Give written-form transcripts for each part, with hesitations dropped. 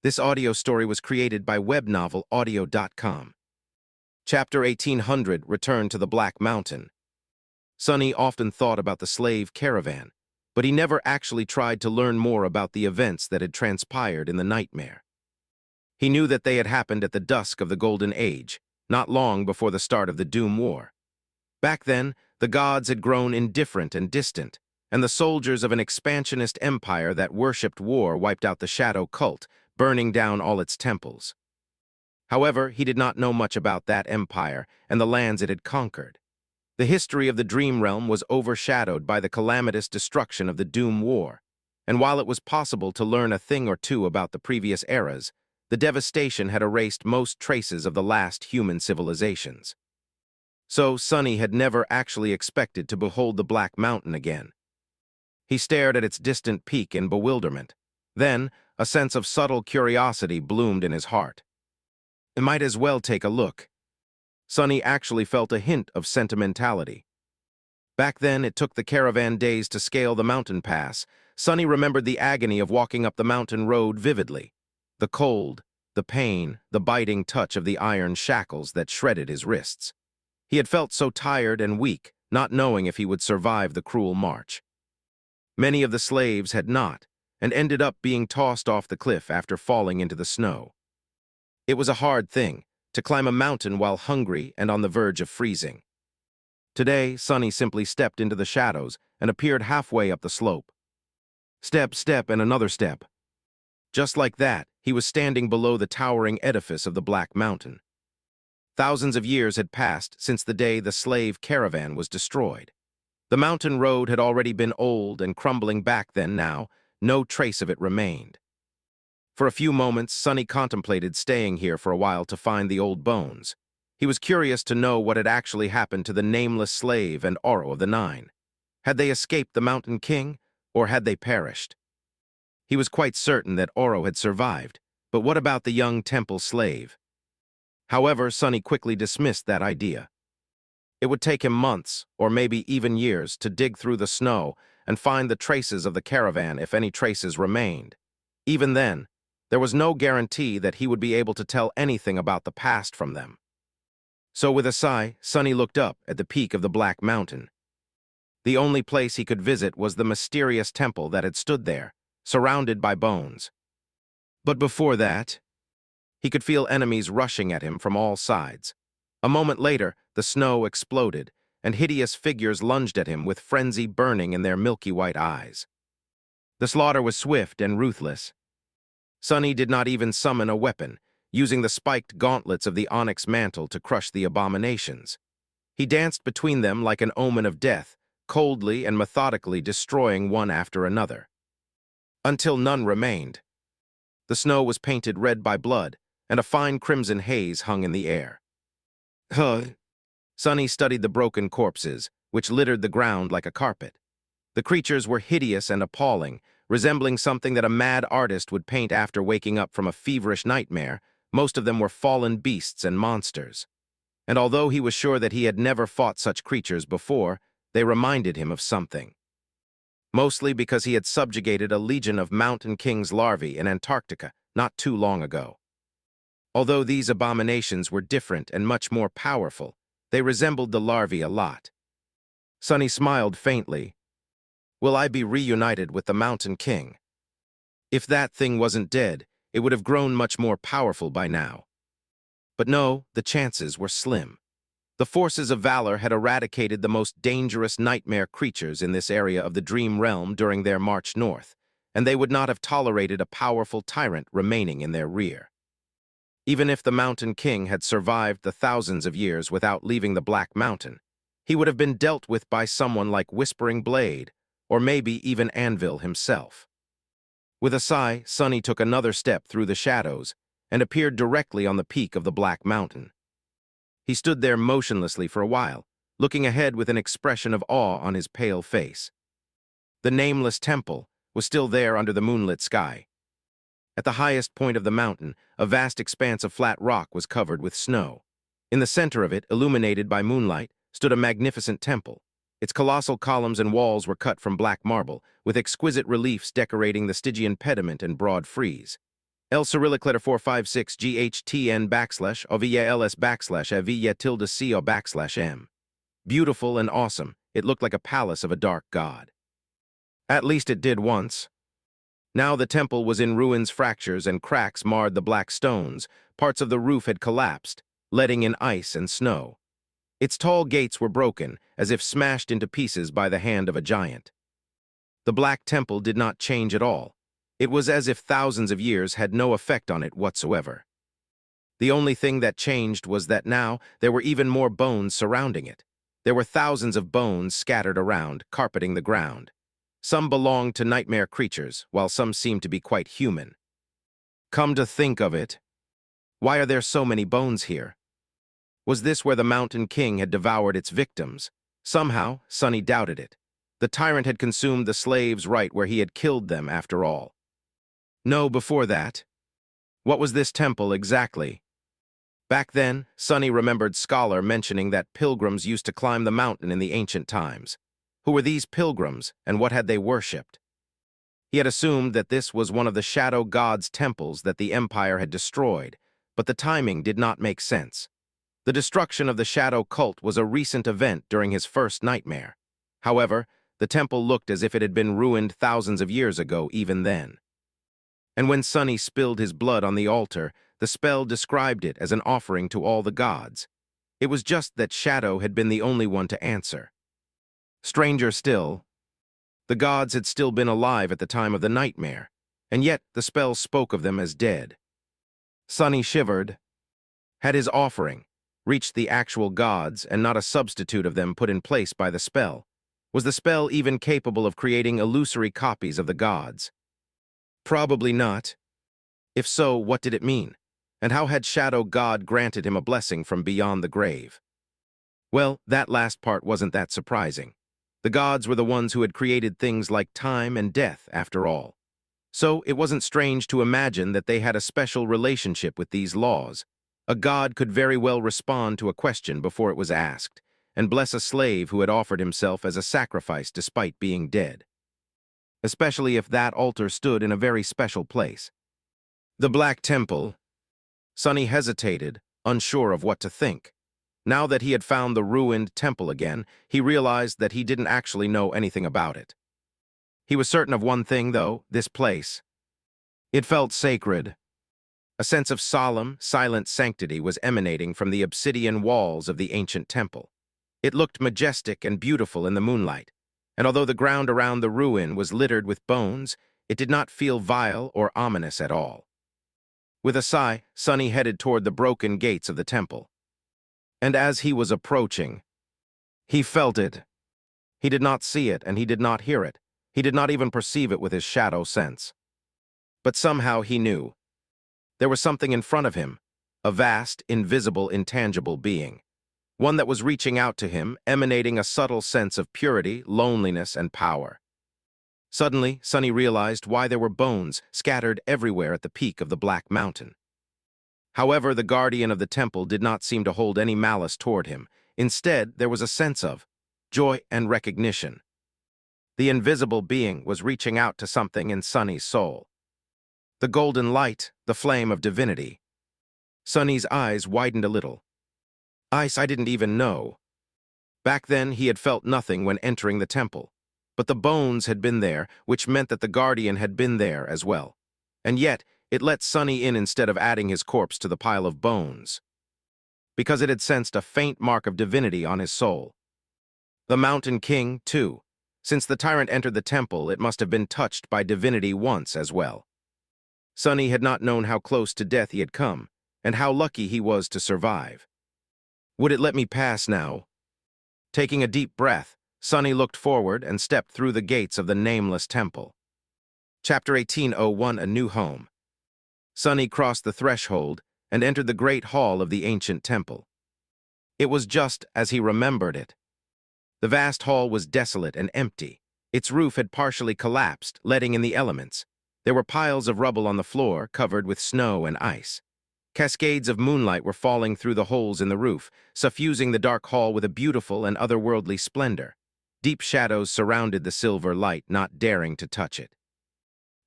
This audio story was created by WebNovel Chapter 1800, Return to the Black Mountain. Sonny often thought about the slave caravan, but he never actually tried to learn more about the events that had transpired in the nightmare. He knew that they had happened at the dusk of the Golden Age, not long before the start of the Doom War. Back then, the gods had grown indifferent and distant, and the soldiers of an expansionist empire that worshipped war wiped out the shadow cult, burning down all its temples. However, he did not know much about that empire and the lands it had conquered. The history of the Dream Realm was overshadowed by the calamitous destruction of the Doom War, and while it was possible to learn a thing or two about the previous eras, the devastation had erased most traces of the last human civilizations. So Sonny had never actually expected to behold the Black Mountain again. He stared at its distant peak in bewilderment. Then, a sense of subtle curiosity bloomed in his heart. It might as well take a look. Sonny actually felt a hint of sentimentality. Back then, it took the caravan days to scale the mountain pass. Sonny remembered the agony of walking up the mountain road vividly. The cold, the pain, the biting touch of the iron shackles that shredded his wrists. He had felt so tired and weak, not knowing if he would survive the cruel march. Many of the slaves had not, and ended up being tossed off the cliff after falling into the snow. It was a hard thing, to climb a mountain while hungry and on the verge of freezing. Today, Sonny simply stepped into the shadows and appeared halfway up the slope. Step, step, and another step. Just like that, he was standing below the towering edifice of the Black Mountain. Thousands of years had passed since the day the slave caravan was destroyed. The mountain road had already been old and crumbling back then. Now, no trace of it remained. For a few moments, Sonny contemplated staying here for a while to find the old bones. He was curious to know what had actually happened to the nameless slave and Oro of the Nine. Had they escaped the Mountain King, or had they perished? He was quite certain that Oro had survived, but what about the young temple slave? However, Sonny quickly dismissed that idea. It would take him months, or maybe even years, to dig through the snow and find the traces of the caravan if any traces remained. Even then, there was no guarantee that he would be able to tell anything about the past from them. So with a sigh, Sonny looked up at the peak of the Black Mountain. The only place he could visit was the mysterious temple that had stood there, surrounded by bones. But before that, he could feel enemies rushing at him from all sides. A moment later, the snow exploded, and hideous figures lunged at him with frenzy burning in their milky white eyes. The slaughter was swift and ruthless. Sonny did not even summon a weapon, using the spiked gauntlets of the onyx mantle to crush the abominations. He danced between them like an omen of death, coldly and methodically destroying one after another. Until none remained. The snow was painted red by blood, and a fine crimson haze hung in the air. Sonny studied the broken corpses, which littered the ground like a carpet. The creatures were hideous and appalling, resembling something that a mad artist would paint after waking up from a feverish nightmare. Most of them were fallen beasts and monsters. And although he was sure that he had never fought such creatures before, they reminded him of something. Mostly because he had subjugated a legion of Mountain King's larvae in Antarctica not too long ago. Although these abominations were different and much more powerful, they resembled the larvae a lot. Sonny smiled faintly. Will I be reunited with the Mountain King? If that thing wasn't dead, it would have grown much more powerful by now. But no, the chances were slim. The forces of valor had eradicated the most dangerous nightmare creatures in this area of the Dream Realm during their march north, and they would not have tolerated a powerful tyrant remaining in their rear. Even if the Mountain King had survived the thousands of years without leaving the Black Mountain, he would have been dealt with by someone like Whispering Blade, or maybe even Anvil himself. With a sigh, Sonny took another step through the shadows and appeared directly on the peak of the Black Mountain. He stood there motionlessly for a while, looking ahead with an expression of awe on his pale face. The nameless temple was still there under the moonlit sky. At the highest point of the mountain, a vast expanse of flat rock was covered with snow. In the center of it, illuminated by moonlight, stood a magnificent temple. Its colossal columns and walls were cut from black marble, with exquisite reliefs decorating the Stygian pediment and broad frieze. L Cyrillic letter 456 GHTN backslash OVIA LS backslash AVIA tilde CO backslash M. Beautiful and awesome, it looked like a palace of a dark god. At least it did once. Now the temple was in ruins, fractures and cracks marred the black stones, parts of the roof had collapsed, letting in ice and snow. Its tall gates were broken, as if smashed into pieces by the hand of a giant. The Black Temple did not change at all. It was as if thousands of years had no effect on it whatsoever. The only thing that changed was that now there were even more bones surrounding it. There were thousands of bones scattered around, carpeting the ground. Some belonged to nightmare creatures, while some seemed to be quite human. Come to think of it, why are there so many bones here? Was this where the Mountain King had devoured its victims? Somehow, Sonny doubted it. The tyrant had consumed the slaves right where he had killed them, after all. No, before that. What was this temple exactly? Back then, Sonny remembered Scholar mentioning that pilgrims used to climb the mountain in the ancient times. Who were these pilgrims, and what had they worshipped? He had assumed that this was one of the shadow gods' temples that the Empire had destroyed, but the timing did not make sense. The destruction of the shadow cult was a recent event during his first nightmare. However, the temple looked as if it had been ruined thousands of years ago even then. And when Sonny spilled his blood on the altar, the spell described it as an offering to all the gods. It was just that Shadow had been the only one to answer. Stranger still, the gods had still been alive at the time of the nightmare, and yet the spell spoke of them as dead. Sonny shivered. Had his offering reached the actual gods and not a substitute of them put in place by the spell? Was the spell even capable of creating illusory copies of the gods? Probably not. If so, what did it mean? And how had Shadow God granted him a blessing from beyond the grave? Well, that last part wasn't that surprising. The gods were the ones who had created things like time and death, after all. So it wasn't strange to imagine that they had a special relationship with these laws. A god could very well respond to a question before it was asked, and bless a slave who had offered himself as a sacrifice despite being dead. Especially if that altar stood in a very special place. The Black Temple. Sonny hesitated, unsure of what to think. Now that he had found the ruined temple again, he realized that he didn't actually know anything about it. He was certain of one thing, though, this place. It felt sacred. A sense of solemn, silent sanctity was emanating from the obsidian walls of the ancient temple. It looked majestic and beautiful in the moonlight, and although the ground around the ruin was littered with bones, it did not feel vile or ominous at all. With a sigh, Sonny headed toward the broken gates of the temple. And as he was approaching, he felt it. He did not see it, and he did not hear it. He did not even perceive it with his shadow sense. But somehow he knew. There was something in front of him, a vast, invisible, intangible being. One that was reaching out to him, emanating a subtle sense of purity, loneliness, and power. Suddenly, Sonny realized why there were bones scattered everywhere at the peak of the Black Mountain. However, the guardian of the temple did not seem to hold any malice toward him. Instead, there was a sense of joy and recognition. The invisible being was reaching out to something in Sonny's soul. The golden light, the flame of divinity. Sonny's eyes widened a little. I didn't even know. Back then, he had felt nothing when entering the temple. But the bones had been there, which meant that the guardian had been there as well. And yet, it let Sonny in instead of adding his corpse to the pile of bones. Because it had sensed a faint mark of divinity on his soul. The Mountain King, too. Since the tyrant entered the temple, it must have been touched by divinity once as well. Sonny had not known how close to death he had come, and how lucky he was to survive. Would it let me pass now? Taking a deep breath, Sonny looked forward and stepped through the gates of the nameless temple. Chapter 1801, A New Home. Sonny crossed the threshold and entered the great hall of the ancient temple. It was just as he remembered it. The vast hall was desolate and empty. Its roof had partially collapsed, letting in the elements. There were piles of rubble on the floor, covered with snow and ice. Cascades of moonlight were falling through the holes in the roof, suffusing the dark hall with a beautiful and otherworldly splendor. Deep shadows surrounded the silver light, not daring to touch it.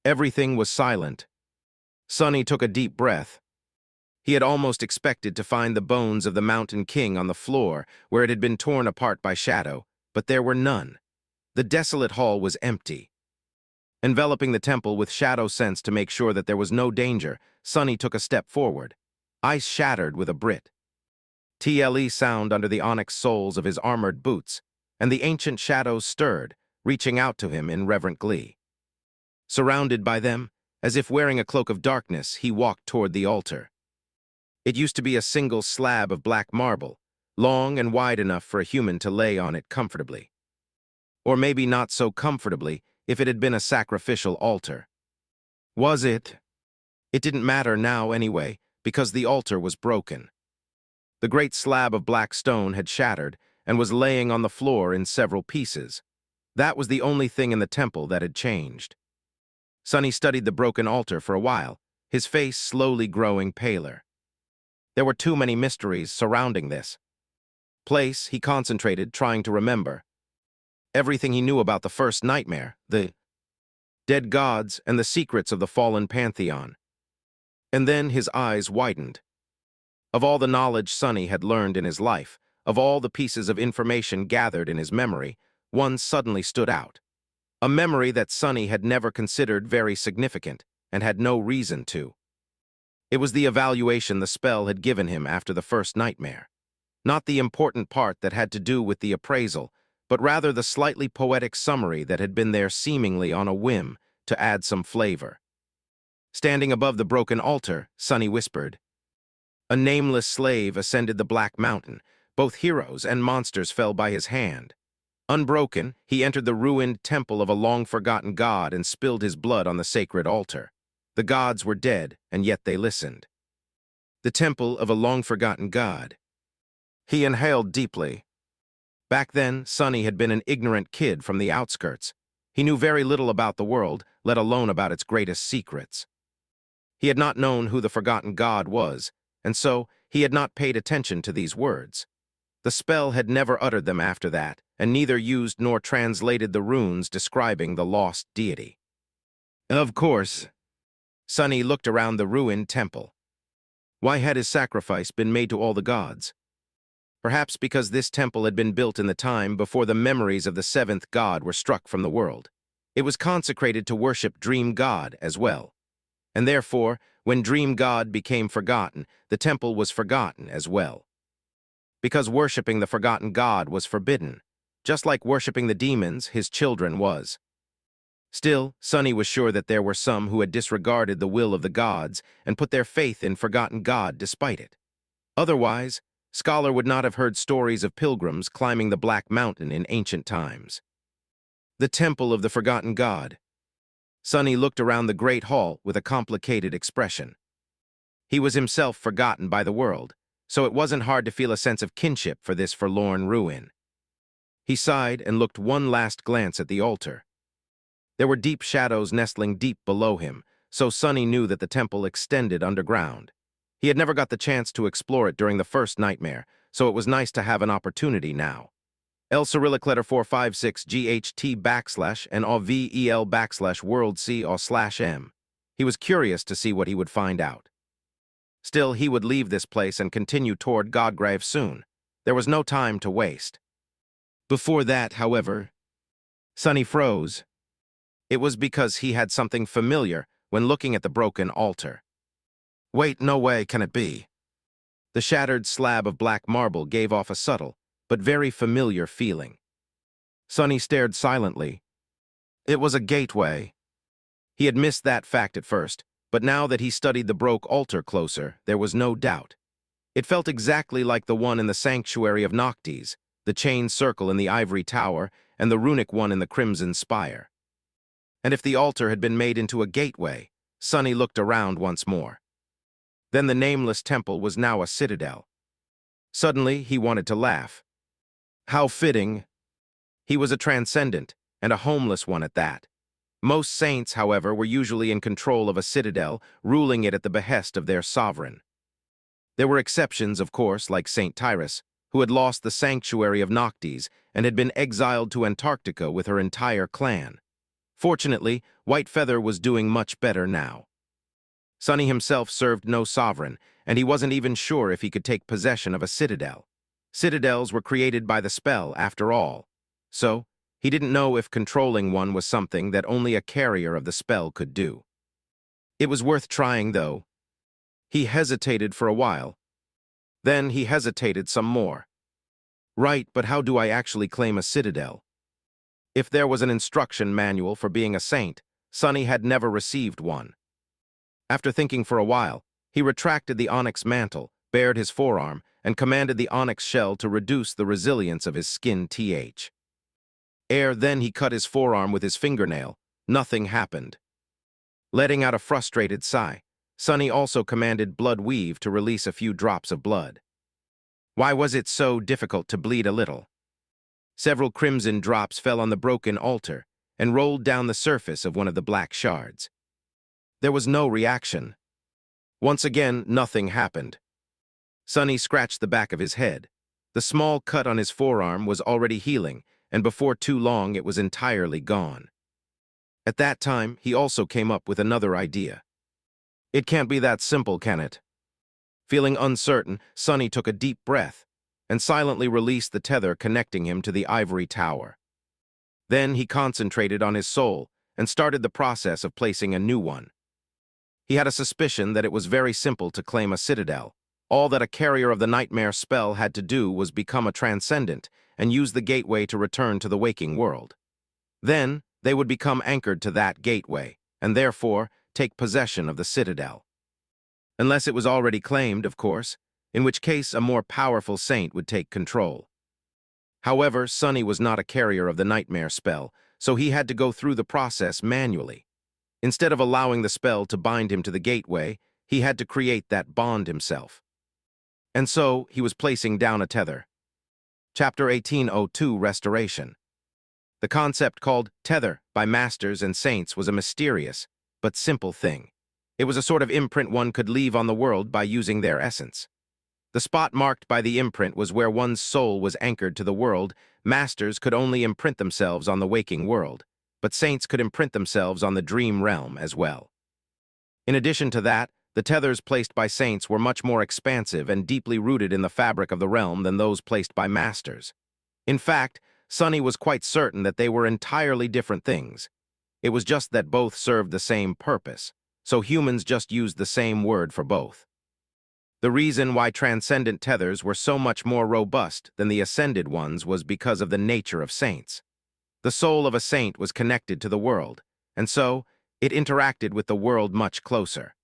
Everything was silent. Sonny took a deep breath. He had almost expected to find the bones of the Mountain King on the floor where it had been torn apart by Shadow, but there were none. The desolate hall was empty. Enveloping the temple with shadow sense to make sure that there was no danger, Sonny took a step forward. Ice shattered with a Brit. TLE sound under the onyx soles of his armored boots, and the ancient shadows stirred, reaching out to him in reverent glee. Surrounded by them, as if wearing a cloak of darkness, he walked toward the altar. It used to be a single slab of black marble, long and wide enough for a human to lay on it comfortably. Or maybe not so comfortably if it had been a sacrificial altar. Was it? It didn't matter now anyway, because the altar was broken. The great slab of black stone had shattered and was laying on the floor in several pieces. That was the only thing in the temple that had changed. Sonny studied the broken altar for a while, his face slowly growing paler. There were too many mysteries surrounding this place. He concentrated, trying to remember everything he knew about the first nightmare, the dead gods, and the secrets of the fallen pantheon. And then his eyes widened. Of all the knowledge Sonny had learned in his life, of all the pieces of information gathered in his memory, one suddenly stood out. A memory that Sonny had never considered very significant, and had no reason to. It was the evaluation the spell had given him after the first nightmare. Not the important part that had to do with the appraisal, but rather the slightly poetic summary that had been there seemingly on a whim to add some flavor. Standing above the broken altar, Sonny whispered. A nameless slave ascended the Black Mountain. Both heroes and monsters fell by his hand. Unbroken, he entered the ruined temple of a long-forgotten god and spilled his blood on the sacred altar. The gods were dead, and yet they listened. The temple of a long-forgotten god. He inhaled deeply. Back then, Sonny had been an ignorant kid from the outskirts. He knew very little about the world, let alone about its greatest secrets. He had not known who the forgotten god was, and so he had not paid attention to these words. The spell had never uttered them after that, and neither used nor translated the runes describing the lost deity. Of course, Sonny looked around the ruined temple. Why had his sacrifice been made to all the gods? Perhaps because this temple had been built in the time before the memories of the seventh god were struck from the world. It was consecrated to worship Dream God as well. And therefore, when Dream God became forgotten, the temple was forgotten as well. Because worshipping the forgotten god was forbidden, just like worshipping the demons, his children, was. Still, Sonny was sure that there were some who had disregarded the will of the gods and put their faith in forgotten God despite it. Otherwise, Scholar would not have heard stories of pilgrims climbing the Black Mountain in ancient times. The Temple of the Forgotten God. Sonny looked around the great hall with a complicated expression. He was himself forgotten by the world, so it wasn't hard to feel a sense of kinship for this forlorn ruin. He sighed and looked one last glance at the altar. There were deep shadows nestling deep below him, so Sonny knew that the temple extended underground. He had never got the chance to explore it during the first nightmare, so it was nice to have an opportunity now. L Cyrillic letter 456 GHT / and AVEL / world C or /M. He was curious to see what he would find out. Still, he would leave this place and continue toward Godgrave soon. There was no time to waste. Before that, however, Sonny froze. It was because he had something familiar when looking at the broken altar. Wait, no way can it be. The shattered slab of black marble gave off a subtle, but very familiar feeling. Sonny stared silently. It was a gateway. He had missed that fact at first, but now that he studied the broke altar closer, there was no doubt. It felt exactly like the one in the sanctuary of Noctis, the chain circle in the ivory tower, and the runic one in the crimson spire. And if the altar had been made into a gateway, Sonny looked around once more. Then the nameless temple was now a citadel. Suddenly, he wanted to laugh. How fitting. He was a transcendent, and a homeless one at that. Most saints, however, were usually in control of a citadel, ruling it at the behest of their sovereign. There were exceptions, of course, like Saint Tyrus, who had lost the sanctuary of Noctis and had been exiled to Antarctica with her entire clan. Fortunately, White Feather was doing much better now. Sonny himself served no sovereign, and he wasn't even sure if he could take possession of a citadel. Citadels were created by the spell, after all. So, he didn't know if controlling one was something that only a carrier of the spell could do. It was worth trying, though. He hesitated for a while. Then he hesitated some more. Right, but how do I actually claim a citadel? If there was an instruction manual for being a saint, Sonny had never received one. After thinking for a while, he retracted the onyx mantle, bared his forearm, and commanded the onyx shell to reduce the resilience of his skin. Ere then he cut his forearm with his fingernail. Nothing happened. Letting out a frustrated sigh, Sonny also commanded blood weave to release a few drops of blood. Why was it so difficult to bleed a little? Several crimson drops fell on the broken altar and rolled down the surface of one of the black shards. There was no reaction. Once again, nothing happened. Sonny scratched the back of his head. The small cut on his forearm was already healing, and before too long it was entirely gone. At that time, he also came up with another idea. It can't be that simple, can it? Feeling uncertain, Sonny took a deep breath and silently released the tether connecting him to the ivory tower. Then he concentrated on his soul and started the process of placing a new one. He had a suspicion that it was very simple to claim a citadel. All that a carrier of the nightmare spell had to do was become a transcendent and use the gateway to return to the waking world. Then, they would become anchored to that gateway, and therefore take possession of the citadel. Unless it was already claimed, of course, in which case a more powerful saint would take control. However, Sonny was not a carrier of the nightmare spell, so he had to go through the process manually. Instead of allowing the spell to bind him to the gateway, he had to create that bond himself. And so, he was placing down a tether. Chapter 1802, Restoration. The concept called tether by masters and saints was a mysterious, but simple thing. It was a sort of imprint one could leave on the world by using their essence. The spot marked by the imprint was where one's soul was anchored to the world. Masters could only imprint themselves on the waking world, but saints could imprint themselves on the dream realm as well. In addition to that, the tethers placed by saints were much more expansive and deeply rooted in the fabric of the realm than those placed by masters. In fact, Sonny was quite certain that they were entirely different things. It was just that both served the same purpose, so humans just used the same word for both. The reason why transcendent tethers were so much more robust than the ascended ones was because of the nature of saints. The soul of a saint was connected to the world, and so it interacted with the world much closer.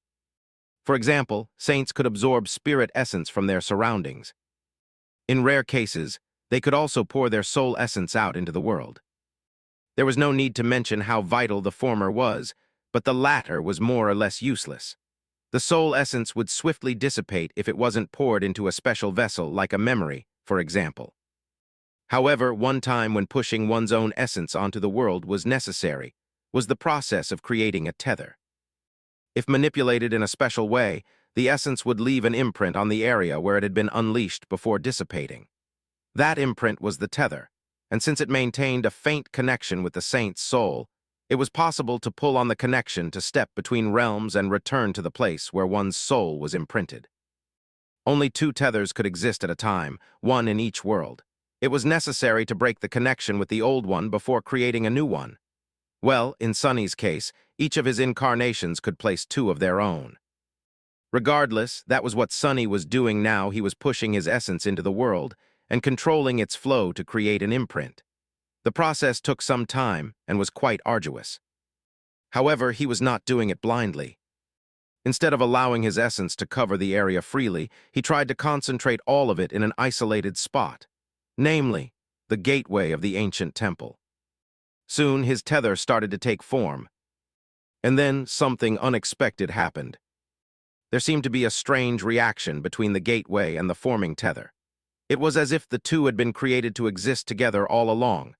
For example, saints could absorb spirit essence from their surroundings. In rare cases, they could also pour their soul essence out into the world. There was no need to mention how vital the former was, but the latter was more or less useless. The soul essence would swiftly dissipate if it wasn't poured into a special vessel like a memory, for example. However, one time when pushing one's own essence onto the world was necessary was the process of creating a tether. If manipulated in a special way, the essence would leave an imprint on the area where it had been unleashed before dissipating. That imprint was the tether, and since it maintained a faint connection with the saint's soul, it was possible to pull on the connection to step between realms and return to the place where one's soul was imprinted. Only two tethers could exist at a time, one in each world. It was necessary to break the connection with the old one before creating a new one. Well, in Sonny's case, each of his incarnations could place two of their own. Regardless, that was what Sonny was doing now. He was pushing his essence into the world and controlling its flow to create an imprint. The process took some time and was quite arduous. However, he was not doing it blindly. Instead of allowing his essence to cover the area freely, he tried to concentrate all of it in an isolated spot, namely, the gateway of the ancient temple. Soon, his tether started to take form. And then something unexpected happened. There seemed to be a strange reaction between the gateway and the forming tether. It was as if the two had been created to exist together all along.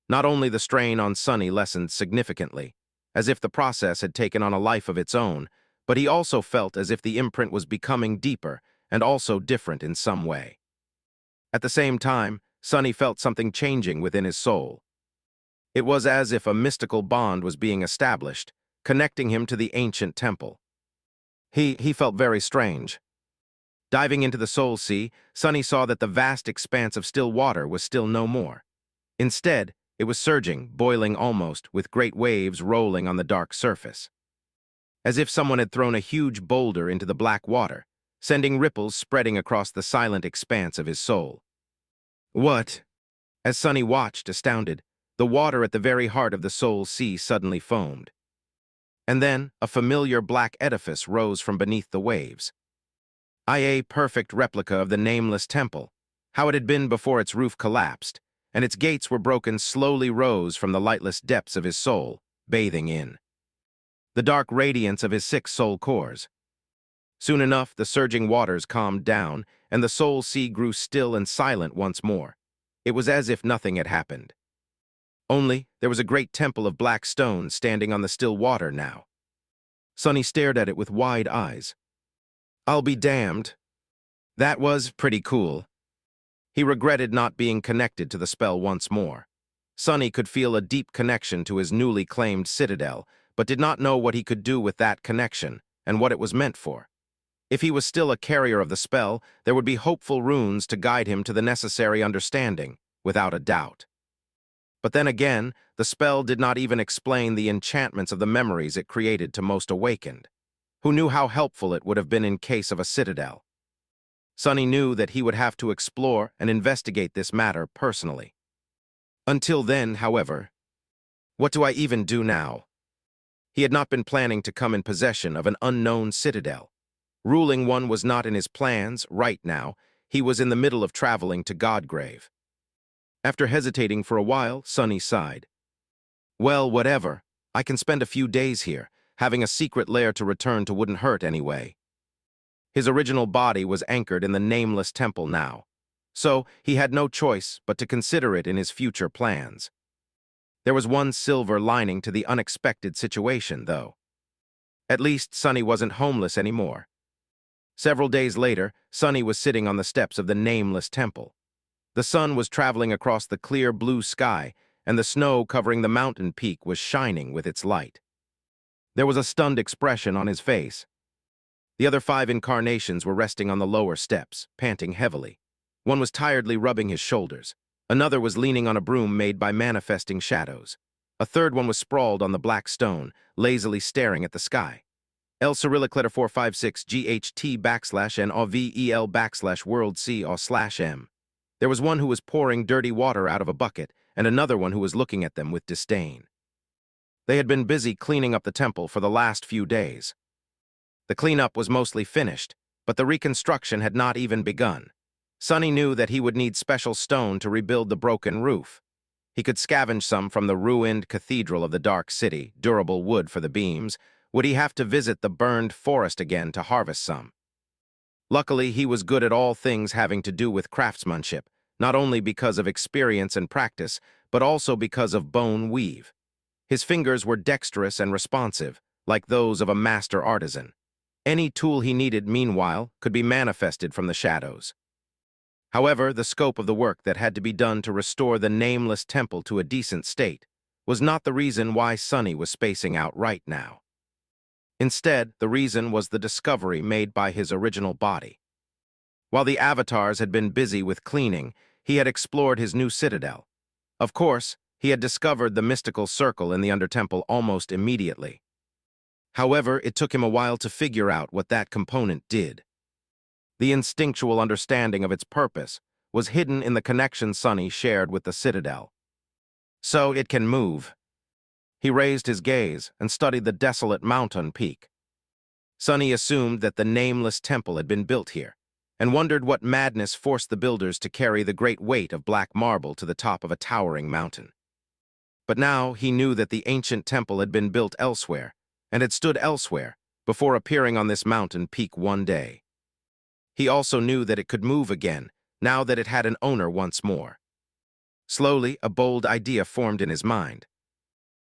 Not only the strain on Sonny lessened significantly, as if the process had taken on a life of its own, but he also felt as if the imprint was becoming deeper and also different in some way. At the same time, Sonny felt something changing within his soul. It was as if a mystical bond was being established, connecting him to the ancient temple. He felt very strange. Diving into the Soul Sea, Sunny saw that the vast expanse of still water was still no more. Instead, it was surging, boiling almost, with great waves rolling on the dark surface. As if someone had thrown a huge boulder into the black water, sending ripples spreading across the silent expanse of his soul. What? As Sunny watched, astounded, the water at the very heart of the Soul Sea suddenly foamed. And then, a familiar black edifice rose from beneath the waves. A perfect replica of the nameless temple, how it had been before its roof collapsed, and its gates were broken slowly rose from the lightless depths of his soul, bathing in the dark radiance of his 6 soul cores. Soon enough, the surging waters calmed down, and the Soul Sea grew still and silent once more. It was as if nothing had happened. Only, there was a great temple of black stone standing on the still water now. Sunny stared at it with wide eyes. I'll be damned. That was pretty cool. He regretted not being connected to the spell once more. Sunny could feel a deep connection to his newly claimed citadel, but did not know what he could do with that connection and what it was meant for. If he was still a carrier of the spell, there would be hopeful runes to guide him to the necessary understanding, without a doubt. But then again, the spell did not even explain the enchantments of the memories it created to most awakened. Who knew how helpful it would have been in case of a citadel? Sunny knew that he would have to explore and investigate this matter personally. Until then, however, what do I even do now? He had not been planning to come in possession of an unknown citadel. Ruling one was not in his plans right now. He was in the middle of traveling to Godgrave. After hesitating for a while, Sunny sighed. Well, whatever. I can spend a few days here. Having a secret lair to return to wouldn't hurt anyway. His original body was anchored in the nameless temple now, so he had no choice but to consider it in his future plans. There was one silver lining to the unexpected situation, though. At least Sunny wasn't homeless anymore. Several days later, Sunny was sitting on the steps of the nameless temple. The sun was traveling across the clear blue sky, and the snow covering the mountain peak was shining with its light. There was a stunned expression on his face. The other 5 incarnations were resting on the lower steps, panting heavily. One was tiredly rubbing his shoulders. Another was leaning on a broom made by manifesting shadows. A third one was sprawled on the black stone, lazily staring at the sky. L Cyrillic letter 456 GHT \NOVEL \world C /M. There was one who was pouring dirty water out of a bucket, and another one who was looking at them with disdain. They had been busy cleaning up the temple for the last few days. The cleanup was mostly finished, but the reconstruction had not even begun. Sunny knew that he would need special stone to rebuild the broken roof. He could scavenge some from the ruined cathedral of the Dark City, durable wood for the beams. Would he have to visit the burned forest again to harvest some? Luckily, he was good at all things having to do with craftsmanship, not only because of experience and practice, but also because of bone weave. His fingers were dexterous and responsive, like those of a master artisan. Any tool he needed, meanwhile, could be manifested from the shadows. However, the scope of the work that had to be done to restore the nameless temple to a decent state was not the reason why Sunny was spacing out right now. Instead, the reason was the discovery made by his original body. While the avatars had been busy with cleaning, he had explored his new citadel. Of course, he had discovered the mystical circle in the Undertemple almost immediately. However, it took him a while to figure out what that component did. The instinctual understanding of its purpose was hidden in the connection Sunny shared with the citadel. So it can move. He raised his gaze and studied the desolate mountain peak. Sunny assumed that the nameless temple had been built here, and wondered what madness forced the builders to carry the great weight of black marble to the top of a towering mountain. But now he knew that the ancient temple had been built elsewhere, and had stood elsewhere, before appearing on this mountain peak one day. He also knew that it could move again, now that it had an owner once more. Slowly, a bold idea formed in his mind.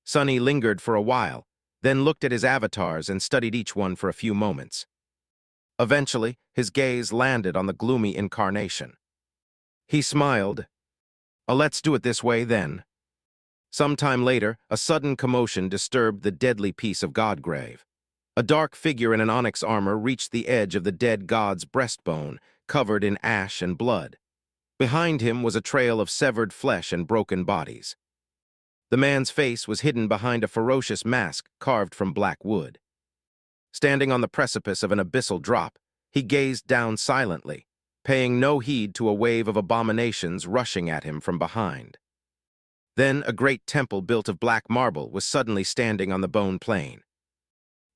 Sunny lingered for a while, then looked at his avatars and studied each one for a few moments. Eventually, his gaze landed on the gloomy incarnation. He smiled. Let's do it this way, then. Some time later, a sudden commotion disturbed the deadly peace of Godgrave. A dark figure in an onyx armor reached the edge of the dead god's breastbone, covered in ash and blood. Behind him was a trail of severed flesh and broken bodies. The man's face was hidden behind a ferocious mask carved from black wood. Standing on the precipice of an abyssal drop, he gazed down silently, paying no heed to a wave of abominations rushing at him from behind. Then a great temple built of black marble was suddenly standing on the bone plain.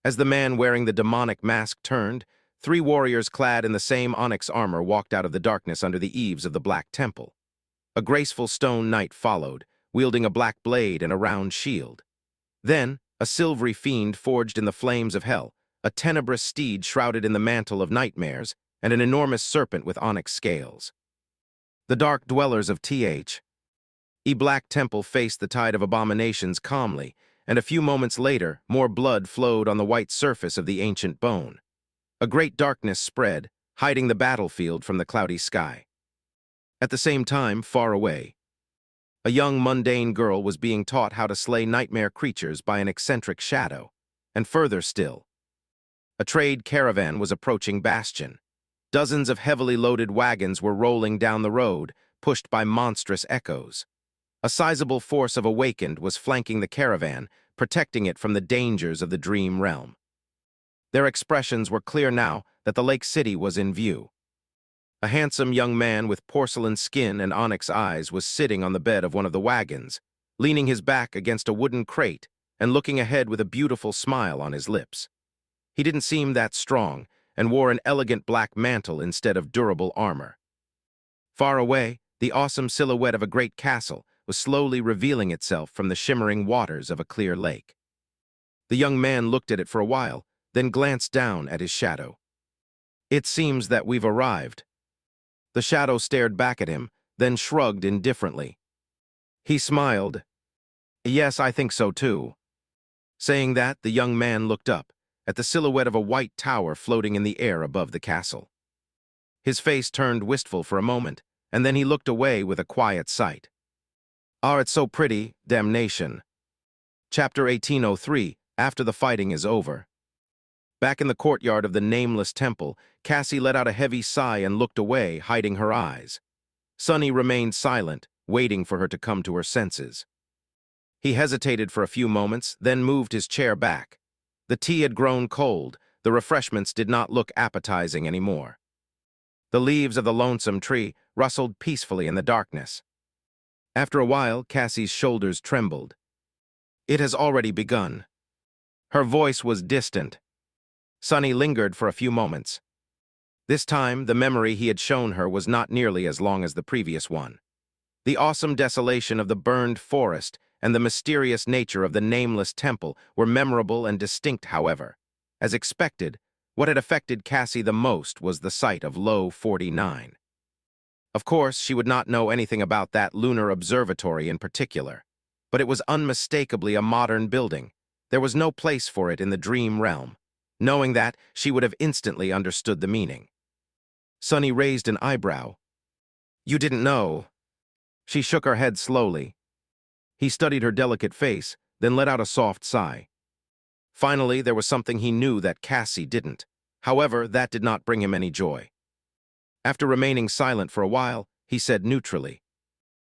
As the man wearing the demonic mask turned, 3 warriors clad in the same onyx armor walked out of the darkness under the eaves of the black temple. A graceful stone knight followed, wielding a black blade and a round shield. Then, a silvery fiend forged in the flames of hell, a tenebrous steed shrouded in the mantle of nightmares, and an enormous serpent with onyx scales. The dark dwellers of Black Temple faced the tide of abominations calmly, and a few moments later, more blood flowed on the white surface of the ancient bone. A great darkness spread, hiding the battlefield from the cloudy sky. At the same time, far away, a young mundane girl was being taught how to slay nightmare creatures by an eccentric shadow. And further still, a trade caravan was approaching Bastion. Dozens of heavily loaded wagons were rolling down the road, pushed by monstrous echoes. A sizable force of Awakened was flanking the caravan, protecting it from the dangers of the dream realm. Their expressions were clear now that the Lake City was in view. A handsome young man with porcelain skin and onyx eyes was sitting on the bed of one of the wagons, leaning his back against a wooden crate and looking ahead with a beautiful smile on his lips. He didn't seem that strong and wore an elegant black mantle instead of durable armor. Far away, the awesome silhouette of a great castle was slowly revealing itself from the shimmering waters of a clear lake. The young man looked at it for a while, then glanced down at his shadow. "It seems that we've arrived." The shadow stared back at him, then shrugged indifferently. He smiled. "Yes, I think so too." Saying that, the young man looked up, at the silhouette of a white tower floating in the air above the castle. His face turned wistful for a moment, and then he looked away with a quiet sigh. "Ah, it's so pretty, damnation." Chapter 1803, After the Fighting is Over. Back in the courtyard of the nameless temple, Cassie let out a heavy sigh and looked away, hiding her eyes. Sonny remained silent, waiting for her to come to her senses. He hesitated for a few moments, then moved his chair back. The tea had grown cold, the refreshments did not look appetizing anymore. The leaves of the lonesome tree rustled peacefully in the darkness. After a while, Cassie's shoulders trembled. "It has already begun." Her voice was distant. Sonny lingered for a few moments. This time, the memory he had shown her was not nearly as long as the previous one. The awesome desolation of the burned forest and the mysterious nature of the nameless temple were memorable and distinct, however. As expected, what had affected Cassie the most was the sight of Low 49. Of course, she would not know anything about that lunar observatory in particular, but it was unmistakably a modern building. There was no place for it in the dream realm. Knowing that, she would have instantly understood the meaning. Sonny raised an eyebrow. "You didn't know?" She shook her head slowly. He studied her delicate face, then let out a soft sigh. Finally, there was something he knew that Cassie didn't. However, that did not bring him any joy. After remaining silent for a while, he said neutrally,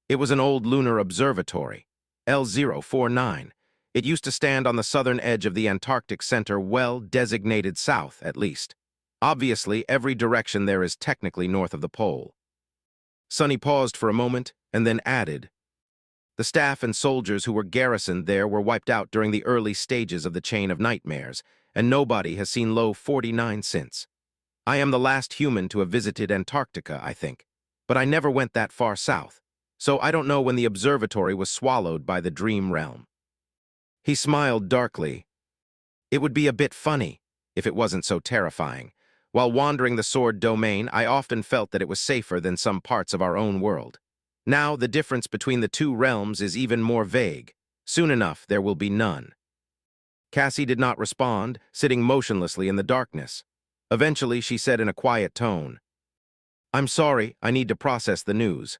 "It was an old lunar observatory, L049. It used to stand on the southern edge of the Antarctic Center, well designated south, at least. Obviously, every direction there is technically north of the pole." Sonny paused for a moment and then added, "The staff and soldiers who were garrisoned there were wiped out during the early stages of the chain of nightmares, and nobody has seen Low 49 since. I am the last human to have visited Antarctica, I think, but I never went that far south, so I don't know when the observatory was swallowed by the dream realm." He smiled darkly. "It would be a bit funny if it wasn't so terrifying. While wandering the Sword Domain, I often felt that it was safer than some parts of our own world. Now, the difference between the two realms is even more vague. Soon enough, there will be none." Cassie did not respond, sitting motionlessly in the darkness. Eventually, she said in a quiet tone, "I'm sorry, I need to process the news."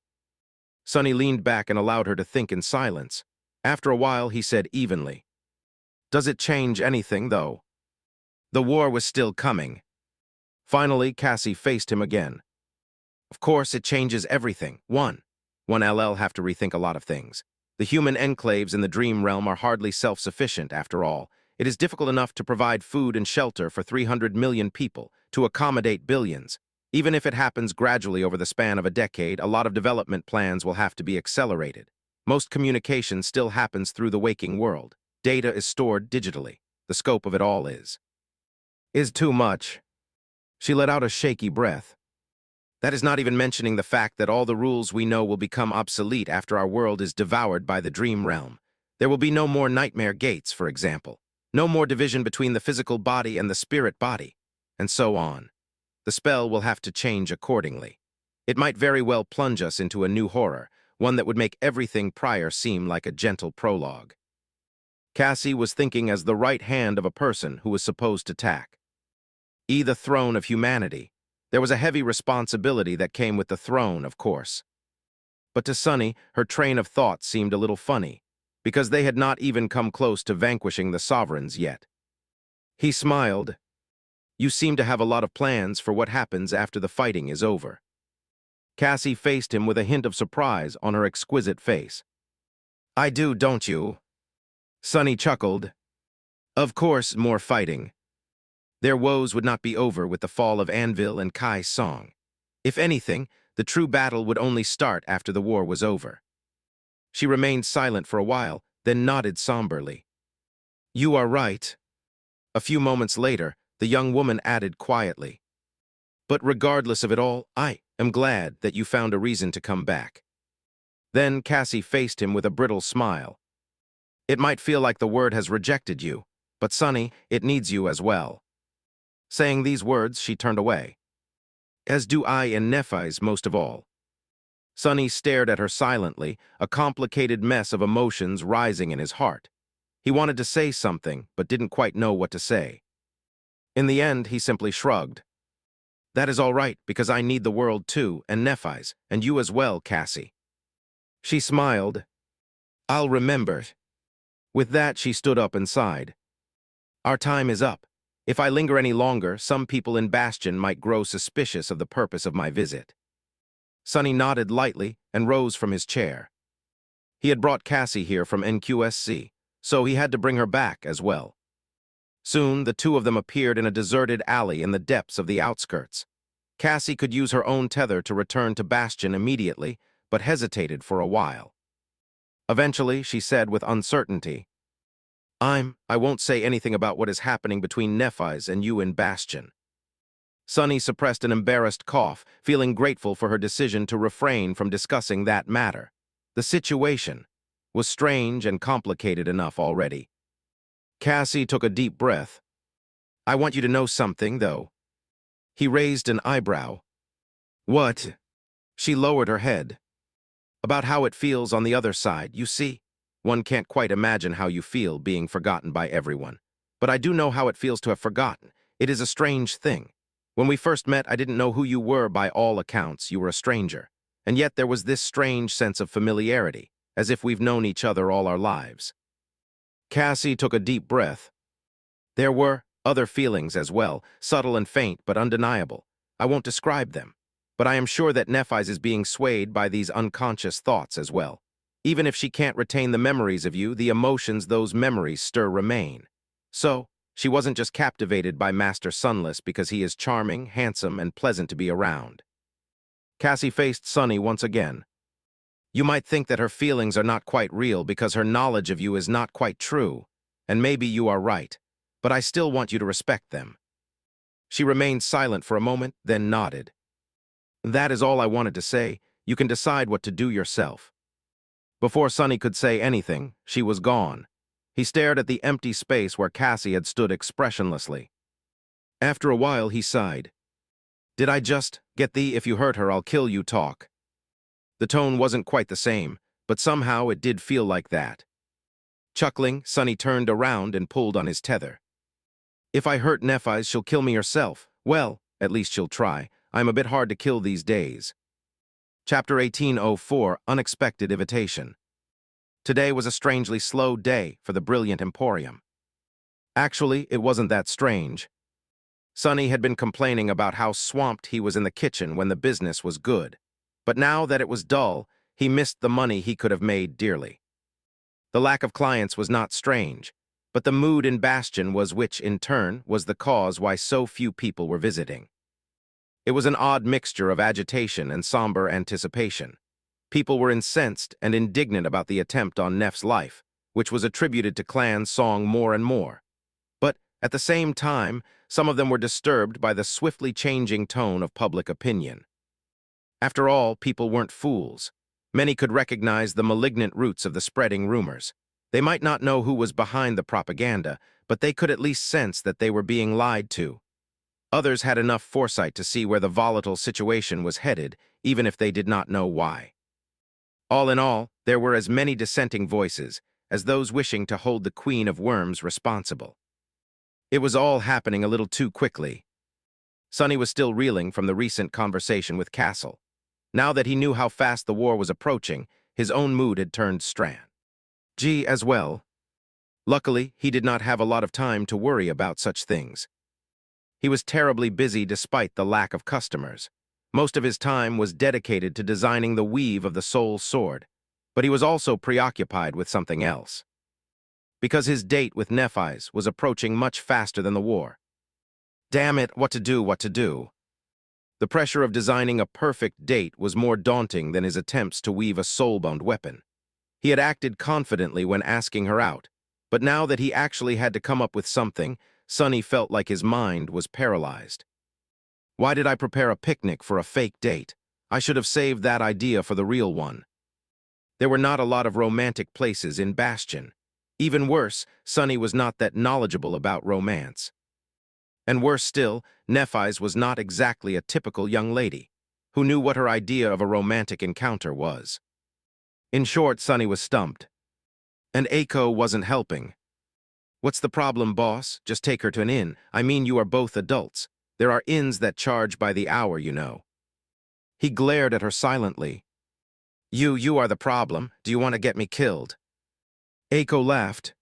Sonny leaned back and allowed her to think in silence. After a while, he said evenly, "Does it change anything, though?" The war was still coming. Finally, Cassie faced him again. Of course, it changes everything. One LL have to rethink a lot of things. The human enclaves in the dream realm are hardly self-sufficient, after all. It is difficult enough to provide food and shelter for 300 million people, to accommodate billions. Even if it happens gradually over the span of a decade, a lot of development plans will have to be accelerated. Most communication still happens through the waking world. Data is stored digitally. The scope of it all is too much. She let out a shaky breath. That is not even mentioning the fact that all the rules we know will become obsolete after our world is devoured by the dream realm. There will be no more nightmare gates, for example. No more division between the physical body and the spirit body, and so on. The spell will have to change accordingly. It might very well plunge us into a new horror, one that would make everything prior seem like a gentle prologue. Cassie was thinking as the right hand of a person who was supposed to tack the throne of humanity. There was a heavy responsibility that came with the throne, of course. But to Sunny, her train of thought seemed a little funny, because they had not even come close to vanquishing the sovereigns yet. He smiled. You seem to have a lot of plans for what happens after the fighting is over. Cassie faced him with a hint of surprise on her exquisite face. I do, don't you? Sunny chuckled. Of course, more fighting. Their woes would not be over with the fall of Anvil and Kai's song. If anything, the true battle would only start after the war was over. She remained silent for a while, then nodded somberly. You are right. A few moments later, the young woman added quietly. But regardless of it all, I am glad that you found a reason to come back. Then Cassie faced him with a brittle smile. It might feel like the word has rejected you, but Sunny, it needs you as well. Saying these words, she turned away. As do I and Nephis most of all. Sunny stared at her silently, a complicated mess of emotions rising in his heart. He wanted to say something, but didn't quite know what to say. In the end, he simply shrugged. That is all right, because I need the world too, and Nephis, and you as well, Cassie. She smiled. I'll remember. With that, she stood up and sighed. Our time is up. If I linger any longer, some people in Bastion might grow suspicious of the purpose of my visit. Sunny nodded lightly and rose from his chair. He had brought Cassie here from NQSC, so he had to bring her back as well. Soon, the two of them appeared in a deserted alley in the depths of the outskirts. Cassie could use her own tether to return to Bastion immediately, but hesitated for a while. Eventually, she said with uncertainty, I won't say anything about what is happening between Nephis and you in Bastion. Sunny suppressed an embarrassed cough, feeling grateful for her decision to refrain from discussing that matter. The situation was strange and complicated enough already. Cassie took a deep breath. I want you to know something, though. He raised an eyebrow. What? She lowered her head. About how it feels on the other side, you see. One can't quite imagine how you feel being forgotten by everyone. But I do know how it feels to have forgotten. It is a strange thing. When we first met, I didn't know who you were by all accounts. You were a stranger. And yet there was this strange sense of familiarity, as if we've known each other all our lives. Cassie took a deep breath. There were other feelings as well, subtle and faint but undeniable. I won't describe them. But I am sure that Nephis is being swayed by these unconscious thoughts as well. Even if she can't retain the memories of you, the emotions those memories stir remain. So, she wasn't just captivated by Master Sunless because he is charming, handsome, and pleasant to be around. Cassie faced Sunny once again. You might think that her feelings are not quite real because her knowledge of you is not quite true, and maybe you are right, but I still want you to respect them. She remained silent for a moment, then nodded. That is all I wanted to say. You can decide what to do yourself. Before Sunny could say anything, she was gone. He stared at the empty space where Cassie had stood expressionlessly. After a while, he sighed. Did I just get thee if you hurt her, I'll kill you talk? The tone wasn't quite the same, but somehow it did feel like that. Chuckling, Sunny turned around and pulled on his tether. If I hurt Nephis, she'll kill me herself. Well, at least she'll try. I'm a bit hard to kill these days. Chapter 1804, Unexpected Invitation. Today was a strangely slow day for the brilliant Emporium. Actually, it wasn't that strange. Sonny had been complaining about how swamped he was in the kitchen when the business was good. But now that it was dull, he missed the money he could have made dearly. The lack of clients was not strange, but the mood in Bastion was which, in turn, was the cause why so few people were visiting. It was an odd mixture of agitation and somber anticipation. People were incensed and indignant about the attempt on Neff's life, which was attributed to Clan Song more and more. But, at the same time, some of them were disturbed by the swiftly changing tone of public opinion. After all, people weren't fools. Many could recognize the malignant roots of the spreading rumors. They might not know who was behind the propaganda, but they could at least sense that they were being lied to. Others had enough foresight to see where the volatile situation was headed, even if they did not know why. All in all, there were as many dissenting voices as those wishing to hold the Queen of Worms responsible. It was all happening a little too quickly. Sonny was still reeling from the recent conversation with Castle. Now that he knew how fast the war was approaching, his own mood had turned strange as well. Luckily, he did not have a lot of time to worry about such things. He was terribly busy despite the lack of customers. Most of his time was dedicated to designing the weave of the soul sword, but he was also preoccupied with something else. Because his date with Nephis was approaching much faster than the war. Damn it, what to do? The pressure of designing a perfect date was more daunting than his attempts to weave a soul-bound weapon. He had acted confidently when asking her out, but now that he actually had to come up with something, Sonny felt like his mind was paralyzed. Why did I prepare a picnic for a fake date? I should have saved that idea for the real one. There were not a lot of romantic places in Bastion. Even worse, Sonny was not that knowledgeable about romance. And worse still, Nephis was not exactly a typical young lady, who knew what her idea of a romantic encounter was. In short, Sonny was stumped. And Aiko wasn't helping. What's the problem, boss? Just take her to an inn. I mean, you are both adults. There are inns that charge by the hour, you know. He glared at her silently. You are the problem. Do you want to get me killed? Aiko laughed.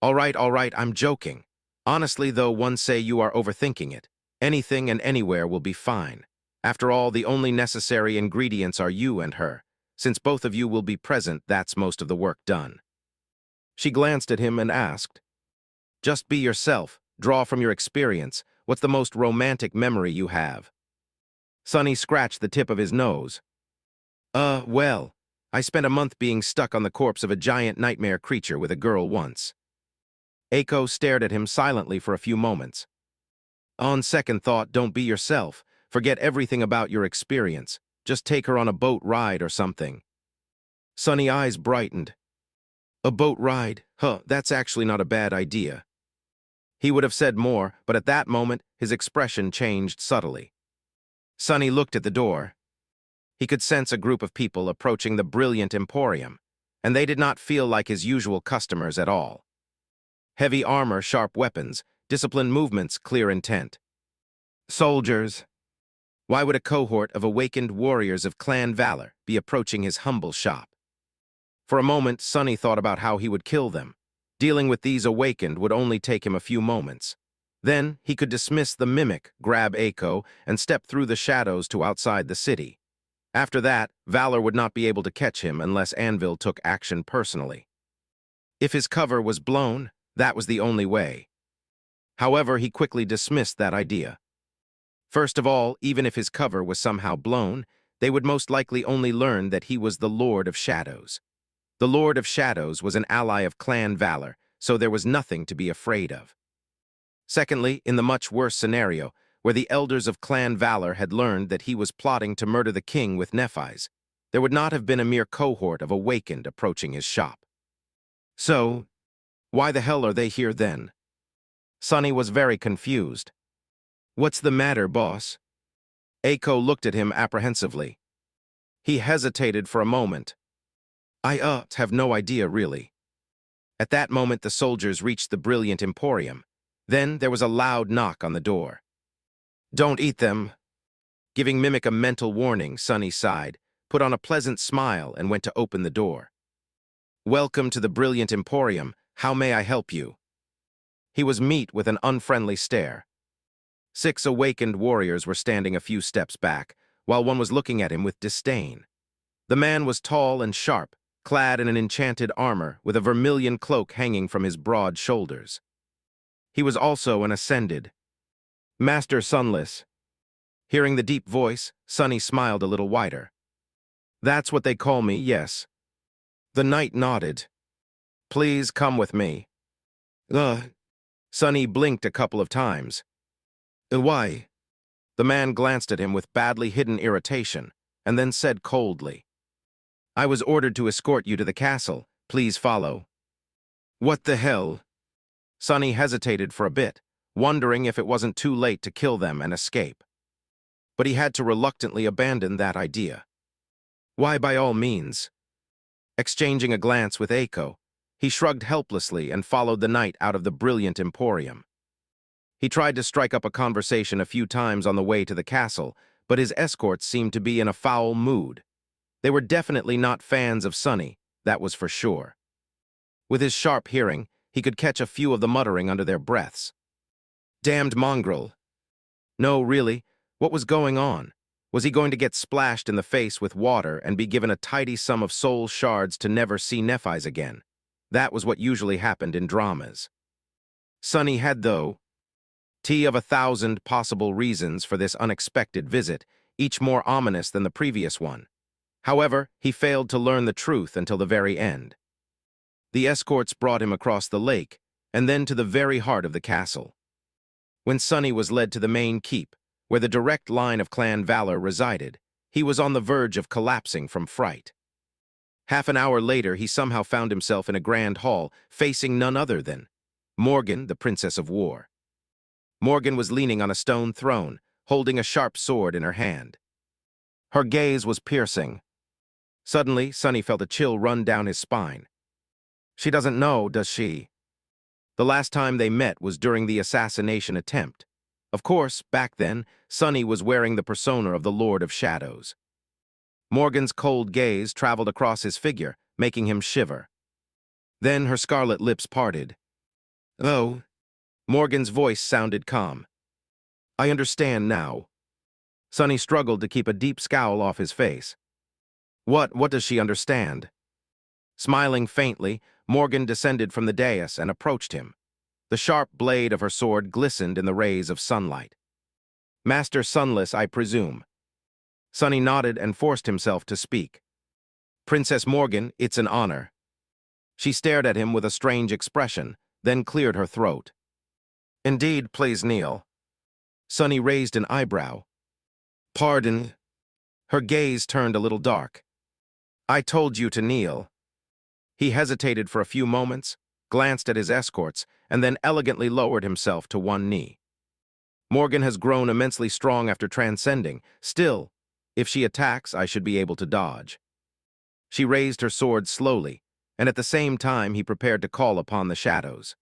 All right, I'm joking. Honestly, though, one say you are overthinking it. Anything and anywhere will be fine. After all, the only necessary ingredients are you and her. Since both of you will be present, that's most of the work done. She glanced at him and asked, just be yourself. Draw from your experience. What's the most romantic memory you have? Sonny scratched the tip of his nose. Well, I spent a month being stuck on the corpse of a giant nightmare creature with a girl once. Aiko stared at him silently for a few moments. On second thought, don't be yourself. Forget everything about your experience. Just take her on a boat ride or something. Sonny's eyes brightened. A boat ride? That's actually not a bad idea. He would have said more, but at that moment, his expression changed subtly. Sonny looked at the door. He could sense a group of people approaching the brilliant emporium, and they did not feel like his usual customers at all. Heavy armor, sharp weapons, disciplined movements, clear intent. Soldiers. Why would a cohort of awakened warriors of clan valor be approaching his humble shop? For a moment, Sonny thought about how he would kill them. Dealing with these awakened would only take him a few moments. Then, he could dismiss the mimic, grab Aiko, and step through the shadows to outside the city. After that, Valor would not be able to catch him unless Anvil took action personally. If his cover was blown, that was the only way. However, he quickly dismissed that idea. First of all, even if his cover was somehow blown, they would most likely only learn that he was the Lord of Shadows. The Lord of Shadows was an ally of Clan Valor, so there was nothing to be afraid of. Secondly, in the much worse scenario, where the elders of Clan Valor had learned that he was plotting to murder the king with Nephis, there would not have been a mere cohort of awakened approaching his shop. So, why the hell are they here then? Sonny was very confused. What's the matter, boss? Aiko looked at him apprehensively. He hesitated for a moment. I have no idea, really. At that moment, the soldiers reached the brilliant emporium. Then there was a loud knock on the door. Don't eat them. Giving Mimic a mental warning, Sonny sighed, put on a pleasant smile, and went to open the door. Welcome to the brilliant emporium. How may I help you? He was met with an unfriendly stare. 6 awakened warriors were standing a few steps back, while one was looking at him with disdain. The man was tall and sharp, clad in an enchanted armor with a vermilion cloak hanging from his broad shoulders. He was also an ascended. Master Sunless. Hearing the deep voice, Sunny smiled a little wider. That's what they call me, yes. The knight nodded. Please come with me. Sunny blinked a couple of times. Why? The man glanced at him with badly hidden irritation, and then said coldly, I was ordered to escort you to the castle. Please follow. What the hell? Sunny hesitated for a bit, wondering if it wasn't too late to kill them and escape. But he had to reluctantly abandon that idea. Why, by all means. Exchanging a glance with Eiko, he shrugged helplessly and followed the knight out of the brilliant emporium. He tried to strike up a conversation a few times on the way to the castle, but his escorts seemed to be in a foul mood. They were definitely not fans of Sunny, that was for sure. With his sharp hearing, he could catch a few of the muttering under their breaths. Damned mongrel. No, really, what was going on? Was he going to get splashed in the face with water and be given a tidy sum of soul shards to never see Nephis again? That was what usually happened in dramas. Sunny had, though, of 1,000 possible reasons for this unexpected visit, each more ominous than the previous one. However, he failed to learn the truth until the very end. The escorts brought him across the lake, and then to the very heart of the castle. When Sunny was led to the main keep, where the direct line of clan valor resided, he was on the verge of collapsing from fright. Half an hour later, he somehow found himself in a grand hall, facing none other than Morgan, the Princess of War. Morgan was leaning on a stone throne, holding a sharp sword in her hand. Her gaze was piercing. Suddenly, Sunny felt a chill run down his spine. She doesn't know, does she? The last time they met was during the assassination attempt. Of course, back then, Sunny was wearing the persona of the Lord of Shadows. Morgan's cold gaze traveled across his figure, making him shiver. Then her scarlet lips parted. Oh. Morgan's voice sounded calm. I understand now. Sunny struggled to keep a deep scowl off his face. What does she understand? Smiling faintly, Morgan descended from the dais and approached him. The sharp blade of her sword glistened in the rays of sunlight. Master Sunless, I presume. Sunny nodded and forced himself to speak. Princess Morgan, it's an honor. She stared at him with a strange expression, then cleared her throat. Indeed, please kneel. Sunny raised an eyebrow. Pardon. Her gaze turned a little dark. I told you to kneel. He hesitated for a few moments, glanced at his escorts, and then elegantly lowered himself to one knee. Morgan has grown immensely strong after transcending. Still, if she attacks, I should be able to dodge. She raised her sword slowly, and at the same time he prepared to call upon the shadows.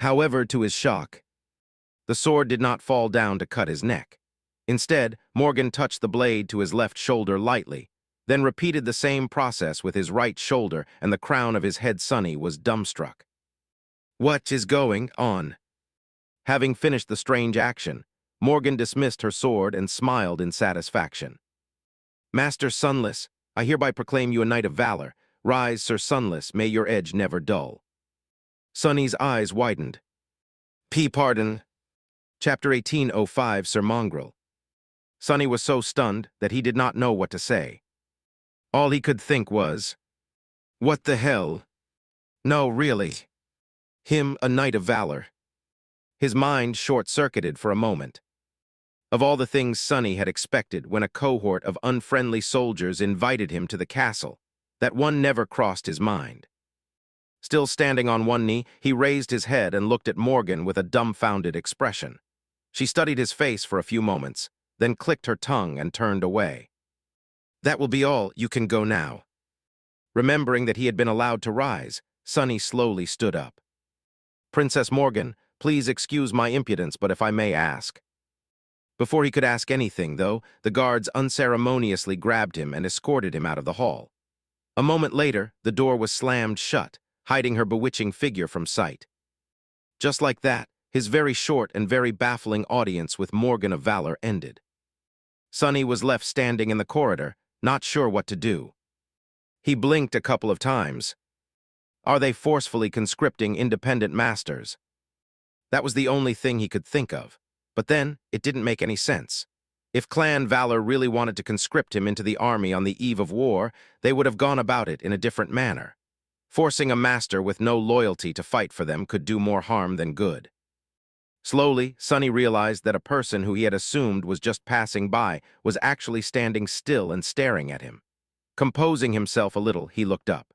However, to his shock, the sword did not fall down to cut his neck. Instead, Morgan touched the blade to his left shoulder lightly, then repeated the same process with his right shoulder, and the crown of his head Sunny was dumbstruck. What is going on? Having finished the strange action, Morgan dismissed her sword and smiled in satisfaction. Master Sunless, I hereby proclaim you a knight of valor. Rise, Sir Sunless, may your edge never dull. Sunny's eyes widened. Pardon. Chapter 1805, Sir Mongrel. Sunny was so stunned that he did not know what to say. All he could think was, what the hell? No, really. Him, a knight of valor. His mind short-circuited for a moment. Of all the things Sunny had expected when a cohort of unfriendly soldiers invited him to the castle, that one never crossed his mind. Still standing on one knee, he raised his head and looked at Morgan with a dumbfounded expression. She studied his face for a few moments, then clicked her tongue and turned away. That will be all, you can go now. Remembering that he had been allowed to rise, Sunny slowly stood up. Princess Morgan, please excuse my impudence, but if I may ask. Before he could ask anything, though, the guards unceremoniously grabbed him and escorted him out of the hall. A moment later, the door was slammed shut, hiding her bewitching figure from sight. Just like that, His very short and very baffling audience with Morgan of Valor ended. Sonny was left standing in the corridor, not sure what to do. He blinked a couple of times. Are they forcefully conscripting independent masters? That was the only thing he could think of. But then, it didn't make any sense. If Clan Valor really wanted to conscript him into the army on the eve of war, they would have gone about it in a different manner. Forcing a master with no loyalty to fight for them could do more harm than good. Slowly, Sonny realized that a person who he had assumed was just passing by was actually standing still and staring at him. Composing himself a little, he looked up.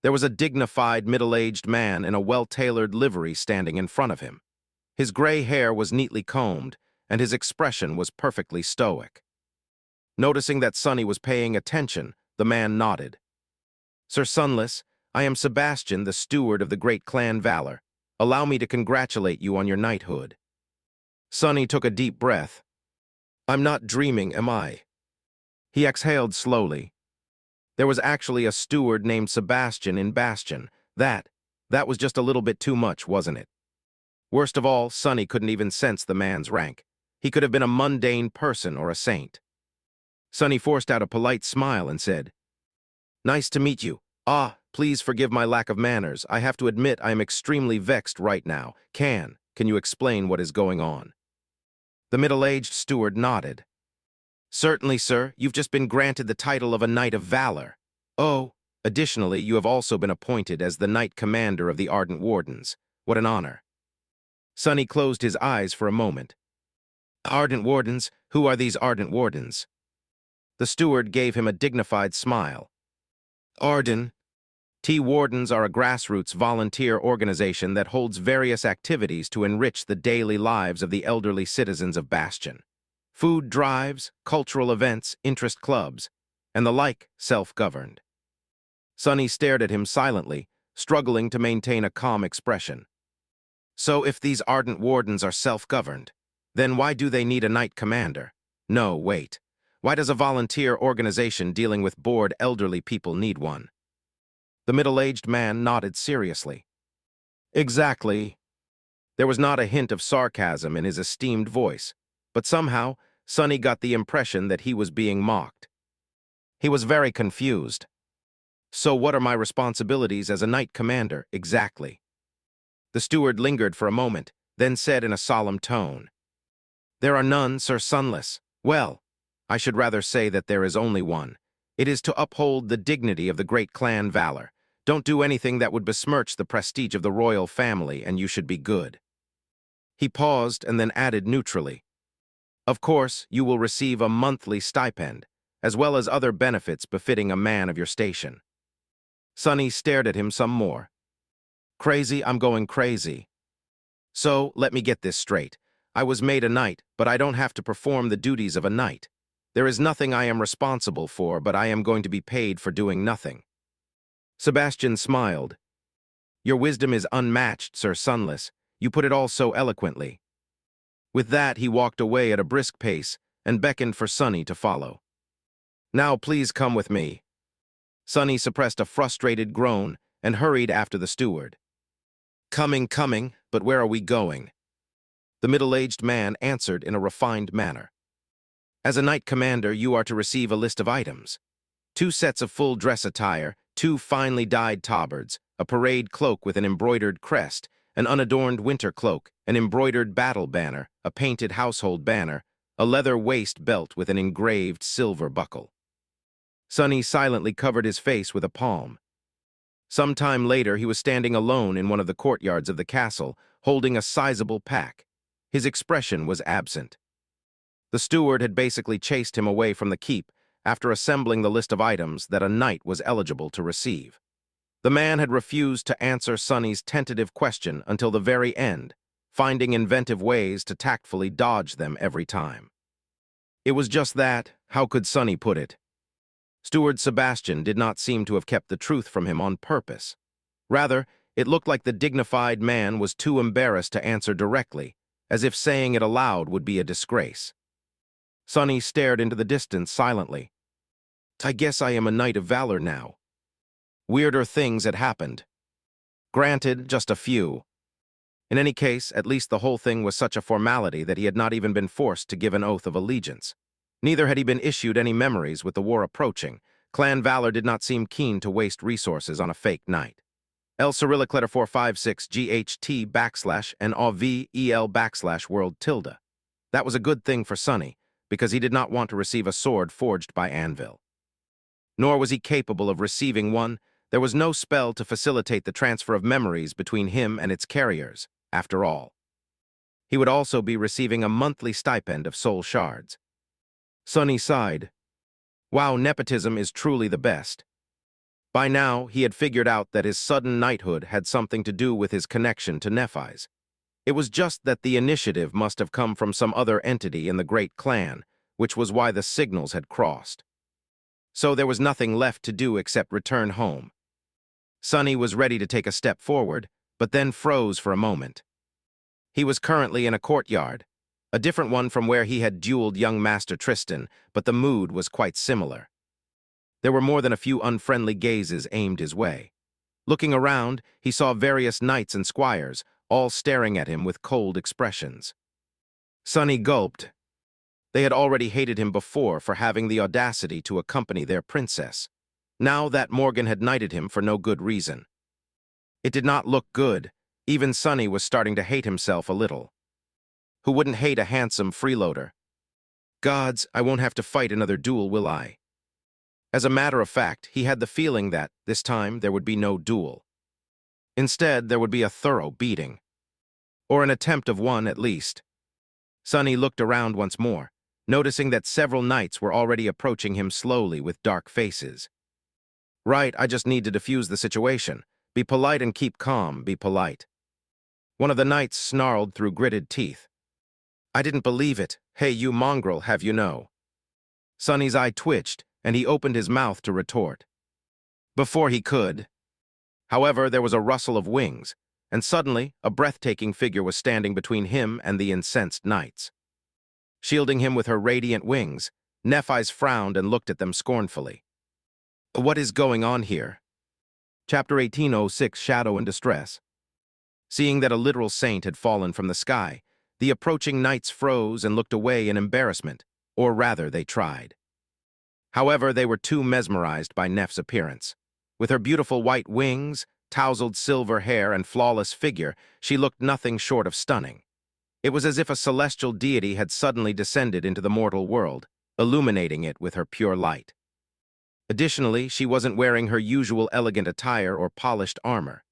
There was a dignified, middle-aged man in a well-tailored livery standing in front of him. His gray hair was neatly combed, and his expression was perfectly stoic. Noticing that Sonny was paying attention, the man nodded. "Sir Sunless, I am Sebastian, the steward of the great Clan Valor. Allow me to congratulate you on your knighthood." Sonny took a deep breath. "I'm not dreaming, am I?" He exhaled slowly. There was actually a steward named Sebastian in Bastion. That was just a little bit too much, wasn't it? Worst of all, Sonny couldn't even sense the man's rank. He could have been a mundane person or a saint. Sonny forced out a polite smile and said, "Nice to meet you. Please forgive my lack of manners. I have to admit I am extremely vexed right now. Can you explain what is going on?" The middle-aged steward nodded. "Certainly, sir. You've just been granted the title of a Knight of Valor. Oh, additionally, you have also been appointed as the Knight Commander of the Ardent Wardens. What an honor." Sonny closed his eyes for a moment. "Ardent Wardens? Who are these Ardent Wardens?" The steward gave him a dignified smile. "Ardent Wardens are a grassroots volunteer organization that holds various activities to enrich the daily lives of the elderly citizens of Bastion. Food drives, cultural events, interest clubs, and the like, self-governed." Sonny stared at him silently, struggling to maintain a calm expression. "So if these Ardent Wardens are self-governed, then why do they need a knight commander? No, wait. Why does a volunteer organization dealing with bored elderly people need one?" The middle-aged man nodded seriously. "Exactly." There was not a hint of sarcasm in his esteemed voice, but somehow, Sonny got the impression that he was being mocked. He was very confused. "So what are my responsibilities as a knight commander, exactly?" The steward lingered for a moment, then said in a solemn tone, "There are none, Sir Sunless. Well, I should rather say that there is only one. It is to uphold the dignity of the great Clan Valor. Don't do anything that would besmirch the prestige of the royal family, and you should be good." He paused and then added neutrally, "Of course, you will receive a monthly stipend, as well as other benefits befitting a man of your station." Sonny stared at him some more. "Crazy, I'm going crazy. So, let me get this straight. I was made a knight, but I don't have to perform the duties of a knight. There is nothing I am responsible for, but I am going to be paid for doing nothing." Sebastian smiled. "Your wisdom is unmatched, Sir Sunless. You put it all so eloquently." With that, he walked away at a brisk pace and beckoned for Sonny to follow. "Now please come with me." Sonny suppressed a frustrated groan and hurried after the steward. Coming, but where are we going?" The middle-aged man answered in a refined manner. "As a knight commander, you are to receive a list of items. 2 sets of full dress attire, 2 finely dyed tabards, a parade cloak with an embroidered crest, an unadorned winter cloak, an embroidered battle banner, a painted household banner, a leather waist belt with an engraved silver buckle." Sonny silently covered his face with a palm. Some time later, he was standing alone in one of the courtyards of the castle, holding a sizable pack. His expression was absent. The steward had basically chased him away from the keep after assembling the list of items that a knight was eligible to receive. The man had refused to answer Sonny's tentative question until the very end, finding inventive ways to tactfully dodge them every time. It was just that, how could Sonny put it? Steward Sebastian did not seem to have kept the truth from him on purpose. Rather, it looked like the dignified man was too embarrassed to answer directly, as if saying it aloud would be a disgrace. Sonny stared into the distance silently. "I guess I am a knight of valor now." Weirder things had happened. Granted, just a few. In any case, at least the whole thing was such a formality that he had not even been forced to give an oath of allegiance. Neither had he been issued any memories with the war approaching. Clan Valor did not seem keen to waste resources on a fake knight. L Cyrillic letter 456 GHT backslash NOVEL backslash world tilde. That was a good thing for Sonny, because he did not want to receive a sword forged by Anvil. Nor was he capable of receiving one. There was no spell to facilitate the transfer of memories between him and its carriers, after all. He would also be receiving a monthly stipend of soul shards. Sonny sighed. Wow, nepotism is truly the best. By now, he had figured out that his sudden knighthood had something to do with his connection to Nephis. It was just that the initiative must have come from some other entity in the great clan, which was why the signals had crossed. So there was nothing left to do except return home. Sonny was ready to take a step forward, but then froze for a moment. He was currently in a courtyard, a different one from where he had dueled young Master Tristan, but the mood was quite similar. There were more than a few unfriendly gazes aimed his way. Looking around, he saw various knights and squires, all staring at him with cold expressions. Sonny gulped. They had already hated him before for having the audacity to accompany their princess. Now that Morgan had knighted him for no good reason. It did not look good. Even Sonny was starting to hate himself a little. Who wouldn't hate a handsome freeloader? Gods, I won't have to fight another duel, will I? As a matter of fact, he had the feeling that, this time, there would be no duel. Instead, there would be a thorough beating. Or an attempt of one, at least. Sonny looked around once more, noticing that several knights were already approaching him slowly with dark faces. Right, I just need to defuse the situation. Be polite and keep calm, be polite. One of the knights snarled through gritted teeth. I didn't believe it. Hey, you mongrel, have you know? Sonny's eye twitched, and he opened his mouth to retort. Before he could. However, there was a rustle of wings, and suddenly, a breathtaking figure was standing between him and the incensed knights. Shielding him with her radiant wings, Nephis frowned and looked at them scornfully. What is going on here? Chapter 1806, Shadow and Distress. Seeing that a literal saint had fallen from the sky, the approaching knights froze and looked away in embarrassment, or rather, they tried. However, they were too mesmerized by Neph's appearance. With her beautiful white wings, tousled silver hair, and flawless figure, she looked nothing short of stunning. It was as if a celestial deity had suddenly descended into the mortal world, illuminating it with her pure light. Additionally, she wasn't wearing her usual elegant attire or polished armor.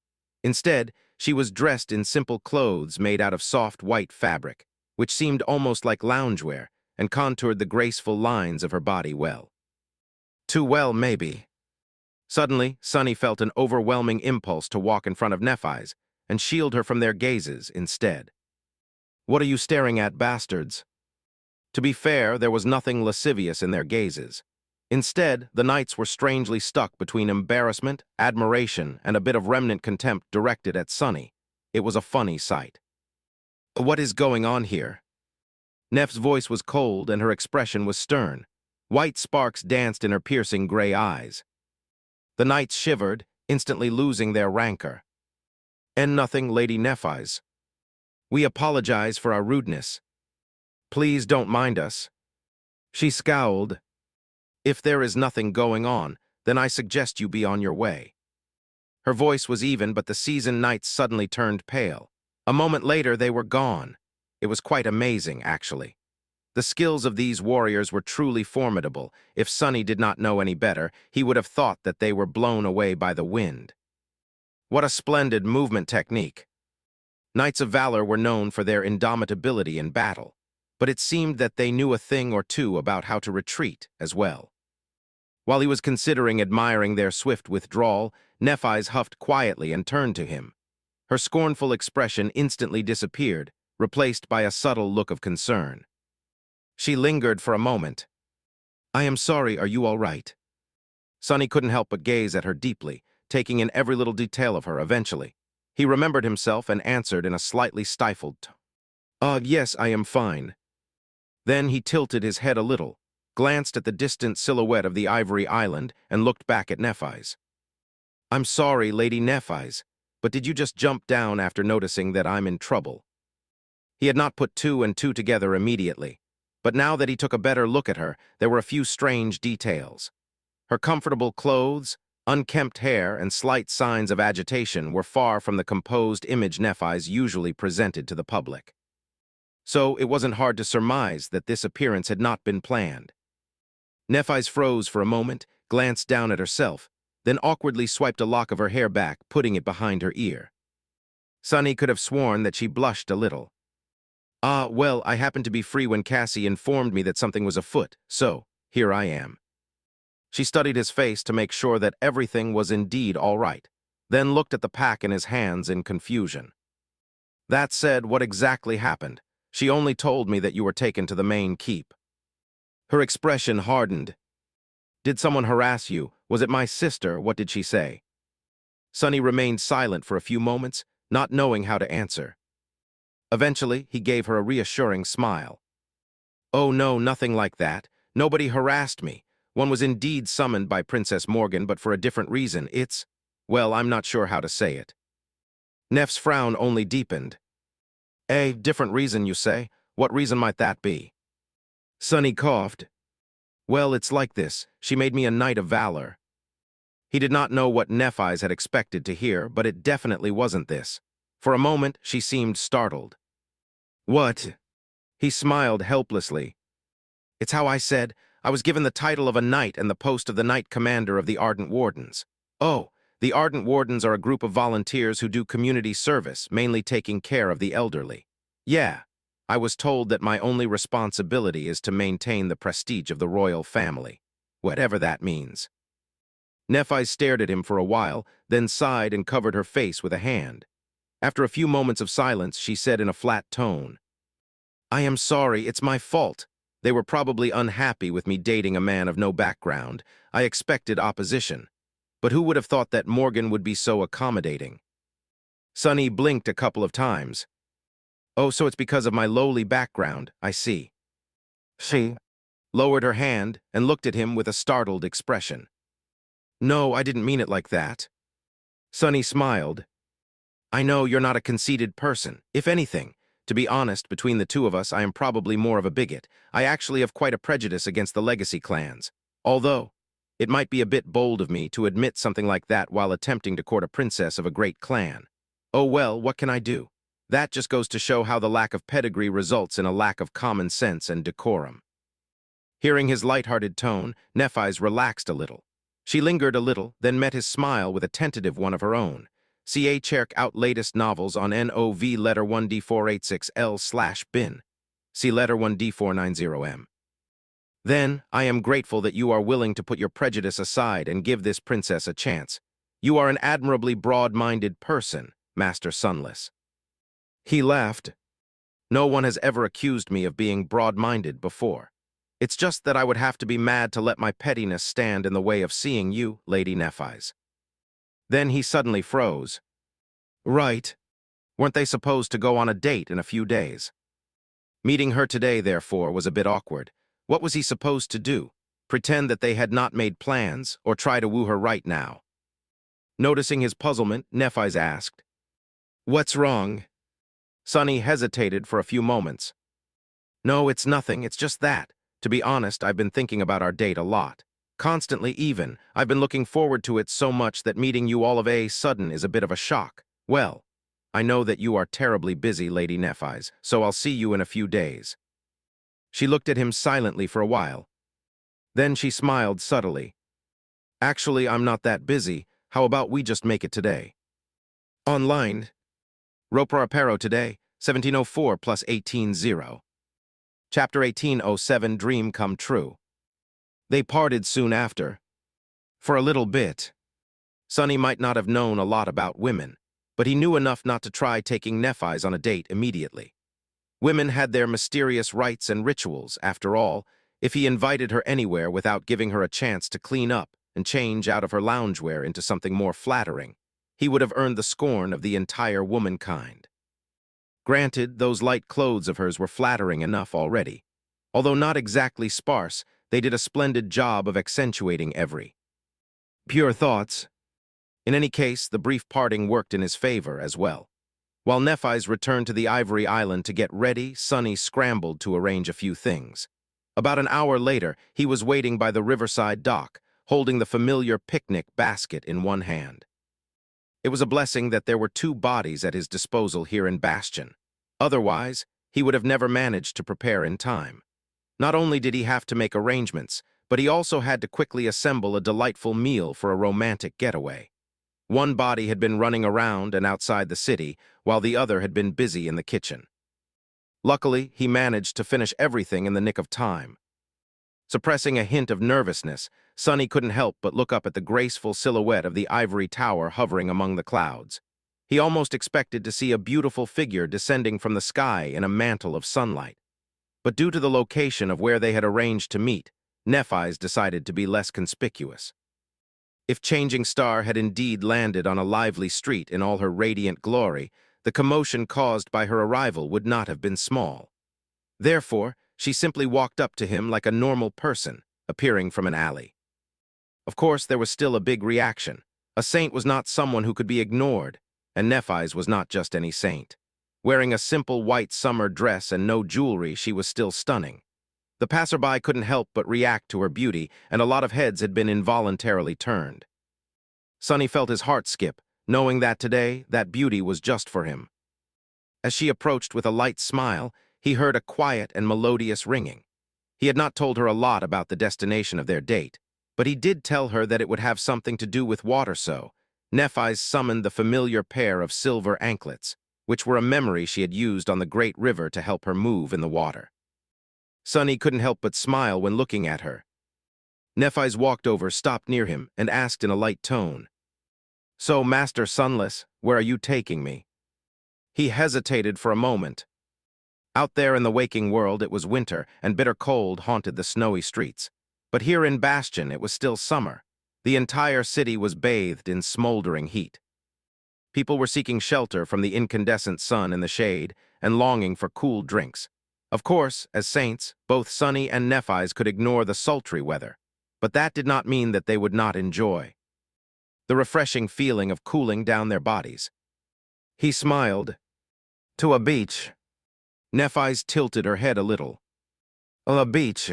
Instead, she was dressed in simple clothes made out of soft white fabric, which seemed almost like loungewear and contoured the graceful lines of her body well. Too well, maybe. Suddenly, Sonny felt an overwhelming impulse to walk in front of Nephis and shield her from their gazes instead. What are you staring at, bastards? To be fair, there was nothing lascivious in their gazes. Instead, the knights were strangely stuck between embarrassment, admiration, and a bit of remnant contempt directed at Sonny. It was a funny sight. What is going on here? Neph's voice was cold and her expression was stern. White sparks danced in her piercing gray eyes. The knights shivered, instantly losing their rancor. And nothing, Lady Nephis. We apologize for our rudeness. Please don't mind us. She scowled. If there is nothing going on, then I suggest you be on your way. Her voice was even, but the seasoned knights suddenly turned pale. A moment later, they were gone. It was quite amazing, actually. The skills of these warriors were truly formidable. If Sonny did not know any better, he would have thought that they were blown away by the wind. What a splendid movement technique. Knights of Valor were known for their indomitability in battle, but it seemed that they knew a thing or two about how to retreat as well. While he was considering admiring their swift withdrawal, Nephis huffed quietly and turned to him. Her scornful expression instantly disappeared, replaced by a subtle look of concern. She lingered for a moment. I am sorry, are you all right? Sonny couldn't help but gaze at her deeply, taking in every little detail of her eventually. He remembered himself and answered in a slightly stifled tone. Yes, I am fine. Then he tilted his head a little, glanced at the distant silhouette of the Ivory Island, and looked back at Nephis. I'm sorry, Lady Nephis. but did you just jump down after noticing that I'm in trouble?" He had not put two and two together immediately, but now that he took a better look at her, there were a few strange details. Her comfortable clothes, unkempt hair, and slight signs of agitation were far from the composed image Nephis usually presented to the public. So it wasn't hard to surmise that this appearance had not been planned. Nephis froze for a moment, glanced down at herself, then awkwardly swiped a lock of her hair back, putting it behind her ear. Sunny could have sworn that she blushed a little. "Ah, well, I happened to be free when Cassie informed me that something was afoot, so here I am." She studied his face to make sure that everything was indeed all right, then looked at the pack in his hands in confusion. "That said, what exactly happened? She only told me that you were taken to the main keep." Her expression hardened. "Did someone harass you? Was it my sister? What did she say?" Sunny remained silent for a few moments, not knowing how to answer. Eventually, he gave her a reassuring smile. "Oh no, nothing like that. Nobody harassed me. One was indeed summoned by Princess Morgan, but for a different reason. Well, I'm not sure how to say it." Neff's frown only deepened. "A different reason, you say? What reason might that be?" Sunny coughed. "Well, it's like this. She made me a knight of valor." He did not know what Nephis had expected to hear, but it definitely wasn't this. For a moment, she seemed startled. "What?" He smiled helplessly. "It's how I said. I was given the title of a knight and the post of the Knight Commander of the Ardent Wardens." "Oh, the Ardent Wardens are a group of volunteers who do community service, mainly taking care of the elderly." "Yeah, I was told that my only responsibility is to maintain the prestige of the royal family, whatever that means." Nephis stared at him for a while, then sighed and covered her face with a hand. After a few moments of silence, she said in a flat tone, "I am sorry, it's my fault. They were probably unhappy with me dating a man of no background. I expected opposition. But who would have thought that Morgan would be so accommodating?" Sunny blinked a couple of times. "Oh, so it's because of my lowly background, I see." She lowered her hand and looked at him with a startled expression. "No, I didn't mean it like that." Sunny smiled. "I know you're not a conceited person. If anything, to be honest, between the two of us, I am probably more of a bigot. I actually have quite a prejudice against the legacy clans. Although, it might be a bit bold of me to admit something like that while attempting to court a princess of a great clan. Oh well, what can I do? That just goes to show how the lack of pedigree results in a lack of common sense and decorum." Hearing his light-hearted tone, Nephis relaxed a little. She lingered a little, then met his smile with a tentative one of her own. Check out latest novels on NOV letter 1D486L/bin. See letter 1D490M. Then, I am grateful that you are willing to put your prejudice aside and give this princess a chance. You are an admirably broad-minded person, Master Sunless. He laughed. "No one has ever accused me of being broad-minded before. It's just that I would have to be mad to let my pettiness stand in the way of seeing you, Lady Nephis." Then he suddenly froze. "Right. Weren't they supposed to go on a date in a few days?" Meeting her today, therefore, was a bit awkward. What was he supposed to do? Pretend that they had not made plans, or try to woo her right now? Noticing his puzzlement, Nephis asked, "What's wrong?" Sunny hesitated for a few moments. "No, it's nothing, it's just that. To be honest, I've been thinking about our date a lot. Constantly even. I've been looking forward to it so much that meeting you all of a sudden is a bit of a shock. Well, I know that you are terribly busy, Lady Nephis, so I'll see you in a few days." She looked at him silently for a while. Then she smiled subtly. "Actually, I'm not that busy. How about we just make it today?" Online. Ropra Apero today, 1704 plus 18:0. Chapter 1807, Dream Come True. They parted soon after. For a little bit. Sunny might not have known a lot about women, but he knew enough not to try taking Nephis on a date immediately. Women had their mysterious rites and rituals, after all. If he invited her anywhere without giving her a chance to clean up and change out of her loungewear into something more flattering, he would have earned the scorn of the entire womankind. Granted, those light clothes of hers were flattering enough already. Although not exactly sparse, they did a splendid job of accentuating every pure thoughts. In any case, the brief parting worked in his favor as well. While Nephis returned to the Ivory Island to get ready, Sunny scrambled to arrange a few things. About an hour later, he was waiting by the riverside dock, holding the familiar picnic basket in one hand. It was a blessing that there were two bodies at his disposal here in Bastion. Otherwise, he would have never managed to prepare in time. Not only did he have to make arrangements, but he also had to quickly assemble a delightful meal for a romantic getaway. One body had been running around and outside the city, while the other had been busy in the kitchen. Luckily, he managed to finish everything in the nick of time. Suppressing a hint of nervousness, Sunny couldn't help but look up at the graceful silhouette of the ivory tower hovering among the clouds. He almost expected to see a beautiful figure descending from the sky in a mantle of sunlight. But due to the location of where they had arranged to meet, Nephis decided to be less conspicuous. If Changing Star had indeed landed on a lively street in all her radiant glory, the commotion caused by her arrival would not have been small. Therefore, she simply walked up to him like a normal person, appearing from an alley. Of course, there was still a big reaction. A saint was not someone who could be ignored, and Nephis was not just any saint. Wearing a simple white summer dress and no jewelry, she was still stunning. The passerby couldn't help but react to her beauty, and a lot of heads had been involuntarily turned. Sunny felt his heart skip, knowing that today, that beauty was just for him. As she approached with a light smile, he heard a quiet and melodious ringing. He had not told her a lot about the destination of their date, but he did tell her that it would have something to do with water, so Nephis summoned the familiar pair of silver anklets, which were a memory she had used on the great river to help her move in the water. Sunny couldn't help but smile when looking at her. Nephis walked over, stopped near him, and asked in a light tone, "So, Master Sunless, where are you taking me?" He hesitated for a moment. Out there in the waking world it was winter, and bitter cold haunted the snowy streets. But here in Bastion it was still summer. The entire city was bathed in smoldering heat. People were seeking shelter from the incandescent sun in the shade and longing for cool drinks. Of course, as saints, both Sunny and Nephis could ignore the sultry weather, but that did not mean that they would not enjoy the refreshing feeling of cooling down their bodies. He smiled. "To a beach." Nephis tilted her head a little. "A beach."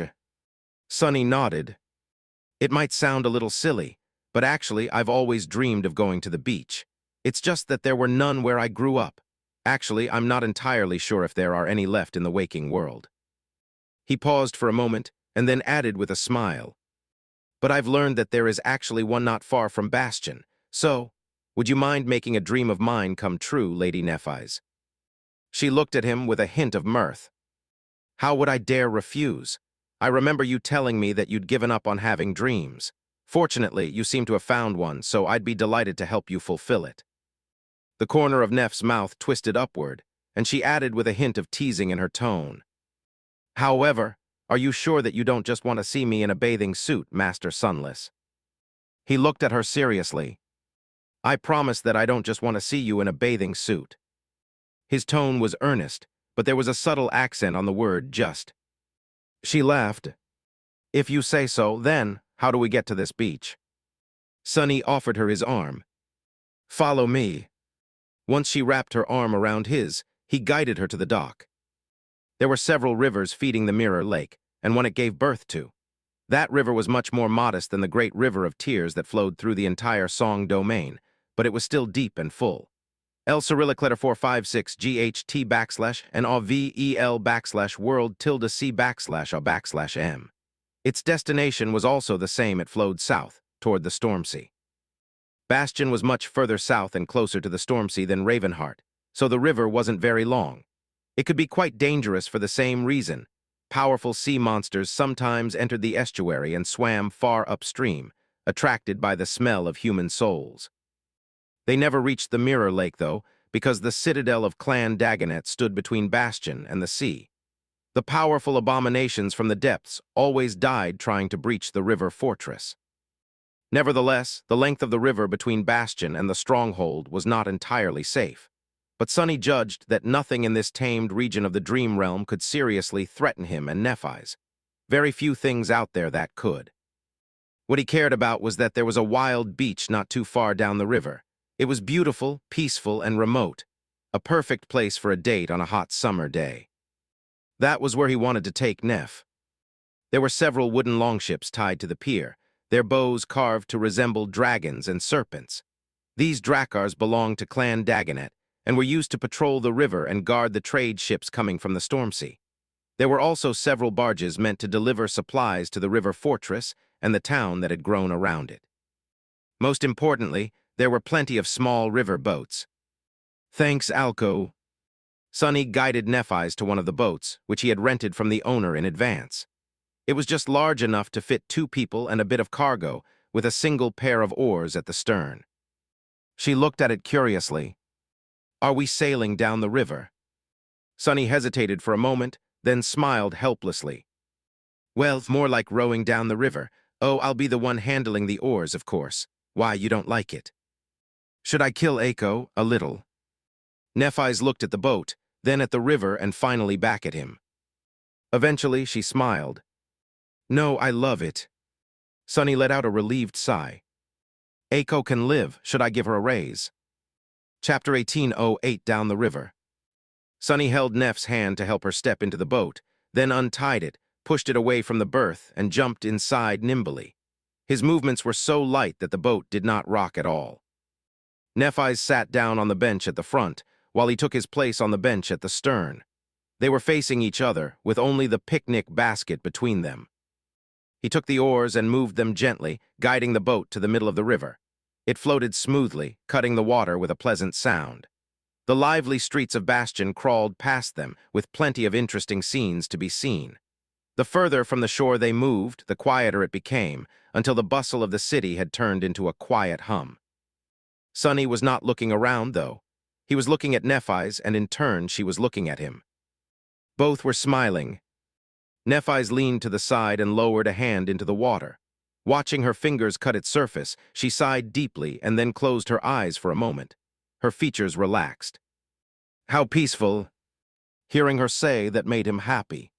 Sunny nodded. "It might sound a little silly, but actually I've always dreamed of going to the beach. It's just that there were none where I grew up. Actually, I'm not entirely sure if there are any left in the waking world." He paused for a moment and then added with a smile, "But I've learned that there is actually one not far from Bastion. So, would you mind making a dream of mine come true, Lady Nephis?" She looked at him with a hint of mirth. "How would I dare refuse? I remember you telling me that you'd given up on having dreams. Fortunately, you seem to have found one, so I'd be delighted to help you fulfill it." The corner of Neff's mouth twisted upward, and she added with a hint of teasing in her tone, "However, are you sure that you don't just want to see me in a bathing suit, Master Sunless?" He looked at her seriously. "I promise that I don't just want to see you in a bathing suit." His tone was earnest, but there was a subtle accent on the word just. She laughed. "If you say so, then how do we get to this beach?" Sunny offered her his arm. "Follow me." Once she wrapped her arm around his, he guided her to the dock. There were several rivers feeding the Mirror Lake, and one it gave birth to. That river was much more modest than the great river of tears that flowed through the entire Song domain, but it was still deep and full. L Cyrillic letter 456 GHT backslash and AVEL backslash world tilde C backslash A backslash M. Its destination was also the same. It flowed south, toward the Storm Sea. Bastion was much further south and closer to the Storm Sea than Ravenheart, so the river wasn't very long. It could be quite dangerous for the same reason. Powerful sea monsters sometimes entered the estuary and swam far upstream, attracted by the smell of human souls. They never reached the Mirror Lake, though, because the citadel of Clan Dagonet stood between Bastion and the sea. The powerful abominations from the depths always died trying to breach the river fortress. Nevertheless, the length of the river between Bastion and the stronghold was not entirely safe. But Sunny judged that nothing in this tamed region of the Dream Realm could seriously threaten him and Nephis. Very few things out there that could. What he cared about was that there was a wild beach not too far down the river. It was beautiful, peaceful, and remote, a perfect place for a date on a hot summer day. That was where he wanted to take Neph. There were several wooden longships tied to the pier, their bows carved to resemble dragons and serpents. These dracars belonged to Clan Dagonet and were used to patrol the river and guard the trade ships coming from the storm sea. There were also several barges meant to deliver supplies to the river fortress and the town that had grown around it. Most importantly, there were plenty of small river boats. Thanks, Alco. Sonny guided Nephis to one of the boats, which he had rented from the owner in advance. It was just large enough to fit 2 people and a bit of cargo, with a single pair of oars at the stern. She looked at it curiously. Are we sailing down the river? Sonny hesitated for a moment, then smiled helplessly. Well, more like rowing down the river. Oh, I'll be the one handling the oars, of course. Why, you don't like it? Should I kill Aiko? A little. Nephis looked at the boat, then at the river, and finally back at him. Eventually, she smiled. No, I love it. Sonny let out a relieved sigh. Aiko can live. Should I give her a raise? Chapter 1808 Down the River. Sonny held Neff's hand to help her step into the boat, then untied it, pushed it away from the berth, and jumped inside nimbly. His movements were so light that the boat did not rock at all. Nephis sat down on the bench at the front, while he took his place on the bench at the stern. They were facing each other, with only the picnic basket between them. He took the oars and moved them gently, guiding the boat to the middle of the river. It floated smoothly, cutting the water with a pleasant sound. The lively streets of Bastion crawled past them, with plenty of interesting scenes to be seen. The further from the shore they moved, the quieter it became, until the bustle of the city had turned into a quiet hum. Sonny was not looking around, though. He was looking at Nephis, and in turn she was looking at him. Both were smiling. Nephis leaned to the side and lowered a hand into the water. Watching her fingers cut its surface, she sighed deeply and then closed her eyes for a moment. Her features relaxed. How peaceful. Hearing her say that made him happy.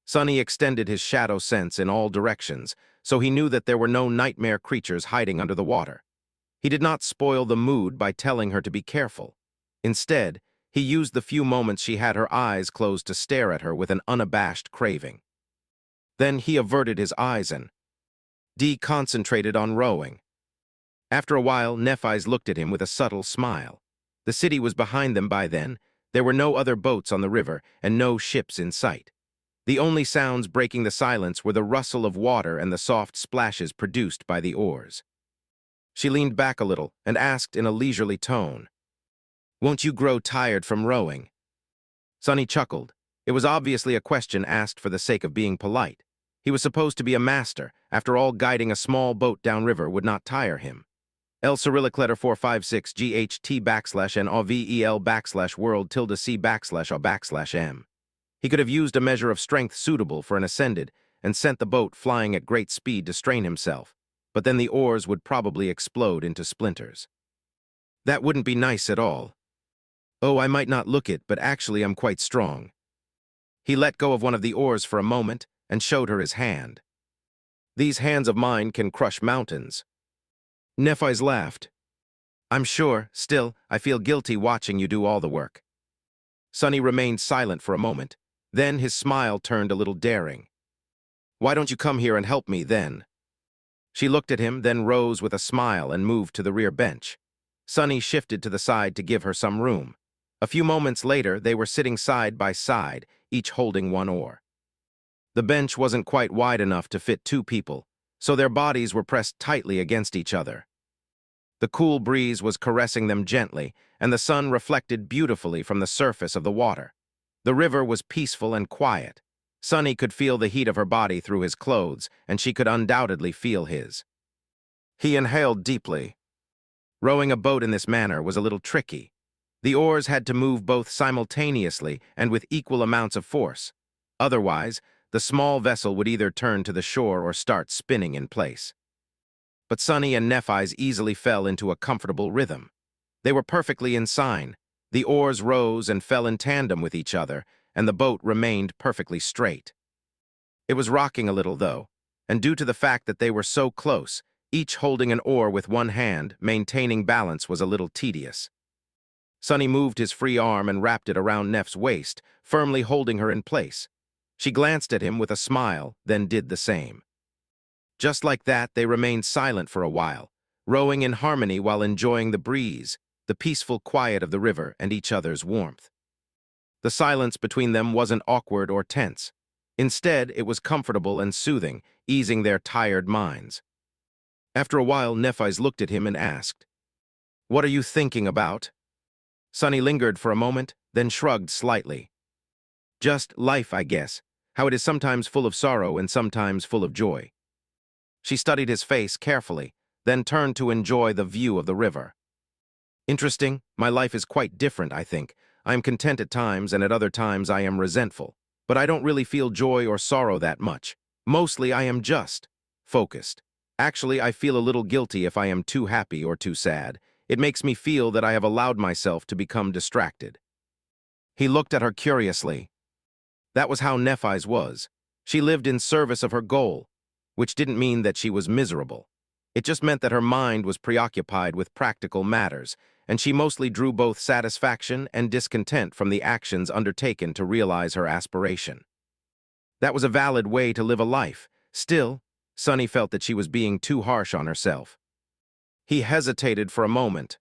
Sonny extended his shadow sense in all directions, so he knew that there were no nightmare creatures hiding under the water. He did not spoil the mood by telling her to be careful. Instead, he used the few moments she had her eyes closed to stare at her with an unabashed craving. Then he averted his eyes and concentrated on rowing. After a while, Nephis looked at him with a subtle smile. The city was behind them by then. There were no other boats on the river and no ships in sight. The only sounds breaking the silence were the rustle of water and the soft splashes produced by the oars. She leaned back a little and asked in a leisurely tone, "Won't you grow tired from rowing?" Sonny chuckled. It was obviously a question asked for the sake of being polite. He was supposed to be a master. After all, guiding a small boat downriver would not tire him. L Cyrillic letter 456 GHT /NOVEL/world tilde C /A/M. He could have used a measure of strength suitable for an ascended and sent the boat flying at great speed to strain himself, but then the oars would probably explode into splinters. That wouldn't be nice at all. Oh, I might not look it, but actually I'm quite strong. He let go of one of the oars for a moment and showed her his hand. These hands of mine can crush mountains. Nephis laughed. I'm sure, still, I feel guilty watching you do all the work. Sonny remained silent for a moment. Then his smile turned a little daring. Why don't you come here and help me, then? She looked at him, then rose with a smile and moved to the rear bench. Sonny shifted to the side to give her some room. A few moments later, they were sitting side by side, each holding one oar. The bench wasn't quite wide enough to fit 2 people, so their bodies were pressed tightly against each other. The cool breeze was caressing them gently, and the sun reflected beautifully from the surface of the water. The river was peaceful and quiet. Sonny could feel the heat of her body through his clothes, and she could undoubtedly feel his. He inhaled deeply. Rowing a boat in this manner was a little tricky. The oars had to move both simultaneously and with equal amounts of force. Otherwise, the small vessel would either turn to the shore or start spinning in place. But Sonny and Nephis easily fell into a comfortable rhythm. They were perfectly in sign. The oars rose and fell in tandem with each other, and the boat remained perfectly straight. It was rocking a little, though. and due to the fact that they were so close, each holding an oar with one hand, maintaining balance was a little tedious. Sonny moved his free arm and wrapped it around Neff's waist, firmly holding her in place. She glanced at him with a smile, then did the same. Just like that, they remained silent for a while, rowing in harmony while enjoying the breeze, the peaceful quiet of the river, and each other's warmth. The silence between them wasn't awkward or tense. Instead, it was comfortable and soothing, easing their tired minds. After a while, Nephis looked at him and asked, "What are you thinking about?" Sonny lingered for a moment, then shrugged slightly. "Just life, I guess, how it is sometimes full of sorrow and sometimes full of joy." She studied his face carefully, then turned to enjoy the view of the river. "Interesting, my life is quite different, I think. I am content at times, and at other times I am resentful. But I don't really feel joy or sorrow that much. Mostly I am just focused. Actually, I feel a little guilty if I am too happy or too sad. It makes me feel that I have allowed myself to become distracted." He looked at her curiously. That was how Nephis was. She lived in service of her goal, which didn't mean that she was miserable. It just meant that her mind was preoccupied with practical matters, and she mostly drew both satisfaction and discontent from the actions undertaken to realize her aspiration. That was a valid way to live a life. Still, Sonny felt that she was being too harsh on herself. He hesitated for a moment.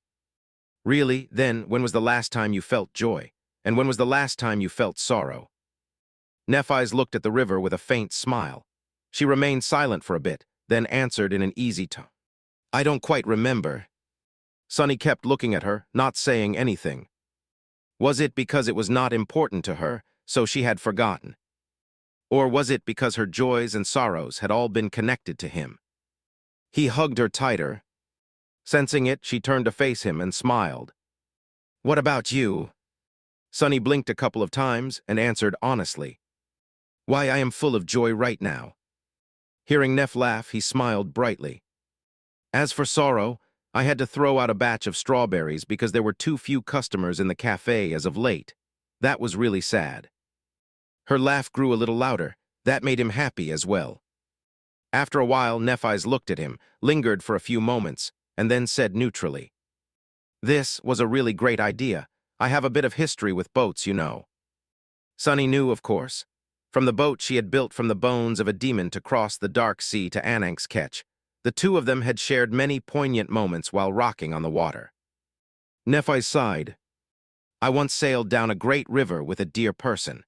"Really, then, when was the last time you felt joy? And when was the last time you felt sorrow?" Nephis looked at the river with a faint smile. She remained silent for a bit, then answered in an easy tone. "I don't quite remember." Sonny kept looking at her, not saying anything. Was it because it was not important to her, so she had forgotten? Or was it because her joys and sorrows had all been connected to him? He hugged her tighter. Sensing it, she turned to face him and smiled. "What about you?" Sonny blinked a couple of times and answered honestly. "Why, I am full of joy right now." Hearing Neff laugh, he smiled brightly. "As for sorrow, I had to throw out a batch of strawberries because there were too few customers in the cafe as of late. That was really sad." Her laugh grew a little louder. That made him happy as well. After a while, Nephis looked at him, lingered for a few moments, and then said neutrally, "This was a really great idea. I have a bit of history with boats, you know." Sonny knew, of course. From the boat she had built from the bones of a demon to cross the dark sea to Anank's Ketch, the two of them had shared many poignant moments while rocking on the water. Nephis sighed. "I once sailed down a great river with a dear person.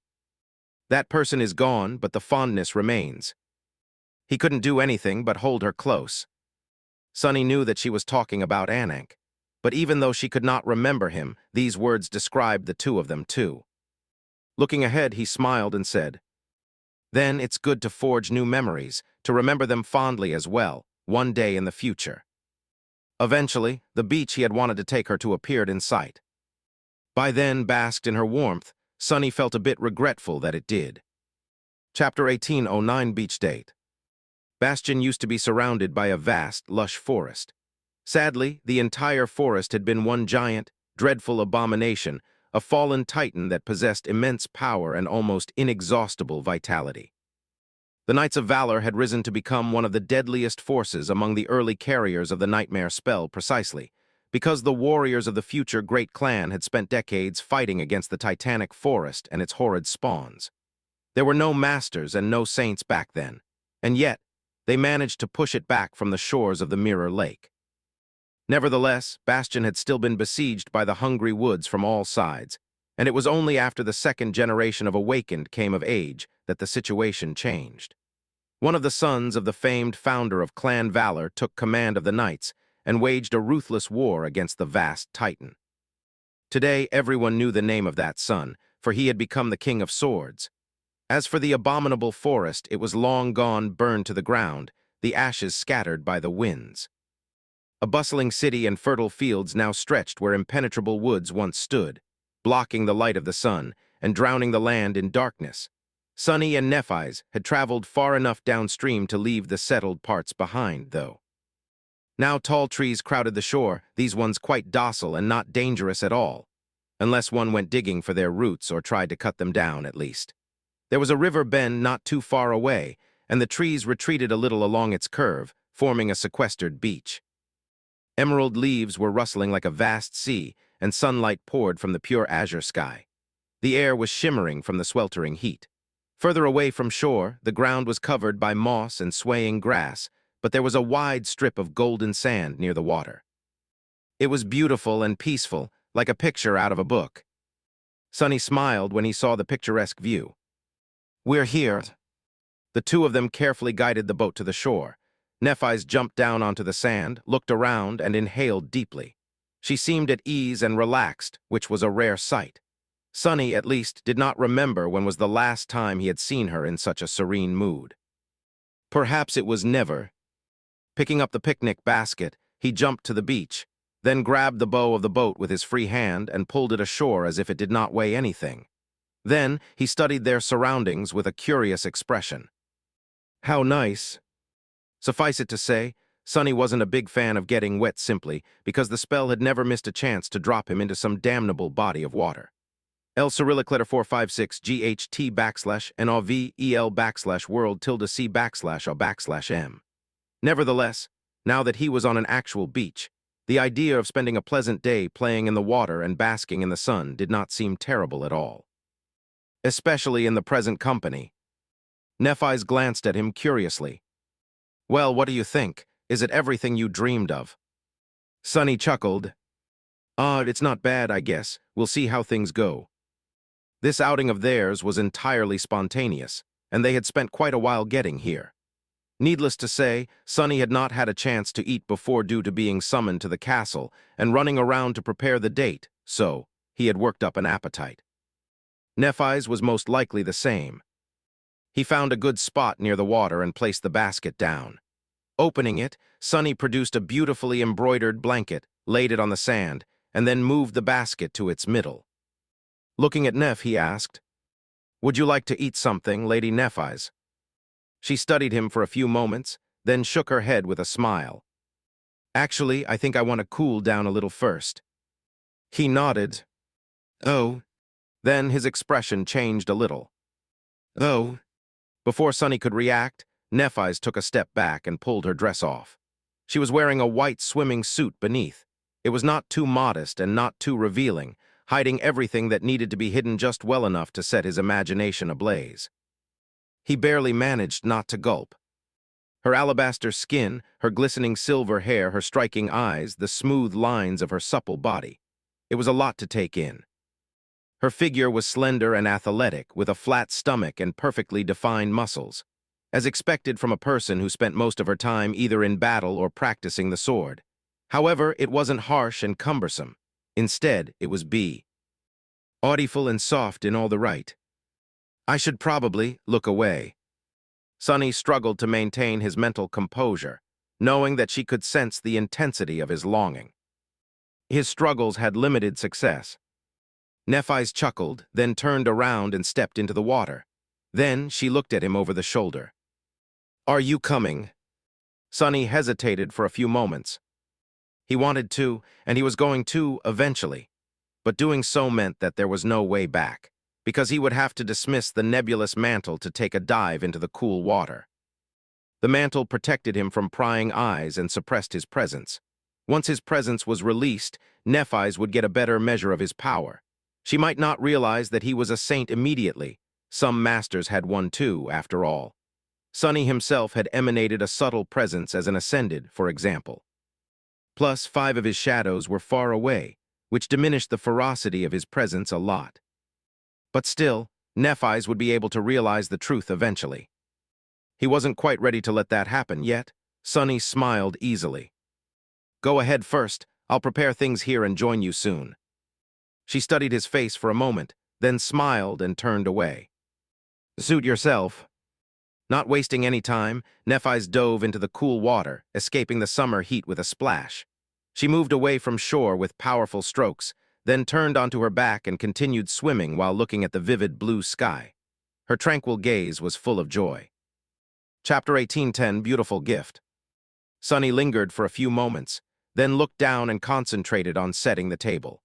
That person is gone, but the fondness remains." He couldn't do anything but hold her close. Sonny knew that she was talking about Anank, but even though she could not remember him, these words described the two of them too. Looking ahead, he smiled and said, "Then it's good to forge new memories, to remember them fondly as well, one day in the future." Eventually, the beach he had wanted to take her to appeared in sight. By then, basked in her warmth, Sonny felt a bit regretful that it did. Chapter 1809 Beach Date. Bastion used to be surrounded by a vast, lush forest. Sadly, the entire forest had been one giant, dreadful abomination, a fallen titan that possessed immense power and almost inexhaustible vitality. The Knights of Valor had risen to become one of the deadliest forces among the early carriers of the nightmare spell precisely, because the warriors of the future great clan had spent decades fighting against the titanic forest and its horrid spawns. There were no masters and no saints back then, and yet they managed to push it back from the shores of the Mirror Lake. Nevertheless, Bastion had still been besieged by the hungry woods from all sides, and it was only after the second generation of Awakened came of age that the situation changed. One of the sons of the famed founder of Clan Valor took command of the Knights and waged a ruthless war against the vast Titan. Today, everyone knew the name of that son, for he had become the King of Swords. As for the abominable forest, it was long gone, burned to the ground, the ashes scattered by the winds. A bustling city and fertile fields now stretched where impenetrable woods once stood, blocking the light of the sun and drowning the land in darkness. Sonny and Nephis had traveled far enough downstream to leave the settled parts behind, though. Now tall trees crowded the shore, these ones quite docile and not dangerous at all, unless one went digging for their roots or tried to cut them down at least. There was a river bend not too far away, and the trees retreated a little along its curve, forming a sequestered beach. Emerald leaves were rustling like a vast sea, and sunlight poured from the pure azure sky. The air was shimmering from the sweltering heat. Further away from shore, the ground was covered by moss and swaying grass, but there was a wide strip of golden sand near the water. It was beautiful and peaceful, like a picture out of a book. Sunny smiled when he saw the picturesque view. "We're here." The two of them carefully guided the boat to the shore. Nephis jumped down onto the sand, looked around, and inhaled deeply. She seemed at ease and relaxed, which was a rare sight. Sunny, at least, did not remember when was the last time he had seen her in such a serene mood. Perhaps it was never. Picking up the picnic basket, he jumped to the beach, then grabbed the bow of the boat with his free hand and pulled it ashore as if it did not weigh anything. Then he studied their surroundings with a curious expression. How nice. Suffice it to say, Sunny wasn't a big fan of getting wet simply because the spell had never missed a chance to drop him into some damnable body of water. L Cyrillic letter 456 GHT / NOVEL / world ~C / M. Nevertheless, now that he was on an actual beach, the idea of spending a pleasant day playing in the water and basking in the sun did not seem terrible at all. Especially in the present company. Nephis glanced at him curiously. "Well, what do you think? Is it everything you dreamed of?" Sunny chuckled. It's not bad, I guess. We'll see how things go." This outing of theirs was entirely spontaneous, and they had spent quite a while getting here. Needless to say, Sunny had not had a chance to eat before due to being summoned to the castle and running around to prepare the date, so he had worked up an appetite. Nephis was most likely the same. He found a good spot near the water and placed the basket down. Opening it, Sunny produced a beautifully embroidered blanket, laid it on the sand, and then moved the basket to its middle. Looking at Neph, he asked, "Would you like to eat something, Lady Nephis?" She studied him for a few moments, then shook her head with a smile. "Actually, I think I want to cool down a little first." He nodded. "Oh." Then his expression changed a little. "Oh." Before Sunny could react, Nephis took a step back and pulled her dress off. She was wearing a white swimming suit beneath. It was not too modest and not too revealing, hiding everything that needed to be hidden just well enough to set his imagination ablaze. He barely managed not to gulp. Her alabaster skin, her glistening silver hair, her striking eyes, the smooth lines of her supple body. It was a lot to take in. Her figure was slender and athletic, with a flat stomach and perfectly defined muscles, as expected from a person who spent most of her time either in battle or practicing the sword. However, it wasn't harsh and cumbersome. Instead, it was audiful and soft in all the right. I should probably look away. Sunny struggled to maintain his mental composure, knowing that she could sense the intensity of his longing. His struggles had limited success. Nephis chuckled, then turned around and stepped into the water. Then she looked at him over the shoulder. "Are you coming?" Sunny hesitated for a few moments. He wanted to, and he was going to eventually, but doing so meant that there was no way back, because he would have to dismiss the nebulous mantle to take a dive into the cool water. The mantle protected him from prying eyes and suppressed his presence. Once his presence was released, Nephis would get a better measure of his power. She might not realize that he was a saint immediately. Some masters had one too, after all. Sunny himself had emanated a subtle presence as an ascended, for example. Plus, 5 of his shadows were far away, which diminished the ferocity of his presence a lot. But still, Nephis would be able to realize the truth eventually. He wasn't quite ready to let that happen yet. Sunny smiled easily. "Go ahead first. I'll prepare things here and join you soon." She studied his face for a moment, then smiled and turned away. "Suit yourself." Not wasting any time, Nephis dove into the cool water, escaping the summer heat with a splash. She moved away from shore with powerful strokes, then turned onto her back and continued swimming while looking at the vivid blue sky. Her tranquil gaze was full of joy. Chapter 1810, Beautiful Gift. Sunny lingered for a few moments, then looked down and concentrated on setting the table.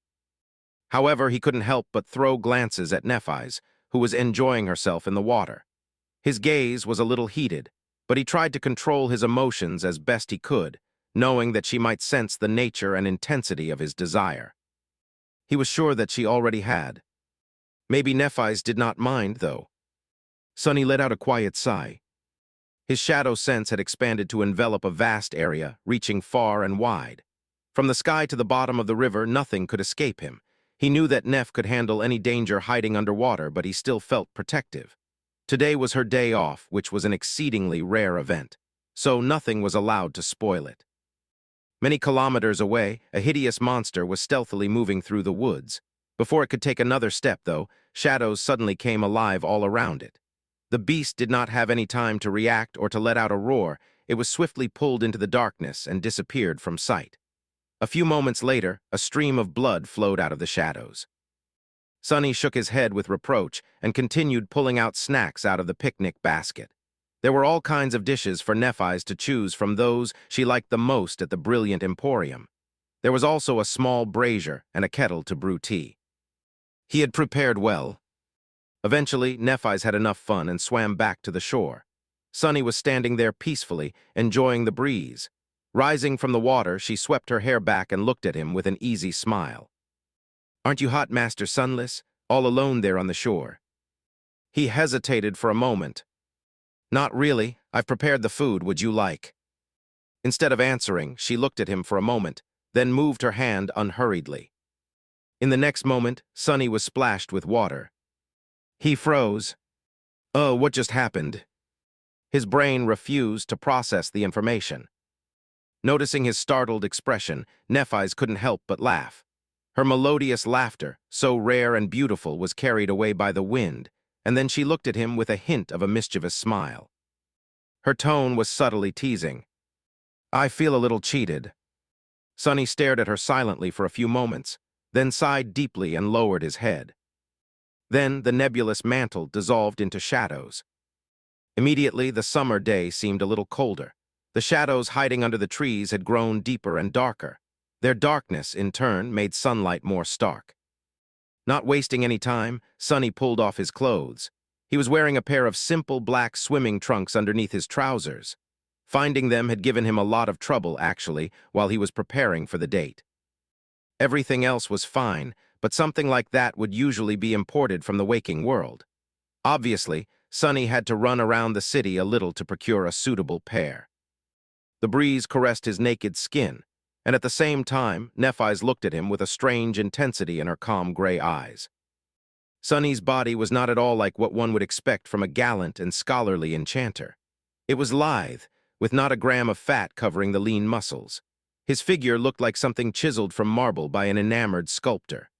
However, he couldn't help but throw glances at Nephis, who was enjoying herself in the water. His gaze was a little heated, but he tried to control his emotions as best he could, knowing that she might sense the nature and intensity of his desire. He was sure that she already had. Maybe Nephis did not mind, though. Sonny let out a quiet sigh. His shadow sense had expanded to envelop a vast area, reaching far and wide. From the sky to the bottom of the river, nothing could escape him. He knew that Neph could handle any danger hiding underwater, but he still felt protective. Today was her day off, which was an exceedingly rare event, so nothing was allowed to spoil it. Many kilometers away, a hideous monster was stealthily moving through the woods. Before it could take another step, though, shadows suddenly came alive all around it. The beast did not have any time to react or to let out a roar. It was swiftly pulled into the darkness and disappeared from sight. A few moments later, a stream of blood flowed out of the shadows. Sonny shook his head with reproach and continued pulling out snacks out of the picnic basket. There were all kinds of dishes for Nephis to choose from those she liked the most at the brilliant emporium. There was also a small brazier and a kettle to brew tea. He had prepared well. Eventually, Nephis had enough fun and swam back to the shore. Sonny was standing there peacefully, enjoying the breeze. Rising from the water, she swept her hair back and looked at him with an easy smile. "Aren't you hot, Master Sunless, all alone there on the shore?" He hesitated for a moment. "Not really. I've prepared the food. Would you like?" Instead of answering, she looked at him for a moment, then moved her hand unhurriedly. In the next moment, Sonny was splashed with water. He froze. "Oh, what just happened?" His brain refused to process the information. Noticing his startled expression, Nephis couldn't help but laugh. Her melodious laughter, so rare and beautiful, was carried away by the wind, and then she looked at him with a hint of a mischievous smile. Her tone was subtly teasing. "I feel a little cheated." Sonny stared at her silently for a few moments, then sighed deeply and lowered his head. Then the nebulous mantle dissolved into shadows. Immediately, the summer day seemed a little colder. The shadows hiding under the trees had grown deeper and darker. Their darkness, in turn, made sunlight more stark. Not wasting any time, Sonny pulled off his clothes. He was wearing a pair of simple black swimming trunks underneath his trousers. Finding them had given him a lot of trouble, actually, while he was preparing for the date. Everything else was fine, but something like that would usually be imported from the waking world. Obviously, Sonny had to run around the city a little to procure a suitable pair. The breeze caressed his naked skin, and at the same time, Nephis looked at him with a strange intensity in her calm gray eyes. Sonny's body was not at all like what one would expect from a gallant and scholarly enchanter. It was lithe, with not a gram of fat covering the lean muscles. His figure looked like something chiseled from marble by an enamored sculptor.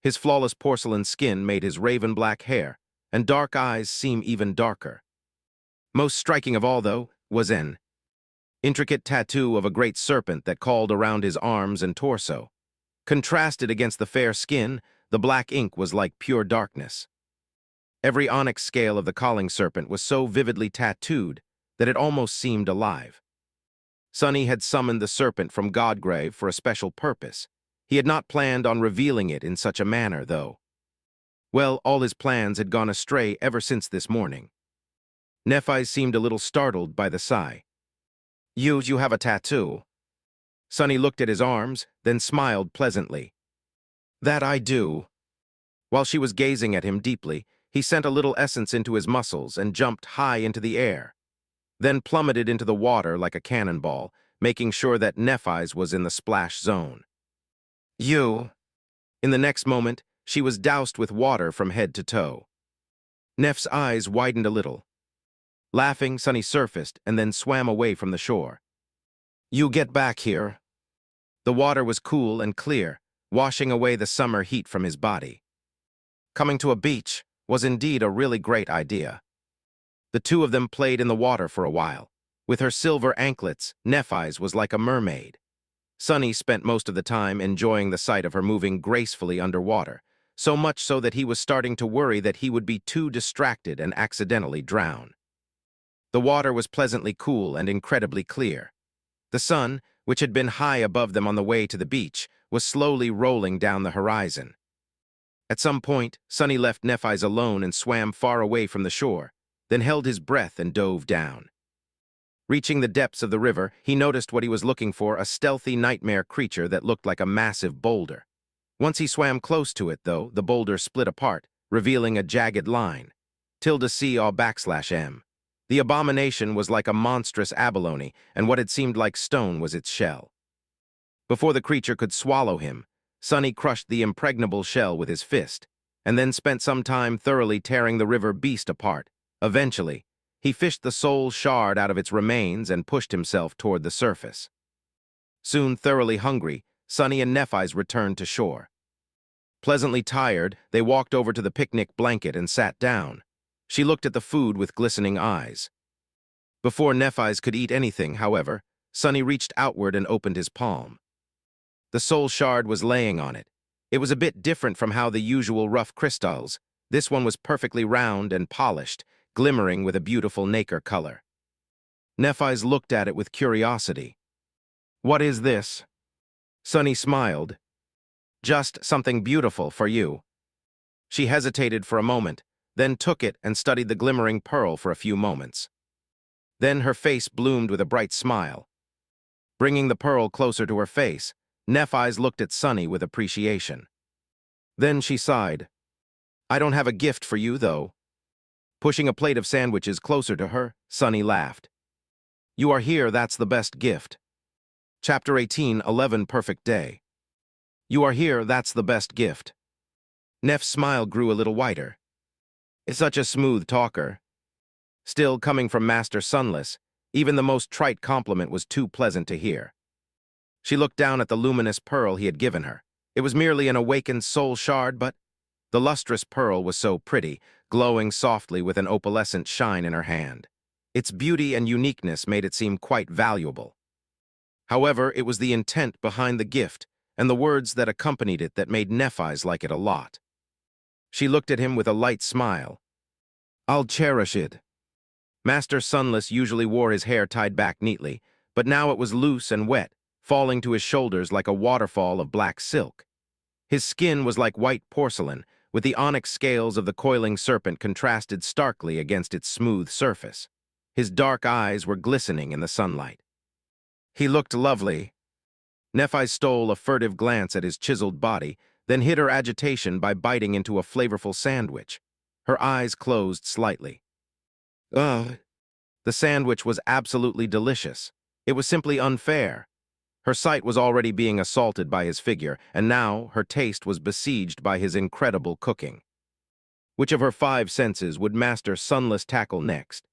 His flawless porcelain skin made his raven-black hair and dark eyes seem even darker. Most striking of all, though, was an intricate tattoo of a great serpent that crawled around his arms and torso. Contrasted against the fair skin, the black ink was like pure darkness. Every onyx scale of the calling serpent was so vividly tattooed that it almost seemed alive. Sonny had summoned the serpent from Godgrave for a special purpose. He had not planned on revealing it in such a manner, though. Well, all his plans had gone astray ever since this morning. Nephis seemed a little startled by the sigh. You have a tattoo." Sonny looked at his arms, then smiled pleasantly. "That I do." While she was gazing at him deeply, he sent a little essence into his muscles and jumped high into the air, then plummeted into the water like a cannonball, making sure that Nephis was in the splash zone. "You." In the next moment, she was doused with water from head to toe. Neph's eyes widened a little. Laughing, Sonny surfaced and then swam away from the shore. "You get back here." The water was cool and clear, washing away the summer heat from his body. Coming to a beach was indeed a really great idea. The two of them played in the water for a while. With her silver anklets, Nephis was like a mermaid. Sonny spent most of the time enjoying the sight of her moving gracefully underwater, so much so that he was starting to worry that he would be too distracted and accidentally drown. The water was pleasantly cool and incredibly clear. The sun, which had been high above them on the way to the beach, was slowly rolling down the horizon. At some point, Sonny left Nephis alone and swam far away from the shore. then held his breath and dove down. Reaching the depths of the river, he noticed what he was looking for, a stealthy nightmare creature that looked like a massive boulder. Once he swam close to it, though, the boulder split apart, revealing a jagged line. ~C·M. The abomination was like a monstrous abalone, and what had seemed like stone was its shell. Before the creature could swallow him, Sonny crushed the impregnable shell with his fist, and then spent some time thoroughly tearing the river beast apart. Eventually, he fished the soul shard out of its remains and pushed himself toward the surface. Soon thoroughly hungry, Sonny and Nephis returned to shore. Pleasantly tired, they walked over to the picnic blanket and sat down. She looked at the food with glistening eyes. Before Nephis could eat anything, however, Sonny reached outward and opened his palm. The soul shard was laying on it. It was a bit different from how the usual rough crystals. This one was perfectly round and polished, glimmering with a beautiful nacre color. Nephis looked at it with curiosity. "What is this?" Sonny smiled. "Just something beautiful for you." She hesitated for a moment, then took it and studied the glimmering pearl for a few moments. Then her face bloomed with a bright smile. Bringing the pearl closer to her face, Nephis looked at Sonny with appreciation. Then she sighed. "I don't have a gift for you, though." Pushing a plate of sandwiches closer to her, Sonny laughed. "You are here, that's the best gift." Chapter 18, 11 Perfect Day. "You are here, that's the best gift." Neff's smile grew a little wider. "It's such a smooth talker." Still, coming from Master Sunless, even the most trite compliment was too pleasant to hear. She looked down at the luminous pearl he had given her. It was merely an awakened soul shard, but the lustrous pearl was so pretty, glowing softly with an opalescent shine in her hand. Its beauty and uniqueness made it seem quite valuable. However, it was the intent behind the gift and the words that accompanied it that made Nephis like it a lot. She looked at him with a light smile. "I'll cherish it." Master Sunless usually wore his hair tied back neatly, but now it was loose and wet, falling to his shoulders like a waterfall of black silk. His skin was like white porcelain, with the onyx scales of the coiling serpent contrasted starkly against its smooth surface. His dark eyes were glistening in the sunlight. He looked lovely. Nephis stole a furtive glance at his chiseled body, then hid her agitation by biting into a flavorful sandwich. Her eyes closed slightly. Ugh. The sandwich was absolutely delicious. It was simply unfair. Her sight was already being assaulted by his figure, and now her taste was besieged by his incredible cooking. Which of her 5 senses would Master Sunless tackle next?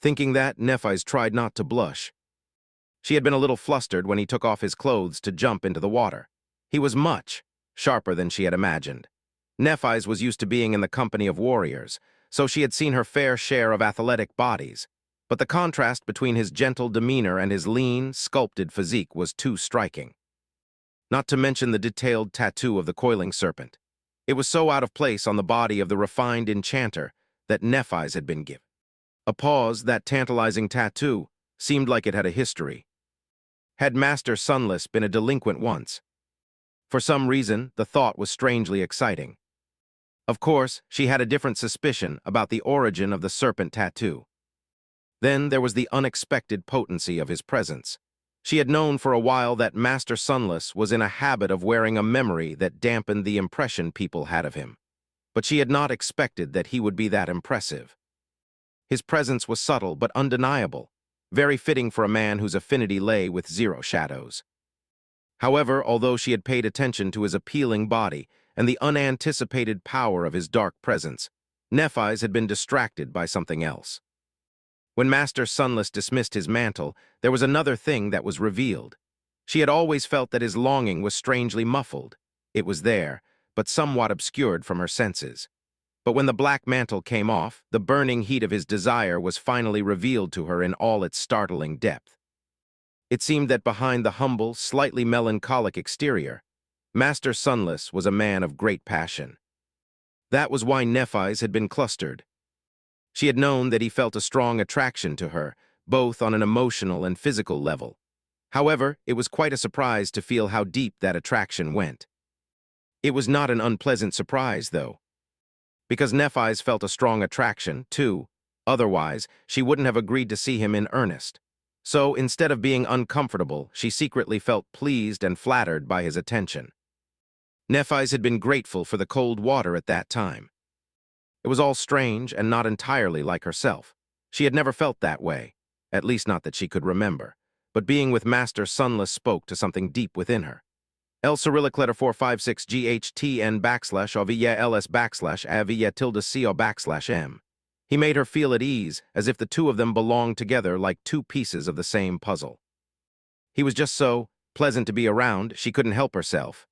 Thinking that, Nephis tried not to blush. She had been a little flustered when he took off his clothes to jump into the water. He was much sharper than she had imagined. Nephis was used to being in the company of warriors, so she had seen her fair share of athletic bodies, but the contrast between his gentle demeanor and his lean, sculpted physique was too striking. Not to mention the detailed tattoo of the coiling serpent. It was so out of place on the body of the refined enchanter that Nephis had been given. A pause, that tantalizing tattoo, seemed like it had a history. Had Master Sunless been a delinquent once? For some reason, the thought was strangely exciting. Of course, she had a different suspicion about the origin of the serpent tattoo. Then there was the unexpected potency of his presence. She had known for a while that Master Sunless was in a habit of wearing a memory that dampened the impression people had of him. But she had not expected that he would be that impressive. His presence was subtle but undeniable, very fitting for a man whose affinity lay with zero shadows. However, although she had paid attention to his appealing body and the unanticipated power of his dark presence, Nephis had been distracted by something else. When Master Sunless dismissed his mantle, there was another thing that was revealed. She had always felt that his longing was strangely muffled. It was there, but somewhat obscured from her senses. But when the black mantle came off, the burning heat of his desire was finally revealed to her in all its startling depth. It seemed that behind the humble, slightly melancholic exterior, Master Sunless was a man of great passion. That was why Nephis had been clustered. She had known that he felt a strong attraction to her, both on an emotional and physical level. However, it was quite a surprise to feel how deep that attraction went. It was not an unpleasant surprise, though, because Nephis felt a strong attraction, too. Otherwise, she wouldn't have agreed to see him in earnest. So, instead of being uncomfortable, she secretly felt pleased and flattered by his attention. Nephis had been grateful for the cold water at that time. It was all strange and not entirely like herself. She had never felt that way, at least not that she could remember. But being with Master Sunless spoke to something deep within her. L Cyrillic letter 456 GHTN backslash OVIA LS backslash AVIA tilde CO backslash M. He made her feel at ease, as if the two of them belonged together like two pieces of the same puzzle. He was just so pleasant to be around, she couldn't help herself.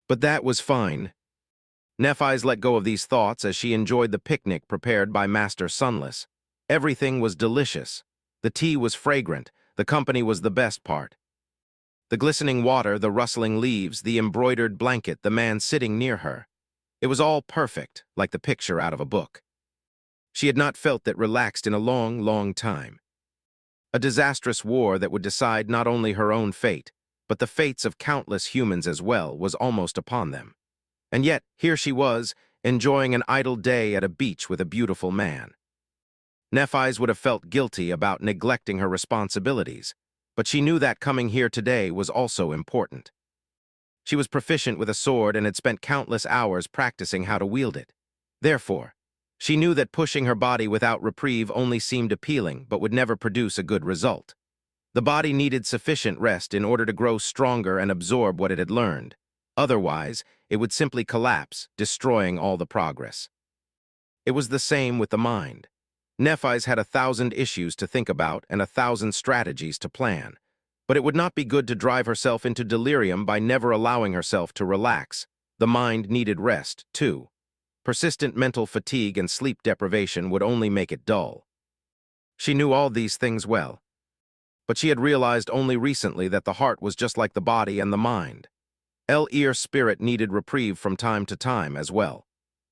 But that was fine. Nephis let go of these thoughts as she enjoyed the picnic prepared by Master Sunless. Everything was delicious. The tea was fragrant. The company was the best part. The glistening water, the rustling leaves, the embroidered blanket, the man sitting near her. It was all perfect, like the picture out of a book. She had not felt that relaxed in a long, long time. A disastrous war that would decide not only her own fate, but the fates of countless humans as well, was almost upon them. And yet, here she was, enjoying an idle day at a beach with a beautiful man. Nephis would have felt guilty about neglecting her responsibilities, but she knew that coming here today was also important. She was proficient with a sword and had spent countless hours practicing how to wield it. Therefore, she knew that pushing her body without reprieve only seemed appealing but would never produce a good result. The body needed sufficient rest in order to grow stronger and absorb what it had learned. Otherwise, it would simply collapse, destroying all the progress. It was the same with the mind. Nephis had 1,000 issues to think about and 1,000 strategies to plan. But it would not be good to drive herself into delirium by never allowing herself to relax. The mind needed rest, too. Persistent mental fatigue and sleep deprivation would only make it dull. She knew all these things well. But she had realized only recently that the heart was just like the body and the mind. Ear spirit needed reprieve from time to time as well.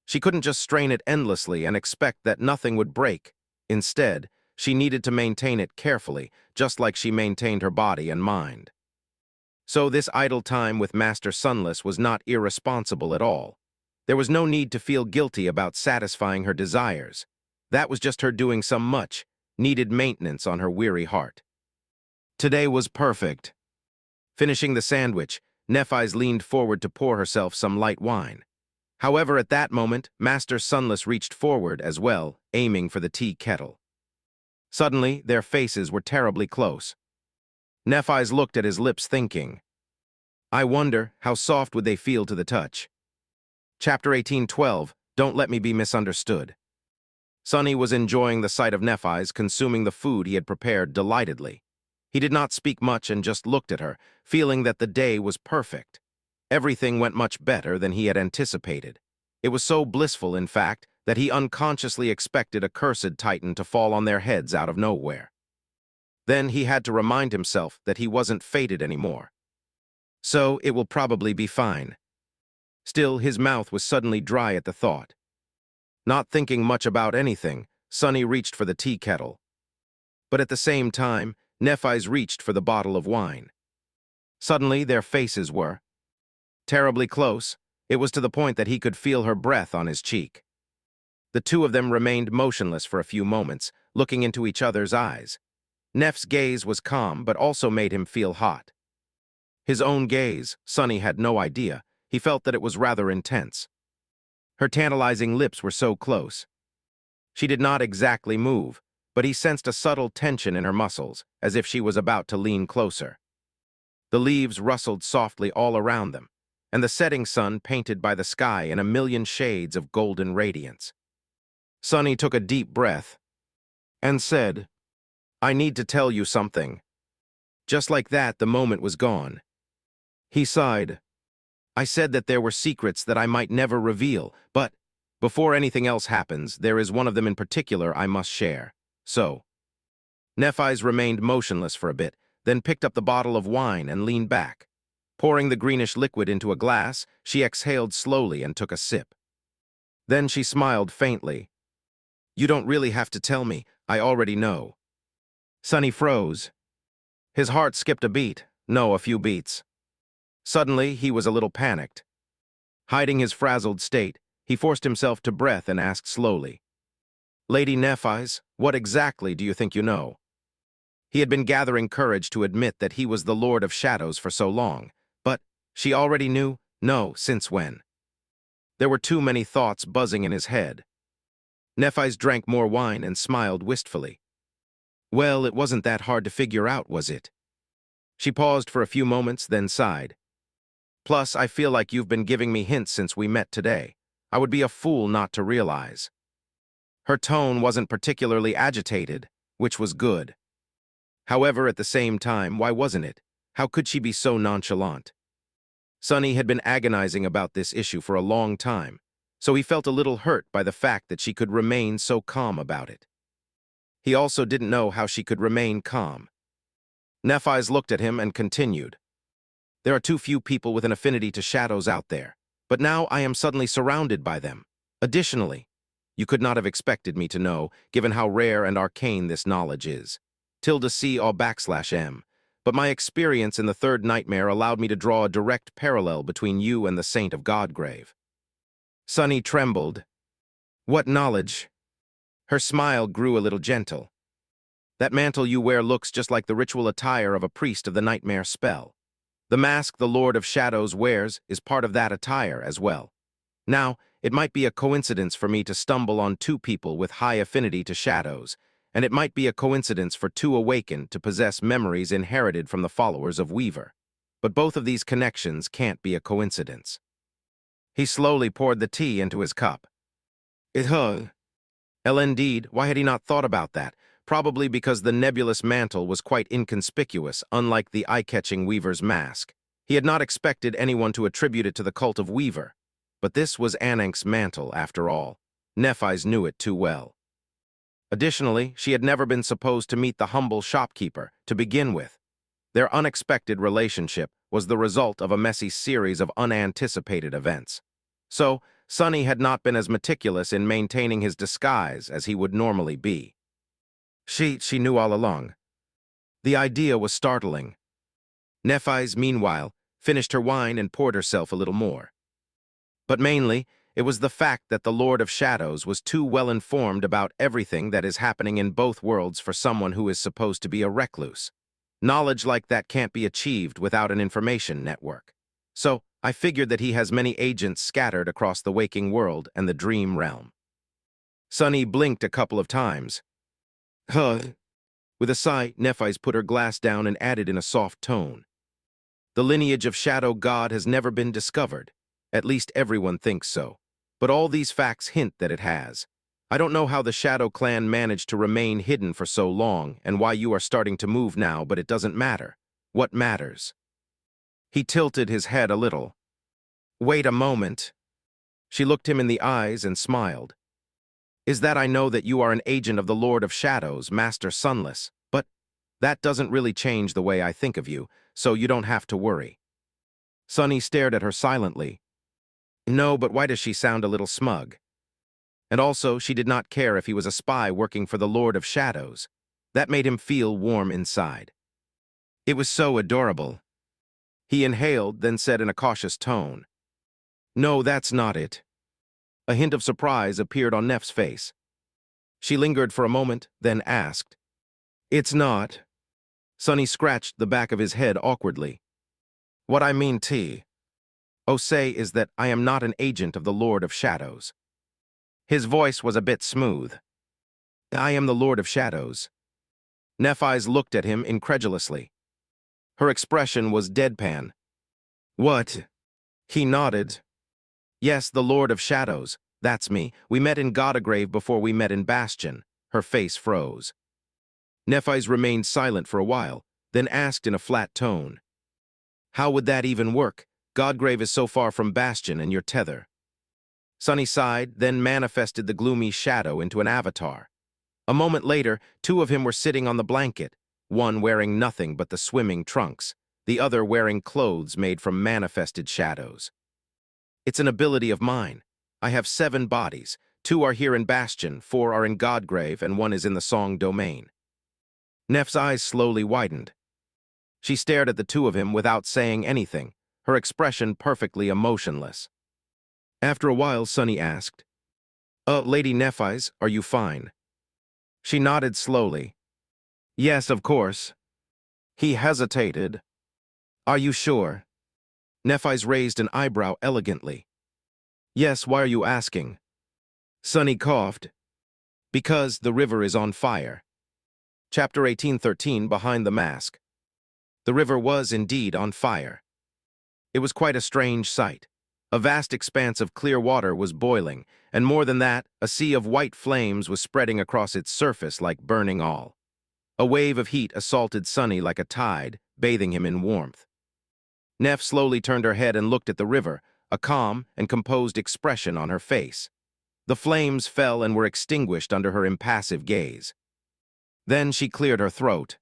She couldn't just strain it endlessly and expect that nothing would break. Instead, she needed to maintain it carefully, just like she maintained her body and mind. So this idle time with Master Sunless was not irresponsible at all. There was no need to feel guilty about satisfying her desires. That was just her doing some much needed maintenance on her weary heart. Today was perfect. Finishing the sandwich, Nephis leaned forward to pour herself some light wine. However, at that moment, Master Sunless reached forward as well, aiming for the tea kettle. Suddenly, their faces were terribly close. Nephis looked at his lips thinking, I wonder, how soft would they feel to the touch? Chapter 18:12, Don't Let Me Be Misunderstood. Sunny was enjoying the sight of Nephis consuming the food he had prepared delightedly. He did not speak much and just looked at her, feeling that the day was perfect. Everything went much better than he had anticipated. It was so blissful, in fact, that he unconsciously expected a cursed titan to fall on their heads out of nowhere. Then he had to remind himself that he wasn't fated anymore. So it will probably be fine. Still, his mouth was suddenly dry at the thought. Not thinking much about anything, Sunny reached for the tea kettle. But at the same time, Nephis reached for the bottle of wine. Suddenly, their faces were terribly close. It was to the point that he could feel her breath on his cheek. The two of them remained motionless for a few moments, looking into each other's eyes. Neff's gaze was calm, but also made him feel hot. His own gaze, Sunny had no idea. He felt that it was rather intense. Her tantalizing lips were so close. She did not exactly move, but he sensed a subtle tension in her muscles, as if she was about to lean closer. The leaves rustled softly all around them, and the setting sun painted by the sky in a million shades of golden radiance. Sunny took a deep breath and said, I need to tell you something. Just like that, the moment was gone. He sighed. I said that there were secrets that I might never reveal, but before anything else happens, there is one of them in particular I must share. So, Nephis remained motionless for a bit, then picked up the bottle of wine and leaned back. Pouring the greenish liquid into a glass, she exhaled slowly and took a sip. Then she smiled faintly. You don't really have to tell me, I already know. Sunny froze. His heart skipped a beat, no, a few beats. Suddenly, he was a little panicked. Hiding his frazzled state, he forced himself to breath and asked slowly, Lady Nephis, what exactly do you think you know? He had been gathering courage to admit that he was the Lord of Shadows for so long, but she already knew? No, since when? There were too many thoughts buzzing in his head. Nephis drank more wine and smiled wistfully. Well, it wasn't that hard to figure out, was it? She paused for a few moments, then sighed. Plus, I feel like you've been giving me hints since we met today. I would be a fool not to realize. Her tone wasn't particularly agitated, which was good. However, at the same time, why wasn't it? How could she be so nonchalant? Sonny had been agonizing about this issue for a long time, so he felt a little hurt by the fact that she could remain so calm about it. He also didn't know how she could remain calm. Nephis looked at him and continued. There are too few people with an affinity to shadows out there, but now I am suddenly surrounded by them. Additionally, you could not have expected me to know, given how rare and arcane this knowledge is. Tilde C or \M. But my experience in the third nightmare allowed me to draw a direct parallel between you and the Saint of Godgrave. Sonny trembled. What knowledge? Her smile grew a little gentle. That mantle you wear looks just like the ritual attire of a priest of the nightmare spell. The mask the Lord of Shadows wears is part of that attire as well. Now, it might be a coincidence for me to stumble on two people with high affinity to shadows, and it might be a coincidence for two awakened to possess memories inherited from the followers of Weaver. But both of these connections can't be a coincidence. He slowly poured the tea into his cup. It hung. Indeed, why had he not thought about that? Probably because the nebulous mantle was quite inconspicuous, unlike the eye-catching Weaver's mask. He had not expected anyone to attribute it to the cult of Weaver. But this was Anank's mantle, after all. Nephis knew it too well. Additionally, she had never been supposed to meet the humble shopkeeper, to begin with. Their unexpected relationship was the result of a messy series of unanticipated events. So, Sonny had not been as meticulous in maintaining his disguise as he would normally be. She knew all along. The idea was startling. Nephis, meanwhile, finished her wine and poured herself a little more. But mainly, it was the fact that the Lord of Shadows was too well informed about everything that is happening in both worlds for someone who is supposed to be a recluse. Knowledge like that can't be achieved without an information network. So, I figured that he has many agents scattered across the waking world and the dream realm. Sonny blinked a couple of times. Huh. With a sigh, Nephis put her glass down and added in a soft tone. The lineage of Shadow God has never been discovered. At least everyone thinks so. But all these facts hint that it has. I don't know how the Shadow Clan managed to remain hidden for so long and why you are starting to move now, but it doesn't matter. What matters? He tilted his head a little. Wait a moment. She looked him in the eyes and smiled. Is that I know that you are an agent of the Lord of Shadows, Master Sunless, but that doesn't really change the way I think of you, so you don't have to worry. Sonny stared at her silently. No, but why does she sound a little smug? And also, she did not care if he was a spy working for the Lord of Shadows. That made him feel warm inside. It was so adorable. He inhaled, then said in a cautious tone, No, that's not it. A hint of surprise appeared on Neff's face. She lingered for a moment, then asked, It's not. Sonny scratched the back of his head awkwardly. What I mean, say is that I am not an agent of the Lord of Shadows. His voice was a bit smooth. I am the Lord of Shadows. Nephis looked at him incredulously. Her expression was deadpan. What? He nodded. Yes, the Lord of Shadows. That's me. We met in Godgrave before we met in Bastion. Her face froze. Nephis remained silent for a while, then asked in a flat tone. How would that even work? Godgrave is so far from Bastion and your tether. Sonny sighed, then manifested the gloomy shadow into an avatar. A moment later, two of him were sitting on the blanket, one wearing nothing but the swimming trunks, the other wearing clothes made from manifested shadows. It's an ability of mine. I have 7 bodies. 2 are here in Bastion, 4 are in Godgrave, and 1 is in the Song Domain. Neff's eyes slowly widened. She stared at the two of him without saying anything, her expression perfectly emotionless. After a while, Sonny asked, Lady Nephis, are you fine? She nodded slowly. Yes, of course. He hesitated. Are you sure? Nephis raised an eyebrow elegantly. Yes, why are you asking? Sonny coughed. Because the river is on fire. Chapter 1813, Behind the Mask. The river was indeed on fire. It was quite a strange sight. A vast expanse of clear water was boiling, and more than that, a sea of white flames was spreading across its surface like burning all. A wave of heat assaulted Sonny like a tide, bathing him in warmth. Neph slowly turned her head and looked at the river, a calm and composed expression on her face. The flames fell and were extinguished under her impassive gaze. Then she cleared her throat.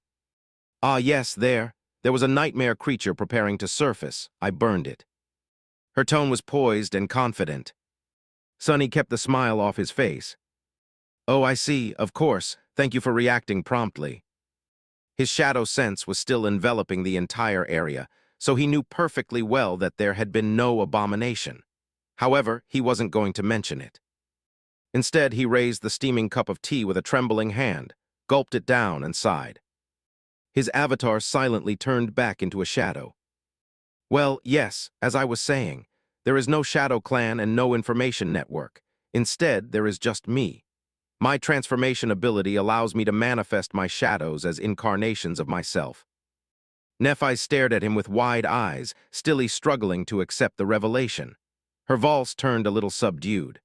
Ah, yes, there was a nightmare creature preparing to surface. I burned it. Her tone was poised and confident. Sonny kept the smile off his face. Oh, I see, of course. Thank you for reacting promptly. His shadow sense was still enveloping the entire area, so he knew perfectly well that there had been no abomination. However, he wasn't going to mention it. Instead, he raised the steaming cup of tea with a trembling hand, gulped it down, and sighed. His avatar silently turned back into a shadow. Well, yes, as I was saying, there is no shadow clan and no information network. Instead, there is just me. My transformation ability allows me to manifest my shadows as incarnations of myself. Nephis stared at him with wide eyes, stilly struggling to accept the revelation. Her voice turned a little subdued.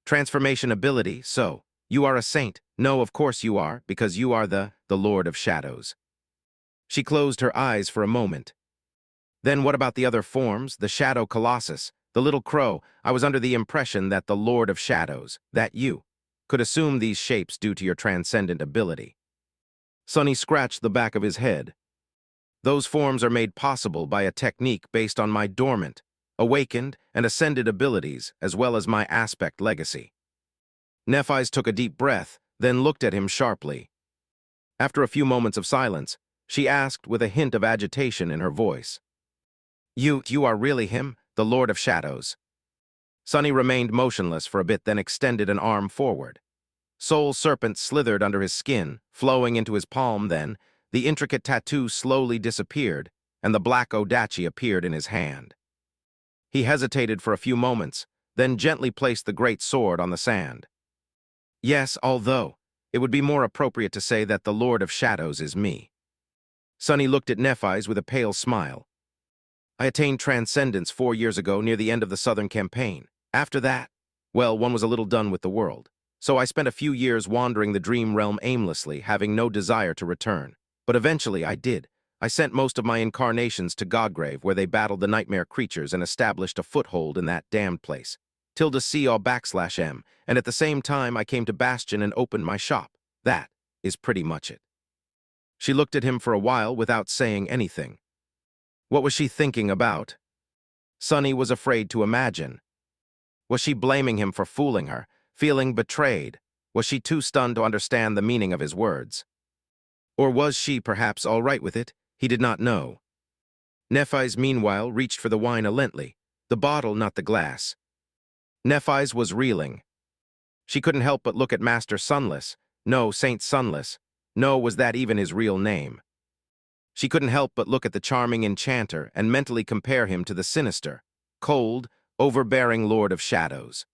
Transformation ability, so. You are a saint. No, of course you are, because you are the Lord of Shadows. She closed her eyes for a moment. Then what about the other forms, the Shadow Colossus, the little crow? I was under the impression that the Lord of Shadows, that you, could assume these shapes due to your transcendent ability. Sonny scratched the back of his head. Those forms are made possible by a technique based on my dormant, awakened, and ascended abilities, as well as my aspect legacy. Nephis took a deep breath, then looked at him sharply. After a few moments of silence, she asked with a hint of agitation in her voice. You are really him, the Lord of Shadows? Sonny remained motionless for a bit, then extended an arm forward. Soul Serpent slithered under his skin, flowing into his palm. Then the intricate tattoo slowly disappeared, and the black Odachi appeared in his hand. He hesitated for a few moments, then gently placed the great sword on the sand. Yes, although it would be more appropriate to say that the Lord of Shadows is me. Sonny looked at Nephis with a pale smile. I attained transcendence 4 years ago near the end of the Southern Campaign. After that, well, one was a little done with the world. So I spent a few years wandering the dream realm aimlessly, having no desire to return. But eventually I did. I sent most of my incarnations to Godgrave, where they battled the nightmare creatures and established a foothold in that damned place. ~C/M, and at the same time I came to Bastion and opened my shop. That is pretty much it. She looked at him for a while without saying anything. What was she thinking about? Sonny was afraid to imagine. Was she blaming him for fooling her, feeling betrayed? Was she too stunned to understand the meaning of his words? Or was she perhaps all right with it? He did not know. Nephis, meanwhile, reached for the wine lently, the bottle, not the glass. Nephis was reeling. She couldn't help but look at Master Sunless. No, Saint Sunless. No, was that even his real name? She couldn't help but look at the charming enchanter and mentally compare him to the sinister, cold, overbearing Lord of Shadows.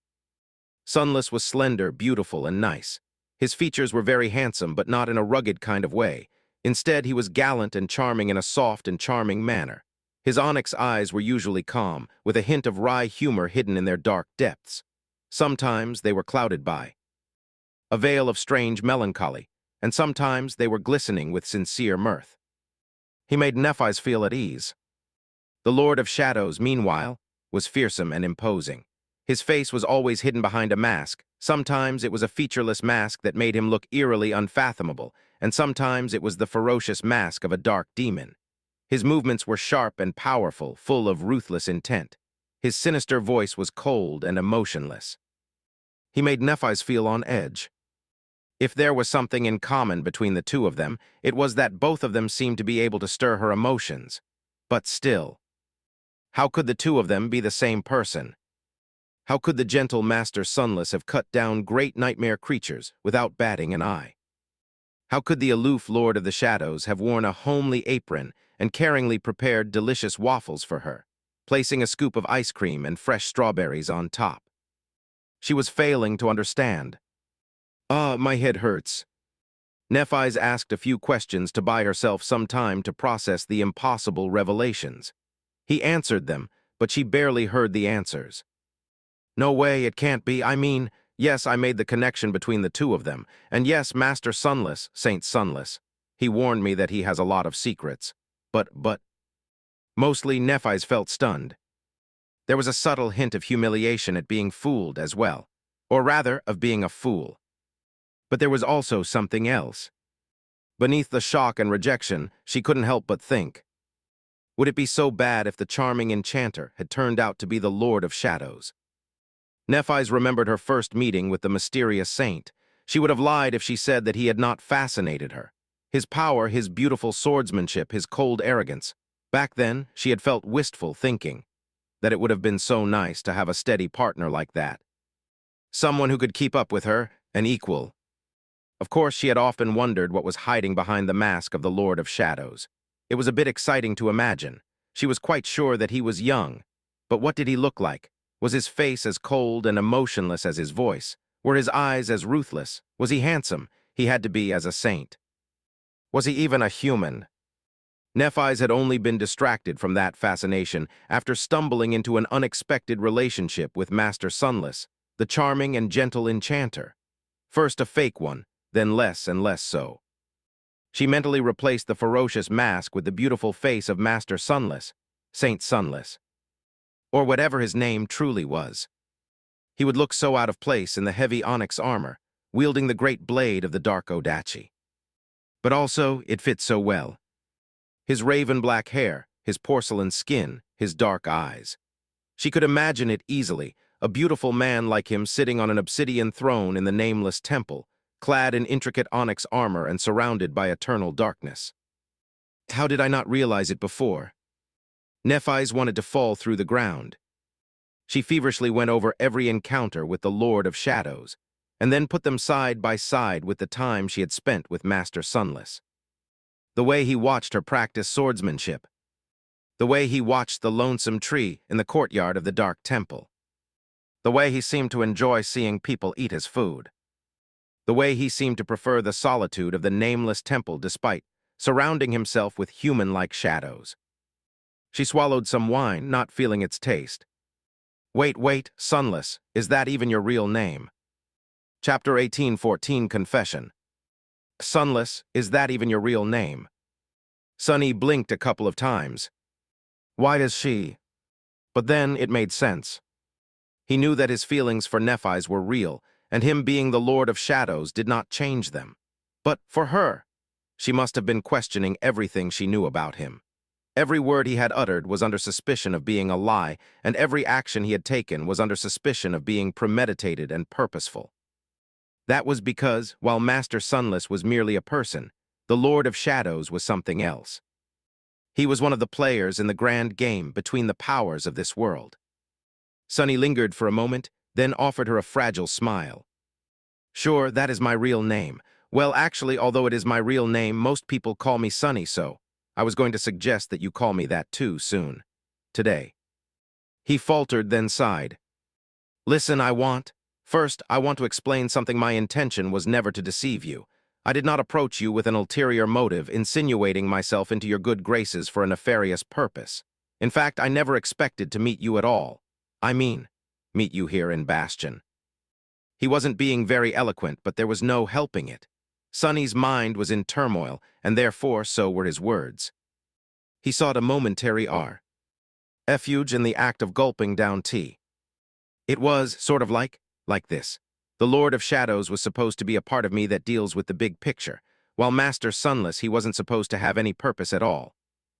Sunless was slender, beautiful, and nice. His features were very handsome, but not in a rugged kind of way. Instead, he was gallant and charming in a soft and charming manner. His onyx eyes were usually calm, with a hint of wry humor hidden in their dark depths. Sometimes they were clouded by a veil of strange melancholy, and sometimes they were glistening with sincere mirth. He made Nephis feel at ease. The Lord of Shadows, meanwhile, was fearsome and imposing. His face was always hidden behind a mask. Sometimes it was a featureless mask that made him look eerily unfathomable, and sometimes it was the ferocious mask of a dark demon. His movements were sharp and powerful, full of ruthless intent. His sinister voice was cold and emotionless. He made Nephis feel on edge. If there was something in common between the two of them, it was that both of them seemed to be able to stir her emotions. But still, how could the two of them be the same person? How could the gentle Master Sunless have cut down great nightmare creatures without batting an eye? How could the aloof Lord of the Shadows have worn a homely apron and caringly prepared delicious waffles for her, placing a scoop of ice cream and fresh strawberries on top? She was failing to understand. My head hurts." Nephis asked a few questions to buy herself some time to process the impossible revelations. He answered them, but she barely heard the answers. "No way, it can't be. I mean, yes, I made the connection between the two of them. And yes, Master Sunless, Saint Sunless. He warned me that he has a lot of secrets. But... Mostly, Nephis felt stunned. There was a subtle hint of humiliation at being fooled as well. Or rather, of being a fool. But there was also something else. Beneath the shock and rejection, she couldn't help but think. Would it be so bad if the charming enchanter had turned out to be the Lord of Shadows? Nephis remembered her first meeting with the mysterious saint. She would have lied if she said that he had not fascinated her. His power, his beautiful swordsmanship, his cold arrogance. Back then, she had felt wistful, thinking that it would have been so nice to have a steady partner like that. Someone who could keep up with her, an equal. Of course, she had often wondered what was hiding behind the mask of the Lord of Shadows. It was a bit exciting to imagine. She was quite sure that he was young. But what did he look like? Was his face as cold and emotionless as his voice? Were his eyes as ruthless? Was he handsome? He had to be as a saint. Was he even a human? Nephis had only been distracted from that fascination after stumbling into an unexpected relationship with Master Sunless, the charming and gentle enchanter. First a fake one, then less and less so. She mentally replaced the ferocious mask with the beautiful face of Master Sunless, Saint Sunless, or whatever his name truly was. He would look so out of place in the heavy onyx armor, wielding the great blade of the dark Odachi. But also, it fit so well. His raven-black hair, his porcelain skin, his dark eyes. She could imagine it easily, a beautiful man like him sitting on an obsidian throne in the nameless temple, clad in intricate onyx armor and surrounded by eternal darkness. How did I not realize it before? Nephis wanted to fall through the ground. She feverishly went over every encounter with the Lord of Shadows, and then put them side by side with the time she had spent with Master Sunless. The way he watched her practice swordsmanship. The way he watched the lonesome tree in the courtyard of the dark temple. The way he seemed to enjoy seeing people eat his food. The way he seemed to prefer the solitude of the nameless temple despite surrounding himself with human-like shadows. She swallowed some wine, not feeling its taste. Wait, Sunless, is that even your real name? Chapter 18:14 Confession. Sunless, is that even your real name? Sunny blinked a couple of times. Why does she? But then it made sense. He knew that his feelings for Nephis were real, and him being the Lord of Shadows did not change them. But for her, she must have been questioning everything she knew about him. Every word he had uttered was under suspicion of being a lie, and every action he had taken was under suspicion of being premeditated and purposeful. That was because, while Master Sunless was merely a person, the Lord of Shadows was something else. He was one of the players in the grand game between the powers of this world. Sunny lingered for a moment, then offered her a fragile smile. Sure, that is my real name. Well, actually, although it is my real name, most people call me Sunny, so I was going to suggest that you call me that too soon. Today. He faltered, then sighed. Listen, First, I want to explain something. My intention was never to deceive you. I did not approach you with an ulterior motive, insinuating myself into your good graces for a nefarious purpose. In fact, I never expected to meet you at all. I mean, meet you here in Bastion. He wasn't being very eloquent, but there was no helping it. Sunny's mind was in turmoil, and therefore so were his words. He sought a momentary refuge in the act of gulping down tea. It was sort of like this. The Lord of Shadows was supposed to be a part of me that deals with the big picture, while Master Sunless, he wasn't supposed to have any purpose at all.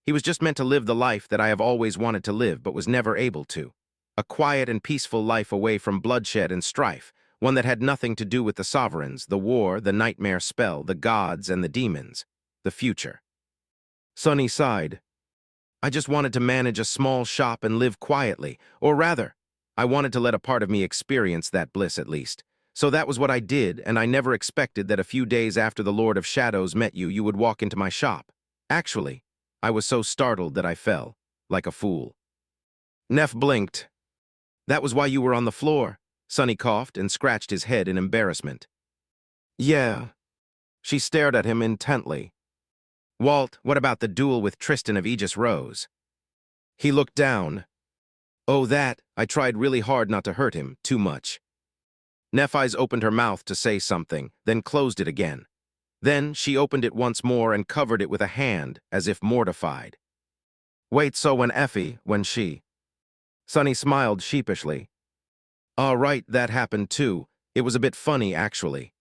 He was just meant to live the life that I have always wanted to live but was never able to. A quiet and peaceful life away from bloodshed and strife, one that had nothing to do with the sovereigns, the war, the nightmare spell, the gods and the demons, the future. Sunny sighed. I just wanted to manage a small shop and live quietly, or rather, I wanted to let a part of me experience that bliss at least. So that was what I did, and I never expected that a few days after the Lord of Shadows met you, you would walk into my shop. Actually, I was so startled that I fell, like a fool. Neff blinked. That was why you were on the floor. Sonny coughed and scratched his head in embarrassment. Yeah. She stared at him intently. Walt, what about the duel with Tristan of Aegis Rose? He looked down. Oh, that. I tried really hard not to hurt him, too much. Nephis opened her mouth to say something, then closed it again. Then she opened it once more and covered it with a hand, as if mortified. Wait, so when she... Sonny smiled sheepishly. All right, that happened too. It was a bit funny, actually.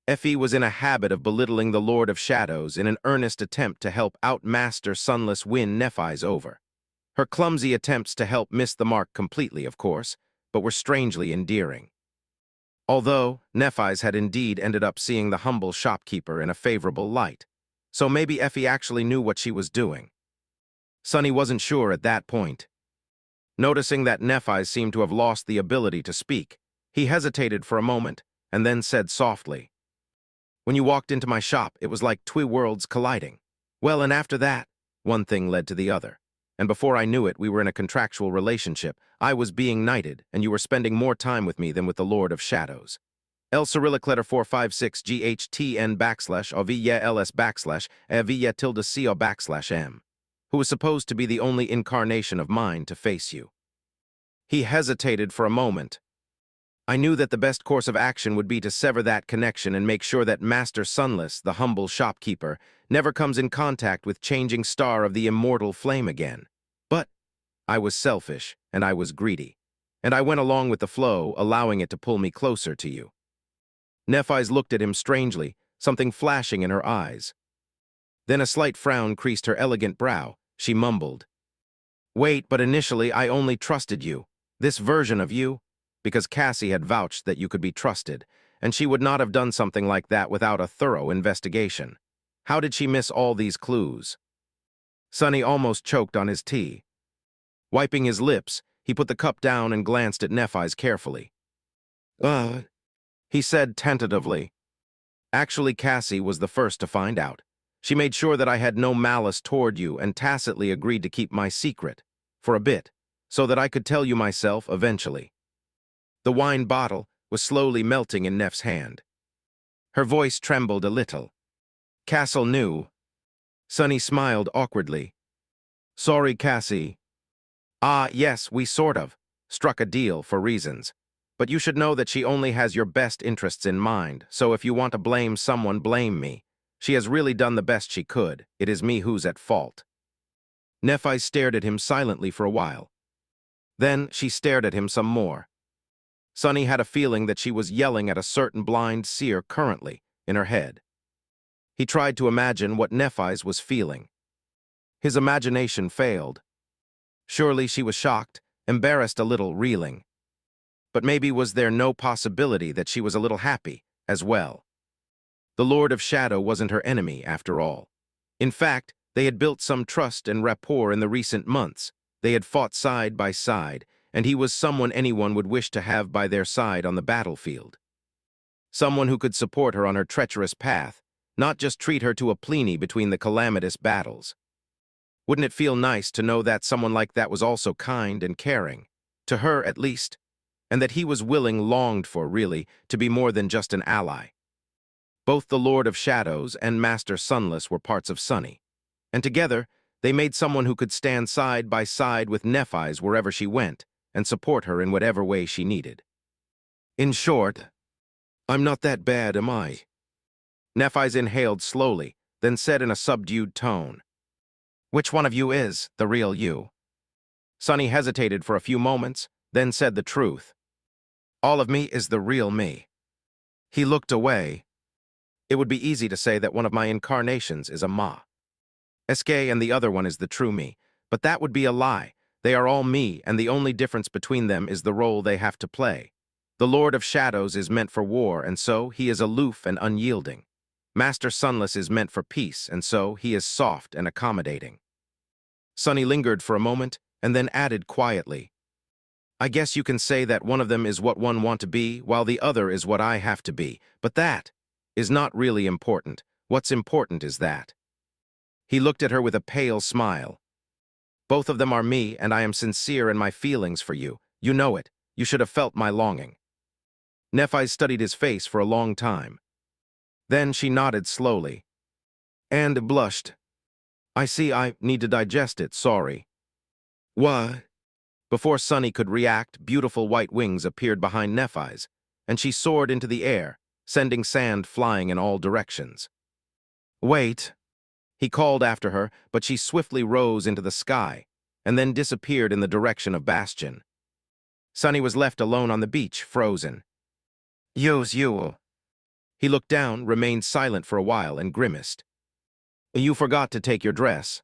Effie was in a habit of belittling the Lord of Shadows in an earnest attempt to help Outmaster Sunless win Nephis over. Her clumsy attempts to help missed the mark completely, of course, but were strangely endearing. Although, Nephis had indeed ended up seeing the humble shopkeeper in a favorable light, so maybe Effie actually knew what she was doing. Sonny wasn't sure at that point. Noticing that Nephis seemed to have lost the ability to speak, he hesitated for a moment, and then said softly, When you walked into my shop, it was like two worlds colliding. Well, and after that, one thing led to the other. And before I knew it, we were in a contractual relationship. I was being knighted, and you were spending more time with me than with the Lord of Shadows. El Cyrillic letter 456 GHTN backslash Avia LS backslash Avia tilde CO backslash M, who was supposed to be the only incarnation of mine to face you. He hesitated for a moment. I knew that the best course of action would be to sever that connection and make sure that Master Sunless, the humble shopkeeper, never comes in contact with changing star of the immortal flame again. But I was selfish, and I was greedy, and I went along with the flow, allowing it to pull me closer to you. Nephis looked at him strangely, something flashing in her eyes. Then a slight frown creased her elegant brow. She mumbled, Wait, but initially I only trusted you. This version of you, because Cassie had vouched that you could be trusted, and she would not have done something like that without a thorough investigation. How did she miss all these clues? Sonny almost choked on his tea. Wiping his lips, he put the cup down and glanced at Nephis carefully. He said tentatively. Actually, Cassie was the first to find out. She made sure that I had no malice toward you and tacitly agreed to keep my secret, for a bit, so that I could tell you myself eventually. The wine bottle was slowly melting in Neff's hand. Her voice trembled a little. Castle knew. Sonny smiled awkwardly. Sorry, Cassie. Ah, yes, we sort of struck a deal for reasons. But you should know that she only has your best interests in mind, so if you want to blame someone, blame me. She has really done the best she could. It is me who's at fault. Nephis stared at him silently for a while. Then she stared at him some more. Sonny had a feeling that she was yelling at a certain blind seer currently in her head. He tried to imagine what Nephis was feeling. His imagination failed. Surely she was shocked, embarrassed a little, reeling. But maybe was there no possibility that she was a little happy as well? The Lord of Shadow wasn't her enemy, after all. In fact, they had built some trust and rapport in the recent months. They had fought side by side, and he was someone anyone would wish to have by their side on the battlefield. Someone who could support her on her treacherous path, not just treat her to a pleny between the calamitous battles. Wouldn't it feel nice to know that someone like that was also kind and caring, to her at least, and that he was willing, longed for, really, to be more than just an ally? Both the Lord of Shadows and Master Sunless were parts of Sonny, and together they made someone who could stand side by side with Nephis wherever she went, and support her in whatever way she needed. In short, I'm not that bad, am I? Nephis inhaled slowly, then said in a subdued tone, Which one of you is the real you? Sonny hesitated for a few moments, then said the truth. All of me is the real me. He looked away. It would be easy to say that one of my incarnations is a ma. SK and the other one is the true me, but that would be a lie. They are all me, and the only difference between them is the role they have to play. The Lord of Shadows is meant for war, and so he is aloof and unyielding. Master Sunless is meant for peace, and so he is soft and accommodating. Sonny lingered for a moment, and then added quietly, I guess you can say that one of them is what one want to be, while the other is what I have to be. But that is not really important. What's important is that. He looked at her with a pale smile. Both of them are me, and I am sincere in my feelings for you. You know it. You should have felt my longing. Nephis studied his face for a long time. Then she nodded slowly. And blushed. I see I need to digest it, sorry. What? Before Sunny could react, beautiful white wings appeared behind Nephis, and she soared into the air, sending sand flying in all directions. Wait, he called after her, but she swiftly rose into the sky, and then disappeared in the direction of Bastion. Sunny was left alone on the beach, frozen. Use you. He looked down, remained silent for a while, and grimaced. You forgot to take your dress.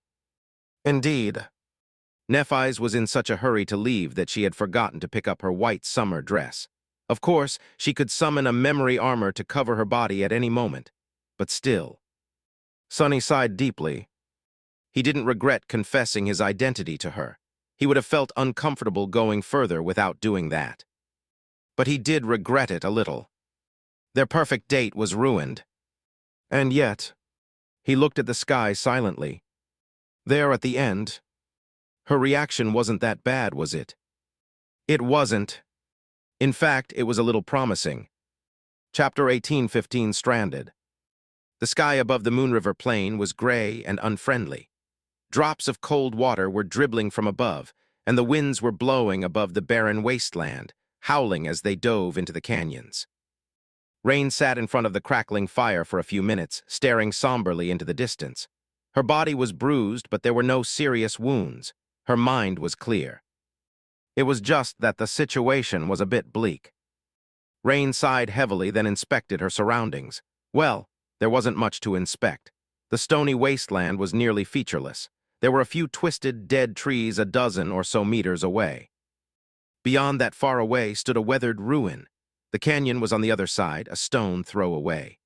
Indeed. Nephis was in such a hurry to leave that she had forgotten to pick up her white summer dress. Of course, she could summon a memory armor to cover her body at any moment, but still. Sunny sighed deeply. He didn't regret confessing his identity to her. He would have felt uncomfortable going further without doing that. But he did regret it a little. Their perfect date was ruined. And yet, he looked at the sky silently. There at the end, her reaction wasn't that bad, was it? It wasn't. In fact, it was a little promising. Chapter 18:15 Stranded. The sky above the Moon River plain was gray and unfriendly. Drops of cold water were dribbling from above, and the winds were blowing above the barren wasteland, howling as they dove into the canyons. Rain sat in front of the crackling fire for a few minutes, staring somberly into the distance. Her body was bruised, but there were no serious wounds. Her mind was clear. It was just that the situation was a bit bleak. Rain sighed heavily, then inspected her surroundings. Well, there wasn't much to inspect. The stony wasteland was nearly featureless. There were a few twisted, dead trees a dozen or so meters away. Beyond that far away stood a weathered ruin. The canyon was on the other side, a stone throw away.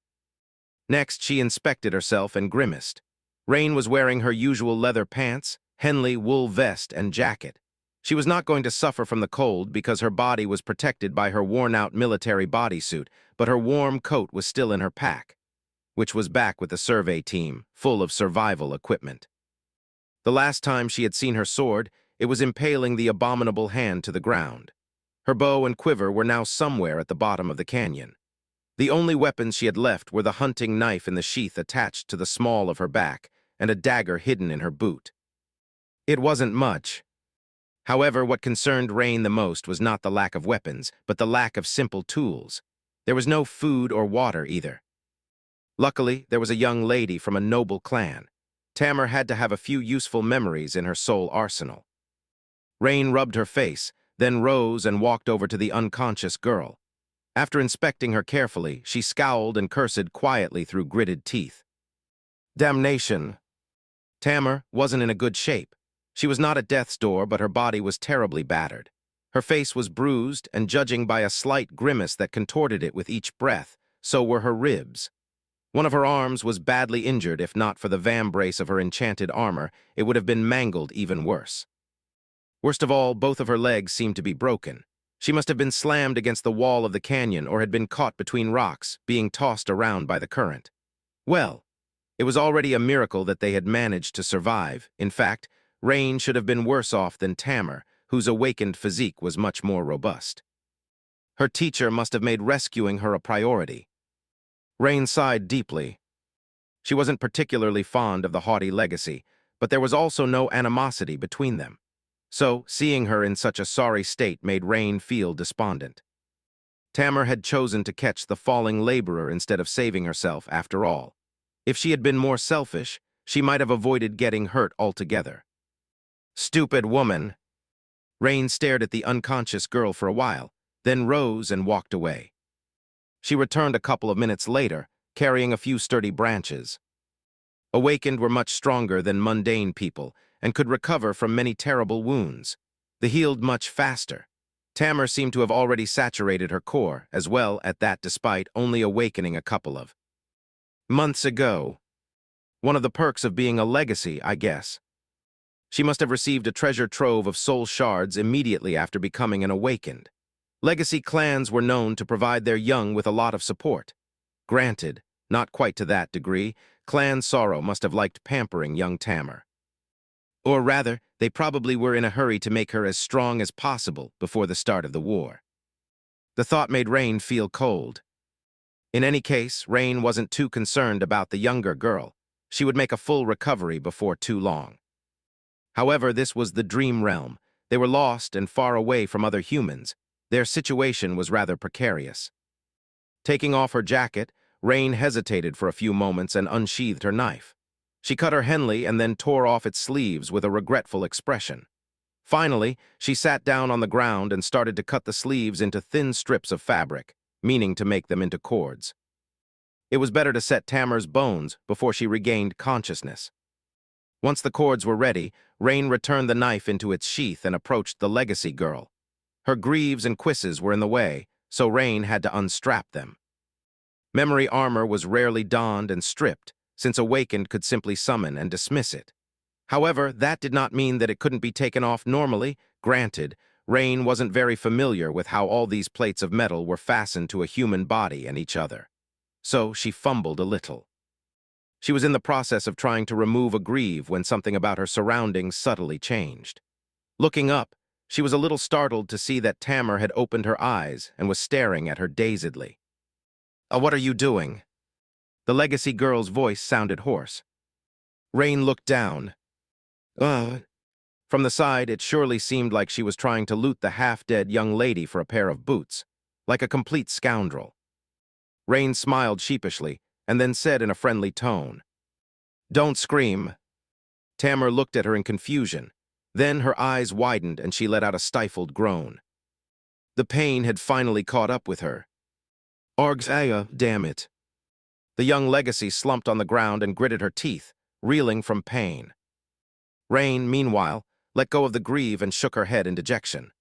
Next, she inspected herself and grimaced. Rain was wearing her usual leather pants, Henley wool vest, and jacket. She was not going to suffer from the cold because her body was protected by her worn-out military bodysuit, but her warm coat was still in her pack, which was back with the survey team, full of survival equipment. The last time she had seen her sword, it was impaling the abominable hand to the ground. Her bow and quiver were now somewhere at the bottom of the canyon. The only weapons she had left were the hunting knife in the sheath attached to the small of her back and a dagger hidden in her boot. It wasn't much. However, what concerned Rain the most was not the lack of weapons, but the lack of simple tools. There was no food or water either. Luckily, there was a young lady from a noble clan. Tamar had to have a few useful memories in her soul arsenal. Rain rubbed her face, then rose and walked over to the unconscious girl. After inspecting her carefully, she scowled and cursed quietly through gritted teeth. Damnation! Tamar wasn't in a good shape. She was not at death's door, but her body was terribly battered. Her face was bruised, and judging by a slight grimace that contorted it with each breath, so were her ribs. One of her arms was badly injured. If not for the vambrace of her enchanted armor, it would have been mangled even worse. Worst of all, both of her legs seemed to be broken. She must have been slammed against the wall of the canyon or had been caught between rocks, being tossed around by the current. Well, it was already a miracle that they had managed to survive. In fact, Rain should have been worse off than Tamar, whose awakened physique was much more robust. Her teacher must have made rescuing her a priority. Rain sighed deeply. She wasn't particularly fond of the haughty legacy, but there was also no animosity between them. So, seeing her in such a sorry state made Rain feel despondent. Tamar had chosen to catch the falling laborer instead of saving herself after all. If she had been more selfish, she might have avoided getting hurt altogether. Stupid woman! Rain stared at the unconscious girl for a while, then rose and walked away. She returned a couple of minutes later, carrying a few sturdy branches. Awakened were much stronger than mundane people, and could recover from many terrible wounds. They healed much faster. Tamar seemed to have already saturated her core, as well at that despite only awakening a couple of months ago. One of the perks of being a legacy, I guess. She must have received a treasure trove of soul shards immediately after becoming an awakened. Legacy clans were known to provide their young with a lot of support. Granted, not quite to that degree, Clan Sorrow must have liked pampering young Tamar. Or rather, they probably were in a hurry to make her as strong as possible before the start of the war. The thought made Rain feel cold. In any case, Rain wasn't too concerned about the younger girl. She would make a full recovery before too long. However, this was the dream realm. They were lost and far away from other humans. Their situation was rather precarious. Taking off her jacket, Rain hesitated for a few moments and unsheathed her knife. She cut her Henley and then tore off its sleeves with a regretful expression. Finally, she sat down on the ground and started to cut the sleeves into thin strips of fabric, meaning to make them into cords. It was better to set Tamar's bones before she regained consciousness. Once the cords were ready, Rain returned the knife into its sheath and approached the legacy girl. Her greaves and cuisses were in the way, so Rain had to unstrap them. Memory armor was rarely donned and stripped, since Awakened could simply summon and dismiss it. However, that did not mean that it couldn't be taken off normally. Granted, Rain wasn't very familiar with how all these plates of metal were fastened to a human body and each other. So she fumbled a little. She was in the process of trying to remove a greave when something about her surroundings subtly changed. Looking up, she was a little startled to see that Tamar had opened her eyes and was staring at her dazedly. What are you doing?" The legacy girl's voice sounded hoarse. Rain looked down. From the side, it surely seemed like she was trying to loot the half-dead young lady for a pair of boots, like a complete scoundrel. Rain smiled sheepishly, and then said in a friendly tone, "Don't scream." Tamar looked at her in confusion. Then her eyes widened and she let out a stifled groan. The pain had finally caught up with her. "Argsaya, damn it." The young legacy slumped on the ground and gritted her teeth, reeling from pain. Rain, meanwhile, let go of the greave and shook her head in dejection.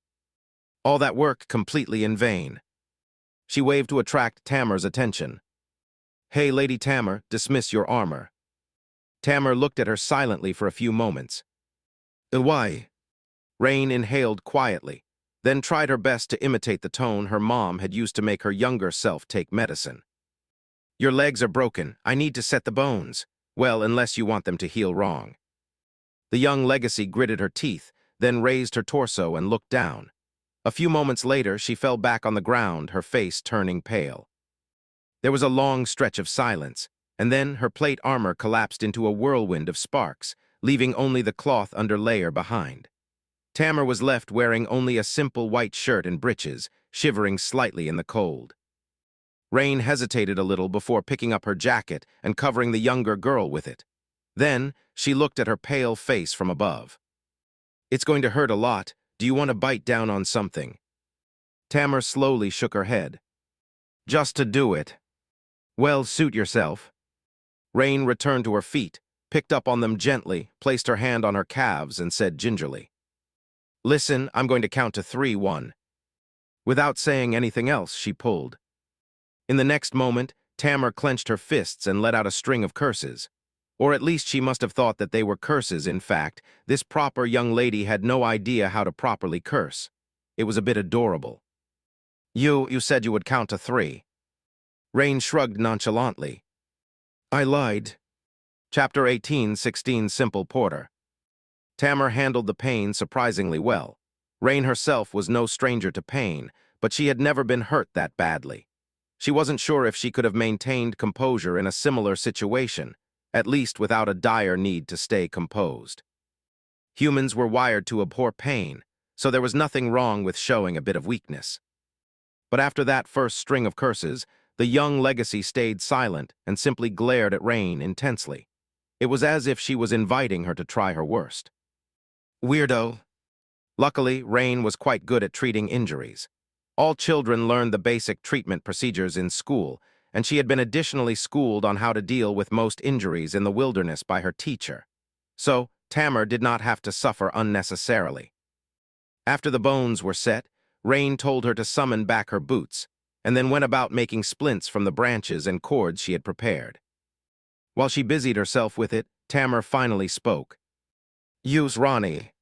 All that work completely in vain. She waved to attract Tamar's attention. "Hey, Lady Tamar, dismiss your armor." Tamar looked at her silently for a few moments. "Why?" Rain inhaled quietly, then tried her best to imitate the tone her mom had used to make her younger self take medicine. "Your legs are broken. I need to set the bones. Well, unless you want them to heal wrong." The young legacy gritted her teeth, then raised her torso and looked down. A few moments later, she fell back on the ground, her face turning pale. There was a long stretch of silence, and then her plate armor collapsed into a whirlwind of sparks, leaving only the cloth underlayer behind. Tamar was left wearing only a simple white shirt and breeches, shivering slightly in the cold. Rain hesitated a little before picking up her jacket and covering the younger girl with it. Then, she looked at her pale face from above. "It's going to hurt a lot. Do you want to bite down on something?" Tamar slowly shook her head. "Just to do it." "Well, suit yourself." Rain returned to her feet, picked up on them gently, placed her hand on her calves, and said gingerly, "Listen, I'm going to count to 3, 1. Without saying anything else, she pulled. In the next moment, Tamar clenched her fists and let out a string of curses. Or at least she must have thought that they were curses. In fact, this proper young lady had no idea how to properly curse. It was a bit adorable. You said you would count to 3. Rain shrugged nonchalantly. "I lied." Chapter 18:16 Simple Porter. Tamar handled the pain surprisingly well. Rain herself was no stranger to pain, but she had never been hurt that badly. She wasn't sure if she could have maintained composure in a similar situation, at least without a dire need to stay composed. Humans were wired to abhor pain, so there was nothing wrong with showing a bit of weakness. But after that first string of curses, the young legacy stayed silent and simply glared at Rain intensely. It was as if she was inviting her to try her worst. "Weirdo." Luckily, Rain was quite good at treating injuries. All children learned the basic treatment procedures in school, and she had been additionally schooled on how to deal with most injuries in the wilderness by her teacher. So, Tamar did not have to suffer unnecessarily. After the bones were set, Rain told her to summon back her boots, and then went about making splints from the branches and cords she had prepared. While she busied herself with it, Tamar finally spoke. Use Ronnie.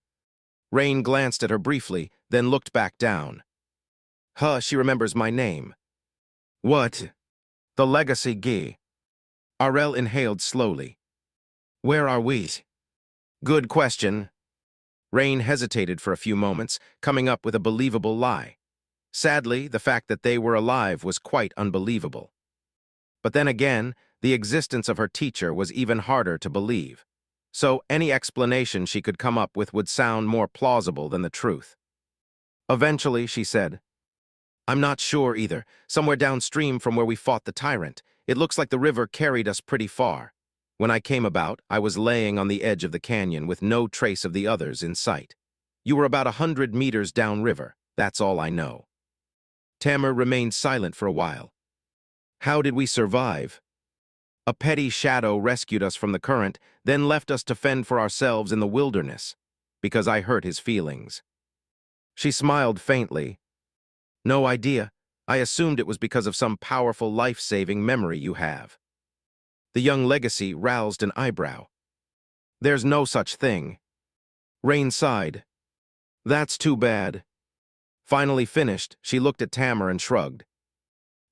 Rain glanced at her briefly, then looked back down. Huh, she remembers my name. What? The legacy Guy. Arel inhaled slowly. Where are we? Good question. Rain hesitated for a few moments, coming up with a believable lie. Sadly, the fact that they were alive was quite unbelievable. But then again, the existence of her teacher was even harder to believe. So any explanation she could come up with would sound more plausible than the truth. Eventually, she said, I'm not sure either. Somewhere downstream from where we fought the tyrant. It looks like the river carried us pretty far. When I came about, I was laying on the edge of the canyon with no trace of the others in sight. You were about 100 meters downriver. That's all I know. Tamar remained silent for a while. How did we survive? A petty shadow rescued us from the current, then left us to fend for ourselves in the wilderness, because I hurt his feelings. She smiled faintly. No idea. I assumed it was because of some powerful life-saving memory you have. The young legacy roused an eyebrow. There's no such thing. Rain sighed. That's too bad. Finally finished, she looked at Tamar and shrugged.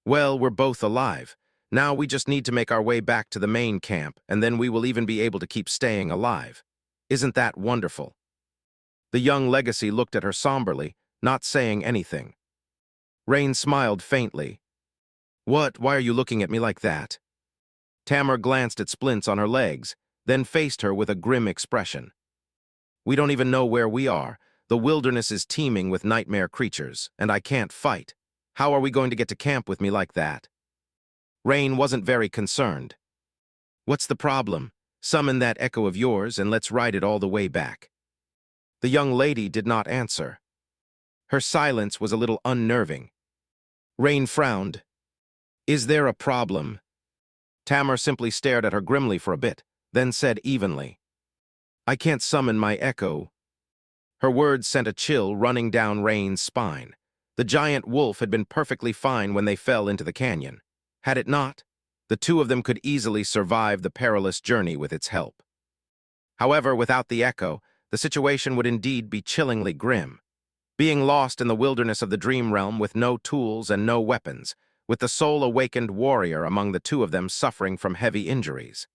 Well, we're both alive. Now we just need to make our way back to the main camp, and then we will even be able to keep staying alive. Isn't that wonderful? The young legacy looked at her somberly, not saying anything. Rain smiled faintly. What? Why are you looking at me like that? Tamar glanced at splints on her legs, then faced her with a grim expression. We don't even know where we are. The wilderness is teeming with nightmare creatures, and I can't fight. How are we going to get to camp with me like that? Rain wasn't very concerned. What's the problem? Summon that echo of yours and let's ride it all the way back. The young lady did not answer. Her silence was a little unnerving. Rain frowned. Is there a problem? Tamar simply stared at her grimly for a bit, then said evenly, I can't summon my echo. Her words sent a chill running down Rain's spine. The giant wolf had been perfectly fine when they fell into the canyon. Had it not, the two of them could easily survive the perilous journey with its help. However, without the echo, the situation would indeed be chillingly grim. Being lost in the wilderness of the dream realm with no tools and no weapons, with the soul-awakened warrior among the two of them suffering from heavy injuries.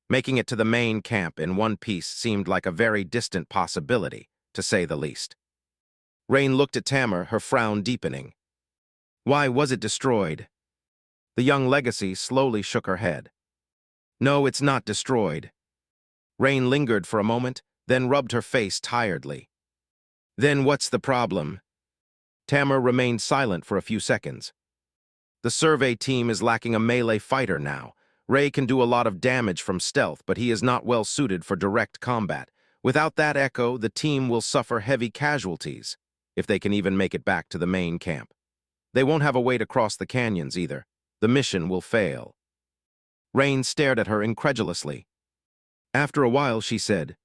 Making it to the main camp in one piece seemed like a very distant possibility, to say the least. Rain looked at Tamar, her frown deepening. Why was it destroyed? The young legacy slowly shook her head. No, it's not destroyed. Rain lingered for a moment, then rubbed her face tiredly. Then what's the problem? Tamar remained silent for a few seconds. The survey team is lacking a melee fighter now. Ray can do a lot of damage from stealth, but he is not well suited for direct combat. Without that echo, the team will suffer heavy casualties, if they can even make it back to the main camp. They won't have a way to cross the canyons either. The mission will fail. Rain stared at her incredulously. After a while, she said,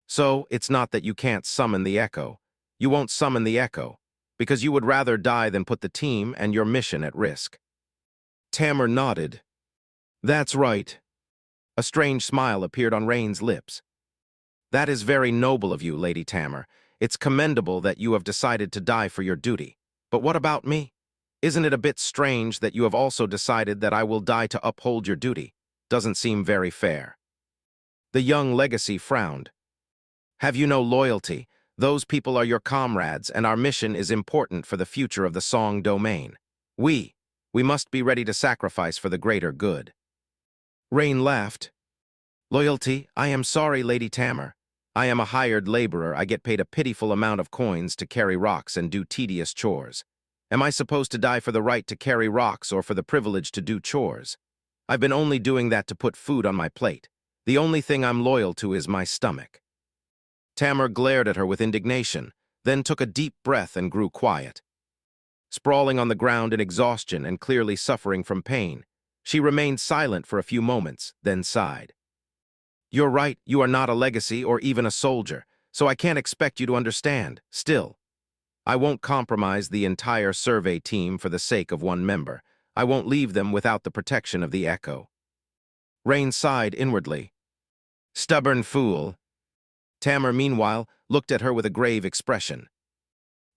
So, it's not that you can't summon the echo. You won't summon the echo, because you would rather die than put the team and your mission at risk. Tamar nodded. That's right. A strange smile appeared on Rain's lips. That is very noble of you, Lady Tamar. It's commendable that you have decided to die for your duty. But what about me? Isn't it a bit strange that you have also decided that I will die to uphold your duty? Doesn't seem very fair. The young legacy frowned. Have you no loyalty? Those people are your comrades, and our mission is important for the future of the Song domain. We must be ready to sacrifice for the greater good. Rain laughed. Loyalty? I am sorry, Lady Tamar. I am a hired laborer. I get paid a pitiful amount of coins to carry rocks and do tedious chores. Am I supposed to die for the right to carry rocks or for the privilege to do chores? I've been only doing that to put food on my plate. The only thing I'm loyal to is my stomach. Tamar glared at her with indignation, then took a deep breath and grew quiet. Sprawling on the ground in exhaustion and clearly suffering from pain, she remained silent for a few moments, then sighed. You're right, you are not a legacy or even a soldier, so I can't expect you to understand. Still, I won't compromise the entire survey team for the sake of one member. I won't leave them without the protection of the echo. Rain sighed inwardly. Stubborn fool. Tamar, meanwhile, looked at her with a grave expression.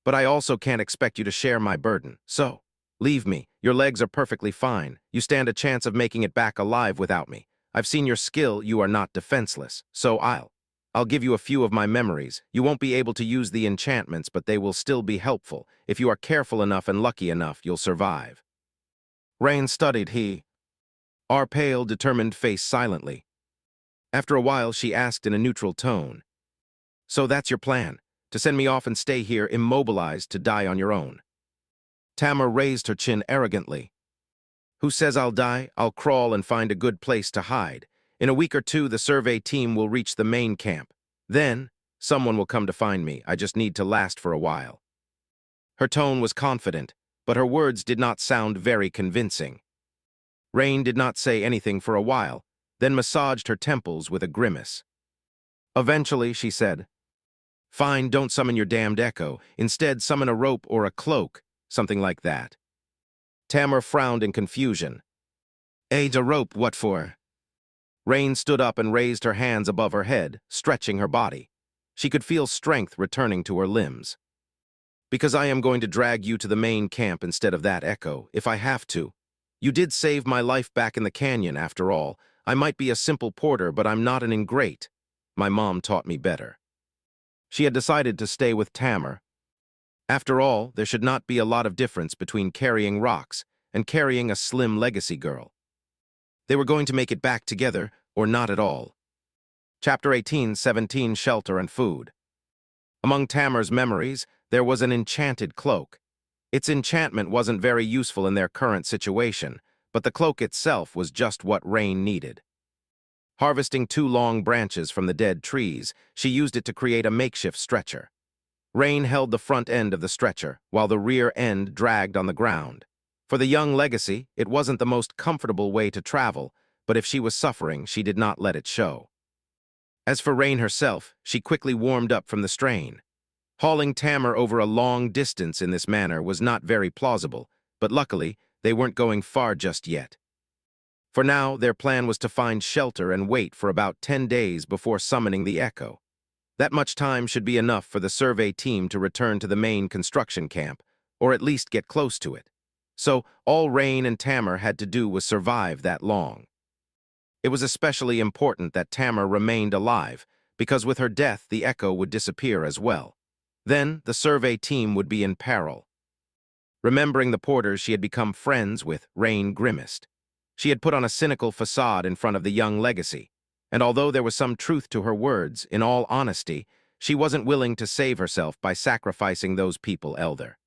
But I also can't expect you to share my burden, so leave me. Your legs are perfectly fine. You stand a chance of making it back alive without me. I've seen your skill. You are not defenseless, so I'll give you a few of my memories. You won't be able to use the enchantments, but they will still be helpful. If you are careful enough and lucky enough, you'll survive. Rain studied our pale, determined face silently. After a while, she asked in a neutral tone, "So that's your plan, to send me off and stay here immobilized to die on your own?" Tamar raised her chin arrogantly. "Who says I'll die? I'll crawl and find a good place to hide. In a week or two, the survey team will reach the main camp. Then, someone will come to find me. I just need to last for a while." Her tone was confident, but her words did not sound very convincing. Rain did not say anything for a while, then massaged her temples with a grimace. Eventually, she said, "Fine, don't summon your damned echo. Instead, summon a rope or a cloak, something like that." Tamar frowned in confusion. "A rope, what for?" Rain stood up and raised her hands above her head, stretching her body. She could feel strength returning to her limbs. "Because I am going to drag you to the main camp instead of that echo, if I have to. You did save my life back in the canyon, after all. I might be a simple porter, but I'm not an ingrate. My mom taught me better." She had decided to stay with Tamar. After all, there should not be a lot of difference between carrying rocks and carrying a slim legacy girl. They were going to make it back together, or not at all. Chapter 18:17 Shelter and Food. Among Tamar's memories, there was an enchanted cloak. Its enchantment wasn't very useful in their current situation, but the cloak itself was just what Rain needed. Harvesting 2 long branches from the dead trees, she used it to create a makeshift stretcher. Rain held the front end of the stretcher, while the rear end dragged on the ground. For the young legacy, it wasn't the most comfortable way to travel, but if she was suffering, she did not let it show. As for Rain herself, she quickly warmed up from the strain. Hauling Tamar over a long distance in this manner was not very plausible, but luckily, they weren't going far just yet. For now, their plan was to find shelter and wait for about 10 days before summoning the echo. That much time should be enough for the survey team to return to the main construction camp, or at least get close to it. So, all Rain and Tamar had to do was survive that long. It was especially important that Tamar remained alive, because with her death, the echo would disappear as well. Then, the survey team would be in peril. Remembering the porters she had become friends with, Rain grimaced. She had put on a cynical facade in front of the young legacy, and although there was some truth to her words, in all honesty, she wasn't willing to save herself by sacrificing those people elder.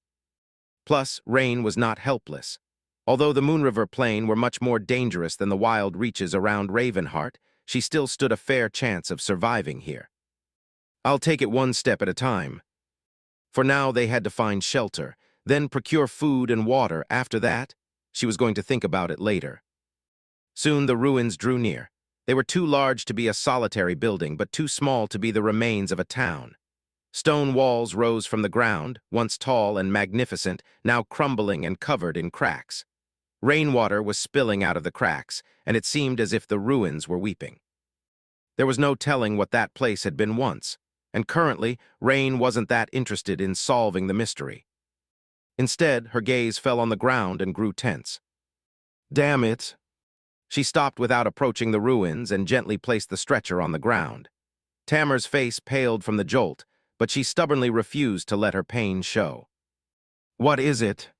Plus, Rain was not helpless. Although the Moon River Plain were much more dangerous than the wild reaches around Ravenheart, she still stood a fair chance of surviving here. "I'll take it one step at a time." For now, they had to find shelter, then procure food and water. After that, she was going to think about it later. Soon the ruins drew near. They were too large to be a solitary building, but too small to be the remains of a town. Stone walls rose from the ground, once tall and magnificent, now crumbling and covered in cracks. Rainwater was spilling out of the cracks, and it seemed as if the ruins were weeping. There was no telling what that place had been once, and currently, Rain wasn't that interested in solving the mystery. Instead, her gaze fell on the ground and grew tense. "Damn it!" She stopped without approaching the ruins and gently placed the stretcher on the ground. Tamar's face paled from the jolt, but she stubbornly refused to let her pain show. "What is it?"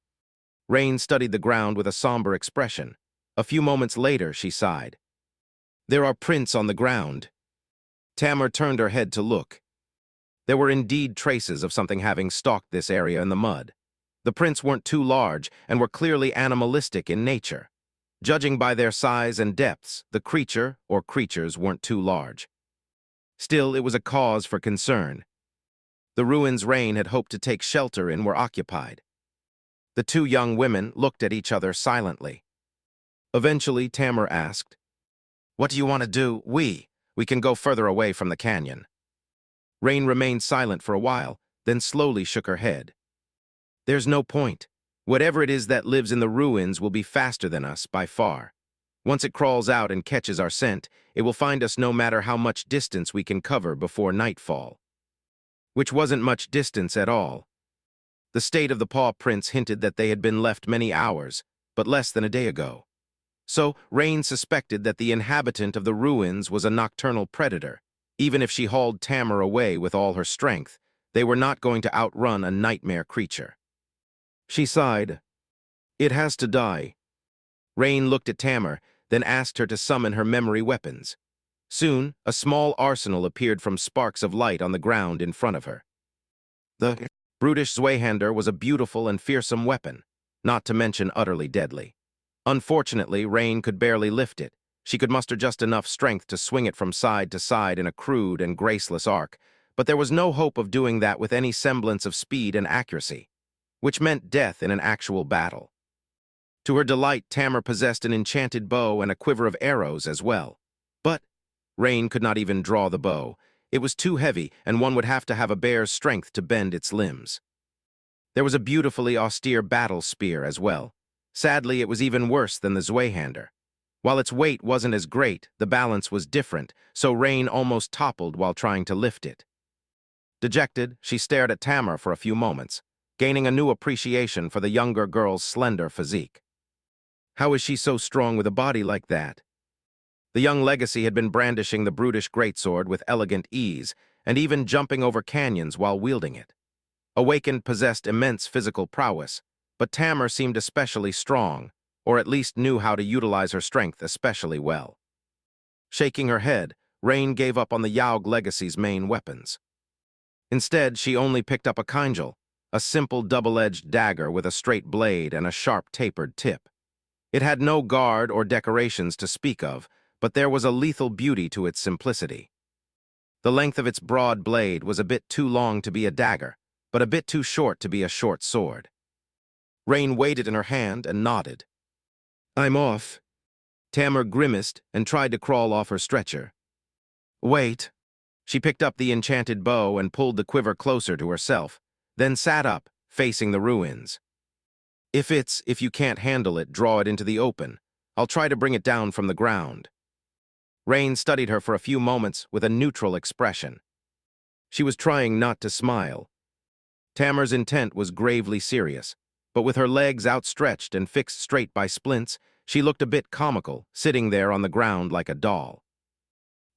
Rain studied the ground with a somber expression. A few moments later, she sighed. "There are prints on the ground." Tamar turned her head to look. There were indeed traces of something having stalked this area in the mud. The prints weren't too large and were clearly animalistic in nature. Judging by their size and depths, the creature or creatures weren't too large. Still, it was a cause for concern. The ruins Rain had hoped to take shelter in were occupied. The 2 young women looked at each other silently. Eventually, Tamar asked, "What do you want to do? We can go further away from the canyon." Rain remained silent for a while, then slowly shook her head. "There's no point. Whatever it is that lives in the ruins will be faster than us by far. Once it crawls out and catches our scent, it will find us no matter how much distance we can cover before nightfall. Which wasn't much distance at all. The state of the paw prints hinted that they had been left many hours, but less than a day ago. So, Rain suspected that the inhabitant of the ruins was a nocturnal predator. Even if she hauled Tamar away with all her strength, they were not going to outrun a nightmare creature. She sighed. It has to die. Rain looked at Tamar, then asked her to summon her memory weapons. Soon, a small arsenal appeared from sparks of light on the ground in front of her. The brutish Zweihander was a beautiful and fearsome weapon, not to mention utterly deadly. Unfortunately, Rain could barely lift it. She could muster just enough strength to swing it from side to side in a crude and graceless arc, but there was no hope of doing that with any semblance of speed and accuracy, which meant death in an actual battle. To her delight, Tamar possessed an enchanted bow and a quiver of arrows as well. But Rain could not even draw the bow. It was too heavy, and one would have to have a bear's strength to bend its limbs. There was a beautifully austere battle spear as well. Sadly, it was even worse than the Zweihander. While its weight wasn't as great, the balance was different, so Rain almost toppled while trying to lift it. Dejected, she stared at Tamar for a few moments, gaining a new appreciation for the younger girl's slender physique. How is she so strong with a body like that? The young legacy had been brandishing the brutish greatsword with elegant ease, and even jumping over canyons while wielding it. Awakened possessed immense physical prowess, but Tamar seemed especially strong, or at least knew how to utilize her strength especially well. Shaking her head, Rain gave up on the Yaug legacy's main weapons. Instead, she only picked up a Kynjal, a simple double-edged dagger with a straight blade and a sharp tapered tip. It had no guard or decorations to speak of, but there was a lethal beauty to its simplicity. The length of its broad blade was a bit too long to be a dagger, but a bit too short to be a short sword. Rain weighed it in her hand and nodded. I'm off. Tamar grimaced and tried to crawl off her stretcher. Wait. She picked up the enchanted bow and pulled the quiver closer to herself, then sat up, facing the ruins. If you can't handle it, draw it into the open. I'll try to bring it down from the ground. Rain studied her for a few moments with a neutral expression. She was trying not to smile. Tamar's intent was gravely serious, but with her legs outstretched and fixed straight by splints, she looked a bit comical, sitting there on the ground like a doll.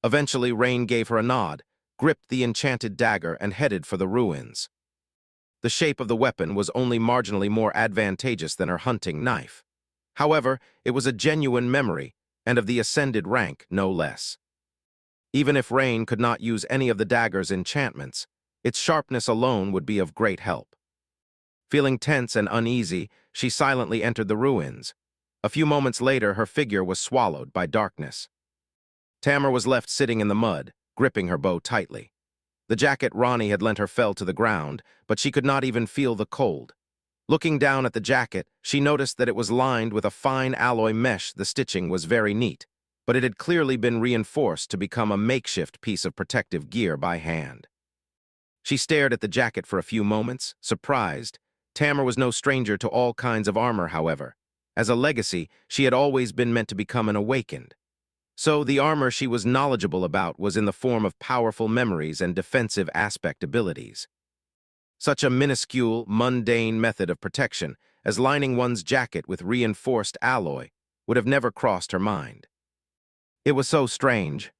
Eventually, Rain gave her a nod, gripped the enchanted dagger, and headed for the ruins. The shape of the weapon was only marginally more advantageous than her hunting knife. However, it was a genuine memory, and of the ascended rank, no less. Even if Rain could not use any of the dagger's enchantments, its sharpness alone would be of great help. Feeling tense and uneasy, she silently entered the ruins. A few moments later, her figure was swallowed by darkness. Tamar was left sitting in the mud, gripping her bow tightly. The jacket Ronnie had lent her fell to the ground, but she could not even feel the cold. Looking down at the jacket, she noticed that it was lined with a fine alloy mesh. The stitching was very neat, but it had clearly been reinforced to become a makeshift piece of protective gear by hand. She stared at the jacket for a few moments, surprised. Tamar was no stranger to all kinds of armor, however. As a legacy, she had always been meant to become an awakened. So the armor she was knowledgeable about was in the form of powerful memories and defensive aspect abilities. Such a minuscule, mundane method of protection as lining one's jacket with reinforced alloy would have never crossed her mind. It was so strange.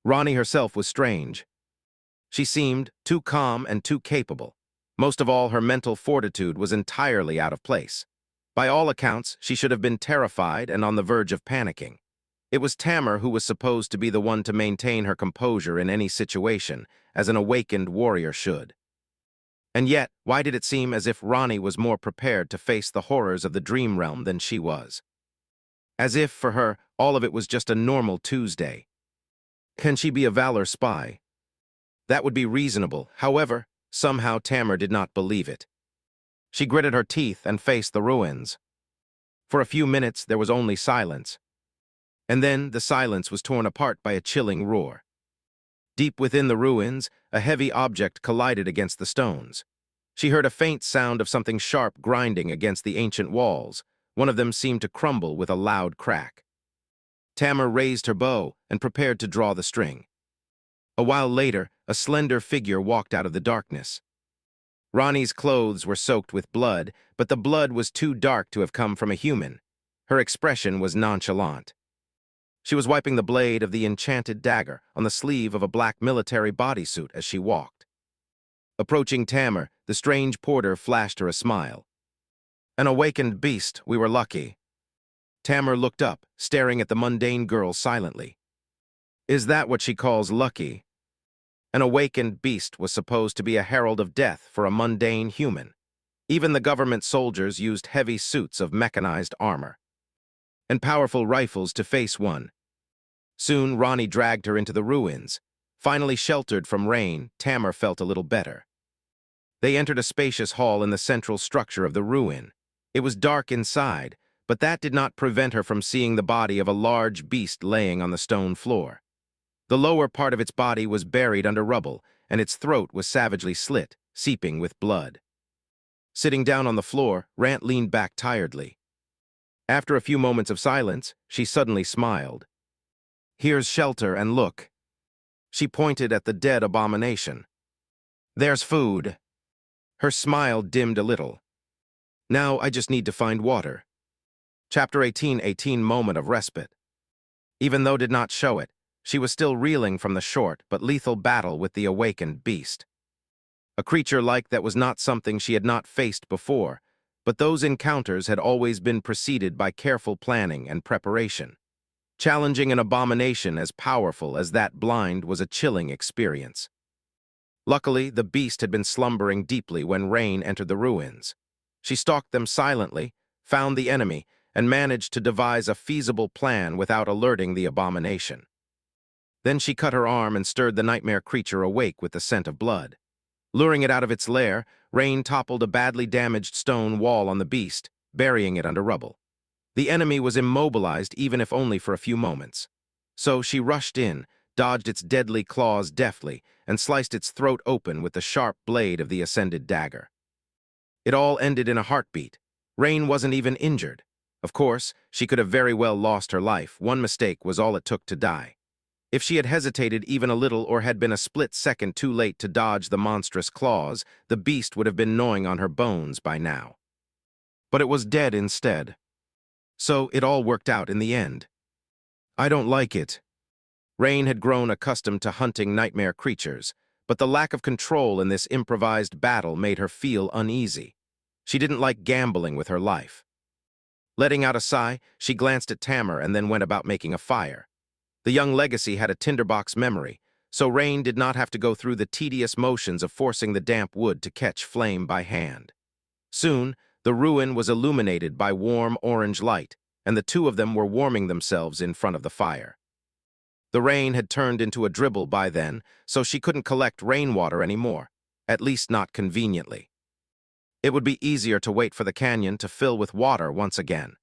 Ronnie herself was strange. She seemed too calm and too capable. Most of all, her mental fortitude was entirely out of place. By all accounts, she should have been terrified and on the verge of panicking. It was Tamar who was supposed to be the one to maintain her composure in any situation, as an awakened warrior should. And yet, why did it seem as if Ronnie was more prepared to face the horrors of the dream realm than she was? As if, for her, all of it was just a normal Tuesday. Can she be a Valor spy? That would be reasonable. However, somehow Tamar did not believe it. She gritted her teeth and faced the ruins. For a few minutes, there was only silence. And then the silence was torn apart by a chilling roar. Deep within the ruins, a heavy object collided against the stones. She heard a faint sound of something sharp grinding against the ancient walls. One of them seemed to crumble with a loud crack. Tamar raised her bow and prepared to draw the string. A while later, a slender figure walked out of the darkness. Ronnie's clothes were soaked with blood, but the blood was too dark to have come from a human. Her expression was nonchalant. She was wiping the blade of the enchanted dagger on the sleeve of a black military bodysuit as she walked. Approaching Tamar, the strange porter flashed her a smile. "An awakened beast, we were lucky." Tamar looked up, staring at the mundane girl silently. "Is that what she calls lucky?" An awakened beast was supposed to be a herald of death for a mundane human. Even the government soldiers used heavy suits of mechanized armor and powerful rifles to face one. Soon, Ronnie dragged her into the ruins. Finally sheltered from rain, Tamar felt a little better. They entered a spacious hall in the central structure of the ruin. It was dark inside, but that did not prevent her from seeing the body of a large beast laying on the stone floor. The lower part of its body was buried under rubble, and its throat was savagely slit, seeping with blood. Sitting down on the floor, Rant leaned back tiredly. After a few moments of silence, she suddenly smiled. "Here's shelter, and look." She pointed at the dead abomination. "There's food." Her smile dimmed a little. "Now I just need to find water." Chapter 18 Moment of Respite. Even though did not show it, she was still reeling from the short but lethal battle with the awakened beast. A creature like that was not something she had not faced before, but those encounters had always been preceded by careful planning and preparation. Challenging an abomination as powerful as that blind was a chilling experience. Luckily, the beast had been slumbering deeply when Rain entered the ruins. She stalked them silently, found the enemy, and managed to devise a feasible plan without alerting the abomination. Then she cut her arm and stirred the nightmare creature awake with the scent of blood. Luring it out of its lair, Rain toppled a badly damaged stone wall on the beast, burying it under rubble. The enemy was immobilized even if only for a few moments. So she rushed in, dodged its deadly claws deftly, and sliced its throat open with the sharp blade of the ascended dagger. It all ended in a heartbeat. Rain wasn't even injured. Of course, she could have very well lost her life. One mistake was all it took to die. If she had hesitated even a little or had been a split second too late to dodge the monstrous claws, the beast would have been gnawing on her bones by now. But it was dead instead. So it all worked out in the end. "I don't like it." Rain had grown accustomed to hunting nightmare creatures, but the lack of control in this improvised battle made her feel uneasy. She didn't like gambling with her life. Letting out a sigh, she glanced at Tamar and then went about making a fire. The young legacy had a tinderbox memory, so Rain did not have to go through the tedious motions of forcing the damp wood to catch flame by hand. Soon, the ruin was illuminated by warm orange light, and the two of them were warming themselves in front of the fire. The rain had turned into a dribble by then, so she couldn't collect rainwater anymore, at least not conveniently. It would be easier to wait for the canyon to fill with water once again.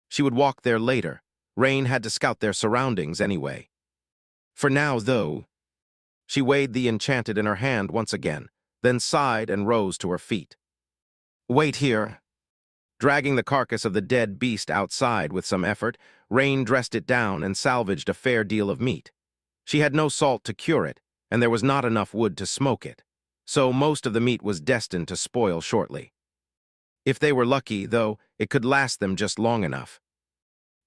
She would walk there later. Rain had to scout their surroundings anyway. For now, though, she weighed the enchanted in her hand once again, then sighed and rose to her feet. "Wait here." Dragging the carcass of the dead beast outside with some effort, Rain dressed it down and salvaged a fair deal of meat. She had no salt to cure it, and there was not enough wood to smoke it, so most of the meat was destined to spoil shortly. If they were lucky, though, it could last them just long enough.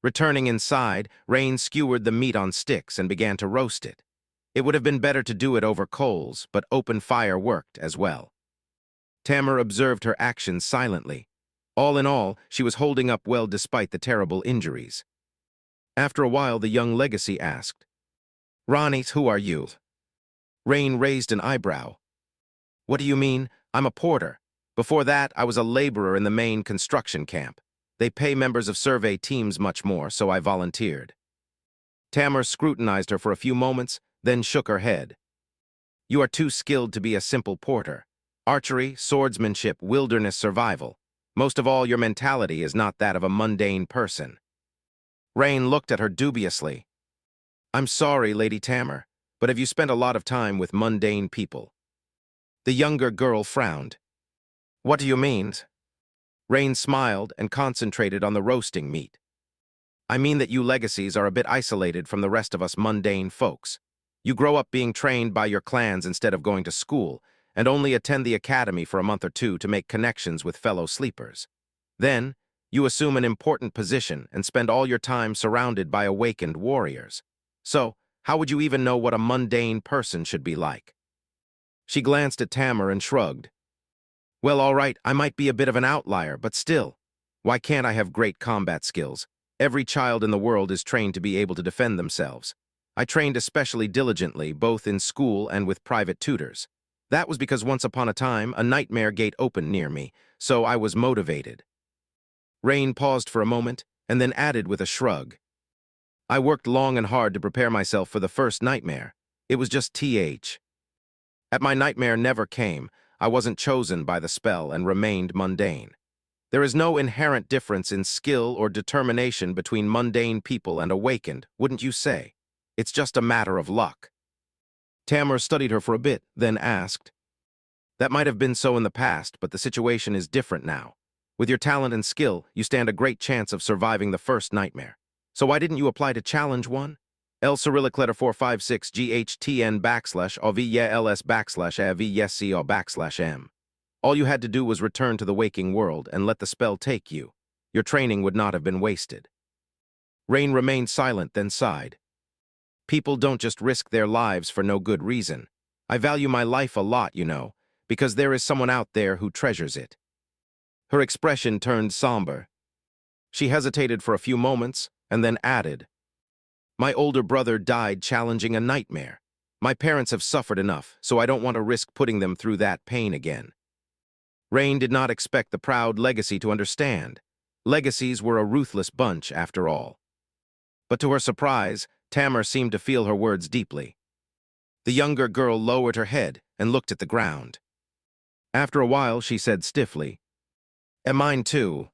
Returning inside, Rain skewered the meat on sticks and began to roast it. It would have been better to do it over coals, but open fire worked as well. Tamar observed her actions silently. All in all, she was holding up well despite the terrible injuries. After a while, the young legacy asked, "Ronnie, who are you?" Rain raised an eyebrow. "What do you mean? I'm a porter. Before that, I was a laborer in the main construction camp. They pay members of survey teams much more, so I volunteered." Tamar scrutinized her for a few moments, then shook her head. "You are too skilled to be a simple porter. Archery, swordsmanship, wilderness survival. Most of all, your mentality is not that of a mundane person." Rain looked at her dubiously. "I'm sorry, Lady Tamar, but have you spent a lot of time with mundane people?" The younger girl frowned. "What do you mean?" Rain smiled and concentrated on the roasting meat. I mean that you legacies are a bit isolated from the rest of us mundane folks. You grow up being trained by your clans instead of going to school, and only attend the academy for a month or two to make connections with fellow sleepers. Then, you assume an important position and spend all your time surrounded by awakened warriors. So, how would you even know what a mundane person should be like? She glanced at Tamar and shrugged. Well, all right, I might be a bit of an outlier, but still. Why can't I have great combat skills? Every child in the world is trained to be able to defend themselves. I trained especially diligently, both in school and with private tutors. That was because once upon a time, a nightmare gate opened near me, so I was motivated. Rain paused for a moment, and then added with a shrug. I worked long and hard to prepare myself for the first nightmare. It was just TH. At my nightmare never came, I wasn't chosen by the spell and remained mundane. There is no inherent difference in skill or determination between mundane people and awakened, wouldn't you say? It's just a matter of luck. Tamar studied her for a bit, then asked, That might have been so in the past, but the situation is different now. With your talent and skill, you stand a great chance of surviving the first nightmare. So why didn't you apply to challenge one? L Cyrillic letter 456 GHTN backslash OVYLS backslash AVYSCO backslash M. All you had to do was return to the waking world and let the spell take you. Your training would not have been wasted. Rain remained silent, then sighed. People don't just risk their lives for no good reason. I value my life a lot, you know, because there is someone out there who treasures it. Her expression turned somber. She hesitated for a few moments and then added, My older brother died challenging a nightmare. My parents have suffered enough, so I don't want to risk putting them through that pain again. Rain did not expect the proud legacy to understand. Legacies were a ruthless bunch, after all. But to her surprise, Tamar seemed to feel her words deeply. The younger girl lowered her head and looked at the ground. After a while, she said stiffly, And mine too.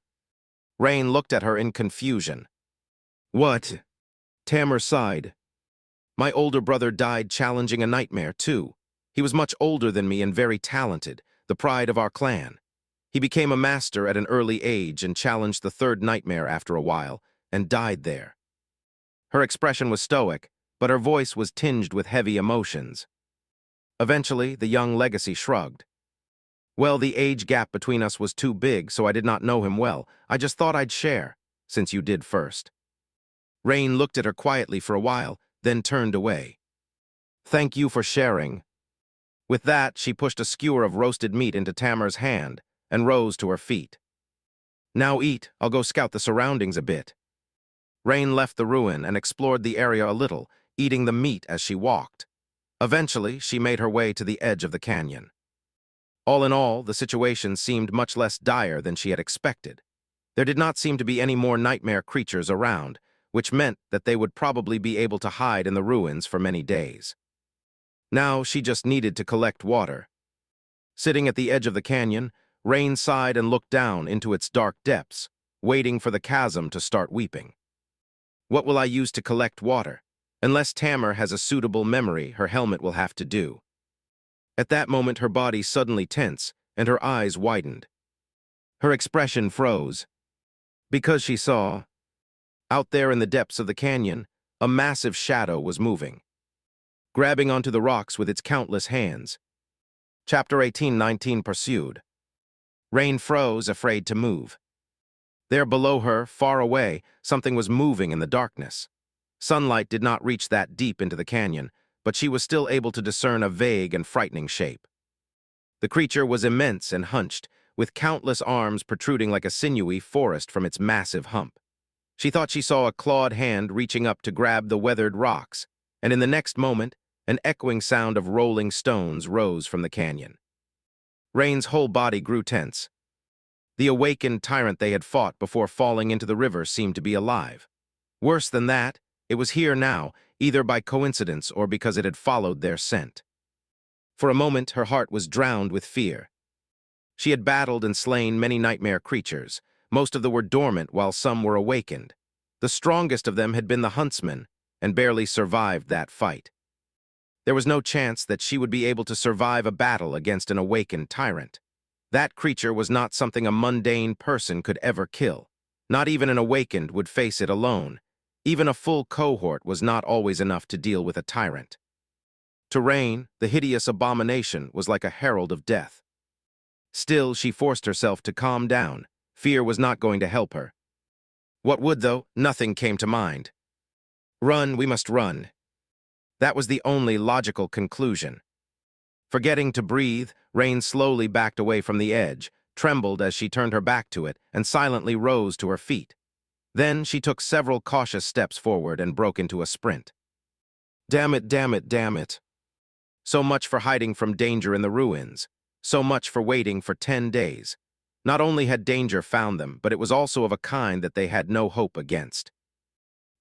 Rain looked at her in confusion. What? Tamar sighed. My older brother died challenging a nightmare, too. He was much older than me and very talented, the pride of our clan. He became a master at an early age and challenged the third nightmare after a while, and died there. Her expression was stoic, but her voice was tinged with heavy emotions. Eventually, the young legacy shrugged. Well, the age gap between us was too big, so I did not know him well. I just thought I'd share, since you did first. Rain looked at her quietly for a while, then turned away. Thank you for sharing. With that, she pushed a skewer of roasted meat into Tamar's hand and rose to her feet. Now eat, I'll go scout the surroundings a bit. Rain left the ruin and explored the area a little, eating the meat as she walked. Eventually, she made her way to the edge of the canyon. All in all, the situation seemed much less dire than she had expected. There did not seem to be any more nightmare creatures around, which meant that they would probably be able to hide in the ruins for many days. Now she just needed to collect water. Sitting at the edge of the canyon, Rain sighed and looked down into its dark depths, waiting for the chasm to start weeping. What will I use to collect water? Unless Tamar has a suitable memory, her helmet will have to do. At that moment, her body suddenly tense, and her eyes widened. Her expression froze, because she saw, out there in the depths of the canyon, a massive shadow was moving, grabbing onto the rocks with its countless hands. Chapter 18:19 pursued. Rain froze, afraid to move. There below her, far away, something was moving in the darkness. Sunlight did not reach that deep into the canyon, but she was still able to discern a vague and frightening shape. The creature was immense and hunched, with countless arms protruding like a sinewy forest from its massive hump. She thought she saw a clawed hand reaching up to grab the weathered rocks, and in the next moment, an echoing sound of rolling stones rose from the canyon. Rain's whole body grew tense. The awakened tyrant they had fought before falling into the river seemed to be alive. Worse than that, it was here now, either by coincidence or because it had followed their scent. For a moment, her heart was drowned with fear. She had battled and slain many nightmare creatures. Most of them were dormant while some were awakened. The strongest of them had been the huntsman, and barely survived that fight. There was no chance that she would be able to survive a battle against an awakened tyrant. That creature was not something a mundane person could ever kill. Not even an awakened would face it alone, Even a full cohort was not always enough to deal with a tyrant. To Rain, the hideous abomination was like a herald of death. Still, she forced herself to calm down. Fear was not going to help her. What would, though? Nothing came to mind. Run, we must run. That was the only logical conclusion. Forgetting to breathe, Rain slowly backed away from the edge, trembled as she turned her back to it, and silently rose to her feet. Then she took several cautious steps forward and broke into a sprint. Damn it, damn it, damn it. So much for hiding from danger in the ruins. So much for waiting for 10 days. Not only had danger found them, but it was also of a kind that they had no hope against.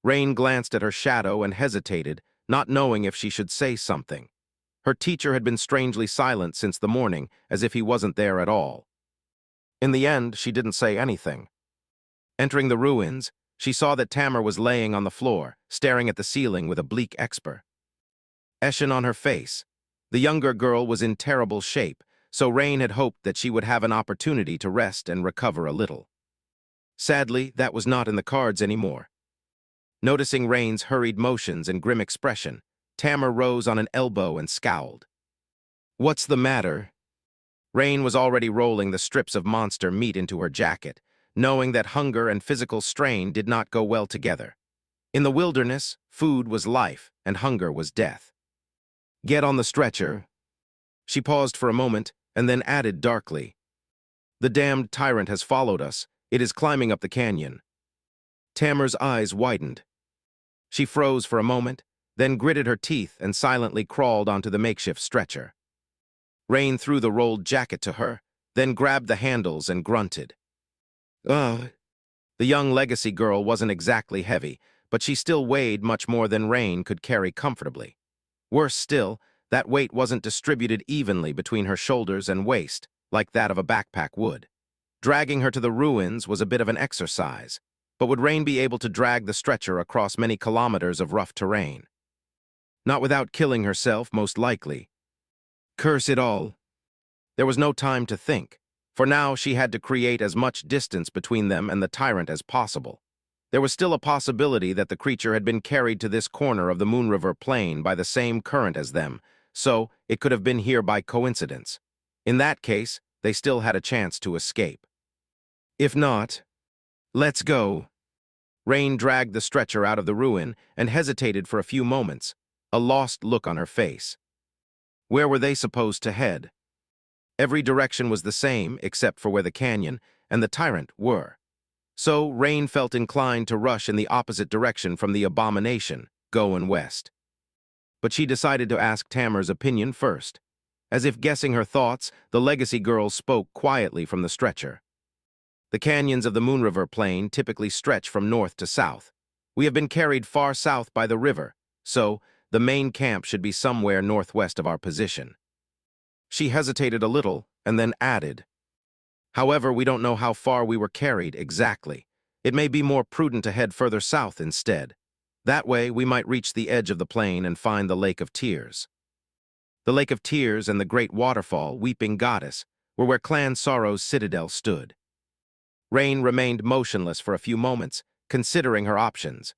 Rain glanced at her shadow and hesitated, not knowing if she should say something. Her teacher had been strangely silent since the morning, as if he wasn't there at all. In the end, she didn't say anything. Entering the ruins, she saw that Tamar was laying on the floor, staring at the ceiling with a bleak expression on her face. The younger girl was in terrible shape, so Rain had hoped that she would have an opportunity to rest and recover a little. Sadly, that was not in the cards anymore. Noticing Rain's hurried motions and grim expression, Tamar rose on an elbow and scowled. What's the matter? Rain was already rolling the strips of monster meat into her jacket, knowing that hunger and physical strain did not go well together. In the wilderness, food was life and hunger was death. Get on the stretcher. She paused for a moment and then added darkly, the damned tyrant has followed us. It is climbing up the canyon. Tamar's eyes widened. She froze for a moment, then gritted her teeth and silently crawled onto the makeshift stretcher. Rain threw the rolled jacket to her, then grabbed the handles and grunted. Ugh. The young legacy girl wasn't exactly heavy, but she still weighed much more than Rain could carry comfortably. Worse still, that weight wasn't distributed evenly between her shoulders and waist, like that of a backpack would. Dragging her to the ruins was a bit of an exercise, but would Rain be able to drag the stretcher across many kilometers of rough terrain? Not without killing herself, most likely. Curse it all. There was no time to think, for now she had to create as much distance between them and the tyrant as possible. There was still a possibility that the creature had been carried to this corner of the Moon River Plain by the same current as them, so it could have been here by coincidence. In that case, they still had a chance to escape. If not, let's go. Rain dragged the stretcher out of the ruin and hesitated for a few moments, a lost look on her face. Where were they supposed to head? Every direction was the same except for where the canyon and the tyrant were. So Rain felt inclined to rush in the opposite direction from the abomination, going west. But she decided to ask Tamar's opinion first. As if guessing her thoughts, the legacy girl spoke quietly from the stretcher. The canyons of the Moon River Plain typically stretch from north to south. We have been carried far south by the river, so the main camp should be somewhere northwest of our position. She hesitated a little and then added, however, we don't know how far we were carried exactly. It may be more prudent to head further south instead. That way, we might reach the edge of the plain and find the Lake of Tears. The Lake of Tears and the great waterfall, Weeping Goddess, were where Clan Sorrow's citadel stood. Rain remained motionless for a few moments, considering her options.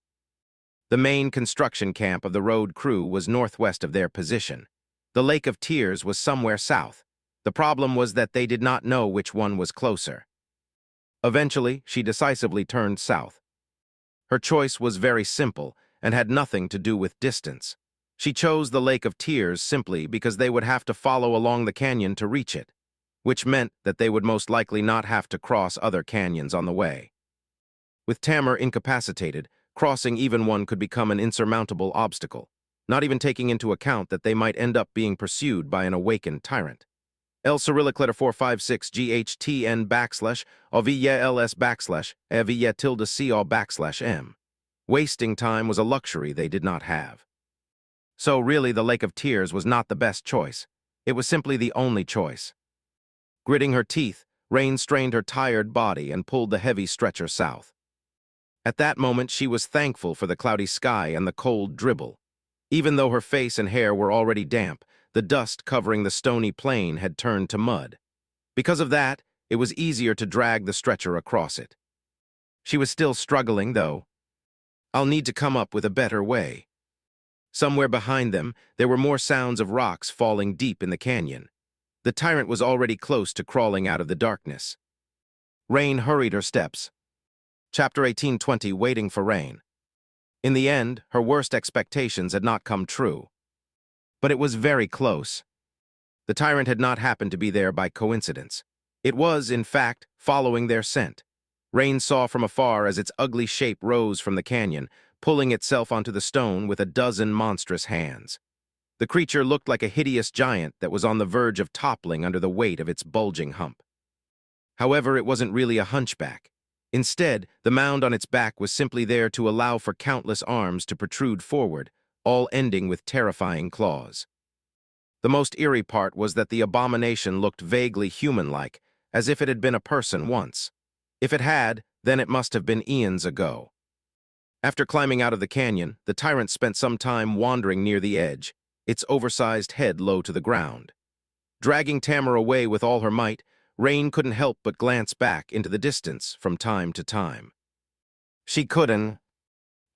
The main construction camp of the road crew was northwest of their position. The Lake of Tears was somewhere south. The problem was that they did not know which one was closer. Eventually, she decisively turned south. Her choice was very simple and had nothing to do with distance. She chose the Lake of Tears simply because they would have to follow along the canyon to reach it, which meant that they would most likely not have to cross other canyons on the way. With Tamar incapacitated, crossing even one could become an insurmountable obstacle, not even taking into account that they might end up being pursued by an awakened tyrant. L Cyrillic letter 456 GHTN backslash OVYA LS backslash AVYA tilde CO backslash M. Wasting time was a luxury they did not have. So really the Lake of Tears was not the best choice. It was simply the only choice. Gritting her teeth, Rain strained her tired body and pulled the heavy stretcher south. At that moment she was thankful for the cloudy sky and the cold dribble. Even though her face and hair were already damp, the dust covering the stony plain had turned to mud. Because of that, it was easier to drag the stretcher across it. She was still struggling, though. I'll need to come up with a better way. Somewhere behind them, there were more sounds of rocks falling deep in the canyon. The tyrant was already close to crawling out of the darkness. Rain hurried her steps. Chapter 1820, Waiting for Rain. In the end, her worst expectations had not come true. But it was very close. The tyrant had not happened to be there by coincidence. It was, in fact, following their scent. Rain saw from afar as its ugly shape rose from the canyon, pulling itself onto the stone with a dozen monstrous hands. The creature looked like a hideous giant that was on the verge of toppling under the weight of its bulging hump. However, it wasn't really a hunchback. Instead, the mound on its back was simply there to allow for countless arms to protrude forward, all ending with terrifying claws. The most eerie part was that the abomination looked vaguely human-like, as if it had been a person once. If it had, then it must have been eons ago. After climbing out of the canyon, the tyrant spent some time wandering near the edge, its oversized head low to the ground. Dragging Tamar away with all her might, Rain couldn't help but glance back into the distance from time to time. She couldn't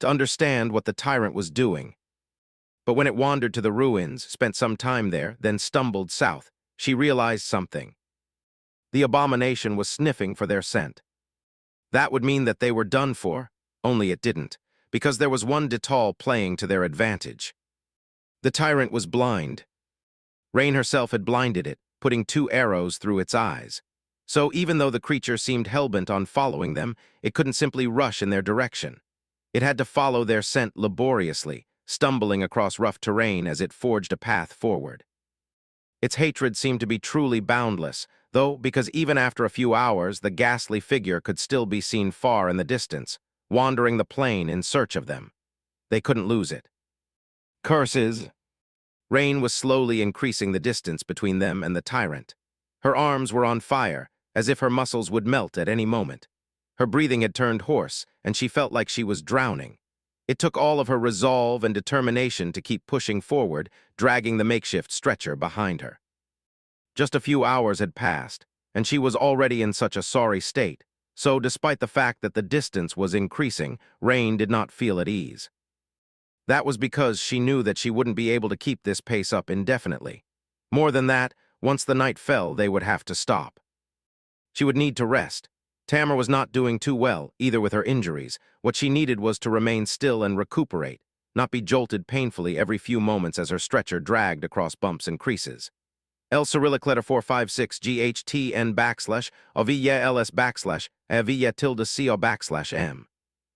understand what the tyrant was doing. But when it wandered to the ruins, spent some time there, then stumbled south, she realized something. The abomination was sniffing for their scent. That would mean that they were done for, only it didn't, because there was one detail playing to their advantage. The tyrant was blind. Rain herself had blinded it, putting 2 arrows through its eyes. So even though the creature seemed hellbent on following them, it couldn't simply rush in their direction. It had to follow their scent laboriously, stumbling across rough terrain as it forged a path forward. Its hatred seemed to be truly boundless, though because even after a few hours the ghastly figure could still be seen far in the distance, wandering the plain in search of them. They couldn't lose it. Curses! Rain was slowly increasing the distance between them and the tyrant. Her arms were on fire, as if her muscles would melt at any moment. Her breathing had turned hoarse, and she felt like she was drowning. It took all of her resolve and determination to keep pushing forward, dragging the makeshift stretcher behind her. Just a few hours had passed, and she was already in such a sorry state, so despite the fact that the distance was increasing, Rain did not feel at ease. That was because she knew that she wouldn't be able to keep this pace up indefinitely. More than that, once the night fell, they would have to stop. She would need to rest. Tamar was not doing too well, either with her injuries. What she needed was to remain still and recuperate, not be jolted painfully every few moments as her stretcher dragged across bumps and creases. L Cyrillic letter 456 GHTN backslash Avia LS backslash Avia tilde CO backslash M.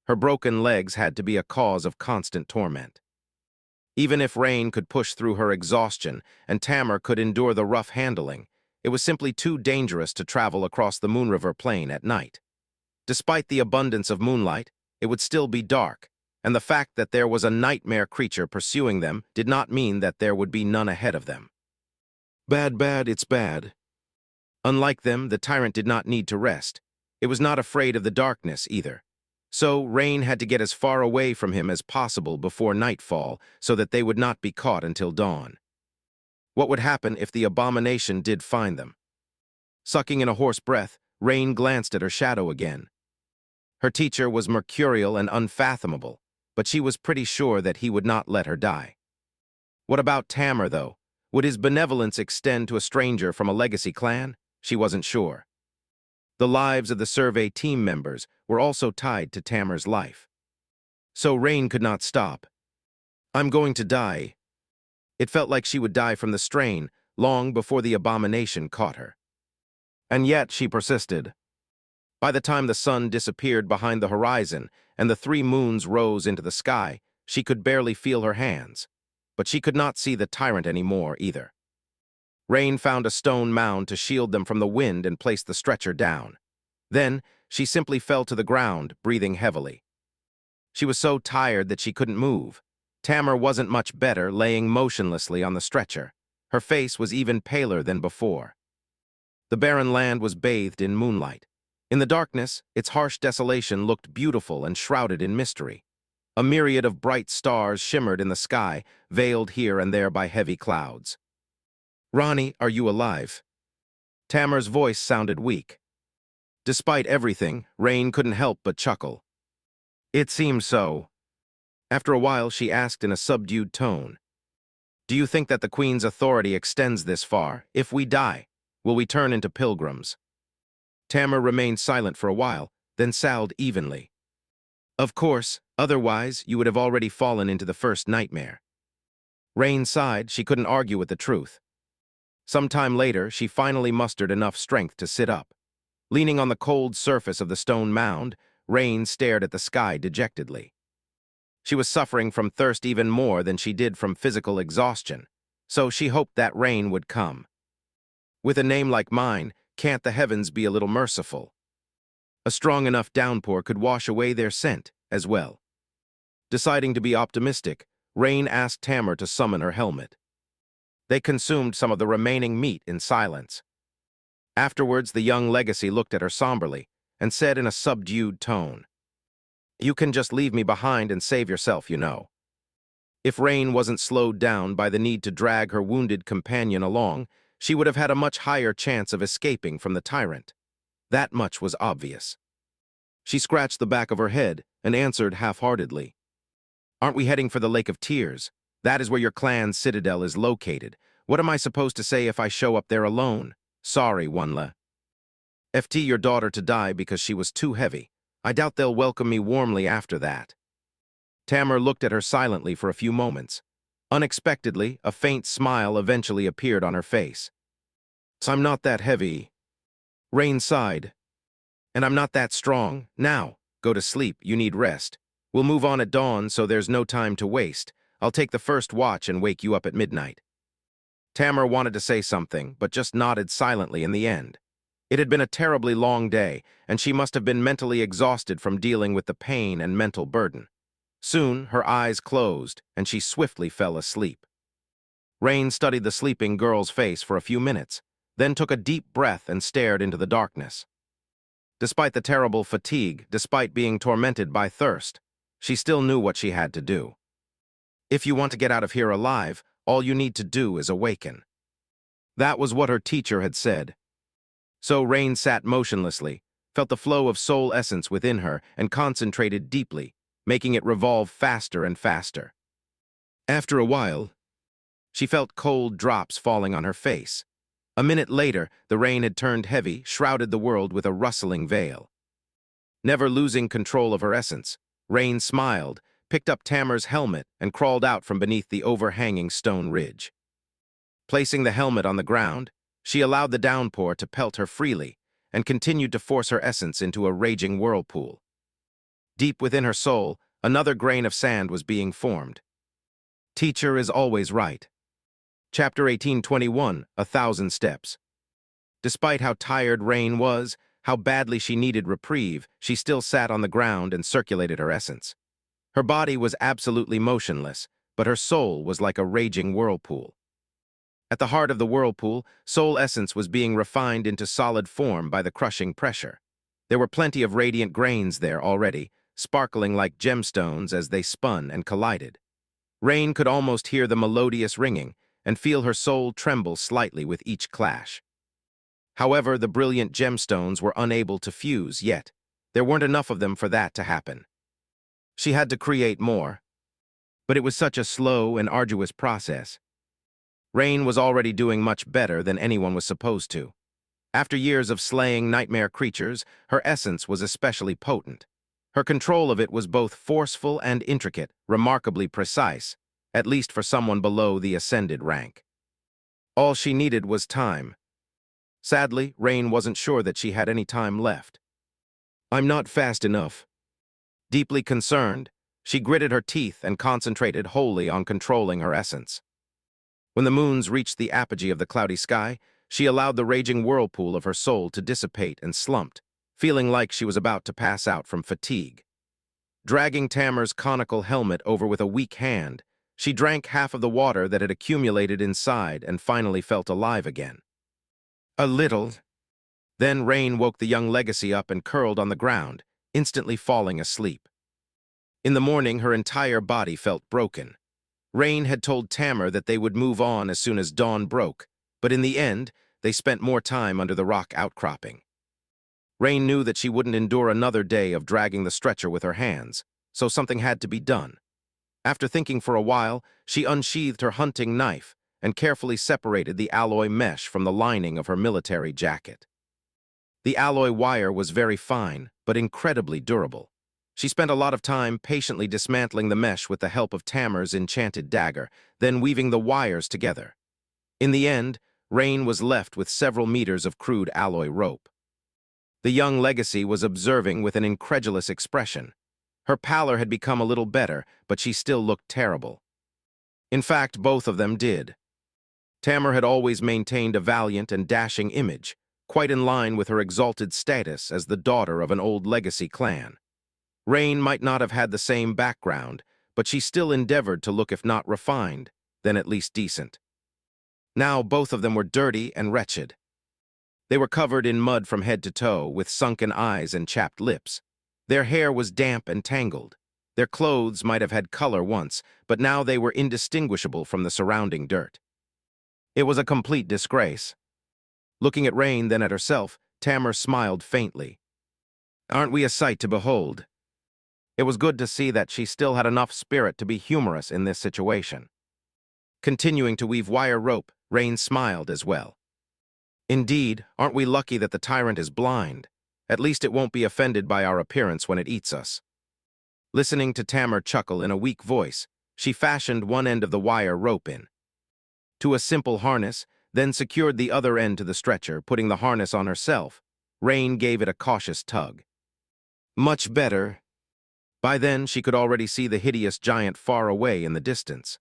Her broken legs had to be a cause of constant torment. Even if Rain could push through her exhaustion and Tamar could endure the rough handling, it was simply too dangerous to travel across the Moon River Plain at night. Despite the abundance of moonlight, it would still be dark, and the fact that there was a nightmare creature pursuing them did not mean that there would be none ahead of them. Bad, it's bad. Unlike them, the tyrant did not need to rest. It was not afraid of the darkness either. So Rain had to get as far away from him as possible before nightfall so that they would not be caught until dawn. What would happen if the abomination did find them? Sucking in a hoarse breath, Rain glanced at her shadow again. Her teacher was mercurial and unfathomable, but she was pretty sure that he would not let her die. What about Tamar, though? Would his benevolence extend to a stranger from a legacy clan? She wasn't sure. The lives of the survey team members were also tied to Tamar's life. So Rain could not stop. I'm going to die. It felt like she would die from the strain long before the abomination caught her. And yet she persisted. By the time the sun disappeared behind the horizon and the 3 moons rose into the sky, she could barely feel her hands. But she could not see the tyrant anymore either. Rain found a stone mound to shield them from the wind and placed the stretcher down. Then, she simply fell to the ground, breathing heavily. She was so tired that she couldn't move. Tamar wasn't much better, laying motionlessly on the stretcher. Her face was even paler than before. The barren land was bathed in moonlight. In the darkness, its harsh desolation looked beautiful and shrouded in mystery. A myriad of bright stars shimmered in the sky, veiled here and there by heavy clouds. Ronnie, are you alive? Tamar's voice sounded weak. Despite everything, Rain couldn't help but chuckle. It seems so. After a while, she asked in a subdued tone, "Do you think that the Queen's authority extends this far? If we die, will we turn into pilgrims?" Tamar remained silent for a while, then soughed evenly. "Of course, otherwise you would have already fallen into the first nightmare." Rain sighed. She couldn't argue with the truth. Some time later, she finally mustered enough strength to sit up. Leaning on the cold surface of the stone mound, Rain stared at the sky dejectedly. She was suffering from thirst even more than she did from physical exhaustion, so she hoped that rain would come. With a name like mine, can't the heavens be a little merciful? A strong enough downpour could wash away their scent as well. Deciding to be optimistic, Rain asked Tamar to summon her helmet. They consumed some of the remaining meat in silence. Afterwards, the young legacy looked at her somberly and said in a subdued tone, "You can just leave me behind and save yourself, you know." If Rain wasn't slowed down by the need to drag her wounded companion along, she would have had a much higher chance of escaping from the tyrant. That much was obvious. She scratched the back of her head and answered half-heartedly, "Aren't we heading for the Lake of Tears? That is where your clan's citadel is located. What am I supposed to say if I show up there alone? Sorry, Wunla. FT your daughter to die because she was too heavy. I doubt they'll welcome me warmly after that." Tamar looked at her silently for a few moments. Unexpectedly, a faint smile eventually appeared on her face. "So I'm not that heavy." Rain sighed. "And I'm not that strong. Now, go to sleep. You need rest. We'll move on at dawn so there's no time to waste. I'll take the first watch and wake you up at midnight." Tamar wanted to say something, but just nodded silently in the end. It had been a terribly long day, and she must have been mentally exhausted from dealing with the pain and mental burden. Soon, her eyes closed, and she swiftly fell asleep. Rain studied the sleeping girl's face for a few minutes, then took a deep breath and stared into the darkness. Despite the terrible fatigue, despite being tormented by thirst, she still knew what she had to do. If you want to get out of here alive, all you need to do is awaken. That was what her teacher had said. So Rain sat motionlessly, felt the flow of soul essence within her, and concentrated deeply, making it revolve faster and faster. After a while, she felt cold drops falling on her face. A minute later, the rain had turned heavy, shrouded the world with a rustling veil. Never losing control of her essence, Rain smiled, picked up Tamar's helmet, and crawled out from beneath the overhanging stone ridge. Placing the helmet on the ground, she allowed the downpour to pelt her freely and continued to force her essence into a raging whirlpool. Deep within her soul, another grain of sand was being formed. Teacher is always right. Chapter 1821, 1,000 Steps. Despite how tired Rain was, how badly she needed reprieve, she still sat on the ground and circulated her essence. Her body was absolutely motionless, but her soul was like a raging whirlpool. At the heart of the whirlpool, soul essence was being refined into solid form by the crushing pressure. There were plenty of radiant grains there already, sparkling like gemstones as they spun and collided. Rain could almost hear the melodious ringing and feel her soul tremble slightly with each clash. However, the brilliant gemstones were unable to fuse yet. There weren't enough of them for that to happen. She had to create more. But it was such a slow and arduous process. Rain was already doing much better than anyone was supposed to. After years of slaying nightmare creatures, her essence was especially potent. Her control of it was both forceful and intricate, remarkably precise, at least for someone below the ascended rank. All she needed was time. Sadly, Rain wasn't sure that she had any time left. "I'm not fast enough." Deeply concerned, she gritted her teeth and concentrated wholly on controlling her essence. When the moons reached the apogee of the cloudy sky, she allowed the raging whirlpool of her soul to dissipate and slumped, feeling like she was about to pass out from fatigue. Dragging Tamar's conical helmet over with a weak hand, she drank half of the water that had accumulated inside and finally felt alive again. A little. Then Rain woke the young legacy up and curled on the ground, instantly falling asleep. In the morning, her entire body felt broken. Rain had told Tamar that they would move on as soon as dawn broke, but in the end, they spent more time under the rock outcropping. Rain knew that she wouldn't endure another day of dragging the stretcher with her hands, so something had to be done. After thinking for a while, she unsheathed her hunting knife and carefully separated the alloy mesh from the lining of her military jacket. The alloy wire was very fine, but incredibly durable. She spent a lot of time patiently dismantling the mesh with the help of Tamar's enchanted dagger, then weaving the wires together. In the end, Rain was left with several meters of crude alloy rope. The young Legacy was observing with an incredulous expression. Her pallor had become a little better, but she still looked terrible. In fact, both of them did. Tamar had always maintained a valiant and dashing image, quite in line with her exalted status as the daughter of an old Legacy clan. Rain might not have had the same background, but she still endeavored to look if not refined, then at least decent. Now both of them were dirty and wretched. They were covered in mud from head to toe, with sunken eyes and chapped lips. Their hair was damp and tangled. Their clothes might have had color once, but now they were indistinguishable from the surrounding dirt. It was a complete disgrace. Looking at Rain, then at herself, Tamar smiled faintly. "Aren't we a sight to behold?" It was good to see that she still had enough spirit to be humorous in this situation. Continuing to weave wire rope, Rain smiled as well. "Indeed, aren't we lucky that the tyrant is blind? At least it won't be offended by our appearance when it eats us." Listening to Tamar chuckle in a weak voice, she fashioned one end of the wire rope to a simple harness, then secured the other end to the stretcher, putting the harness on herself. Rain gave it a cautious tug. Much better. By then, she could already see the hideous giant far away in the distance.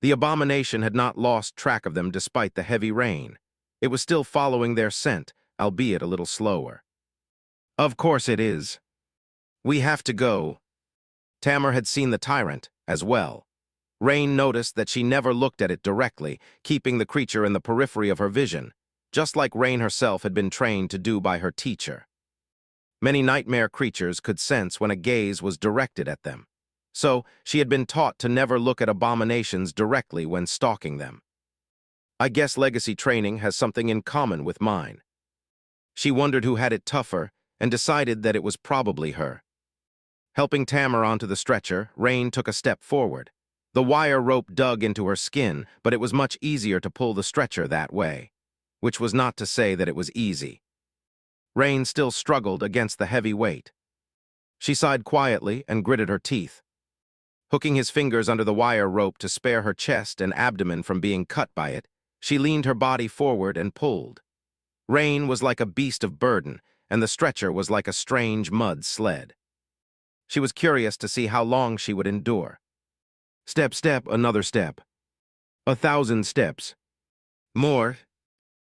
The abomination had not lost track of them despite the heavy rain. It was still following their scent, albeit a little slower. "Of course it is. We have to go." Tamar had seen the tyrant, as well. Rain noticed that she never looked at it directly, keeping the creature in the periphery of her vision, just like Rain herself had been trained to do by her teacher. Many nightmare creatures could sense when a gaze was directed at them, so she had been taught to never look at abominations directly when stalking them. I guess Legacy training has something in common with mine. She wondered who had it tougher and decided that it was probably her. Helping Tamar onto the stretcher, Rain took a step forward. The wire rope dug into her skin, but it was much easier to pull the stretcher that way, which was not to say that it was easy. Rain still struggled against the heavy weight. She sighed quietly and gritted her teeth. Hooking his fingers under the wire rope to spare her chest and abdomen from being cut by it, she leaned her body forward and pulled. Rain was like a beast of burden, and the stretcher was like a strange mud sled. She was curious to see how long she would endure. Step, step, another step. 1,000 steps. More.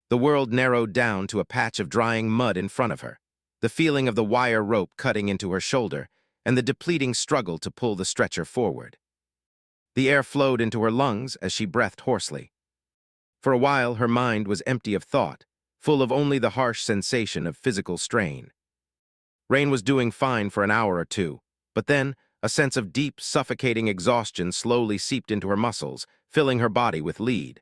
The world narrowed down to a patch of drying mud in front of her, the feeling of the wire rope cutting into her shoulder, and the depleting struggle to pull the stretcher forward. The air flowed into her lungs as she breathed hoarsely. For a while, her mind was empty of thought, full of only the harsh sensation of physical strain. Rain was doing fine for an hour or two, but then a sense of deep, suffocating exhaustion slowly seeped into her muscles, filling her body with lead.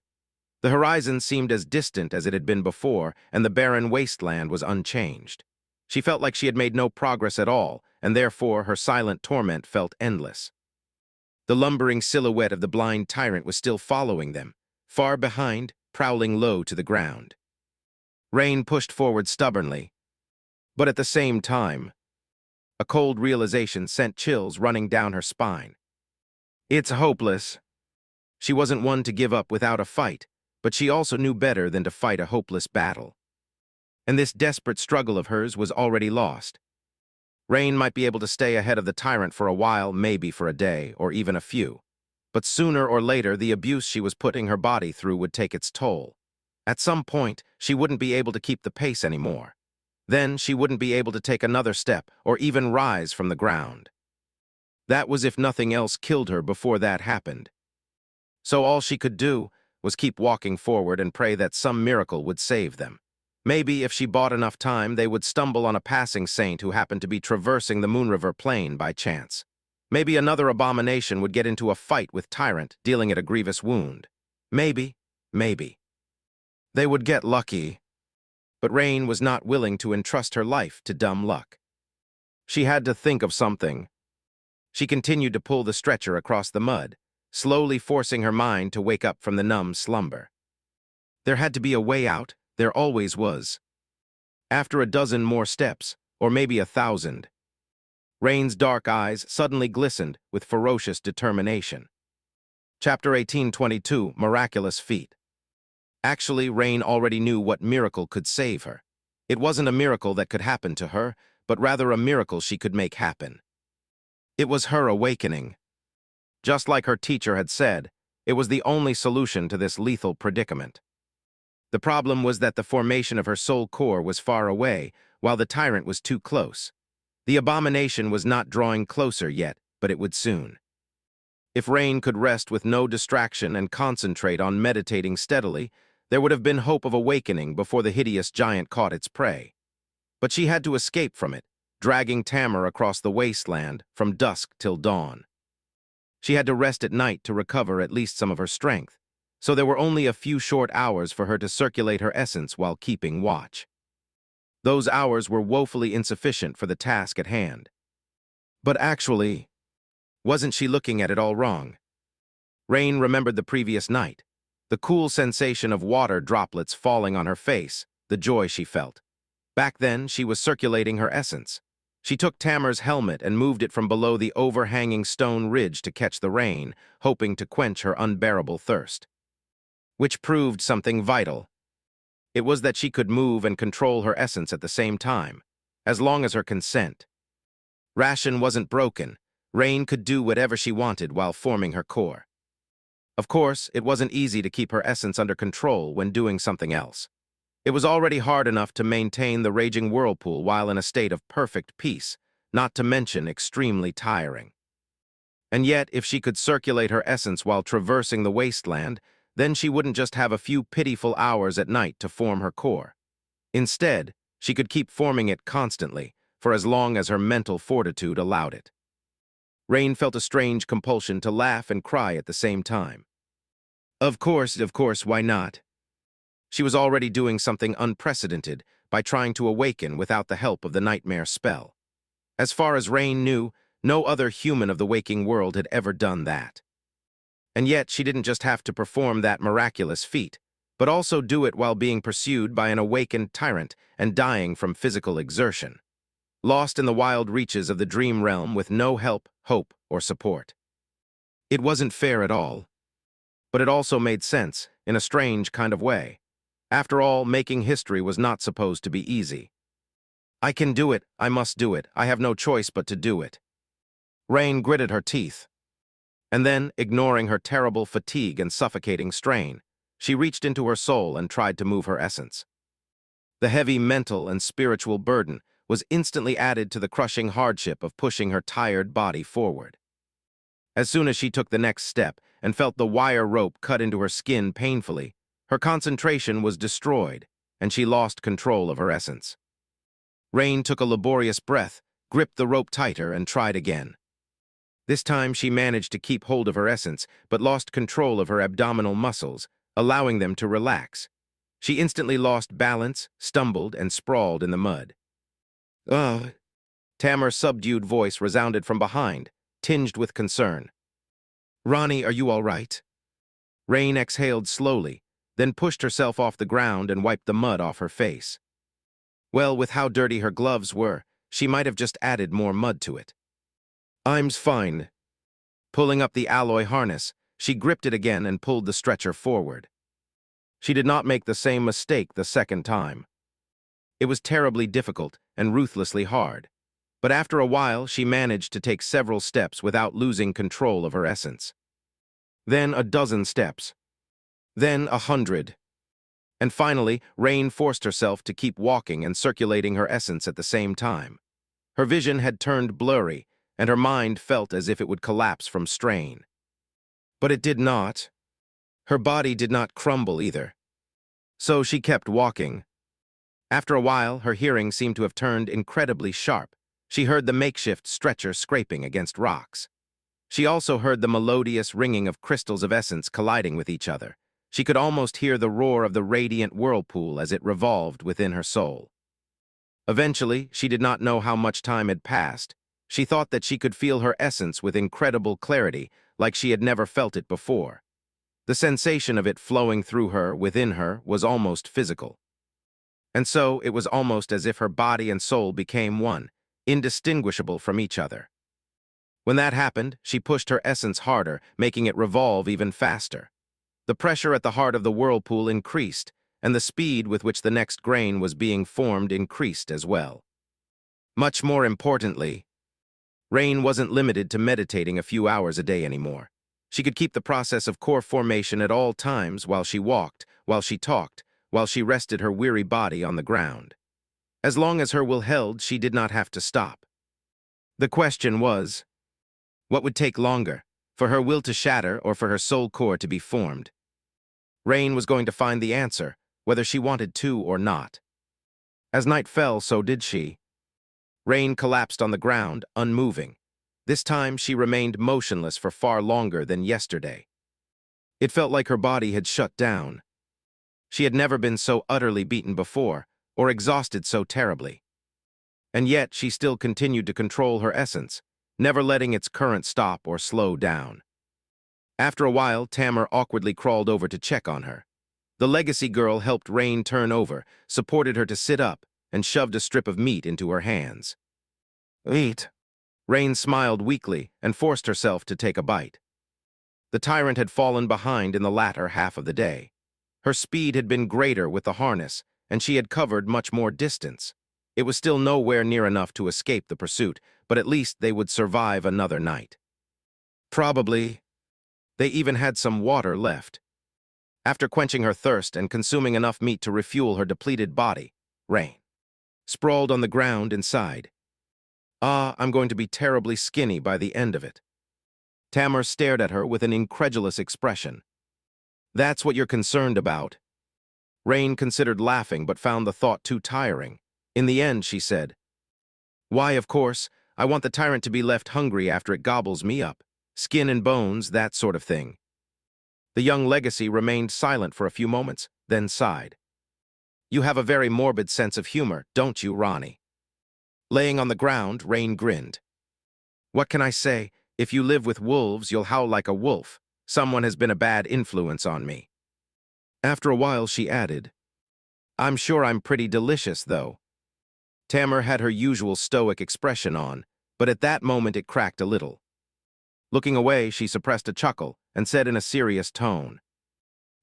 The horizon seemed as distant as it had been before, and the barren wasteland was unchanged. She felt like she had made no progress at all, and therefore her silent torment felt endless. The lumbering silhouette of the blind tyrant was still following them, far behind, prowling low to the ground. Rain pushed forward stubbornly, but at the same time, a cold realization sent chills running down her spine. It's hopeless. She wasn't one to give up without a fight, but she also knew better than to fight a hopeless battle. And this desperate struggle of hers was already lost. Rain might be able to stay ahead of the tyrant for a while, maybe for a day, or even a few. But sooner or later, the abuse she was putting her body through would take its toll. At some point, she wouldn't be able to keep the pace anymore. Then she wouldn't be able to take another step or even rise from the ground. That was if nothing else killed her before that happened. So all she could do was keep walking forward and pray that some miracle would save them. Maybe if she bought enough time, they would stumble on a passing saint who happened to be traversing the Moonriver Plain by chance. Maybe another abomination would get into a fight with Tyrant, dealing it a grievous wound. Maybe. They would get lucky. But Rain was not willing to entrust her life to dumb luck. She had to think of something. She continued to pull the stretcher across the mud, slowly forcing her mind to wake up from the numb slumber. There had to be a way out, there always was. After a dozen more steps, or maybe 1,000, Rain's dark eyes suddenly glistened with ferocious determination. Chapter 1822, Miraculous Feat. Actually, Rain already knew what miracle could save her. It wasn't a miracle that could happen to her, but rather a miracle she could make happen. It was her awakening. Just like her teacher had said, it was the only solution to this lethal predicament. The problem was that the formation of her soul core was far away, while the tyrant was too close. The abomination was not drawing closer yet, but it would soon. If Rain could rest with no distraction and concentrate on meditating steadily, there would have been hope of awakening before the hideous giant caught its prey. But she had to escape from it, dragging Tamar across the wasteland from dusk till dawn. She had to rest at night to recover at least some of her strength, so there were only a few short hours for her to circulate her essence while keeping watch. Those hours were woefully insufficient for the task at hand. But actually, wasn't she looking at it all wrong? Rain remembered the previous night, the cool sensation of water droplets falling on her face, the joy she felt. Back then, she was circulating her essence. She took Tamar's helmet and moved it from below the overhanging stone ridge to catch the rain, hoping to quench her unbearable thirst. Which proved something vital. It was that she could move and control her essence at the same time, as long as her consent. Ration wasn't broken. Rain could do whatever she wanted while forming her core. Of course, it wasn't easy to keep her essence under control when doing something else. It was already hard enough to maintain the raging whirlpool while in a state of perfect peace, not to mention extremely tiring. And yet, if she could circulate her essence while traversing the wasteland, then she wouldn't just have a few pitiful hours at night to form her core. Instead, she could keep forming it constantly, for as long as her mental fortitude allowed it. Rain felt a strange compulsion to laugh and cry at the same time. Of course, why not? She was already doing something unprecedented by trying to awaken without the help of the nightmare spell. As far as Rain knew, no other human of the waking world had ever done that. And yet she didn't just have to perform that miraculous feat, but also do it while being pursued by an awakened tyrant and dying from physical exertion. Lost in the wild reaches of the dream realm with no help, hope, or support. It wasn't fair at all. But it also made sense, in a strange kind of way. After all, making history was not supposed to be easy. I can do it, I must do it, I have no choice but to do it. Rain gritted her teeth. And then, ignoring her terrible fatigue and suffocating strain, she reached into her soul and tried to move her essence. The heavy mental and spiritual burden was instantly added to the crushing hardship of pushing her tired body forward. As soon as she took the next step and felt the wire rope cut into her skin painfully, her concentration was destroyed, and she lost control of her essence. Rain took a laborious breath, gripped the rope tighter, and tried again. This time she managed to keep hold of her essence, but lost control of her abdominal muscles, allowing them to relax. She instantly lost balance, stumbled, and sprawled in the mud. Ugh! Tamar's subdued voice resounded from behind, tinged with concern. Ronnie, are you all right? Rain exhaled slowly, then pushed herself off the ground and wiped the mud off her face. Well, with how dirty her gloves were, she might have just added more mud to it. I'm fine. Pulling up the alloy harness, she gripped it again and pulled the stretcher forward. She did not make the same mistake the second time. It was terribly difficult and ruthlessly hard, but after a while she managed to take several steps without losing control of her essence. Then a dozen steps. Then 100. And finally, Rain forced herself to keep walking and circulating her essence at the same time. Her vision had turned blurry, and her mind felt as if it would collapse from strain. But it did not. Her body did not crumble either. So she kept walking. After a while, her hearing seemed to have turned incredibly sharp. She heard the makeshift stretcher scraping against rocks. She also heard the melodious ringing of crystals of essence colliding with each other. She could almost hear the roar of the radiant whirlpool as it revolved within her soul. Eventually, she did not know how much time had passed. She thought that she could feel her essence with incredible clarity, like she had never felt it before. The sensation of it flowing through her, within her, was almost physical. And so it was almost as if her body and soul became one, indistinguishable from each other. When that happened, she pushed her essence harder, making it revolve even faster. The pressure at the heart of the whirlpool increased, and the speed with which the next grain was being formed increased as well. Much more importantly, Rain wasn't limited to meditating a few hours a day anymore. She could keep the process of core formation at all times while she walked, while she talked, while she rested her weary body on the ground. As long as her will held, she did not have to stop. The question was, what would take longer, for her will to shatter or for her soul core to be formed? Rain was going to find the answer, whether she wanted to or not. As night fell, so did she. Rain collapsed on the ground, unmoving. This time she remained motionless for far longer than yesterday. It felt like her body had shut down. She had never been so utterly beaten before, or exhausted so terribly. And yet she still continued to control her essence, never letting its current stop or slow down. After a while, Tamar awkwardly crawled over to check on her. The legacy girl helped Rain turn over, supported her to sit up, and shoved a strip of meat into her hands. "Eat." Rain smiled weakly and forced herself to take a bite. The tyrant had fallen behind in the latter half of the day. Her speed had been greater with the harness, and she had covered much more distance. It was still nowhere near enough to escape the pursuit, but at least they would survive another night. Probably. They even had some water left. After quenching her thirst and consuming enough meat to refuel her depleted body, Rain sprawled on the ground inside. I'm going to be terribly skinny by the end of it. Tamar stared at her with an incredulous expression. That's what you're concerned about. Rain considered laughing but found the thought too tiring. In the end, she said, "Why, of course, I want the tyrant to be left hungry after it gobbles me up. Skin and bones, that sort of thing." The young legacy remained silent for a few moments, then sighed. "You have a very morbid sense of humor, don't you, Ronnie?" Laying on the ground, Rain grinned. "What can I say? If you live with wolves, you'll howl like a wolf. Someone has been a bad influence on me." After a while, she added, "I'm sure I'm pretty delicious, though." Tamar had her usual stoic expression on, but at that moment it cracked a little. Looking away, she suppressed a chuckle and said in a serious tone,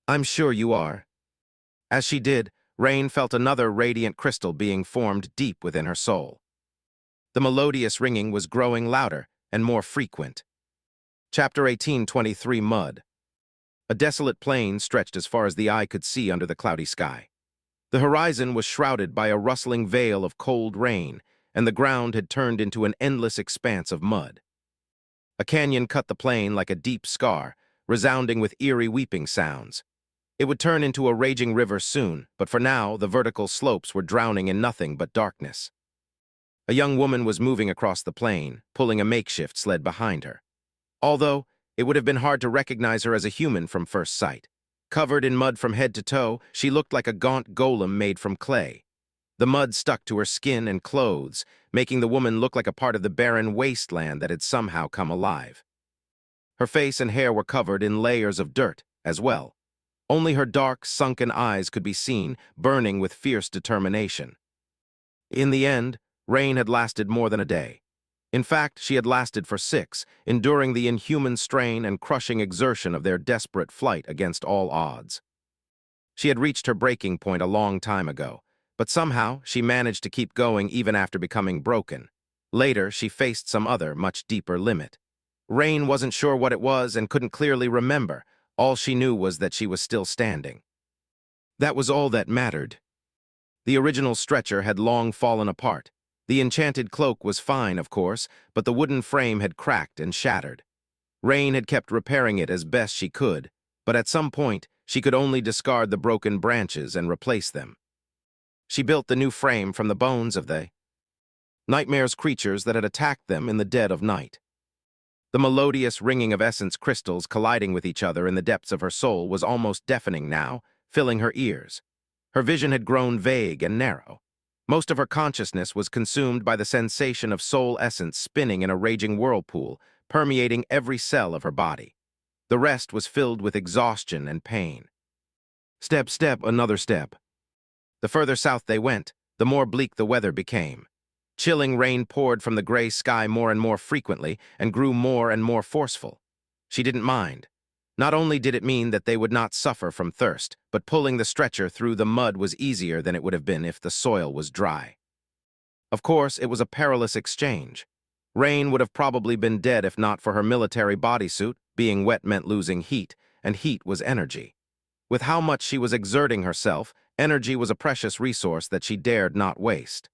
"I'm sure you are." As she did, Rain felt another radiant crystal being formed deep within her soul. The melodious ringing was growing louder and more frequent. Chapter 18:23 Mud. A desolate plain stretched as far as the eye could see under the cloudy sky. The horizon was shrouded by a rustling veil of cold rain, and the ground had turned into an endless expanse of mud. A canyon cut the plain like a deep scar, resounding with eerie weeping sounds. It would turn into a raging river soon, but for now the vertical slopes were drowning in nothing but darkness. A young woman was moving across the plain, pulling a makeshift sled behind her. Although, it would have been hard to recognize her as a human from first sight. Covered in mud from head to toe, she looked like a gaunt golem made from clay. The mud stuck to her skin and clothes, making the woman look like a part of the barren wasteland that had somehow come alive. Her face and hair were covered in layers of dirt, as well. Only her dark, sunken eyes could be seen, burning with fierce determination. In the end, Rain had lasted more than a day. In fact, she had lasted for 6, enduring the inhuman strain and crushing exertion of their desperate flight against all odds. She had reached her breaking point a long time ago, but somehow she managed to keep going even after becoming broken. Later, she faced some other, much deeper limit. Rain wasn't sure what it was and couldn't clearly remember. All she knew was that she was still standing. That was all that mattered. The original stretcher had long fallen apart. The enchanted cloak was fine, of course, but the wooden frame had cracked and shattered. Rain had kept repairing it as best she could, but at some point, she could only discard the broken branches and replace them. She built the new frame from the bones of the nightmare's creatures that had attacked them in the dead of night. The melodious ringing of essence crystals colliding with each other in the depths of her soul was almost deafening now, filling her ears. Her vision had grown vague and narrow. Most of her consciousness was consumed by the sensation of soul essence spinning in a raging whirlpool, permeating every cell of her body. The rest was filled with exhaustion and pain. Step, step, another step. The further south they went, the more bleak the weather became. Chilling rain poured from the gray sky more and more frequently and grew more and more forceful. She didn't mind. Not only did it mean that they would not suffer from thirst, but pulling the stretcher through the mud was easier than it would have been if the soil was dry. Of course, it was a perilous exchange. Rain would have probably been dead if not for her military bodysuit. Being wet meant losing heat, and heat was energy. With how much she was exerting herself, energy was a precious resource that she dared not waste.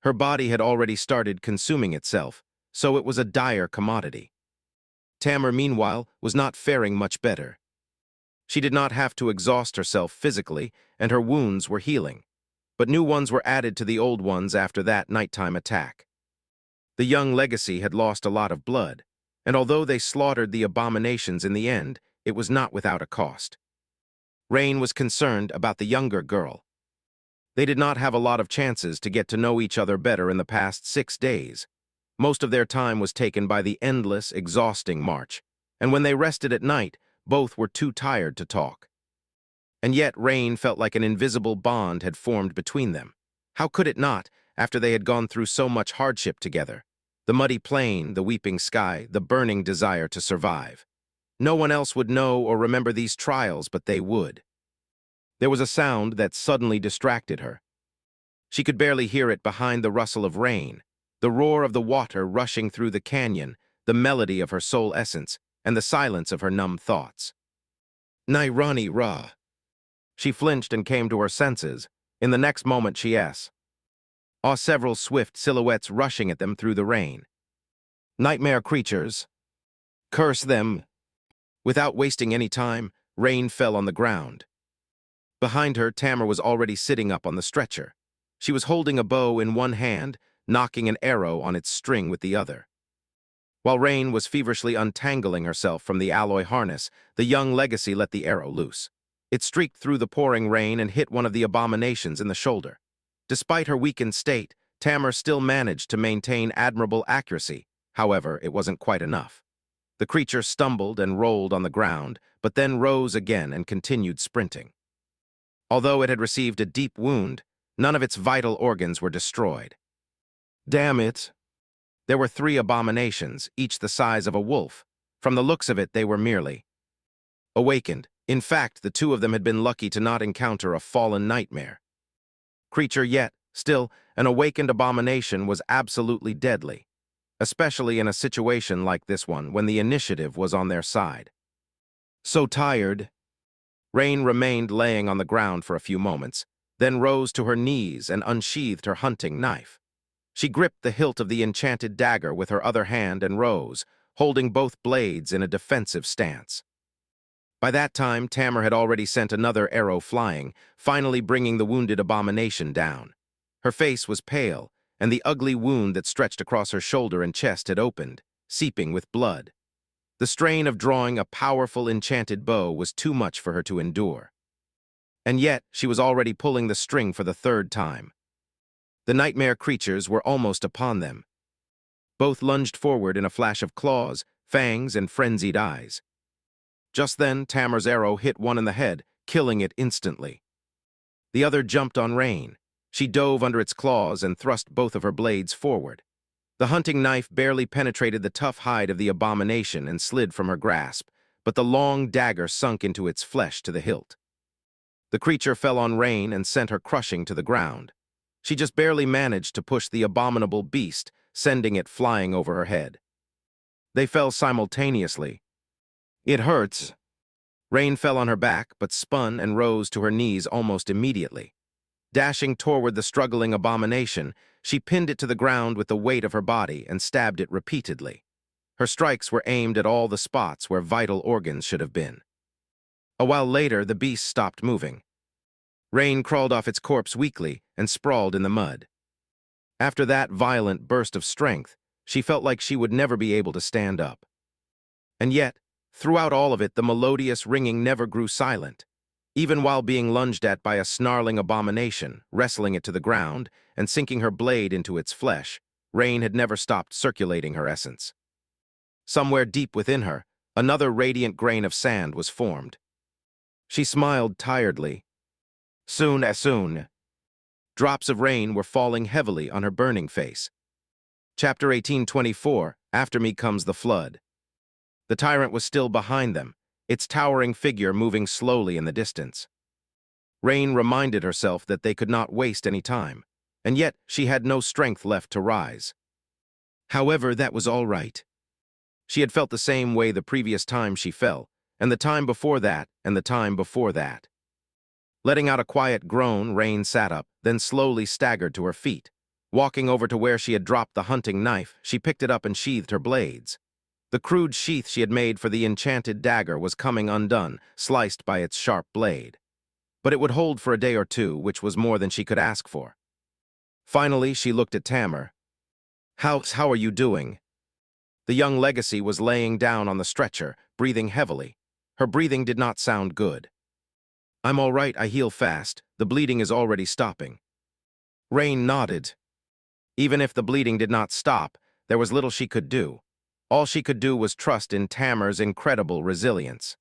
Her body had already started consuming itself, so it was a dire commodity. Tamar, meanwhile, was not faring much better. She did not have to exhaust herself physically, and her wounds were healing. But new ones were added to the old ones after that nighttime attack. The young legacy had lost a lot of blood, and although they slaughtered the abominations in the end, it was not without a cost. Rain was concerned about the younger girl. They did not have a lot of chances to get to know each other better in the past 6 days. Most of their time was taken by the endless, exhausting march, and when they rested at night, both were too tired to talk. And yet Rain felt like an invisible bond had formed between them. How could it not, after they had gone through so much hardship together? The muddy plain, the weeping sky, the burning desire to survive. No one else would know or remember these trials, but they would. There was a sound that suddenly distracted her. She could barely hear it behind the rustle of rain, the roar of the water rushing through the canyon, the melody of her soul essence, and the silence of her numb thoughts. Nairani Ra. She flinched and came to her senses. In the next moment she saw several swift silhouettes rushing at them through the rain. Nightmare creatures. Curse them. Without wasting any time, Rain fell on the ground. Behind her, Tamar was already sitting up on the stretcher. She was holding a bow in one hand, knocking an arrow on its string with the other. While Rain was feverishly untangling herself from the alloy harness, the young legacy let the arrow loose. It streaked through the pouring rain and hit one of the abominations in the shoulder. Despite her weakened state, Tamar still managed to maintain admirable accuracy. However, it wasn't quite enough. The creature stumbled and rolled on the ground, but then rose again and continued sprinting. Although it had received a deep wound, none of its vital organs were destroyed. Damn it! There were 3 abominations, each the size of a wolf. From the looks of it, they were merely awakened. In fact, the 2 of them had been lucky to not encounter a fallen nightmare creature yet. Still, an awakened abomination was absolutely deadly, especially in a situation like this one when the initiative was on their side. So tired. Rain remained laying on the ground for a few moments, then rose to her knees and unsheathed her hunting knife. She gripped the hilt of the enchanted dagger with her other hand and rose, holding both blades in a defensive stance. By that time, Tamar had already sent another arrow flying, finally bringing the wounded abomination down. Her face was pale, and the ugly wound that stretched across her shoulder and chest had opened, seeping with blood. The strain of drawing a powerful enchanted bow was too much for her to endure. And yet, she was already pulling the string for the 3rd time. The nightmare creatures were almost upon them. Both lunged forward in a flash of claws, fangs, and frenzied eyes. Just then, Tamar's arrow hit one in the head, killing it instantly. The other jumped on Rain. She dove under its claws and thrust both of her blades forward. The hunting knife barely penetrated the tough hide of the abomination and slid from her grasp, but the long dagger sunk into its flesh to the hilt. The creature fell on Rain and sent her crushing to the ground. She just barely managed to push the abominable beast, sending it flying over her head. They fell simultaneously. It hurts. Rain fell on her back, but spun and rose to her knees almost immediately. Dashing toward the struggling abomination, she pinned it to the ground with the weight of her body and stabbed it repeatedly. Her strikes were aimed at all the spots where vital organs should have been. A while later, the beast stopped moving. Rain crawled off its corpse weakly and sprawled in the mud. After that violent burst of strength, she felt like she would never be able to stand up. And yet, throughout all of it, the melodious ringing never grew silent. Even while being lunged at by a snarling abomination, wrestling it to the ground and sinking her blade into its flesh, Rain had never stopped circulating her essence. Somewhere deep within her, another radiant grain of sand was formed. She smiled tiredly. Soon, drops of rain were falling heavily on her burning face. Chapter 1824, After Me Comes the Flood. The tyrant was still behind them, its towering figure moving slowly in the distance. Rain reminded herself that they could not waste any time, and yet she had no strength left to rise. However, that was all right. She had felt the same way the previous time she fell, and the time before that, and the time before that. Letting out a quiet groan, Rain sat up, then slowly staggered to her feet. Walking over to where she had dropped the hunting knife, she picked it up and sheathed her blades. The crude sheath she had made for the enchanted dagger was coming undone, sliced by its sharp blade. But it would hold for a day or two, which was more than she could ask for. Finally, she looked at Tamar. How are you doing?" The young legacy was laying down on the stretcher, breathing heavily. Her breathing did not sound good. "I'm all right, I heal fast. The bleeding is already stopping." Rain nodded. Even if the bleeding did not stop, there was little she could do. All she could do was trust in Tamar's incredible resilience.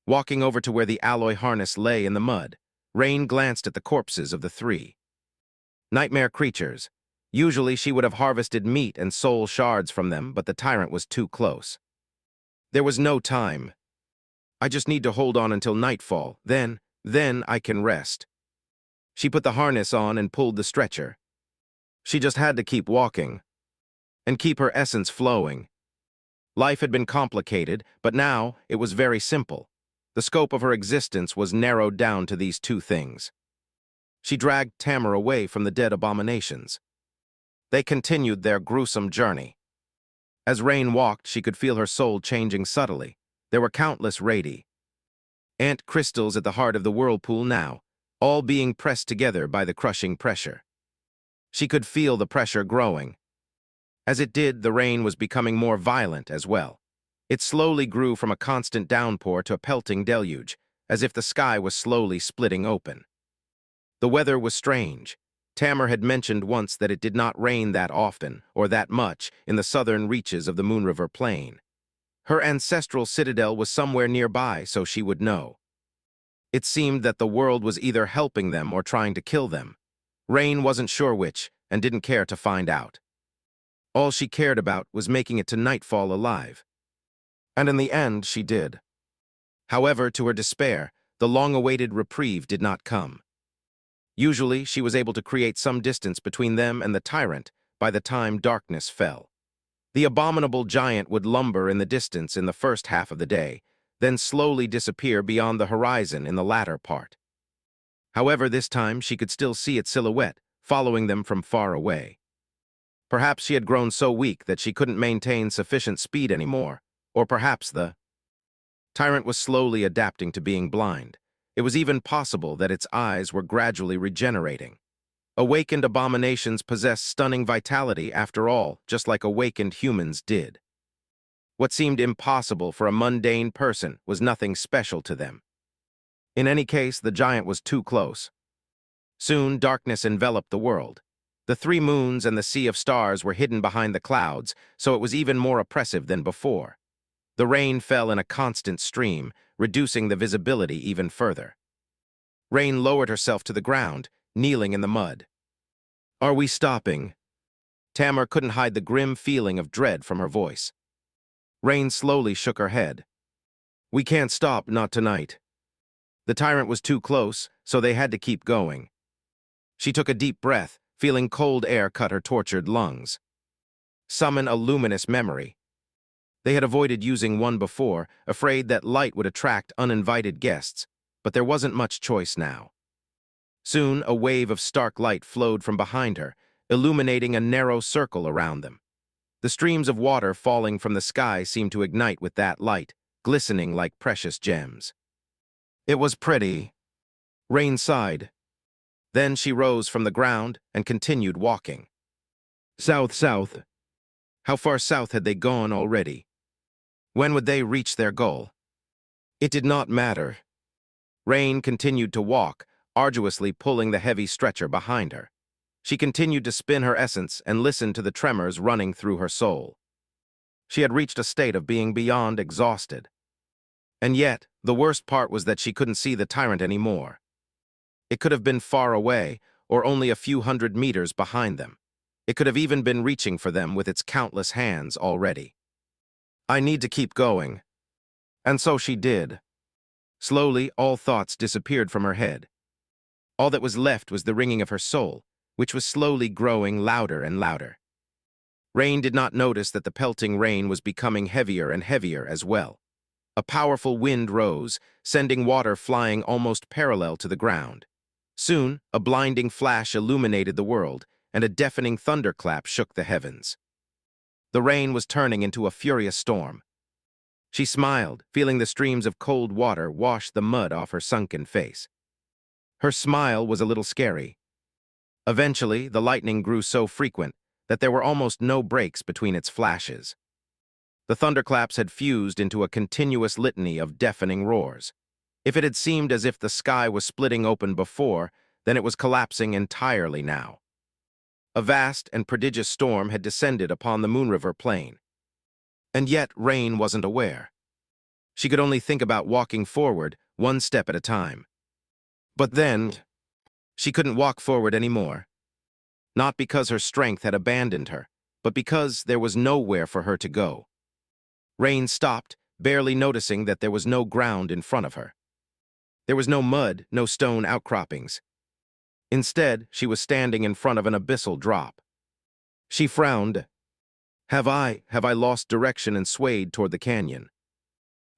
Walking over to where the alloy harness lay in the mud, Rain glanced at the corpses of the three. Nightmare creatures. Usually she would have harvested meat and soul shards from them, but the tyrant was too close. There was no time. "I just need to hold on until nightfall, then I can rest." She put the harness on and pulled the stretcher. She just had to keep walking and keep her essence flowing. Life had been complicated, but now it was very simple. The scope of her existence was narrowed down to these two things. She dragged Tamar away from the dead abominations. They continued their gruesome journey. As Rain walked, she could feel her soul changing subtly. There were countless ant crystals at the heart of the whirlpool now, all being pressed together by the crushing pressure. She could feel the pressure growing. As it did, the rain was becoming more violent as well. It slowly grew from a constant downpour to a pelting deluge, as if the sky was slowly splitting open. The weather was strange. Tamar had mentioned once that it did not rain that often, or that much, in the southern reaches of the Moon River Plain. Her ancestral citadel was somewhere nearby, so she would know. It seemed that the world was either helping them or trying to kill them. Rain wasn't sure which, and didn't care to find out. All she cared about was making it to nightfall alive. And in the end, she did. However, to her despair, the long-awaited reprieve did not come. Usually, she was able to create some distance between them and the tyrant by the time darkness fell. The abominable giant would lumber in the distance in the first half of the day, then slowly disappear beyond the horizon in the latter part. However, this time she could still see its silhouette, following them from far away. Perhaps she had grown so weak that she couldn't maintain sufficient speed anymore, or perhaps the tyrant was slowly adapting to being blind. It was even possible that its eyes were gradually regenerating. Awakened abominations possess stunning vitality after all, just like awakened humans did. What seemed impossible for a mundane person was nothing special to them. In any case, the giant was too close. Soon, darkness enveloped the world. The three moons and the sea of stars were hidden behind the clouds, so it was even more oppressive than before. The rain fell in a constant stream, reducing the visibility even further. Rain lowered herself to the ground, kneeling in the mud. "Are we stopping?" Tamar couldn't hide the grim feeling of dread from her voice. Rain slowly shook her head. "We can't stop, not tonight." The tyrant was too close, so they had to keep going. She took a deep breath, feeling cold air cut her tortured lungs. Summon a luminous memory. They had avoided using one before, afraid that light would attract uninvited guests, but there wasn't much choice now. Soon, a wave of stark light flowed from behind her, illuminating a narrow circle around them. The streams of water falling from the sky seemed to ignite with that light, glistening like precious gems. It was pretty. Rain sighed. Then she rose from the ground and continued walking. South. How far south had they gone already? When would they reach their goal? It did not matter. Rain continued to walk, arduously pulling the heavy stretcher behind her. She continued to spin her essence and listen to the tremors running through her soul. She had reached a state of being beyond exhausted. And yet, the worst part was that she couldn't see the tyrant anymore. It could have been far away, or only a few hundred meters behind them. It could have even been reaching for them with its countless hands already. I need to keep going. And so she did. Slowly, all thoughts disappeared from her head. All that was left was the ringing of her soul, which was slowly growing louder and louder. Rain did not notice that the pelting rain was becoming heavier and heavier as well. A powerful wind rose, sending water flying almost parallel to the ground. Soon, a blinding flash illuminated the world, and a deafening thunderclap shook the heavens. The rain was turning into a furious storm. She smiled, feeling the streams of cold water wash the mud off her sunken face. Her smile was a little scary. Eventually, the lightning grew so frequent that there were almost no breaks between its flashes. The thunderclaps had fused into a continuous litany of deafening roars. If it had seemed as if the sky was splitting open before, then it was collapsing entirely now. A vast and prodigious storm had descended upon the Moon River plain. And yet Rain wasn't aware. She could only think about walking forward, one step at a time. But then, she couldn't walk forward anymore. Not because her strength had abandoned her, but because there was nowhere for her to go. Rain stopped, barely noticing that there was no ground in front of her. There was no mud, no stone outcroppings. Instead, she was standing in front of an abyssal drop. She frowned. Have I lost direction and swayed toward the canyon?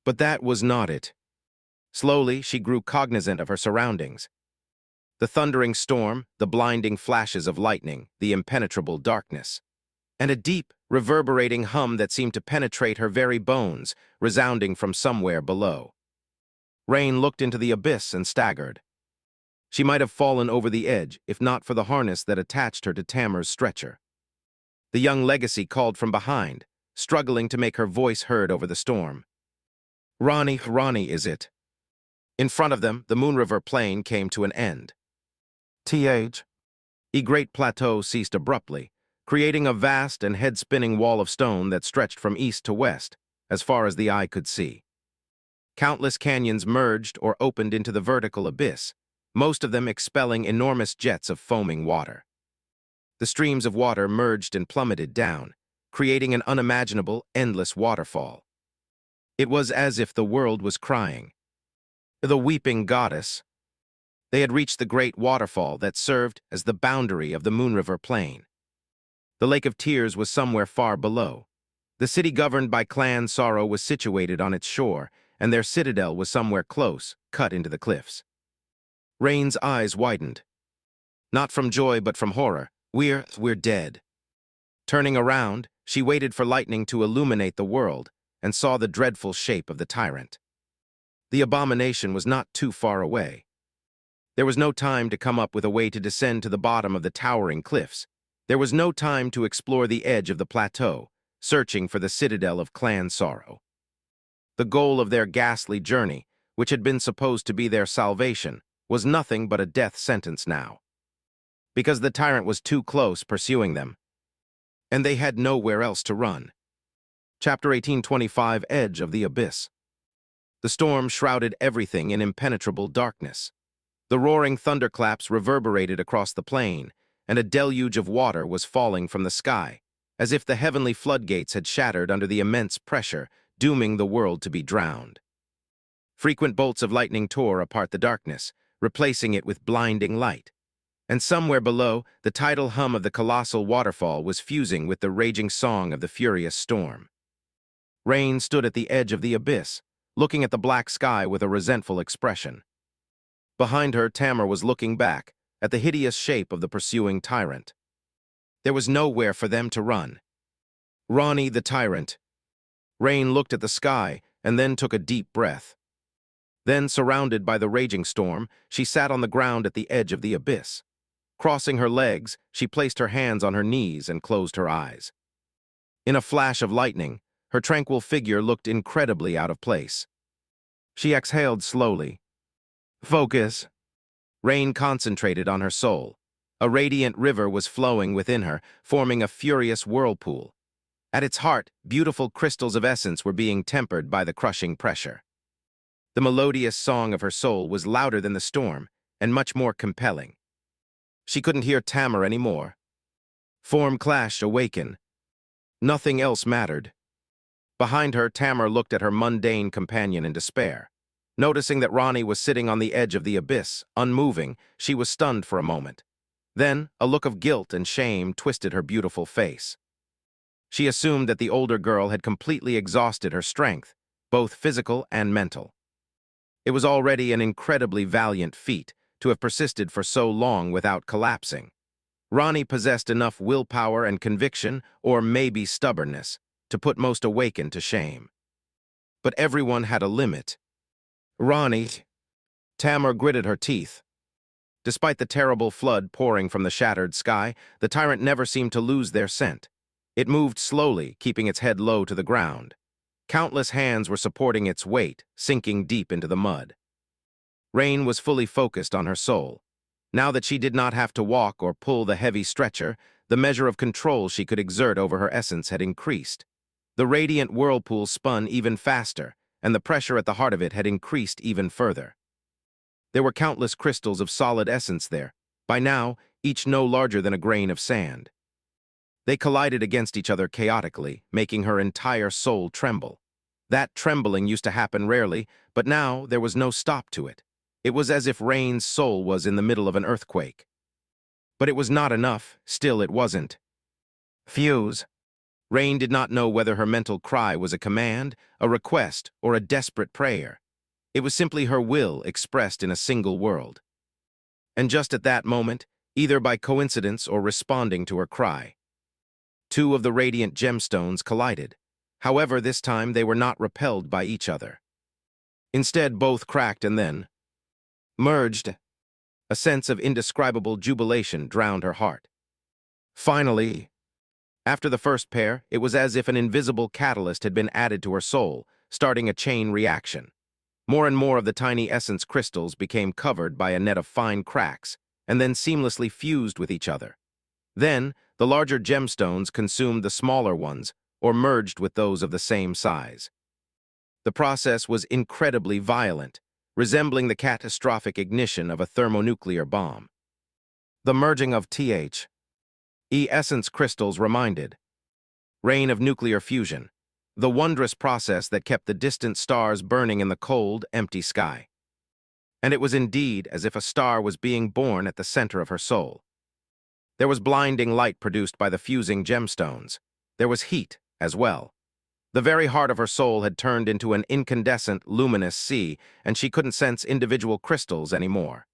But that was not it. Slowly, she grew cognizant of her surroundings. The thundering storm, the blinding flashes of lightning, the impenetrable darkness, and a deep, reverberating hum that seemed to penetrate her very bones, resounding from somewhere below. Rain looked into the abyss and staggered. She might have fallen over the edge if not for the harness that attached her to Tamer's stretcher. The young legacy called from behind, struggling to make her voice heard over the storm. Ronnie, is it? In front of them, the Moon River plain came to an end. A great plateau ceased abruptly, creating a vast and head-spinning wall of stone that stretched from east to west, as far as the eye could see. Countless canyons merged or opened into the vertical abyss, most of them expelling enormous jets of foaming water. The streams of water merged and plummeted down, creating an unimaginable, endless waterfall. It was as if the world was crying. The weeping goddess. They had reached the great waterfall that served as the boundary of the Moon River plain. The Lake of Tears was somewhere far below. The city governed by Clan Sorrow was situated on its shore, and their citadel was somewhere close, cut into the cliffs. Rain's eyes widened. Not from joy, but from horror. We're dead. Turning around, she waited for lightning to illuminate the world and saw the dreadful shape of the tyrant. The abomination was not too far away. There was no time to come up with a way to descend to the bottom of the towering cliffs. There was no time to explore the edge of the plateau, searching for the citadel of Clan Sorrow. The goal of their ghastly journey, which had been supposed to be their salvation, was nothing but a death sentence now. Because the tyrant was too close pursuing them, and they had nowhere else to run. Chapter 1825, Edge of the Abyss. The storm shrouded everything in impenetrable darkness. The roaring thunderclaps reverberated across the plain, and a deluge of water was falling from the sky, as if the heavenly floodgates had shattered under the immense pressure, dooming the world to be drowned. Frequent bolts of lightning tore apart the darkness, replacing it with blinding light. And somewhere below, the tidal hum of the colossal waterfall was fusing with the raging song of the furious storm. Rain stood at the edge of the abyss, looking at the black sky with a resentful expression. Behind her, Tamer was looking back at the hideous shape of the pursuing tyrant. There was nowhere for them to run. Ronnie the tyrant. Rain looked at the sky and then took a deep breath. Then, surrounded by the raging storm, she sat on the ground at the edge of the abyss. Crossing her legs, she placed her hands on her knees and closed her eyes. In a flash of lightning, her tranquil figure looked incredibly out of place. She exhaled slowly. Focus. Rain concentrated on her soul. A radiant river was flowing within her, forming a furious whirlpool. At its heart, beautiful crystals of essence were being tempered by the crushing pressure. The melodious song of her soul was louder than the storm, and much more compelling. She couldn't hear Tamar anymore. Form clash awaken. Nothing else mattered. Behind her, Tamar looked at her mundane companion in despair. Noticing that Ronnie was sitting on the edge of the abyss, unmoving, she was stunned for a moment. Then, a look of guilt and shame twisted her beautiful face. She assumed that the older girl had completely exhausted her strength, both physical and mental. It was already an incredibly valiant feat to have persisted for so long without collapsing. Ronnie possessed enough willpower and conviction, or maybe stubbornness, to put most awakened to shame. But everyone had a limit. Ronnie. Tamar gritted her teeth. Despite the terrible flood pouring from the shattered sky, the tyrant never seemed to lose their scent. It moved slowly, keeping its head low to the ground. Countless hands were supporting its weight, sinking deep into the mud. Rain was fully focused on her soul. Now that she did not have to walk or pull the heavy stretcher, the measure of control she could exert over her essence had increased. The radiant whirlpool spun even faster, and the pressure at the heart of it had increased even further. There were countless crystals of solid essence there, by now each no larger than a grain of sand. They collided against each other chaotically, making her entire soul tremble. That trembling used to happen rarely, but now there was no stop to it. It was as if Rain's soul was in the middle of an earthquake. But it was not enough, still it wasn't. Fuse. Rain did not know whether her mental cry was a command, a request, or a desperate prayer. It was simply her will expressed in a single word. And just at that moment, either by coincidence or responding to her cry, two of the radiant gemstones collided. However, this time they were not repelled by each other. Instead, both cracked and then merged. A sense of indescribable jubilation drowned her heart. Finally, after the first pair, it was as if an invisible catalyst had been added to her soul, starting a chain reaction. More and more of the tiny essence crystals became covered by a net of fine cracks, and then seamlessly fused with each other. Then, the larger gemstones consumed the smaller ones, or merged with those of the same size. The process was incredibly violent, resembling the catastrophic ignition of a thermonuclear bomb. The merging of essence crystals reminded Rain of nuclear fusion, the wondrous process that kept the distant stars burning in the cold, empty sky. And it was indeed as if a star was being born at the center of her soul. There was blinding light produced by the fusing gemstones. There was heat as well. The very heart of her soul had turned into an incandescent, luminous sea, and she couldn't sense individual crystals anymore.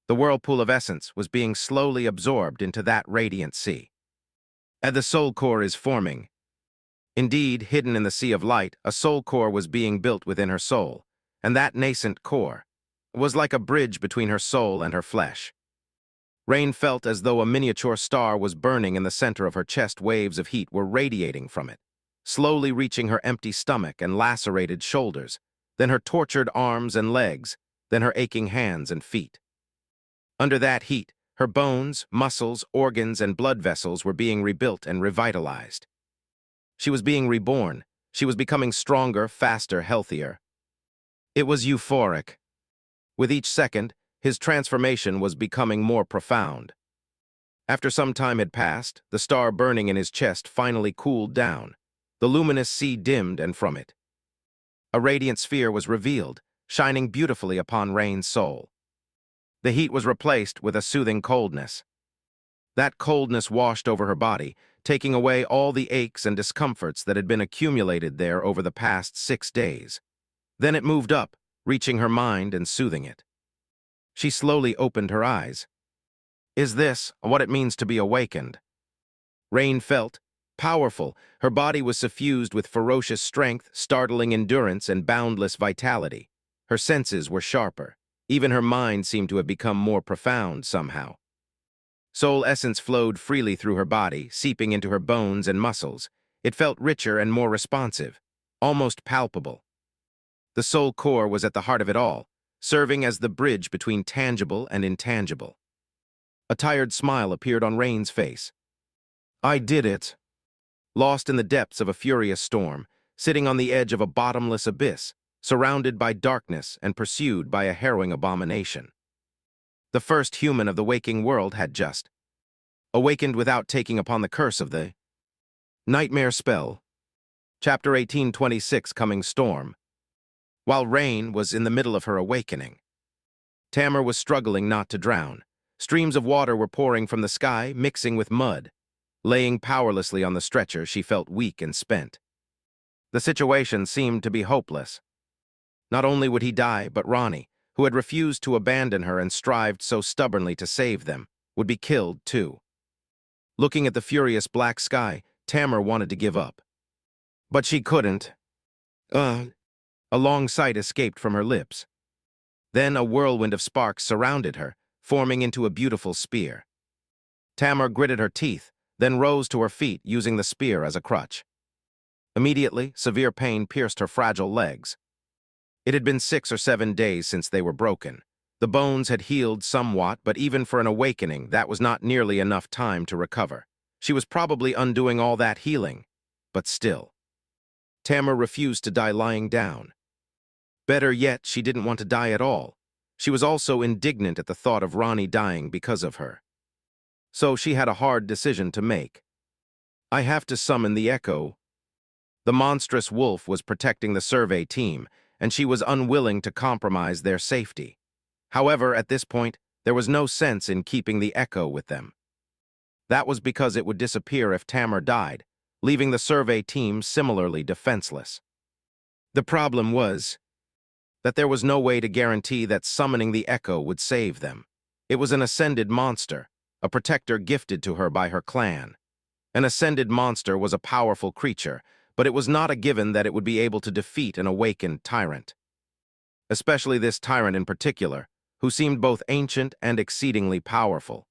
The whirlpool of essence was being slowly absorbed into that radiant sea. And the soul core is forming. Indeed, hidden in the sea of light, a soul core was being built within her soul, and that nascent core was like a bridge between her soul and her flesh. Rain felt as though a miniature star was burning in the center of her chest. Waves of heat were radiating from it, slowly reaching her empty stomach and lacerated shoulders, then her tortured arms and legs, then her aching hands and feet. Under that heat, her bones, muscles, organs, and blood vessels were being rebuilt and revitalized. She was being reborn. She was becoming stronger, faster, healthier. It was euphoric. With each second, his transformation was becoming more profound. After some time had passed, the star burning in his chest finally cooled down. The luminous sea dimmed, and from it, a radiant sphere was revealed, shining beautifully upon Rain's soul. The heat was replaced with a soothing coldness. That coldness washed over her body, taking away all the aches and discomforts that had been accumulated there over the past 6 days. Then it moved up, reaching her mind and soothing it. She slowly opened her eyes. Is this what it means to be awakened? Rain felt powerful. Her body was suffused with ferocious strength, startling endurance, and boundless vitality. Her senses were sharper. Even her mind seemed to have become more profound somehow. Soul essence flowed freely through her body, seeping into her bones and muscles. It felt richer and more responsive, almost palpable. The soul core was at the heart of it all, serving as the bridge between tangible and intangible. A tired smile appeared on Rain's face. I did it. Lost in the depths of a furious storm, sitting on the edge of a bottomless abyss, surrounded by darkness and pursued by a harrowing abomination. The first human of the waking world had just awakened without taking upon the curse of the nightmare spell. Chapter 1826, Coming Storm. While Rain was in the middle of her awakening, Tamar was struggling not to drown. Streams of water were pouring from the sky, mixing with mud. Laying powerlessly on the stretcher, she felt weak and spent. The situation seemed to be hopeless. Not only would he die, but Ronnie, who had refused to abandon her and strived so stubbornly to save them, would be killed too. Looking at the furious black sky, Tamar wanted to give up. But she couldn't. A long sigh escaped from her lips. Then a whirlwind of sparks surrounded her, forming into a beautiful spear. Tamar gritted her teeth, then rose to her feet using the spear as a crutch. Immediately, severe pain pierced her fragile legs. It had been 6 or 7 days since they were broken. The bones had healed somewhat, but even for an awakening, that was not nearly enough time to recover. She was probably undoing all that healing, but still. Tamar refused to die lying down. Better yet, she didn't want to die at all. She was also indignant at the thought of Ronnie dying because of her. So she had a hard decision to make. I have to summon the echo. The monstrous wolf was protecting the survey team, and she was unwilling to compromise their safety. However, at this point, there was no sense in keeping the echo with them. That was because it would disappear if Tamar died, leaving the survey team similarly defenseless. The problem was that there was no way to guarantee that summoning the echo would save them. It was an ascended monster, a protector gifted to her by her clan. An ascended monster was a powerful creature, but it was not a given that it would be able to defeat an awakened tyrant. Especially this tyrant in particular, who seemed both ancient and exceedingly powerful.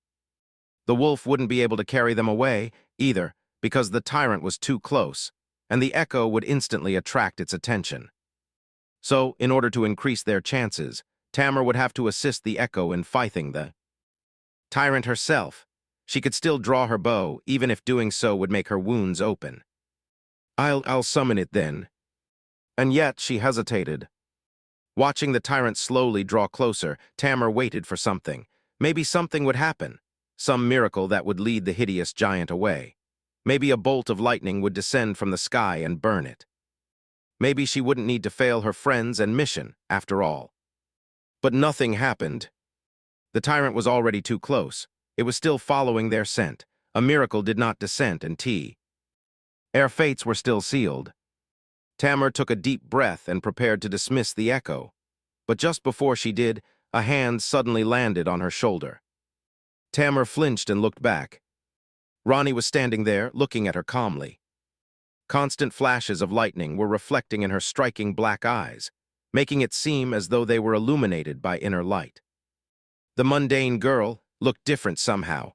The wolf wouldn't be able to carry them away, either, because the tyrant was too close, and the echo would instantly attract its attention. So, in order to increase their chances, Tamar would have to assist the echo in fighting the tyrant herself. She could still draw her bow, even if doing so would make her wounds open. I'll summon it then. And yet she hesitated. Watching the tyrant slowly draw closer, Tamar waited for something. Maybe something would happen. Some miracle that would lead the hideous giant away. Maybe a bolt of lightning would descend from the sky and burn it. Maybe she wouldn't need to fail her friends and mission, after all. But nothing happened. The tyrant was already too close. It was still following their scent. A miracle did not descend, and Our fates were still sealed. Tamar took a deep breath and prepared to dismiss the echo. But just before she did, a hand suddenly landed on her shoulder. Tamar flinched and looked back. Ronnie was standing there, looking at her calmly. Constant flashes of lightning were reflecting in her striking black eyes, making it seem as though they were illuminated by inner light. The mundane girl looked different somehow.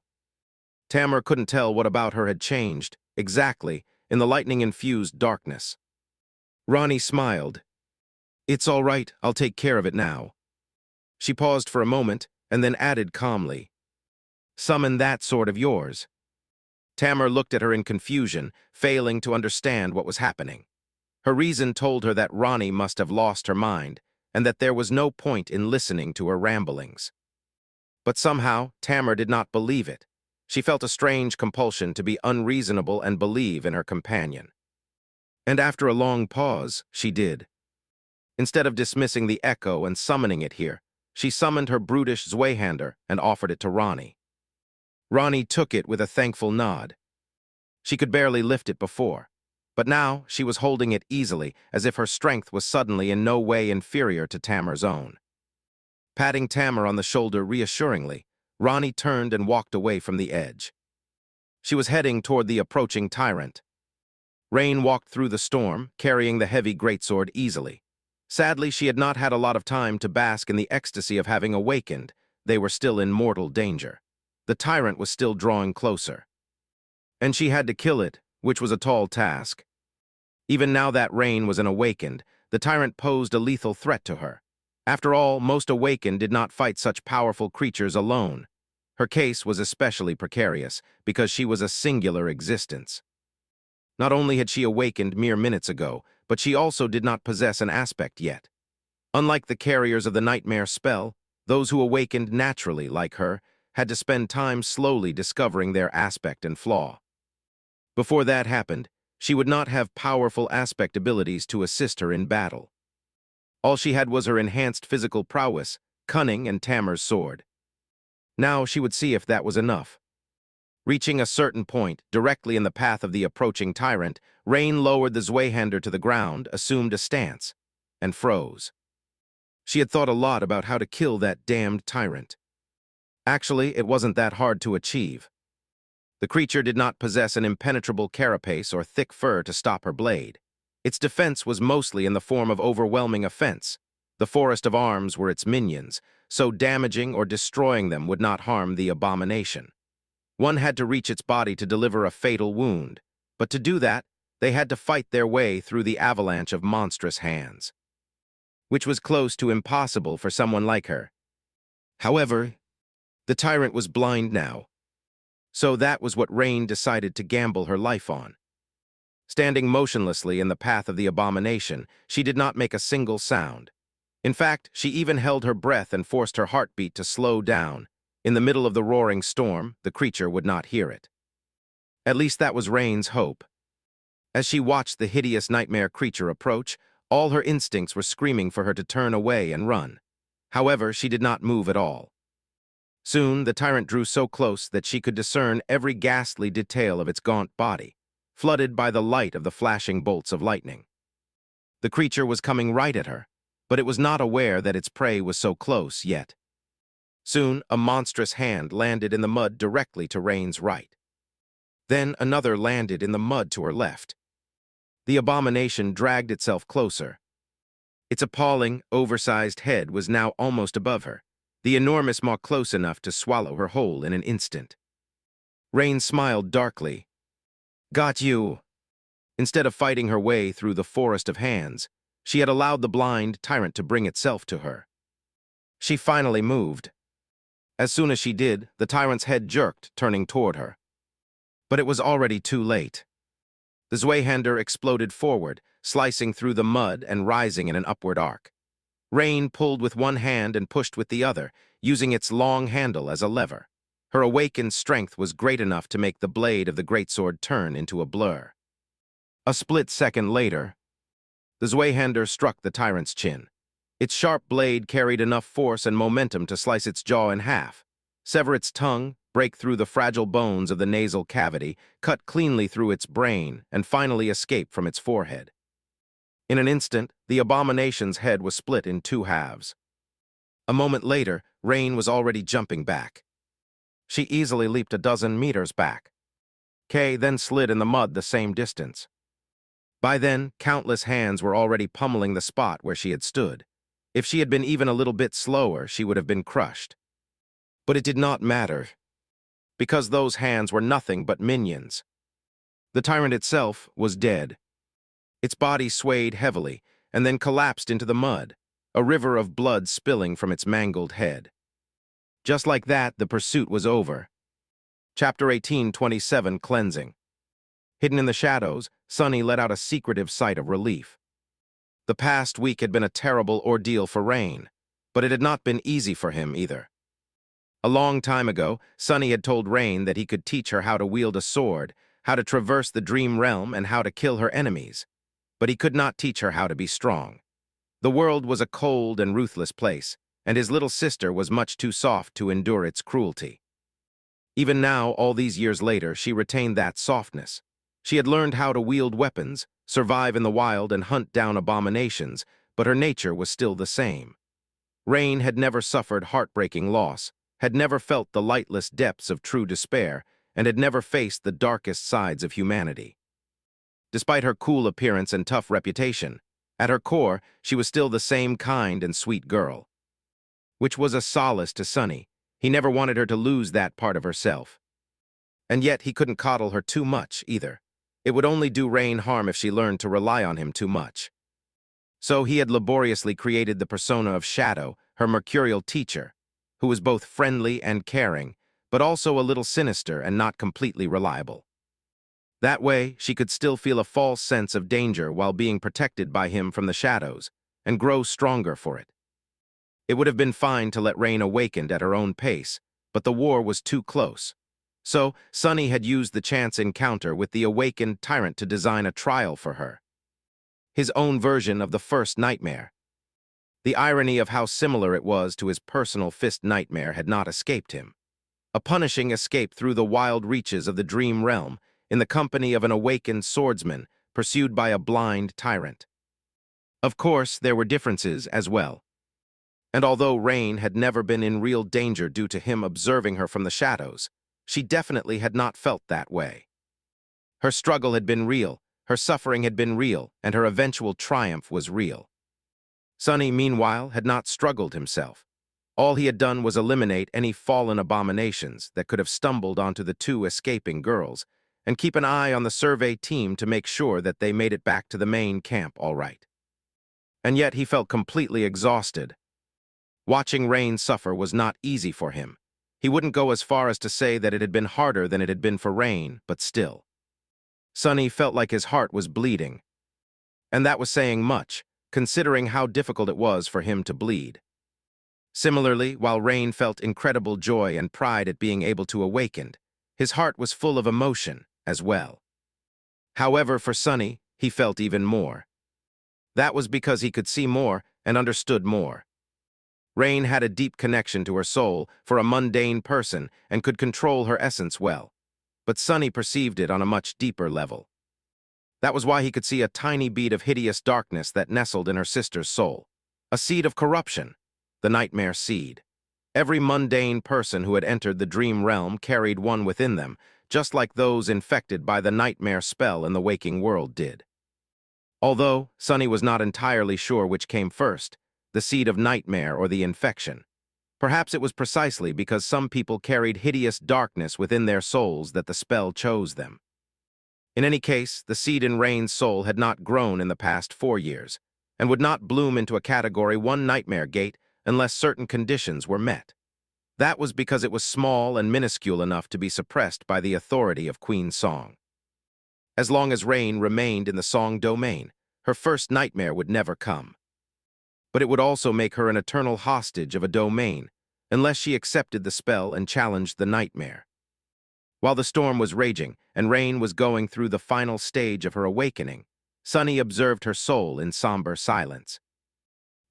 Tamar couldn't tell what about her had changed, exactly, in the lightning-infused darkness. Ronnie smiled. It's all right, I'll take care of it now. She paused for a moment, and then added calmly, Summon that sword of yours. Tamar looked at her in confusion, failing to understand what was happening. Her reason told her that Ronnie must have lost her mind, and that there was no point in listening to her ramblings. But somehow, Tamar did not believe it. She felt a strange compulsion to be unreasonable and believe in her companion. And after a long pause, she did. Instead of dismissing the echo and summoning it here, she summoned her brutish Zweihander and offered it to Ronnie. Ronnie took it with a thankful nod. She could barely lift it before, but now she was holding it easily, as if her strength was suddenly in no way inferior to Tamar's own. Patting Tamar on the shoulder reassuringly, Ronnie turned and walked away from the edge. She was heading toward the approaching tyrant. Rain walked through the storm, carrying the heavy greatsword easily. Sadly, she had not had a lot of time to bask in the ecstasy of having awakened. They were still in mortal danger. The tyrant was still drawing closer. And she had to kill it, which was a tall task. Even now that Rain was an awakened, the tyrant posed a lethal threat to her. After all, most awakened did not fight such powerful creatures alone. Her case was especially precarious because she was a singular existence. Not only had she awakened mere minutes ago, but she also did not possess an aspect yet. Unlike the carriers of the nightmare spell, those who awakened naturally, like her, had to spend time slowly discovering their aspect and flaw. Before that happened, she would not have powerful aspect abilities to assist her in battle. All she had was her enhanced physical prowess, cunning, and Tamer's sword. Now she would see if that was enough. Reaching a certain point, directly in the path of the approaching tyrant, Rain lowered the Zweihander to the ground, assumed a stance, and froze. She had thought a lot about how to kill that damned tyrant. Actually, it wasn't that hard to achieve. The creature did not possess an impenetrable carapace or thick fur to stop her blade. Its defense was mostly in the form of overwhelming offense. The forest of arms were its minions, so damaging or destroying them would not harm the abomination. One had to reach its body to deliver a fatal wound, but to do that, they had to fight their way through the avalanche of monstrous hands, which was close to impossible for someone like her. However, the tyrant was blind now, so that was what Rain decided to gamble her life on. Standing motionlessly in the path of the abomination, she did not make a single sound. In fact, she even held her breath and forced her heartbeat to slow down. In the middle of the roaring storm, the creature would not hear it. At least that was Rain's hope. As she watched the hideous nightmare creature approach, all her instincts were screaming for her to turn away and run. However, she did not move at all. Soon, the tyrant drew so close that she could discern every ghastly detail of its gaunt body, flooded by the light of the flashing bolts of lightning. The creature was coming right at her, but it was not aware that its prey was so close yet. Soon, a monstrous hand landed in the mud directly to Rain's right. Then another landed in the mud to her left. The abomination dragged itself closer. Its appalling, oversized head was now almost above her, the enormous maw close enough to swallow her whole in an instant. Rain smiled darkly. "Got you." Instead of fighting her way through the forest of hands, she had allowed the blind tyrant to bring itself to her. She finally moved. As soon as she did, the tyrant's head jerked, turning toward her. But it was already too late. The Zweihander exploded forward, slicing through the mud and rising in an upward arc. Rain pulled with one hand and pushed with the other, using its long handle as a lever. Her awakened strength was great enough to make the blade of the greatsword turn into a blur. A split second later, the Zweihander struck the tyrant's chin. Its sharp blade carried enough force and momentum to slice its jaw in half, sever its tongue, break through the fragile bones of the nasal cavity, cut cleanly through its brain, and finally escape from its forehead. In an instant, the abomination's head was split in two halves. A moment later, Rain was already jumping back. She easily leaped a dozen meters back. Kay then slid in the mud the same distance. By then, countless hands were already pummeling the spot where she had stood. If she had been even a little bit slower, she would have been crushed. But it did not matter, because those hands were nothing but minions. The tyrant itself was dead. Its body swayed heavily, and then collapsed into the mud, a river of blood spilling from its mangled head. Just like that, the pursuit was over. Chapter 18:27, Cleansing. Hidden in the shadows, Sunny let out a secretive sigh of relief. The past week had been a terrible ordeal for Rain, but it had not been easy for him either. A long time ago, Sunny had told Rain that he could teach her how to wield a sword, how to traverse the dream realm, and how to kill her enemies. But he could not teach her how to be strong. The world was a cold and ruthless place, and his little sister was much too soft to endure its cruelty. Even now, all these years later, she retained that softness. She had learned how to wield weapons, survive in the wild, and hunt down abominations, but her nature was still the same. Rain had never suffered heartbreaking loss, had never felt the lightless depths of true despair, and had never faced the darkest sides of humanity. Despite her cool appearance and tough reputation, at her core, she was still the same kind and sweet girl. Which was a solace to Sunny. He never wanted her to lose that part of herself. And yet he couldn't coddle her too much, either. It would only do Rain harm if she learned to rely on him too much. So he had laboriously created the persona of Shadow, her mercurial teacher, who was both friendly and caring, but also a little sinister and not completely reliable. That way, she could still feel a false sense of danger while being protected by him from the shadows, and grow stronger for it. It would have been fine to let Rain awaken at her own pace, but the war was too close. So, Sunny had used the chance encounter with the awakened tyrant to design a trial for her. His own version of the first nightmare. The irony of how similar it was to his personal fist nightmare had not escaped him. A punishing escape through the wild reaches of the dream realm in the company of an awakened swordsman pursued by a blind tyrant. Of course, there were differences as well. And although Rain had never been in real danger due to him observing her from the shadows, she definitely had not felt that way. Her struggle had been real, her suffering had been real, and her eventual triumph was real. Sunny, meanwhile, had not struggled himself. All he had done was eliminate any fallen abominations that could have stumbled onto the two escaping girls, and keep an eye on the survey team to make sure that they made it back to the main camp all right. And yet he felt completely exhausted. Watching Rain suffer was not easy for him. He wouldn't go as far as to say that it had been harder than it had been for Rain, but still. Sunny felt like his heart was bleeding. And that was saying much, considering how difficult it was for him to bleed. Similarly, while Rain felt incredible joy and pride at being able to awaken, his heart was full of emotion as well. However, for Sunny, he felt even more. That was because he could see more and understood more. Rain had a deep connection to her soul for a mundane person and could control her essence well. But Sunny perceived it on a much deeper level. That was why he could see a tiny bead of hideous darkness that nestled in her sister's soul. A seed of corruption, the nightmare seed. Every mundane person who had entered the dream realm carried one within them, just like those infected by the nightmare spell in the waking world did. Although Sunny was not entirely sure which came first, the seed of nightmare or the infection. Perhaps it was precisely because some people carried hideous darkness within their souls that the spell chose them. In any case, the seed in Rain's soul had not grown in the past 4 years, and would not bloom into a Category 1 nightmare gate unless certain conditions were met. That was because it was small and minuscule enough to be suppressed by the authority of Queen Song. As long as Rain remained in the Song domain, her first nightmare would never come. But it would also make her an eternal hostage of a domain, unless she accepted the spell and challenged the nightmare. While the storm was raging and Rain was going through the final stage of her awakening, Sunny observed her soul in somber silence.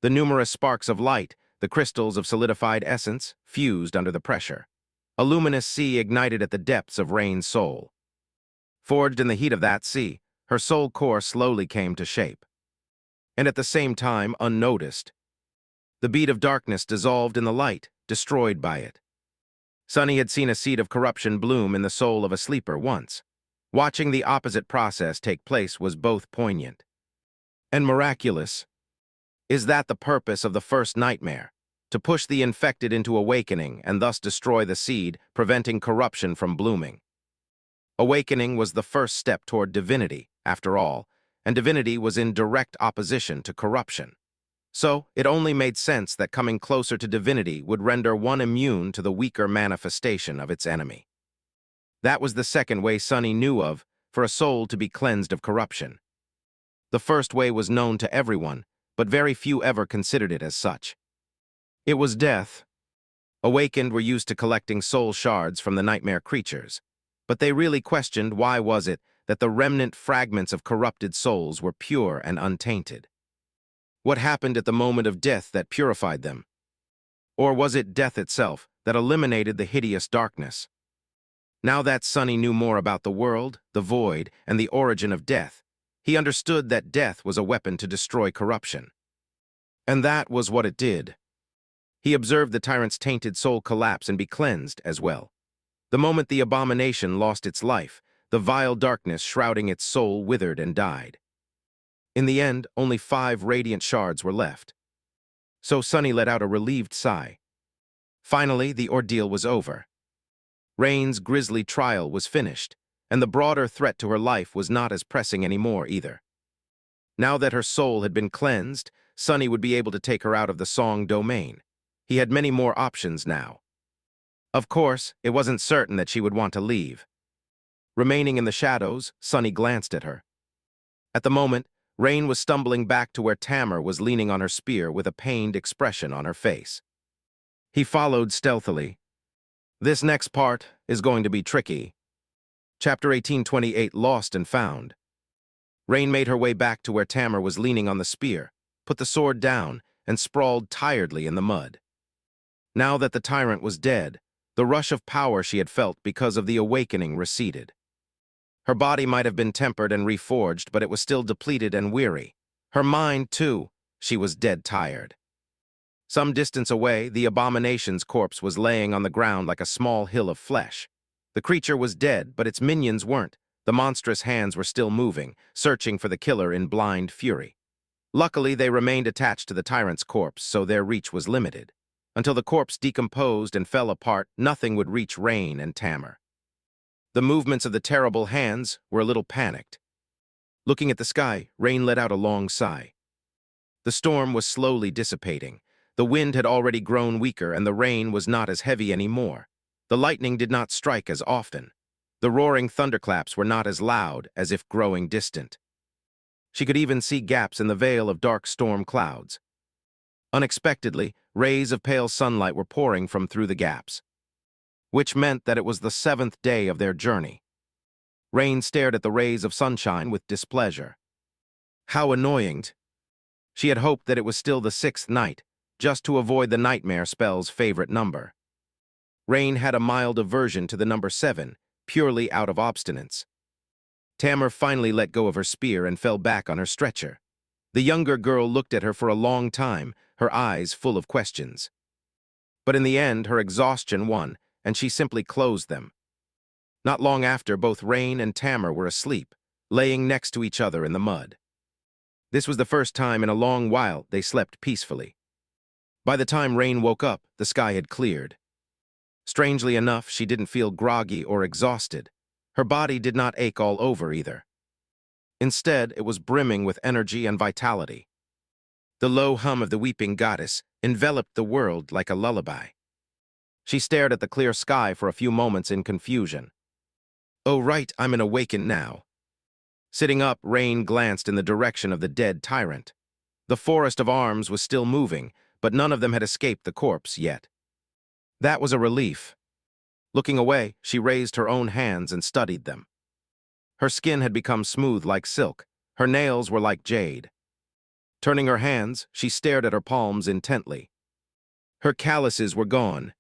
The numerous sparks of light, the crystals of solidified essence, fused under the pressure. A luminous sea ignited at the depths of Rain's soul. Forged in the heat of that sea, her soul core slowly came to shape. And at the same time, unnoticed, the bead of darkness dissolved in the light, destroyed by it. Sunny had seen a seed of corruption bloom in the soul of a sleeper once. Watching the opposite process take place was both poignant and miraculous. Is that the purpose of the first nightmare? To push the infected into awakening and thus destroy the seed, preventing corruption from blooming. Awakening was the first step toward divinity, after all, and divinity was in direct opposition to corruption. So, it only made sense that coming closer to divinity would render one immune to the weaker manifestation of its enemy. That was the second way Sunny knew of for a soul to be cleansed of corruption. The first way was known to everyone, but very few ever considered it as such. It was death. Awakened were used to collecting soul shards from the nightmare creatures, but they really questioned why was it that the remnant fragments of corrupted souls were pure and untainted. What happened at the moment of death that purified them? Or was it death itself that eliminated the hideous darkness? Now that Sunny knew more about the world, the void, and the origin of death, he understood that death was a weapon to destroy corruption. And that was what it did. He observed the tyrant's tainted soul collapse and be cleansed as well. The moment the abomination lost its life, the vile darkness shrouding its soul withered and died. In the end, only 5 radiant shards were left. So Sunny let out a relieved sigh. Finally, the ordeal was over. Rain's grisly trial was finished, and the broader threat to her life was not as pressing anymore either. Now that her soul had been cleansed, Sunny would be able to take her out of the Song domain. He had many more options now. Of course, it wasn't certain that she would want to leave. Remaining in the shadows, Sunny glanced at her. At the moment, Rain was stumbling back to where Tamar was leaning on her spear with a pained expression on her face. He followed stealthily. This next part is going to be tricky. Chapter 1828, Lost and Found. Rain made her way back to where Tamar was leaning on the spear, put the sword down, and sprawled tiredly in the mud. Now that the tyrant was dead, the rush of power she had felt because of the awakening receded. Her body might have been tempered and reforged, but it was still depleted and weary. Her mind, too, she was dead tired. Some distance away, the abomination's corpse was laying on the ground like a small hill of flesh. The creature was dead, but its minions weren't. The monstrous hands were still moving, searching for the killer in blind fury. Luckily, they remained attached to the tyrant's corpse, so their reach was limited. Until the corpse decomposed and fell apart, nothing would reach Rain and Tamar. The movements of the terrible hands were a little panicked. Looking at the sky, Rain let out a long sigh. The storm was slowly dissipating. The wind had already grown weaker, and the rain was not as heavy anymore. The lightning did not strike as often. The roaring thunderclaps were not as loud, as if growing distant. She could even see gaps in the veil of dark storm clouds. Unexpectedly, rays of pale sunlight were pouring from through the gaps, which meant that it was the 7th day of their journey. Rain stared at the rays of sunshine with displeasure. How annoying! She had hoped that it was still the 6th night, just to avoid the nightmare spell's favorite number. Rain had a mild aversion to the number 7, purely out of obstinance. Tamar finally let go of her spear and fell back on her stretcher. The younger girl looked at her for a long time, her eyes full of questions. But in the end, her exhaustion won, and she simply closed them. Not long after, both Rain and Tamar were asleep, laying next to each other in the mud. This was the first time in a long while they slept peacefully. By the time Rain woke up, the sky had cleared. Strangely enough, she didn't feel groggy or exhausted. Her body did not ache all over either. Instead, it was brimming with energy and vitality. The low hum of the weeping goddess enveloped the world like a lullaby. She stared at the clear sky for a few moments in confusion. Oh right, I'm awakened now. Sitting up, Rain glanced in the direction of the dead tyrant. The forest of arms was still moving, but none of them had escaped the corpse yet. That was a relief. Looking away, she raised her own hands and studied them. Her skin had become smooth like silk. Her nails were like jade. Turning her hands, she stared at her palms intently. Her calluses were gone.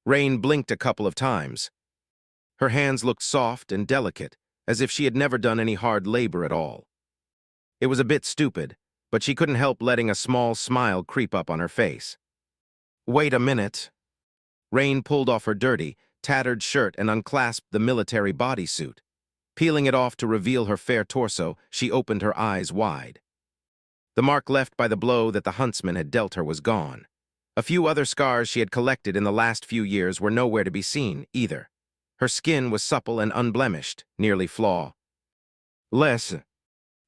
Rain blinked a couple of times. Her hands looked soft and delicate, as if she had never done any hard labor at all. It was a bit stupid, but she couldn't help letting a small smile creep up on her face. Wait a minute. Rain pulled off her dirty, tattered shirt and unclasped the military bodysuit. Peeling it off to reveal her fair torso, she opened her eyes wide. The mark left by the blow that the huntsman had dealt her was gone. A few other scars she had collected in the last few years were nowhere to be seen, either. Her skin was supple and unblemished, nearly flawless.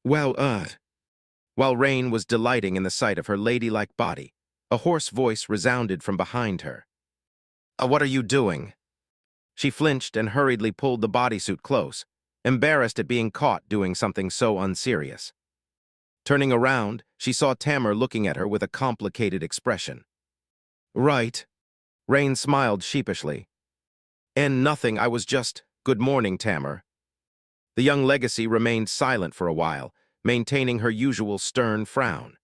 While Rain was delighting in the sight of her ladylike body, a hoarse voice resounded from behind her. What are you doing?" She flinched and hurriedly pulled the bodysuit close, embarrassed at being caught doing something so unserious. Turning around, she saw Tamar looking at her with a complicated expression. "Right." Rain smiled sheepishly. "And nothing, I was just, good morning, Tamar." The young legacy remained silent for a while, maintaining her usual stern frown.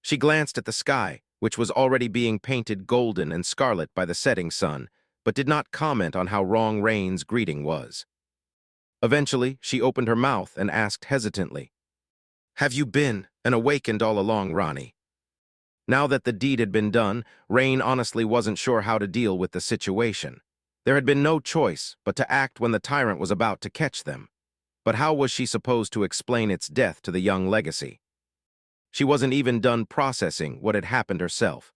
She glanced at the sky, which was already being painted golden and scarlet by the setting sun, but did not comment on how wrong Rain's greeting was. Eventually, she opened her mouth and asked hesitantly, "Have you been and awakened all along, Ronnie?" Now that the deed had been done, Rain honestly wasn't sure how to deal with the situation. There had been no choice but to act when the tyrant was about to catch them. But how was she supposed to explain its death to the young legacy? She wasn't even done processing what had happened herself.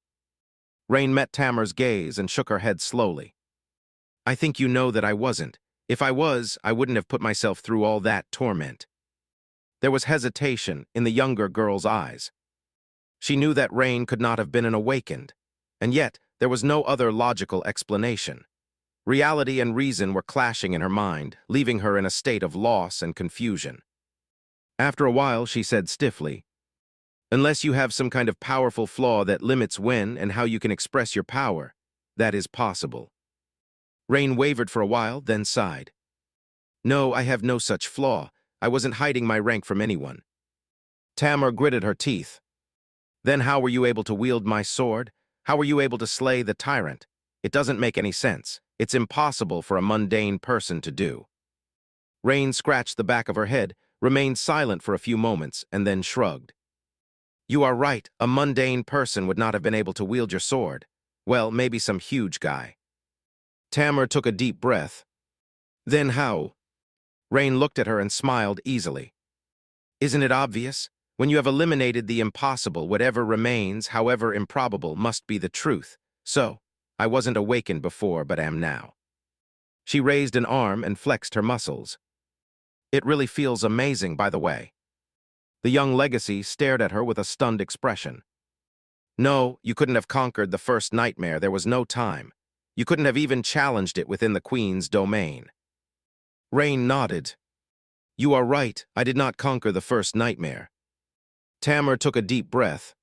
Rain met Tamar's gaze and shook her head slowly. "I think you know that I wasn't. If I was, I wouldn't have put myself through all that torment." There was hesitation in the younger girl's eyes. She knew that Rain could not have been an awakened, and yet there was no other logical explanation. Reality and reason were clashing in her mind, leaving her in a state of loss and confusion. After a while, she said stiffly, "Unless you have some kind of powerful flaw that limits when and how you can express your power, that is possible." Rain wavered for a while, then sighed. "No, I have no such flaw. I wasn't hiding my rank from anyone." Tamar gritted her teeth. "Then how were you able to wield my sword? How were you able to slay the tyrant? It doesn't make any sense. It's impossible for a mundane person to do." Rain scratched the back of her head, remained silent for a few moments, and then shrugged. "You are right. A mundane person would not have been able to wield your sword. Well, maybe some huge guy." Tamar took a deep breath. "Then how?" Rain looked at her and smiled easily. "Isn't it obvious? When you have eliminated the impossible, whatever remains, however improbable, must be the truth. So, I wasn't awakened before, but am now." She raised an arm and flexed her muscles. "It really feels amazing, by the way." The young legacy stared at her with a stunned expression. "No, you couldn't have conquered the first nightmare. There was no time. You couldn't have even challenged it within the Queen's domain." Rain nodded. "You are right. I did not conquer the first nightmare." Tamar took a deep breath.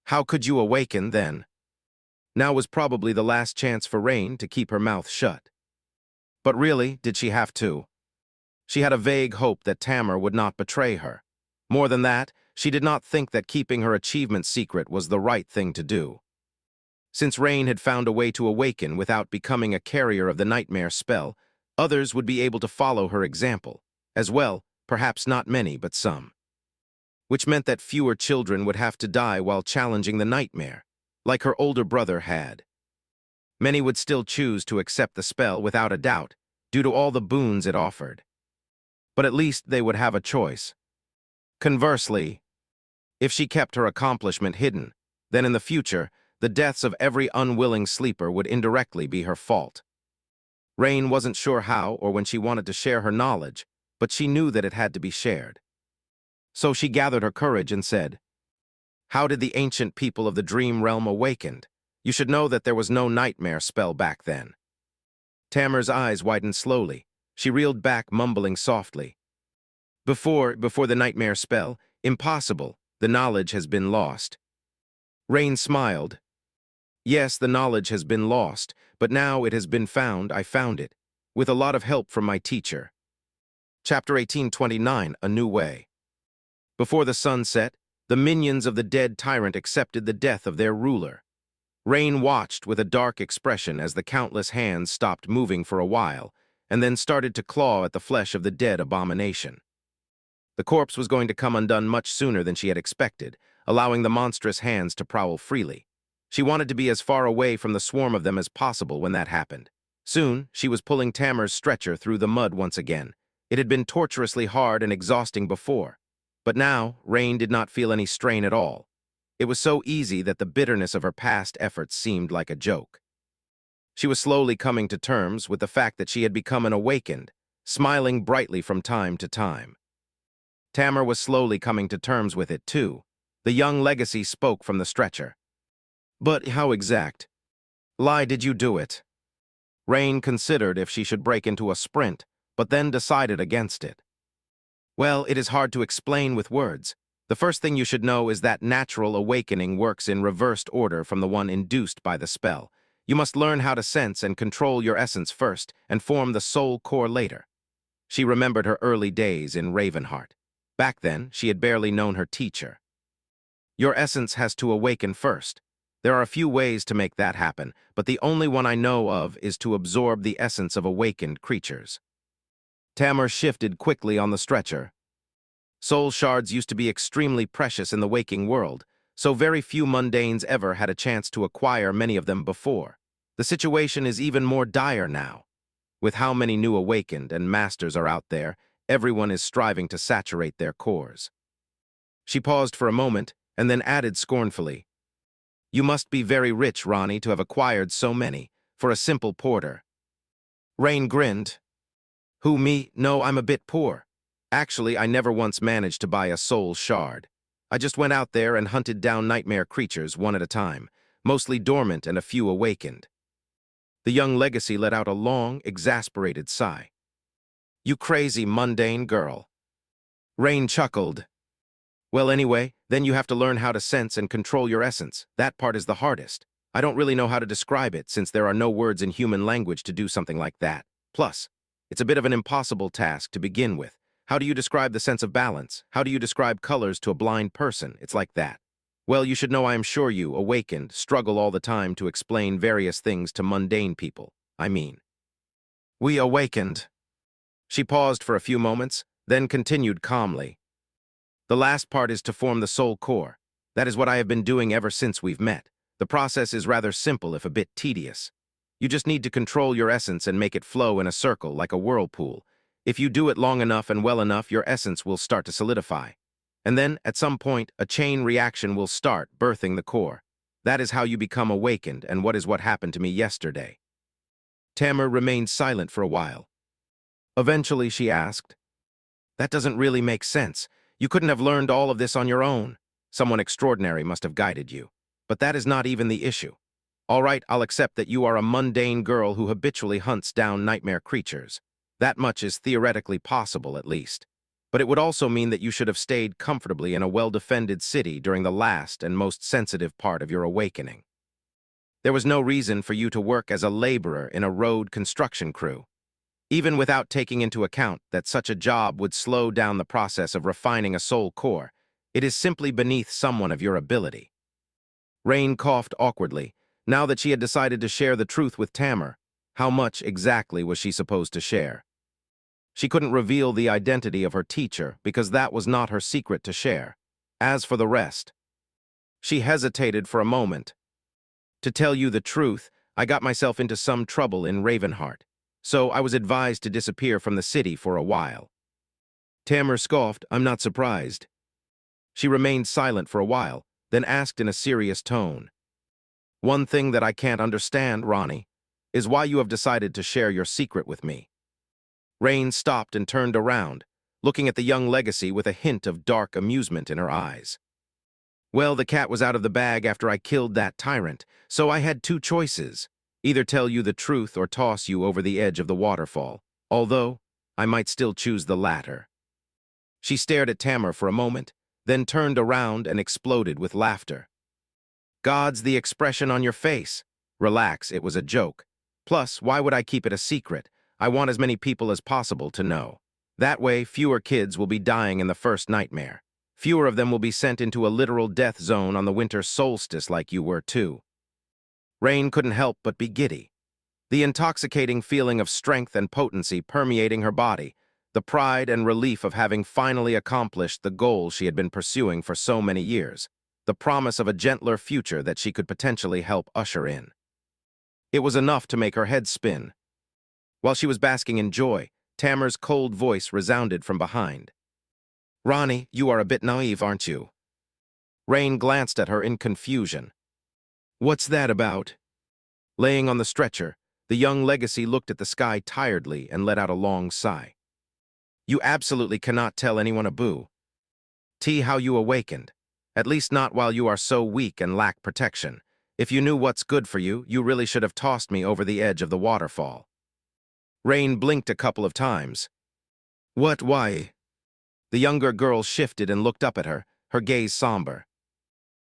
"How could you awaken, then?" Now was probably the last chance for Rain to keep her mouth shut. But really, did she have to? She had a vague hope that Tamar would not betray her. More than that, she did not think that keeping her achievement secret was the right thing to do. Since Rain had found a way to awaken without becoming a carrier of the nightmare spell, others would be able to follow her example. As well, perhaps not many, but some. Which meant that fewer children would have to die while challenging the nightmare, like her older brother had. Many would still choose to accept the spell without a doubt, due to all the boons it offered. But at least they would have a choice. Conversely, if she kept her accomplishment hidden, then in the future, the deaths of every unwilling sleeper would indirectly be her fault. Rain wasn't sure how or when she wanted to share her knowledge, but she knew that it had to be shared. So she gathered her courage and said, "How did the ancient people of the dream realm awakened? You should know that there was no nightmare spell back then." Tamar's eyes widened slowly. She reeled back, mumbling softly. Before the nightmare spell, impossible, the knowledge has been lost." Rain smiled. "Yes, the knowledge has been lost, but now it has been found. I found it, with a lot of help from my teacher." Chapter 1829, A New Way. Before the sun set, the minions of the dead tyrant accepted the death of their ruler. Rain watched with a dark expression as the countless hands stopped moving for a while, and then started to claw at the flesh of the dead abomination. The corpse was going to come undone much sooner than she had expected, allowing the monstrous hands to prowl freely. She wanted to be as far away from the swarm of them as possible when that happened. Soon, she was pulling Tamar's stretcher through the mud once again. It had been torturously hard and exhausting before, but now Rain did not feel any strain at all. It was so easy that the bitterness of her past efforts seemed like a joke. She was slowly coming to terms with the fact that she had become an awakened, smiling brightly from time to time. Tamar was slowly coming to terms with it, too. The young legacy spoke from the stretcher. "But how exact? Lie, did you do it?" Rain considered if she should break into a sprint, but then decided against it. "Well, it is hard to explain with words. The first thing you should know is that natural awakening works in reversed order from the one induced by the spell. You must learn how to sense and control your essence first and form the soul core later." She remembered her early days in Ravenheart. Back then, she had barely known her teacher. "Your essence has to awaken first. There are a few ways to make that happen, but the only one I know of is to absorb the essence of awakened creatures." Tamar shifted quickly on the stretcher. Soul shards used to be extremely precious in the waking world, so very few mundanes ever had a chance to acquire many of them before. The situation is even more dire now. With how many new awakened and masters are out there, everyone is striving to saturate their cores. She paused for a moment and then added scornfully, "You must be very rich, Ronnie, to have acquired so many, for a simple porter." Rain grinned. "Who, me? No, I'm a bit poor. Actually, I never once managed to buy a soul shard. I just went out there and hunted down nightmare creatures one at a time, mostly dormant and a few awakened. The young legacy let out a long, exasperated sigh. You crazy, mundane girl. Rain chuckled. Well, anyway, then you have to learn how to sense and control your essence. That part is the hardest. I don't really know how to describe it since there are no words in human language to do something like that. Plus, it's a bit of an impossible task to begin with. How do you describe the sense of balance? How do you describe colors to a blind person? It's like that. Well, you should know I am sure you, awakened, struggle all the time to explain various things to mundane people. I mean. We awakened. She paused for a few moments, then continued calmly. The last part is to form the soul core. That is what I have been doing ever since we've met. The process is rather simple if a bit tedious. You just need to control your essence and make it flow in a circle like a whirlpool. If you do it long enough and well enough, your essence will start to solidify. And then, at some point, a chain reaction will start, birthing the core. That is how you become awakened, and what happened to me yesterday. Tamar remained silent for a while. Eventually, she asked, That doesn't really make sense. You couldn't have learned all of this on your own. Someone extraordinary must have guided you. But that is not even the issue. All right, I'll accept that you are a mundane girl who habitually hunts down nightmare creatures. That much is theoretically possible, at least. But it would also mean that you should have stayed comfortably in a well-defended city during the last and most sensitive part of your awakening. There was no reason for you to work as a laborer in a road construction crew, even without taking into account that such a job would slow down the process of refining a soul core. It is simply beneath someone of your ability. Rain coughed awkwardly. Now that she had decided to share the truth with Tamar, how much exactly was she supposed to share? She couldn't reveal the identity of her teacher because that was not her secret to share. As for the rest, she hesitated for a moment. To tell you the truth, I got myself into some trouble in Ravenheart, so I was advised to disappear from the city for a while. Tamar scoffed, I'm not surprised. She remained silent for a while, then asked in a serious tone, One thing that I can't understand, Ronnie, is why you have decided to share your secret with me. Rain stopped and turned around, looking at the young legacy with a hint of dark amusement in her eyes. Well, the cat was out of the bag after I killed that tyrant, so I had two choices, either tell you the truth or toss you over the edge of the waterfall, although I might still choose the latter. She stared at Tamar for a moment, then turned around and exploded with laughter. God's the expression on your face. Relax, it was a joke. Plus, why would I keep it a secret? I want as many people as possible to know. That way, fewer kids will be dying in the first nightmare. Fewer of them will be sent into a literal death zone on the winter solstice like you were too. Rain couldn't help but be giddy. The intoxicating feeling of strength and potency permeating her body, the pride and relief of having finally accomplished the goal she had been pursuing for so many years, the promise of a gentler future that she could potentially help usher in. It was enough to make her head spin. While she was basking in joy, Tamar's cold voice resounded from behind. Ronnie, you are a bit naive, aren't you? Rain glanced at her in confusion. What's that about? Laying on the stretcher, the young legacy looked at the sky tiredly and let out a long sigh. You absolutely cannot tell anyone a boo. How you awakened. At least not while you are so weak and lack protection. If you knew what's good for you, you really should have tossed me over the edge of the waterfall. Rain blinked a couple of times. What, why? The younger girl shifted and looked up at her, her gaze somber.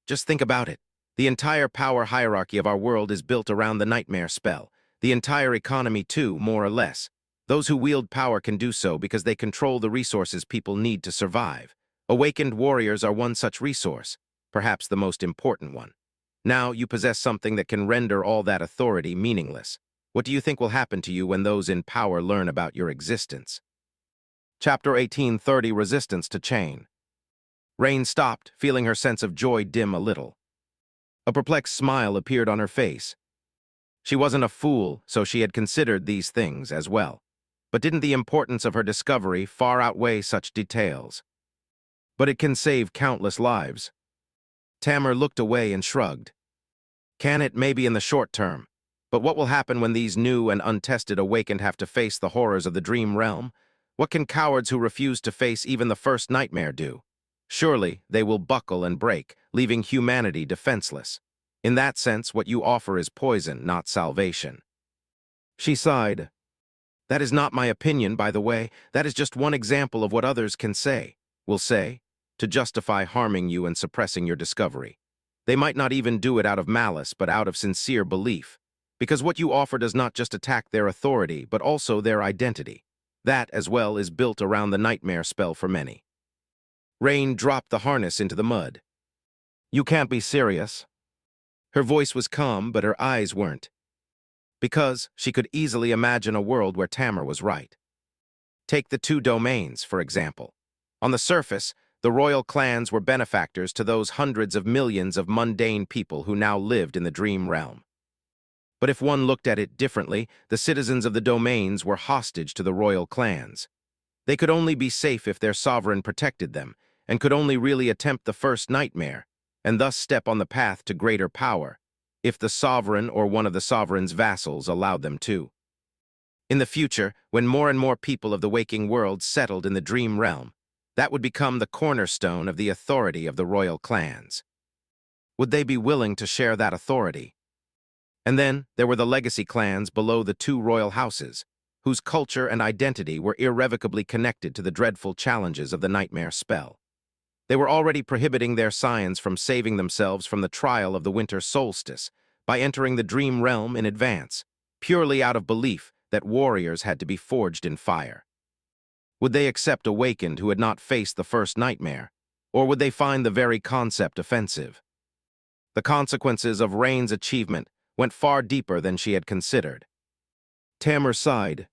Just think about it. The entire power hierarchy of our world is built around the nightmare spell. The entire economy too, more or less. Those who wield power can do so because they control the resources people need to survive. Awakened warriors are one such resource, perhaps the most important one. Now you possess something that can render all that authority meaningless. What do you think will happen to you when those in power learn about your existence? Chapter 1830, Resistance to Chain. Rain stopped, feeling her sense of joy dim a little. A perplexed smile appeared on her face. She wasn't a fool, so she had considered these things as well. But didn't the importance of her discovery far outweigh such details? But it can save countless lives. Tamar looked away and shrugged. Can it, maybe in the short term? But what will happen when these new and untested awakened have to face the horrors of the dream realm? What can cowards who refuse to face even the first nightmare do? Surely they will buckle and break, leaving humanity defenseless. In that sense, what you offer is poison, not salvation. She sighed. That is not my opinion, by the way. That is just one example of what others will say, to justify harming you and suppressing your discovery. They might not even do it out of malice, but out of sincere belief. Because what you offer does not just attack their authority, but also their identity. That, as well, is built around the nightmare spell for many. Rain dropped the harness into the mud. You can't be serious. Her voice was calm, but her eyes weren't. Because she could easily imagine a world where Tamar was right. Take the two domains, for example. On the surface, the royal clans were benefactors to those hundreds of millions of mundane people who now lived in the dream realm. But if one looked at it differently, the citizens of the domains were hostage to the royal clans. They could only be safe if their sovereign protected them, and could only really attempt the first nightmare, and thus step on the path to greater power, if the sovereign or one of the sovereign's vassals allowed them to. In the future, when more and more people of the waking world settled in the dream realm, that would become the cornerstone of the authority of the royal clans. Would they be willing to share that authority? And then there were the legacy clans below the two royal houses, whose culture and identity were irrevocably connected to the dreadful challenges of the nightmare spell. They were already prohibiting their scions from saving themselves from the trial of the winter solstice by entering the dream realm in advance, purely out of belief that warriors had to be forged in fire. Would they accept Awakened who had not faced the first nightmare, or would they find the very concept offensive? The consequences of Rain's achievement went far deeper than she had considered. Tamar sighed.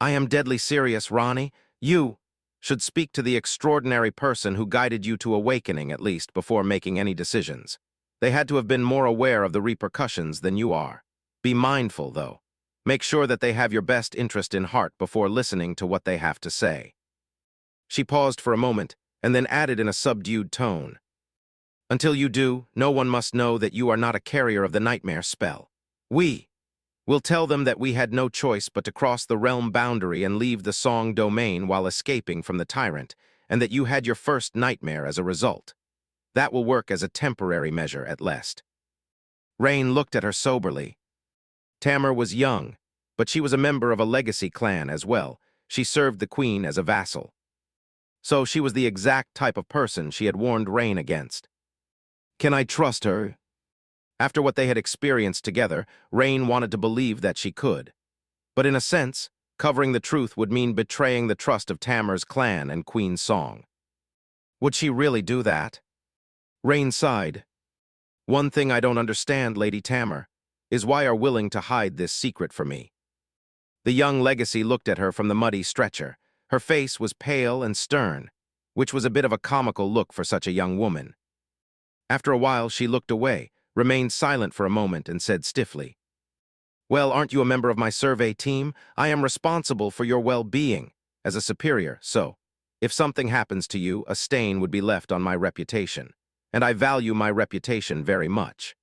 I am deadly serious, Ronnie. You should speak to the extraordinary person who guided you to awakening, at least, before making any decisions. They had to have been more aware of the repercussions than you are. Be mindful, though. Make sure that they have your best interest in heart before listening to what they have to say. She paused for a moment, and then added in a subdued tone. Until you do, no one must know that you are not a carrier of the nightmare spell. We will tell them that we had no choice but to cross the realm boundary and leave the Song domain while escaping from the tyrant, and that you had your first nightmare as a result. That will work as a temporary measure at least. Rain looked at her soberly. Tamar was young, but she was a member of a legacy clan as well. She served the queen as a vassal. So she was the exact type of person she had warned Rain against. Can I trust her? After what they had experienced together, Rain wanted to believe that she could. But in a sense, covering the truth would mean betraying the trust of Tamar's clan and Queen Song. Would she really do that? Rain sighed. One thing I don't understand, Lady Tamar, is why are willing to hide this secret from me. The young legacy looked at her from the muddy stretcher. Her face was pale and stern, which was a bit of a comical look for such a young woman. After a while, she looked away, remained silent for a moment, and said stiffly, Well, aren't you a member of my survey team? I am responsible for your well-being as a superior, so if something happens to you, a stain would be left on my reputation, and I value my reputation very much.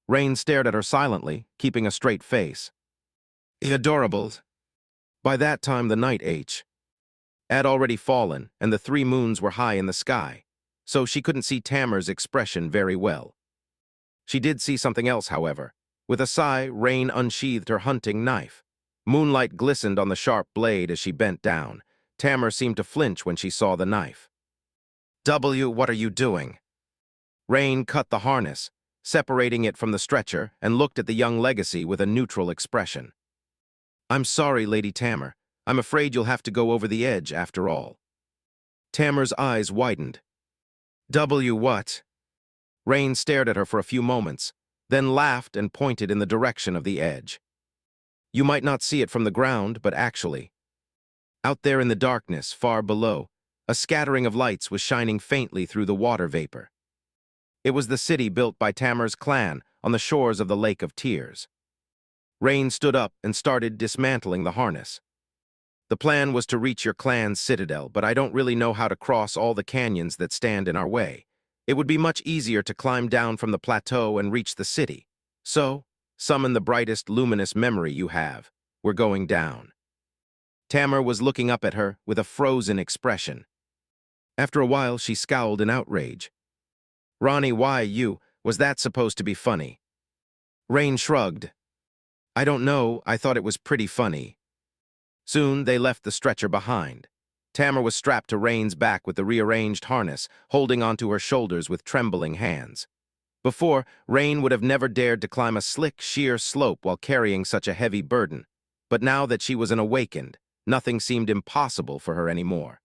Rain stared at her silently, keeping a straight face. Adorable. By that time, the night had already fallen, and the 3 moons were high in the sky, so she couldn't see Tamar's expression very well. She did see something else, however. With a sigh, Rain unsheathed her hunting knife. Moonlight glistened on the sharp blade as she bent down. Tamar seemed to flinch when she saw the knife. What are you doing? Rain cut the harness, separating it from the stretcher, and looked at the young legacy with a neutral expression. I'm sorry, Lady Tamar. I'm afraid you'll have to go over the edge after all. Tamar's eyes widened. What? Rain stared at her for a few moments, then laughed and pointed in the direction of the edge. You might not see it from the ground, but actually, out there in the darkness, far below, a scattering of lights was shining faintly through the water vapor. It was the city built by Tamar's clan on the shores of the Lake of Tears. Rain stood up and started dismantling the harness. The plan was to reach your clan's citadel, but I don't really know how to cross all the canyons that stand in our way. It would be much easier to climb down from the plateau and reach the city. So, summon the brightest luminous memory you have. We're going down. Tamar was looking up at her with a frozen expression. After a while, she scowled in outrage. "Ronnie, why you? Was that supposed to be funny?" Rain shrugged. "I don't know, I thought it was pretty funny." Soon, they left the stretcher behind. Tamar was strapped to Rain's back with the rearranged harness, holding onto her shoulders with trembling hands. Before, Rain would have never dared to climb a slick, sheer slope while carrying such a heavy burden. But now that she was an awakened, nothing seemed impossible for her anymore.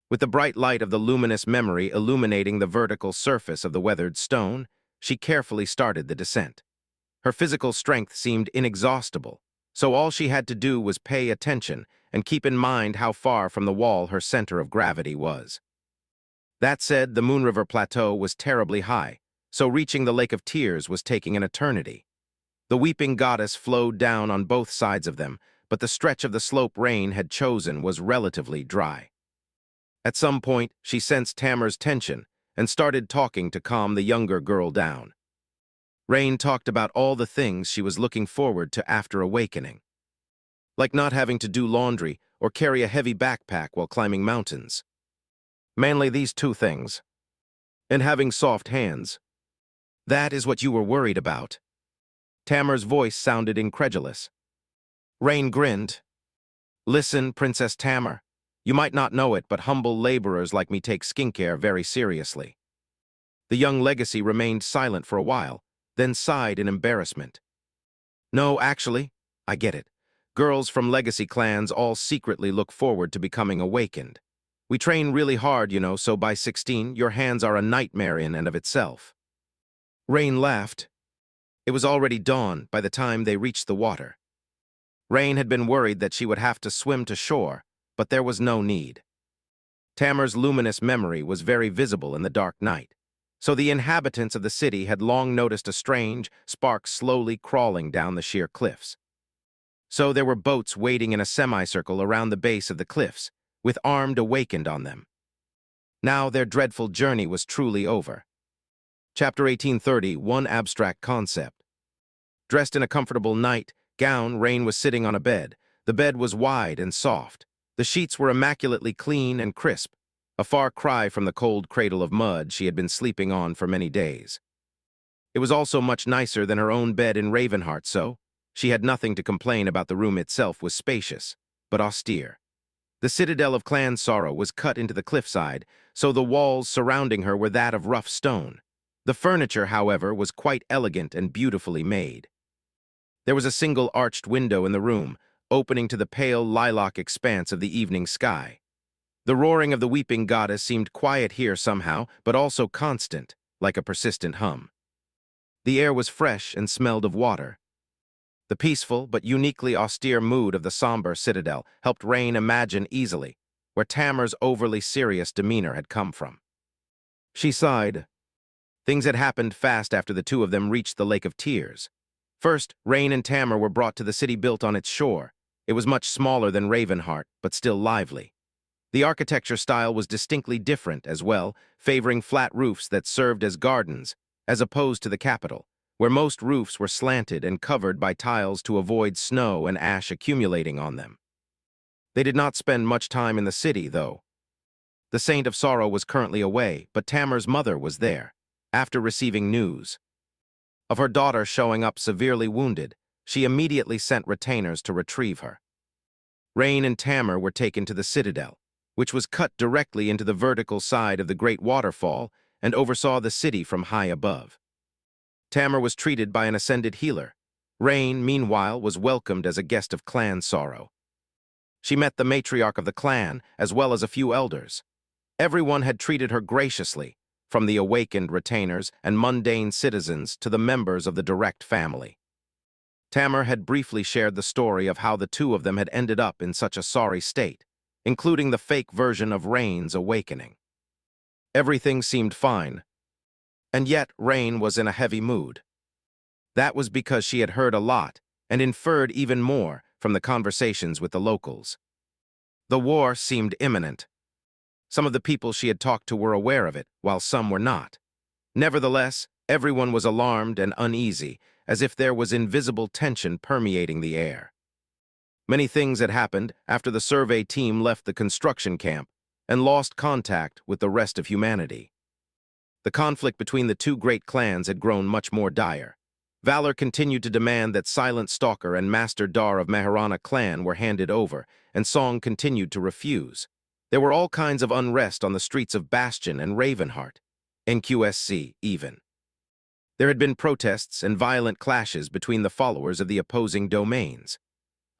With the bright light of the luminous memory illuminating the vertical surface of the weathered stone, she carefully started the descent. Her physical strength seemed inexhaustible, so all she had to do was pay attention and keep in mind how far from the wall her center of gravity was. That said, the Moon River Plateau was terribly high, so reaching the Lake of Tears was taking an eternity. The weeping goddess flowed down on both sides of them, but the stretch of the slope Rain had chosen was relatively dry. At some point, she sensed Tamar's tension and started talking to calm the younger girl down. Rain talked about all the things she was looking forward to after awakening, like not having to do laundry or carry a heavy backpack while climbing mountains. Mainly these two things. And having soft hands. That is what you were worried about. Tamar's voice sounded incredulous. Rain grinned. "Listen, Princess Tamar. You might not know it, but humble laborers like me take skincare very seriously." The young legacy remained silent for a while, then sighed in embarrassment. "No, actually, I get it. Girls from legacy clans all secretly look forward to becoming awakened. We train really hard, so by 16, your hands are a nightmare in and of itself." Rain laughed. It was already dawn by the time they reached the water. Rain had been worried that she would have to swim to shore, but there was no need. Tamar's luminous memory was very visible in the dark night, so the inhabitants of the city had long noticed a strange spark slowly crawling down the sheer cliffs. So there were boats waiting in a semicircle around the base of the cliffs, with armed awakened on them. Now their dreadful journey was truly over. Chapter 1830, One Abstract Concept. Dressed in a comfortable night gown, Rain was sitting on a bed. The bed was wide and soft. The sheets were immaculately clean and crisp, a far cry from the cold cradle of mud she had been sleeping on for many days. It was also much nicer than her own bed in Ravenheart, so she had nothing to complain about. The room itself was spacious, but austere. The citadel of Clan Sorrow was cut into the cliffside, so the walls surrounding her were that of rough stone. The furniture, however, was quite elegant and beautifully made. There was a single arched window in the room, opening to the pale lilac expanse of the evening sky. The roaring of the weeping goddess seemed quiet here somehow, but also constant, like a persistent hum. The air was fresh and smelled of water. The peaceful but uniquely austere mood of the somber citadel helped Rain imagine easily where Tamar's overly serious demeanor had come from. She sighed. Things had happened fast after the two of them reached the Lake of Tears. First, Rain and Tamar were brought to the city built on its shore. It was much smaller than Ravenheart, but still lively. The architecture style was distinctly different as well, favoring flat roofs that served as gardens, as opposed to the capital, where most roofs were slanted and covered by tiles to avoid snow and ash accumulating on them. They did not spend much time in the city, though. The Saint of Sorrow was currently away, but Tamar's mother was there. After receiving news of her daughter showing up severely wounded, she immediately sent retainers to retrieve her. Rain and Tamar were taken to the citadel, which was cut directly into the vertical side of the great waterfall and oversaw the city from high above. Tamar was treated by an ascended healer. Rain, meanwhile, was welcomed as a guest of Clan Sorrow. She met the matriarch of the clan, as well as a few elders. Everyone had treated her graciously, from the awakened retainers and mundane citizens to the members of the direct family. Tamar had briefly shared the story of how the two of them had ended up in such a sorry state, including the fake version of Rain's awakening. Everything seemed fine, and yet Rain was in a heavy mood. That was because she had heard a lot and inferred even more from the conversations with the locals. The war seemed imminent. Some of the people she had talked to were aware of it, while some were not. Nevertheless, everyone was alarmed and uneasy, as if there was invisible tension permeating the air. Many things had happened after the survey team left the construction camp and lost contact with the rest of humanity. The conflict between the two great clans had grown much more dire. Valor continued to demand that Silent Stalker and Master Dar of Maharana clan were handed over, and Song continued to refuse. There were all kinds of unrest on the streets of Bastion and Ravenheart, NQSC even. There had been protests and violent clashes between the followers of the opposing domains.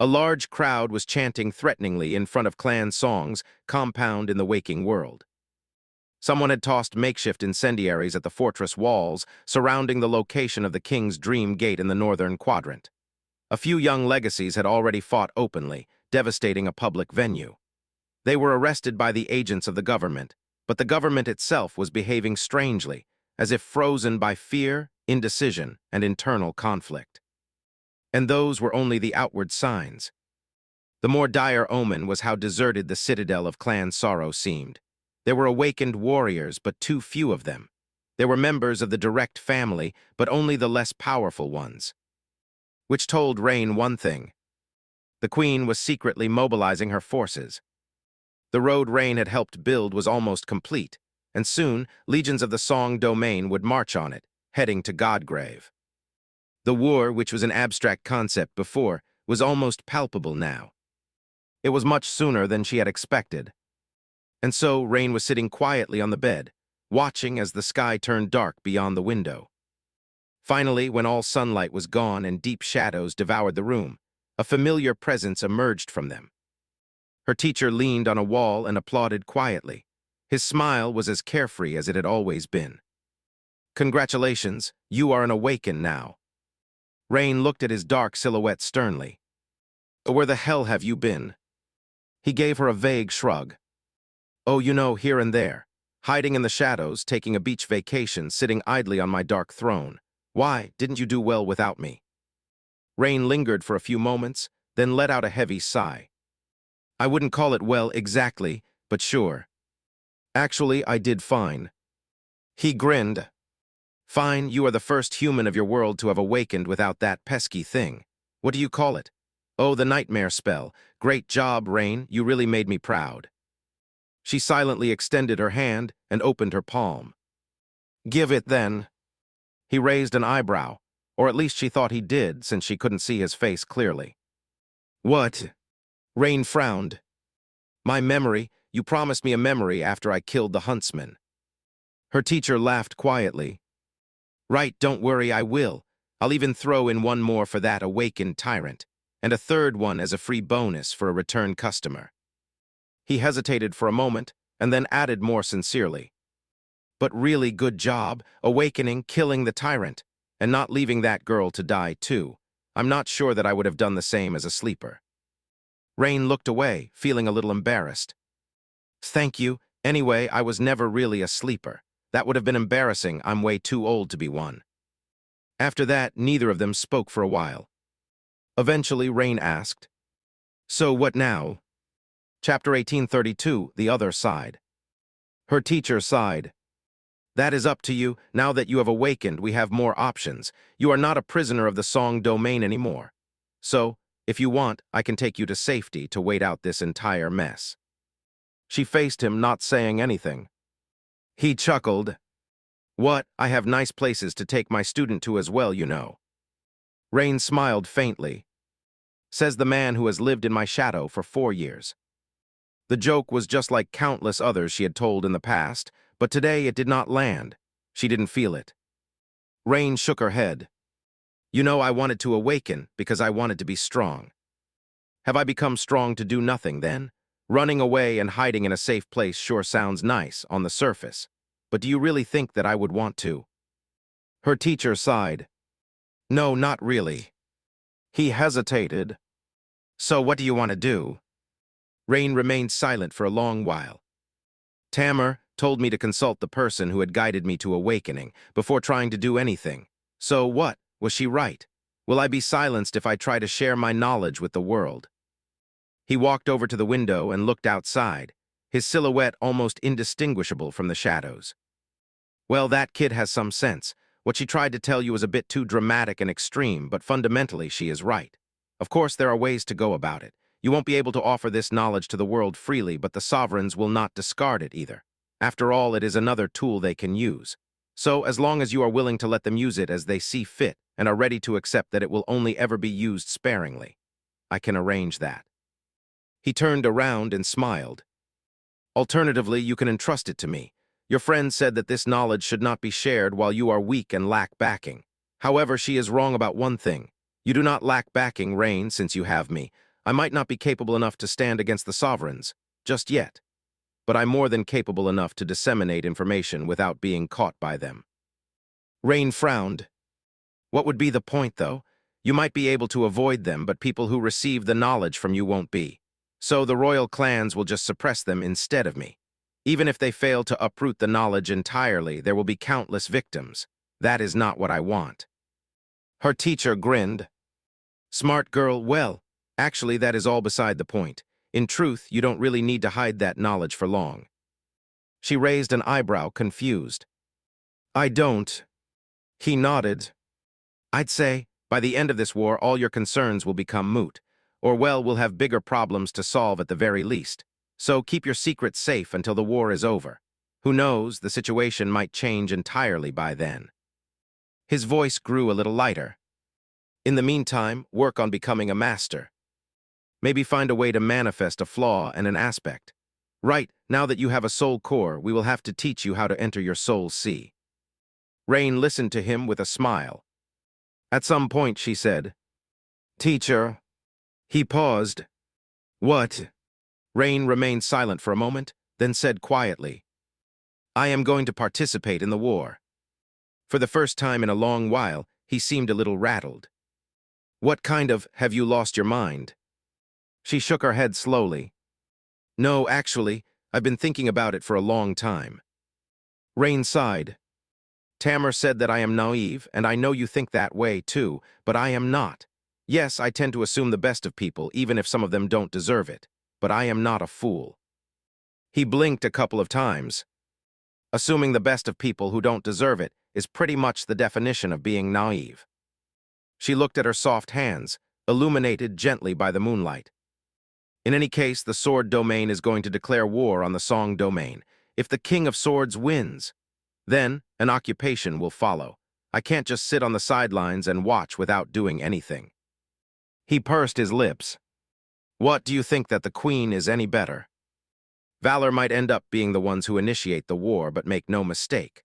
A large crowd was chanting threateningly in front of Clan Song's compound in the waking world. Someone had tossed makeshift incendiaries at the fortress walls surrounding the location of the king's dream gate in the northern quadrant. A few young legacies had already fought openly, devastating a public venue. They were arrested by the agents of the government, but the government itself was behaving strangely, as if frozen by fear, indecision, and internal conflict. And those were only the outward signs. The more dire omen was how deserted the citadel of Clan Sorrow seemed. There were awakened warriors, but too few of them. There were members of the direct family, but only the less powerful ones. Which told Rain one thing. The Queen was secretly mobilizing her forces. The road Rain had helped build was almost complete, and soon legions of the Song domain would march on it, heading to Godgrave. The war, which was an abstract concept before, was almost palpable now. It was much sooner than she had expected. And so Rain was sitting quietly on the bed, watching as the sky turned dark beyond the window. Finally, when all sunlight was gone and deep shadows devoured the room, a familiar presence emerged from them. Her teacher leaned on a wall and applauded quietly. His smile was as carefree as it had always been. "Congratulations, you are an Awakened now." Rain looked at his dark silhouette sternly. "Where the hell have you been?" He gave her a vague shrug. "Oh, you know, here and there. Hiding in the shadows, taking a beach vacation, sitting idly on my dark throne. Why, didn't you do well without me?" Rain lingered for a few moments, then let out a heavy sigh. "I wouldn't call it well exactly, but sure. Actually, I did fine." He grinned. "Fine, you are the first human of your world to have awakened without that pesky thing. What do you call it? Oh, the nightmare spell. Great job, Rain, you really made me proud." She silently extended her hand and opened her palm. "Give it, then." He raised an eyebrow, or at least she thought he did, since she couldn't see his face clearly. "What?" Rain frowned. "My memory. You promised me a memory after I killed the huntsman." Her teacher laughed quietly. "Right, don't worry, I will. I'll even throw in one more for that awakened tyrant, and a third one as a free bonus for a return customer." He hesitated for a moment, and then added more sincerely. "But really good job, awakening, killing the tyrant, and not leaving that girl to die too. I'm not sure that I would have done the same as a sleeper." Rain looked away, feeling a little embarrassed. "Thank you. Anyway, I was never really a sleeper. That would have been embarrassing. I'm way too old to be one." After that, neither of them spoke for a while. Eventually, Rain asked, "So what now?" Chapter 1832, The Other Side. Her teacher sighed. "That is up to you. Now that you have awakened, we have more options. You are not a prisoner of the Song domain anymore. So, if you want, I can take you to safety to wait out this entire mess." She faced him, not saying anything. He chuckled. "What? I have nice places to take my student to as well, you know." Rain smiled faintly. "Says the man who has lived in my shadow for 4 years. The joke was just like countless others she had told in the past, but today it did not land. She didn't feel it. Rain shook her head. "You know, I wanted to awaken because I wanted to be strong. Have I become strong to do nothing then? Running away and hiding in a safe place sure sounds nice on the surface, but do you really think that I would want to?" Her teacher sighed. "No, not really." He hesitated. "So what do you want to do?" Rain remained silent for a long while. "Tamer told me to consult the person who had guided me to awakening before trying to do anything. So what? Was she right? Will I be silenced if I try to share my knowledge with the world?" He walked over to the window and looked outside, his silhouette almost indistinguishable from the shadows. "Well, that kid has some sense. What she tried to tell you was a bit too dramatic and extreme, but fundamentally she is right. Of course, there are ways to go about it. You won't be able to offer this knowledge to the world freely, but the sovereigns will not discard it either. After all, it is another tool they can use. So, as long as you are willing to let them use it as they see fit and are ready to accept that it will only ever be used sparingly, I can arrange that. He turned around and smiled. Alternatively, you can entrust it to me. Your friend said that this knowledge should not be shared while you are weak and lack backing. However, she is wrong about one thing. You do not lack backing, Rain, since you have me. I might not be capable enough to stand against the sovereigns, just yet. But I'm more than capable enough to disseminate information without being caught by them. Rain frowned. What would be the point, though? You might be able to avoid them, but people who receive the knowledge from you won't be. So the royal clans will just suppress them instead of me. Even if they fail to uproot the knowledge entirely, there will be countless victims. That is not what I want. Her teacher grinned. Smart girl, well, actually that is all beside the point. In truth, you don't really need to hide that knowledge for long. She raised an eyebrow, confused. I don't. He nodded. I'd say, by the end of this war, all your concerns will become moot. Or, well, we'll have bigger problems to solve at the very least. So keep your secrets safe until the war is over. Who knows, the situation might change entirely by then. His voice grew a little lighter. In the meantime, work on becoming a master. Maybe find a way to manifest a flaw and an aspect. Right, now that you have a soul core, we will have to teach you how to enter your soul sea. Rain listened to him with a smile. At some point, she said, Teacher. He paused. What? Rain remained silent for a moment, then said quietly, I am going to participate in the war. For the first time in a long while, he seemed a little rattled. What kind of, have you lost your mind? She shook her head slowly. No, actually, I've been thinking about it for a long time. Rain sighed. Tamar said that I am naive, and I know you think that way too, but I am not. Yes, I tend to assume the best of people, even if some of them don't deserve it, but I am not a fool. He blinked a couple of times. Assuming the best of people who don't deserve it is pretty much the definition of being naive. She looked at her soft hands, illuminated gently by the moonlight. In any case, the sword domain is going to declare war on the song domain. If the King of Swords wins, then an occupation will follow. I can't just sit on the sidelines and watch without doing anything. He pursed his lips. What, do you think that the Queen is any better? Valor might end up being the ones who initiate the war, but make no mistake.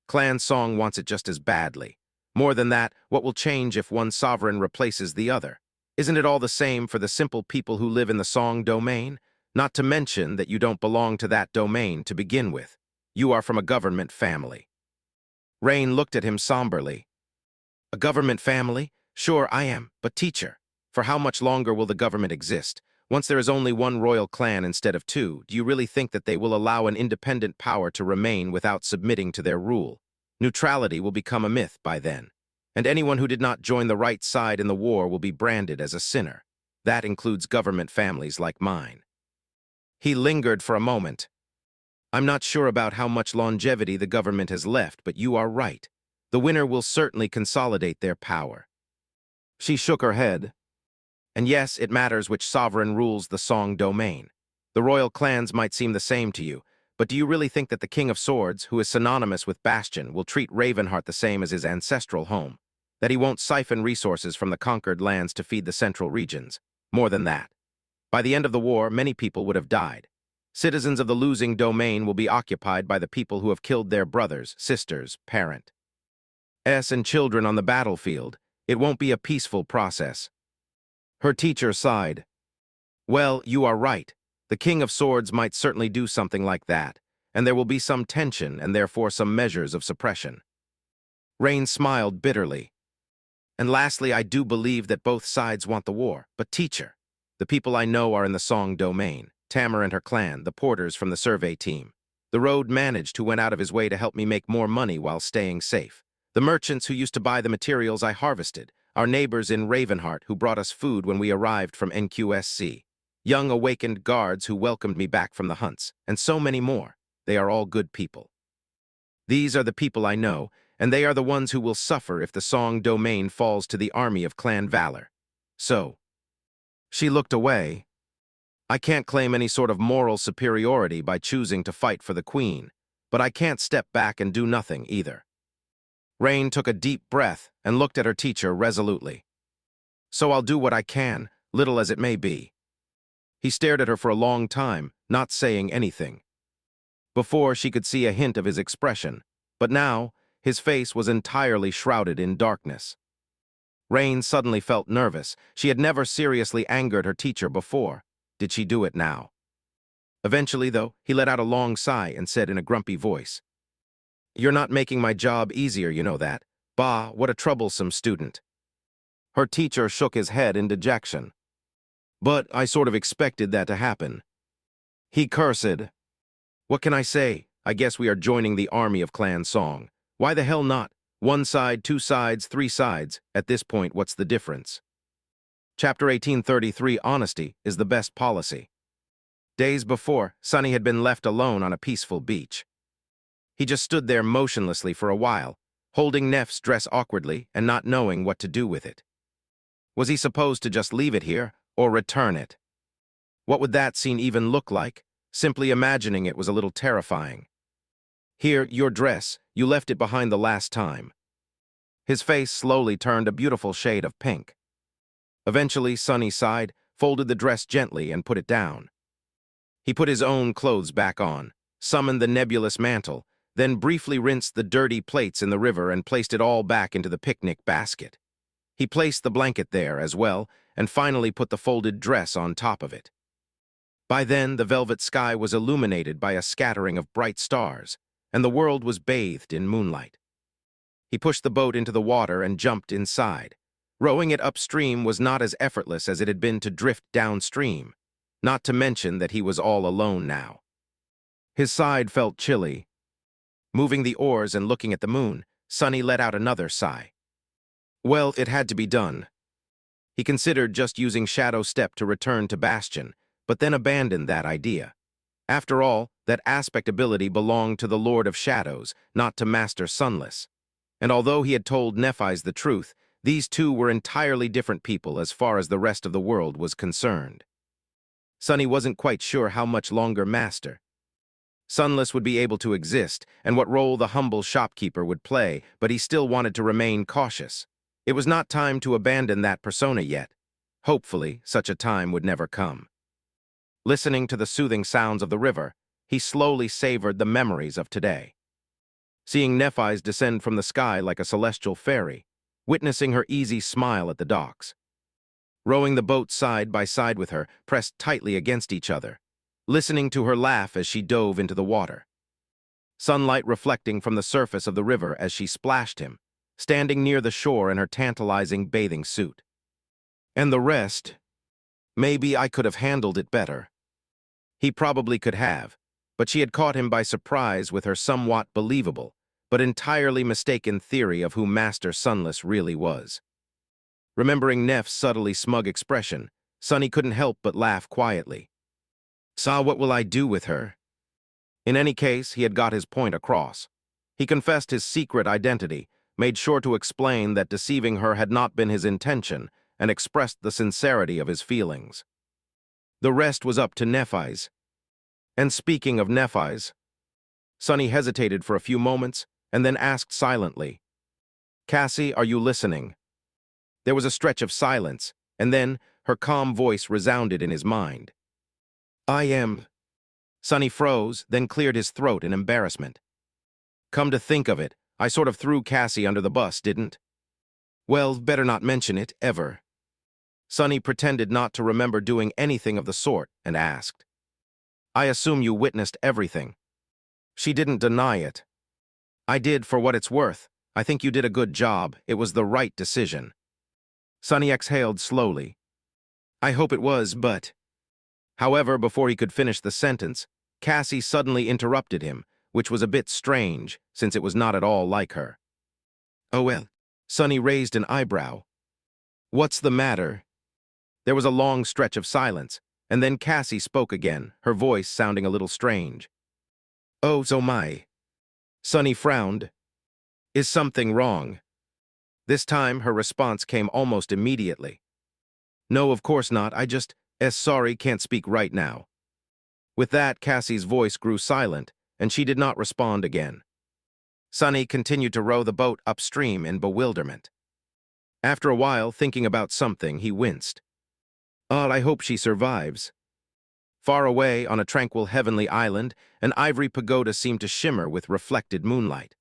Clan Song wants it just as badly. More than that, what will change if one sovereign replaces the other? Isn't it all the same for the simple people who live in the Song domain? Not to mention that you don't belong to that domain to begin with. You are from a government family. Rain looked at him somberly. A government family? Sure, I am, but teacher, for how much longer will the government exist? Once there is only one royal clan instead of two, do you really think that they will allow an independent power to remain without submitting to their rule? Neutrality will become a myth by then, and anyone who did not join the right side in the war will be branded as a sinner. That includes government families like mine. He lingered for a moment. I'm not sure about how much longevity the government has left, but you are right. The winner will certainly consolidate their power. She shook her head. And yes, it matters which sovereign rules the Song domain. The royal clans might seem the same to you, but do you really think that the King of Swords, who is synonymous with Bastion, will treat Ravenheart the same as his ancestral home? That he won't siphon resources from the conquered lands to feed the central regions? More than that. By the end of the war, many people would have died. Citizens of the losing domain will be occupied by the people who have killed their brothers, sisters, parents, and children on the battlefield. It won't be a peaceful process. Her teacher sighed. Well, you are right. The King of Swords might certainly do something like that, and there will be some tension and therefore some measures of suppression. Rain smiled bitterly. And lastly, I do believe that both sides want the war, but teacher, the people I know are in the Song domain. Tamar and her clan, the porters from the survey team. The road managed who went out of his way to help me make more money while staying safe. The merchants who used to buy the materials I harvested. Our neighbors in Ravenheart who brought us food when we arrived from NQSC. Young awakened guards who welcomed me back from the hunts. And so many more. They are all good people. These are the people I know, and they are the ones who will suffer if the Song domain falls to the army of Clan Valor. So, She looked away. I can't claim any sort of moral superiority by choosing to fight for the queen, but I can't step back and do nothing either. Rain took a deep breath and looked at her teacher resolutely. So I'll do what I can, little as it may be. He stared at her for a long time, not saying anything. Before, she could see a hint of his expression, but now, his face was entirely shrouded in darkness. Rain suddenly felt nervous. She had never seriously angered her teacher before. Did she do it now? Eventually, though, he let out a long sigh and said in a grumpy voice, "You're not making my job easier, you know that. Bah, what a troublesome student." Her teacher shook his head in dejection. "But I sort of expected that to happen." He cursed. "What can I say? I guess we are joining the army of Clan Song. Why the hell not? One side, two sides, three sides. At this point, what's the difference?" Chapter 1833, Honesty is the Best Policy. Days before, Sonny had been left alone on a peaceful beach. He just stood there motionlessly for a while, holding Neph's dress awkwardly and not knowing what to do with it. Was he supposed to just leave it here, or return it? What would that scene even look like? Simply imagining it was a little terrifying. "Here, your dress. You left it behind the last time." His face slowly turned a beautiful shade of pink. Eventually, Sonny sighed, folded the dress gently, and put it down. He put his own clothes back on, summoned the nebulous mantle, then briefly rinsed the dirty plates in the river and placed it all back into the picnic basket. He placed the blanket there as well, and finally put the folded dress on top of it. By then, the velvet sky was illuminated by a scattering of bright stars, and the world was bathed in moonlight. He pushed the boat into the water and jumped inside. Rowing it upstream was not as effortless as it had been to drift downstream, not to mention that he was all alone now. His side felt chilly. Moving the oars and looking at the moon, Sonny let out another sigh. Well, it had to be done. He considered just using Shadow Step to return to Bastion, but then abandoned that idea. After all, that aspect ability belonged to the Lord of Shadows, not to Master Sunless. And although he had told Nephis the truth, these two were entirely different people as far as the rest of the world was concerned. Sonny wasn't quite sure how much longer Master Sunless would be able to exist and what role the humble shopkeeper would play, but he still wanted to remain cautious. It was not time to abandon that persona yet. Hopefully, such a time would never come. Listening to the soothing sounds of the river, he slowly savored the memories of today. Seeing Nephis descend from the sky like a celestial fairy, witnessing her easy smile at the docks. Rowing the boat side by side with her, pressed tightly against each other, listening to her laugh as she dove into the water. Sunlight reflecting from the surface of the river as she splashed him, standing near the shore in her tantalizing bathing suit. And the rest, maybe I could have handled it better. He probably could have, but she had caught him by surprise with her somewhat believable, but entirely mistaken theory of who Master Sunless really was. Remembering Neph's subtly smug expression, Sonny couldn't help but laugh quietly. "Saw what will I do with her?" In any case, he had got his point across. He confessed his secret identity, made sure to explain that deceiving her had not been his intention, and expressed the sincerity of his feelings. The rest was up to Nephis. And speaking of Nephis, Sonny hesitated for a few moments and then asked silently, "Cassie, are you listening?" There was a stretch of silence, and then her calm voice resounded in his mind. "I am." Sonny froze, then cleared his throat in embarrassment. "Come to think of it, I sort of threw Cassie under the bus, didn't?" "Well, better not mention it, ever." Sonny pretended not to remember doing anything of the sort and asked, "I assume you witnessed everything." She didn't deny it. "I did for what it's worth. I think you did a good job. It was the right decision." Sonny exhaled slowly. "I hope it was, but—" However, before he could finish the sentence, Cassie suddenly interrupted him, which was a bit strange, since it was not at all like her. "Oh well." Sonny raised an eyebrow. "What's the matter?" There was a long stretch of silence, and then Cassie spoke again, her voice sounding a little strange. "Oh, so my." Sonny frowned. "Is something wrong?" This time, her response came almost immediately. No, of course not. Sorry, can't speak right now. With that, Cassie's voice grew silent, and she did not respond again. Sonny continued to row the boat upstream in bewilderment. After a while, thinking about something, he winced. Oh, I hope she survives. Far away, on a tranquil heavenly island, an ivory pagoda seemed to shimmer with reflected moonlight.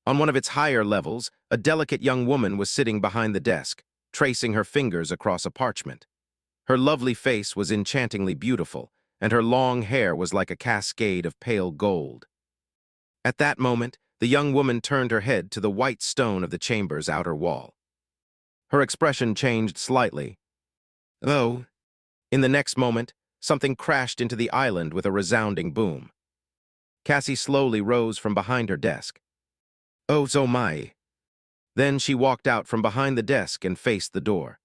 On one of its higher levels, a delicate young woman was sitting behind the desk, tracing her fingers across a parchment. Her lovely face was enchantingly beautiful, and her long hair was like a cascade of pale gold. At that moment, the young woman turned her head to the white stone of the chamber's outer wall. Her expression changed slightly. Oh. In the next moment, something crashed into the island with a resounding boom. Cassie slowly rose from behind her desk. Oh, so my. Then she walked out from behind the desk and faced the door.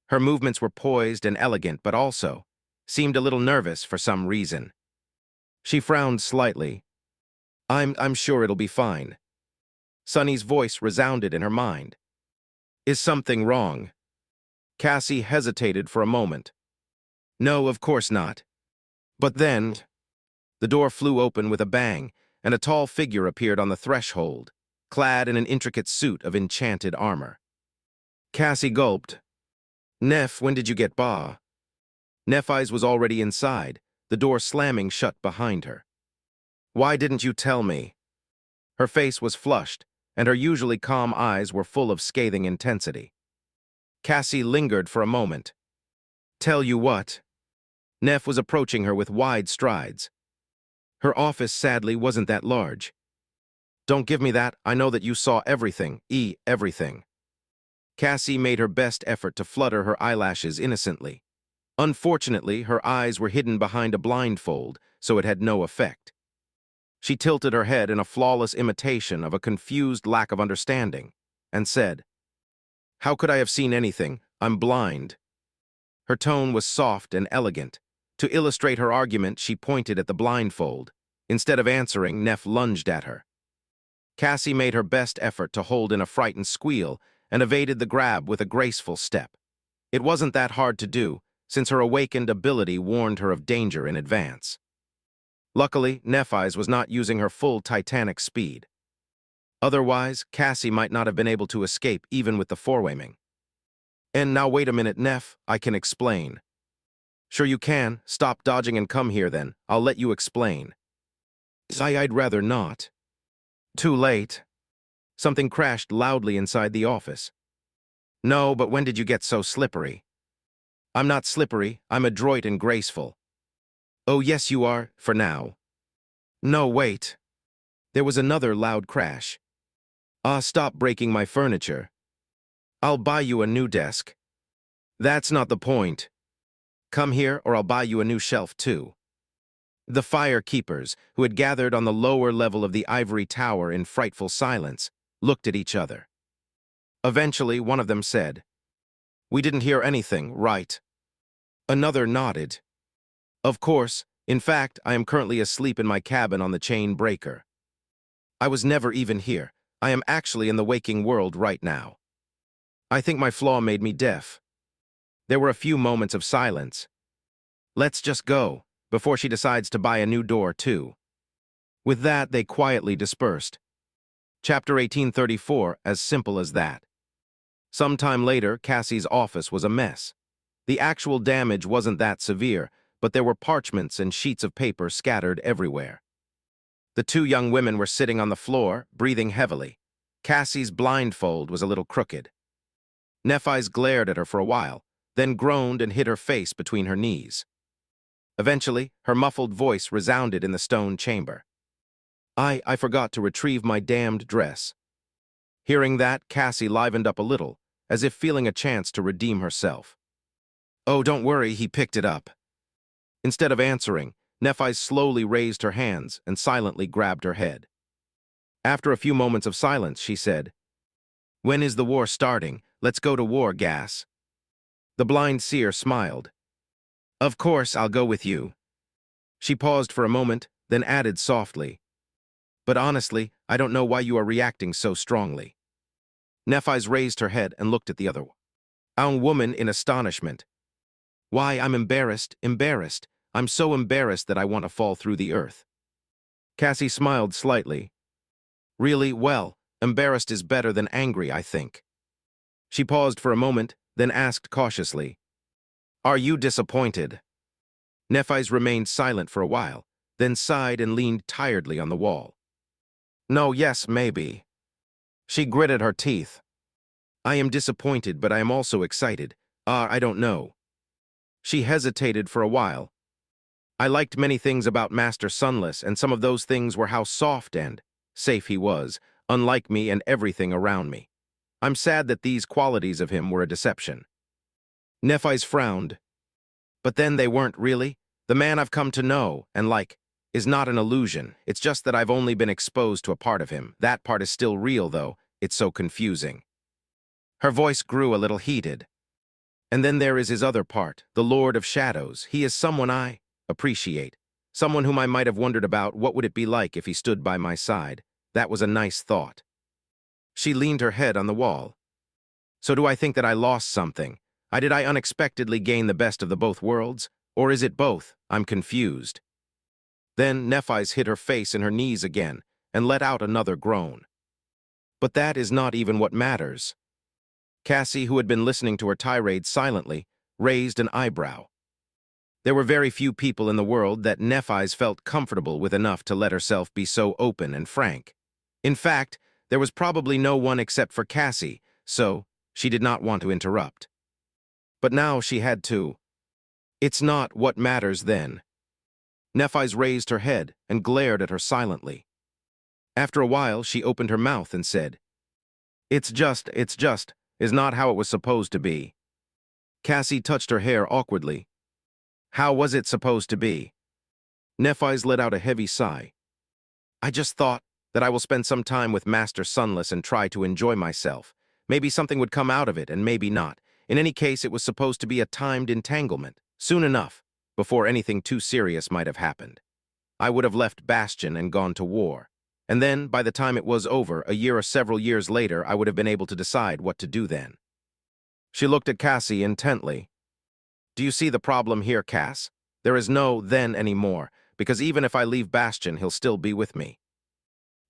Her movements were poised and elegant, but also seemed a little nervous for some reason. She frowned slightly. I'm sure it'll be fine. Sonny's voice resounded in her mind. Is something wrong? Cassie hesitated for a moment. No, of course not. But then, the door flew open with a bang, and a tall figure appeared on the threshold, clad in an intricate suit of enchanted armor. Cassie gulped. Neph, when did you get ba? Nephis was already inside, the door slamming shut behind her. Why didn't you tell me? Her face was flushed, and her usually calm eyes were full of scathing intensity. Cassie lingered for a moment. Tell you what? Neph was approaching her with wide strides. Her office, sadly, wasn't that large. Don't give me that. I know that you saw everything, everything. Cassie made her best effort to flutter her eyelashes innocently. Unfortunately, her eyes were hidden behind a blindfold, so it had no effect. She tilted her head in a flawless imitation of a confused lack of understanding, and said, How could I have seen anything? I'm blind. Her tone was soft and elegant. To illustrate her argument, she pointed at the blindfold. Instead of answering, Neph lunged at her. Cassie made her best effort to hold in a frightened squeal and evaded the grab with a graceful step. It wasn't that hard to do, since her awakened ability warned her of danger in advance. Luckily, Nephis was not using her full Titanic speed. Otherwise, Cassie might not have been able to escape even with the forewinging. And now wait a minute, Neph, I can explain. Sure you can. Stop dodging and come here then. I'll let you explain. I'd rather not. Too late. Something crashed loudly inside the office. No, but when did you get so slippery? I'm not slippery, I'm adroit and graceful. Oh yes you are, for now. No, wait. There was another loud crash. Stop breaking my furniture. I'll buy you a new desk. That's not the point. Come here or I'll buy you a new shelf too. The firekeepers, who had gathered on the lower level of the ivory tower in frightful silence, looked at each other. Eventually, one of them said, We didn't hear anything, right? Another nodded. Of course. In fact, I am currently asleep in my cabin on the chain breaker. I was never even here. I am actually in the waking world right now. I think my flaw made me deaf. There were a few moments of silence. Let's just go, before she decides to buy a new door too. With that, they quietly dispersed. Chapter 1834, as simple as that. Sometime later, Cassie's office was a mess. The actual damage wasn't that severe, but there were parchments and sheets of paper scattered everywhere. The two young women were sitting on the floor, breathing heavily. Cassie's blindfold was a little crooked. Nephis glared at her for a while, then groaned and hid her face between her knees. Eventually, her muffled voice resounded in the stone chamber. I forgot to retrieve my damned dress. Hearing that, Cassie livened up a little, as if feeling a chance to redeem herself. Oh, don't worry, he picked it up. Instead of answering, Nephis slowly raised her hands and silently grabbed her head. After a few moments of silence, she said, When is the war starting? Let's go to war, Gas. The blind seer smiled. Of course, I'll go with you. She paused for a moment, then added softly, But honestly, I don't know why you are reacting so strongly. Nephis raised her head and looked at the other one. Our woman in astonishment. Why, I'm embarrassed, embarrassed. I'm so embarrassed that I want to fall through the earth. Cassie smiled slightly. Really, well, embarrassed is better than angry, I think. She paused for a moment, then asked cautiously, Are you disappointed? Nephis remained silent for a while, then sighed and leaned tiredly on the wall. No, yes, maybe. She gritted her teeth. I am disappointed, but I am also excited. I don't know. She hesitated for a while. I liked many things about Master Sunless, and some of those things were how soft and safe he was, unlike me and everything around me. I'm sad that these qualities of him were a deception. Nephis frowned. But then they weren't really. The man I've come to know, and like, is not an illusion. It's just that I've only been exposed to a part of him. That part is still real, though. It's so confusing. Her voice grew a little heated. And then there is his other part, the Lord of Shadows. He is someone I appreciate. Someone whom I might have wondered about what would it be like if he stood by my side. That was a nice thought. She leaned her head on the wall. So do I think that I lost something? Did I unexpectedly gain the best of the both worlds? Or is it both? I'm confused. Then Nephis hid her face in her knees again and let out another groan. But that is not even what matters. Cassie, who had been listening to her tirade silently, raised an eyebrow. There were very few people in the world that Nephis felt comfortable with enough to let herself be so open and frank. In fact, there was probably no one except for Cassie, so she did not want to interrupt. But now she had to. It's not what matters then. Nephis raised her head and glared at her silently. After a while, she opened her mouth and said, it's just, is not how it was supposed to be. Cassie touched her hair awkwardly. How was it supposed to be? Nephis let out a heavy sigh. I just thought that I will spend some time with Master Sunless and try to enjoy myself. Maybe something would come out of it, and maybe not. In any case, it was supposed to be a timed entanglement, soon enough, before anything too serious might have happened. I would have left Bastion and gone to war. And then, by the time it was over, a year or several years later, I would have been able to decide what to do then. She looked at Cassie intently. Do you see the problem here, Cass? There is no then anymore, because even if I leave Bastion, he'll still be with me.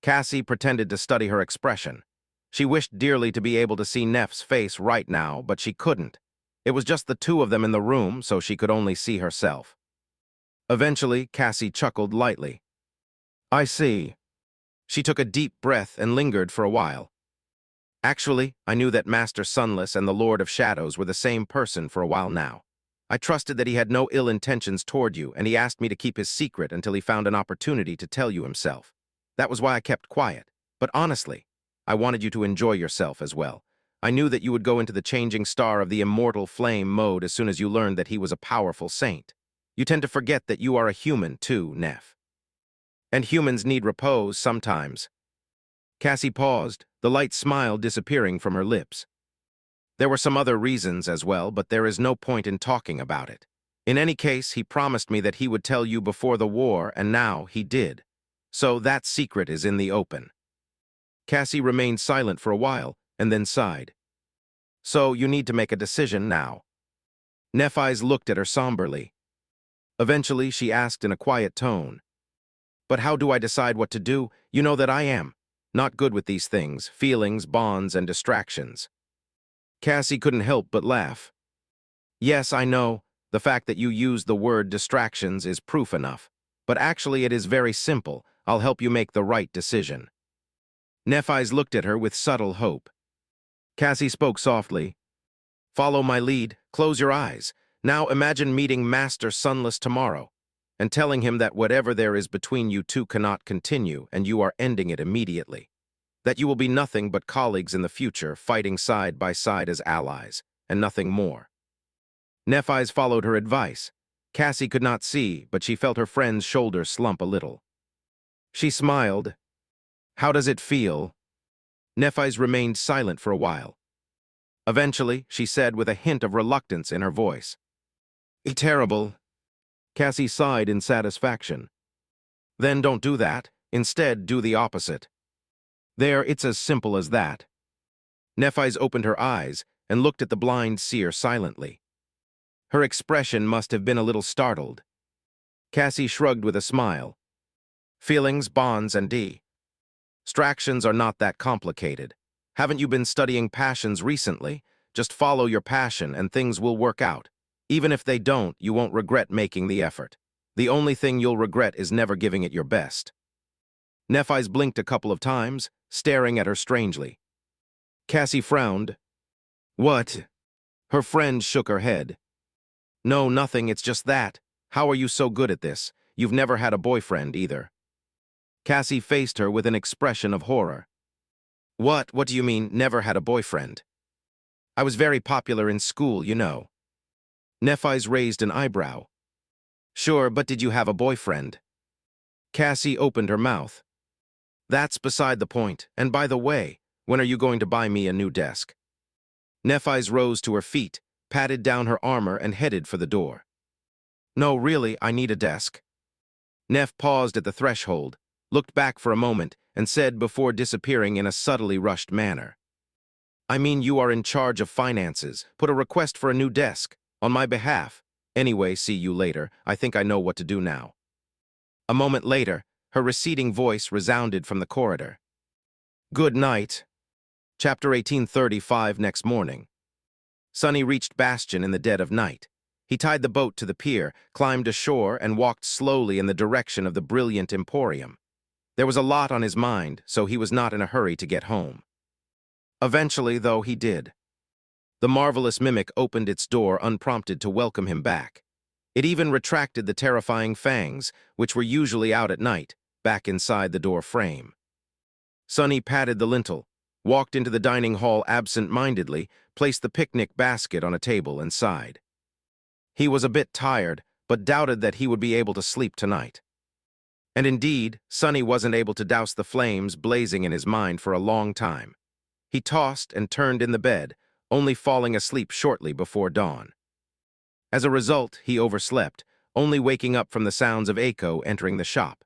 Cassie pretended to study her expression. She wished dearly to be able to see Neff's face right now, but she couldn't. It was just the two of them in the room, so she could only see herself. Eventually, Cassie chuckled lightly. I see. She took a deep breath and lingered for a while. Actually, I knew that Master Sunless and the Lord of Shadows were the same person for a while now. I trusted that he had no ill intentions toward you, and he asked me to keep his secret until he found an opportunity to tell you himself. That was why I kept quiet. But honestly, I wanted you to enjoy yourself as well. I knew that you would go into the changing star of the immortal flame mode as soon as you learned that he was a powerful saint. You tend to forget that you are a human too, Neph. And humans need repose sometimes. Cassie paused, the light smile disappearing from her lips. There were some other reasons as well, but there is no point in talking about it. In any case, he promised me that he would tell you before the war, and now he did. So that secret is in the open. Cassie remained silent for a while, and then sighed. So you need to make a decision now. Nephis looked at her somberly. Eventually, she asked in a quiet tone, But how do I decide what to do? You know that I am not good with these things, feelings, bonds, and distractions. Cassie couldn't help but laugh. Yes, I know. The fact that you used the word distractions is proof enough. But actually it is very simple. I'll help you make the right decision. Nephis looked at her with subtle hope. Cassie spoke softly. Follow my lead. Close your eyes. Now imagine meeting Master Sunless tomorrow and telling him that whatever there is between you two cannot continue and you are ending it immediately. That you will be nothing but colleagues in the future, fighting side by side as allies, and nothing more. Nephis followed her advice. Cassie could not see, but she felt her friend's shoulders slump a little. She smiled. How does it feel? Nephis remained silent for a while. Eventually, she said with a hint of reluctance in her voice. Terrible. Cassie sighed in satisfaction. Then don't do that. Instead, do the opposite. There, it's as simple as that. Nephis opened her eyes, and looked at the blind seer silently. Her expression must have been a little startled. Cassie shrugged with a smile. Feelings, bonds, and distractions are not that complicated. Haven't you been studying passions recently? Just follow your passion and things will work out. Even if they don't, you won't regret making the effort. The only thing you'll regret is never giving it your best. Nephis blinked a couple of times, staring at her strangely. Cassie frowned. What? Her friend shook her head. No, nothing, it's just that. How are you so good at this? You've never had a boyfriend, either. Cassie faced her with an expression of horror. What do you mean, never had a boyfriend? I was very popular in school, you know. Nephis raised an eyebrow. Sure, but did you have a boyfriend? Cassie opened her mouth. That's beside the point, and by the way, when are you going to buy me a new desk? Nephis rose to her feet, patted down her armor, and headed for the door. No, really, I need a desk. Neph paused at the threshold, looked back for a moment, and said before disappearing in a subtly rushed manner. I mean, you are in charge of finances. Put a request for a new desk, on my behalf. Anyway, see you later. I think I know what to do now. A moment later, her receding voice resounded from the corridor. Good night. Chapter 1835 next morning. Sonny reached Bastion in the dead of night. He tied the boat to the pier, climbed ashore, and walked slowly in the direction of the brilliant emporium. There was a lot on his mind, so he was not in a hurry to get home. Eventually, though, he did. The marvelous mimic opened its door unprompted to welcome him back. It even retracted the terrifying fangs, which were usually out at night, back inside the door frame. Sonny patted the lintel, walked into the dining hall absent-mindedly, placed the picnic basket on a table, and sighed. He was a bit tired, but doubted that he would be able to sleep tonight. And indeed, Sonny wasn't able to douse the flames blazing in his mind for a long time. He tossed and turned in the bed, only falling asleep shortly before dawn. As a result, he overslept, only waking up from the sounds of Echo entering the shop.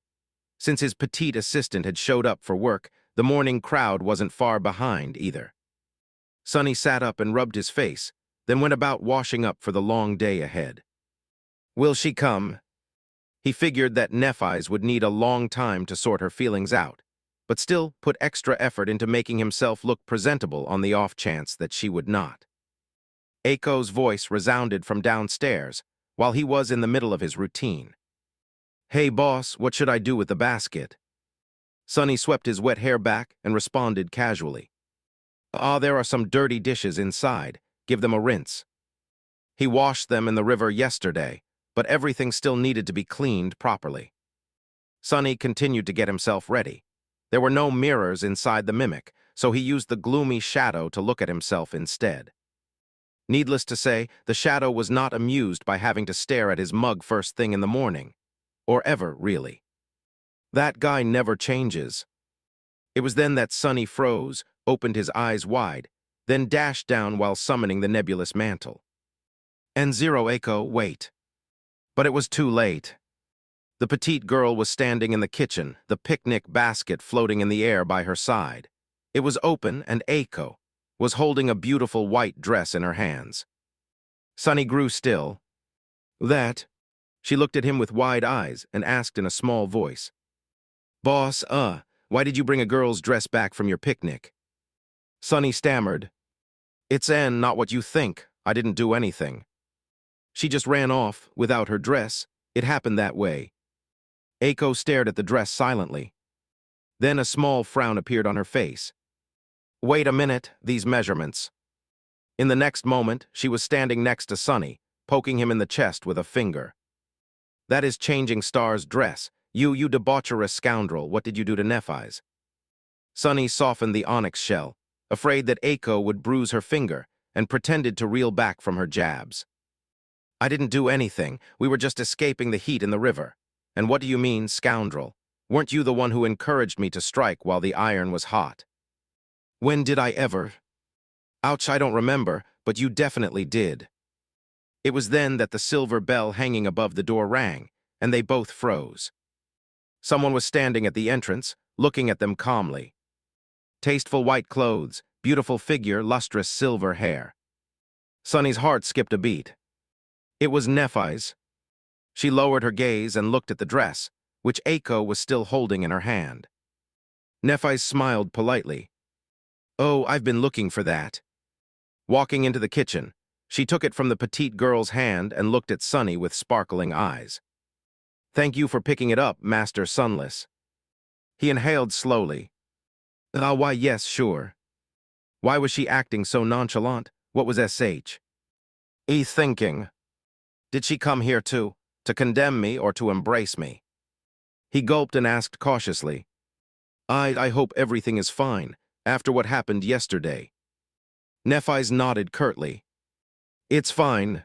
Since his petite assistant had showed up for work, the morning crowd wasn't far behind either. Sonny sat up and rubbed his face, then went about washing up for the long day ahead. Will she come? He figured that Nephis would need a long time to sort her feelings out, but still put extra effort into making himself look presentable on the off chance that she would not. Echo's voice resounded from downstairs while he was in the middle of his routine. Hey boss, what should I do with the basket? Sonny swept his wet hair back and responded casually. There are some dirty dishes inside. Give them a rinse. He washed them in the river yesterday, but everything still needed to be cleaned properly. Sonny continued to get himself ready. There were no mirrors inside the mimic, so he used the gloomy shadow to look at himself instead. Needless to say, the shadow was not amused by having to stare at his mug first thing in the morning. Or ever, really. That guy never changes. It was then that Sonny froze, opened his eyes wide, then dashed down while summoning the nebulous mantle. And Zero Echo, wait. But it was too late. The petite girl was standing in the kitchen, the picnic basket floating in the air by her side. It was open, and Echo was holding a beautiful white dress in her hands. Sonny grew still. That? She looked at him with wide eyes and asked in a small voice. Boss, why did you bring a girl's dress back from your picnic? Sonny stammered. It's not what you think. I didn't do anything. She just ran off, without her dress. It happened that way. Echo stared at the dress silently. Then a small frown appeared on her face. Wait a minute, these measurements. In the next moment, she was standing next to Sonny, poking him in the chest with a finger. That is changing Star's dress. You debaucherous scoundrel, what did you do to Nephis? Sonny softened the onyx shell, afraid that Echo would bruise her finger, and pretended to reel back from her jabs. I didn't do anything. We were just escaping the heat in the river. And what do you mean, scoundrel? Weren't you the one who encouraged me to strike while the iron was hot? When did I ever? Ouch, I don't remember, but you definitely did. It was then that the silver bell hanging above the door rang, and they both froze. Someone was standing at the entrance, looking at them calmly. Tasteful white clothes, beautiful figure, lustrous silver hair. Sunny's heart skipped a beat. It was Nephis. She lowered her gaze and looked at the dress, which Aiko was still holding in her hand. Nephis smiled politely. "Oh, I've been looking for that." Walking into the kitchen, she took it from the petite girl's hand and looked at Sunny with sparkling eyes. "Thank you for picking it up, Master Sunless." He inhaled slowly. Why, yes, sure." Why was she acting so nonchalant? What was SH? E thinking? Did she come here to condemn me or to embrace me? He gulped and asked cautiously, I hope everything is fine, after what happened yesterday." Nephis nodded curtly. "It's fine."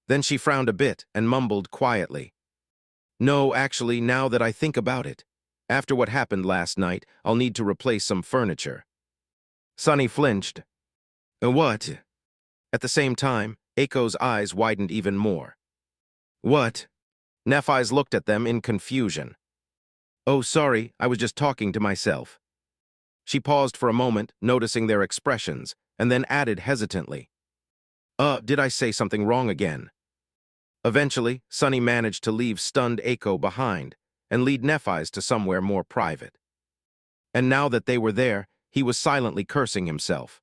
Then she frowned a bit and mumbled quietly, "No, actually, now that I think about it, after what happened last night, I'll need to replace some furniture." Sunny flinched. What?" At the same time, Aiko's eyes widened even more. "What?" Nephis looked at them in confusion. "Oh, sorry, I was just talking to myself." She paused for a moment, noticing their expressions, and then added hesitantly, Did I say something wrong again?" Eventually, Sunny managed to leave stunned Aiko behind and lead Nephis to somewhere more private. And now that they were there, he was silently cursing himself.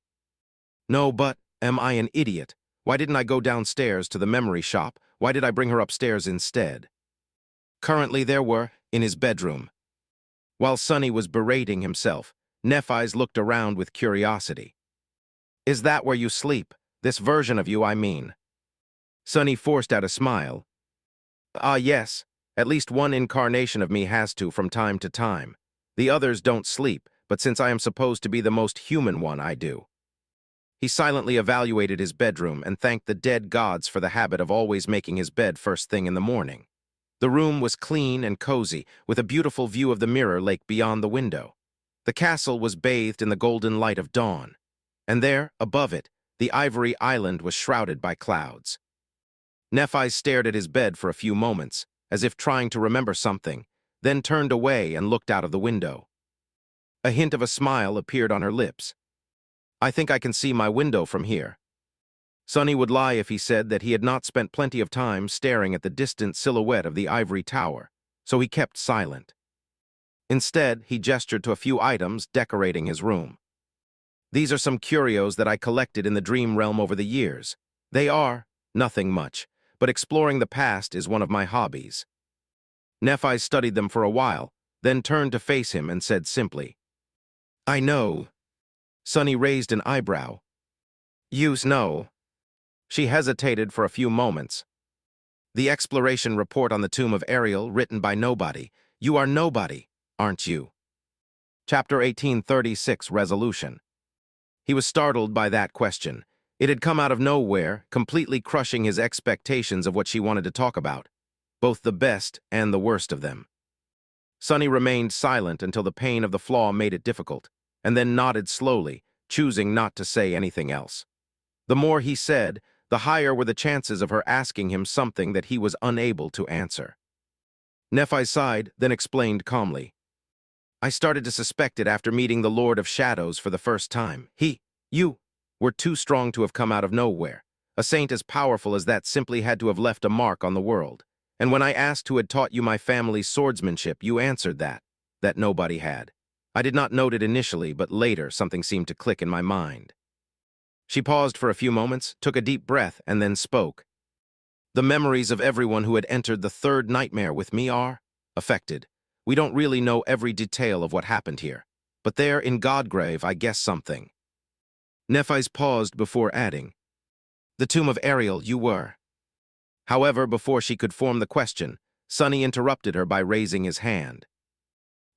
"No, but, am I an idiot? Why didn't I go downstairs to the memory shop? Why did I bring her upstairs instead?" Currently there were, in his bedroom. While Sunny was berating himself, Nephis looked around with curiosity. "Is that where you sleep? This version of you, I mean." Sunny forced out a smile. Yes. At least one incarnation of me has to from time to time. The others don't sleep, but since I am supposed to be the most human one, I do." He silently evaluated his bedroom and thanked the dead gods for the habit of always making his bed first thing in the morning. The room was clean and cozy, with a beautiful view of the mirror lake beyond the window. The castle was bathed in the golden light of dawn, and there, above it, the ivory island was shrouded by clouds. Nephis stared at his bed for a few moments, as if trying to remember something, then turned away and looked out of the window. A hint of a smile appeared on her lips. "I think I can see my window from here." Sunny would lie if he said that he had not spent plenty of time staring at the distant silhouette of the ivory tower, so he kept silent. Instead, he gestured to a few items decorating his room. "These are some curios that I collected in the dream realm over the years. They are nothing much, but exploring the past is one of my hobbies." Nephis studied them for a while, then turned to face him and said simply, "I know." Sunny raised an eyebrow. "Yous know." She hesitated for a few moments. "The exploration report on the tomb of Ariel, written by nobody. You are nobody, aren't you?" Chapter 1836, Resolution. He was startled by that question. It had come out of nowhere, completely crushing his expectations of what she wanted to talk about, both the best and the worst of them. Sunny remained silent until the pain of the flaw made it difficult, and then nodded slowly, choosing not to say anything else. The more he said, the higher were the chances of her asking him something that he was unable to answer. Nephis sighed, then explained calmly, "I started to suspect it after meeting the Lord of Shadows for the first time. You, were too strong to have come out of nowhere. A saint as powerful as that simply had to have left a mark on the world. And when I asked who had taught you my family's swordsmanship, you answered that nobody had. I did not note it initially, but later something seemed to click in my mind." She paused for a few moments, took a deep breath, and then spoke. "The memories of everyone who had entered the third nightmare with me are affected. We don't really know every detail of what happened here, but there in Godgrave I guess something." Nephis paused before adding, "The tomb of Ariel you were." However, before she could form the question, Sunny interrupted her by raising his hand.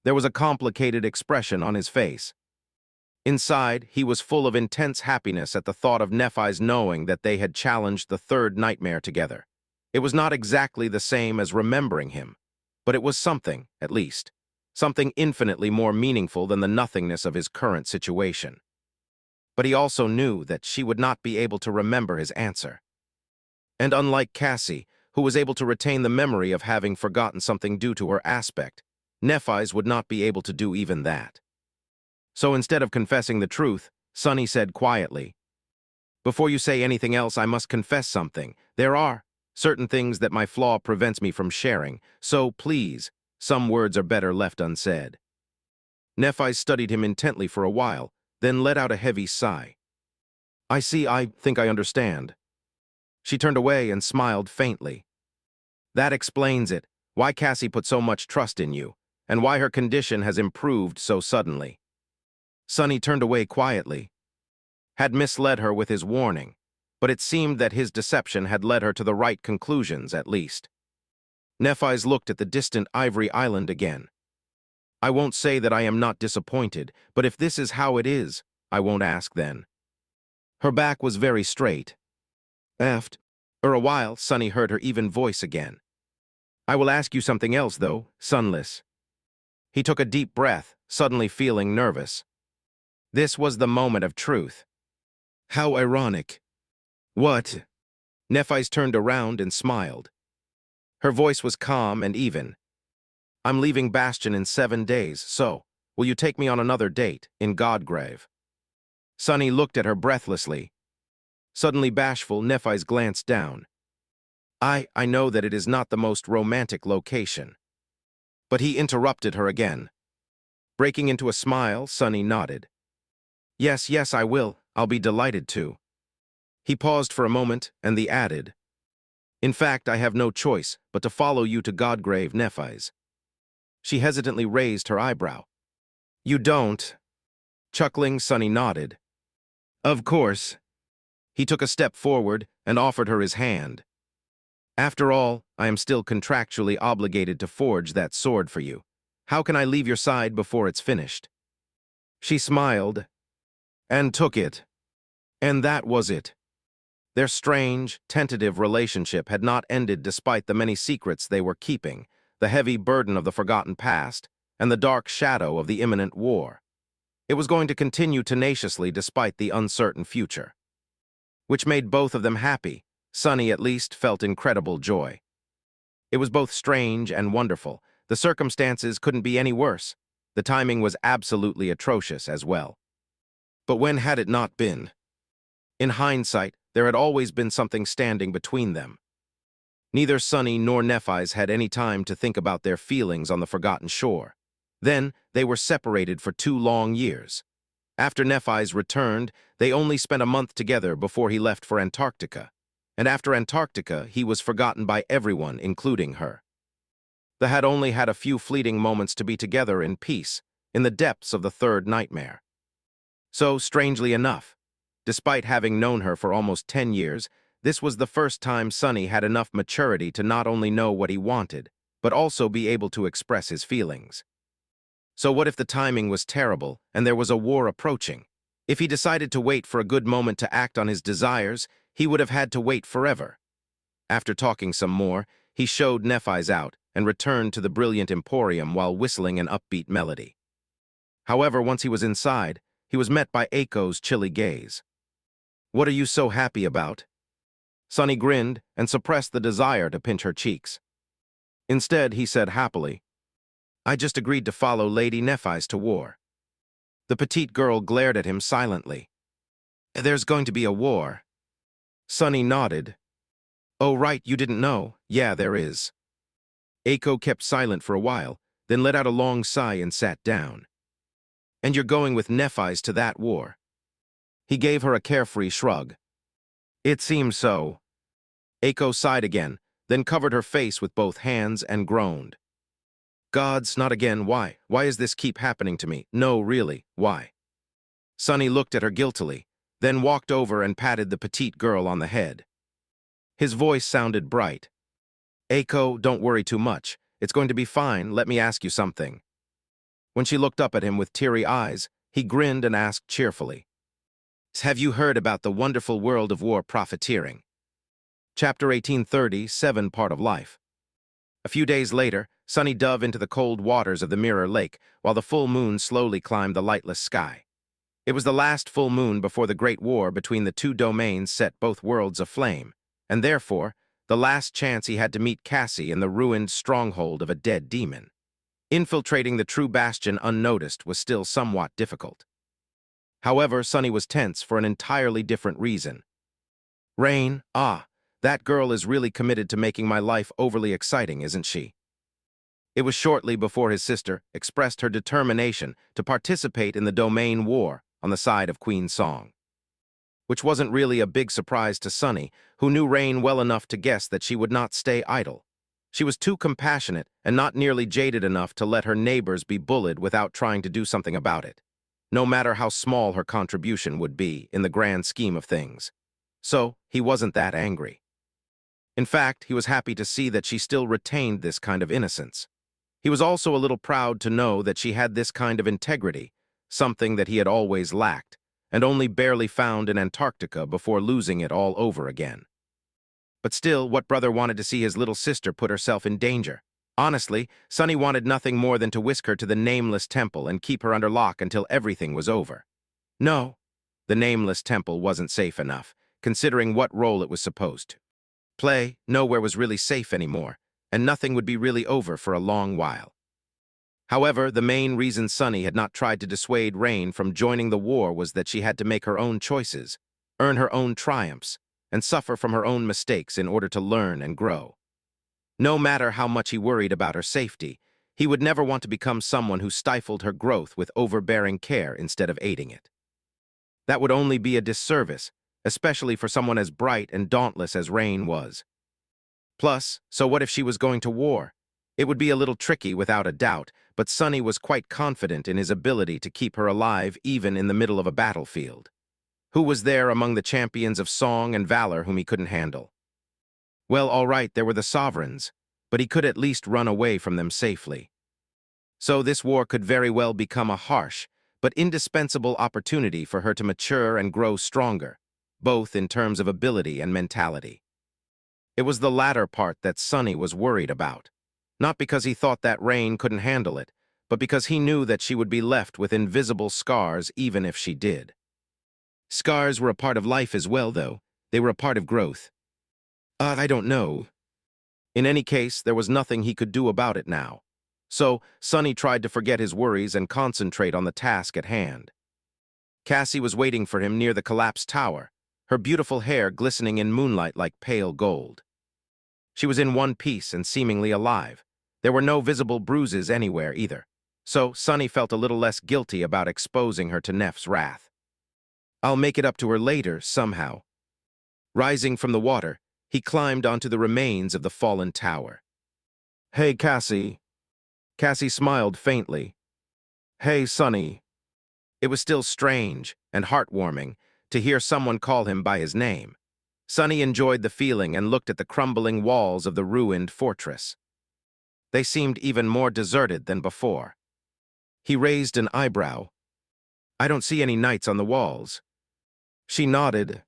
There was a complicated expression on his face. Inside, he was full of intense happiness at the thought of Nephis knowing that they had challenged the third nightmare together. It was not exactly the same as remembering him, but it was something, at least. Something infinitely more meaningful than the nothingness of his current situation. But he also knew that she would not be able to remember his answer. And unlike Cassie, who was able to retain the memory of having forgotten something due to her aspect, Nephis would not be able to do even that. So instead of confessing the truth, Sunny said quietly, Before you say anything else, I must confess something. There are certain things that my flaw prevents me from sharing, so please, some words are better left unsaid. Nephis studied him intently for a while, then let out a heavy sigh. I see, I think I understand. She turned away and smiled faintly. That explains it, why Cassie put so much trust in you, and why her condition has improved so suddenly. Sonny turned away quietly. Had misled her with his warning, but it seemed that his deception had led her to the right conclusions, at least. Nephis looked at the distant ivory island again. I won't say that I am not disappointed, but if this is how it is, I won't ask then. Her back was very straight. For a while, Sonny heard her even voice again. I will ask you something else, though, Sunless. He took a deep breath, suddenly feeling nervous. This was the moment of truth. How ironic. What? Nephis turned around and smiled. Her voice was calm and even. I'm leaving Bastion in 7 days, so will you take me on another date in Godgrave? Sonny looked at her breathlessly. Suddenly bashful, Nephis glanced down. I know that it is not the most romantic location. But he interrupted her again. Breaking into a smile, Sonny nodded. Yes, yes, I will. I'll be delighted to. He paused for a moment, and the added. In fact, I have no choice but to follow you to Godgrave, Nephis. She hesitantly raised her eyebrow. You don't? Chuckling, Sonny nodded. Of course. He took a step forward and offered her his hand. After all, I am still contractually obligated to forge that sword for you. How can I leave your side before it's finished? She smiled and took it. And that was it. Their strange, tentative relationship had not ended despite the many secrets they were keeping, the heavy burden of the forgotten past, and the dark shadow of the imminent war. It was going to continue tenaciously despite the uncertain future. Which made both of them happy. Sonny at least felt incredible joy. It was both strange and wonderful. The circumstances couldn't be any worse. The timing was absolutely atrocious as well. But when had it not been? In hindsight, there had always been something standing between them. Neither Sonny nor Nephis had any time to think about their feelings on the forgotten shore. Then, they were separated for 2 long years. After Nephis returned, they only spent a month together before he left for Antarctica. And after Antarctica, he was forgotten by everyone, including her. They had only had a few fleeting moments to be together in peace, in the depths of the third nightmare. So, strangely enough, despite having known her for almost 10 years, this was the first time Sonny had enough maturity to not only know what he wanted, but also be able to express his feelings. So what if the timing was terrible and there was a war approaching? If he decided to wait for a good moment to act on his desires, he would have had to wait forever. After talking some more, he showed Nephis out and returned to the brilliant emporium while whistling an upbeat melody. However, once he was inside, he was met by Aiko's chilly gaze. What are you so happy about? Sonny grinned and suppressed the desire to pinch her cheeks. Instead, he said happily, I just agreed to follow Lady Nephis to war. The petite girl glared at him silently. There's going to be a war. Sonny nodded. Oh, right, you didn't know. Yeah, there is. Aiko kept silent for a while, then let out a long sigh and sat down. And you're going with Nephis to that war? He gave her a carefree shrug. It seems so. Aiko sighed again, then covered her face with both hands and groaned. Gods, not again, why? Why does this keep happening to me? No, really, why? Sonny looked at her guiltily, then walked over and patted the petite girl on the head. His voice sounded bright. Aiko, don't worry too much. It's going to be fine. Let me ask you something. When she looked up at him with teary eyes, he grinned and asked cheerfully, Have you heard about the wonderful world of war profiteering? Chapter 1830, 7 Part of Life. A few days later, Sonny dove into the cold waters of the Mirror Lake, while the full moon slowly climbed the lightless sky. It was the last full moon before the Great War between the 2 domains set both worlds aflame, and therefore, the last chance he had to meet Cassie in the ruined stronghold of a dead demon. Infiltrating the true bastion unnoticed was still somewhat difficult. However, Sonny was tense for an entirely different reason. Rain, ah, that girl is really committed to making my life overly exciting, isn't she? It was shortly before his sister expressed her determination to participate in the domain war on the side of Queen Song, which wasn't really a big surprise to Sunny, who knew Rain well enough to guess that she would not stay idle. She was too compassionate and not nearly jaded enough to let her neighbors be bullied without trying to do something about it, no matter how small her contribution would be in the grand scheme of things. So, he wasn't that angry. In fact, he was happy to see that she still retained this kind of innocence. He was also a little proud to know that she had this kind of integrity, something that he had always lacked, and only barely found in Antarctica before losing it all over again. But still, what brother wanted to see his little sister put herself in danger? Honestly, Sonny wanted nothing more than to whisk her to the Nameless Temple and keep her under lock until everything was over. No, the Nameless Temple wasn't safe enough, considering what role it was supposed to play. Nowhere was really safe anymore, and nothing would be really over for a long while. However, the main reason Sunny had not tried to dissuade Rain from joining the war was that she had to make her own choices, earn her own triumphs, and suffer from her own mistakes in order to learn and grow. No matter how much he worried about her safety, he would never want to become someone who stifled her growth with overbearing care instead of aiding it. That would only be a disservice, especially for someone as bright and dauntless as Rain was. Plus, so what if she was going to war? It would be a little tricky without a doubt, but Sunny was quite confident in his ability to keep her alive even in the middle of a battlefield. Who was there among the champions of song and valor whom he couldn't handle? Well, all right, there were the sovereigns, but he could at least run away from them safely. So this war could very well become a harsh, but indispensable opportunity for her to mature and grow stronger, both in terms of ability and mentality. It was the latter part that Sunny was worried about, not because he thought that Rain couldn't handle it, but because he knew that she would be left with invisible scars even if she did. Scars were a part of life as well, though. They were a part of growth. I don't know. In any case, there was nothing he could do about it now. So, Sunny tried to forget his worries and concentrate on the task at hand. Cassie was waiting for him near the collapsed tower, her beautiful hair glistening in moonlight like pale gold. She was in one piece and seemingly alive. There were no visible bruises anywhere either, so Sunny felt a little less guilty about exposing her to Neph's wrath. I'll make it up to her later, somehow. Rising from the water, he climbed onto the remains of the fallen tower. Hey, Cassie. Cassie smiled faintly. Hey, Sunny. It was still strange and heartwarming to hear someone call him by his name. Sunny enjoyed the feeling and looked at the crumbling walls of the ruined fortress. They seemed even more deserted than before. He raised an eyebrow. I don't see any knights on the walls. She nodded.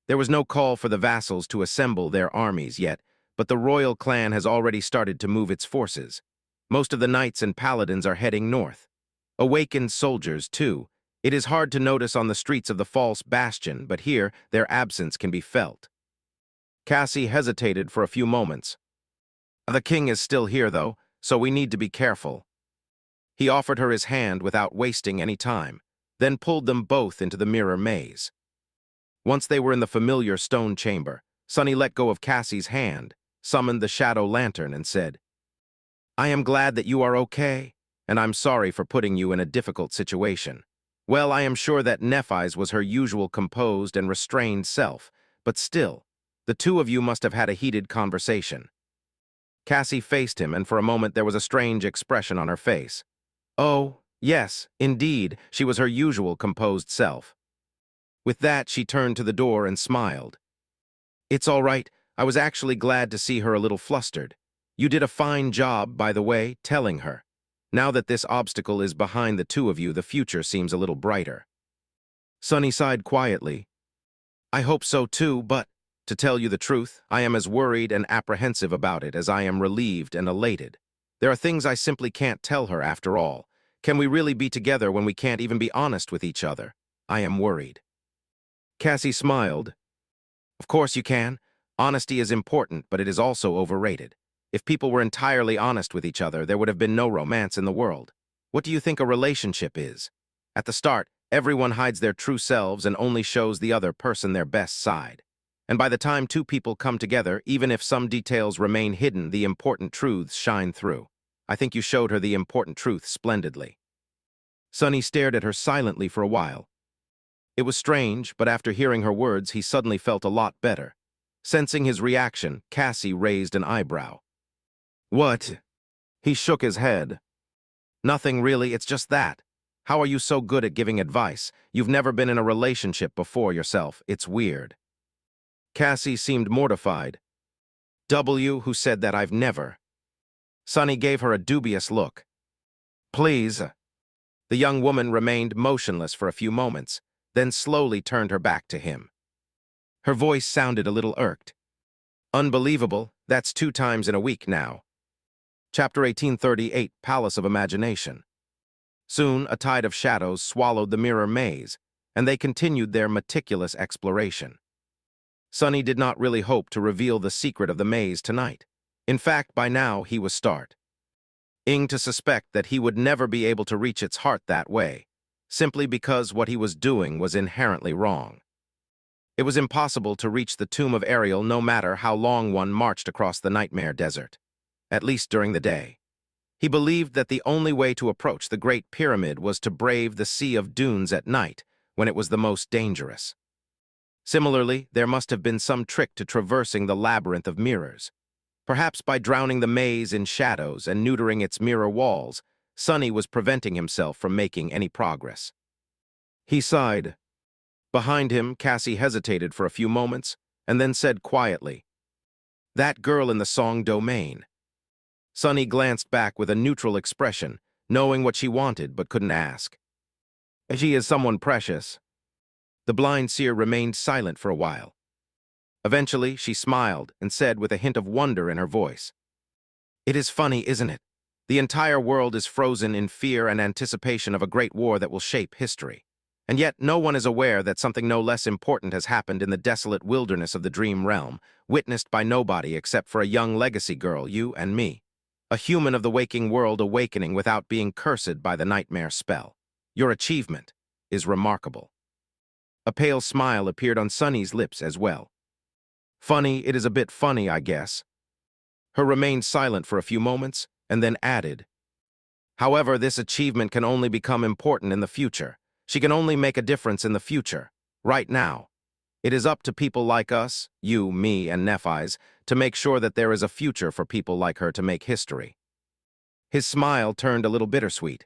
There was no call for the vassals to assemble their armies yet, but the royal clan has already started to move its forces. Most of the knights and paladins are heading north. Awakened soldiers, too. It is hard to notice on the streets of the false bastion, but here their absence can be felt. Cassie hesitated for a few moments. The king is still here, though, so we need to be careful. He offered her his hand without wasting any time, then pulled them both into the mirror maze. Once they were in the familiar stone chamber, Sunny let go of Cassie's hand, summoned the shadow lantern, and said, I am glad that you are okay, and I'm sorry for putting you in a difficult situation. Well, I am sure that Nephis was her usual composed and restrained self, but still, the two of you must have had a heated conversation. Cassie faced him, and for a moment there was a strange expression on her face. Oh, yes, indeed, she was her usual composed self. With that, she turned to the door and smiled. It's all right. I was actually glad to see her a little flustered. You did a fine job, by the way, telling her. Now that this obstacle is behind the two of you, the future seems a little brighter. Sunny sighed quietly. I hope so too, but, to tell you the truth, I am as worried and apprehensive about it as I am relieved and elated. There are things I simply can't tell her after all. Can we really be together when we can't even be honest with each other? I am worried. Cassie smiled. Of course you can. Honesty is important, but it is also overrated. If people were entirely honest with each other, there would have been no romance in the world. What do you think a relationship is? At the start, everyone hides their true selves and only shows the other person their best side. And by the time two people come together, even if some details remain hidden, the important truths shine through. I think you showed her the important truth splendidly. Sonny stared at her silently for a while. It was strange, but after hearing her words, he suddenly felt a lot better. Sensing his reaction, Cassie raised an eyebrow. What? He shook his head. Nothing really, it's just that. How are you so good at giving advice? You've never been in a relationship before yourself. It's weird. Cassie seemed mortified. Who said that? I've never. Sonny gave her a dubious look. Please. The young woman remained motionless for a few moments, then slowly turned her back to him. Her voice sounded a little irked. Unbelievable, that's 2 times in a week now. Chapter 1838, Palace of Imagination. Soon, a tide of shadows swallowed the mirror maze, and they continued their meticulous exploration. Sonny did not really hope to reveal the secret of the maze tonight. In fact, by now, he was starting to suspect that he would never be able to reach its heart that way, simply because what he was doing was inherently wrong. It was impossible to reach the tomb of Ariel no matter how long one marched across the nightmare desert, at least during the day. He believed that the only way to approach the Great Pyramid was to brave the Sea of Dunes at night, when it was the most dangerous. Similarly, there must have been some trick to traversing the labyrinth of mirrors. Perhaps by drowning the maze in shadows and neutering its mirror walls, Sonny was preventing himself from making any progress. He sighed. Behind him, Cassie hesitated for a few moments, and then said quietly, "That girl in the Song Domain." Sonny glanced back with a neutral expression, knowing what she wanted but couldn't ask. "She is someone precious." The blind seer remained silent for a while. Eventually, she smiled and said with a hint of wonder in her voice, "It is funny, isn't it? The entire world is frozen in fear and anticipation of a great war that will shape history. And yet no one is aware that something no less important has happened in the desolate wilderness of the dream realm, witnessed by nobody except for a young legacy girl, you and me. A human of the waking world awakening without being cursed by the nightmare spell. Your achievement is remarkable." A pale smile appeared on Sonny's lips as well. "Funny, it is a bit funny, I guess." Her remained silent for a few moments, and then added, "However, this achievement can only become important in the future. She can only make a difference in the future, right now. It is up to people like us, you, me, and Nephis, to make sure that there is a future for people like her to make history." His smile turned a little bittersweet.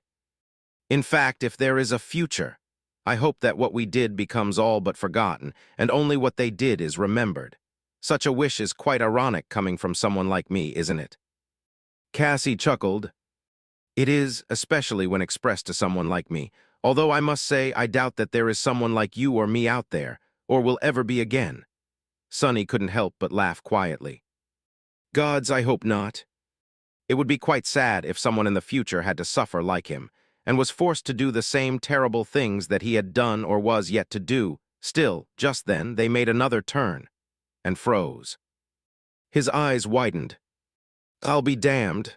"In fact, if there is a future, I hope that what we did becomes all but forgotten, and only what they did is remembered. Such a wish is quite ironic coming from someone like me, isn't it?" Cassie chuckled. "It is, especially when expressed to someone like me, although I must say I doubt that there is someone like you or me out there, or will ever be again." Sonny couldn't help but laugh quietly. "Gods, I hope not. It would be quite sad if someone in the future had to suffer like him, and was forced to do the same terrible things that he had done or was yet to do. Still, just then, they made another turn, and froze. His eyes widened. I'll be damned.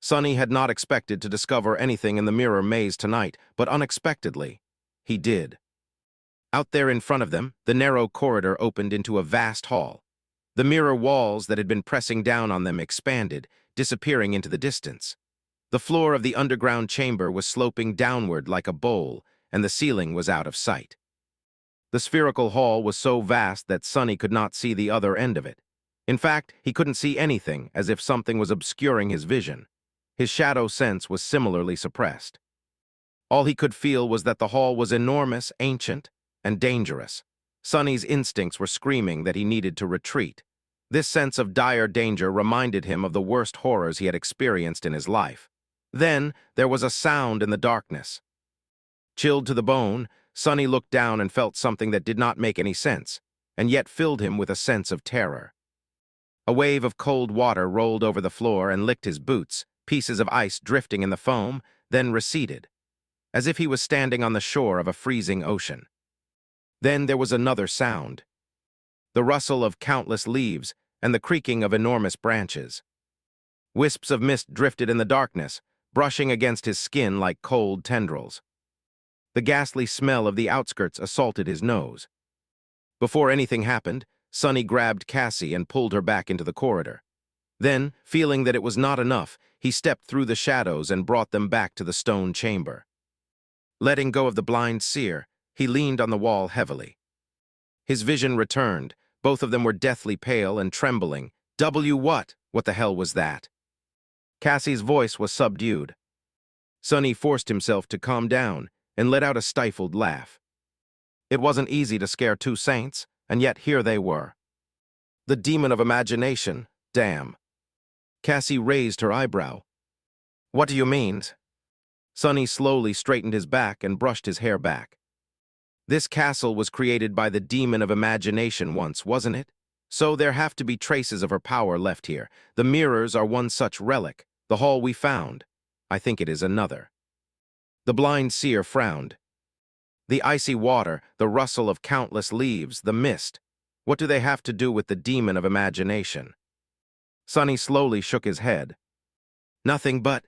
Sonny had not expected to discover anything in the mirror maze tonight, but unexpectedly, he did. Out there in front of them, the narrow corridor opened into a vast hall. The mirror walls that had been pressing down on them expanded, disappearing into the distance. The floor of the underground chamber was sloping downward like a bowl, and the ceiling was out of sight. The spherical hall was so vast that Sonny could not see the other end of it. In fact, he couldn't see anything, as if something was obscuring his vision. His shadow sense was similarly suppressed. All he could feel was that the hall was enormous, ancient, and dangerous. Sonny's instincts were screaming that he needed to retreat. This sense of dire danger reminded him of the worst horrors he had experienced in his life. Then, there was a sound in the darkness. Chilled to the bone, Sonny looked down and felt something that did not make any sense, and yet filled him with a sense of terror. A wave of cold water rolled over the floor and licked his boots, pieces of ice drifting in the foam, then receded, as if he was standing on the shore of a freezing ocean. Then there was another sound, the rustle of countless leaves and the creaking of enormous branches. Wisps of mist drifted in the darkness, brushing against his skin like cold tendrils. The ghastly smell of the outskirts assaulted his nose. Before anything happened, Sonny grabbed Cassie and pulled her back into the corridor. Then, feeling that it was not enough, he stepped through the shadows and brought them back to the stone chamber. Letting go of the blind seer, he leaned on the wall heavily. His vision returned. Both of them were deathly pale and trembling. What? What the hell was that? Cassie's voice was subdued. Sonny forced himself to calm down and let out a stifled laugh. It wasn't easy to scare two saints, and yet here they were. The demon of imagination, damn. Cassie raised her eyebrow. What do you mean? Sonny slowly straightened his back and brushed his hair back. This castle was created by the demon of imagination once, wasn't it? So there have to be traces of her power left here. The mirrors are one such relic. The hall we found. I think it is another. The blind seer frowned. The icy water, the rustle of countless leaves, the mist. What do they have to do with the demon of imagination? Sonny slowly shook his head. Nothing but,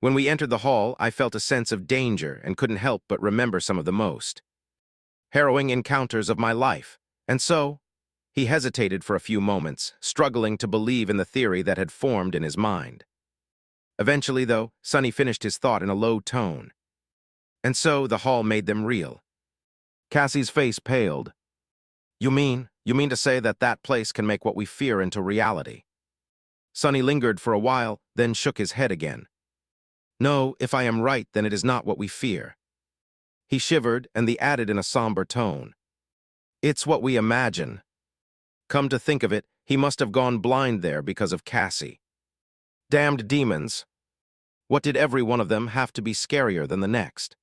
when we entered the hall, I felt a sense of danger and couldn't help but remember some of the most harrowing encounters of my life. And so, he hesitated for a few moments, struggling to believe in the theory that had formed in his mind. Eventually, though, Sonny finished his thought in a low tone. And so the hall made them real. Cassie's face paled. You mean to say that that place can make what we fear into reality? Sonny lingered for a while, then shook his head again. No, if I am right, then it is not what we fear. He shivered, and he added in a somber tone. It's what we imagine. Come to think of it, he must have gone blind there because of Cassie. Damned demons. What did every one of them have to be scarier than the next?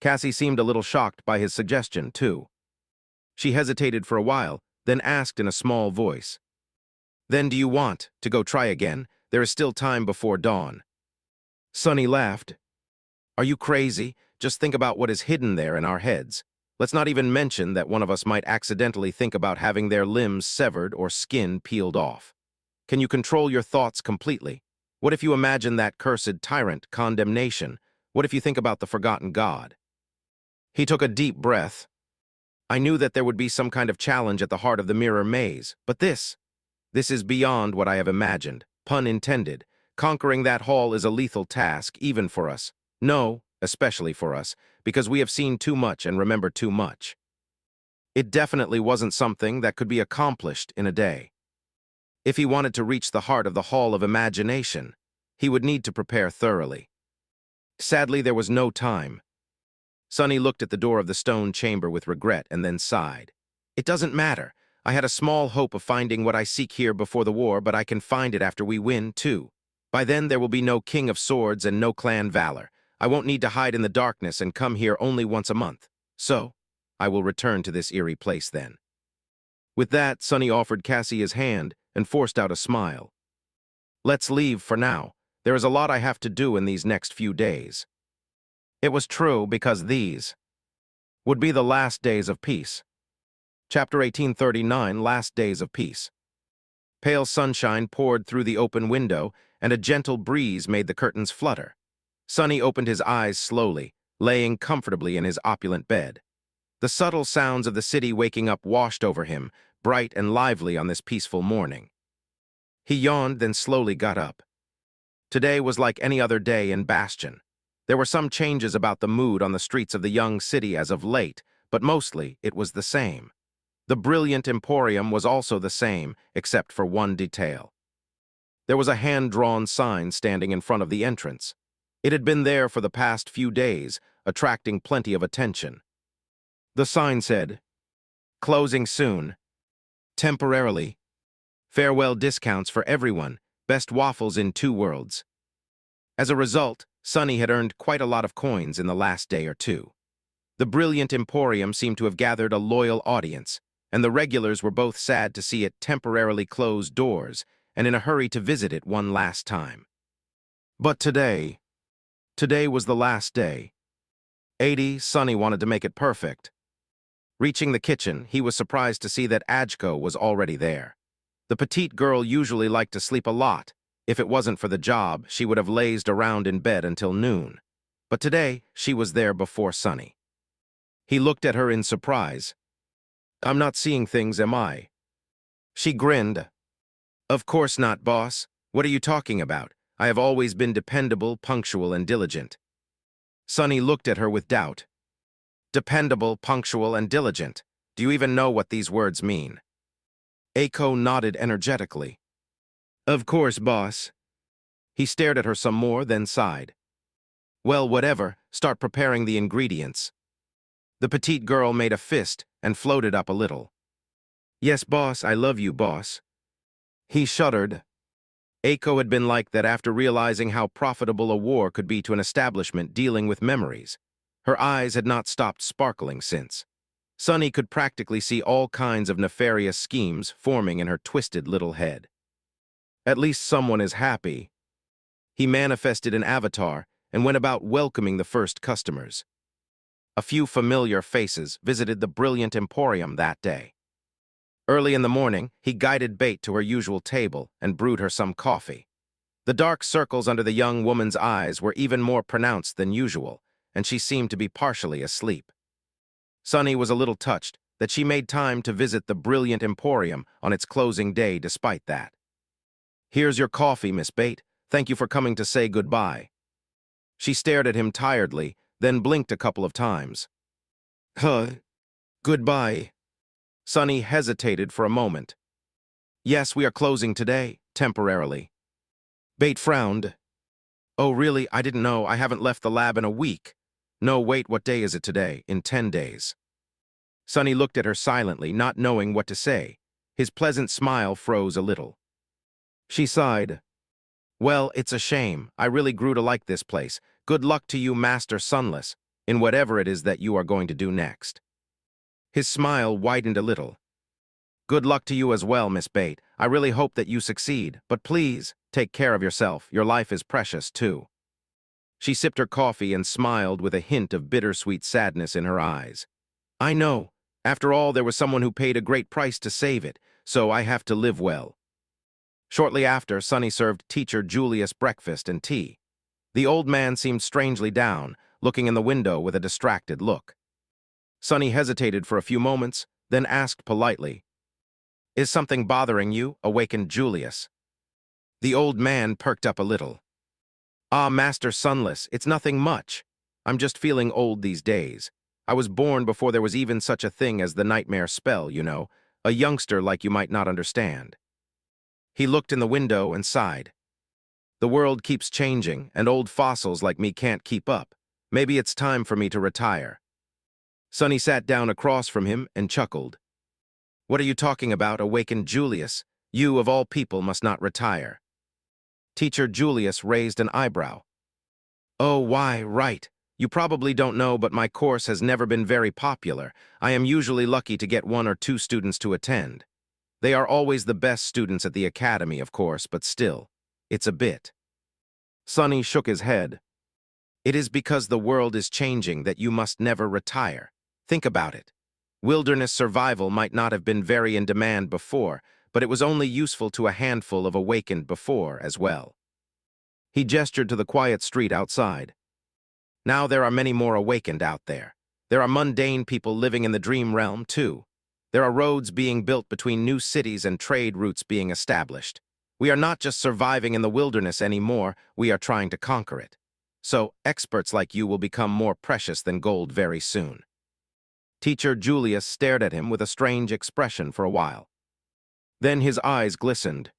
Cassie seemed a little shocked by his suggestion, too. She hesitated for a while, then asked in a small voice. Then do you want to go try again? There is still time before dawn. Sonny laughed. Are you crazy? Just think about what is hidden there in our heads. Let's not even mention that one of us might accidentally think about having their limbs severed or skin peeled off. Can you control your thoughts completely? What if you imagine that cursed tyrant, condemnation? What if you think about the forgotten God? He took a deep breath. I knew that there would be some kind of challenge at the heart of the mirror maze, but this is beyond what I have imagined, pun intended. Conquering that hall is a lethal task, even for us. No, especially for us, because we have seen too much and remember too much. It definitely wasn't something that could be accomplished in a day. If he wanted to reach the heart of the Hall of Imagination, he would need to prepare thoroughly. Sadly, there was no time. Sonny looked at the door of the stone chamber with regret and then sighed. It doesn't matter. I had a small hope of finding what I seek here before the war, but I can find it after we win, too. By then, there will be no king of swords and no clan valor. I won't need to hide in the darkness and come here only once a month. So, I will return to this eerie place then. With that, Sonny offered Cassie his hand and forced out a smile. Let's leave for now. There is a lot I have to do in these next few days. It was true because these would be the last days of peace. Chapter 1839, Last Days of Peace. Pale sunshine poured through the open window, and a gentle breeze made the curtains flutter. Sonny opened his eyes slowly, laying comfortably in his opulent bed. The subtle sounds of the city waking up washed over him, bright and lively on this peaceful morning. He yawned, then slowly got up. Today was like any other day in Bastion. There were some changes about the mood on the streets of the young city as of late, but mostly it was the same. The brilliant emporium was also the same, except for one detail. There was a hand-drawn sign standing in front of the entrance. It had been there for the past few days, attracting plenty of attention. The sign said, "Closing soon. Temporarily. Farewell discounts for everyone. Best waffles in 2 worlds." As a result, Sonny had earned quite a lot of coins in the last day or two. The brilliant emporium seemed to have gathered a loyal audience, and the regulars were both sad to see it temporarily close doors and in a hurry to visit it one last time. But today was the last day. Sonny wanted to make it perfect. Reaching the kitchen, he was surprised to see that Ajko was already there. The petite girl usually liked to sleep a lot. If it wasn't for the job, she would have lazed around in bed until noon. But today, she was there before Sonny. He looked at her in surprise. I'm not seeing things, am I? She grinned. Of course not, boss. What are you talking about? I have always been dependable, punctual, and diligent. Sonny looked at her with doubt. Dependable, punctual, and diligent. Do you even know what these words mean? Aiko nodded energetically. Of course, boss. He stared at her some more, then sighed. Well, whatever, start preparing the ingredients. The petite girl made a fist and floated up a little. Yes, boss, I love you, boss. He shuddered. Aiko had been like that after realizing how profitable a war could be to an establishment dealing with memories. Her eyes had not stopped sparkling since. Sonny could practically see all kinds of nefarious schemes forming in her twisted little head. At least someone is happy. He manifested an avatar and went about welcoming the first customers. A few familiar faces visited the brilliant emporium that day. Early in the morning, he guided Bate to her usual table and brewed her some coffee. The dark circles under the young woman's eyes were even more pronounced than usual, and she seemed to be partially asleep. Sonny was a little touched that she made time to visit the brilliant emporium on its closing day despite that. Here's your coffee, Miss Bate. Thank you for coming to say goodbye. She stared at him tiredly, then blinked a couple of times. Goodbye. Sonny hesitated for a moment. Yes, we are closing today, temporarily. Bate frowned. Oh, really? I didn't know. I haven't left the lab in a week. No, wait, what day is it today? In 10 days. Sonny looked at her silently, not knowing what to say. His pleasant smile froze a little. She sighed. Well, it's a shame. I really grew to like this place. Good luck to you, Master Sunless, in whatever it is that you are going to do next. His smile widened a little. Good luck to you as well, Miss Bate. I really hope that you succeed, but please, take care of yourself. Your life is precious, too. She sipped her coffee and smiled with a hint of bittersweet sadness in her eyes. I know. After all, there was someone who paid a great price to save it, so I have to live well. Shortly after, Sonny served Teacher Julius breakfast and tea. The old man seemed strangely down, looking in the window with a distracted look. Sonny hesitated for a few moments, then asked politely, Is something bothering you? Awakened Julius. The old man perked up a little. Ah, Master Sunless, it's nothing much. I'm just feeling old these days. I was born before there was even such a thing as the nightmare spell, you know, a youngster like you might not understand. He looked in the window and sighed. The world keeps changing, and old fossils like me can't keep up. Maybe it's time for me to retire. Sonny sat down across from him and chuckled. What are you talking about? Awakened Julius. You, of all people, must not retire. Teacher Julius raised an eyebrow. Oh, why, right. You probably don't know, but my course has never been very popular. I am usually lucky to get 1 or 2 students to attend. They are always the best students at the academy, of course, but still, it's a bit. Sonny shook his head. It is because the world is changing that you must never retire. Think about it. Wilderness survival might not have been very in demand before, but it was only useful to a handful of awakened before as well. He gestured to the quiet street outside. Now there are many more awakened out there. There are mundane people living in the dream realm, too. There are roads being built between new cities and trade routes being established. We are not just surviving in the wilderness anymore, we are trying to conquer it. So, experts like you will become more precious than gold very soon. Teacher Julius stared at him with a strange expression for a while. Then his eyes glistened.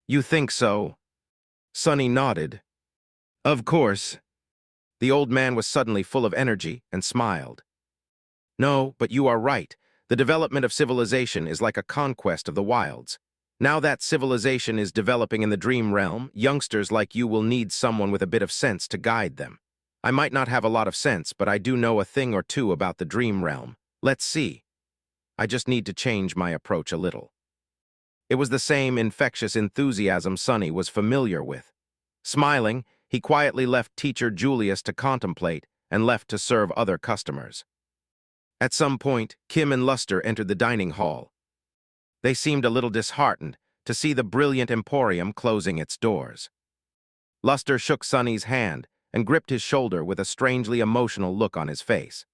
You think so? Sonny nodded. Of course. The old man was suddenly full of energy and smiled. No, but you are right. The development of civilization is like a conquest of the wilds. Now that civilization is developing in the dream realm, youngsters like you will need someone with a bit of sense to guide them. I might not have a lot of sense, but I do know a thing or two about the dream realm. Let's see. I just need to change my approach a little. It was the same infectious enthusiasm Sonny was familiar with. Smiling, he quietly left Teacher Julius to contemplate and left to serve other customers. At some point, Kim and Luster entered the dining hall. They seemed a little disheartened to see the brilliant emporium closing its doors. Luster shook Sonny's hand and gripped his shoulder with a strangely emotional look on his face.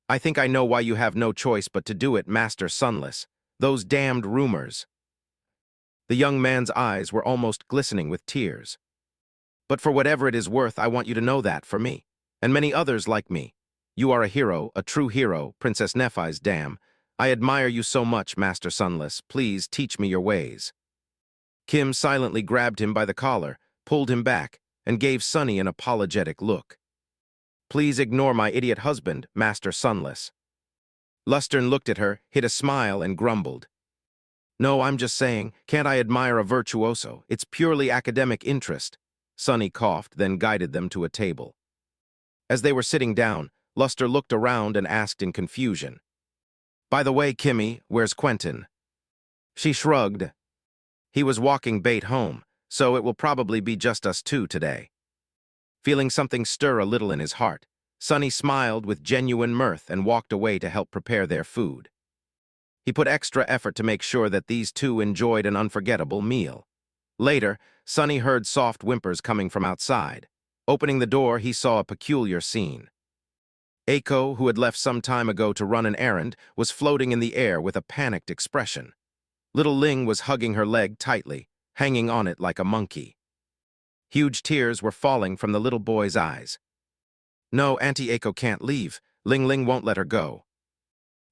I think I know why you have no choice but to do it, Master Sunless. Those damned rumors. The young man's eyes were almost glistening with tears. But for whatever it is worth, I want you to know that, for me, and many others like me. You are a hero, a true hero, Princess Nephis, damn. I admire you so much, Master Sunless. Please teach me your ways. Kim silently grabbed him by the collar, pulled him back, and gave Sunny an apologetic look. Please ignore my idiot husband, Master Sunless. Lustern looked at her, hid a smile, and grumbled. No, I'm just saying, can't I admire a virtuoso? It's purely academic interest. Sunny coughed, then guided them to a table. As they were sitting down, Luster looked around and asked in confusion. By the way, Kimmy, where's Quentin? She shrugged. He was walking Bait home, so it will probably be just us two today. Feeling something stir a little in his heart, Sunny smiled with genuine mirth and walked away to help prepare their food. He put extra effort to make sure that these two enjoyed an unforgettable meal. Later, Sunny heard soft whimpers coming from outside. Opening the door, he saw a peculiar scene. Aiko, who had left some time ago to run an errand, was floating in the air with a panicked expression. Little Ling was hugging her leg tightly, hanging on it like a monkey. Huge tears were falling from the little boy's eyes. No, Auntie Aiko can't leave. Ling Ling won't let her go.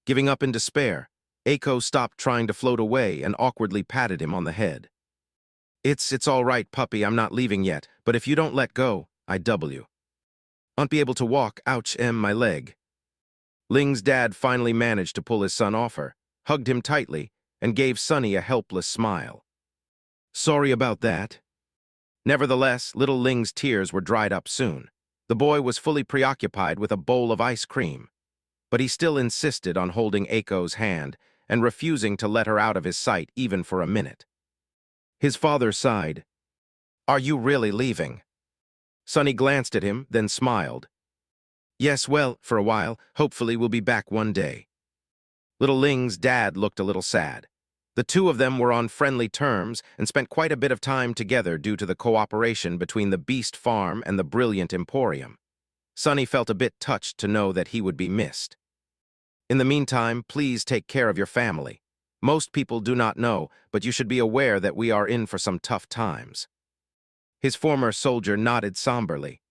Giving up in despair, Aiko stopped trying to float away and awkwardly patted him on the head. It's all right, puppy, I'm not leaving yet, but if you don't let go, I won't be able to walk, ouch, my leg. Ling's dad finally managed to pull his son off her, hugged him tightly, and gave Sunny a helpless smile. Sorry about that. Nevertheless, little Ling's tears were dried up soon. The boy was fully preoccupied with a bowl of ice cream, but he still insisted on holding Aiko's hand and refusing to let her out of his sight even for a minute. His father sighed. Are you really leaving? Sunny glanced at him, then smiled. Yes, well, for a while. Hopefully we'll be back one day. Little Ling's dad looked a little sad. The two of them were on friendly terms and spent quite a bit of time together due to the cooperation between the Beast Farm and the Brilliant Emporium. Sunny felt a bit touched to know that he would be missed. In the meantime, please take care of your family. Most people do not know, but you should be aware that we are in for some tough times. His former soldier nodded somberly.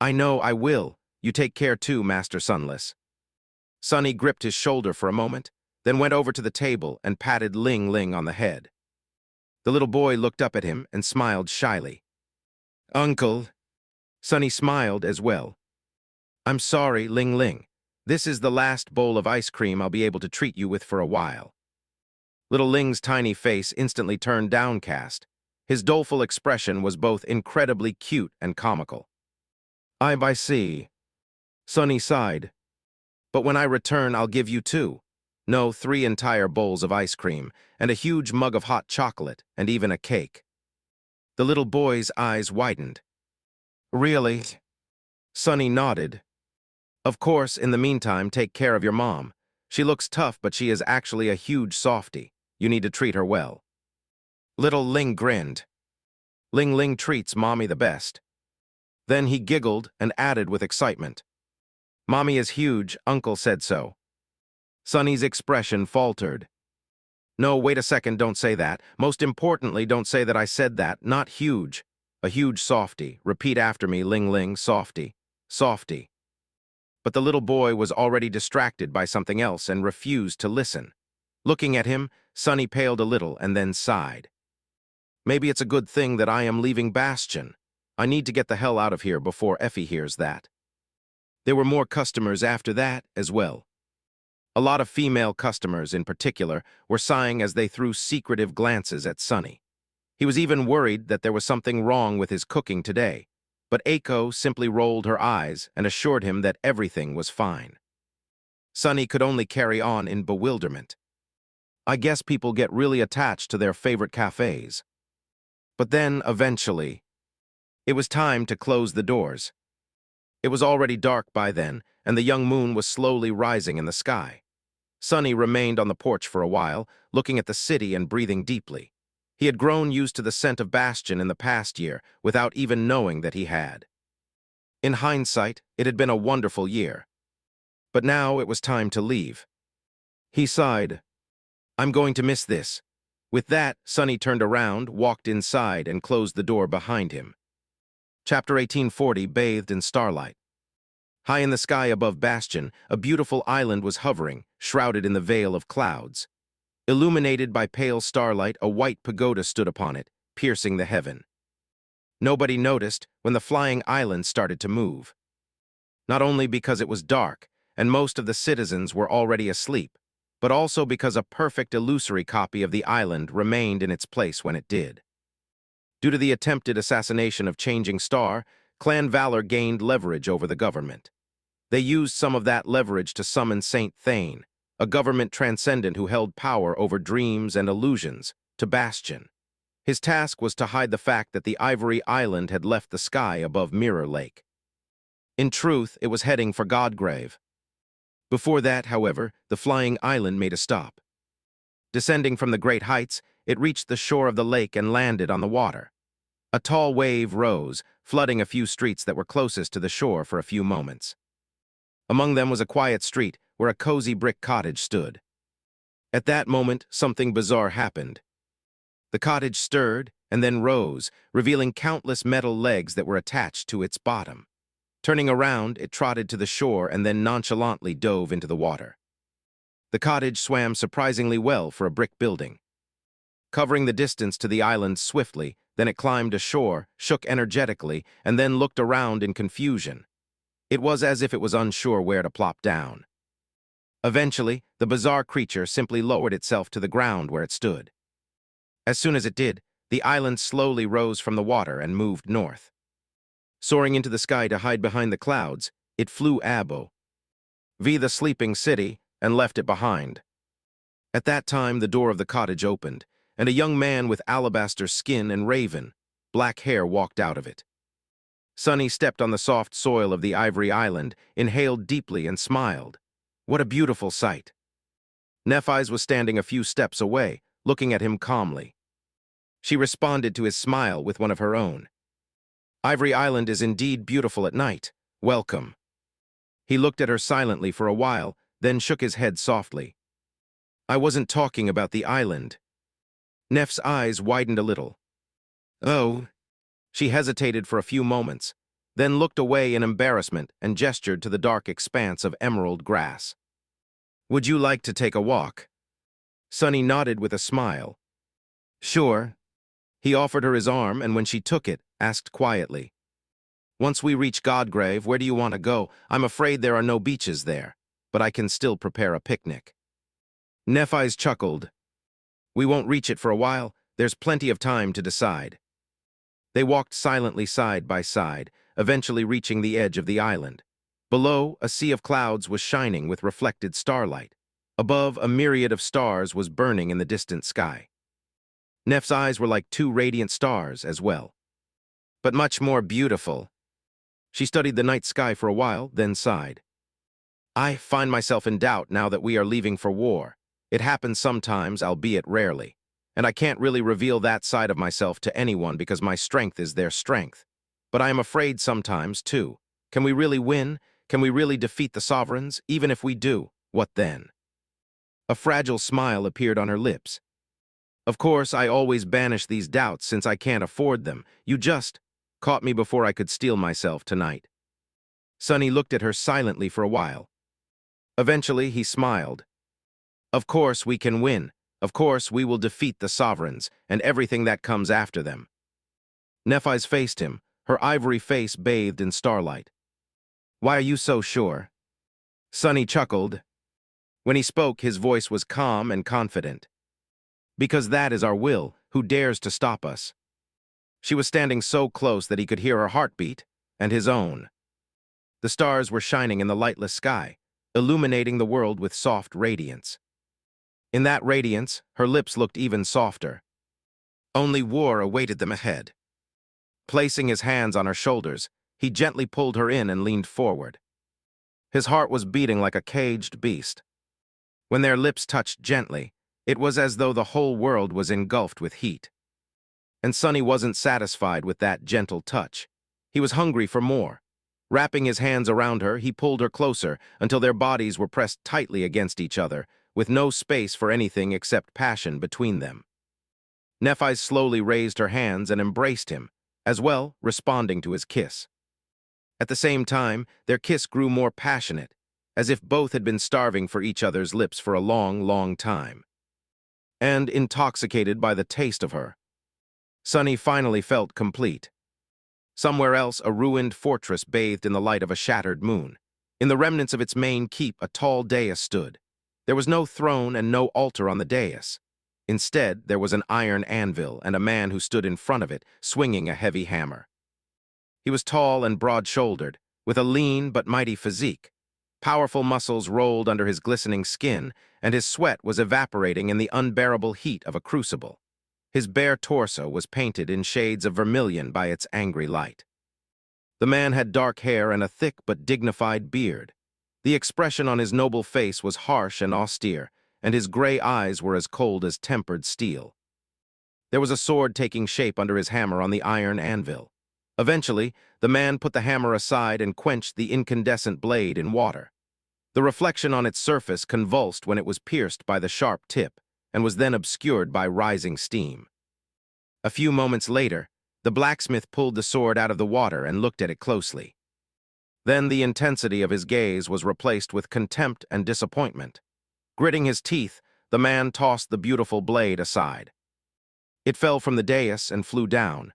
I know, I will. You take care too, Master Sunless. Sunny gripped his shoulder for a moment, then went over to the table and patted Ling Ling on the head. The little boy looked up at him and smiled shyly. Uncle. Sunny smiled as well. I'm sorry, Ling Ling. This is the last bowl of ice cream I'll be able to treat you with for a while. Little Ling's tiny face instantly turned downcast. His doleful expression was both incredibly cute and comical. I see. Sunny sighed. But when I return, I'll give you 2. No, 3 entire bowls of ice cream, and a huge mug of hot chocolate, and even a cake. The little boy's eyes widened. Really? Sunny nodded. Of course, in the meantime, take care of your mom. She looks tough, but she is actually a huge softie. You need to treat her well. Little Ling grinned. Ling Ling treats Mommy the best. Then he giggled and added with excitement. Mommy is huge, Uncle said so. Sunny's expression faltered. No, wait a second, don't say that. Most importantly, don't say that I said that, not huge. A huge softie. Repeat after me, Ling Ling, softie. Softie. But the little boy was already distracted by something else and refused to listen. Looking at him, Sunny paled a little and then sighed. Maybe it's a good thing that I am leaving Bastion. I need to get the hell out of here before Effie hears that. There were more customers after that as well. A lot of female customers, in particular, were sighing as they threw secretive glances at Sunny. He was even worried that there was something wrong with his cooking today, but Aiko simply rolled her eyes and assured him that everything was fine. Sunny could only carry on in bewilderment. I guess people get really attached to their favorite cafes. But then, eventually, it was time to close the doors. It was already dark by then, and the young moon was slowly rising in the sky. Sunny remained on the porch for a while, looking at the city and breathing deeply. He had grown used to the scent of Bastion in the past year, without even knowing that he had. In hindsight, it had been a wonderful year. But now it was time to leave. He sighed. I'm going to miss this. With that, Sonny turned around, walked inside, and closed the door behind him. Chapter 1840 bathed in starlight. High in the sky above Bastion, a beautiful island was hovering, shrouded in the veil of clouds. Illuminated by pale starlight, a white pagoda stood upon it, piercing the heaven. Nobody noticed when the flying island started to move. Not only because it was dark, and most of the citizens were already asleep, but also because a perfect illusory copy of the island remained in its place when it did. Due to the attempted assassination of Changing Star, Clan Valor gained leverage over the government. They used some of that leverage to summon Saint Thane, a government transcendent who held power over dreams and illusions, to Bastion. His task was to hide the fact that the Ivory Island had left the sky above Mirror Lake. In truth, it was heading for Godgrave. Before that, however, the flying island made a stop. Descending from the great heights, it reached the shore of the lake and landed on the water. A tall wave rose, flooding a few streets that were closest to the shore for a few moments. Among them was a quiet street where a cozy brick cottage stood. At that moment, something bizarre happened. The cottage stirred and then rose, revealing countless metal legs that were attached to its bottom. Turning around, it trotted to the shore and then nonchalantly dove into the water. The cottage swam surprisingly well for a brick building. Covering the distance to the island swiftly, then it climbed ashore, shook energetically, and then looked around in confusion. It was as if it was unsure where to plop down. Eventually, the bizarre creature simply lowered itself to the ground where it stood. As soon as it did, the island slowly rose from the water and moved north. Soaring into the sky to hide behind the clouds, it flew the sleeping city, and left it behind. At that time, the door of the cottage opened, and a young man with alabaster skin and raven, black hair walked out of it. Sonny stepped on the soft soil of the Ivory Island, inhaled deeply, and smiled. What a beautiful sight! Nephis was standing a few steps away, looking at him calmly. She responded to his smile with one of her own. Ivory Island is indeed beautiful at night. Welcome. He looked at her silently for a while, then shook his head softly. I wasn't talking about the island. Neff's eyes widened a little. Oh. She hesitated for a few moments, then looked away in embarrassment and gestured to the dark expanse of emerald grass. Would you like to take a walk? Sonny nodded with a smile. Sure. He offered her his arm, and when she took it, asked quietly, Once we reach Godgrave, where do you want to go? I'm afraid there are no beaches there, but I can still prepare a picnic. Nephis chuckled. We won't reach it for a while. There's plenty of time to decide. They walked silently side by side, eventually reaching the edge of the island. Below, a sea of clouds was shining with reflected starlight. Above, a myriad of stars was burning in the distant sky. Neff's eyes were like two radiant stars as well, but much more beautiful. She studied the night sky for a while, then sighed. I find myself in doubt now that we are leaving for war. It happens sometimes, albeit rarely, and I can't really reveal that side of myself to anyone because my strength is their strength. But I am afraid sometimes, too. Can we really win? Can we really defeat the sovereigns? Even if we do, what then? A fragile smile appeared on her lips. Of course, I always banish these doubts since I can't afford them. You just caught me before I could steel myself tonight. Sonny looked at her silently for a while. Eventually, he smiled. Of course we can win. Of course we will defeat the sovereigns and everything that comes after them. Nephis faced him, her ivory face bathed in starlight. Why are you so sure? Sonny chuckled. When he spoke, his voice was calm and confident. Because that is our will, who dares to stop us? She was standing so close that he could hear her heartbeat, and his own. The stars were shining in the lightless sky, illuminating the world with soft radiance. In that radiance, her lips looked even softer. Only war awaited them ahead. Placing his hands on her shoulders, he gently pulled her in and leaned forward. His heart was beating like a caged beast. When their lips touched gently, it was as though the whole world was engulfed with heat. And Sonny wasn't satisfied with that gentle touch. He was hungry for more. Wrapping his hands around her, he pulled her closer until their bodies were pressed tightly against each other, with no space for anything except passion between them. Nephis slowly raised her hands and embraced him, as well responding to his kiss. At the same time, their kiss grew more passionate, as if both had been starving for each other's lips for a long, long time. And intoxicated by the taste of her, Sunny finally felt complete. Somewhere else, a ruined fortress bathed in the light of a shattered moon. In the remnants of its main keep, a tall dais stood. There was no throne and no altar on the dais. Instead, there was an iron anvil and a man who stood in front of it, swinging a heavy hammer. He was tall and broad-shouldered, with a lean but mighty physique. Powerful muscles rolled under his glistening skin, and his sweat was evaporating in the unbearable heat of a crucible. His bare torso was painted in shades of vermilion by its angry light. The man had dark hair and a thick but dignified beard. The expression on his noble face was harsh and austere, and his gray eyes were as cold as tempered steel. There was a sword taking shape under his hammer on the iron anvil. Eventually, the man put the hammer aside and quenched the incandescent blade in water. The reflection on its surface convulsed when it was pierced by the sharp tip, and was then obscured by rising steam. A few moments later, the blacksmith pulled the sword out of the water and looked at it closely. Then the intensity of his gaze was replaced with contempt and disappointment. Gritting his teeth, the man tossed the beautiful blade aside. It fell from the dais and flew down.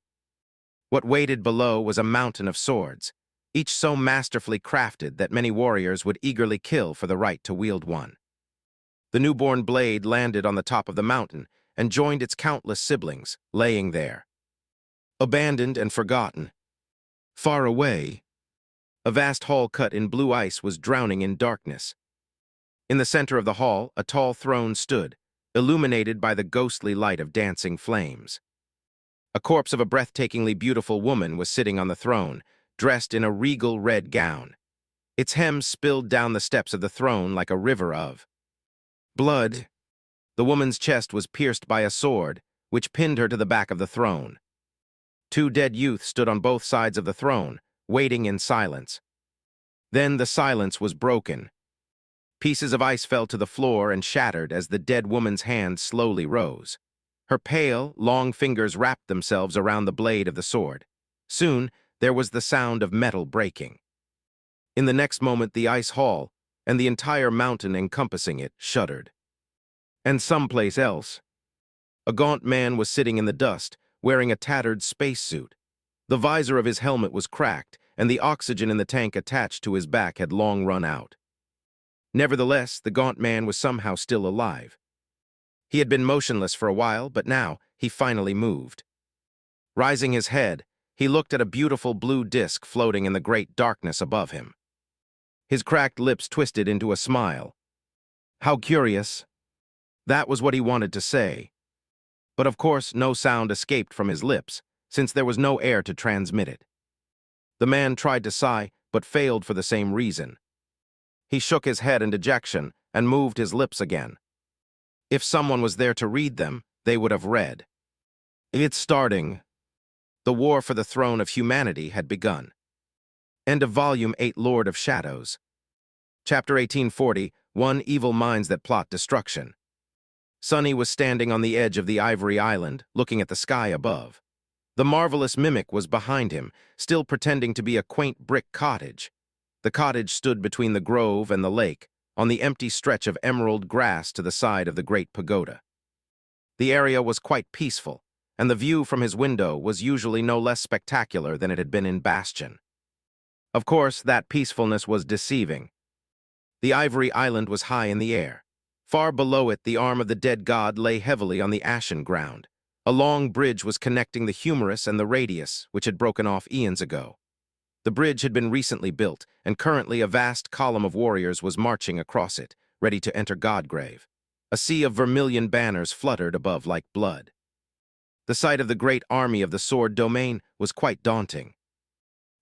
What waited below was a mountain of swords, each so masterfully crafted that many warriors would eagerly kill for the right to wield one. The newborn blade landed on the top of the mountain and joined its countless siblings, laying there. Abandoned and forgotten. Far away, a vast hall cut in blue ice was drowning in darkness. In the center of the hall, a tall throne stood, illuminated by the ghostly light of dancing flames. A corpse of a breathtakingly beautiful woman was sitting on the throne, dressed in a regal red gown. Its hem spilled down the steps of the throne like a river of blood. The woman's chest was pierced by a sword, which pinned her to the back of the throne. Two dead youths stood on both sides of the throne, waiting in silence. Then the silence was broken. Pieces of ice fell to the floor and shattered as the dead woman's hand slowly rose. Her pale, long fingers wrapped themselves around the blade of the sword. Soon, there was the sound of metal breaking. In the next moment, the ice hall, and the entire mountain encompassing it, shuddered. And someplace else, a gaunt man was sitting in the dust, wearing a tattered spacesuit. The visor of his helmet was cracked, and the oxygen in the tank attached to his back had long run out. Nevertheless, the gaunt man was somehow still alive. He had been motionless for a while, but now he finally moved. Rising his head, he looked at a beautiful blue disk floating in the great darkness above him. His cracked lips twisted into a smile. How curious. That was what he wanted to say. But of course, no sound escaped from his lips, since there was no air to transmit it. The man tried to sigh, but failed for the same reason. He shook his head in dejection and moved his lips again. If someone was there to read them, they would have read. It's starting. The war for the throne of humanity had begun. End of Volume 8, Lord of Shadows. Chapter 1840, One Evil Minds That Plot Destruction. Sunny was standing on the edge of the ivory island, looking at the sky above. The marvelous mimic was behind him, still pretending to be a quaint brick cottage. The cottage stood between the grove and the lake, on the empty stretch of emerald grass to the side of the great pagoda. The area was quite peaceful, and the view from his window was usually no less spectacular than it had been in Bastion. Of course, that peacefulness was deceiving. The ivory island was high in the air. Far below it, the arm of the dead god lay heavily on the ashen ground. A long bridge was connecting the humerus and the radius, which had broken off eons ago. The bridge had been recently built, and currently a vast column of warriors was marching across it, ready to enter Godgrave. A sea of vermilion banners fluttered above like blood. The sight of the great army of the Sword Domain was quite daunting.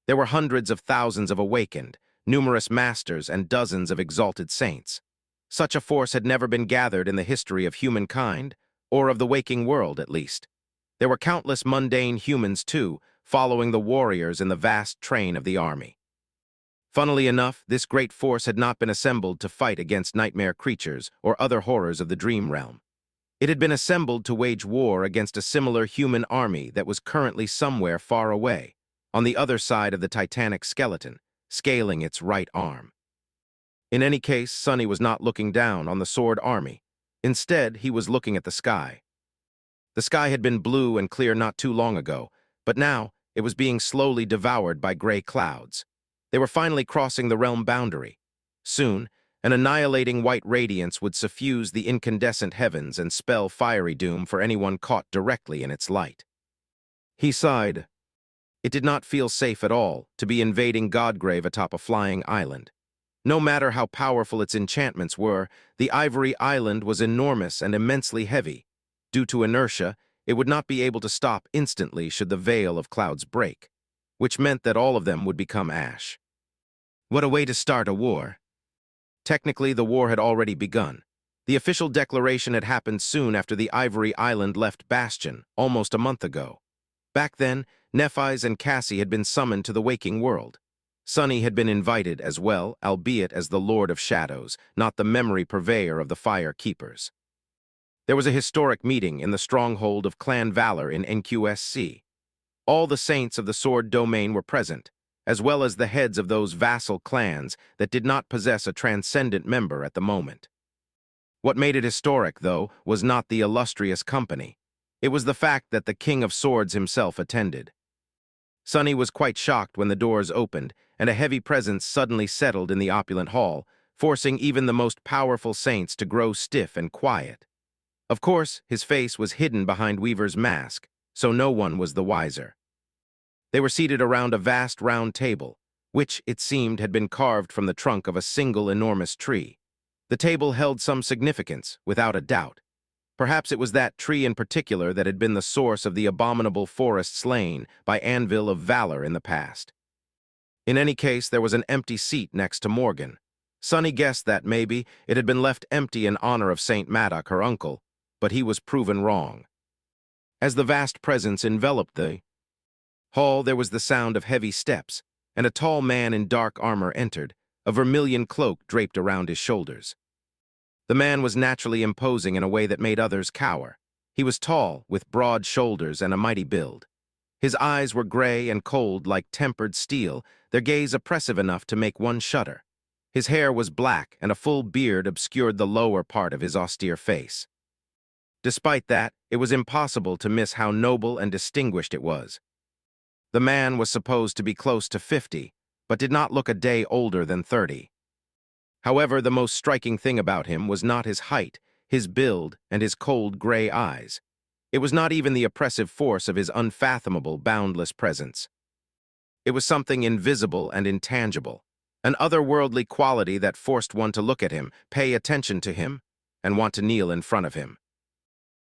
There were hundreds of thousands of awakened, numerous masters, and dozens of exalted saints. Such a force had never been gathered in the history of humankind, or of the waking world, at least. There were countless mundane humans, too, following the warriors in the vast train of the army. Funnily enough, this great force had not been assembled to fight against nightmare creatures or other horrors of the dream realm. It had been assembled to wage war against a similar human army that was currently somewhere far away, on the other side of the titanic skeleton, scaling its right arm. In any case, Sonny was not looking down on the sword army. Instead, he was looking at the sky. The sky had been blue and clear not too long ago, but now it was being slowly devoured by gray clouds. They were finally crossing the realm boundary. Soon, an annihilating white radiance would suffuse the incandescent heavens and spell fiery doom for anyone caught directly in its light. He sighed. It did not feel safe at all to be invading Godgrave atop a flying island. No matter how powerful its enchantments were, the ivory island was enormous and immensely heavy. Due to inertia, it would not be able to stop instantly should the veil of clouds break, which meant that all of them would become ash. What a way to start a war! Technically, the war had already begun. The official declaration had happened soon after the Ivory Island left Bastion, almost a month ago. Back then, Nephis and Cassie had been summoned to the waking world. Sonny had been invited as well, albeit as the Lord of Shadows, not the memory purveyor of the Fire Keepers. There was a historic meeting in the stronghold of Clan Valor in NQSC. All the saints of the Sword Domain were present, as well as the heads of those vassal clans that did not possess a transcendent member at the moment. What made it historic, though, was not the illustrious company. It was the fact that the King of Swords himself attended. Sonny was quite shocked when the doors opened and a heavy presence suddenly settled in the opulent hall, forcing even the most powerful saints to grow stiff and quiet. Of course, his face was hidden behind Weaver's mask, so no one was the wiser. They were seated around a vast round table, which, it seemed, had been carved from the trunk of a single enormous tree. The table held some significance, without a doubt. Perhaps it was that tree in particular that had been the source of the abominable forest slain by Anvil of Valor in the past. In any case, there was an empty seat next to Morgan. Sonny guessed that maybe it had been left empty in honor of St. Maddock, her uncle, but he was proven wrong. As the vast presence enveloped the hall, there was the sound of heavy steps, and a tall man in dark armor entered, a vermilion cloak draped around his shoulders. The man was naturally imposing in a way that made others cower. He was tall, with broad shoulders and a mighty build. His eyes were gray and cold like tempered steel, their gaze oppressive enough to make one shudder. His hair was black, and a full beard obscured the lower part of his austere face. Despite that, it was impossible to miss how noble and distinguished it was. The man was supposed to be close to 50, but did not look a day older than 30. However, the most striking thing about him was not his height, his build, and his cold gray eyes. It was not even the oppressive force of his unfathomable, boundless presence. It was something invisible and intangible, an otherworldly quality that forced one to look at him, pay attention to him, and want to kneel in front of him.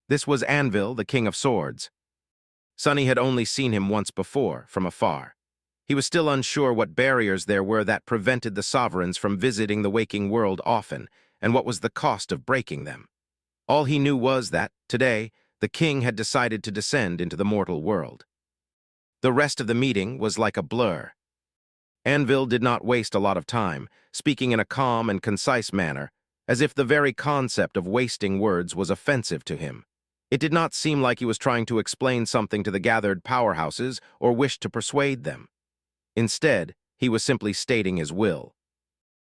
This was Anvil, the King of Swords. Sonny had only seen him once before, from afar. He was still unsure what barriers there were that prevented the sovereigns from visiting the waking world often, and what was the cost of breaking them. All he knew was that, today, the king had decided to descend into the mortal world. The rest of the meeting was like a blur. Anvil did not waste a lot of time, speaking in a calm and concise manner, as if the very concept of wasting words was offensive to him. It did not seem like he was trying to explain something to the gathered powerhouses or wished to persuade them. Instead, he was simply stating his will.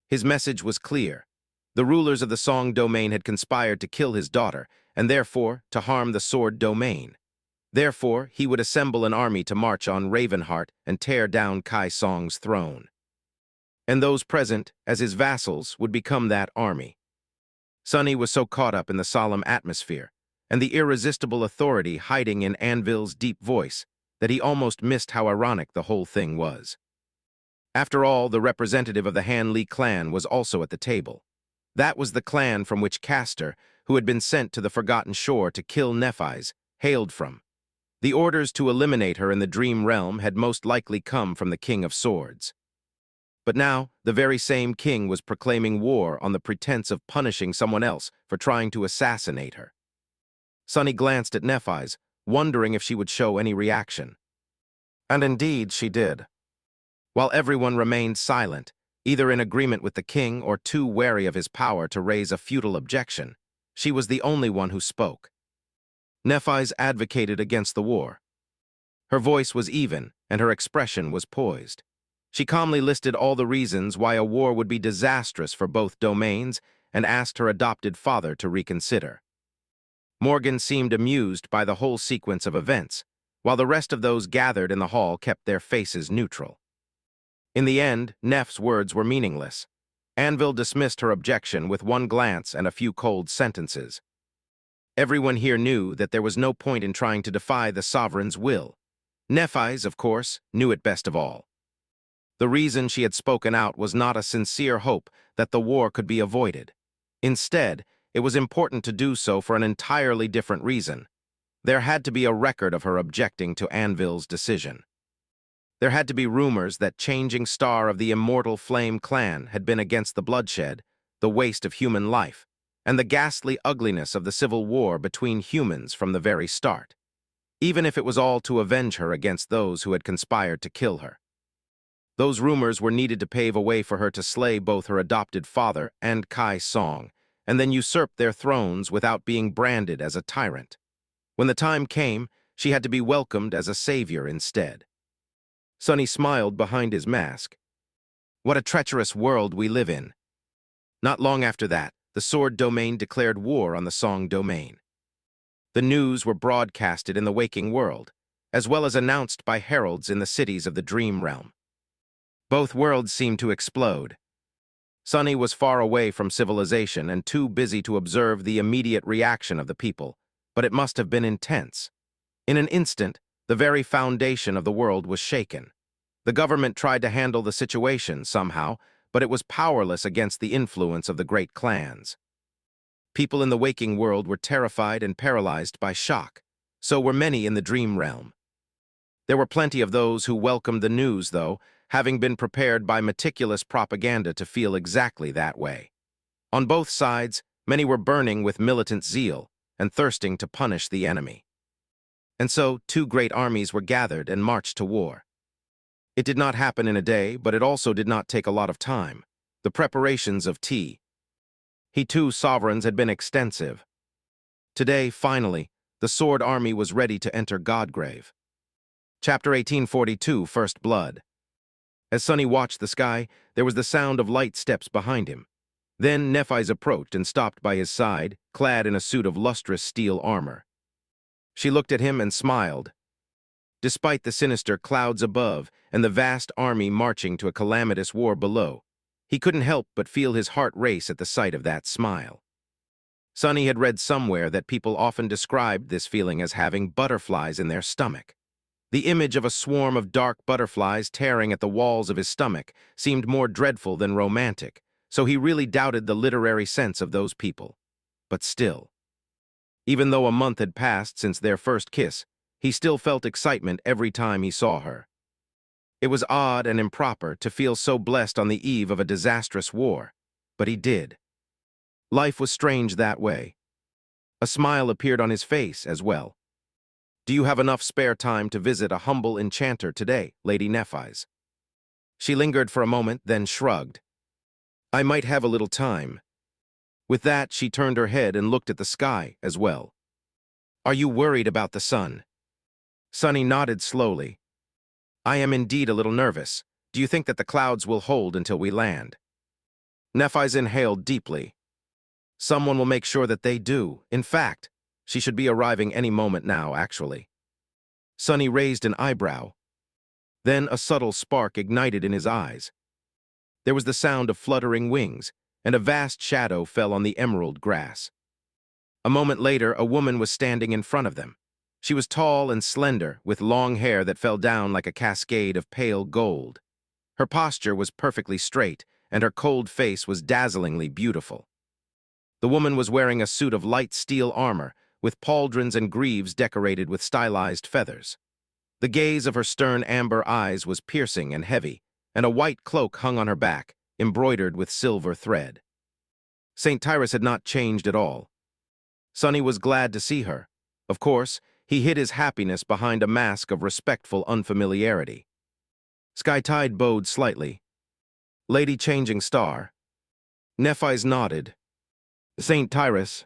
His message was clear. The rulers of the Song Domain had conspired to kill his daughter, and therefore to harm the Sword Domain. Therefore, he would assemble an army to march on Ravenheart and tear down Kai Song's throne. And those present, as his vassals, would become that army. Sonny was so caught up in the solemn atmosphere, and the irresistible authority hiding in Anvil's deep voice, that he almost missed how ironic the whole thing was. After all, the representative of the Han Li clan was also at the table. That was the clan from which Castor, who had been sent to the Forgotten Shore to kill Nephis, hailed from. The orders to eliminate her in the Dream Realm had most likely come from the King of Swords. But now, the very same king was proclaiming war on the pretense of punishing someone else for trying to assassinate her. Sonny glanced at Nephis, wondering if she would show any reaction. And indeed she did. While everyone remained silent, Either in agreement with the king or too wary of his power to raise a futile objection, she was the only one who spoke. Nephis advocated against the war. Her voice was even, and her expression was poised. She calmly listed all the reasons why a war would be disastrous for both domains and asked her adopted father to reconsider. Morgan seemed amused by the whole sequence of events, while the rest of those gathered in the hall kept their faces neutral. In the end, Neff's words were meaningless. Anvil dismissed her objection with one glance and a few cold sentences. Everyone here knew that there was no point in trying to defy the sovereign's will. Nephis, of course, knew it best of all. The reason she had spoken out was not a sincere hope that the war could be avoided. Instead, it was important to do so for an entirely different reason. There had to be a record of her objecting to Anvil's decision. There had to be rumors that changing star of the immortal Flame clan had been against the bloodshed, the waste of human life, and the ghastly ugliness of the civil war between humans from the very start, even if it was all to avenge her against those who had conspired to kill her. Those rumors were needed to pave a way for her to slay both her adopted father and Kai Song, and then usurp their thrones without being branded as a tyrant. When the time came, she had to be welcomed as a savior instead. Sunny smiled behind his mask. What a treacherous world we live in. Not long after that, the Sword Domain declared war on the Song Domain. The news were broadcasted in the waking world, as well as announced by heralds in the cities of the Dream Realm. Both worlds seemed to explode. Sunny was far away from civilization and too busy to observe the immediate reaction of the people, but it must have been intense. In an instant, the very foundation of the world was shaken. The government tried to handle the situation somehow, but it was powerless against the influence of the great clans. People in the waking world were terrified and paralyzed by shock. So were many in the dream realm. There were plenty of those who welcomed the news, though, having been prepared by meticulous propaganda to feel exactly that way. On both sides, many were burning with militant zeal and thirsting to punish the enemy. And so, two great armies were gathered and marched to war. It did not happen in a day, but it also did not take a lot of time. The preparations of He2 sovereigns had been extensive. Today, finally, the Sword Army was ready to enter Godgrave. Chapter 1842, First Blood. As Sunny watched the sky, there was the sound of light steps behind him. Then Nephis approached and stopped by his side, clad in a suit of lustrous steel armor. She looked at him and smiled. Despite the sinister clouds above and the vast army marching to a calamitous war below, he couldn't help but feel his heart race at the sight of that smile. Sunny had read somewhere that people often described this feeling as having butterflies in their stomach. The image of a swarm of dark butterflies tearing at the walls of his stomach seemed more dreadful than romantic, so he really doubted the literary sense of those people. But still, even though a month had passed since their first kiss, he still felt excitement every time he saw her. It was odd and improper to feel so blessed on the eve of a disastrous war, but he did. Life was strange that way. A smile appeared on his face as well. "Do you have enough spare time to visit a humble enchanter today, Lady Nephis?" She lingered for a moment, then shrugged. "I might have a little time." With that, she turned her head and looked at the sky as well. "Are you worried about the sun?" Sunny nodded slowly. "I am indeed a little nervous. Do you think that the clouds will hold until we land?" Nephis inhaled deeply. "Someone will make sure that they do. In fact, she should be arriving any moment now, actually." Sunny raised an eyebrow. Then a subtle spark ignited in his eyes. There was the sound of fluttering wings, and a vast shadow fell on the emerald grass. A moment later, a woman was standing in front of them. She was tall and slender, with long hair that fell down like a cascade of pale gold. Her posture was perfectly straight, and her cold face was dazzlingly beautiful. The woman was wearing a suit of light steel armor, with pauldrons and greaves decorated with stylized feathers. The gaze of her stern amber eyes was piercing and heavy, and a white cloak hung on her back, embroidered with silver thread. St. Tyrus had not changed at all. Sunny was glad to see her. Of course, he hid his happiness behind a mask of respectful unfamiliarity. Skytide bowed slightly. Lady Changing Star. Nephis nodded. Saint Tyrus.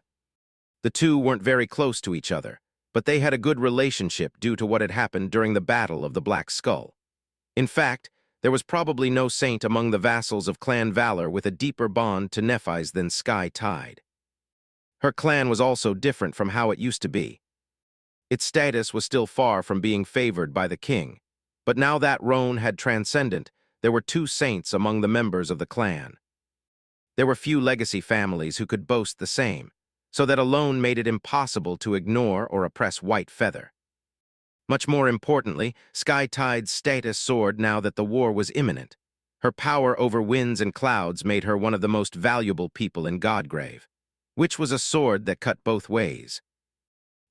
The two weren't very close to each other, but they had a good relationship due to what had happened during the Battle of the Black Skull. In fact, there was probably no saint among the vassals of Clan Valor with a deeper bond to Nephis than Sky Tide. Her clan was also different from how it used to be. Its status was still far from being favored by the king, but now that Roan had transcendent, there were two saints among the members of the clan. There were few legacy families who could boast the same, so that alone made it impossible to ignore or oppress White Feather. Much more importantly, Sky Tide's status soared now that the war was imminent. Her power over winds and clouds made her one of the most valuable people in Godgrave, which was a sword that cut both ways.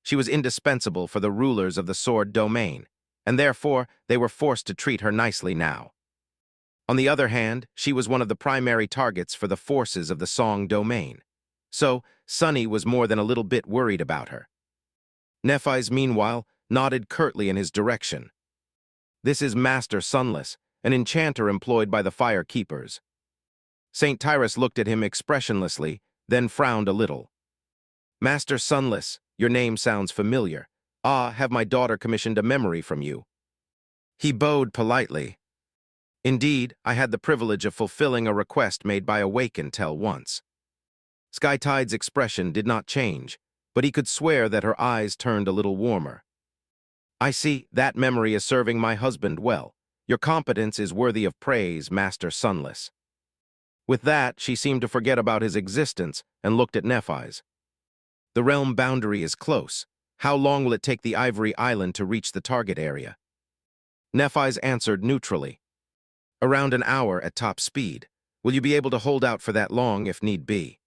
She was indispensable for the rulers of the sword domain, and therefore they were forced to treat her nicely now. On the other hand, she was one of the primary targets for the forces of the Song domain. So, Sunny was more than a little bit worried about her. Nephis, meanwhile, nodded curtly in his direction. This is Master Sunless, an enchanter employed by the Fire Keepers. St. Tyrus looked at him expressionlessly, then frowned a little. Master Sunless, your name sounds familiar. Have my daughter commissioned a memory from you? He bowed politely. Indeed, I had the privilege of fulfilling a request made by Awakentel once. Sky Tide's expression did not change, but he could swear that her eyes turned a little warmer. I see, that memory is serving my husband well. Your competence is worthy of praise, Master Sunless. With that, she seemed to forget about his existence and looked at Nephis. The realm boundary is close. How long will it take the Ivory Island to reach the target area? Nephis answered neutrally. Around an hour at top speed. Will you be able to hold out for that long if need be?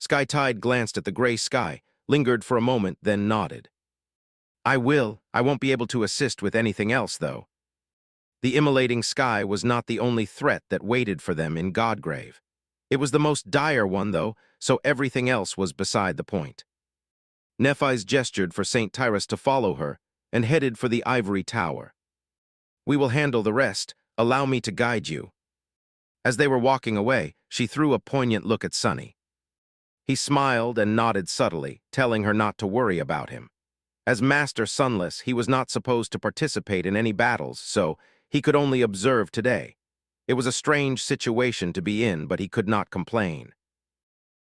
Sky Tide glanced at the gray sky, lingered for a moment, then nodded. I will. I won't be able to assist with anything else, though. The immolating sky was not the only threat that waited for them in Godgrave. It was the most dire one, though, so everything else was beside the point. Nephis gestured for St. Tyrus to follow her and headed for the ivory tower. We will handle the rest. Allow me to guide you. As they were walking away, she threw a poignant look at Sunny. He smiled and nodded subtly, telling her not to worry about him. As Master Sunless, he was not supposed to participate in any battles, so he could only observe today. It was a strange situation to be in, but he could not complain.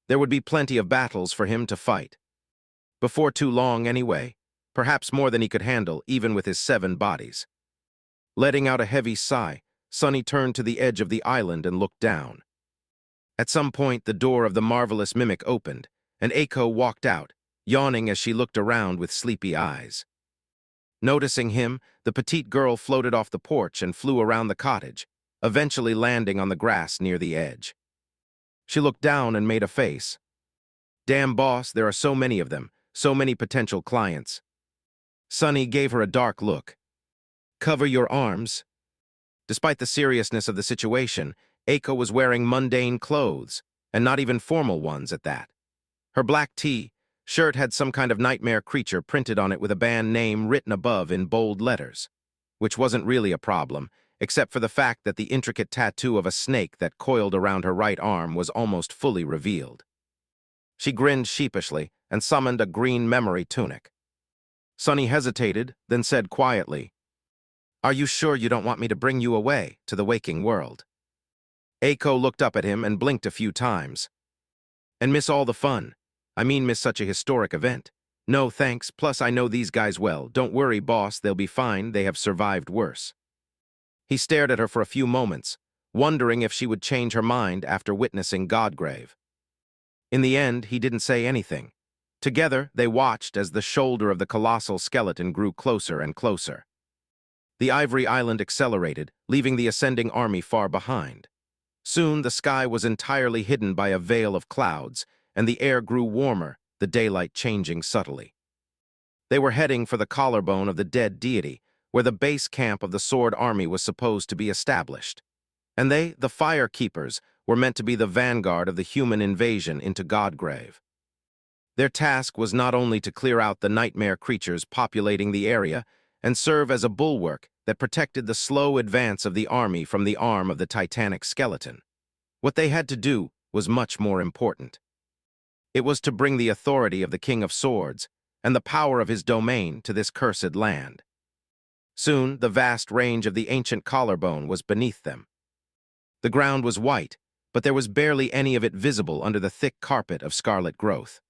There would be plenty of battles for him to fight. Before too long, anyway, perhaps more than he could handle, even with his 7 bodies. Letting out a heavy sigh, Sunny turned to the edge of the island and looked down. At some point, the door of the marvelous mimic opened, and Echo walked out, yawning as she looked around with sleepy eyes. Noticing him, the petite girl floated off the porch and flew around the cottage, eventually landing on the grass near the edge. She looked down and made a face. Damn boss, there are so many of them, so many potential clients. Sunny gave her a dark look. Cover your arms. Despite the seriousness of the situation, Eiko was wearing mundane clothes, and not even formal ones at that. Her black shirt had some kind of nightmare creature printed on it with a band name written above in bold letters, which wasn't really a problem, except for the fact that the intricate tattoo of a snake that coiled around her right arm was almost fully revealed. She grinned sheepishly and summoned a green memory tunic. Sunny hesitated, then said quietly, Are you sure you don't want me to bring you away to the waking world? Eiko looked up at him and blinked a few times. And miss all the fun. I mean miss such a historic event. No, thanks, plus I know these guys well. Don't worry, boss, they'll be fine, they have survived worse. He stared at her for a few moments, wondering if she would change her mind after witnessing Godgrave. In the end, he didn't say anything. Together, they watched as the shoulder of the colossal skeleton grew closer and closer. The Ivory Island accelerated, leaving the ascending army far behind. Soon, the sky was entirely hidden by a veil of clouds, and the air grew warmer, the daylight changing subtly. They were heading for the collarbone of the dead deity, where the base camp of the Sword Army was supposed to be established. And they, the Fire Keepers, were meant to be the vanguard of the human invasion into Godgrave. Their task was not only to clear out the nightmare creatures populating the area, and serve as a bulwark that protected the slow advance of the army from the arm of the titanic skeleton. What they had to do was much more important. It was to bring the authority of the King of Swords and the power of his domain to this cursed land. Soon, the vast range of the ancient collarbone was beneath them. The ground was white, but there was barely any of it visible under the thick carpet of scarlet growth.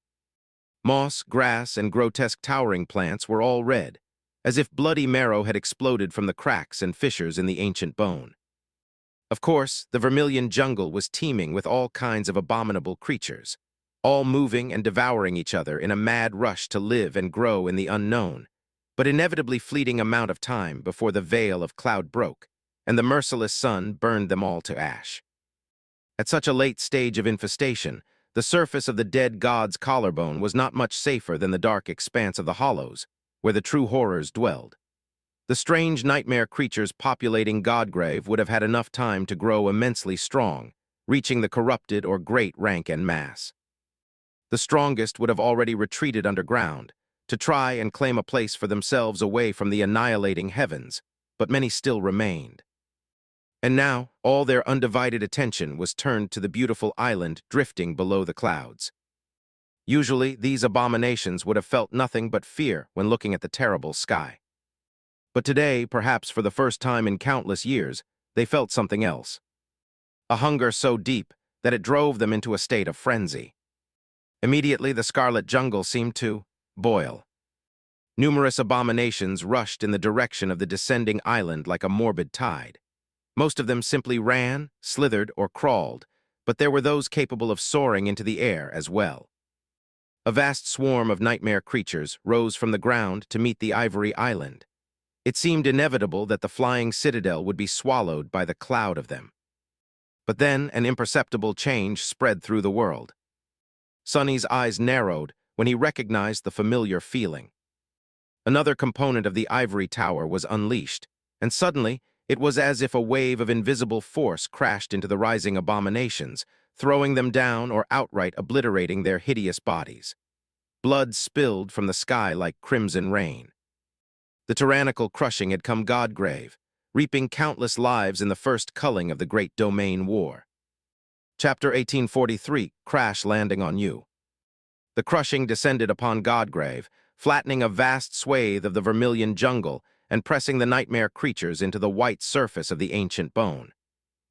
Moss, grass, and grotesque towering plants were all red, as if bloody marrow had exploded from the cracks and fissures in the ancient bone. Of course, the vermilion jungle was teeming with all kinds of abominable creatures, all moving and devouring each other in a mad rush to live and grow in the unknown, but inevitably fleeting amount of time before the veil of cloud broke, and the merciless sun burned them all to ash. At such a late stage of infestation, the surface of the dead god's collarbone was not much safer than the dark expanse of the hollows, where the true horrors dwelled. The strange nightmare creatures populating Godgrave would have had enough time to grow immensely strong, reaching the corrupted or great rank en masse. The strongest would have already retreated underground, to try and claim a place for themselves away from the annihilating heavens, but many still remained. And now, all their undivided attention was turned to the beautiful island drifting below the clouds. Usually, these abominations would have felt nothing but fear when looking at the terrible sky. But today, perhaps for the first time in countless years, they felt something else. A hunger so deep that it drove them into a state of frenzy. Immediately, the scarlet jungle seemed to boil. Numerous abominations rushed in the direction of the descending island like a morbid tide. Most of them simply ran, slithered, or crawled, but there were those capable of soaring into the air as well. A vast swarm of nightmare creatures rose from the ground to meet the ivory island. It seemed inevitable that the flying citadel would be swallowed by the cloud of them. But then an imperceptible change spread through the world. Sonny's eyes narrowed when he recognized the familiar feeling. Another component of the ivory tower was unleashed, and suddenly it was as if a wave of invisible force crashed into the rising abominations, throwing them down or outright obliterating their hideous bodies. Blood spilled from the sky like crimson rain. The tyrannical crushing had come Godgrave, reaping countless lives in the first culling of the Great Domain War. Chapter 1843, Crash Landing on You. The crushing descended upon Godgrave, flattening a vast swathe of the vermilion jungle and pressing the nightmare creatures into the white surface of the ancient bone.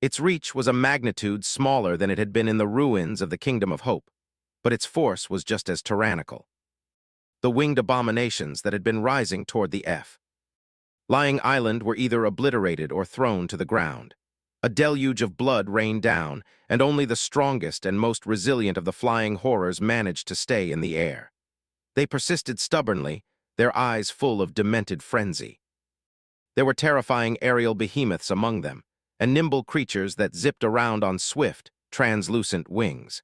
Its reach was a magnitude smaller than it had been in the ruins of the Kingdom of Hope, but its force was just as tyrannical. The winged abominations that had been rising toward the lying island were either obliterated or thrown to the ground. A deluge of blood rained down, and only the strongest and most resilient of the flying horrors managed to stay in the air. They persisted stubbornly, their eyes full of demented frenzy. There were terrifying aerial behemoths among them, and nimble creatures that zipped around on swift, translucent wings.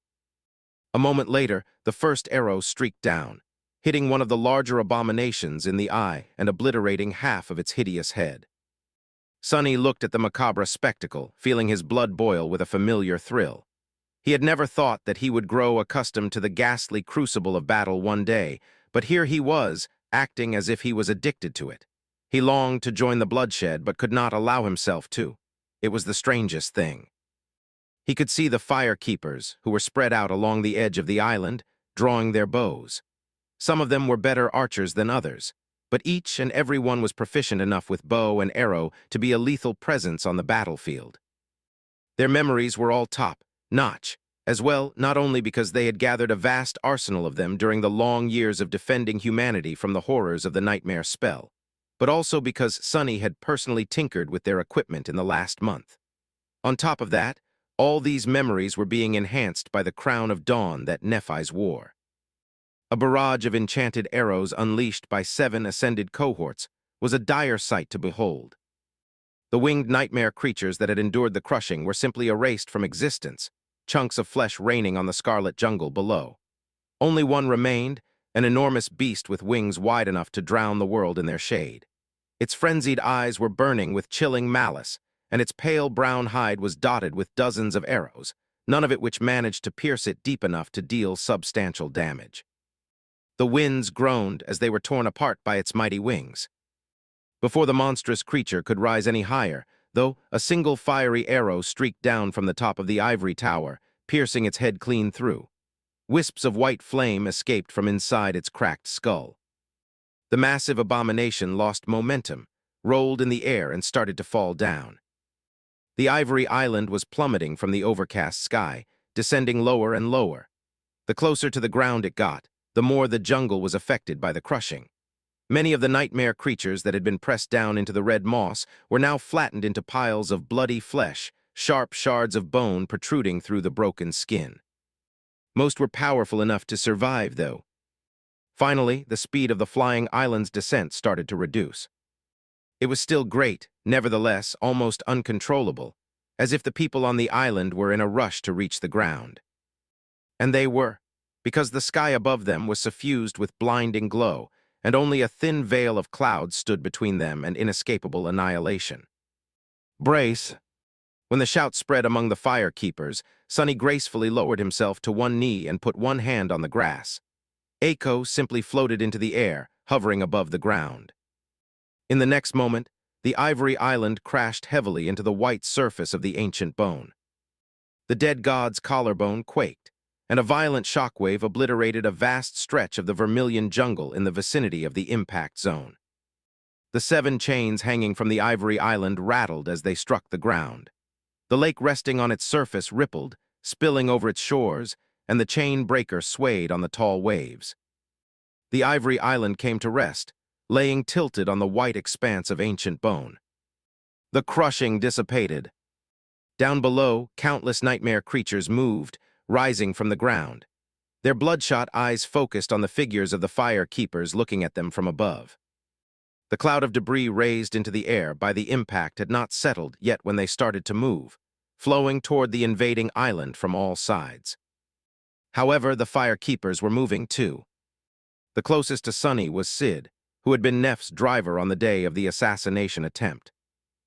A moment later, the first arrow streaked down, hitting one of the larger abominations in the eye and obliterating half of its hideous head. Sonny looked at the macabre spectacle, feeling his blood boil with a familiar thrill. He had never thought that he would grow accustomed to the ghastly crucible of battle one day, but here he was, acting as if he was addicted to it. He longed to join the bloodshed, but could not allow himself to. It was the strangest thing. He could see the fire keepers, who were spread out along the edge of the island, drawing their bows. Some of them were better archers than others, but each and every one was proficient enough with bow and arrow to be a lethal presence on the battlefield. Their memories were all top-notch, as well not only because they had gathered a vast arsenal of them during the long years of defending humanity from the horrors of the nightmare spell, but also because Sonny had personally tinkered with their equipment in the last month. On top of that, all these memories were being enhanced by the crown of dawn that Nephis wore. A barrage of enchanted arrows unleashed by 7 ascended cohorts was a dire sight to behold. The winged nightmare creatures that had endured the crushing were simply erased from existence, chunks of flesh raining on the scarlet jungle below. Only one remained, an enormous beast with wings wide enough to drown the world in their shade. Its frenzied eyes were burning with chilling malice, and its pale brown hide was dotted with dozens of arrows, none of it which managed to pierce it deep enough to deal substantial damage. The winds groaned as they were torn apart by its mighty wings. Before the monstrous creature could rise any higher, though, a single fiery arrow streaked down from the top of the ivory tower, piercing its head clean through. Wisps of white flame escaped from inside its cracked skull. The massive abomination lost momentum, rolled in the air, and started to fall down. The ivory island was plummeting from the overcast sky, descending lower and lower. The closer to the ground it got, the more the jungle was affected by the crushing. Many of the nightmare creatures that had been pressed down into the red moss were now flattened into piles of bloody flesh, sharp shards of bone protruding through the broken skin. Most were powerful enough to survive, though. Finally, the speed of the flying island's descent started to reduce. It was still great, nevertheless almost uncontrollable, as if the people on the island were in a rush to reach the ground. And they were, because the sky above them was suffused with blinding glow, and only a thin veil of clouds stood between them and inescapable annihilation. Brace! When the shout spread among the fire keepers, Sonny gracefully lowered himself to one knee and put one hand on the grass. Echo simply floated into the air, hovering above the ground. In the next moment, the ivory island crashed heavily into the white surface of the ancient bone. The dead god's collarbone quaked, and a violent shockwave obliterated a vast stretch of the vermilion jungle in the vicinity of the impact zone. The 7 chains hanging from the ivory island rattled as they struck the ground. The lake resting on its surface rippled, spilling over its shores, and the chain breaker swayed on the tall waves. The ivory island came to rest, laying tilted on the white expanse of ancient bone. The crushing dissipated. Down below, countless nightmare creatures moved, rising from the ground. Their bloodshot eyes focused on the figures of the fire keepers looking at them from above. The cloud of debris raised into the air by the impact had not settled yet when they started to move, flowing toward the invading island from all sides. However, the fire keepers were moving too. The closest to Sonny was Sid, who had been Neph's driver on the day of the assassination attempt.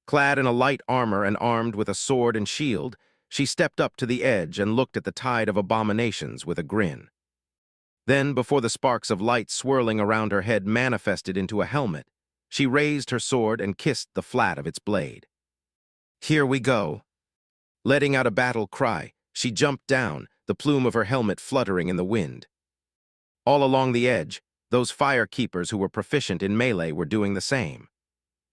Clad in a light armor and armed with a sword and shield, she stepped up to the edge and looked at the tide of abominations with a grin. Then, before the sparks of light swirling around her head manifested into a helmet, she raised her sword and kissed the flat of its blade. "Here we go." Letting out a battle cry, she jumped down, the plume of her helmet fluttering in the wind. All along the edge, those fire keepers who were proficient in melee were doing the same.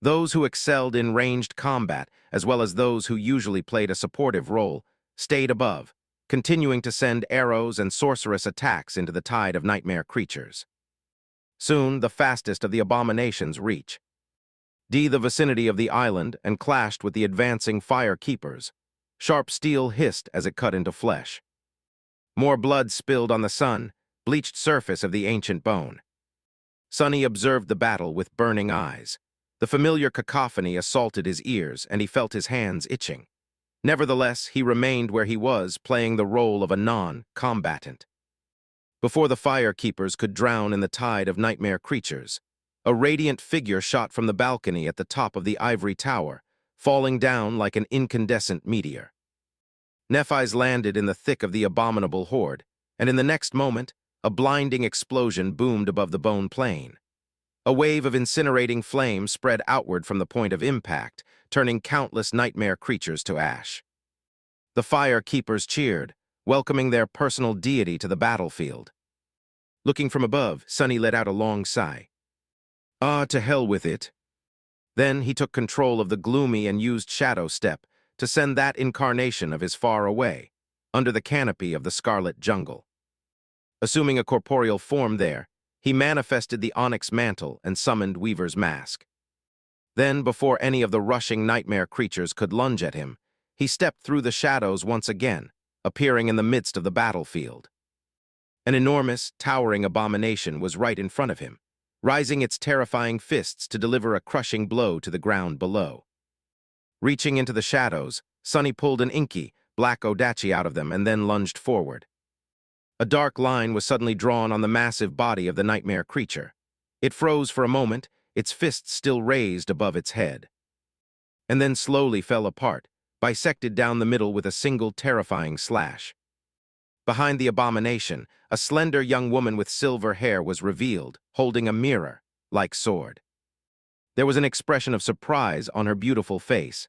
Those who excelled in ranged combat, as well as those who usually played a supportive role, stayed above, continuing to send arrows and sorcerous attacks into the tide of nightmare creatures. Soon, the fastest of the abominations reached the vicinity of the island and clashed with the advancing fire keepers. Sharp steel hissed as it cut into flesh. More blood spilled on the sun-bleached surface of the ancient bone. Sonny observed the battle with burning eyes. The familiar cacophony assaulted his ears, and he felt his hands itching. Nevertheless, he remained where he was, playing the role of a non-combatant. Before the fire keepers could drown in the tide of nightmare creatures, a radiant figure shot from the balcony at the top of the ivory tower, falling down like an incandescent meteor. Nephis landed in the thick of the abominable horde, and in the next moment, a blinding explosion boomed above the bone plain. A wave of incinerating flame spread outward from the point of impact, turning countless nightmare creatures to ash. The fire keepers cheered, welcoming their personal deity to the battlefield. Looking from above, Sonny let out a long sigh. "Ah, to hell with it." Then he took control of the gloomy and used shadow step to send that incarnation of his far away, under the canopy of the scarlet jungle. Assuming a corporeal form there, he manifested the onyx mantle and summoned Weaver's mask. Then, before any of the rushing nightmare creatures could lunge at him, he stepped through the shadows once again, appearing in the midst of the battlefield. An enormous, towering abomination was right in front of him, rising its terrifying fists to deliver a crushing blow to the ground below. Reaching into the shadows, Sonny pulled an inky, black Odachi out of them and then lunged forward. A dark line was suddenly drawn on the massive body of the nightmare creature. It froze for a moment, its fists still raised above its head, and then slowly fell apart, bisected down the middle with a single terrifying slash. Behind the abomination, a slender young woman with silver hair was revealed, holding a mirror-like sword. There was an expression of surprise on her beautiful face.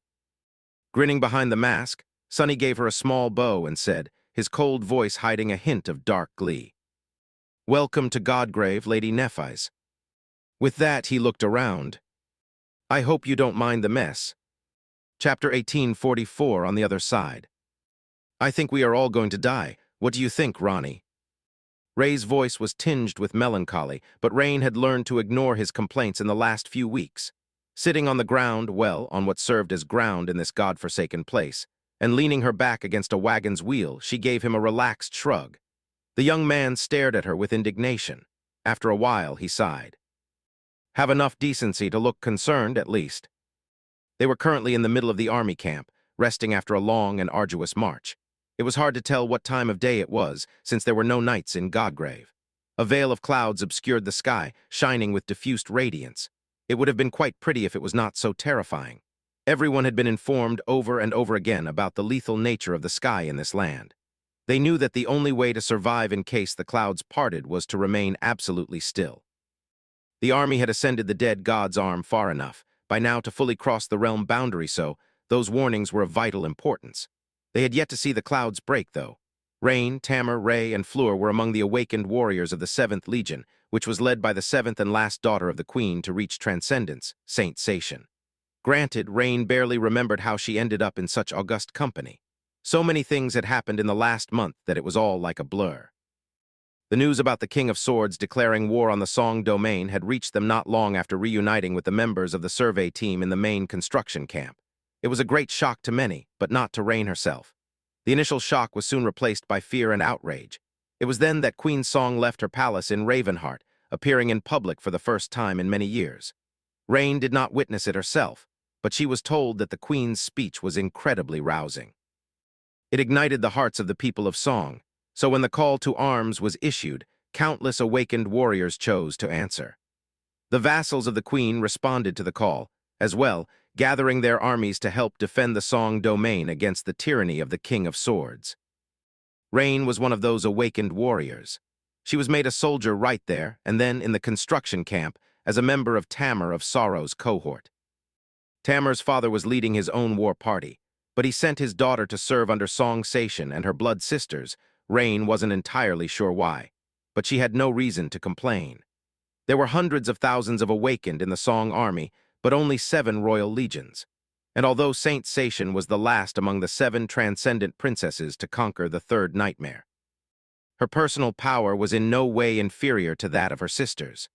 Grinning behind the mask, Sonny gave her a small bow and said, his cold voice hiding a hint of dark glee. "Welcome to Godgrave, Lady Nephis." With that, he looked around. "I hope you don't mind the mess." Chapter 1844 on the other side. "I think we are all going to die. What do you think, Ronnie?" Ray's voice was tinged with melancholy, but Rain had learned to ignore his complaints in the last few weeks. Sitting on the ground, well, on what served as ground in this godforsaken place, and leaning her back against a wagon's wheel, she gave him a relaxed shrug. The young man stared at her with indignation. After a while, he sighed. "Have enough decency to look concerned, at least." They were currently in the middle of the army camp, resting after a long and arduous march. It was hard to tell what time of day it was, since there were no nights in Godgrave. A veil of clouds obscured the sky, shining with diffused radiance. It would have been quite pretty if it was not so terrifying. Everyone had been informed over and over again about the lethal nature of the sky in this land. They knew that the only way to survive in case the clouds parted was to remain absolutely still. The army had ascended the dead god's arm far enough, by now to fully cross the realm boundary, so those warnings were of vital importance. They had yet to see the clouds break, though. Rain, Tamar, Ray, and Fleur were among the awakened warriors of the 7th Legion, which was led by the 7th and last daughter of the Queen to reach transcendence, Saint Sation. Granted, Rain barely remembered how she ended up in such august company. So many things had happened in the last month that it was all like a blur. The news about the King of Swords declaring war on the Song domain had reached them not long after reuniting with the members of the survey team in the main construction camp. It was a great shock to many, but not to Rain herself. The initial shock was soon replaced by fear and outrage. It was then that Queen Song left her palace in Ravenheart, appearing in public for the first time in many years. Rain did not witness it herself, but she was told that the Queen's speech was incredibly rousing. It ignited the hearts of the people of Song, so when the call to arms was issued, countless awakened warriors chose to answer. The vassals of the Queen responded to the call, as well, gathering their armies to help defend the Song domain against the tyranny of the King of Swords. Rain was one of those awakened warriors. She was made a soldier right there, and then in the construction camp, as a member of Tamar of Sorrow's cohort. Tamar's father was leading his own war party, but he sent his daughter to serve under Song Sation and her blood sisters. Rain wasn't entirely sure why, but she had no reason to complain. There were hundreds of thousands of awakened in the Song army, but only 7 royal legions. And although Saint Sation was the last among the 7 transcendent princesses to conquer the 3rd nightmare, her personal power was in no way inferior to that of her sisters.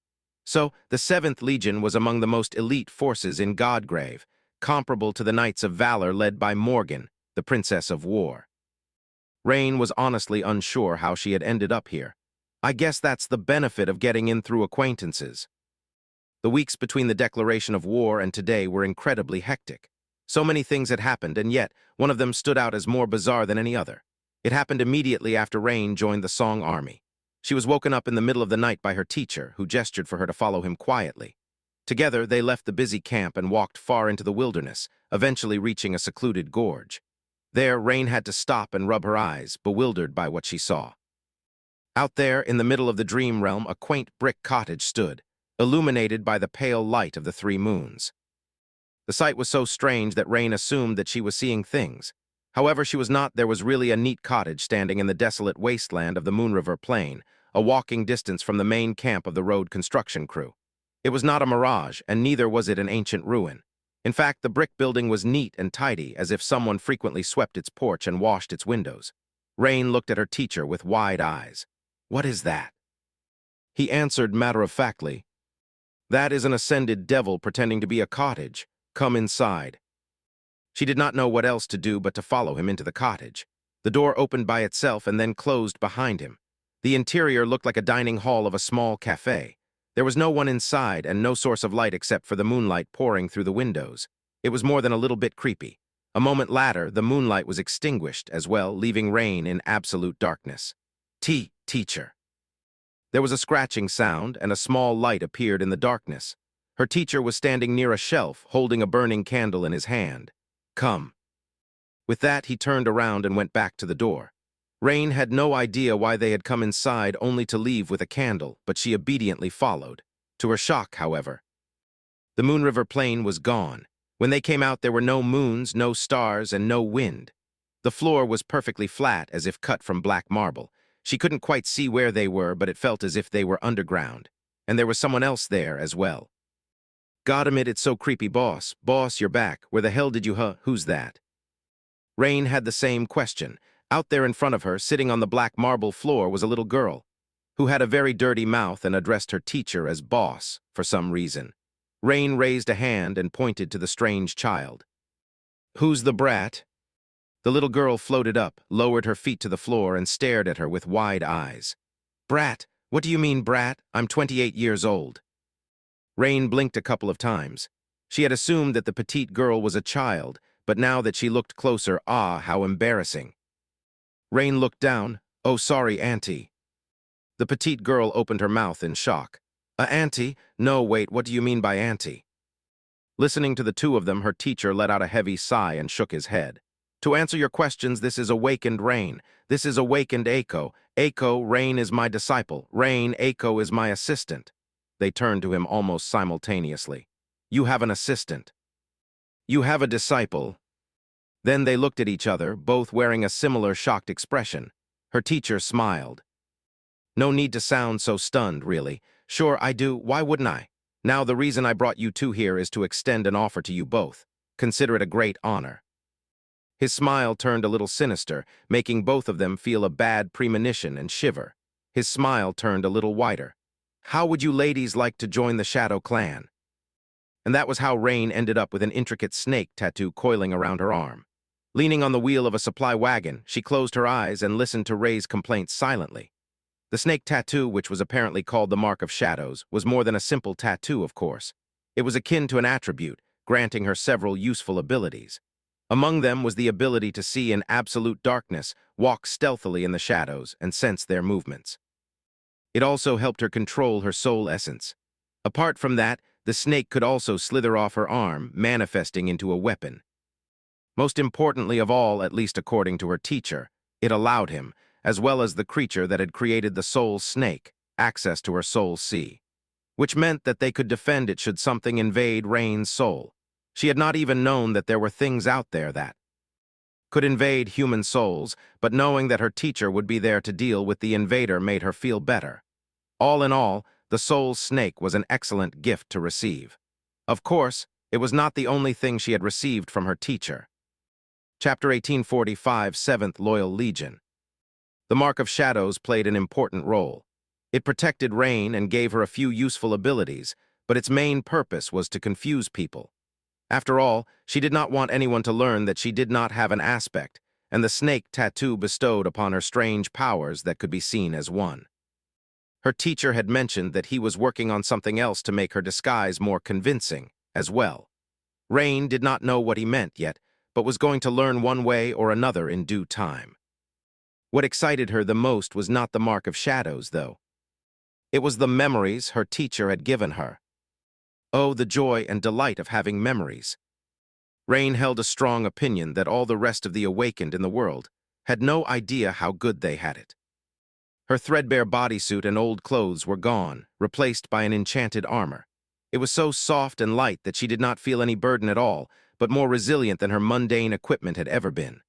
So, the 7th Legion was among the most elite forces in Godgrave, comparable to the Knights of Valor led by Morgan, the Princess of War. Rain was honestly unsure how she had ended up here. I guess that's the benefit of getting in through acquaintances. The weeks between the declaration of war and today were incredibly hectic. So many things had happened, and yet one of them stood out as more bizarre than any other. It happened immediately after Rain joined the Song army. She was woken up in the middle of the night by her teacher, who gestured for her to follow him quietly. Together, they left the busy camp and walked far into the wilderness, eventually reaching a secluded gorge. There, Rain had to stop and rub her eyes, bewildered by what she saw. Out there, in the middle of the dream realm, a quaint brick cottage stood, illuminated by the pale light of the 3 moons. The sight was so strange that Rain assumed that she was seeing things. However, she was not. There was really a neat cottage standing in the desolate wasteland of the Moon River Plain, a walking distance from the main camp of the road construction crew. It was not a mirage, and neither was it an ancient ruin. In fact, the brick building was neat and tidy, as if someone frequently swept its porch and washed its windows. Rain looked at her teacher with wide eyes. "What is that?" He answered matter-of-factly, "That is an ascended devil pretending to be a cottage. Come inside." She did not know what else to do but to follow him into the cottage. The door opened by itself and then closed behind him. The interior looked like a dining hall of a small cafe. There was no one inside and no source of light except for the moonlight pouring through the windows. It was more than a little bit creepy. A moment later, the moonlight was extinguished as well, leaving Rain in absolute darkness. Teacher." There was a scratching sound, and a small light appeared in the darkness. Her teacher was standing near a shelf, holding a burning candle in his hand. "Come." With that, he turned around and went back to the door. Rain had no idea why they had come inside only to leave with a candle, but she obediently followed. To her shock, however, The Moon River Plain was gone. When they came out, there were no moons, no stars, and no wind. The floor was perfectly flat, as if cut from black marble. She couldn't quite see where they were, but it felt as if they were underground. And there was someone else there as well. "Goddammit, it's so creepy, boss. Boss, you're back. Where the hell did you who's that?" Rain had the same question. Out there in front of her, sitting on the black marble floor, was a little girl who had a very dirty mouth and addressed her teacher as boss for some reason. Rain raised a hand and pointed to the strange child. "Who's the brat?" The little girl floated up, lowered her feet to the floor, and stared at her with wide eyes. "Brat? What do you mean, brat? I'm 28 years old." Rain blinked a couple of times. She had assumed that the petite girl was a child, but now that she looked closer, how embarrassing. Rain looked down. "Oh, sorry, auntie." The petite girl opened her mouth in shock. Auntie? No, wait, what do you mean by auntie?" Listening to the two of them, her teacher let out a heavy sigh and shook his head. "To answer your questions, this is awakened Rain. This is awakened Aiko. Aiko, Rain is my disciple. Rain, Aiko is my assistant." They turned to him almost simultaneously. "You have an assistant. You have a disciple." Then they looked at each other, both wearing a similar shocked expression. Her teacher smiled. "No need to sound so stunned, really. Sure, I do. Why wouldn't I? Now, the reason I brought you two here is to extend an offer to you both. Consider it a great honor." His smile turned a little sinister, making both of them feel a bad premonition and shiver. His smile turned a little wider. "How would you ladies like to join the Shadow Clan?" And that was how Rain ended up with an intricate snake tattoo coiling around her arm. Leaning on the wheel of a supply wagon, she closed her eyes and listened to Ray's complaints silently. The snake tattoo, which was apparently called the Mark of Shadows, was more than a simple tattoo, of course. It was akin to an attribute, granting her several useful abilities. Among them was the ability to see in absolute darkness, walk stealthily in the shadows, and sense their movements. It also helped her control her soul essence. Apart from that, the snake could also slither off her arm, manifesting into a weapon. Most importantly of all, at least according to her teacher, it allowed him, as well as the creature that had created the soul snake, access to her soul sea, which meant that they could defend it should something invade Rain's soul. She had not even known that there were things out there that could invade human souls, but knowing that her teacher would be there to deal with the invader made her feel better. All in all, the soul snake was an excellent gift to receive. Of course, it was not the only thing she had received from her teacher. Chapter 1845, 7th Loyal Legion. The Mark of Shadows played an important role. It protected Rain and gave her a few useful abilities, but its main purpose was to confuse people. After all, she did not want anyone to learn that she did not have an aspect, and the snake tattoo bestowed upon her strange powers that could be seen as one. Her teacher had mentioned that he was working on something else to make her disguise more convincing, as well. Rain did not know what he meant yet, but was going to learn one way or another in due time. What excited her the most was not the Mark of Shadows, though. It was the memories her teacher had given her. Oh, the joy and delight of having memories. Rain held a strong opinion that all the rest of the awakened in the world had no idea how good they had it. Her threadbare bodysuit and old clothes were gone, replaced by an enchanted armor. It was so soft and light that she did not feel any burden at all, but more resilient than her mundane equipment had ever been.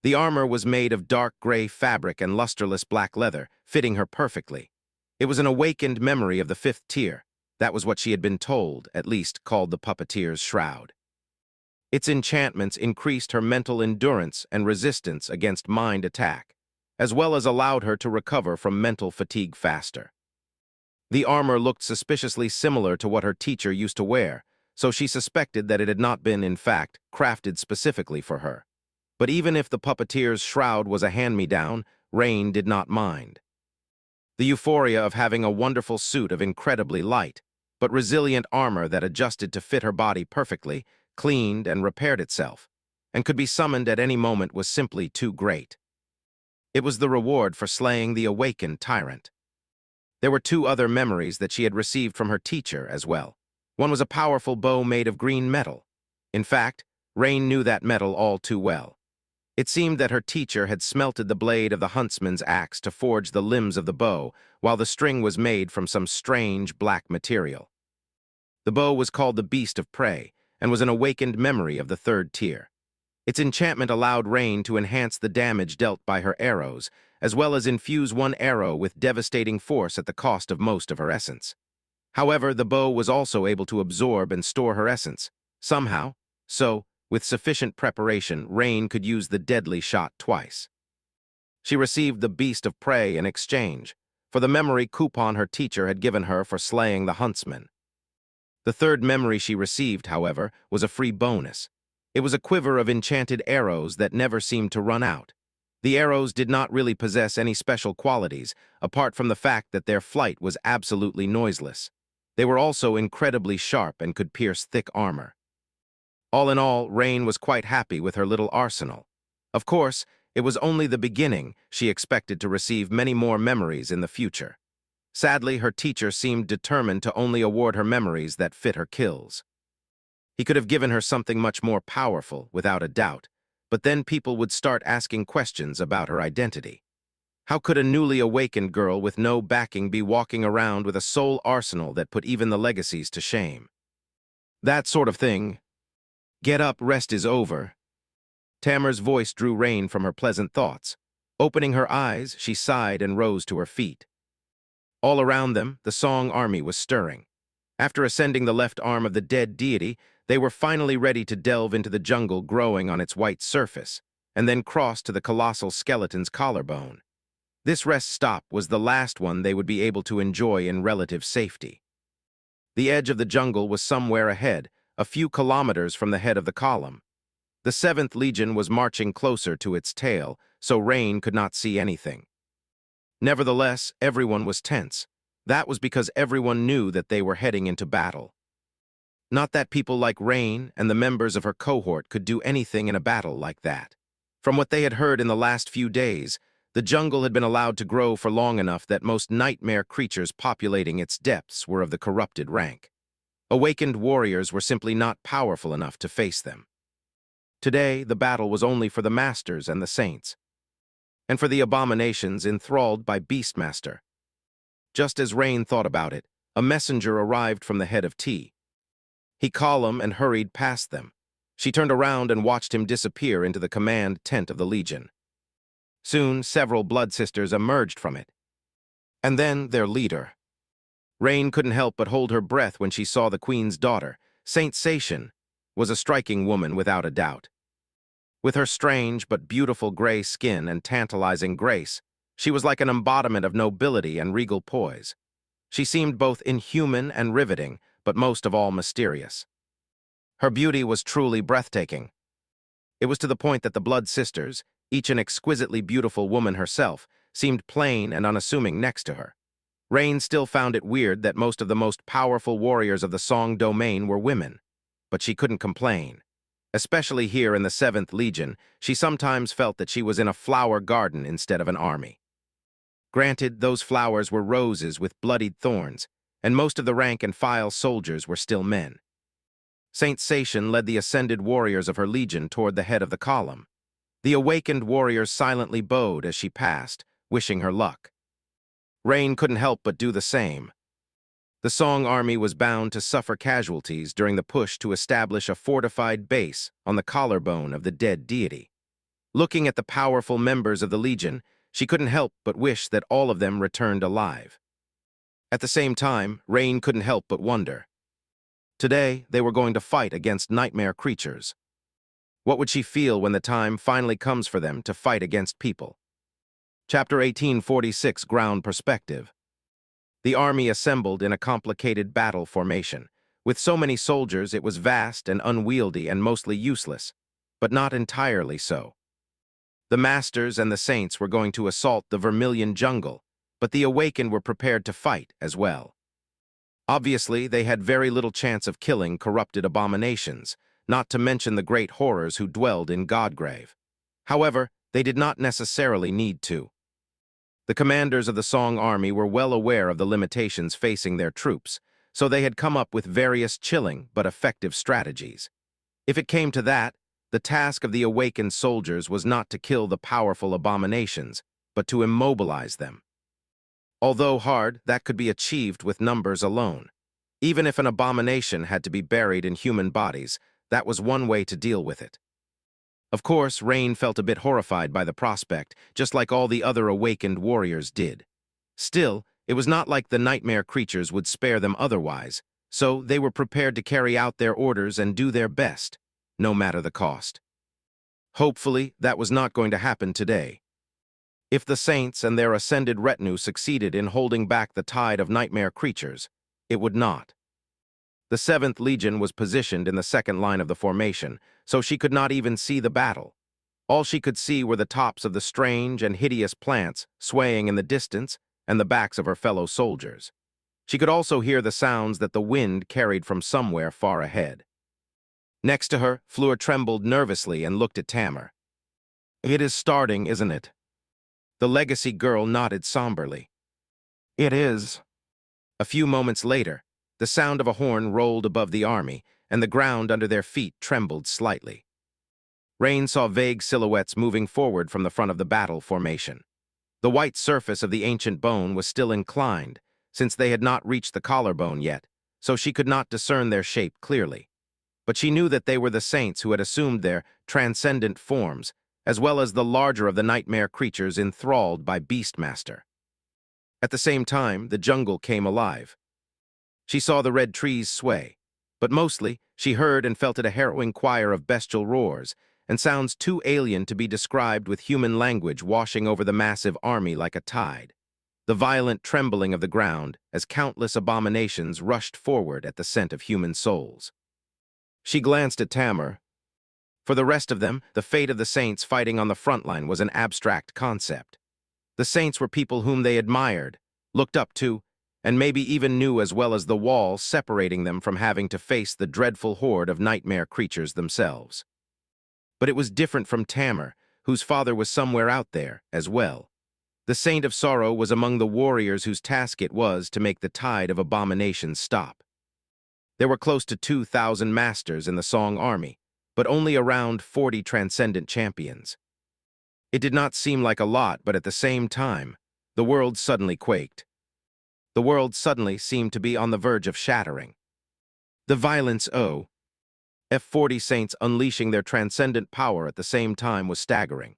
The armor was made of dark gray fabric and lusterless black leather, fitting her perfectly. It was an awakened memory of the 5th tier. That was what she had been told, at least called the puppeteer's shroud. Its enchantments increased her mental endurance and resistance against mind attack, as well as allowed her to recover from mental fatigue faster. The armor looked suspiciously similar to what her teacher used to wear, so she suspected that it had not been, in fact, crafted specifically for her. But even if the puppeteer's shroud was a hand-me-down, Rain did not mind. The euphoria of having a wonderful suit of incredibly light, but resilient armor that adjusted to fit her body perfectly, cleaned and repaired itself, and could be summoned at any moment was simply too great. It was the reward for slaying the awakened tyrant. There were 2 other memories that she had received from her teacher as well. One was a powerful bow made of green metal. In fact, Rain knew that metal all too well. It seemed that her teacher had smelted the blade of the huntsman's axe to forge the limbs of the bow, while the string was made from some strange black material. The bow was called the Beast of Prey and was an awakened memory of the third tier. Its enchantment allowed Rain to enhance the damage dealt by her arrows, as well as infuse one arrow with devastating force at the cost of most of her essence. However, the bow was also able to absorb and store her essence, somehow, so, with sufficient preparation, Rain could use the deadly shot twice. She received the Beast of Prey in exchange for the memory coupon her teacher had given her for slaying the huntsman. The third memory she received, however, was a free bonus. It was a quiver of enchanted arrows that never seemed to run out. The arrows did not really possess any special qualities, apart from the fact that their flight was absolutely noiseless. They were also incredibly sharp and could pierce thick armor. All in all, Rain was quite happy with her little arsenal. Of course, it was only the beginning. She expected to receive many more memories in the future. Sadly, her teacher seemed determined to only award her memories that fit her kills. He could have given her something much more powerful, without a doubt, but then people would start asking questions about her identity. How could a newly awakened girl with no backing be walking around with a sole arsenal that put even the legacies to shame? That sort of thing. Get up, rest is over. Tamar's voice drew Rain from her pleasant thoughts. Opening her eyes, she sighed and rose to her feet. All around them, the Song army was stirring. After ascending the left arm of the dead deity, they were finally ready to delve into the jungle growing on its white surface, and then cross to the colossal skeleton's collarbone. This rest stop was the last one they would be able to enjoy in relative safety. The edge of the jungle was somewhere ahead, a few kilometers from the head of the column. The 7th Legion was marching closer to its tail, so Rain could not see anything. Nevertheless, everyone was tense. That was because everyone knew that they were heading into battle. Not that people like Rain and the members of her cohort could do anything in a battle like that. From what they had heard in the last few days, the jungle had been allowed to grow for long enough that most nightmare creatures populating its depths were of the corrupted rank. Awakened warriors were simply not powerful enough to face them. Today, the battle was only for the masters and the saints, and for the abominations enthralled by Beastmaster. Just as Rain thought about it, a messenger arrived from the head of T. He calmed and hurried past them. She turned around and watched him disappear into the command tent of the Legion. Soon, several blood sisters emerged from it. And then their leader. Rain couldn't help but hold her breath when she saw the Queen's daughter. Saint Sation was a striking woman without a doubt. With her strange but beautiful gray skin and tantalizing grace, she was like an embodiment of nobility and regal poise. She seemed both inhuman and riveting, but most of all mysterious. Her beauty was truly breathtaking. It was to the point that the Blood Sisters, each an exquisitely beautiful woman herself, seemed plain and unassuming next to her. Rain still found it weird that most of the most powerful warriors of the Song domain were women, but she couldn't complain. Especially here in the 7th Legion, she sometimes felt that she was in a flower garden instead of an army. Granted, those flowers were roses with bloodied thorns, and most of the rank-and-file soldiers were still men. Saint Sation led the ascended warriors of her legion toward the head of the column. The awakened warriors silently bowed as she passed, wishing her luck. Rain couldn't help but do the same. The Song army was bound to suffer casualties during the push to establish a fortified base on the collarbone of the dead deity. Looking at the powerful members of the Legion, she couldn't help but wish that all of them returned alive. At the same time, Rain couldn't help but wonder. Today, they were going to fight against nightmare creatures. What would she feel when the time finally comes for them to fight against people? Chapter 1846, Ground Perspective. The army assembled in a complicated battle formation. With so many soldiers, it was vast and unwieldy and mostly useless, but not entirely so. The Masters and the Saints were going to assault the Vermilion Jungle, but the Awakened were prepared to fight as well. Obviously, they had very little chance of killing corrupted abominations, not to mention the great horrors who dwelled in Godgrave. However, they did not necessarily need to. The commanders of the Song army were well aware of the limitations facing their troops, so they had come up with various chilling but effective strategies. If it came to that, the task of the awakened soldiers was not to kill the powerful abominations, but to immobilize them. Although hard, that could be achieved with numbers alone. Even if an abomination had to be buried in human bodies, that was one way to deal with it. Of course, Rain felt a bit horrified by the prospect, just like all the other awakened warriors did. Still, it was not like the nightmare creatures would spare them otherwise, so they were prepared to carry out their orders and do their best, no matter the cost. Hopefully, that was not going to happen today. If the saints and their ascended retinue succeeded in holding back the tide of nightmare creatures, it would not. The 7th Legion was positioned in the second line of the formation, so she could not even see the battle. All she could see were the tops of the strange and hideous plants swaying in the distance and the backs of her fellow soldiers. She could also hear the sounds that the wind carried from somewhere far ahead. Next to her, Fleur trembled nervously and looked at Tamar. "It is starting, isn't it?" The legacy girl nodded somberly. "It is." A few moments later, the sound of a horn rolled above the army, and the ground under their feet trembled slightly. Rain saw vague silhouettes moving forward from the front of the battle formation. The white surface of the ancient bone was still inclined, since they had not reached the collarbone yet, so she could not discern their shape clearly. But she knew that they were the saints who had assumed their transcendent forms, as well as the larger of the nightmare creatures enthralled by Beastmaster. At the same time, the jungle came alive. She saw the red trees sway, but mostly she heard and felt it a harrowing choir of bestial roars, and sounds too alien to be described with human language washing over the massive army like a tide. The violent trembling of the ground as countless abominations rushed forward at the scent of human souls. She glanced at Tamar. For the rest of them, the fate of the saints fighting on the front line was an abstract concept. The saints were people whom they admired, looked up to, and maybe even knew as well as the wall separating them from having to face the dreadful horde of nightmare creatures themselves. But it was different from Tamar, whose father was somewhere out there as well. The Saint of Sorrow was among the warriors whose task it was to make the tide of abominations stop. There were close to 2,000 masters in the Song army, but only around 40 transcendent champions. It did not seem like a lot, but at the same time, the world suddenly quaked. The world suddenly seemed to be on the verge of shattering. The violence F40 saints unleashing their transcendent power at the same time was staggering.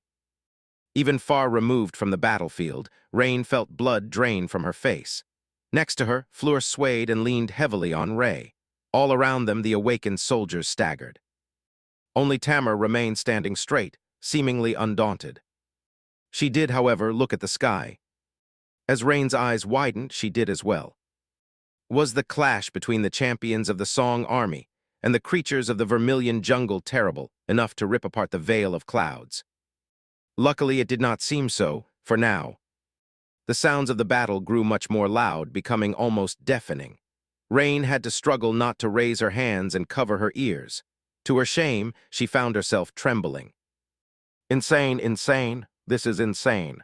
Even far removed from the battlefield, Rain felt blood drain from her face. Next to her, Fleur swayed and leaned heavily on Ray. All around them, the awakened soldiers staggered. Only Tamar remained standing straight, seemingly undaunted. She did, however, look at the sky. As Rain's eyes widened, she did as well. Was the clash between the champions of the Song army and the creatures of the Vermilion jungle terrible enough to rip apart the veil of clouds? Luckily, it did not seem so, for now. The sounds of the battle grew much more loud, becoming almost deafening. Rain had to struggle not to raise her hands and cover her ears. To her shame, she found herself trembling. Insane, insane, this is insane.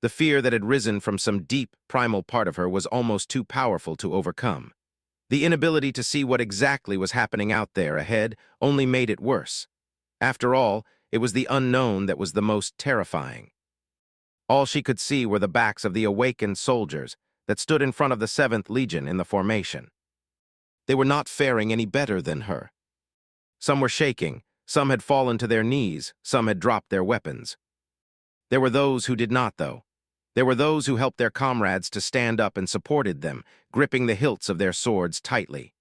The fear that had risen from some deep, primal part of her was almost too powerful to overcome. The inability to see what exactly was happening out there ahead only made it worse. After all, it was the unknown that was the most terrifying. All she could see were the backs of the awakened soldiers that stood in front of the 7th Legion in the formation. They were not faring any better than her. Some were shaking, some had fallen to their knees, some had dropped their weapons. There were those who did not, though. There were those who helped their comrades to stand up and supported them, gripping the hilts of their swords tightly.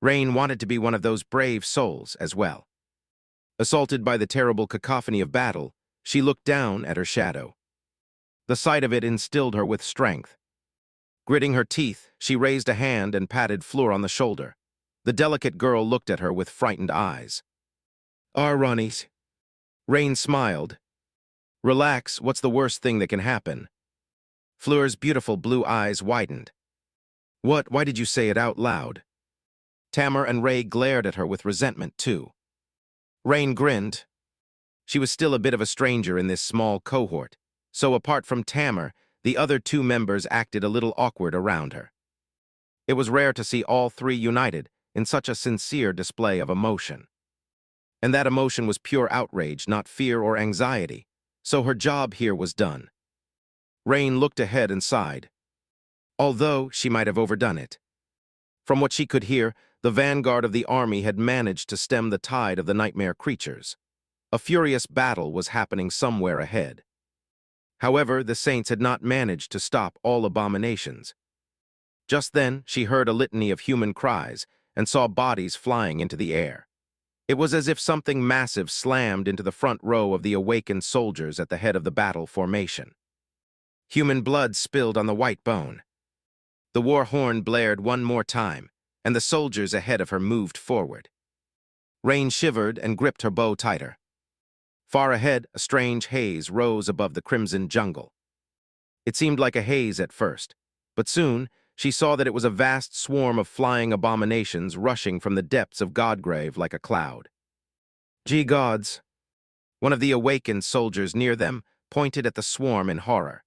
Rain wanted to be one of those brave souls as well. Assaulted by the terrible cacophony of battle, she looked down at her shadow. The sight of it instilled her with strength. Gritting her teeth, she raised a hand and patted Fleur on the shoulder. The delicate girl looked at her with frightened eyes. Ronnies. Rain smiled. Relax, what's the worst thing that can happen? Fleur's beautiful blue eyes widened. What? Why did you say it out loud? Tamar and Ray glared at her with resentment, too. Rain grinned. She was still a bit of a stranger in this small cohort, so apart from Tamar, the other 2 members acted a little awkward around her. It was rare to see all 3 united in such a sincere display of emotion. And that emotion was pure outrage, not fear or anxiety, so her job here was done. Rain looked ahead and sighed. Although she might have overdone it. From what she could hear, the vanguard of the army had managed to stem the tide of the nightmare creatures. A furious battle was happening somewhere ahead. However, the saints had not managed to stop all abominations. Just then, she heard a litany of human cries and saw bodies flying into the air. It was as if something massive slammed into the front row of the awakened soldiers at the head of the battle formation. Human blood spilled on the white bone. The war horn blared one more time, and the soldiers ahead of her moved forward. Rain shivered and gripped her bow tighter. Far ahead, a strange haze rose above the crimson jungle. It seemed like a haze at first, but soon she saw that it was a vast swarm of flying abominations rushing from the depths of Godgrave like a cloud. "Gee gods!" One of the awakened soldiers near them pointed at the swarm in horror.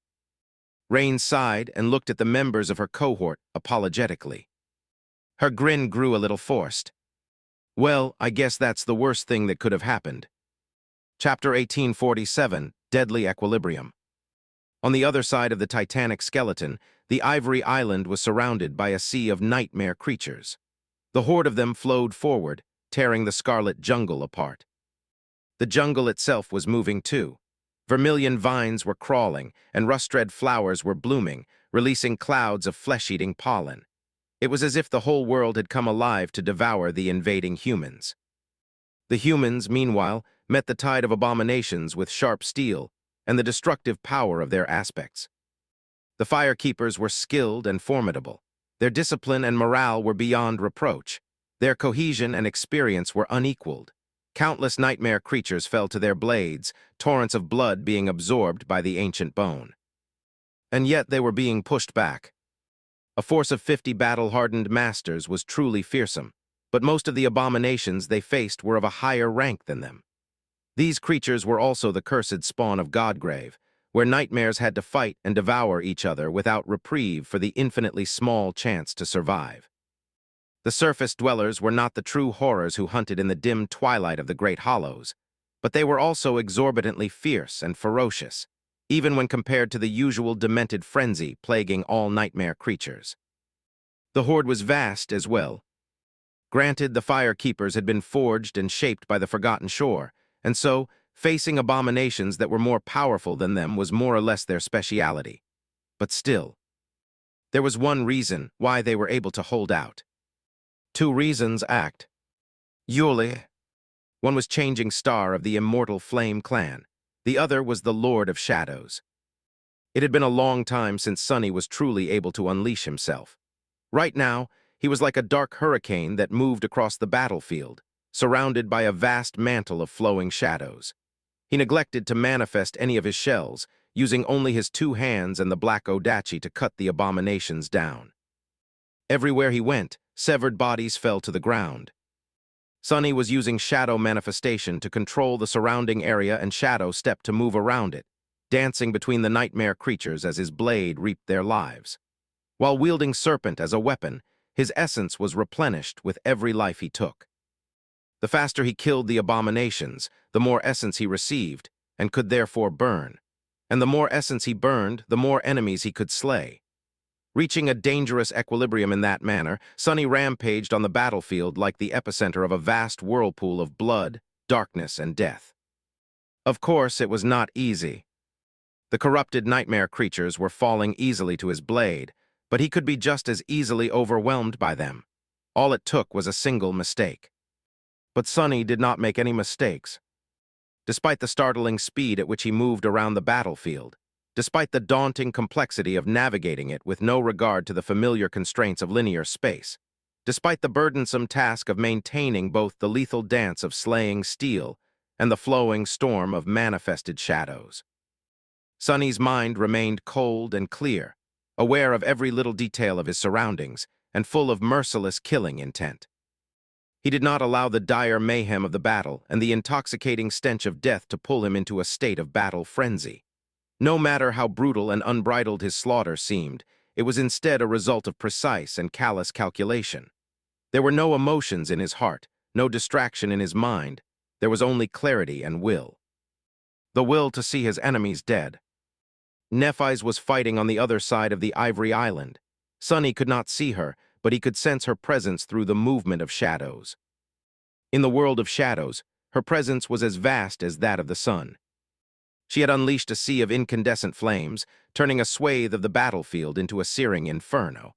Rain sighed and looked at the members of her cohort apologetically. Her grin grew a little forced. "Well, I guess that's the worst thing that could have happened." Chapter 1847, Deadly Equilibrium. On the other side of the titanic skeleton, the ivory island was surrounded by a sea of nightmare creatures. The horde of them flowed forward, tearing the scarlet jungle apart. The jungle itself was moving too. Vermilion vines were crawling, and rust-red flowers were blooming, releasing clouds of flesh-eating pollen. It was as if the whole world had come alive to devour the invading humans. The humans, meanwhile, met the tide of abominations with sharp steel and the destructive power of their aspects. The firekeepers were skilled and formidable. Their discipline and morale were beyond reproach. Their cohesion and experience were unequaled. Countless nightmare creatures fell to their blades, torrents of blood being absorbed by the ancient bone. And yet they were being pushed back. A force of 50 battle-hardened masters was truly fearsome, but most of the abominations they faced were of a higher rank than them. These creatures were also the cursed spawn of Godgrave, where nightmares had to fight and devour each other without reprieve for the infinitely small chance to survive. The surface dwellers were not the true horrors who hunted in the dim twilight of the Great Hollows, but they were also exorbitantly fierce and ferocious, even when compared to the usual demented frenzy plaguing all nightmare creatures. The horde was vast as well. Granted, the firekeepers had been forged and shaped by the Forgotten Shore, and so, facing abominations that were more powerful than them was more or less their speciality. But still, there was one reason why they were able to hold out. Two reasons act. Yuli. One was Changing Star of the Immortal Flame Clan. The other was the Lord of Shadows. It had been a long time since Sunny was truly able to unleash himself. Right now, he was like a dark hurricane that moved across the battlefield, surrounded by a vast mantle of flowing shadows. He neglected to manifest any of his shells, using only his two hands and the black odachi to cut the abominations down. Everywhere he went, severed bodies fell to the ground. Sunny was using shadow manifestation to control the surrounding area, and Shadow stepped to move around it, dancing between the nightmare creatures as his blade reaped their lives. While wielding Serpent as a weapon, his essence was replenished with every life he took. The faster he killed the abominations, the more essence he received, and could therefore burn. And the more essence he burned, the more enemies he could slay. Reaching a dangerous equilibrium in that manner, Sunny rampaged on the battlefield like the epicenter of a vast whirlpool of blood, darkness, and death. Of course, it was not easy. The corrupted nightmare creatures were falling easily to his blade, but he could be just as easily overwhelmed by them. All it took was a single mistake. But Sunny did not make any mistakes. Despite the startling speed at which he moved around the battlefield, despite the daunting complexity of navigating it with no regard to the familiar constraints of linear space, despite the burdensome task of maintaining both the lethal dance of slaying steel and the flowing storm of manifested shadows, Sunny's mind remained cold and clear, aware of every little detail of his surroundings and full of merciless killing intent. He did not allow the dire mayhem of the battle and the intoxicating stench of death to pull him into a state of battle frenzy. No matter how brutal and unbridled his slaughter seemed, it was instead a result of precise and callous calculation. There were no emotions in his heart, no distraction in his mind. There was only clarity and will. The will to see his enemies dead. Nephis was fighting on the other side of the Ivory Island. Sunny could not see her, but he could sense her presence through the movement of shadows. In the world of shadows, her presence was as vast as that of the sun. She had unleashed a sea of incandescent flames, turning a swathe of the battlefield into a searing inferno.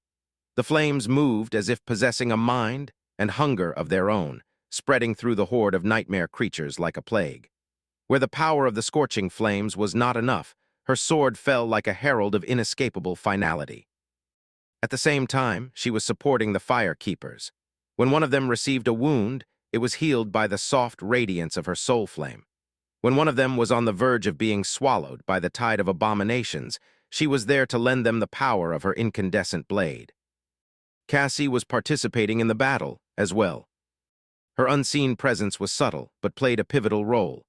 The flames moved as if possessing a mind and hunger of their own, spreading through the horde of nightmare creatures like a plague. Where the power of the scorching flames was not enough, her sword fell like a herald of inescapable finality. At the same time, she was supporting the fire keepers. When one of them received a wound, it was healed by the soft radiance of her soul flame. When one of them was on the verge of being swallowed by the tide of abominations, she was there to lend them the power of her incandescent blade. Cassie was participating in the battle as well. Her unseen presence was subtle, but played a pivotal role.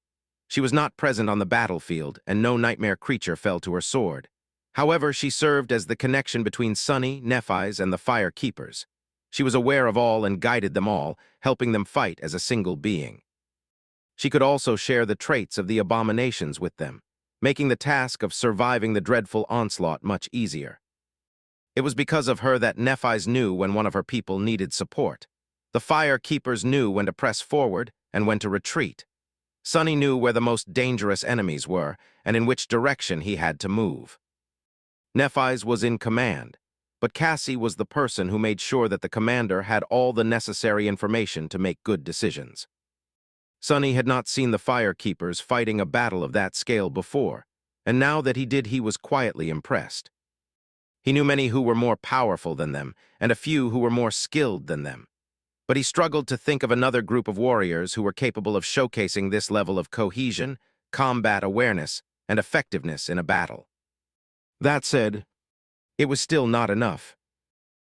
She was not present on the battlefield, and no nightmare creature fell to her sword. However, she served as the connection between Sunny, Nephis, and the fire keepers. She was aware of all and guided them all, helping them fight as a single being. She could also share the traits of the abominations with them, making the task of surviving the dreadful onslaught much easier. It was because of her that Nephis knew when one of her people needed support. The fire keepers knew when to press forward and when to retreat. Sunny knew where the most dangerous enemies were and in which direction he had to move. Nephis was in command, but Cassie was the person who made sure that the commander had all the necessary information to make good decisions. Sunny had not seen the fire keepers fighting a battle of that scale before, and now that he did, he was quietly impressed. He knew many who were more powerful than them, and a few who were more skilled than them. But he struggled to think of another group of warriors who were capable of showcasing this level of cohesion, combat awareness, and effectiveness in a battle. That said, it was still not enough.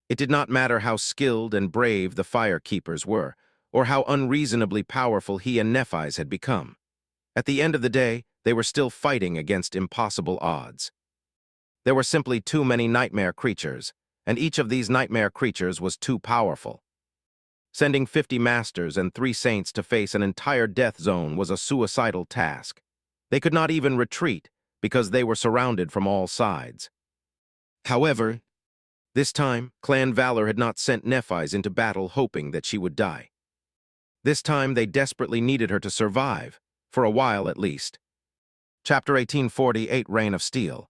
It did not matter how skilled and brave the fire keepers were, or how unreasonably powerful he and Nephis had become. At the end of the day, they were still fighting against impossible odds. There were simply too many nightmare creatures, and each of these nightmare creatures was too powerful. Sending 50 masters and 3 saints to face an entire death zone was a suicidal task. They could not even retreat because they were surrounded from all sides. However, this time, Clan Valor had not sent Nephis into battle hoping that she would die. This time, they desperately needed her to survive, for a while at least. Chapter 1848, Reign of Steel.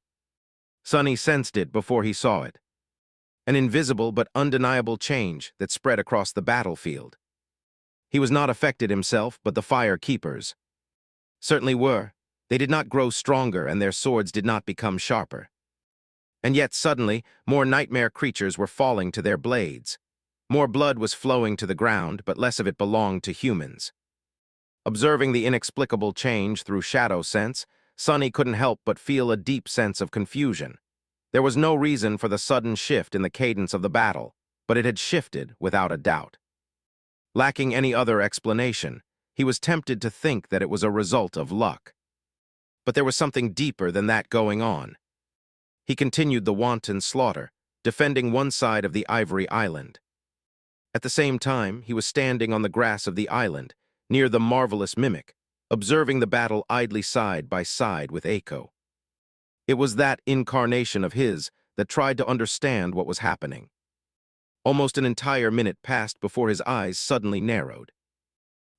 Sunny sensed it before he saw it. An invisible but undeniable change that spread across the battlefield. He was not affected himself, but the fire keepers certainly were. They did not grow stronger, and their swords did not become sharper. And yet suddenly, more nightmare creatures were falling to their blades. More blood was flowing to the ground, but less of it belonged to humans. Observing the inexplicable change through shadow sense, Sunny couldn't help but feel a deep sense of confusion. There was no reason for the sudden shift in the cadence of the battle, but it had shifted without a doubt. Lacking any other explanation, he was tempted to think that it was a result of luck. But there was something deeper than that going on. He continued the wanton slaughter, defending one side of the Ivory Island. At the same time, he was standing on the grass of the island, near the marvelous mimic, observing the battle idly side by side with Echo. It was that incarnation of his that tried to understand what was happening. Almost an entire minute passed before his eyes suddenly narrowed.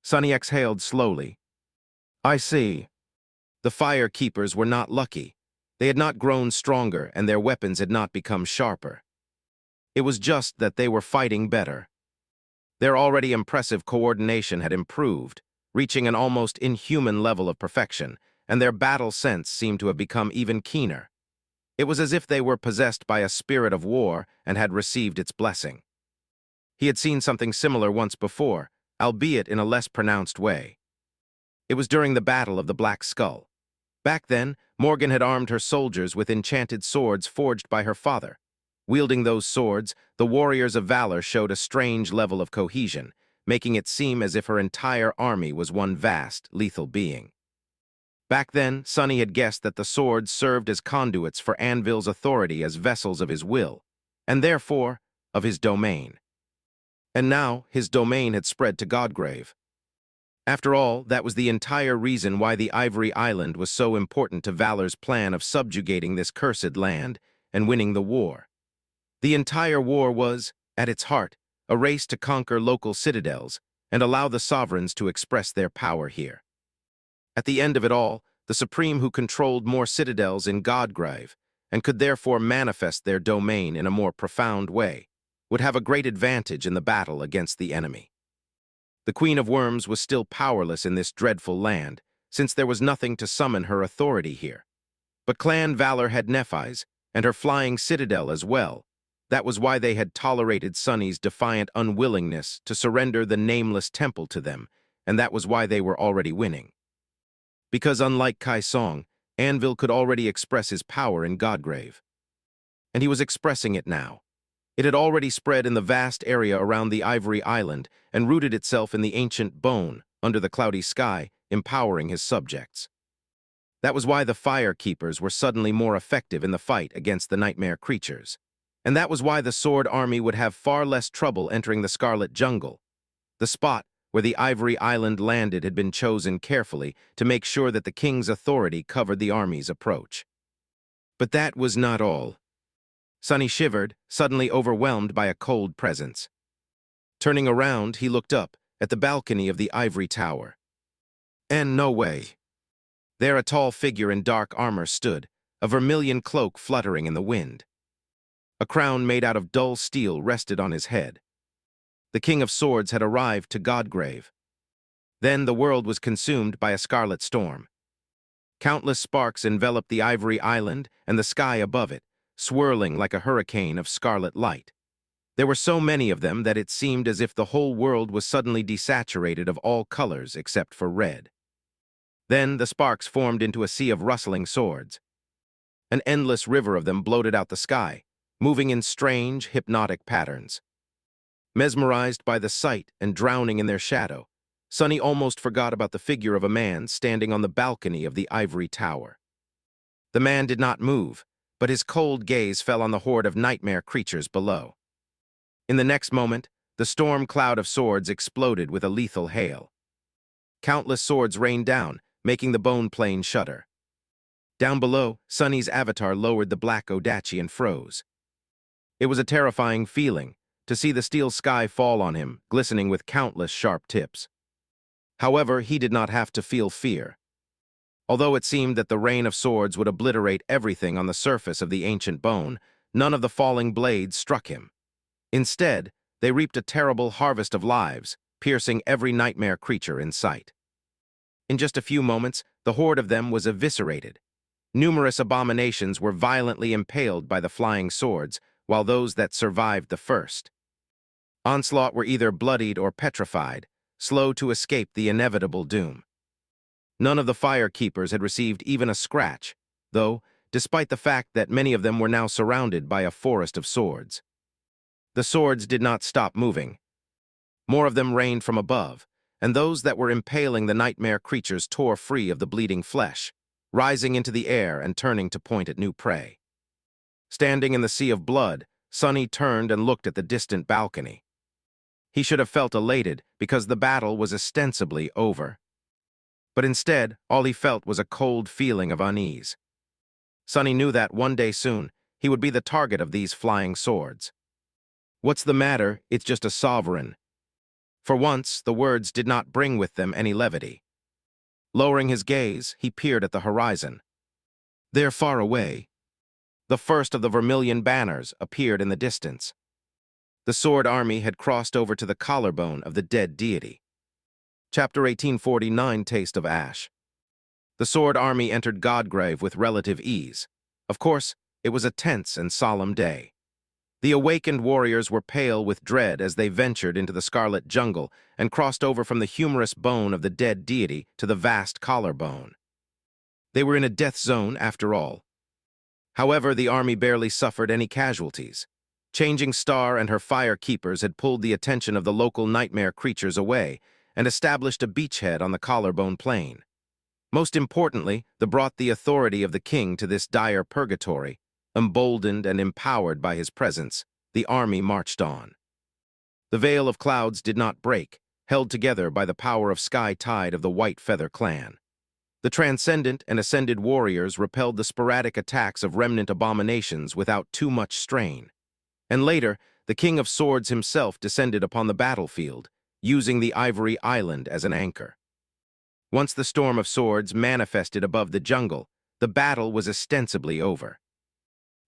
Sunny exhaled slowly. I see. The fire keepers were not lucky. They had not grown stronger, and their weapons had not become sharper. It was just that they were fighting better. Their already impressive coordination had improved, reaching an almost inhuman level of perfection, and their battle sense seemed to have become even keener. It was as if they were possessed by a spirit of war and had received its blessing. He had seen something similar once before, albeit in a less pronounced way. It was during the Battle of the Black Skull. Back then, Morgan had armed her soldiers with enchanted swords forged by her father. Wielding those swords, the warriors of valor showed a strange level of cohesion, making it seem as if her entire army was one vast, lethal being. Back then, Sunny had guessed that the swords served as conduits for Anvil's authority as vessels of his will, and therefore, of his domain. And now, his domain had spread to Godgrave. After all, that was the entire reason why the Ivory Island was so important to Valor's plan of subjugating this cursed land and winning the war. The entire war was, At its heart, a race to conquer local citadels and allow the sovereigns to express their power here. At the end of it all, the Supreme who controlled more citadels in Guiltythree and could therefore manifest their domain in a more profound way, would have a great advantage in the battle against the enemy. The Queen of Worms was still powerless in this dreadful land, since there was nothing to summon her authority here. But Clan Valor had Nephis, and her flying citadel as well. That was why they had tolerated Sunny's defiant unwillingness to surrender the nameless temple to them, and that was why they were already winning. Because unlike Kai Song, Anvil could already express his power in Guiltythree. And he was expressing it now. It had already spread in the vast area around the Ivory Island and rooted itself in the ancient bone, under the cloudy sky, empowering his subjects. That was why the Fire Keepers were suddenly more effective in the fight against the nightmare creatures. And that was why the Sword Army would have far less trouble entering the Scarlet Jungle. The spot where the Ivory Island landed had been chosen carefully to make sure that the king's authority covered the army's approach. But that was not all. Sunny shivered, suddenly overwhelmed by a cold presence. Turning around, he looked up at the balcony of the ivory tower. And no way. There a tall figure in dark armor stood, a vermilion cloak fluttering in the wind. A crown made out of dull steel rested on his head. The King of Swords had arrived to Guiltythree. Then the world was consumed by a scarlet storm. Countless sparks enveloped the Ivory Island and the sky above it, swirling like a hurricane of scarlet light. There were so many of them that it seemed as if the whole world was suddenly desaturated of all colors except for red. Then the sparks formed into a sea of rustling swords. An endless river of them bloated out the sky, moving in strange, hypnotic patterns. Mesmerized by the sight and drowning in their shadow, Sunny almost forgot about the figure of a man standing on the balcony of the ivory tower. The man did not move, but his cold gaze fell on the horde of nightmare creatures below. In the next moment, the storm cloud of swords exploded with a lethal hail. Countless swords rained down, making the bone plane shudder. Down below, Sunny's avatar lowered the black Odachi and froze. It was a terrifying feeling to see the steel sky fall on him, glistening with countless sharp tips. However, he did not have to feel fear. Although it seemed that the rain of swords would obliterate everything on the surface of the ancient bone, none of the falling blades struck him. Instead, they reaped a terrible harvest of lives, piercing every nightmare creature in sight. In just a few moments, the horde of them was eviscerated. Numerous abominations were violently impaled by the flying swords, while those that survived the first onslaught were either bloodied or petrified, slow to escape the inevitable doom. None of the Fire Keepers had received even a scratch, though, despite the fact that many of them were now surrounded by a forest of swords. The swords did not stop moving. More of them rained from above, and those that were impaling the nightmare creatures tore free of the bleeding flesh, rising into the air and turning to point at new prey. Standing in the sea of blood, Sunny turned and looked at the distant balcony. He should have felt elated because the battle was ostensibly over. But instead, all he felt was a cold feeling of unease. Sunny knew that one day soon, he would be the target of these flying swords. "What's the matter? It's just a sovereign." For once, the words did not bring with them any levity. Lowering his gaze, he peered at the horizon. There, far away, the first of the vermilion banners appeared in the distance. The Sword Army had crossed over to the collarbone of the dead deity. Chapter 1849, Taste of Ash. The Sword Army entered Guiltythree with relative ease. Of course, it was a tense and solemn day. The awakened warriors were pale with dread as they ventured into the Scarlet Jungle and crossed over from the humorous bone of the dead deity to the vast collarbone. They were in a death zone after all. However, the army barely suffered any casualties. Changing Star and her Fire Keepers had pulled the attention of the local nightmare creatures away and established a beachhead on the collarbone plain. Most importantly, they brought the authority of the king to this dire purgatory. Emboldened and empowered by his presence, the army marched on. The veil of clouds did not break, held together by the power of Sky Tide of the White Feather clan. The transcendent and ascended warriors repelled the sporadic attacks of remnant abominations without too much strain. And later, the King of Swords himself descended upon the battlefield, using the ivory island as an anchor. Once the storm of swords manifested above the jungle, the battle was ostensibly over.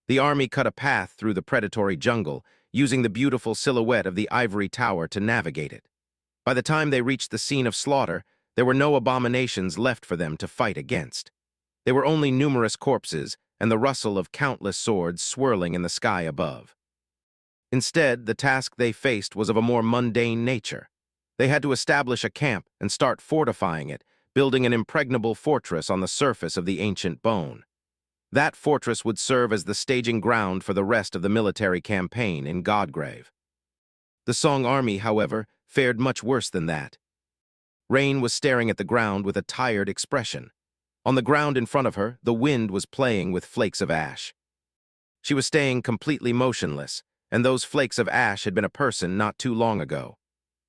The army cut a path through the predatory jungle, using the beautiful silhouette of the ivory tower to navigate it. By the time they reached the scene of slaughter, there were no abominations left for them to fight against. There were only numerous corpses and the rustle of countless swords swirling in the sky above. Instead, the task they faced was of a more mundane nature. They had to establish a camp and start fortifying it, building an impregnable fortress on the surface of the ancient bone. That fortress would serve as the staging ground for the rest of the military campaign in Godgrave. The Song army, however, fared much worse than that. Rain was staring at the ground with a tired expression. On the ground in front of her, the wind was playing with flakes of ash. She was staying completely motionless, and those flakes of ash had been a person not too long ago.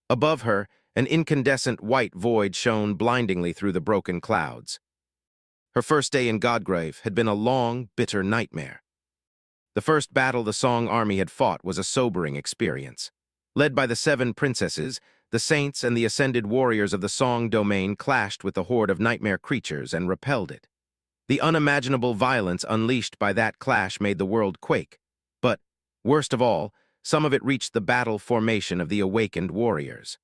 Above her, an incandescent white void shone blindingly through the broken clouds. Her first day in Godgrave had been a long, bitter nightmare. The first battle the Song army had fought was a sobering experience. Led by the 7 princesses, the saints and the ascended warriors of the Song domain clashed with the horde of nightmare creatures and repelled it. The unimaginable violence unleashed by that clash made the world quake. But, worst of all, some of it reached the battle formation of the awakened warriors.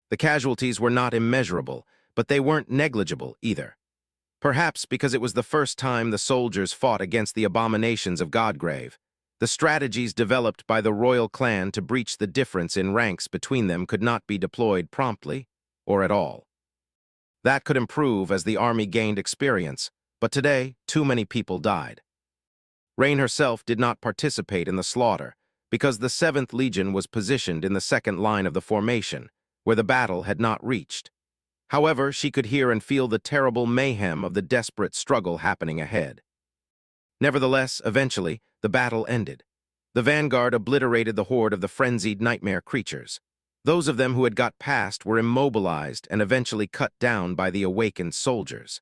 The casualties were not immeasurable, but they weren't negligible either. Perhaps because it was the first time the soldiers fought against the abominations of Godgrave, the strategies developed by the royal clan to breach the difference in ranks between them could not be deployed promptly, or at all. That could improve as the army gained experience, but today, too many people died. Rain herself did not participate in the slaughter, because the 7th Legion was positioned in the second line of the formation, where the battle had not reached. However, she could hear and feel the terrible mayhem of the desperate struggle happening ahead. Nevertheless, eventually, the battle ended. The vanguard obliterated the horde of the frenzied nightmare creatures. Those of them who had got past were immobilized and eventually cut down by the awakened soldiers.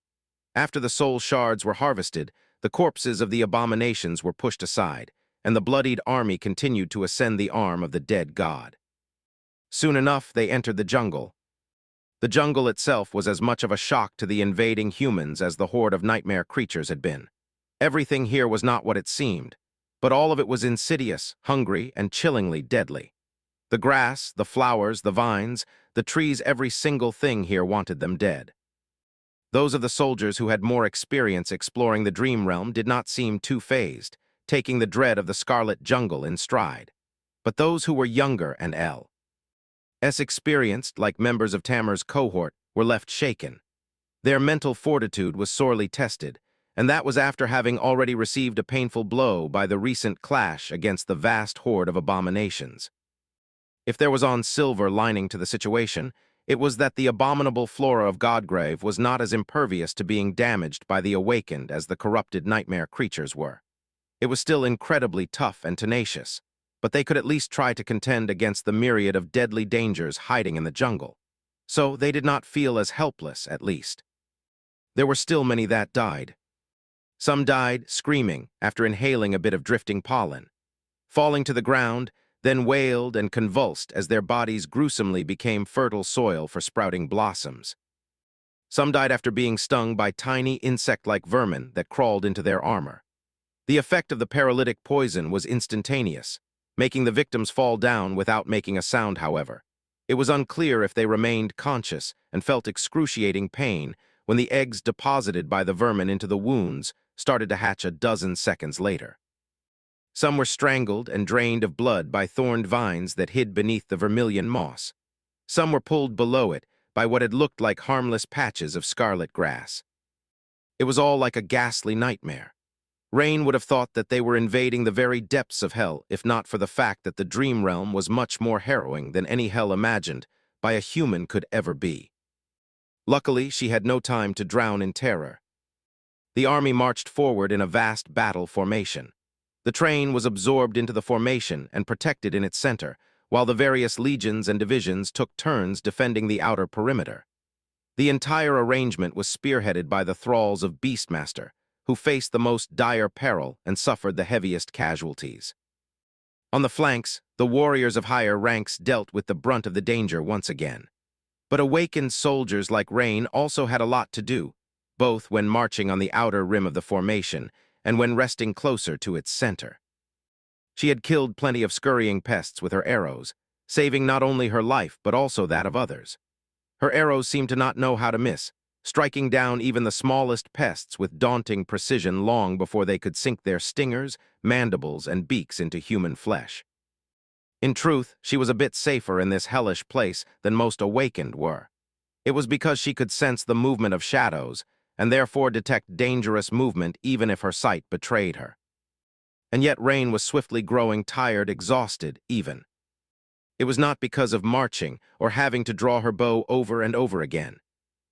After the soul shards were harvested, the corpses of the abominations were pushed aside, and the bloodied army continued to ascend the arm of the dead god. Soon enough, they entered the jungle. The jungle itself was as much of a shock to the invading humans as the horde of nightmare creatures had been. Everything here was not what it seemed, but all of it was insidious, hungry, and chillingly deadly. The grass, the flowers, the vines, the trees, every single thing here wanted them dead. Those of the soldiers who had more experience exploring the dream realm did not seem too fazed, taking the dread of the scarlet jungle in stride. But those who were younger and less experienced, like members of Tamer's cohort, were left shaken. Their mental fortitude was sorely tested, and that was after having already received a painful blow by the recent clash against the vast horde of abominations. If there was on silver lining to the situation, it was that the abominable flora of Godgrave was not as impervious to being damaged by the awakened as the corrupted nightmare creatures were. It was still incredibly tough and tenacious, but they could at least try to contend against the myriad of deadly dangers hiding in the jungle. So they did not feel as helpless, at least. There were still many that died. Some died screaming after inhaling a bit of drifting pollen, falling to the ground, then wailed and convulsed as their bodies gruesomely became fertile soil for sprouting blossoms. Some died after being stung by tiny insect-like vermin that crawled into their armor. The effect of the paralytic poison was instantaneous, making the victims fall down without making a sound, however. It was unclear if they remained conscious and felt excruciating pain when the eggs deposited by the vermin into the wounds started to hatch a dozen seconds later. Some were strangled and drained of blood by thorned vines that hid beneath the vermilion moss. Some were pulled below it by what had looked like harmless patches of scarlet grass. It was all like a ghastly nightmare. Rain would have thought that they were invading the very depths of hell, if not for the fact that the dream realm was much more harrowing than any hell imagined by a human could ever be. Luckily, she had no time to drown in terror. The army marched forward in a vast battle formation. The train was absorbed into the formation and protected in its center, while the various legions and divisions took turns defending the outer perimeter. The entire arrangement was spearheaded by the thralls of Beastmaster, who faced the most dire peril and suffered the heaviest casualties. On the flanks, the warriors of higher ranks dealt with the brunt of the danger once again. But awakened soldiers like Rain also had a lot to do, both when marching on the outer rim of the formation and when resting closer to its center. She had killed plenty of scurrying pests with her arrows, saving not only her life but also that of others. Her arrows seemed to not know how to miss, striking down even the smallest pests with daunting precision long before they could sink their stingers, mandibles, and beaks into human flesh. In truth, she was a bit safer in this hellish place than most awakened were. It was because she could sense the movement of shadows, and therefore detect dangerous movement even if her sight betrayed her. And yet Rain was swiftly growing tired, exhausted, even. It was not because of marching or having to draw her bow over and over again.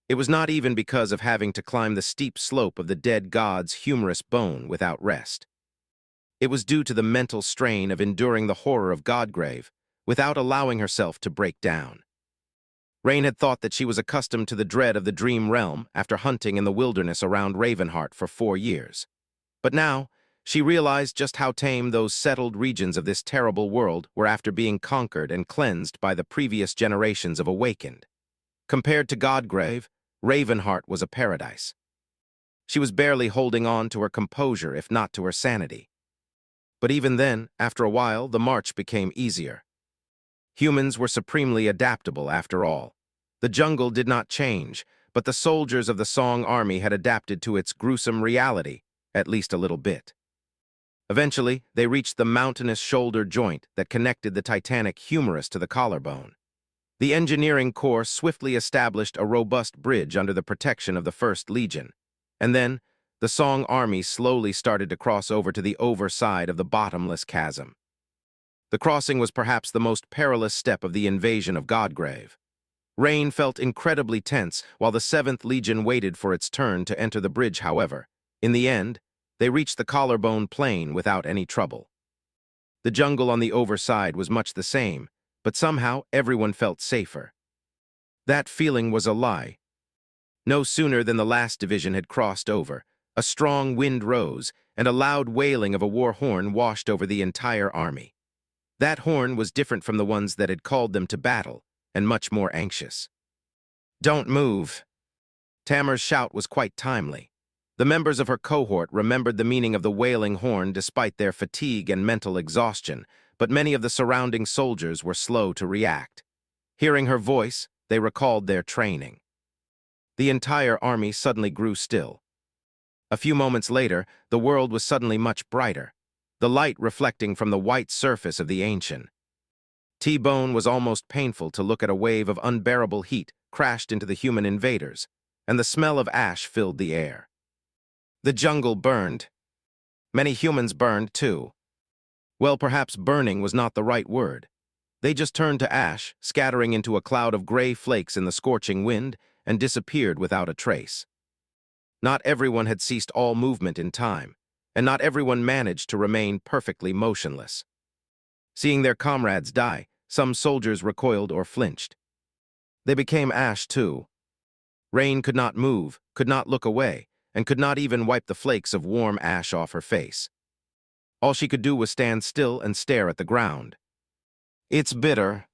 It was not even because of having to climb the steep slope of the dead god's humorous bone without rest. It was due to the mental strain of enduring the horror of Godgrave without allowing herself to break down. Rain had thought that she was accustomed to the dread of the dream realm after hunting in the wilderness around Ravenheart for 4 years. But now, she realized just how tame those settled regions of this terrible world were after being conquered and cleansed by the previous generations of awakened. Compared to Godgrave, Ravenheart was a paradise. She was barely holding on to her composure, if not to her sanity. But even then, after a while, the march became easier. Humans were supremely adaptable, after all. The jungle did not change, but the soldiers of the Song army had adapted to its gruesome reality, at least a little bit. Eventually, they reached the mountainous shoulder joint that connected the titanic humerus to the collarbone. The engineering corps swiftly established a robust bridge under the protection of the 1st Legion, and then the Song army slowly started to cross over to the overside of the bottomless chasm. The crossing was perhaps the most perilous step of the invasion of Godgrave. Rain felt incredibly tense while the 7th Legion waited for its turn to enter the bridge. However, in the end, they reached the collarbone plain without any trouble. The jungle on the overside was much the same, but somehow everyone felt safer. That feeling was a lie. No sooner than the last division had crossed over, a strong wind rose, and a loud wailing of a war horn washed over the entire army. That horn was different from the ones that had called them to battle, and much more anxious. "Don't move!" Tamar's shout was quite timely. The members of her cohort remembered the meaning of the wailing horn despite their fatigue and mental exhaustion, but many of the surrounding soldiers were slow to react. Hearing her voice, they recalled their training. The entire army suddenly grew still. A few moments later, the world was suddenly much brighter, the light reflecting from the white surface of the ancient. T-Bone was almost painful to look at. A wave of unbearable heat crashed into the human invaders, and the smell of ash filled the air. The jungle burned. Many humans burned, too. Well, perhaps burning was not the right word. They just turned to ash, scattering into a cloud of gray flakes in the scorching wind, and disappeared without a trace. Not everyone had ceased all movement in time, and not everyone managed to remain perfectly motionless. Seeing their comrades die, some soldiers recoiled or flinched. They became ash, too. Rain could not move, could not look away, and could not even wipe the flakes of warm ash off her face. All she could do was stand still and stare at the ground. It's bitter.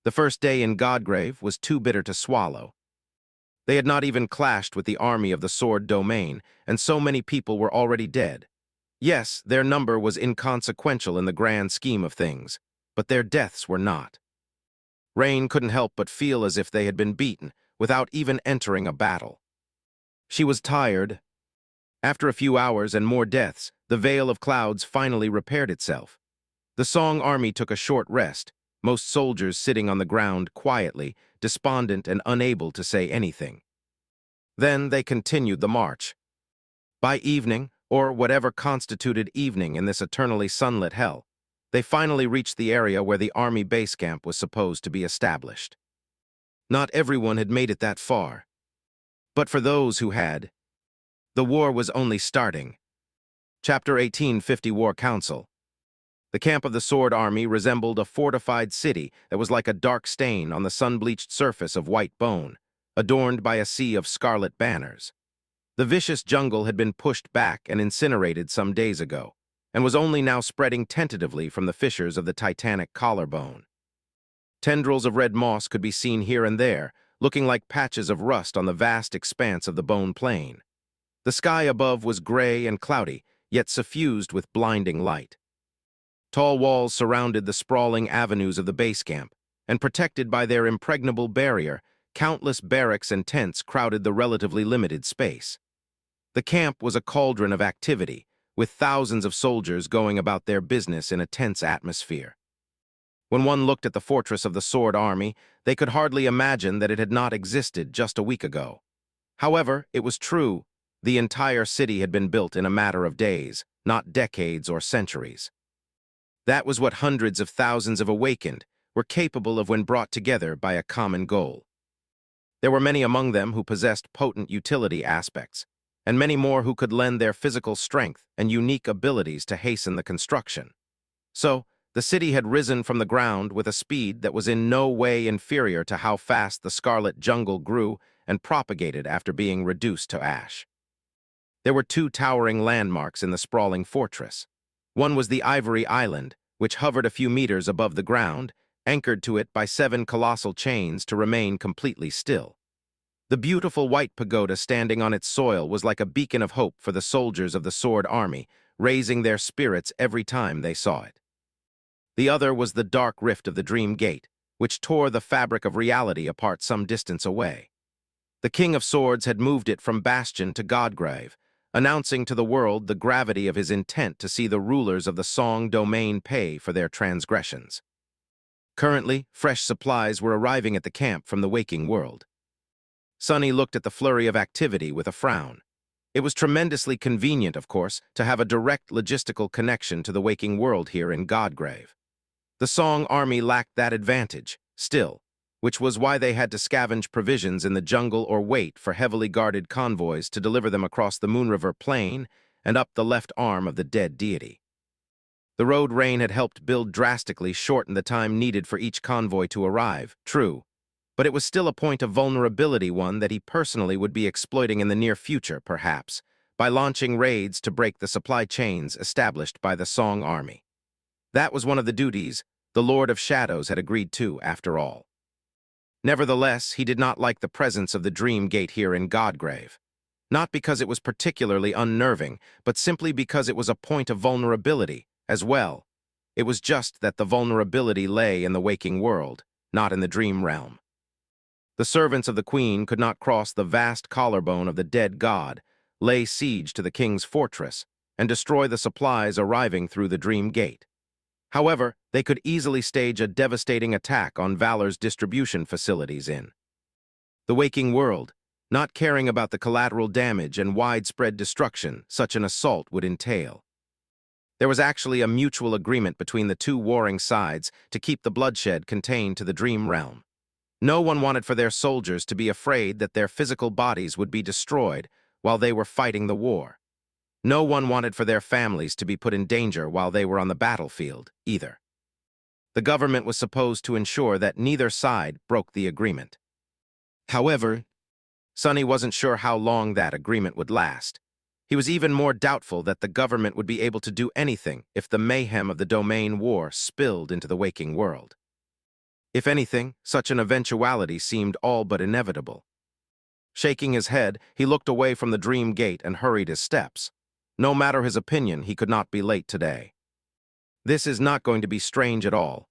The first day in Godgrave was too bitter to swallow. They had not even clashed with the army of the Sword Domain, and so many people were already dead. Yes, their number was inconsequential in the grand scheme of things, but their deaths were not. Rain couldn't help but feel as if they had been beaten, without even entering a battle. She was tired. After a few hours and more deaths, the veil of clouds finally repaired itself. The Song army took a short rest, most soldiers sitting on the ground quietly, despondent and unable to say anything. Then they continued the march. By evening, or whatever constituted evening in this eternally sunlit hell, they finally reached the area where the army base camp was supposed to be established. Not everyone had made it that far. But for those who had, the war was only starting. Chapter 1850 War Council. The camp of the Sword Army resembled a fortified city that was like a dark stain on the sun-bleached surface of white bone, adorned by a sea of scarlet banners. The vicious jungle had been pushed back and incinerated some days ago. and was only now spreading tentatively from the fissures of the titanic collarbone. Tendrils of red moss could be seen here and there, looking like patches of rust on the vast expanse of the bone plain. The sky above was gray and cloudy, yet suffused with blinding light. Tall walls surrounded the sprawling avenues of the base camp, and protected by their impregnable barrier, countless barracks and tents crowded the relatively limited space. The camp was a cauldron of activity, with thousands of soldiers going about their business in a tense atmosphere. When one looked at the fortress of the Sword Army, they could hardly imagine that it had not existed just a week ago. However, it was true. The entire city had been built in a matter of days, not decades or centuries. That was what hundreds of thousands of awakened were capable of when brought together by a common goal. There were many among them who possessed potent utility aspects, and many more who could lend their physical strength and unique abilities to hasten the construction. So, the city had risen from the ground with a speed that was in no way inferior to how fast the scarlet jungle grew and propagated after being reduced to ash. There were two towering landmarks in the sprawling fortress. One was the Ivory Island, which hovered a few meters above the ground, anchored to it by 7 colossal chains to remain completely still. The beautiful white pagoda standing on its soil was like a beacon of hope for the soldiers of the Sword Army, raising their spirits every time they saw it. The other was the dark rift of the Dream Gate, which tore the fabric of reality apart some distance away. The King of Swords had moved it from Bastion to Godgrave, announcing to the world the gravity of his intent to see the rulers of the Song domain pay for their transgressions. Currently, fresh supplies were arriving at the camp from the waking world. Sonny looked at the flurry of activity with a frown. It was tremendously convenient, of course, to have a direct logistical connection to the waking world here in Godgrave. The Song army lacked that advantage, still, which was why they had to scavenge provisions in the jungle or wait for heavily guarded convoys to deliver them across the Moonriver Plain and up the left arm of the dead deity. The road rain had helped build drastically shorten the time needed for each convoy to arrive, true, but it was still a point of vulnerability, one that he personally would be exploiting in the near future, perhaps, by launching raids to break the supply chains established by the Song army. That was one of the duties the Lord of Shadows had agreed to, after all. Nevertheless, he did not like the presence of the Dream Gate here in Godgrave. Not because it was particularly unnerving, but simply because it was a point of vulnerability, as well. It was just that the vulnerability lay in the waking world, not in the dream realm. The servants of the Queen could not cross the vast collarbone of the dead god, lay siege to the king's fortress, and destroy the supplies arriving through the Dream Gate. However, they could easily stage a devastating attack on Valor's distribution facilities in the waking world, not caring about the collateral damage and widespread destruction such an assault would entail. There was actually a mutual agreement between the two warring sides to keep the bloodshed contained to the dream realm. No one wanted for their soldiers to be afraid that their physical bodies would be destroyed while they were fighting the war. No one wanted for their families to be put in danger while they were on the battlefield, either. The government was supposed to ensure that neither side broke the agreement. However, Sonny wasn't sure how long that agreement would last. He was even more doubtful that the government would be able to do anything if the mayhem of the domain war spilled into the waking world. If anything, such an eventuality seemed all but inevitable. Shaking his head, he looked away from the Dream Gate and hurried his steps. No matter his opinion, he could not be late today. This is not going to be strange at all.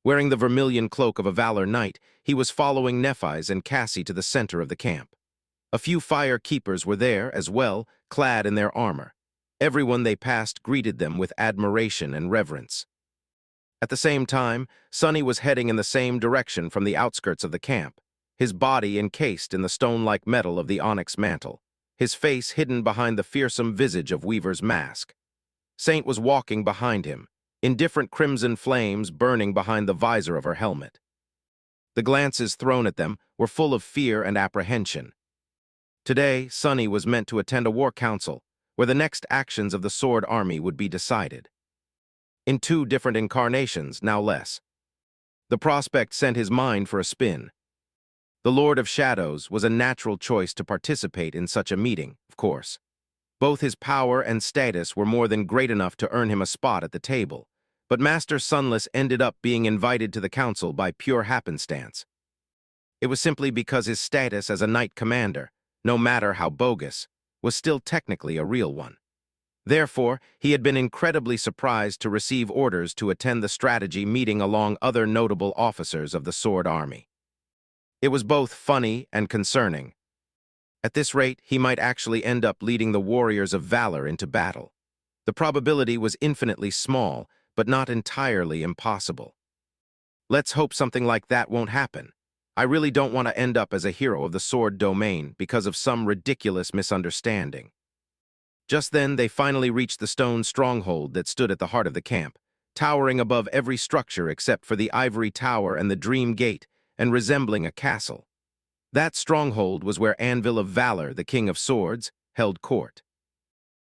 Wearing the vermilion cloak of a Valor Knight, he was following Nephis and Cassie to the center of the camp. A few fire keepers were there as well, clad in their armor. Everyone they passed greeted them with admiration and reverence. At the same time, Sonny was heading in the same direction from the outskirts of the camp, his body encased in the stone-like metal of the onyx mantle, his face hidden behind the fearsome visage of Weaver's mask. Saint was walking behind him, indifferent crimson flames burning behind the visor of her helmet. The glances thrown at them were full of fear and apprehension. Today, Sonny was meant to attend a war council, where the next actions of the Sword Army would be decided. In 2 different incarnations, now less. The prospect sent his mind for a spin. The Lord of Shadows was a natural choice to participate in such a meeting, of course. Both his power and status were more than great enough to earn him a spot at the table, but Master Sunless ended up being invited to the council by pure happenstance. It was simply because his status as a knight commander, no matter how bogus, was still technically a real one. Therefore, he had been incredibly surprised to receive orders to attend the strategy meeting along other notable officers of the Sword Army. It was both funny and concerning. At this rate, he might actually end up leading the warriors of valor into battle. The probability was infinitely small, but not entirely impossible. Let's hope something like that won't happen. I really don't want to end up as a hero of the sword domain because of some ridiculous misunderstanding. Just then, they finally reached the stone stronghold that stood at the heart of the camp, towering above every structure except for the ivory tower and the dream gate, and resembling a castle. That stronghold was where Anvil of Valor, the King of Swords, held court.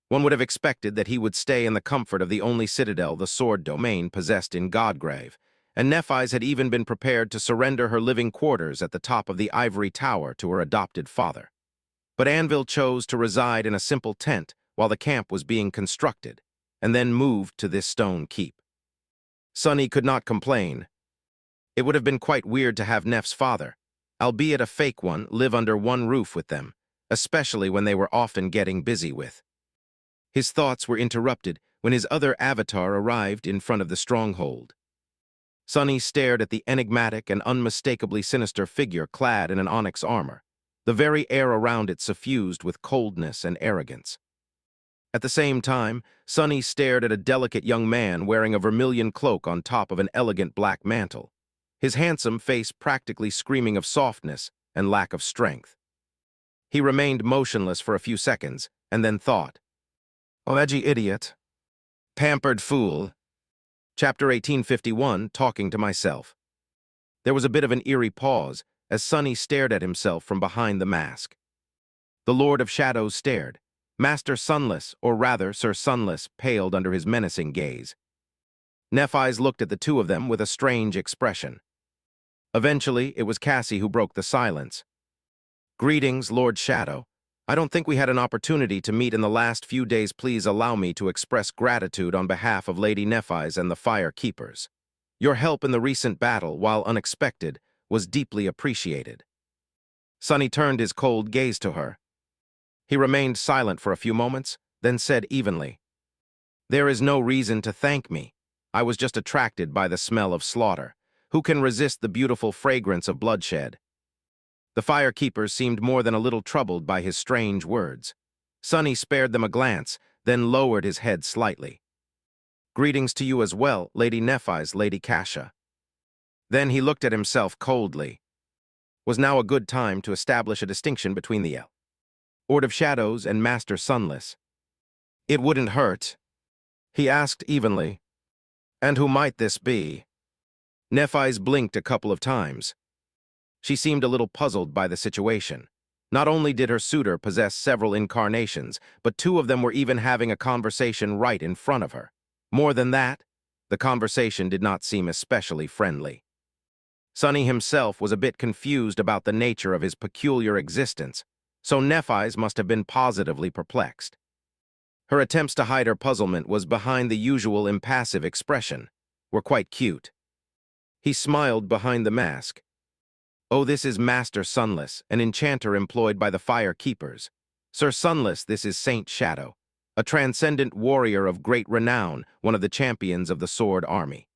One would have expected that he would stay in the comfort of the only citadel the sword domain possessed in Godgrave, and Nephis had even been prepared to surrender her living quarters at the top of the ivory tower to her adopted father. But Anvil chose to reside in a simple tent while the camp was being constructed, and then moved to this stone keep. Sunny could not complain. It would have been quite weird to have Neph's father, albeit a fake one, live under one roof with them, especially when they were often getting busy with. His thoughts were interrupted when his other avatar arrived in front of the stronghold. Sunny stared at the enigmatic and unmistakably sinister figure clad in an onyx armor, the very air around it suffused with coldness and arrogance. At the same time, Sunny stared at a delicate young man wearing a vermilion cloak on top of an elegant black mantle, his handsome face practically screaming of softness and lack of strength. He remained motionless for a few seconds, and then thought, "Oh, edgy idiot. Pampered fool." Chapter 1851, Talking to Myself. There was a bit of an eerie pause as Sunny stared at himself from behind the mask. The Lord of Shadows stared. Master Sunless, or rather Sir Sunless, paled under his menacing gaze. Nephis looked at the two of them with a strange expression. Eventually, it was Cassie who broke the silence. "Greetings, Lord Shadow. I don't think we had an opportunity to meet in the last few days. Please allow me to express gratitude on behalf of Lady Nephis and the Fire Keepers. Your help in the recent battle, while unexpected, was deeply appreciated." Sunny turned his cold gaze to her. He remained silent for a few moments, then said evenly, "There is no reason to thank me. I was just attracted by the smell of slaughter. Who can resist the beautiful fragrance of bloodshed?" The Fire Keepers seemed more than a little troubled by his strange words. Sunny spared them a glance, then lowered his head slightly. "Greetings to you as well, Lady Nephis, Lady Cassia." Then he looked at himself coldly. Was now a good time to establish a distinction between the Lord of Shadows and Master Sunless? "It wouldn't hurt," he asked evenly. "And who might this be?" Nephis blinked a couple of times. She seemed a little puzzled by the situation. Not only did her suitor possess several incarnations, but two of them were even having a conversation right in front of her. More than that, the conversation did not seem especially friendly. Sunny himself was a bit confused about the nature of his peculiar existence, so Nephis must have been positively perplexed. Her attempts to hide her puzzlement was behind the usual impassive expression, were quite cute. He smiled behind the mask. "Oh, this is Master Sunless, an enchanter employed by the Fire Keepers. Sir Sunless, this is Saint Shadow, a transcendent warrior of great renown, one of the champions of the Sword Army."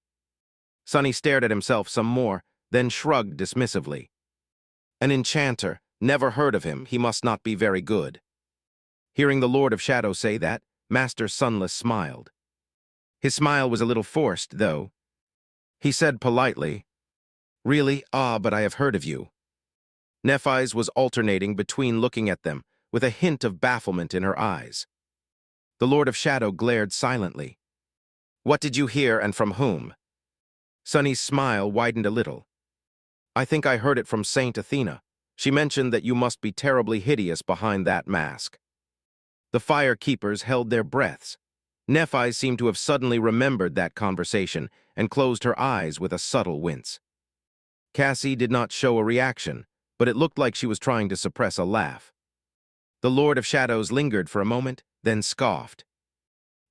Sunny stared at himself some more, then shrugged dismissively. "An enchanter, never heard of him, he must not be very good." Hearing the Lord of Shadow say that, Master Sunless smiled. His smile was a little forced, though. He said politely, "Really? But I have heard of you." Nephis was alternating between looking at them, with a hint of bafflement in her eyes. The Lord of Shadow glared silently. "What did you hear, and from whom?" Sunny's smile widened a little. "I think I heard it from Saint Athena. She mentioned that you must be terribly hideous behind that mask." The Fire Keepers held their breaths. Nephis seemed to have suddenly remembered that conversation and closed her eyes with a subtle wince. Cassie did not show a reaction, but it looked like she was trying to suppress a laugh. The Lord of Shadows lingered for a moment, then scoffed.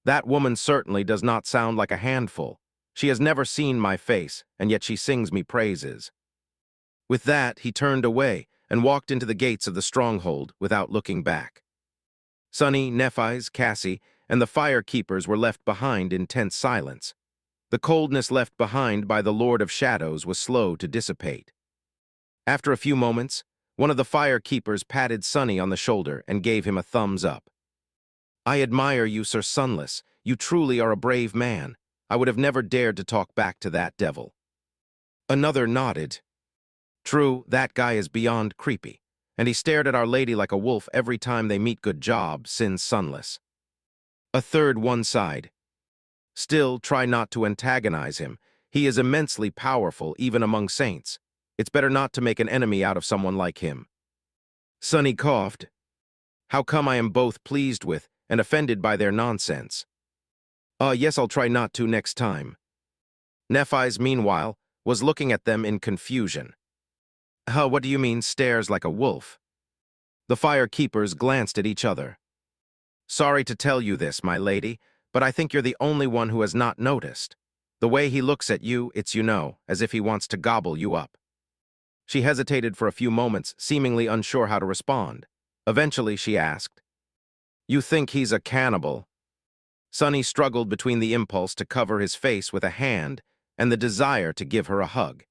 That woman certainly does not sound like a handful. She has never seen my face, and yet she sings me praises. With that, he turned away and walked into the gates of the stronghold without looking back. Sonny, Nephis, Cassie, and the fire keepers were left behind in tense silence. The coldness left behind by the Lord of Shadows was slow to dissipate. After a few moments, one of the fire keepers patted Sonny on the shoulder and gave him a thumbs up. "I admire you, Sir Sunless. You truly are a brave man. I would have never dared to talk back to that devil." Another nodded. "True, that guy is beyond creepy, and he stared at Our Lady like a wolf every time they meet. Good job, Sin Sunless." A third one sighed. "Still, try not to antagonize him. He is immensely powerful, even among saints. It's better not to make an enemy out of someone like him." Sonny coughed. "How come I am both pleased with and offended by their nonsense?" Yes, I'll try not to next time." Nephis, meanwhile, was looking at them in confusion. What do you mean, stares like a wolf?" The fire keepers glanced at each other. "Sorry to tell you this, my lady, but I think you're the only one who has not noticed. The way he looks at you, it's, as if he wants to gobble you up." She hesitated for a few moments, seemingly unsure how to respond. Eventually, she asked, "You think he's a cannibal?" Sonny struggled between the impulse to cover his face with a hand and the desire to give her a hug.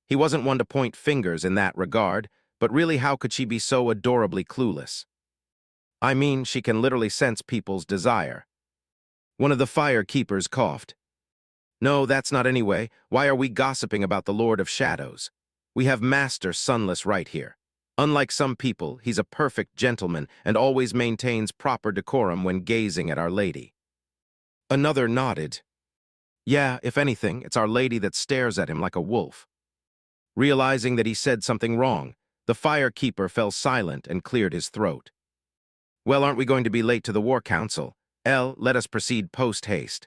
He wasn't one to point fingers in that regard, but really how could she be so adorably clueless? "I mean, she can literally sense people's desire." One of the fire keepers coughed. "No, that's not anyway. Why are we gossiping about the Lord of Shadows? We have Master Sunless right here. Unlike some people, he's a perfect gentleman and always maintains proper decorum when gazing at Our Lady." Another nodded. "Yeah, if anything, it's Our Lady that stares at him like a wolf." Realizing that he said something wrong, the fire keeper fell silent and cleared his throat. "Well, aren't we going to be late to the War Council? Let us proceed post-haste."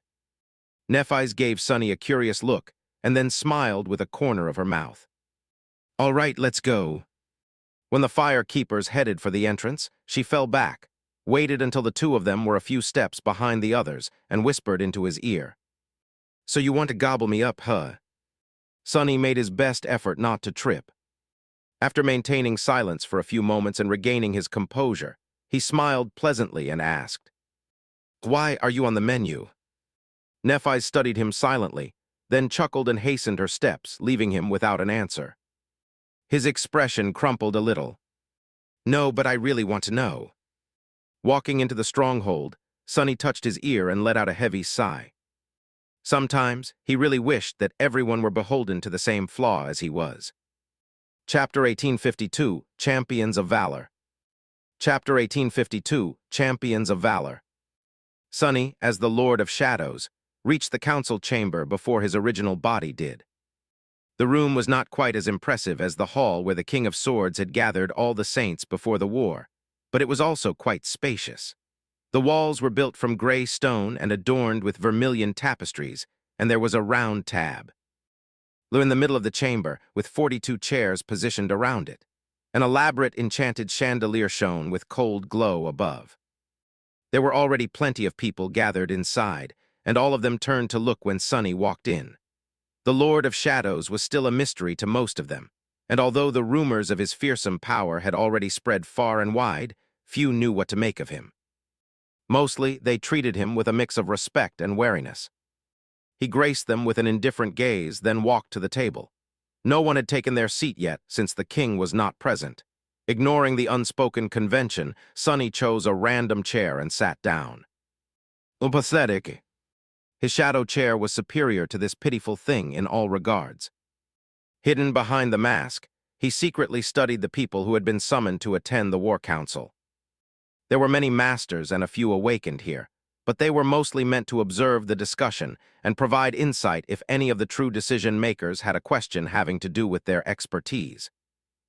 Nephis gave Sonny a curious look and then smiled with a corner of her mouth. "All right, let's go." When the fire keepers headed for the entrance, she fell back, waited until the two of them were a few steps behind the others, and whispered into his ear. "So you want to gobble me up, huh?" Sonny made his best effort not to trip. After maintaining silence for a few moments and regaining his composure, he smiled pleasantly and asked, "Why are you on the menu?" Nephis studied him silently, then chuckled and hastened her steps, leaving him without an answer. His expression crumpled a little. "No, but I really want to know." Walking into the stronghold, Sonny touched his ear and let out a heavy sigh. Sometimes, he really wished that everyone were beholden to the same flaw as he was. Chapter 1852, Champions of Valor. Chapter 1852, Champions of Valor. Sonny, as the Lord of Shadows, reached the council chamber before his original body did. The room was not quite as impressive as the hall where the King of Swords had gathered all the saints before the war, but it was also quite spacious. The walls were built from gray stone and adorned with vermilion tapestries, and there was a round tab in the middle of the chamber, with 42 chairs positioned around it. An elaborate enchanted chandelier shone with cold glow above. There were already plenty of people gathered inside, and all of them turned to look when Sonny walked in. The Lord of Shadows was still a mystery to most of them, and although the rumors of his fearsome power had already spread far and wide, few knew what to make of him. Mostly, they treated him with a mix of respect and wariness. He graced them with an indifferent gaze, then walked to the table. No one had taken their seat yet, since the king was not present. Ignoring the unspoken convention, Sonny chose a random chair and sat down. Pathetic. His shadow chair was superior to this pitiful thing in all regards. Hidden behind the mask, he secretly studied the people who had been summoned to attend the War Council. There were many masters and a few awakened here, but they were mostly meant to observe the discussion and provide insight if any of the true decision-makers had a question having to do with their expertise.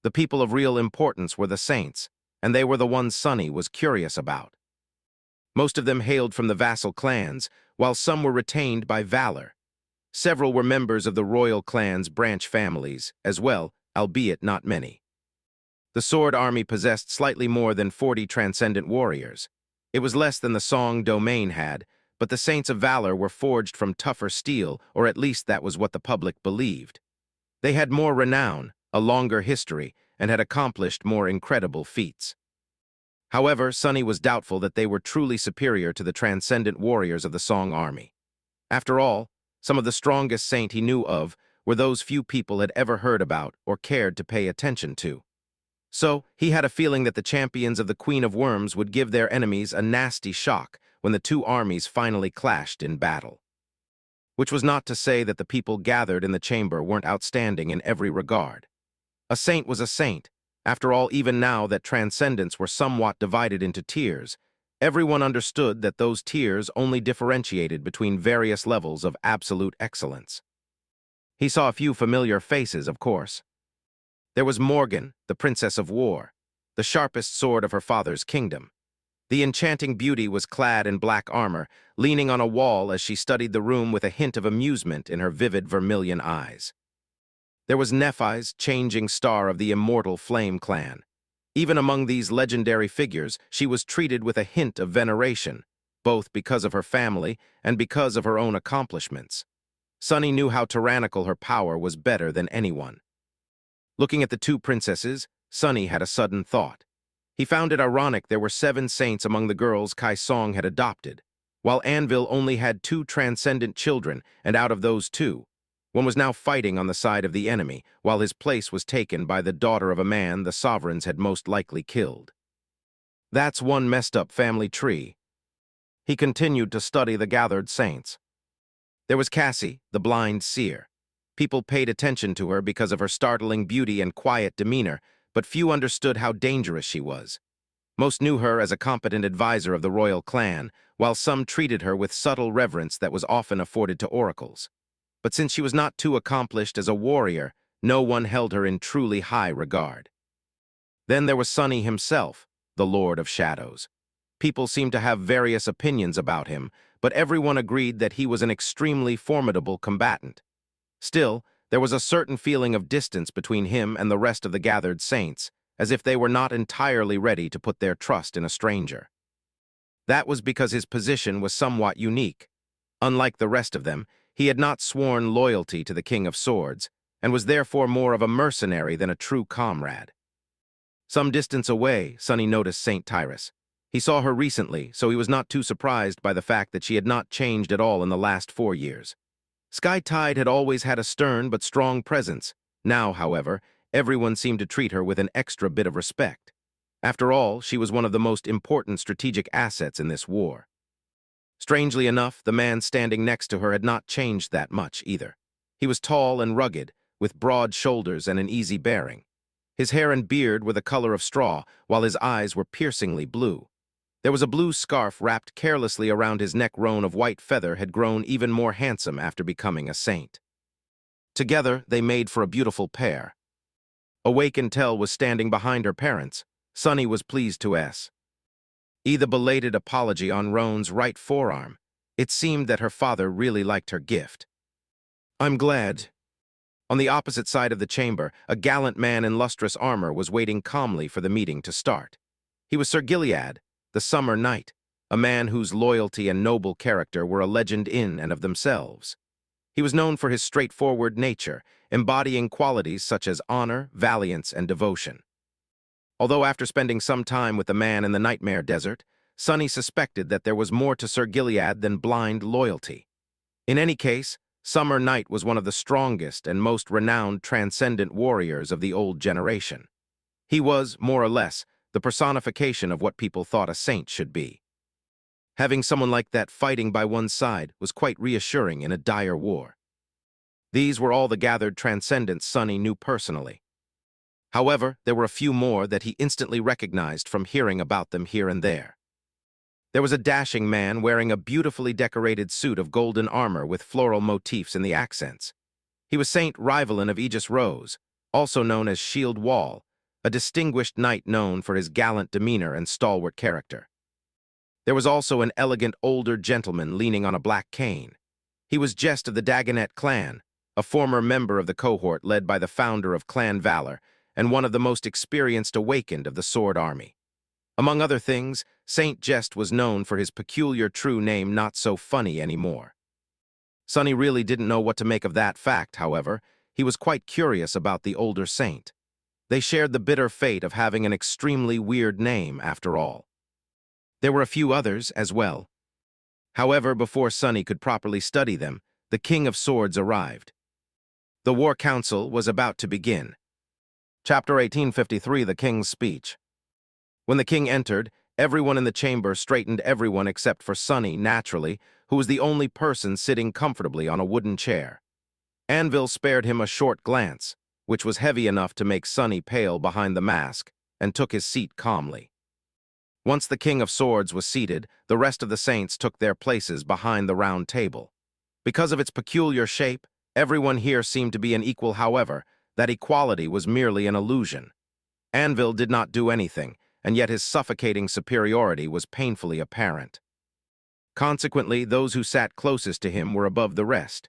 The people of real importance were the saints, and they were the ones Sonny was curious about. Most of them hailed from the vassal clans, while some were retained by valor. Several were members of the royal clan's branch families, as well, albeit not many. The Sword Army possessed slightly more than 40 transcendent warriors. It was less than the Song domain had, but the Saints of Valor were forged from tougher steel, or at least that was what the public believed. They had more renown, a longer history, and had accomplished more incredible feats. However, Sunny was doubtful that they were truly superior to the transcendent warriors of the Song army. After all, some of the strongest saint he knew of were those few people had ever heard about or cared to pay attention to. So, he had a feeling that the champions of the Queen of Worms would give their enemies a nasty shock when the two armies finally clashed in battle. Which was not to say that the people gathered in the chamber weren't outstanding in every regard. A saint was a saint. After all, even now that transcendents were somewhat divided into tiers, everyone understood that those tiers only differentiated between various levels of absolute excellence. He saw a few familiar faces, of course. There was Morgan, the Princess of War, the sharpest sword of her father's kingdom. The enchanting beauty was clad in black armor, leaning on a wall as she studied the room with a hint of amusement in her vivid vermilion eyes. There was Nephis, changing star of the immortal Flame Clan. Even among these legendary figures, she was treated with a hint of veneration, both because of her family and because of her own accomplishments. Sunny knew how tyrannical her power was better than anyone. Looking at the two princesses, Sunny had a sudden thought. He found it ironic there were 7 saints among the girls Kai Song had adopted, while Anvil only had 2 transcendent children, and out of those 2, one was now fighting on the side of the enemy, while his place was taken by the daughter of a man the sovereigns had most likely killed. That's one messed up family tree. He continued to study the gathered saints. There was Cassie, the blind seer. People paid attention to her because of her startling beauty and quiet demeanor, but few understood how dangerous she was. Most knew her as a competent advisor of the royal clan, while some treated her with subtle reverence that was often afforded to oracles. But since she was not too accomplished as a warrior, no one held her in truly high regard. Then there was Sunny himself, the Lord of Shadows. People seemed to have various opinions about him, but everyone agreed that he was an extremely formidable combatant. Still, there was a certain feeling of distance between him and the rest of the gathered saints, as if they were not entirely ready to put their trust in a stranger. That was because his position was somewhat unique. Unlike the rest of them, he had not sworn loyalty to the King of Swords, and was therefore more of a mercenary than a true comrade. Some distance away, Sunny noticed Saint Tyrus. He saw her recently, so he was not too surprised by the fact that she had not changed at all in the last 4 years. Sky Tide had always had a stern but strong presence. Now, however, everyone seemed to treat her with an extra bit of respect. After all, she was one of the most important strategic assets in this war. Strangely enough, the man standing next to her had not changed that much either. He was tall and rugged, with broad shoulders and an easy bearing. His hair and beard were the color of straw, while his eyes were piercingly blue. There was a blue scarf wrapped carelessly around his neck. Roan of white feather had grown even more handsome after becoming a saint. Together, they made for a beautiful pair. Awakened Tell was standing behind her parents. Sunny was pleased to the belated apology on Roan's right forearm. It seemed that her father really liked her gift. I'm glad. On the opposite side of the chamber, a gallant man in lustrous armor was waiting calmly for the meeting to start. He was Sir Gilead, the Summer Knight, a man whose loyalty and noble character were a legend in and of themselves. He was known for his straightforward nature, embodying qualities such as honor, valiance, and devotion. Although after spending some time with the man in the Nightmare Desert, Sunny suspected that there was more to Sir Gilead than blind loyalty. In any case, Summer Knight was one of the strongest and most renowned transcendent warriors of the old generation. He was, more or less, the personification of what people thought a saint should be. Having someone like that fighting by one's side was quite reassuring in a dire war. These were all the gathered transcendents Sunny knew personally. However, there were a few more that he instantly recognized from hearing about them here and there. There was a dashing man wearing a beautifully decorated suit of golden armor with floral motifs in the accents. He was Saint Rivalin of Aegis Rose, also known as Shield Wall, a distinguished knight known for his gallant demeanor and stalwart character. There was also an elegant older gentleman leaning on a black cane. He was Jest of the Dagonet clan, a former member of the cohort led by the founder of Clan Valor, and one of the most experienced awakened of the sword army. Among other things, Saint Jest was known for his peculiar true name not so funny anymore. Sonny really didn't know what to make of that fact, however. He was quite curious about the older saint. They shared the bitter fate of having an extremely weird name, after all. There were a few others as well. However, before Sonny could properly study them, the King of Swords arrived. The War Council was about to begin. Chapter 1853, The King's Speech. When the king entered, everyone in the chamber straightened everyone except for Sonny, naturally, who was the only person sitting comfortably on a wooden chair. Anvil spared him a short glance, which was heavy enough to make Sonny pale behind the mask, and took his seat calmly. Once the King of Swords was seated, the rest of the saints took their places behind the round table. Because of its peculiar shape, everyone here seemed to be an equal. However, that equality was merely an illusion. Anvil did not do anything, and yet his suffocating superiority was painfully apparent. Consequently, those who sat closest to him were above the rest.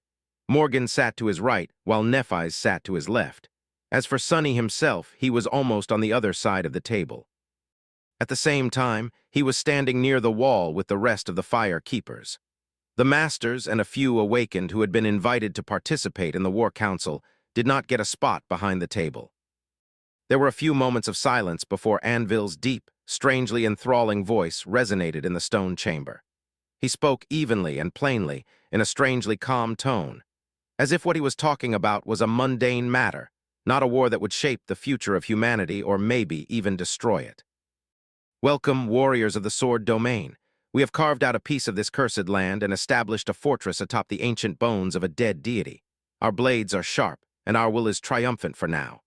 Morgan sat to his right, while Nephis sat to his left. As for Sonny himself, he was almost on the other side of the table. At the same time, he was standing near the wall with the rest of the fire keepers. The masters and a few awakened who had been invited to participate in the War Council did not get a spot behind the table. There were a few moments of silence before Anvil's deep, strangely enthralling voice resonated in the stone chamber. He spoke evenly and plainly, in a strangely calm tone, as if what he was talking about was a mundane matter, not a war that would shape the future of humanity or maybe even destroy it. Welcome, warriors of the sword domain. We have carved out a piece of this cursed land and established a fortress atop the ancient bones of a dead deity. Our blades are sharp, and our will is triumphant for now.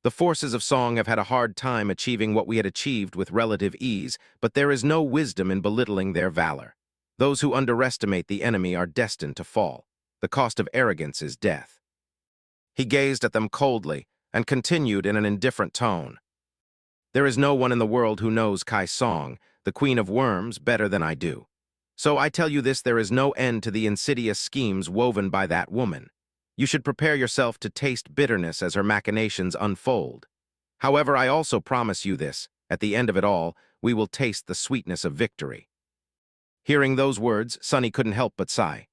The forces of song have had a hard time achieving what we had achieved with relative ease, but there is no wisdom in belittling their valor. Those who underestimate the enemy are destined to fall. The cost of arrogance is death. He gazed at them coldly and continued in an indifferent tone. There is no one in the world who knows Kai Song, the Queen of Worms, better than I do. So I tell you this, there is no end to the insidious schemes woven by that woman. You should prepare yourself to taste bitterness as her machinations unfold. However, I also promise you this, at the end of it all, we will taste the sweetness of victory. Hearing those words, Sonny couldn't help but sigh.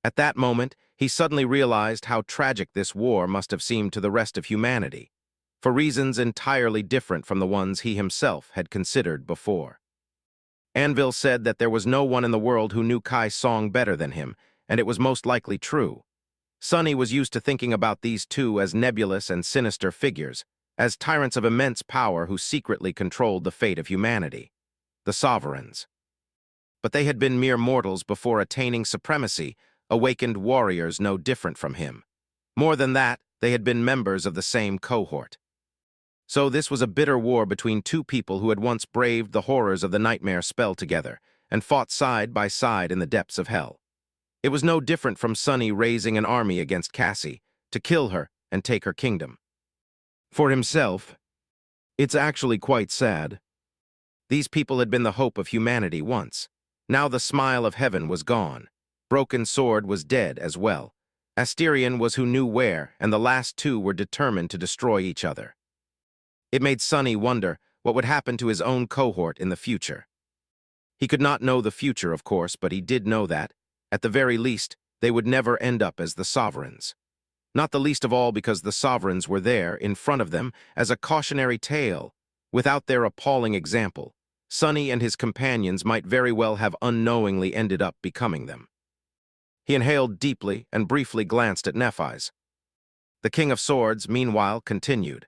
At that moment, he suddenly realized how tragic this war must have seemed to the rest of humanity, for reasons entirely different from the ones he himself had considered before. Anvil said that there was no one in the world who knew Kai Song better than him, and it was most likely true. Sonny was used to thinking about these two as nebulous and sinister figures, as tyrants of immense power who secretly controlled the fate of humanity, the sovereigns. But they had been mere mortals before attaining supremacy, awakened warriors no different from him. More than that, they had been members of the same cohort. So this was a bitter war between two people who had once braved the horrors of the nightmare spell together and fought side by side in the depths of hell. It was no different from Sonny raising an army against Cassie to kill her and take her kingdom. For himself, it's actually quite sad. These people had been the hope of humanity once. Now the smile of heaven was gone. Broken Sword was dead as well. Asterion was who knew where, and the last two were determined to destroy each other. It made Sonny wonder what would happen to his own cohort in the future. He could not know the future, of course, but he did know that, at the very least, they would never end up as the sovereigns. Not the least of all because the sovereigns were there, in front of them, as a cautionary tale. Without their appalling example, Sonny and his companions might very well have unknowingly ended up becoming them. He inhaled deeply and briefly glanced at Nephis. The King of Swords, meanwhile, continued.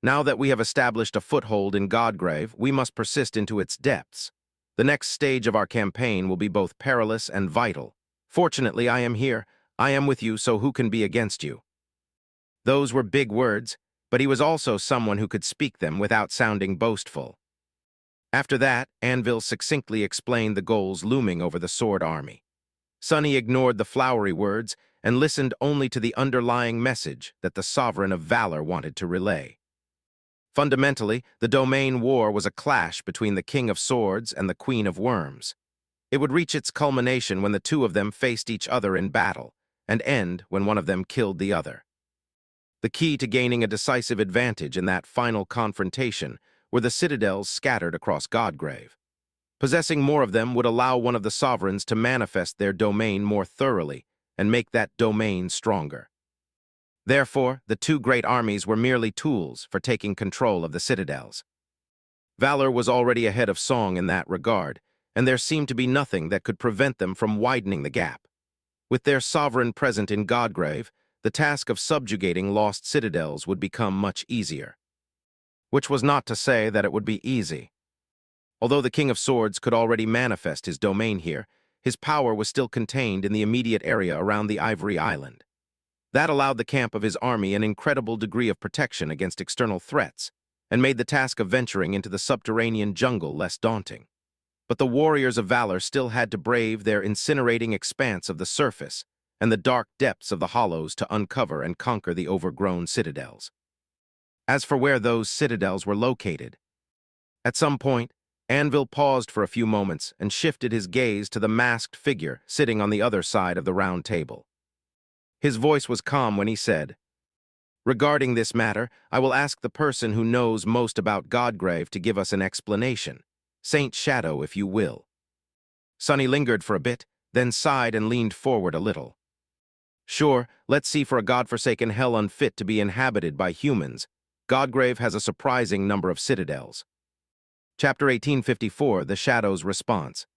Now that we have established a foothold in Godgrave, we must persist into its depths. The next stage of our campaign will be both perilous and vital. Fortunately, I am here. I am with you, so who can be against you? Those were big words, but he was also someone who could speak them without sounding boastful. After that, Anvil succinctly explained the goals looming over the sword army. Sonny ignored the flowery words and listened only to the underlying message that the Sovereign of Valor wanted to relay. Fundamentally, the domain war was a clash between the King of Swords and the Queen of Worms. It would reach its culmination when the two of them faced each other in battle, and end when one of them killed the other. The key to gaining a decisive advantage in that final confrontation were the citadels scattered across Godgrave. Possessing more of them would allow one of the sovereigns to manifest their domain more thoroughly and make that domain stronger. Therefore, the two great armies were merely tools for taking control of the citadels. Valor was already ahead of song in that regard, and there seemed to be nothing that could prevent them from widening the gap. With their sovereign present in Godgrave, the task of subjugating lost citadels would become much easier. Which was not to say that it would be easy. Although the King of Swords could already manifest his domain here, his power was still contained in the immediate area around the Ivory Island. That allowed the camp of his army an incredible degree of protection against external threats, and made the task of venturing into the subterranean jungle less daunting. But the warriors of valor still had to brave their incinerating expanse of the surface and the dark depths of the hollows to uncover and conquer the overgrown citadels. As for where those citadels were located, at some point, Anvil paused for a few moments and shifted his gaze to the masked figure sitting on the other side of the round table. His voice was calm when he said, "Regarding this matter, I will ask the person who knows most about Godgrave to give us an explanation. Saint Shadow, if you will." Sonny lingered for a bit, then sighed and leaned forward a little. "Sure, let's see. For a godforsaken hell unfit to be inhabited by humans, Godgrave has a surprising number of citadels." Chapter 1854, The Shadow's Response.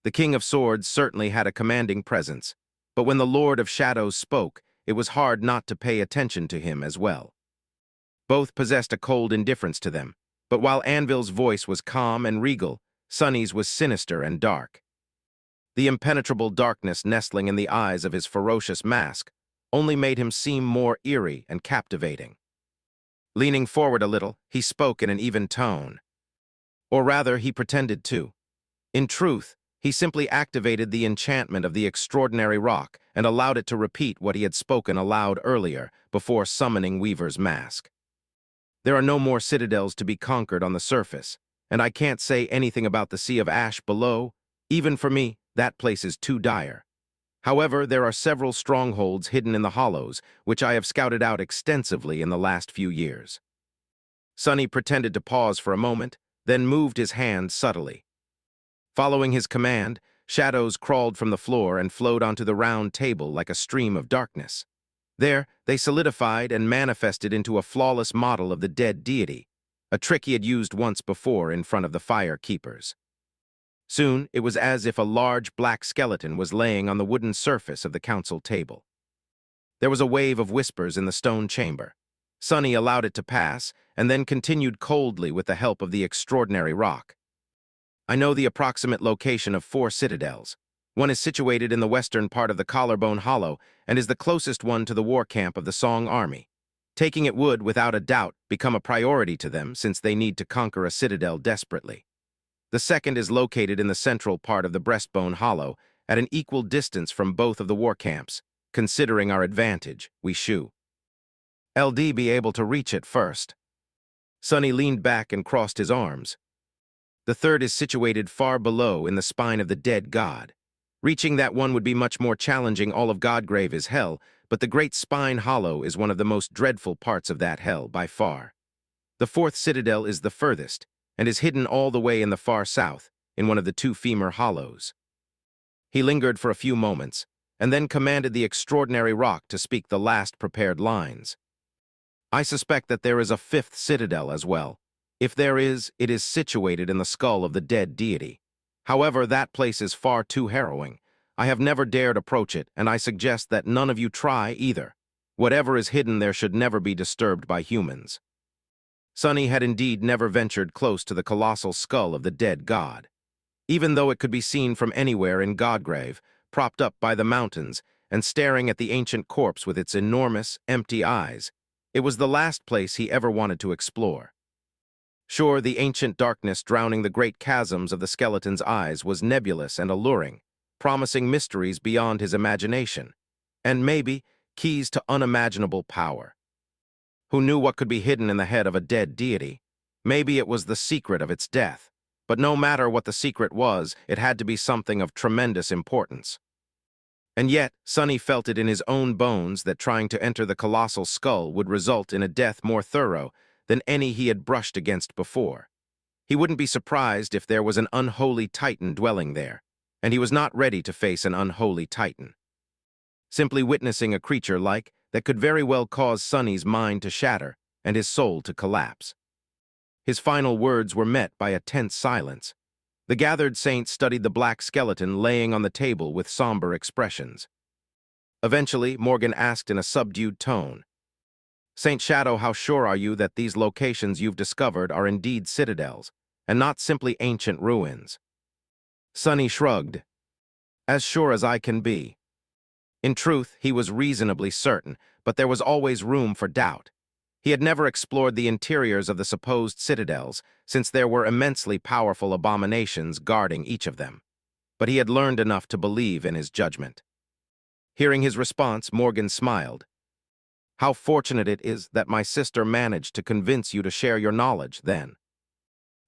The King of Swords certainly had a commanding presence, but when the Lord of Shadows spoke, it was hard not to pay attention to him as well. Both possessed a cold indifference to them, but while Anvil's voice was calm and regal, Sonny's was sinister and dark. The impenetrable darkness nestling in the eyes of his ferocious mask only made him seem more eerie and captivating. Leaning forward a little, he spoke in an even tone. Or rather, he pretended to. In truth, he simply activated the enchantment of the extraordinary rock and allowed it to repeat what he had spoken aloud earlier before summoning Weaver's mask. There are no more citadels to be conquered on the surface, and I can't say anything about the Sea of Ash below. Even for me, that place is too dire. However, there are several strongholds hidden in the hollows, which I have scouted out extensively in the last few years. Sonny pretended to pause for a moment, then moved his hand subtly. Following his command, shadows crawled from the floor and flowed onto the round table like a stream of darkness. There, they solidified and manifested into a flawless model of the dead deity, a trick he had used once before in front of the fire keepers. Soon, it was as if a large black skeleton was laying on the wooden surface of the council table. There was a wave of whispers in the stone chamber. Sonny allowed it to pass, and then continued coldly with the help of the extraordinary rock. "I know the approximate location of 4 citadels. One is situated in the western part of the Collarbone Hollow and is the closest one to the war camp of the Song Army. Taking it would, without a doubt, become a priority to them since they need to conquer a citadel desperately. The second is located in the central part of the Breastbone Hollow, at an equal distance from both of the war camps. Considering our advantage, we should LD be able to reach it first." Sonny leaned back and crossed his arms. "The third is situated far below in the spine of the dead god. Reaching that one would be much more challenging. All of Godgrave is hell, but the Great Spine Hollow is one of the most dreadful parts of that hell by far. The fourth citadel is the furthest, and is hidden all the way in the far south, in one of the 2 femur hollows." He lingered for a few moments, and then commanded the extraordinary rock to speak the last prepared lines. "I suspect that there is a 5th citadel as well. If there is, it is situated in the skull of the dead deity. However, that place is far too harrowing. I have never dared approach it, and I suggest that none of you try either. Whatever is hidden there should never be disturbed by humans." Sonny had indeed never ventured close to the colossal skull of the dead god. Even though it could be seen from anywhere in Godgrave, propped up by the mountains and staring at the ancient corpse with its enormous, empty eyes, it was the last place he ever wanted to explore. Sure, the ancient darkness drowning the great chasms of the skeleton's eyes was nebulous and alluring, promising mysteries beyond his imagination, and maybe keys to unimaginable power. Who knew what could be hidden in the head of a dead deity? Maybe it was the secret of its death, but no matter what the secret was, it had to be something of tremendous importance. And yet, Sonny felt it in his own bones that trying to enter the colossal skull would result in a death more thorough than any he had brushed against before. He wouldn't be surprised if there was an unholy titan dwelling there, and he was not ready to face an unholy titan. Simply witnessing a creature like that could very well cause Sonny's mind to shatter and his soul to collapse. His final words were met by a tense silence. The gathered saints studied the black skeleton laying on the table with somber expressions. Eventually, Morgan asked in a subdued tone, "Saint Shadow, how sure are you that these locations you've discovered are indeed citadels, and not simply ancient ruins?" Sonny shrugged. "As sure as I can be." In truth, he was reasonably certain, but there was always room for doubt. He had never explored the interiors of the supposed citadels, since there were immensely powerful abominations guarding each of them. But he had learned enough to believe in his judgment. Hearing his response, Morgan smiled. "How fortunate it is that my sister managed to convince you to share your knowledge, then."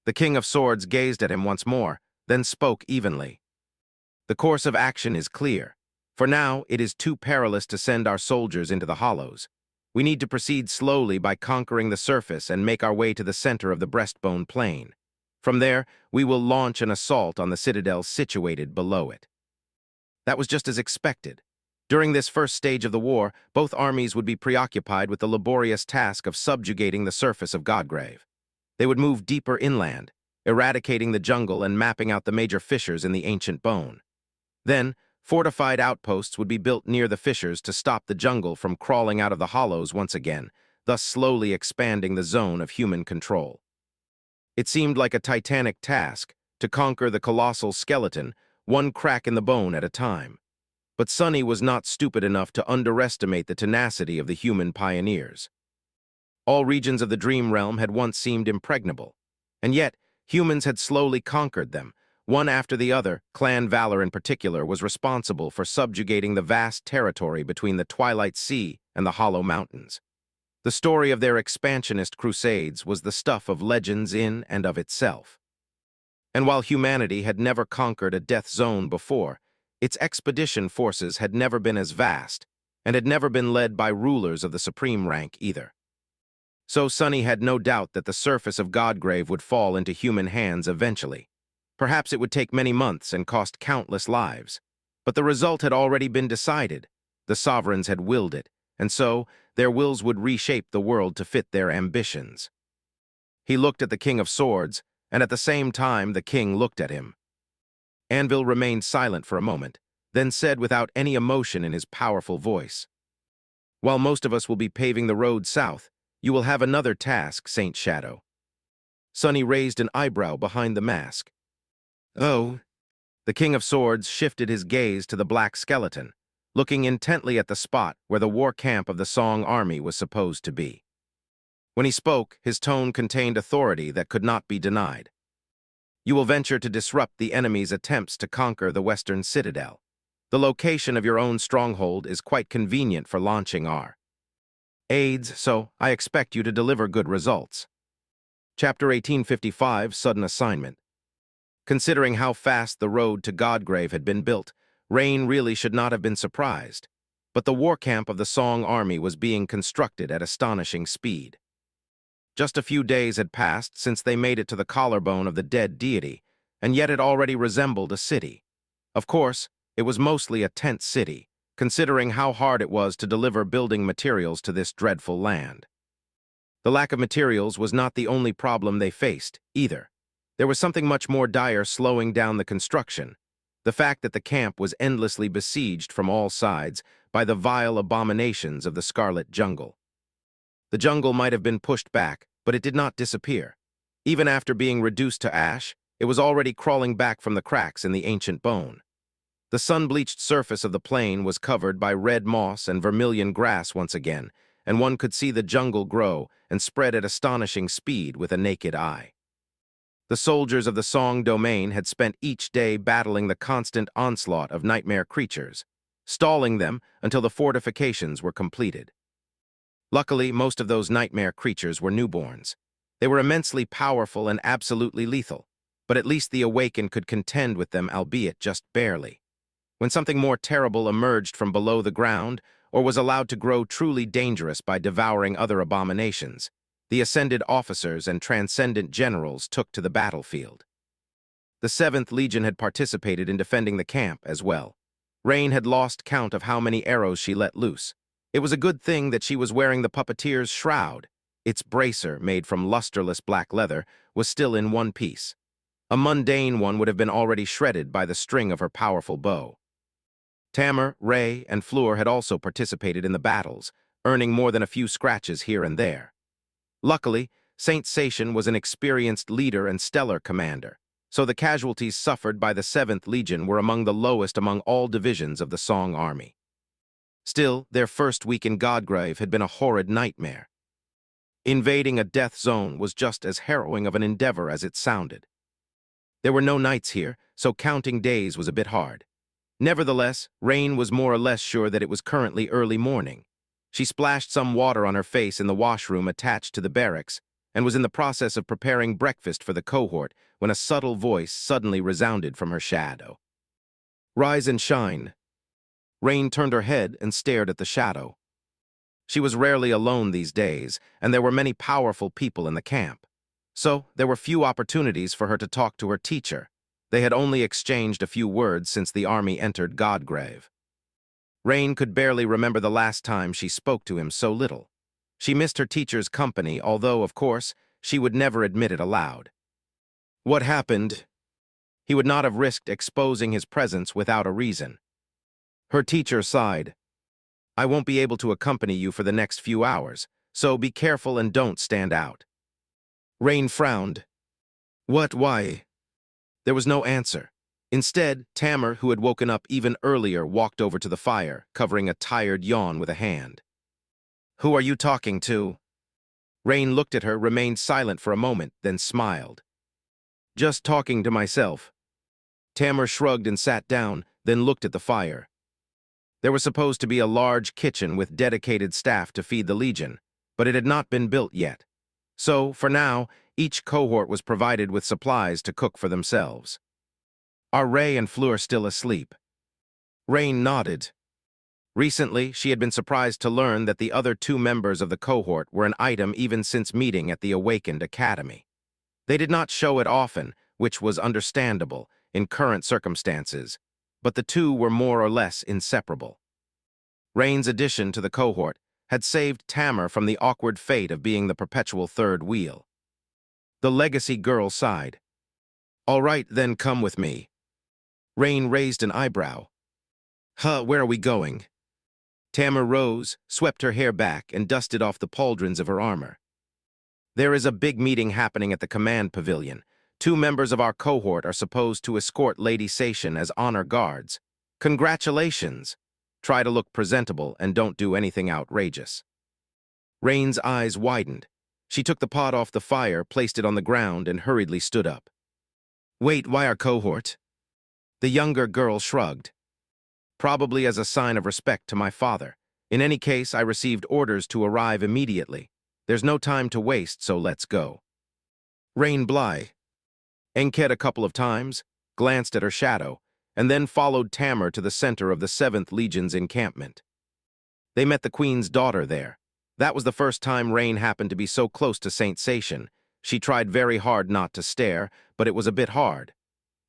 The King of Swords gazed at him once more, then spoke evenly. "The course of action is clear. For now, it is too perilous to send our soldiers into the hollows. We need to proceed slowly by conquering the surface and make our way to the center of the breastbone plain. From there, we will launch an assault on the citadel situated below it." That was just as expected. During this first stage of the war, both armies would be preoccupied with the laborious task of subjugating the surface of Godgrave. They would move deeper inland, eradicating the jungle and mapping out the major fissures in the ancient bone. Then, fortified outposts would be built near the fissures to stop the jungle from crawling out of the hollows once again, thus slowly expanding the zone of human control. It seemed like a titanic task to conquer the colossal skeleton, one crack in the bone at a time. But Sonny was not stupid enough to underestimate the tenacity of the human pioneers. All regions of the dream realm had once seemed impregnable, and yet humans had slowly conquered them. One after the other, Clan Valor in particular was responsible for subjugating the vast territory between the Twilight Sea and the Hollow Mountains. The story of their expansionist crusades was the stuff of legends in and of itself. And while humanity had never conquered a death zone before, its expedition forces had never been as vast, and had never been led by rulers of the supreme rank either. So Sonny had no doubt that the surface of Godgrave would fall into human hands eventually. Perhaps it would take many months and cost countless lives. But the result had already been decided. The sovereigns had willed it, and so their wills would reshape the world to fit their ambitions. He looked at the King of Swords, and at the same time the king looked at him. Anvil remained silent for a moment, then said without any emotion in his powerful voice, "While most of us will be paving the road south, you will have another task, Saint Shadow." Sonny raised an eyebrow behind the mask. "Oh." The King of Swords shifted his gaze to the black skeleton, looking intently at the spot where the war camp of the Song army was supposed to be. When he spoke, his tone contained authority that could not be denied. "You will venture to disrupt the enemy's attempts to conquer the western citadel. The location of your own stronghold is quite convenient for launching our aids, so I expect you to deliver good results." Chapter 1855, Sudden Assignment. Considering how fast the road to Godgrave had been built, Rain really should not have been surprised. But the war camp of the Song army was being constructed at astonishing speed. Just a few days had passed since they made it to the collarbone of the dead deity, and yet it already resembled a city. Of course, it was mostly a tent city, considering how hard it was to deliver building materials to this dreadful land. The lack of materials was not the only problem they faced, either. There was something much more dire slowing down the construction: the fact that the camp was endlessly besieged from all sides by the vile abominations of the Scarlet Jungle. The jungle might have been pushed back, but it did not disappear. Even after being reduced to ash, it was already crawling back from the cracks in the ancient bone. The sun-bleached surface of the plain was covered by red moss and vermilion grass once again, and one could see the jungle grow and spread at astonishing speed with a naked eye. The soldiers of the Song domain had spent each day battling the constant onslaught of nightmare creatures, stalling them until the fortifications were completed. Luckily, most of those nightmare creatures were newborns. They were immensely powerful and absolutely lethal, but at least the Awakened could contend with them, albeit just barely. when something more terrible emerged from below the ground or was allowed to grow truly dangerous by devouring other abominations, the ascended officers and transcendent generals took to the battlefield. The 7th Legion had participated in defending the camp as well. Rain had lost count of how many arrows she let loose. It was a good thing that she was wearing the puppeteer's shroud. Its bracer, made from lusterless black leather, was still in one piece. A mundane one would have been already shredded by the string of her powerful bow. Tamar, Ray, and Fleur had also participated in the battles, earning more than a few scratches here and there. Luckily, Saint Satian was an experienced leader and stellar commander, so the casualties suffered by the 7th Legion were among the lowest among all divisions of the Song army. Still, their first week in Godgrave had been a horrid nightmare. Invading a death zone was just as harrowing of an endeavor as it sounded. There were no nights here, so counting days was a bit hard. Nevertheless, Rain was more or less sure that it was currently early morning. She splashed some water on her face in the washroom attached to the barracks and was in the process of preparing breakfast for the cohort when a subtle voice suddenly resounded from her shadow. "Rise and shine." Rain turned her head and stared at the shadow. She was rarely alone these days, and there were many powerful people in the camp. So there were few opportunities for her to talk to her teacher. They had only exchanged a few words since the army entered Godgrave. Rain could barely remember the last time she spoke to him so little. She missed her teacher's company, although, of course, she would never admit it aloud. What happened? He would not have risked exposing his presence without a reason. Her teacher sighed. "I won't be able to accompany you for the next few hours, so be careful and don't stand out." Rain frowned. "What, why?" There was no answer. Instead, Tamar, who had woken up even earlier, walked over to the fire, covering a tired yawn with a hand. "Who are you talking to?" Rain looked at her, remained silent for a moment, then smiled. "Just talking to myself." Tamar shrugged and sat down, then looked at the fire. There was supposed to be a large kitchen with dedicated staff to feed the Legion, but it had not been built yet. So, for now, each cohort was provided with supplies to cook for themselves. "Are Ray and Fleur still asleep?" Rain nodded. Recently, she had been surprised to learn that the other 2 members of the cohort were an item even since meeting at the Awakened Academy. They did not show it often, which was understandable in current circumstances, but the 2 were more or less inseparable. Rain's addition to the cohort had saved Tamar from the awkward fate of being the perpetual third wheel. The legacy girl sighed. "All right, then come with me." Rain raised an eyebrow. Where are we going?" Tamar rose, swept her hair back, and dusted off the pauldrons of her armor. "There is a big meeting happening at the command pavilion. 2 members of our cohort are supposed to escort Lady Satian as honor guards. Congratulations! Try to look presentable and don't do anything outrageous." Rain's eyes widened. She took the pot off the fire, placed it on the ground, and hurriedly stood up. "Wait, why our cohort?" The younger girl shrugged. "Probably as a sign of respect to my father. In any case, I received orders to arrive immediately. There's no time to waste, so let's go." Rain Bly enquered a couple of times, glanced at her shadow, and then followed Tamar to the center of the 7th Legion's encampment. They met the Queen's daughter there. That was the first time Rain happened to be so close to Saint Satian. She tried very hard not to stare, but it was a bit hard.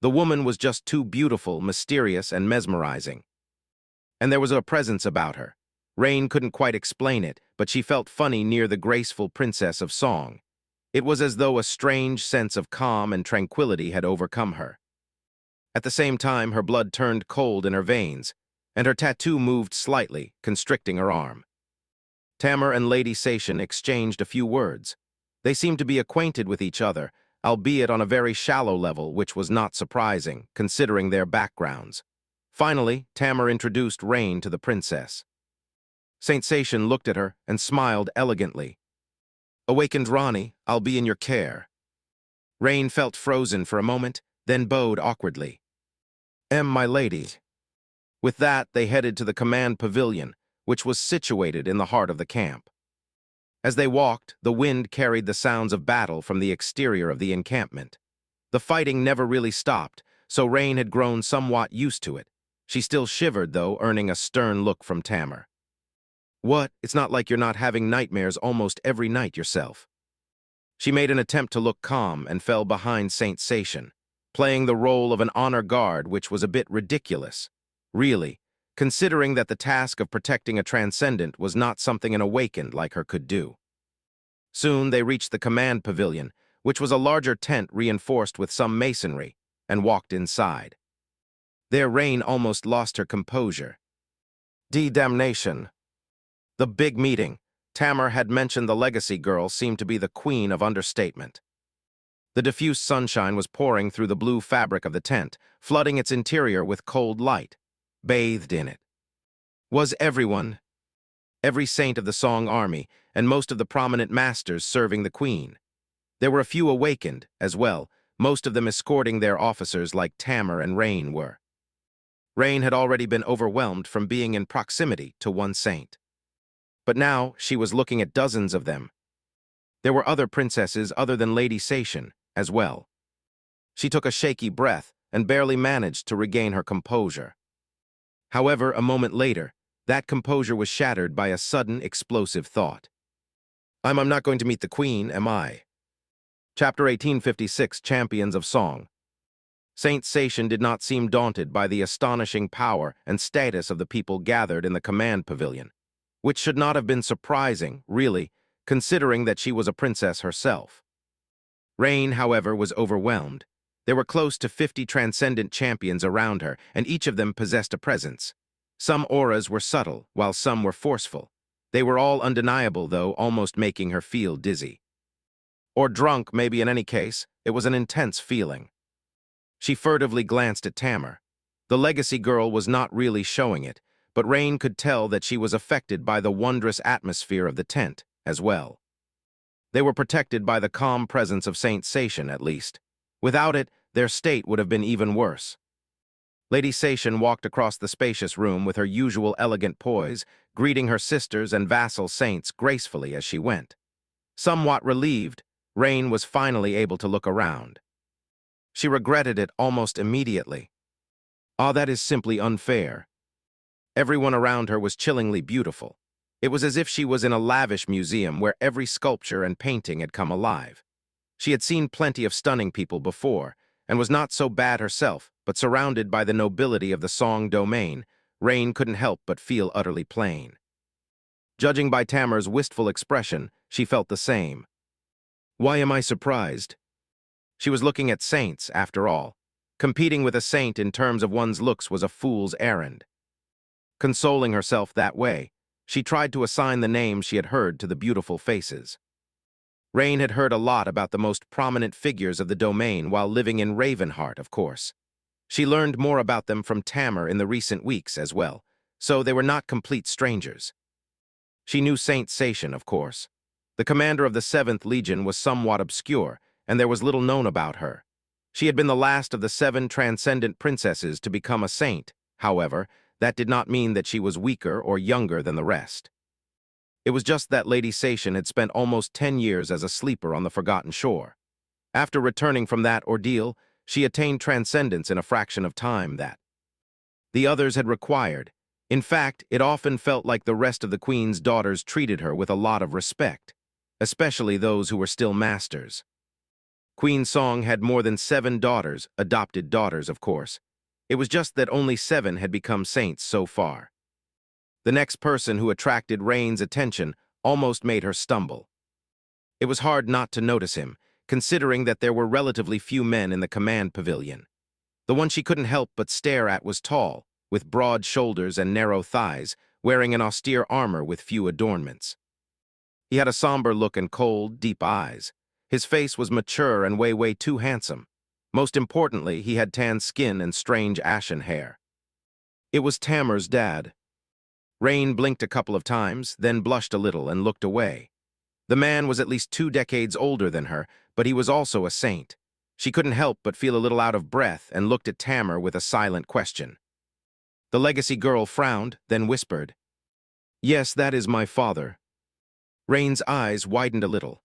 The woman was just too beautiful, mysterious, and mesmerizing. And there was a presence about her. Rain couldn't quite explain it, but she felt funny near the graceful princess of song. It was as though a strange sense of calm and tranquility had overcome her. At the same time, her blood turned cold in her veins, and her tattoo moved slightly, constricting her arm. Tamar and Lady Satian exchanged a few words. They seemed to be acquainted with each other, albeit on a very shallow level, which was not surprising, considering their backgrounds. Finally, Tamar introduced Rain to the princess. Saint Satian looked at her and smiled elegantly. "Awakened Rani, I'll be in your care." Rain felt frozen for a moment, then bowed awkwardly. My lady." With that, they headed to the command pavilion, which was situated in the heart of the camp. As they walked, the wind carried the sounds of battle from the exterior of the encampment. The fighting never really stopped, so Rain had grown somewhat used to it. She still shivered, though, earning a stern look from Tamar. What? It's not like you're not having nightmares almost every night yourself. She made an attempt to look calm and fell behind Saint Sation, playing the role of an honor guard, which was a bit ridiculous. Really, considering that the task of protecting a transcendent was not something an awakened like her could do. Soon they reached the command pavilion, which was a larger tent reinforced with some masonry, and walked inside. There Rain almost lost her composure. Damnation. The big meeting. Tamar had mentioned the legacy girl seemed to be the queen of understatement. The diffuse sunshine was pouring through the blue fabric of the tent, flooding its interior with cold light. Bathed in it was everyone, every saint of the Song army, and most of the prominent masters serving the queen. There were a few awakened, as well, most of them escorting their officers like Tamar and Rain were. Rain had already been overwhelmed from being in proximity to one saint. But now she was looking at dozens of them. There were other princesses other than Lady Sation, as well. She took a shaky breath and barely managed to regain her composure. However, a moment later, that composure was shattered by a sudden, explosive thought. I'm not going to meet the queen, am I? Chapter 1856, Champions of Song. Saint Sation did not seem daunted by the astonishing power and status of the people gathered in the command pavilion, which should not have been surprising, really, considering that she was a princess herself. Rain, however, was overwhelmed. There were close to 50 transcendent champions around her, and each of them possessed a presence. Some auras were subtle, while some were forceful. They were all undeniable, though, almost making her feel dizzy. Or drunk, maybe in any case. It was an intense feeling. She furtively glanced at Tamar. The legacy girl was not really showing it, but Rain could tell that she was affected by the wondrous atmosphere of the tent, as well. They were protected by the calm presence of Saint Sation, at least. Without it, their state would have been even worse. Lady Sation walked across the spacious room with her usual elegant poise, greeting her sisters and vassal saints gracefully as she went. Somewhat relieved, Rain was finally able to look around. She regretted it almost immediately. That is simply unfair. Everyone around her was chillingly beautiful. It was as if she was in a lavish museum where every sculpture and painting had come alive. She had seen plenty of stunning people before, and was not so bad herself, but surrounded by the nobility of the Song domain, Rain couldn't help but feel utterly plain. Judging by Tamar's wistful expression, she felt the same. Why am I surprised? She was looking at saints, after all. Competing with a saint in terms of one's looks was a fool's errand. Consoling herself that way, she tried to assign the names she had heard to the beautiful faces. Rain had heard a lot about the most prominent figures of the domain while living in Ravenheart, of course. She learned more about them from Tamar in the recent weeks as well, so they were not complete strangers. She knew Saint Sation, of course. The commander of the 7th Legion was somewhat obscure, and there was little known about her. She had been the last of the 7 transcendent princesses to become a saint. However, that did not mean that she was weaker or younger than the rest. It was just that Lady Sation had spent almost 10 years as a sleeper on the Forgotten Shore. After returning from that ordeal, she attained transcendence in a fraction of time that the others had required. In fact, it often felt like the rest of the Queen's daughters treated her with a lot of respect, especially those who were still masters. Queen Song had more than 7 daughters, adopted daughters, of course. It was just that only 7 had become saints so far. The next person who attracted Rain's attention almost made her stumble. It was hard not to notice him, considering that there were relatively few men in the command pavilion. The one she couldn't help but stare at was tall, with broad shoulders and narrow thighs, wearing an austere armor with few adornments. He had a somber look and cold, deep eyes. His face was mature and way too handsome. Most importantly, he had tan skin and strange ashen hair. It was Tamar's dad. Rain blinked a couple of times, then blushed a little and looked away. The man was at least 2 decades older than her, but he was also a saint. She couldn't help but feel a little out of breath and looked at Tamar with a silent question. The legacy girl frowned, then whispered, "Yes, that is my father." Rain's eyes widened a little.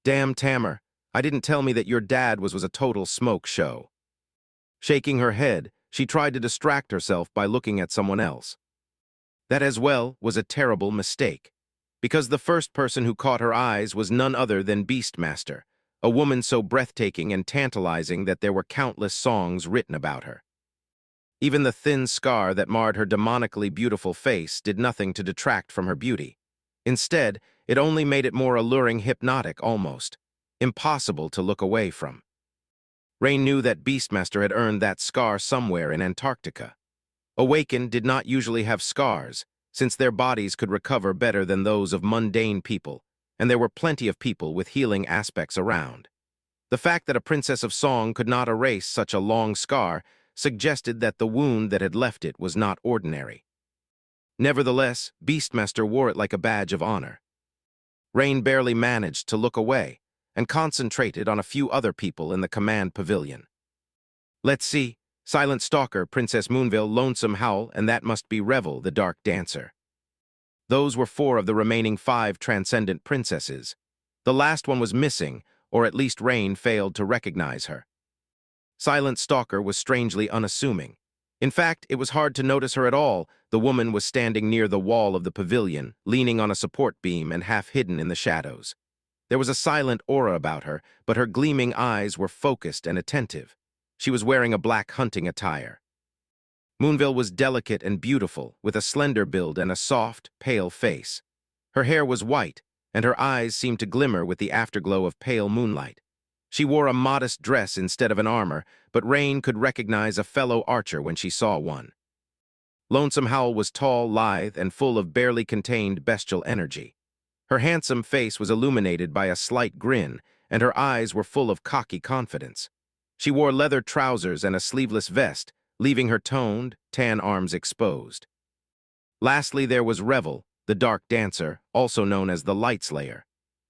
"Damn, Tamar, I didn't tell me that your dad was a total smoke show." Shaking her head, she tried to distract herself by looking at someone else. That as well was a terrible mistake, because the first person who caught her eyes was none other than Beastmaster, a woman so breathtaking and tantalizing that there were countless songs written about her. Even the thin scar that marred her demonically beautiful face did nothing to detract from her beauty. Instead, it only made it more alluring, hypnotic almost, impossible to look away from. Rain knew that Beastmaster had earned that scar somewhere in Antarctica. Awakened did not usually have scars, since their bodies could recover better than those of mundane people, and there were plenty of people with healing aspects around. The fact that a princess of song could not erase such a long scar suggested that the wound that had left it was not ordinary. Nevertheless, Beastmaster wore it like a badge of honor. Rain barely managed to look away, and concentrated on a few other people in the command pavilion. Let's see, Silent Stalker, Princess Moonville, Lonesome Howl, and that must be Revel, the Dark Dancer. Those were 4 of the remaining 5 transcendent princesses. The last one was missing, or at least Rain failed to recognize her. Silent Stalker was strangely unassuming. In fact, it was hard to notice her at all. The woman was standing near the wall of the pavilion, leaning on a support beam and half hidden in the shadows. There was a silent aura about her, but her gleaming eyes were focused and attentive. She was wearing a black hunting attire. Moonville was delicate and beautiful, with a slender build and a soft, pale face. Her hair was white, and her eyes seemed to glimmer with the afterglow of pale moonlight. She wore a modest dress instead of an armor, but Rain could recognize a fellow archer when she saw one. Lonesome Howl was tall, lithe, and full of barely contained bestial energy. Her handsome face was illuminated by a slight grin, and her eyes were full of cocky confidence. She wore leather trousers and a sleeveless vest, leaving her toned, tan arms exposed. Lastly, there was Revel, the Dark Dancer, also known as the Light Slayer.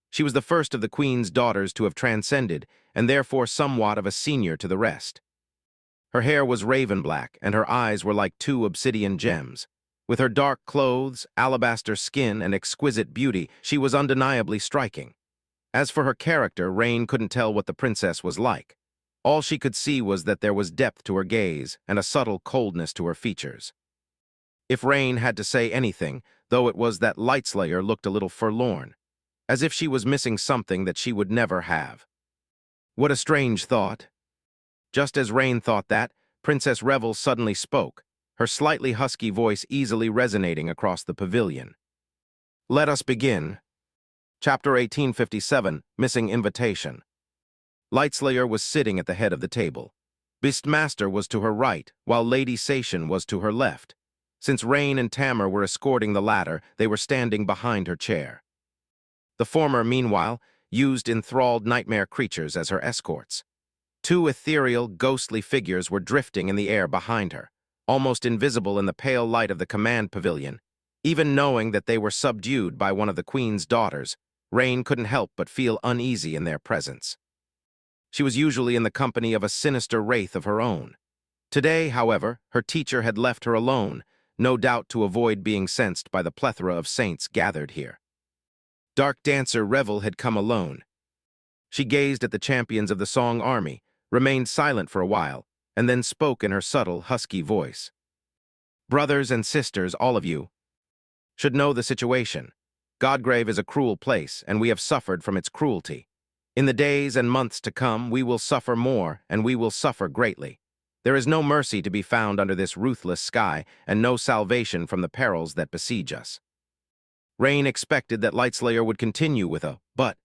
She was the first of the Queen's daughters to have transcended, and therefore somewhat of a senior to the rest. Her hair was raven black, and her eyes were like 2 obsidian gems. With her dark clothes, alabaster skin, and exquisite beauty, she was undeniably striking. As for her character, Rain couldn't tell what the princess was like. All she could see was that there was depth to her gaze and a subtle coldness to her features. If Rain had to say anything, though, it was that Lightslayer looked a little forlorn, as if she was missing something that she would never have. What a strange thought. Just as Rain thought that, Princess Revel suddenly spoke, her slightly husky voice easily resonating across the pavilion. Let us begin. Chapter 1857, Missing Invitation. Lightslayer was sitting at the head of the table. Beastmaster was to her right, while Lady Sation was to her left. Since Rain and Tamar were escorting the latter, they were standing behind her chair. The former, meanwhile, used enthralled nightmare creatures as her escorts. 2 ethereal, ghostly figures were drifting in the air behind her, almost invisible in the pale light of the command pavilion. Even knowing that they were subdued by one of the Queen's daughters, Rain couldn't help but feel uneasy in their presence. She was usually in the company of a sinister wraith of her own. Today, however, her teacher had left her alone, no doubt to avoid being sensed by the plethora of saints gathered here. Dark Dancer Revel had come alone. She gazed at the champions of the Song Army, remained silent for a while, and then spoke in her subtle, husky voice. Brothers and sisters, all of you, should know the situation. Godgrave is a cruel place, and we have suffered from its cruelty. In the days and months to come, we will suffer more, and we will suffer greatly. There is no mercy to be found under this ruthless sky, and no salvation from the perils that besiege us. Rain expected that Lightslayer would continue with a but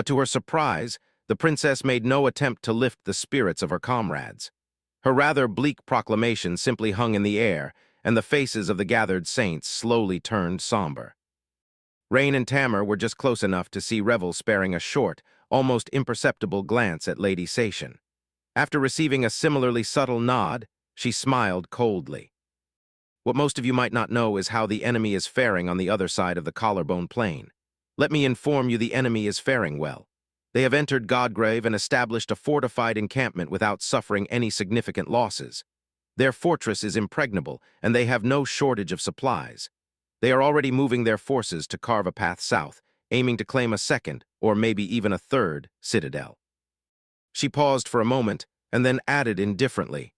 to her surprise, the princess made no attempt to lift the spirits of her comrades. Her rather bleak proclamation simply hung in the air, and the faces of the gathered saints slowly turned somber. Rain and Tamar were just close enough to see Revel sparing a short, almost imperceptible glance at Lady Sation. After receiving a similarly subtle nod, she smiled coldly. What most of you might not know is how the enemy is faring on the other side of the Collarbone Plain. Let me inform you, the enemy is faring well. They have entered Godgrave and established a fortified encampment without suffering any significant losses. Their fortress is impregnable, and they have no shortage of supplies. They are already moving their forces to carve a path south, aiming to claim a second, or maybe even a third, citadel. She paused for a moment, and then added indifferently,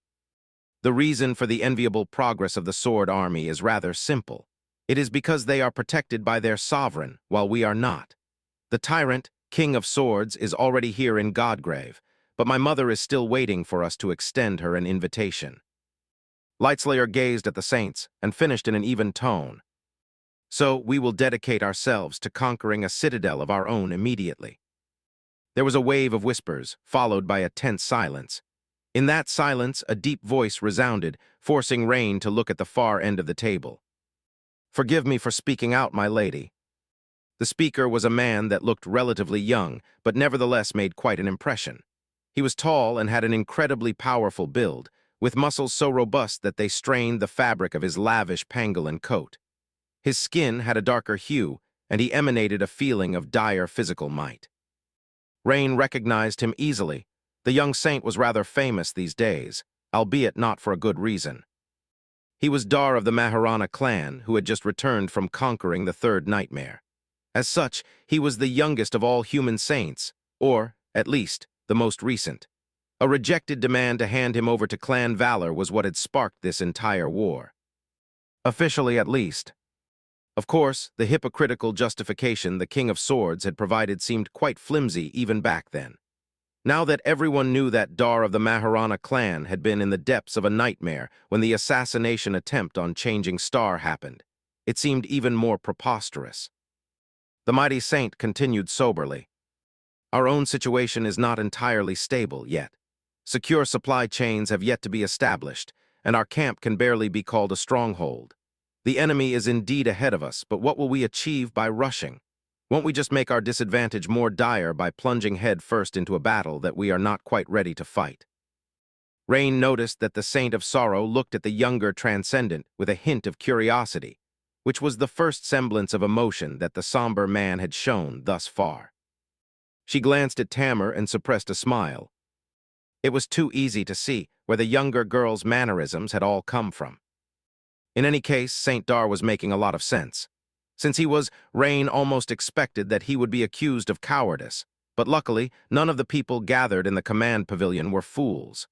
The reason for the enviable progress of the Sword Army is rather simple. It is because they are protected by their sovereign, while we are not. The tyrant, King of Swords, is already here in Godgrave, but my mother is still waiting for us to extend her an invitation. Lightslayer gazed at the saints and finished in an even tone. So we will dedicate ourselves to conquering a citadel of our own immediately. There was a wave of whispers, followed by a tense silence. In that silence, a deep voice resounded, forcing Rain to look at the far end of the table. "Forgive me for speaking out, my lady." The speaker was a man that looked relatively young, but nevertheless made quite an impression. He was tall and had an incredibly powerful build, with muscles so robust that they strained the fabric of his lavish pangolin coat. His skin had a darker hue, and he emanated a feeling of dire physical might. Rain recognized him easily. The young saint was rather famous these days, albeit not for a good reason. He was Dar of the Maharana clan, who had just returned from conquering the third nightmare. As such, he was the youngest of all human saints, or, at least, the most recent. A rejected demand to hand him over to clan valor was what had sparked this entire war. Officially, at least. Of course, the hypocritical justification the King of Swords had provided seemed quite flimsy even back then. Now that everyone knew that Dar of the Maharana clan had been in the depths of a nightmare when the assassination attempt on Changing Star happened, it seemed even more preposterous. The mighty saint continued soberly. "Our own situation is not entirely stable yet. Secure supply chains have yet to be established, and our camp can barely be called a stronghold. The enemy is indeed ahead of us, but what will we achieve by rushing? Won't we just make our disadvantage more dire by plunging head first into a battle that we are not quite ready to fight?" Rain noticed that the Saint of Sorrow looked at the younger Transcendent with a hint of curiosity, which was the first semblance of emotion that the somber man had shown thus far. She glanced at Tamar and suppressed a smile. It was too easy to see where the younger girl's mannerisms had all come from. In any case, Saint Dar was making a lot of sense. Since he was, Rain almost expected that he would be accused of cowardice, but luckily, none of the people gathered in the command pavilion were fools.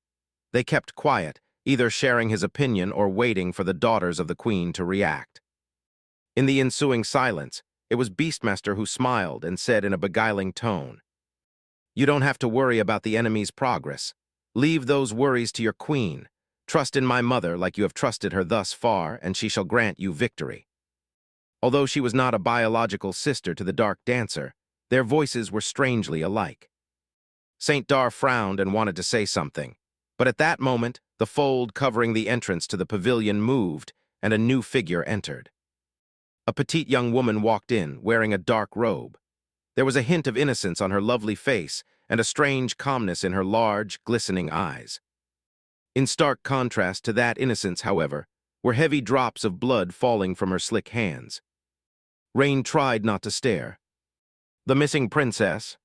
They kept quiet, either sharing his opinion or waiting for the daughters of the Queen to react. In the ensuing silence, it was Beastmaster who smiled and said in a beguiling tone, "You don't have to worry about the enemy's progress. Leave those worries to your queen. Trust in my mother like you have trusted her thus far, and she shall grant you victory." Although she was not a biological sister to the Dark Dancer, their voices were strangely alike. Saint Dar frowned and wanted to say something, but at that moment, the fold covering the entrance to the pavilion moved, and a new figure entered. A petite young woman walked in, wearing a dark robe. There was a hint of innocence on her lovely face and a strange calmness in her large, glistening eyes. In stark contrast to that innocence, however, were heavy drops of blood falling from her slick hands. Rain tried not to stare. The missing princess,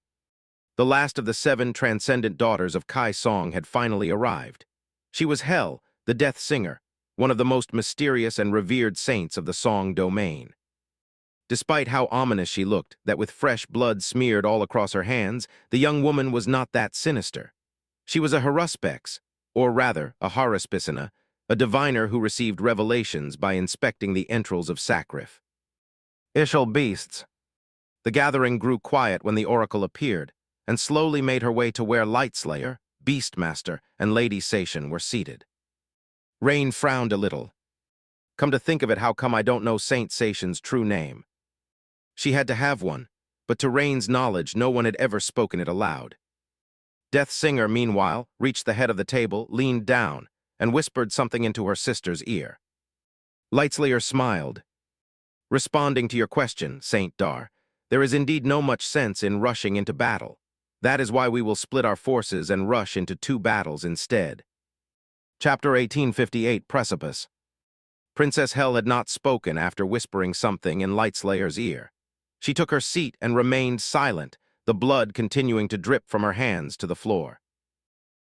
the last of the 7 transcendent daughters of Kai Song, had finally arrived. She was Hel, the Death Singer, one of the most mysterious and revered saints of the Song domain. Despite how ominous she looked, that with fresh blood smeared all across her hands, the young woman was not that sinister. She was a Haruspex, or rather, a Haruspicina, a diviner who received revelations by inspecting the entrails of Sacrif. Ishal beasts. The gathering grew quiet when the oracle appeared, and slowly made her way to where Lightslayer, Beastmaster, and Lady Sation were seated. Rain frowned a little. Come to think of it, how come I don't know Saint Sation's true name? She had to have one, but to Rain's knowledge, no one had ever spoken it aloud. Death Singer, meanwhile, reached the head of the table, leaned down, and whispered something into her sister's ear. Lightslayer smiled. "Responding to your question, Saint Dar, there is indeed no much sense in rushing into battle. That is why we will split our forces and rush into 2 battles instead." Chapter 1858, Precipice. Princess Hel had not spoken after whispering something in Lightslayer's ear. She took her seat and remained silent, the blood continuing to drip from her hands to the floor.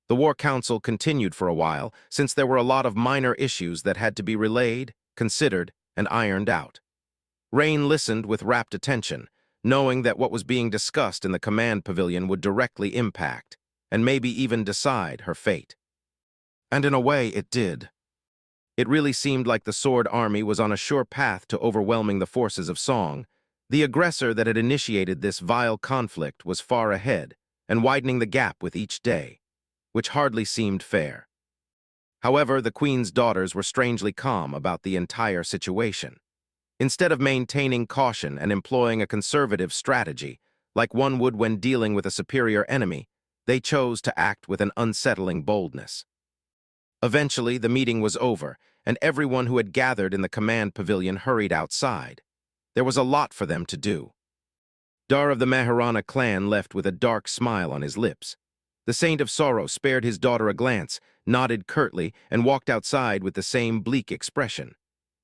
The War Council continued for a while, since there were a lot of minor issues that had to be relayed, considered, and ironed out. Rain listened with rapt attention, knowing that what was being discussed in the command pavilion would directly impact, and maybe even decide, her fate. And in a way, it did. It really seemed like the Sword Army was on a sure path to overwhelming the forces of Song. The aggressor that had initiated this vile conflict was far ahead and widening the gap with each day, which hardly seemed fair. However, the Queen's daughters were strangely calm about the entire situation. Instead of maintaining caution and employing a conservative strategy, like one would when dealing with a superior enemy, they chose to act with an unsettling boldness. Eventually, the meeting was over, and everyone who had gathered in the command pavilion hurried outside. There was a lot for them to do. Dar of the Maharana clan left with a dark smile on his lips. The Saint of Sorrow spared his daughter a glance, nodded curtly, and walked outside with the same bleak expression.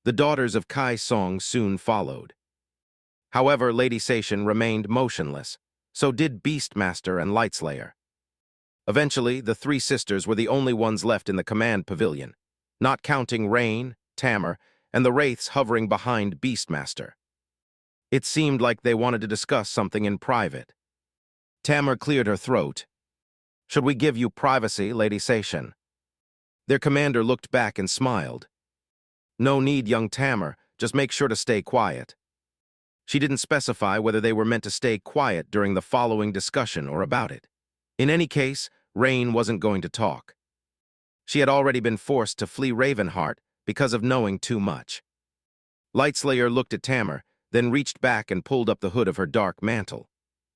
The daughters of Kai Song soon followed. However, Lady Sation remained motionless. So did Beastmaster and Lightslayer. Eventually, the three sisters were the only ones left in the command pavilion, not counting Rain, Tamar, and the wraiths hovering behind Beastmaster. It seemed like they wanted to discuss something in private. Tamar cleared her throat. "Should we give you privacy, Lady Sation?" Their commander looked back and smiled. "No need, young Tamar. Just make sure to stay quiet." She didn't specify whether they were meant to stay quiet during the following discussion or about it. In any case, Rain wasn't going to talk. She had already been forced to flee Ravenheart because of knowing too much. Lightslayer looked at Tamar, then reached back and pulled up the hood of her dark mantle.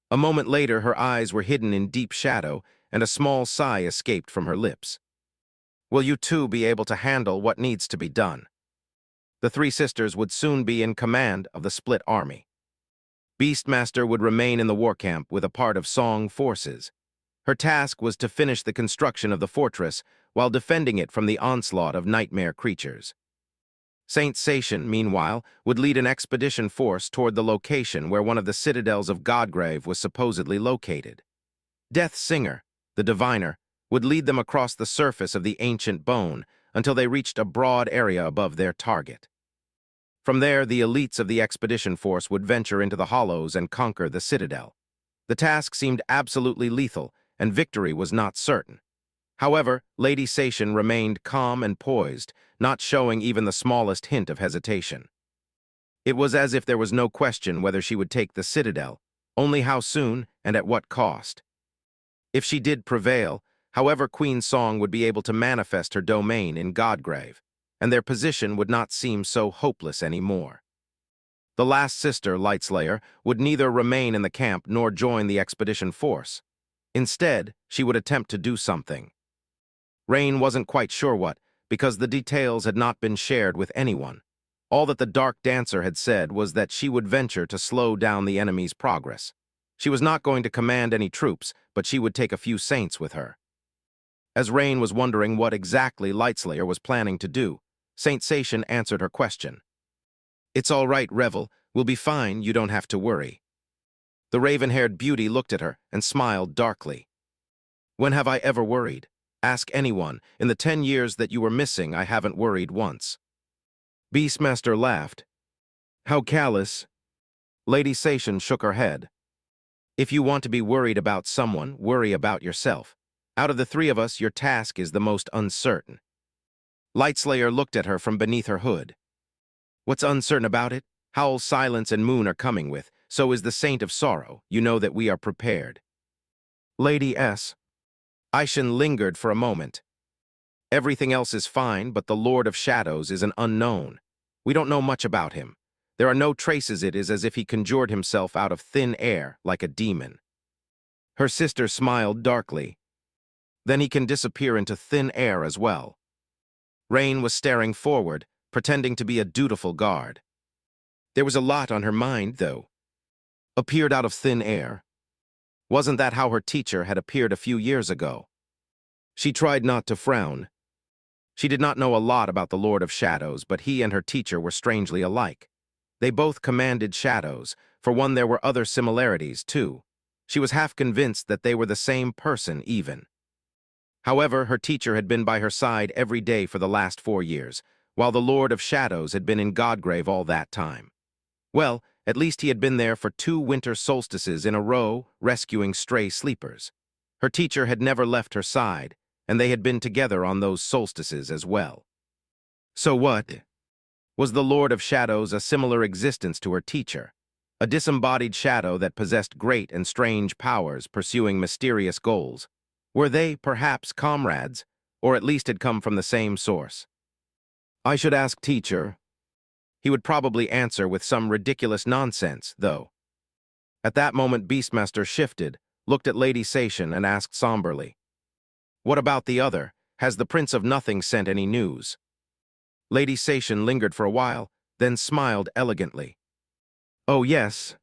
A moment later, her eyes were hidden in deep shadow, and a small sigh escaped from her lips. "Will you two be able to handle what needs to be done?" The three sisters would soon be in command of the split army. Beastmaster would remain in the war camp with a part of Song forces. Her task was to finish the construction of the fortress while defending it from the onslaught of nightmare creatures. Saint Sation, meanwhile, would lead an expedition force toward the location where one of the citadels of Godgrave was supposedly located. Death Singer, the diviner, would lead them across the surface of the ancient bone until they reached a broad area above their target. From there, the elites of the expedition force would venture into the hollows and conquer the citadel. The task seemed absolutely lethal, and victory was not certain. However, Lady Sation remained calm and poised, not showing even the smallest hint of hesitation. It was as if there was no question whether she would take the citadel, only how soon and at what cost. If she did prevail, however, Queen Song would be able to manifest her domain in Godgrave, and their position would not seem so hopeless anymore. The last sister, Lightslayer, would neither remain in the camp nor join the expedition force. Instead, she would attempt to do something. Rain wasn't quite sure what, because the details had not been shared with anyone. All that the Dark Dancer had said was that she would venture to slow down the enemy's progress. She was not going to command any troops, but she would take a few saints with her. As Rain was wondering what exactly Lightslayer was planning to do, Saint Sation answered her question. "It's all right, Revel. We'll be fine, you don't have to worry." The raven-haired beauty looked at her and smiled darkly. "When have I ever worried? Ask anyone. In the 10 years that you were missing, I haven't worried once." Beastmaster laughed. "How callous." Lady Sation shook her head. "If you want to be worried about someone, worry about yourself. Out of the three of us, your task is the most uncertain." Lightslayer looked at her from beneath her hood. "What's uncertain about it? Howl, Silence, and Moon are coming with. So is the Saint of Sorrow. You know that we are prepared." Lady S. Aishin lingered for a moment. "Everything else is fine, but the Lord of Shadows is an unknown. We don't know much about him. There are no traces. It is as if he conjured himself out of thin air, like a demon." Her sister smiled darkly. "Then he can disappear into thin air as well." Rain was staring forward, pretending to be a dutiful guard. There was a lot on her mind, though. Appeared out of thin air. Wasn't that how her teacher had appeared a few years ago? She tried not to frown. She did not know a lot about the Lord of Shadows, but he and her teacher were strangely alike. They both commanded shadows. For one, there were other similarities, too. She was half convinced that they were the same person, even. However, her teacher had been by her side every day for the last 4 years, while the Lord of Shadows had been in Godgrave all that time. Well, at least he had been there for 2 winter solstices in a row, rescuing stray sleepers. Her teacher had never left her side, and they had been together on those solstices as well. So what? Was the Lord of Shadows a similar existence to her teacher? A disembodied shadow that possessed great and strange powers pursuing mysterious goals? Were they, perhaps, comrades, or at least had come from the same source? I should ask teacher. He would probably answer with some ridiculous nonsense, though. At that moment Beastmaster shifted, looked at Lady Sation, and asked somberly, "What about the other? Has the Prince of Nothing sent any news?" Lady Sation lingered for a while, then smiled elegantly. "Oh, yes."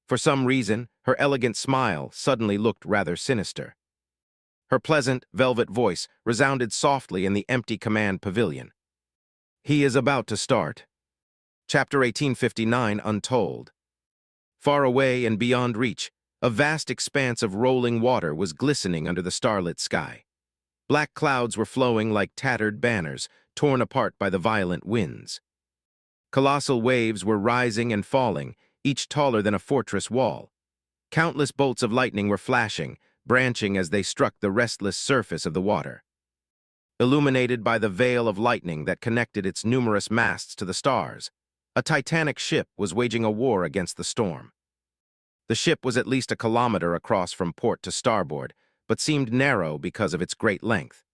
For some reason, her elegant smile suddenly looked rather sinister. Her pleasant, velvet voice resounded softly in the empty command pavilion. "He is about to start." Chapter 1859, Untold. Far away and beyond reach, a vast expanse of rolling water was glistening under the starlit sky. Black clouds were flowing like tattered banners, torn apart by the violent winds. Colossal waves were rising and falling, each taller than a fortress wall. Countless bolts of lightning were flashing, branching as they struck the restless surface of the water. Illuminated by the veil of lightning that connected its numerous masts to the stars, a titanic ship was waging a war against the storm. The ship was at least a kilometer across from port to starboard, but seemed narrow because of its great length.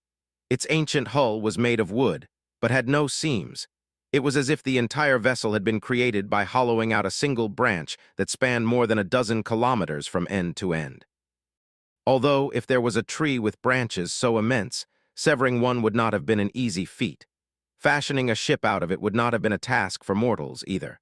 Its ancient hull was made of wood, but had no seams. It was as if the entire vessel had been created by hollowing out a single branch that spanned more than a dozen kilometers from end to end. Although, if there was a tree with branches so immense, severing one would not have been an easy feat. Fashioning a ship out of it would not have been a task for mortals either.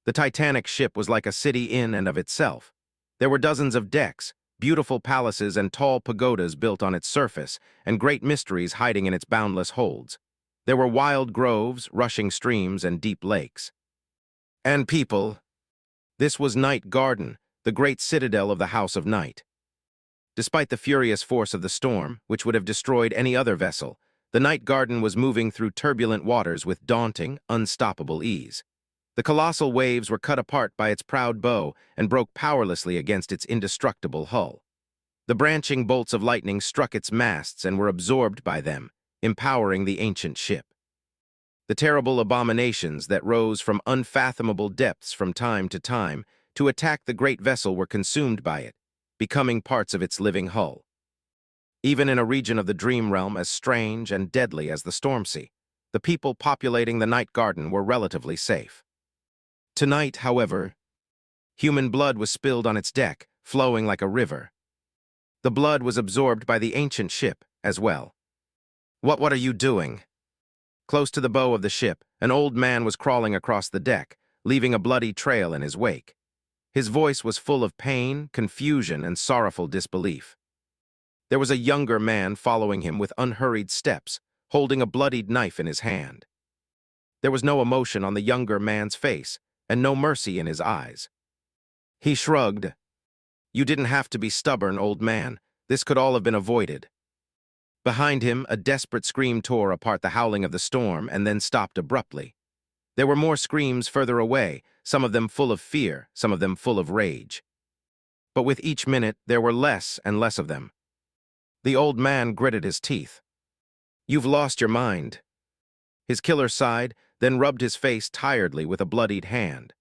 The Titanic ship was like a city in and of itself. There were dozens of decks, beautiful palaces and tall pagodas built on its surface, and great mysteries hiding in its boundless holds. There were wild groves, rushing streams, and deep lakes. And people. This was Night Garden, the great citadel of the House of Night. Despite the furious force of the storm, which would have destroyed any other vessel, the Night Garden was moving through turbulent waters with daunting, unstoppable ease. The colossal waves were cut apart by its proud bow and broke powerlessly against its indestructible hull. The branching bolts of lightning struck its masts and were absorbed by them, empowering the ancient ship. The terrible abominations that rose from unfathomable depths from time to time to attack the great vessel were consumed by it, becoming parts of its living hull. Even in a region of the dream realm as strange and deadly as the storm sea, the people populating the Night Garden were relatively safe. Tonight, however, human blood was spilled on its deck, flowing like a river. The blood was absorbed by the ancient ship as well. What are you doing?" Close to the bow of the ship, an old man was crawling across the deck, leaving a bloody trail in his wake. His voice was full of pain, confusion, and sorrowful disbelief. There was a younger man following him with unhurried steps, holding a bloodied knife in his hand. There was no emotion on the younger man's face, and no mercy in his eyes. He shrugged. "You didn't have to be stubborn, old man. This could all have been avoided." Behind him, a desperate scream tore apart the howling of the storm and then stopped abruptly. There were more screams further away, some of them full of fear, some of them full of rage. But with each minute, there were less and less of them. The old man gritted his teeth. "You've lost your mind." His killer sighed, then rubbed his face tiredly with a bloodied hand.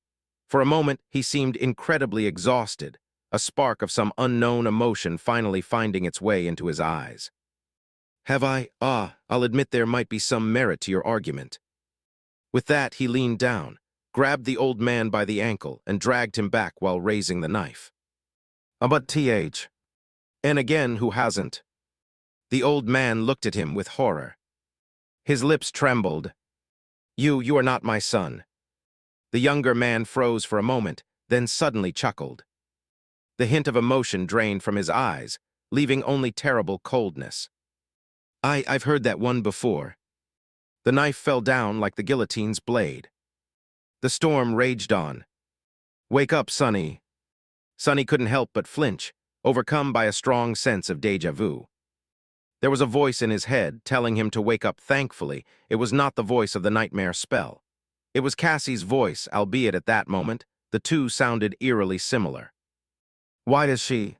For a moment, he seemed incredibly exhausted, a spark of some unknown emotion finally finding its way into his eyes. I'll admit there might be some merit to your argument." With that, he leaned down, grabbed the old man by the ankle, and dragged him back while raising the knife. But th. And again, who hasn't?" The old man looked at him with horror. His lips trembled. You are not my son." The younger man froze for a moment, then suddenly chuckled. The hint of emotion drained from his eyes, leaving only terrible coldness. I've heard that one before." The knife fell down like the guillotine's blade. The storm raged on. "Wake up, Sonny." Sonny couldn't help but flinch, overcome by a strong sense of déjà vu. There was a voice in his head telling him to wake up. Thankfully, it was not the voice of the nightmare spell. It was Cassie's voice, albeit at that moment, the two sounded eerily similar. "Why does she?"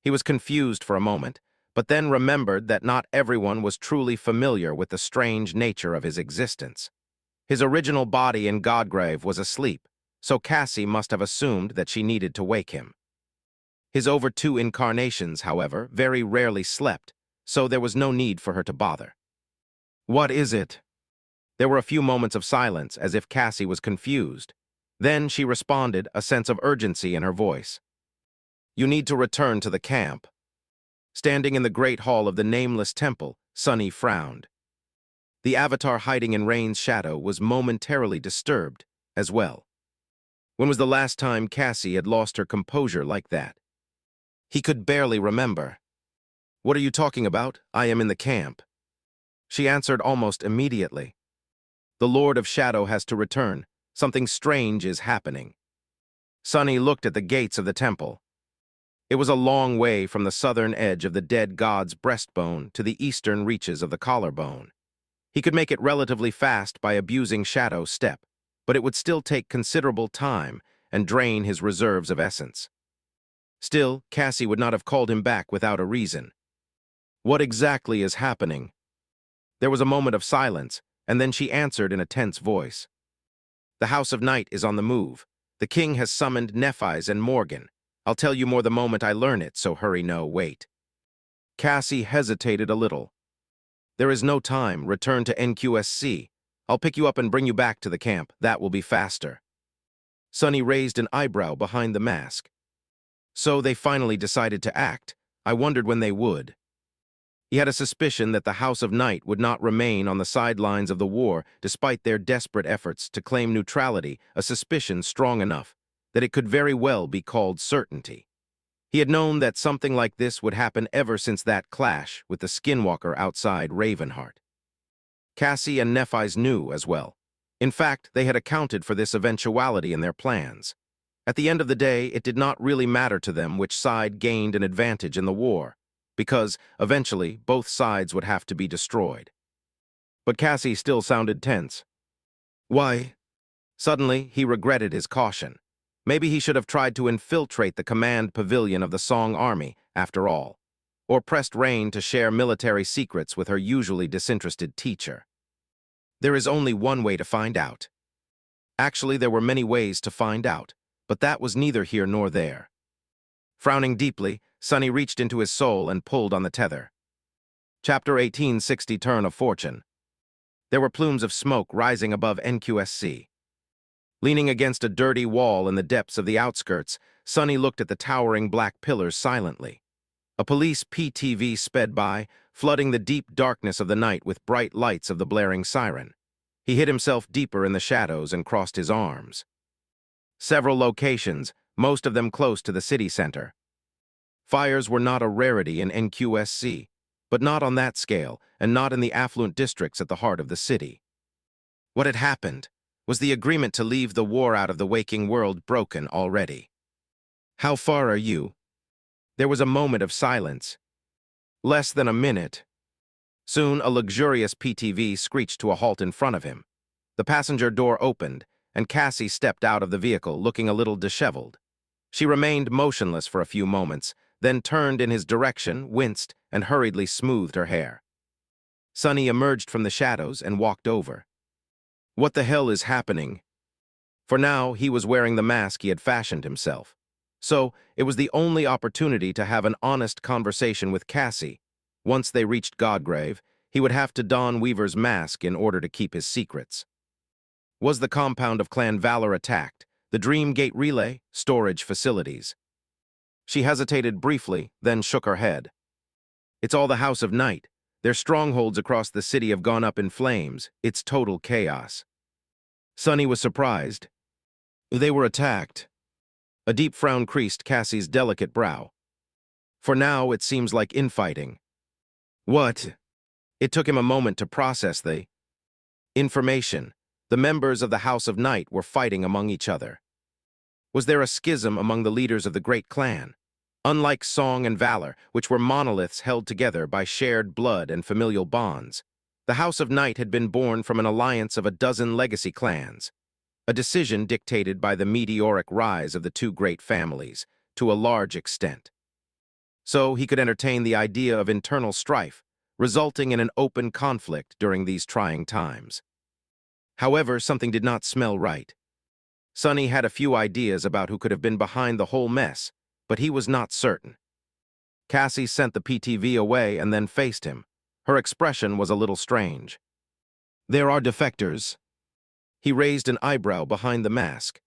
He was confused for a moment, but then remembered that not everyone was truly familiar with the strange nature of his existence. His original body in Godgrave was asleep, so Cassie must have assumed that she needed to wake him. His over 2 incarnations, however, very rarely slept, so there was no need for her to bother. "What is it?" There were a few moments of silence, as if Cassie was confused. Then she responded, a sense of urgency in her voice. "You need to return to the camp." Standing in the great hall of the nameless temple, Sunny frowned. The avatar hiding in Rain's shadow was momentarily disturbed as well. When was the last time Cassie had lost her composure like that? He could barely remember. "What are you talking about? I am in the camp." She answered almost immediately. "The Lord of Shadow has to return. Something strange is happening." Sunny looked at the gates of the temple. It was a long way from the southern edge of the dead god's breastbone to the eastern reaches of the collarbone. He could make it relatively fast by abusing Shadow's step, but it would still take considerable time and drain his reserves of essence. Still, Cassie would not have called him back without a reason. "What exactly is happening?" There was a moment of silence, and then she answered in a tense voice. "The House of Night is on the move. The king has summoned Nephis and Morgan. I'll tell you more the moment I learn it, so hurry, no, wait." Cassie hesitated a little. "There is no time. Return to NQSC. I'll pick you up and bring you back to the camp. That will be faster." Sunny raised an eyebrow behind the mask. So they finally decided to act. I wondered when they would. He had a suspicion that the House of Night would not remain on the sidelines of the war despite their desperate efforts to claim neutrality, a suspicion strong enough that it could very well be called certainty. He had known that something like this would happen ever since that clash with the skinwalker outside Ravenheart. Cassie and Nephis knew as well. In fact, they had accounted for this eventuality in their plans. At the end of the day, it did not really matter to them which side gained an advantage in the war, because, eventually, both sides would have to be destroyed. But Cassie still sounded tense. "Why?" Suddenly, he regretted his caution. Maybe he should have tried to infiltrate the command pavilion of the Song Army, after all, or pressed Rain to share military secrets with her usually disinterested teacher. There is only one way to find out. Actually, there were many ways to find out, but that was neither here nor there. Frowning deeply, Sunny reached into his soul and pulled on the tether. Chapter 1860 Turn of Fortune. There were plumes of smoke rising above NQSC. Leaning against a dirty wall in the depths of the outskirts, Sunny looked at the towering black pillars silently. A police PTV sped by, flooding the deep darkness of the night with bright lights of the blaring siren. He hid himself deeper in the shadows and crossed his arms. Several locations, most of them close to the city center. Fires were not a rarity in NQSC, but not on that scale, and not in the affluent districts at the heart of the city. What had happened? Was the agreement to leave the war out of the waking world broken already? "How far are you?" There was a moment of silence. "Less than a minute." Soon, a luxurious PTV screeched to a halt in front of him. The passenger door opened, and Cassie stepped out of the vehicle, looking a little disheveled. She remained motionless for a few moments, then turned in his direction, winced, and hurriedly smoothed her hair. Sunny emerged from the shadows and walked over. "What the hell is happening?" For now, he was wearing the mask he had fashioned himself. So, it was the only opportunity to have an honest conversation with Cassie. Once they reached Godgrave, he would have to don Weaver's mask in order to keep his secrets. Was the compound of Clan Valor attacked? The Dream Gate Relay? Storage facilities? She hesitated briefly, then shook her head. "It's all the House of Night. Their strongholds across the city have gone up in flames. It's total chaos." Sunny was surprised. "They were attacked." A deep frown creased Cassie's delicate brow. "For now, it seems like infighting." "What?" It took him a moment to process the information. The members of the House of Night were fighting among each other. Was there a schism among the leaders of the great clan? Unlike Song and Valor, which were monoliths held together by shared blood and familial bonds, the House of Night had been born from an alliance of a dozen legacy clans, a decision dictated by the meteoric rise of the two great families, to a large extent. so he could entertain the idea of internal strife, resulting in an open conflict during these trying times. However, something did not smell right. Sonny had a few ideas about who could have been behind the whole mess, but he was not certain. Cassie sent the PTV away and then faced him. Her expression was a little strange. "There are defectors." He raised an eyebrow behind the mask.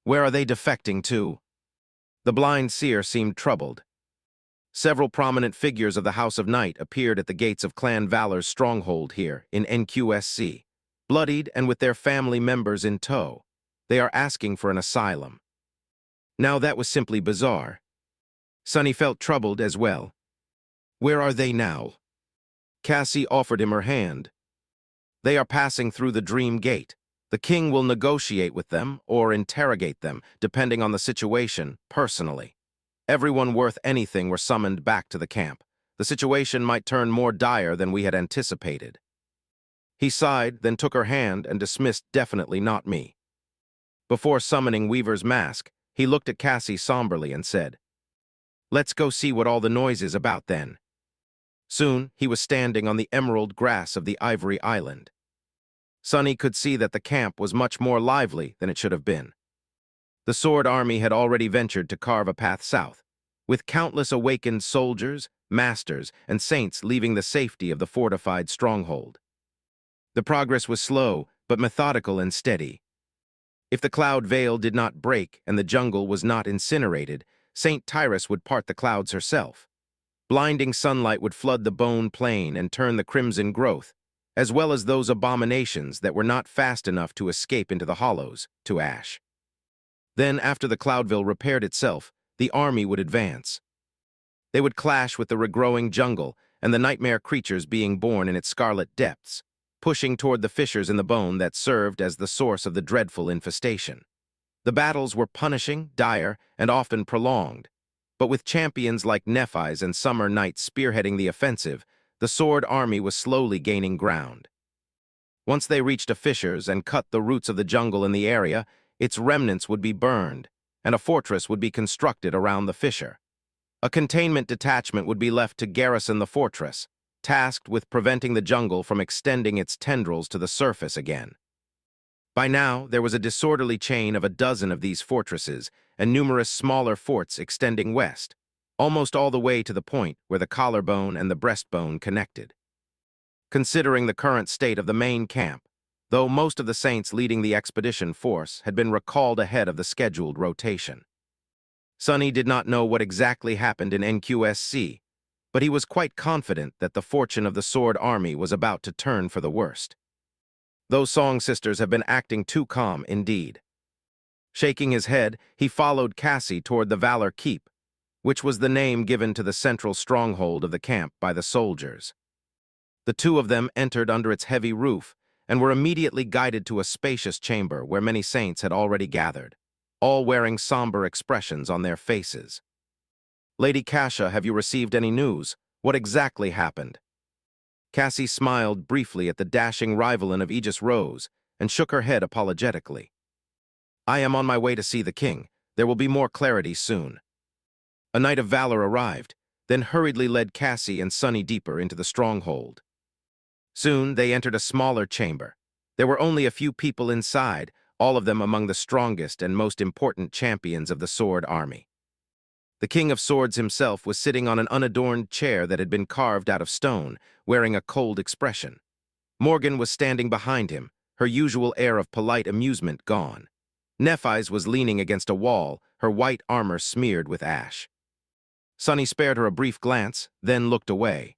"Where are they defecting to?" The blind seer seemed troubled. Several prominent figures of the House of Night appeared at the gates of Clan Valor's stronghold here in NQSC, bloodied and with their family members in tow. They are asking for an asylum. Now that was simply bizarre. Sonny felt troubled as well. "Where are they now?" Cassie offered him her hand. "They are passing through the Dream Gate. The king will negotiate with them or interrogate them, depending on the situation, personally. Everyone worth anything were summoned back to the camp. The situation might turn more dire than we had anticipated." He sighed, then took her hand and dismissed "Definitely not me." Before summoning Weaver's mask, he looked at Cassie somberly and said, "Let's go see what all the noise is about then." Soon, he was standing on the emerald grass of the Ivory Island. Sonny could see that the camp was much more lively than it should have been. The Sword Army had already ventured to carve a path south, with countless awakened soldiers, masters, and saints leaving the safety of the fortified stronghold. The progress was slow, but methodical and steady. If the cloud veil did not break and the jungle was not incinerated, Saint Tyrus would part the clouds herself. Blinding sunlight would flood the bone plain and turn the crimson growth, as well as those abominations that were not fast enough to escape into the hollows, to ash. Then, after the Cloudville repaired itself, the army would advance. They would clash with the regrowing jungle and the nightmare creatures being born in its scarlet depths, pushing toward the fissures in the bone that served as the source of the dreadful infestation. The battles were punishing, dire, and often prolonged, but with champions like Nephis and Summer Night spearheading the offensive, the Sword Army was slowly gaining ground. Once they reached the fissures and cut the roots of the jungle in the area, its remnants would be burned, and a fortress would be constructed around the fissure. A containment detachment would be left to garrison the fortress, tasked with preventing the jungle from extending its tendrils to the surface again. By now, there was a disorderly chain of a dozen of these fortresses and numerous smaller forts extending west, almost all the way to the point where the collarbone and the breastbone connected. Considering the current state of the main camp, though most of the saints leading the expedition force had been recalled ahead of the scheduled rotation. Sonny did not know what exactly happened in NQSC, but he was quite confident that the fortune of the Sword Army was about to turn for the worst. Those song sisters have been acting too calm indeed. Shaking his head, he followed Cassie toward the Valor Keep, which was the name given to the central stronghold of the camp by the soldiers. The two of them entered under its heavy roof and were immediately guided to a spacious chamber where many saints had already gathered, all wearing somber expressions on their faces. "Lady Cassia, have you received any news? What exactly happened?" Cassie smiled briefly at the dashing rivalin of Aegis Rose and shook her head apologetically. "I am on my way to see the king. There will be more clarity soon." A knight of valor arrived, then hurriedly led Cassie and Sonny deeper into the stronghold. Soon they entered a smaller chamber. There were only a few people inside, all of them among the strongest and most important champions of the Sword Army. The King of Swords himself was sitting on an unadorned chair that had been carved out of stone, wearing a cold expression. Morgan was standing behind him, her usual air of polite amusement gone. Nephis was leaning against a wall, her white armor smeared with ash. Sonny spared her a brief glance, then looked away.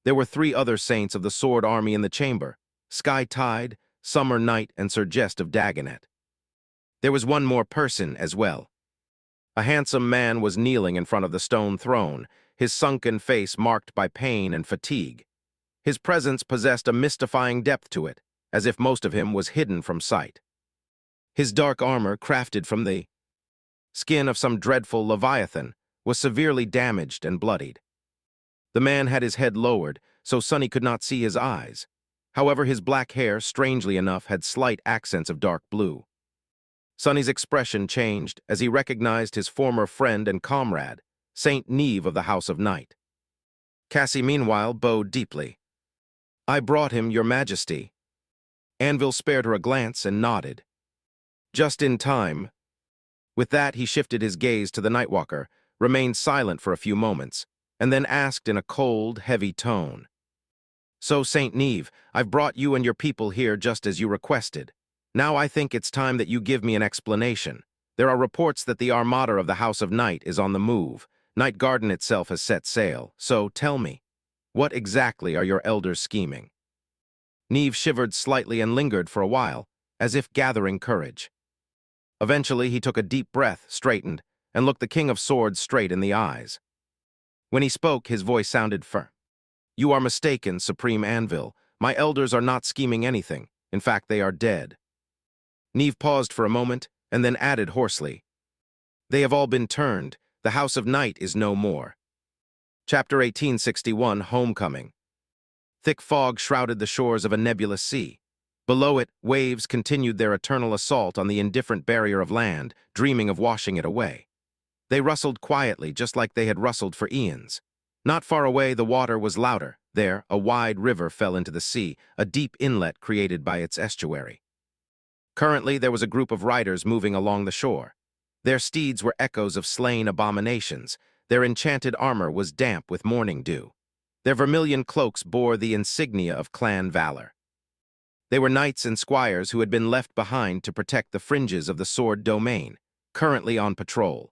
There were 3 other saints of the Sword Army in the chamber, Sky Tide, Summer Night, and Sir Jest of Dagonet. There was one more person as well. A handsome man was kneeling in front of the stone throne, his sunken face marked by pain and fatigue. His presence possessed a mystifying depth to it, as if most of him was hidden from sight. His dark armor, crafted from the skin of some dreadful leviathan, was severely damaged and bloodied. The man had his head lowered, so Sonny could not see his eyes. However, his black hair, strangely enough, had slight accents of dark blue. Sonny's expression changed as he recognized his former friend and comrade, Saint Neve of the House of Night. Cassie, meanwhile, bowed deeply. "I brought him, your majesty." Anvil spared her a glance and nodded. "Just in time." With that, he shifted his gaze to the Nightwalker, remained silent for a few moments, and then asked in a cold, heavy tone, "So, Saint Neve, I've brought you and your people here just as you requested. Now I think it's time that you give me an explanation. There are reports that the armada of the House of Night is on the move. Night Garden itself has set sail, so tell me, what exactly are your elders scheming?" Neve shivered slightly and lingered for a while, as if gathering courage. Eventually, he took a deep breath, straightened, and looked the King of Swords straight in the eyes. When he spoke, his voice sounded firm. "You are mistaken, Supreme Anvil. My elders are not scheming anything. In fact, they are dead." Neve paused for a moment, and then added hoarsely, "They have all been turned. The House of Night is no more." Chapter 1861, Homecoming. Thick fog shrouded the shores of a nebulous sea. Below it, waves continued their eternal assault on the indifferent barrier of land, dreaming of washing it away. They rustled quietly, just like they had rustled for eons. Not far away, the water was louder. There, a wide river fell into the sea, a deep inlet created by its estuary. Currently, there was a group of riders moving along the shore. Their steeds were echoes of slain abominations. Their enchanted armor was damp with morning dew. Their vermilion cloaks bore the insignia of clan valor. They were knights and squires who had been left behind to protect the fringes of the Sword Domain, currently on patrol.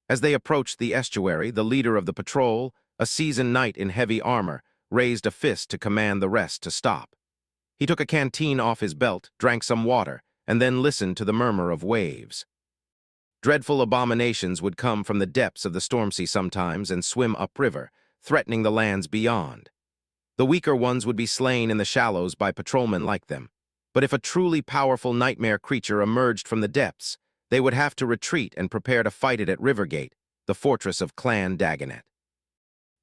As they approached the estuary, the leader of the patrol, a seasoned knight in heavy armor, raised a fist to command the rest to stop. He took a canteen off his belt, drank some water, and then listened to the murmur of waves. Dreadful abominations would come from the depths of the storm sea sometimes and swim upriver, threatening the lands beyond. The weaker ones would be slain in the shallows by patrolmen like them. But if a truly powerful nightmare creature emerged from the depths, they would have to retreat and prepare to fight it at Rivergate, the fortress of Clan Dagonet.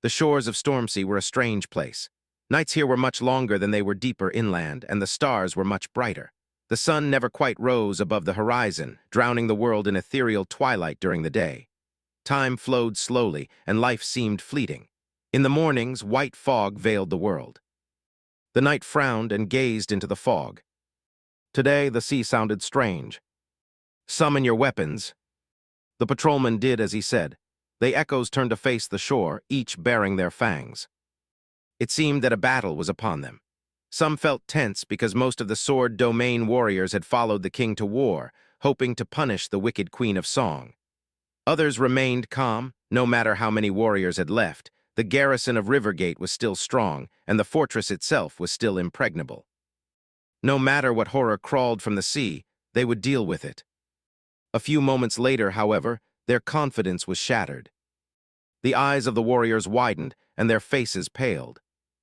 The shores of Stormsea were a strange place. Nights here were much longer than they were deeper inland, and the stars were much brighter. The sun never quite rose above the horizon, drowning the world in ethereal twilight during the day. Time flowed slowly, and life seemed fleeting. In the mornings, white fog veiled the world. The knight frowned and gazed into the fog. Today, the sea sounded strange. "Summon your weapons." The patrolman did as he said. The echoes turned to face the shore, each bearing their fangs. It seemed that a battle was upon them. Some felt tense because most of the Sword Domain warriors had followed the king to war, hoping to punish the wicked Queen of Song. Others remained calm, no matter how many warriors had left. The garrison of Rivergate was still strong, and the fortress itself was still impregnable. No matter what horror crawled from the sea, they would deal with it. A few moments later, however, their confidence was shattered. The eyes of the warriors widened, and their faces paled.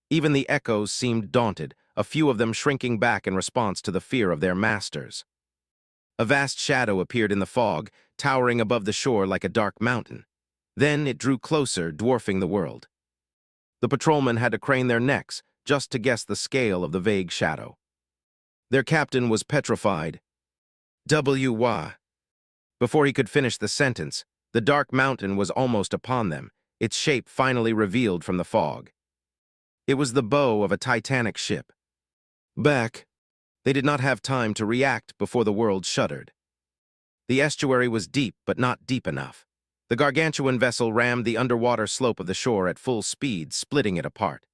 Even the echoes seemed daunted, a few of them shrinking back in response to the fear of their masters. A vast shadow appeared in the fog, towering above the shore like a dark mountain. Then it drew closer, dwarfing the world. The patrolmen had to crane their necks just to guess the scale of the vague shadow. Their captain was petrified. "W-Y." Before he could finish the sentence, the dark mountain was almost upon them, its shape finally revealed from the fog. It was the bow of a Titanic ship. Back. They did not have time to react before the world shuddered. The estuary was deep, but not deep enough. The gargantuan vessel rammed the underwater slope of the shore at full speed, splitting it apart.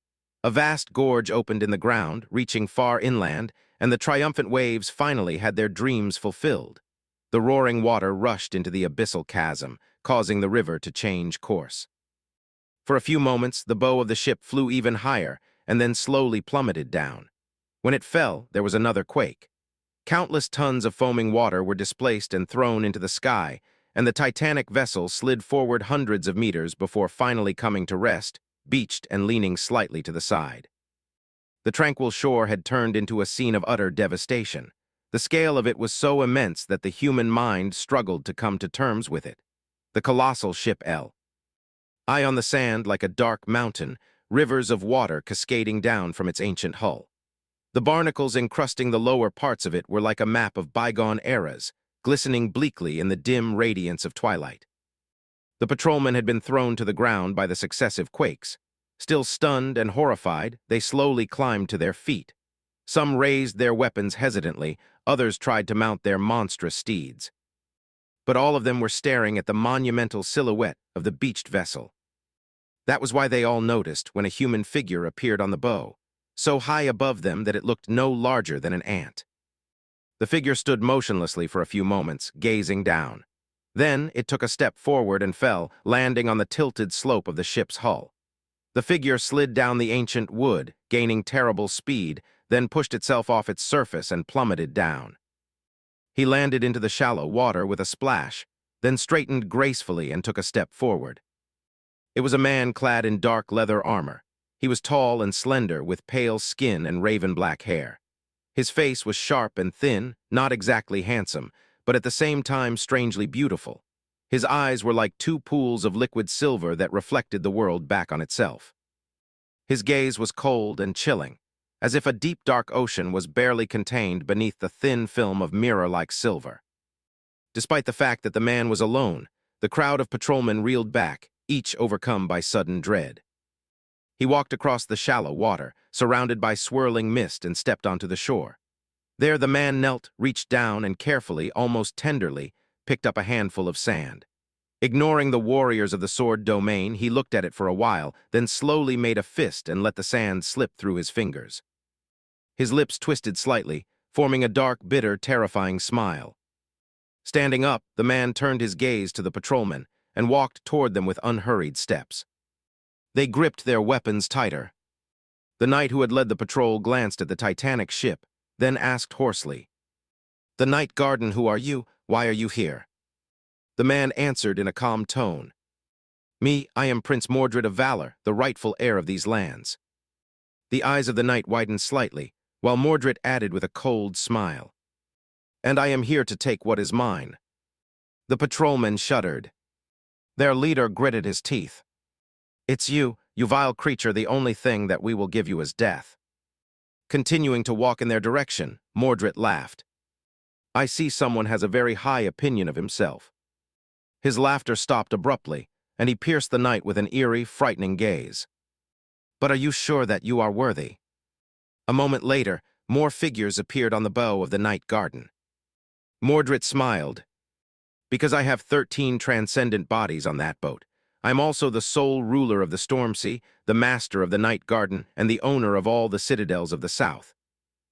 A vast gorge opened in the ground, reaching far inland, and the triumphant waves finally had their dreams fulfilled. The roaring water rushed into the abyssal chasm, causing the river to change course. For a few moments, the bow of the ship flew even higher, and then slowly plummeted down. When it fell, there was another quake. Countless tons of foaming water were displaced and thrown into the sky, and the Titanic vessel slid forward hundreds of meters before finally coming to rest, beached and leaning slightly to the side. The tranquil shore had turned into a scene of utter devastation. The scale of it was so immense that the human mind struggled to come to terms with it. The colossal ship lay on the sand like a dark mountain, rivers of water cascading down from its ancient hull. The barnacles encrusting the lower parts of it were like a map of bygone eras, glistening bleakly in the dim radiance of twilight. The patrolmen had been thrown to the ground by the successive quakes. Still stunned and horrified, they slowly climbed to their feet. Some raised their weapons hesitantly, others tried to mount their monstrous steeds. But all of them were staring at the monumental silhouette of the beached vessel. That was why they all noticed when a human figure appeared on the bow, so high above them that it looked no larger than an ant. The figure stood motionlessly for a few moments, gazing down. Then it took a step forward and fell, landing on the tilted slope of the ship's hull. The figure slid down the ancient wood, gaining terrible speed, then pushed itself off its surface and plummeted down. He landed into the shallow water with a splash, then straightened gracefully and took a step forward. It was a man clad in dark leather armor. He was tall and slender, with pale skin and raven-black hair. His face was sharp and thin, not exactly handsome, but at the same time strangely beautiful. His eyes were like two pools of liquid silver that reflected the world back on itself. His gaze was cold and chilling, as if a deep dark ocean was barely contained beneath the thin film of mirror-like silver. Despite the fact that the man was alone, the crowd of patrolmen reeled back, each overcome by sudden dread. He walked across the shallow water, surrounded by swirling mist, and stepped onto the shore. There the man knelt, reached down, and carefully, almost tenderly, picked up a handful of sand. Ignoring the warriors of the sword domain, he looked at it for a while, then slowly made a fist and let the sand slip through his fingers. His lips twisted slightly, forming a dark, bitter, terrifying smile. Standing up, the man turned his gaze to the patrolmen and walked toward them with unhurried steps. They gripped their weapons tighter. The knight who had led the patrol glanced at the Titanic ship, then asked hoarsely, "The Night Garden, who are you? Why are you here?" The man answered in a calm tone, "Me, I am Prince Mordred of Valor, the rightful heir of these lands." The eyes of the knight widened slightly, while Mordred added with a cold smile, "And I am here to take what is mine." The patrolmen shuddered. Their leader gritted his teeth. "It's you, you vile creature, the only thing that we will give you is death." Continuing to walk in their direction, Mordred laughed. "I see someone has a very high opinion of himself." His laughter stopped abruptly, and he pierced the knight with an eerie, frightening gaze. "But are you sure that you are worthy?" A moment later, more figures appeared on the bow of the Night Garden. Mordred smiled. "Because I have 13 transcendent bodies on that boat. I'm also the sole ruler of the Storm Sea, the master of the Night Garden, and the owner of all the citadels of the South.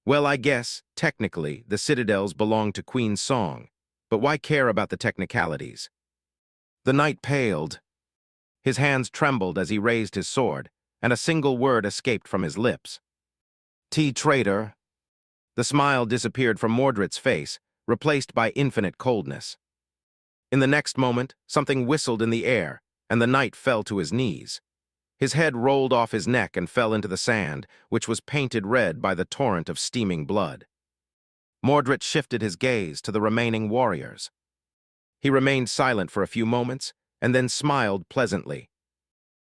Well, I guess, technically, the citadels belong to Queen Song, but why care about the technicalities?" The knight paled. His hands trembled as he raised his sword, and a single word escaped from his lips. "Traitor." The smile disappeared from Mordred's face, replaced by infinite coldness. In the next moment, something whistled in the air, and the knight fell to his knees. His head rolled off his neck and fell into the sand, which was painted red by the torrent of steaming blood. Mordred shifted his gaze to the remaining warriors. He remained silent for a few moments, and then smiled pleasantly.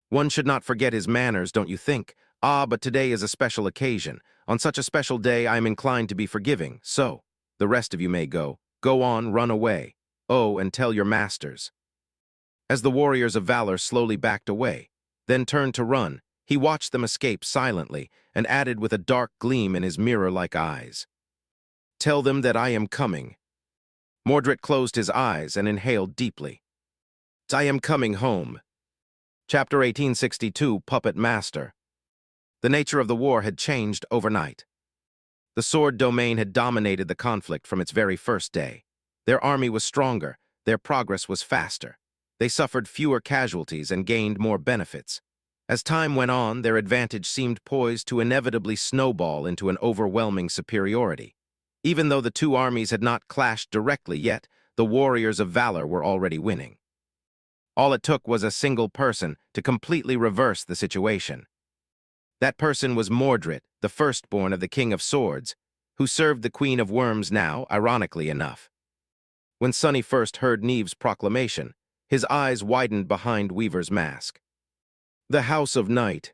"One should not forget his manners, don't you think? Ah, but today is a special occasion. On such a special day I am inclined to be forgiving, so the rest of you may go. Go on, run away. Oh, and tell your masters." As the warriors of valor slowly backed away, then turned to run, he watched them escape silently and added with a dark gleam in his mirror-like eyes, "Tell them that I am coming." Mordred closed his eyes and inhaled deeply. "I am coming home." Chapter 1862, Puppet Master. The nature of the war had changed overnight. The sword domain had dominated the conflict from its very first day. Their army was stronger, their progress was faster. They suffered fewer casualties and gained more benefits. As time went on, their advantage seemed poised to inevitably snowball into an overwhelming superiority. Even though the two armies had not clashed directly yet, the warriors of valor were already winning. All it took was a single person to completely reverse the situation. That person was Mordred, the firstborn of the King of Swords, who served the Queen of Worms now, ironically enough. When Sonny first heard Neve's proclamation, his eyes widened behind Weaver's mask. The House of Night.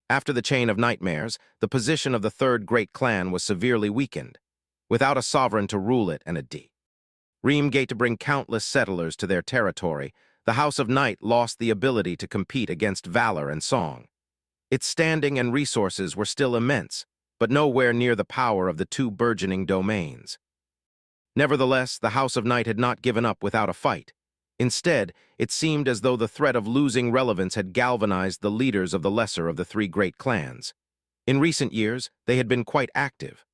After the Chain of Nightmares, the position of the third great clan was severely weakened, without a sovereign to rule it and a Reamgate to bring countless settlers to their territory. the House of Night lost the ability to compete against valor and song. Its standing and resources were still immense, but nowhere near the power of the two burgeoning domains. Nevertheless, the House of Night had not given up without a fight. Instead, it seemed as though the threat of losing relevance had galvanized the leaders of the lesser of the three great clans. In recent years, they had been quite active.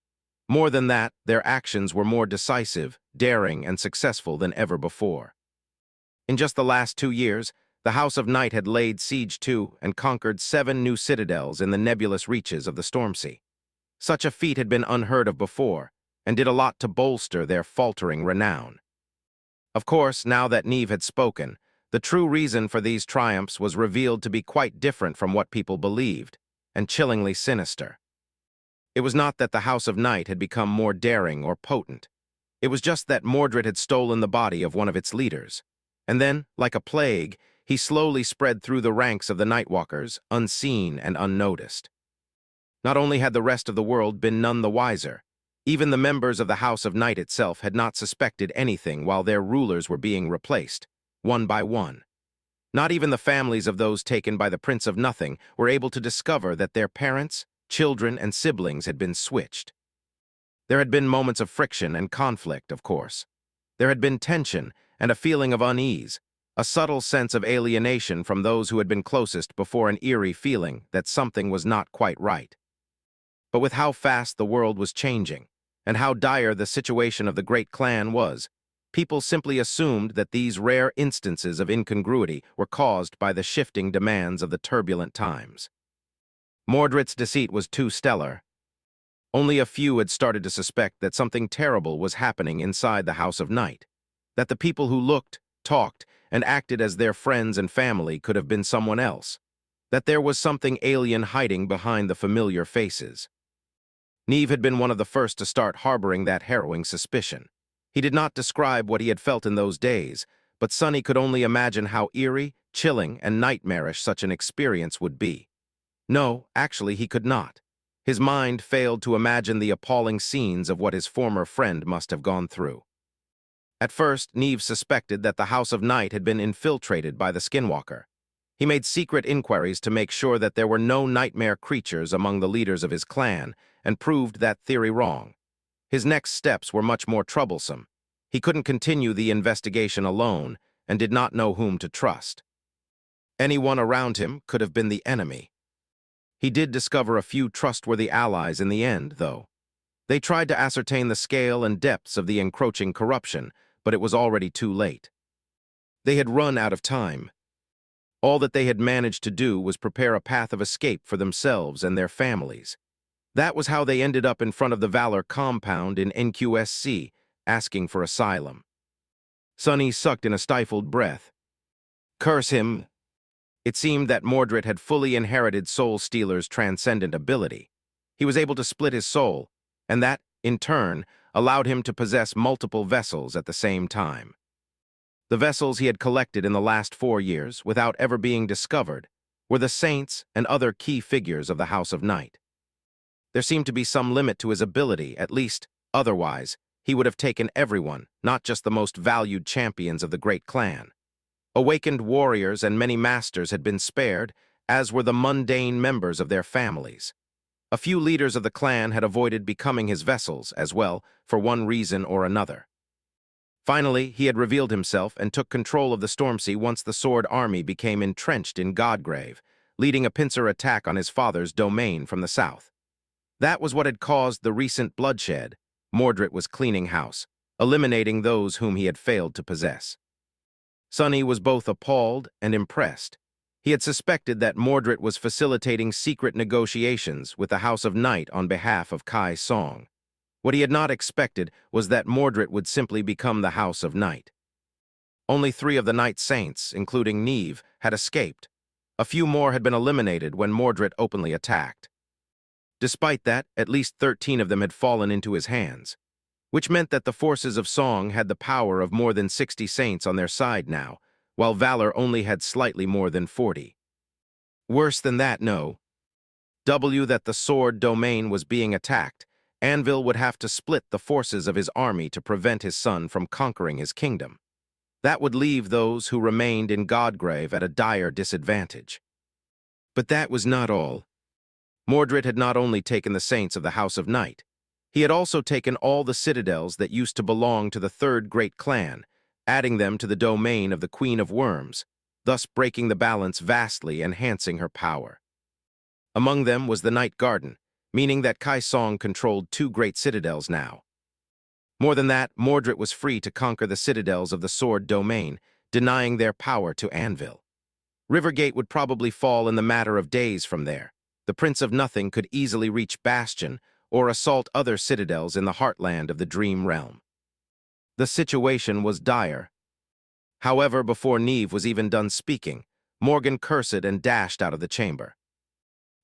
More than that, their actions were more decisive, daring, and successful than ever before. In just the last 2 years, the House of Night had laid siege to and conquered 7 new citadels in the nebulous reaches of the Stormsea. Such a feat had been unheard of before, and did a lot to bolster their faltering renown. Of course, now that Nephis had spoken, the true reason for these triumphs was revealed to be quite different from what people believed, and chillingly sinister. It was not that the House of Night had become more daring or potent. It was just that Mordred had stolen the body of one of its leaders. And then, like a plague, he slowly spread through the ranks of the Nightwalkers, unseen and unnoticed. Not only had the rest of the world been none the wiser, even the members of the House of Night itself had not suspected anything while their rulers were being replaced, one by one. Not even the families of those taken by the Prince of Nothing were able to discover that their parents, children, and siblings had been switched. There had been moments of friction and conflict, of course. There had been tension and a feeling of unease, a subtle sense of alienation from those who had been closest before an eerie feeling that something was not quite right. But with how fast the world was changing, and how dire the situation of the great clan was, people simply assumed that these rare instances of incongruity were caused by the shifting demands of the turbulent times. Mordred's deceit was too stellar. Only a few had started to suspect that something terrible was happening inside the House of Night, that the people who looked, talked, and acted as their friends and family could have been someone else, that there was something alien hiding behind the familiar faces. Nephis had been one of the first to start harboring that harrowing suspicion. He did not describe what he had felt in those days, but Sonny could only imagine how eerie, chilling, and nightmarish such an experience would be. No, actually, he could not. His mind failed to imagine the appalling scenes of what his former friend must have gone through. At first, Nephis suspected that the House of Night had been infiltrated by the Skinwalker. He made secret inquiries to make sure that there were no nightmare creatures among the leaders of his clan, and proved that theory wrong. His next steps were much more troublesome. He couldn't continue the investigation alone, and did not know whom to trust. Anyone around him could have been the enemy. He did discover a few trustworthy allies in the end, though. They tried to ascertain the scale and depths of the encroaching corruption, but it was already too late. They had run out of time. All that they had managed to do was prepare a path of escape for themselves and their families. That was how they ended up in front of the Valor compound in NQSC, asking for asylum. Sonny sucked in a stifled breath. Curse him! It seemed that Mordred had fully inherited Soul Stealer's transcendent ability. He was able to split his soul, and that, in turn, allowed him to possess multiple vessels at the same time. The vessels he had collected in the last 4 years, without ever being discovered, were the saints and other key figures of the House of Night. There seemed to be some limit to his ability, at least, otherwise, he would have taken everyone, not just the most valued champions of the great clan. Awakened warriors and many masters had been spared, as were the mundane members of their families. A few leaders of the clan had avoided becoming his vessels as well, for one reason or another. Finally, he had revealed himself and took control of the Stormsea once the Sword Army became entrenched in Godgrave, leading a pincer attack on his father's domain from the south. That was what had caused the recent bloodshed. Mordred was cleaning house, eliminating those whom he had failed to possess. Sonny was both appalled and impressed. He had suspected that Mordred was facilitating secret negotiations with the House of Night on behalf of Kai Song. What he had not expected was that Mordred would simply become the House of Night. Only 3 of the Night Saints, including Nephis, had escaped. A few more had been eliminated when Mordred openly attacked. Despite that, at least 13 of them had fallen into his hands, which meant that the forces of Song had the power of more than 60 saints on their side now, while Valor only had slightly more than 40. Worse than that, no. That the sword domain was being attacked, Anvil would have to split the forces of his army to prevent his son from conquering his kingdom. That would leave those who remained in Godgrave at a dire disadvantage. But that was not all. Mordred had not only taken the saints of the House of Night, he had also taken all the citadels that used to belong to the third great clan, adding them to the domain of the Queen of Worms, thus breaking the balance vastly, enhancing her power. Among them was the Night Garden, meaning that Kai Song controlled two great citadels now. More than that, Mordred was free to conquer the citadels of the Sword domain, denying their power to Anvil. Rivergate would probably fall in the matter of days from there. The Prince of Nothing could easily reach Bastion or assault other citadels in the heartland of the Dream Realm. The situation was dire. However, before Neve was even done speaking, Morgan cursed and dashed out of the chamber.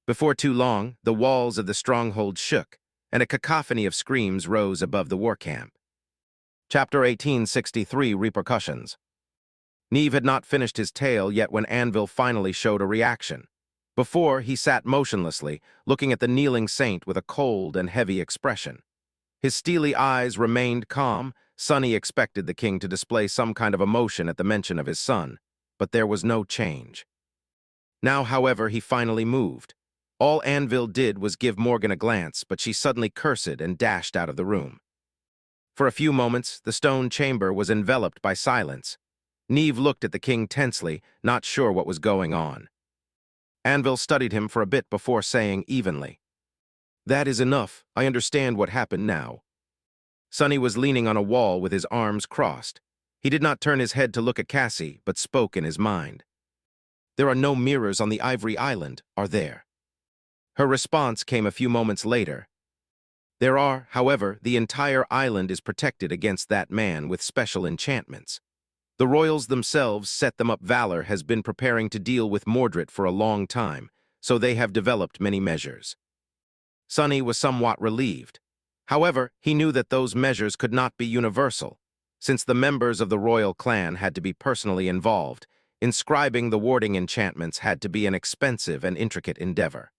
Before too long, the walls of the stronghold shook, and a cacophony of screams rose above the war camp. Chapter 1863, Repercussions. Neve had not finished his tale yet when Anvil finally showed a reaction. Before, he sat motionlessly, looking at the kneeling saint with a cold and heavy expression. His steely eyes remained calm. Sonny expected the king to display some kind of emotion at the mention of his son, but there was no change. Now, however, he finally moved. All Anvil did was give Morgan a glance, but she suddenly cursed and dashed out of the room. For a few moments, the stone chamber was enveloped by silence. Neve looked at the king tensely, not sure what was going on. Anvil studied him for a bit before saying evenly, "That is enough. I understand what happened now." Sonny was leaning on a wall with his arms crossed. He did not turn his head to look at Cassie, but spoke in his mind. "There are no mirrors on the Ivory Island, are there?" Her response came a few moments later. "There are, however, the entire island is protected against that man with special enchantments. The royals themselves set them up. Valor has been preparing to deal with Mordred for a long time, so they have developed many measures." Sonny was somewhat relieved. However, he knew that those measures could not be universal. Since the members of the royal clan had to be personally involved, inscribing the warding enchantments had to be an expensive and intricate endeavor.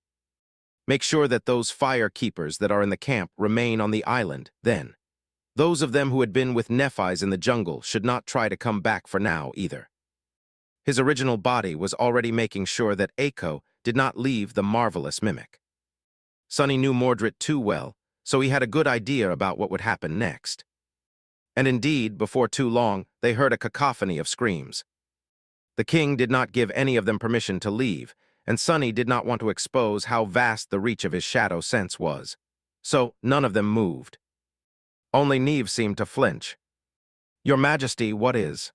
Make sure that those fire keepers that are in the camp remain on the island, then. Those of them who had been with Nephis in the jungle should not try to come back for now either. His original body was already making sure that Echo did not leave the marvelous mimic. Sonny knew Mordred too well, so he had a good idea about what would happen next. And indeed, before too long, they heard a cacophony of screams. The king did not give any of them permission to leave, and Sonny did not want to expose how vast the reach of his shadow sense was. So none of them moved. Only Neve seemed to flinch. "Your Majesty, what is?"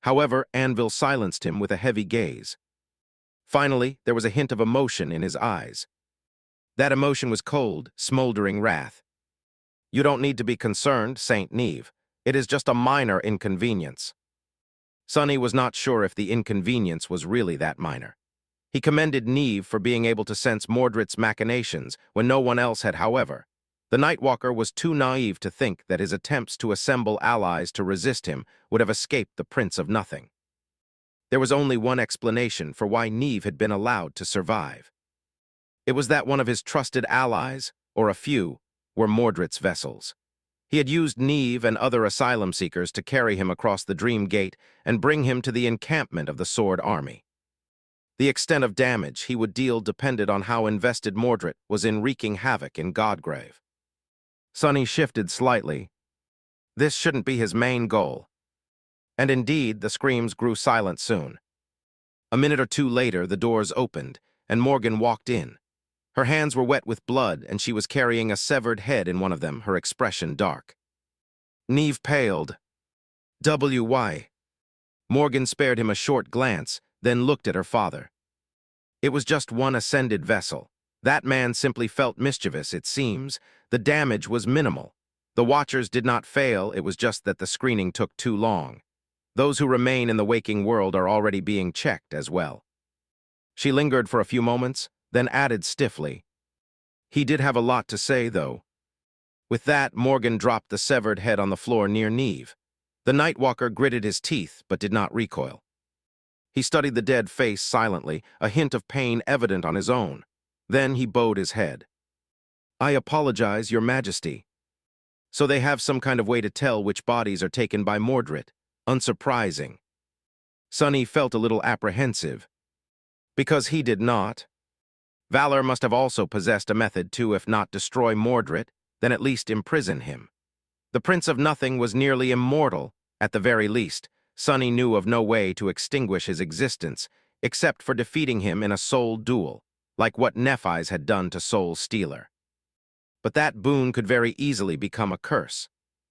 However, Anvil silenced him with a heavy gaze. Finally, there was a hint of emotion in his eyes. That emotion was cold, smoldering wrath. "You don't need to be concerned, Saint Neve. It is just a minor inconvenience." Sonny was not sure if the inconvenience was really that minor. He commended Neve for being able to sense Mordred's machinations when no one else had, however. The Nightwalker was too naive to think that his attempts to assemble allies to resist him would have escaped the Prince of Nothing. There was only one explanation for why Neve had been allowed to survive. It was that one of his trusted allies, or a few, were Mordred's vessels. He had used Neve and other asylum seekers to carry him across the Dream Gate and bring him to the encampment of the Sword Army. The extent of damage he would deal depended on how invested Mordred was in wreaking havoc in Godgrave. Sonny shifted slightly. This shouldn't be his main goal. And indeed, the screams grew silent soon. A minute or two later, the doors opened, and Morgan walked in. Her hands were wet with blood, and she was carrying a severed head in one of them, her expression dark. Neve paled. "Why?" Morgan spared him a short glance, then looked at her father. "It was just one ascended vessel. That man simply felt mischievous, it seems. The damage was minimal. The watchers did not fail, it was just that the screening took too long. Those who remain in the waking world are already being checked as well." She lingered for a few moments, then added stiffly, "He did have a lot to say, though." With that, Morgan dropped the severed head on the floor near Neve. The Nightwalker gritted his teeth, but did not recoil. He studied the dead face silently, a hint of pain evident on his own. Then he bowed his head. "I apologize, Your Majesty." "So they have some kind of way to tell which bodies are taken by Mordred?" Unsurprising. Sonny felt a little apprehensive. Because he did not. Valor must have also possessed a method to, if not destroy Mordred, then at least imprison him. The Prince of Nothing was nearly immortal, at the very least. Sonny knew of no way to extinguish his existence, except for defeating him in a soul duel, like what Nephis had done to Soul Stealer. But that boon could very easily become a curse.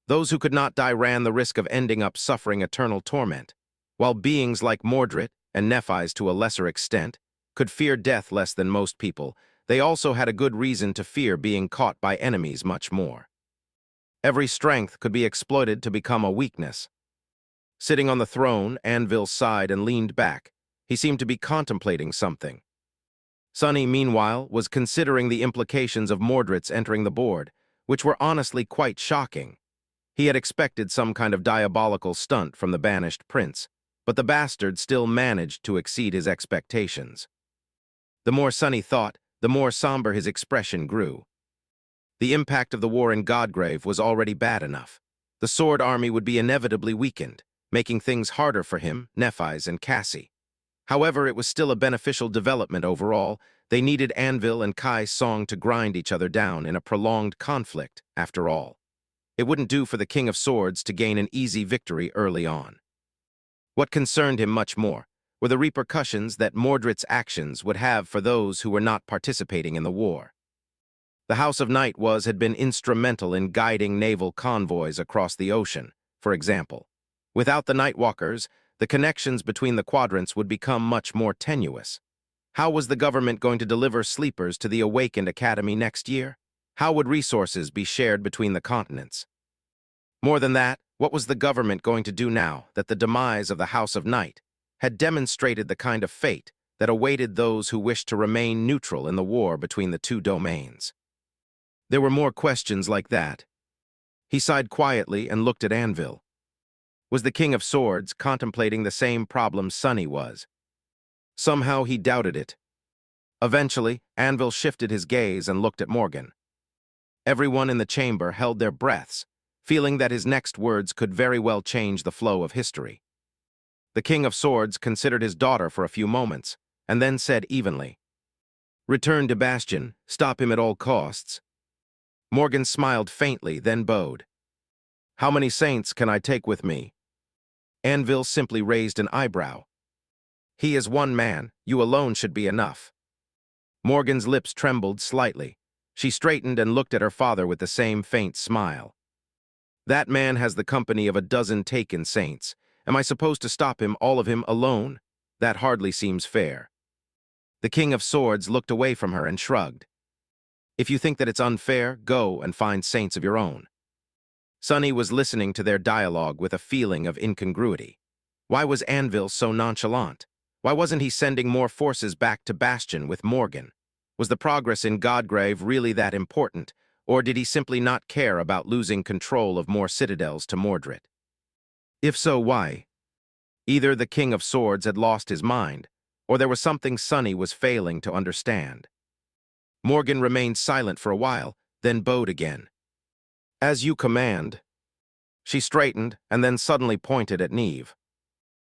Those who could not die ran the risk of ending up suffering eternal torment, while beings like Mordred, and Nephis to a lesser extent, could fear death less than most people. They also had a good reason to fear being caught by enemies much more. Every strength could be exploited to become a weakness. Sitting on the throne, Anvil sighed and leaned back. He seemed to be contemplating something. Sonny, meanwhile, was considering the implications of Mordred's entering the board, which were honestly quite shocking. He had expected some kind of diabolical stunt from the banished prince, but the bastard still managed to exceed his expectations. The more Sonny thought, the more somber his expression grew. The impact of the war in Godgrave was already bad enough. The Sword Army would be inevitably weakened, making things harder for him, Nephis, and Cassie. However, it was still a beneficial development overall. They needed Anvil and Kai's song to grind each other down in a prolonged conflict, after all. It wouldn't do for the King of Swords to gain an easy victory early on. What concerned him much more were the repercussions that Mordred's actions would have for those who were not participating in the war. The House of Night had been instrumental in guiding naval convoys across the ocean, for example. Without the Nightwalkers, the connections between the quadrants would become much more tenuous. How was the government going to deliver sleepers to the awakened academy next year? How would resources be shared between the continents? More than that, what was the government going to do now that the demise of the House of Night had demonstrated the kind of fate that awaited those who wished to remain neutral in the war between the two domains? There were more questions like that. He sighed quietly and looked at Anvil. Was the King of Swords contemplating the same problem Sonny was? Somehow he doubted it. Eventually, Anvil shifted his gaze and looked at Morgan. Everyone in the chamber held their breaths, feeling that his next words could very well change the flow of history. The King of Swords considered his daughter for a few moments, and then said evenly, "Return to Bastion, stop him at all costs." Morgan smiled faintly, then bowed. "How many saints can I take with me?" Anvil simply raised an eyebrow. "He is one man, you alone should be enough." Morgan's lips trembled slightly. She straightened and looked at her father with the same faint smile. "That man has the company of a dozen taken saints. Am I supposed to stop him, all of him, alone? That hardly seems fair." The King of Swords looked away from her and shrugged. "If you think that it's unfair, go and find saints of your own." Sonny was listening to their dialogue with a feeling of incongruity. Why was Anvil so nonchalant? Why wasn't he sending more forces back to Bastion with Morgan? Was the progress in Godgrave really that important, or did he simply not care about losing control of more citadels to Mordred? If so, why? Either the King of Swords had lost his mind, or there was something Sonny was failing to understand. Morgan remained silent for a while, then bowed again. "As you command." She straightened and then suddenly pointed at Neve.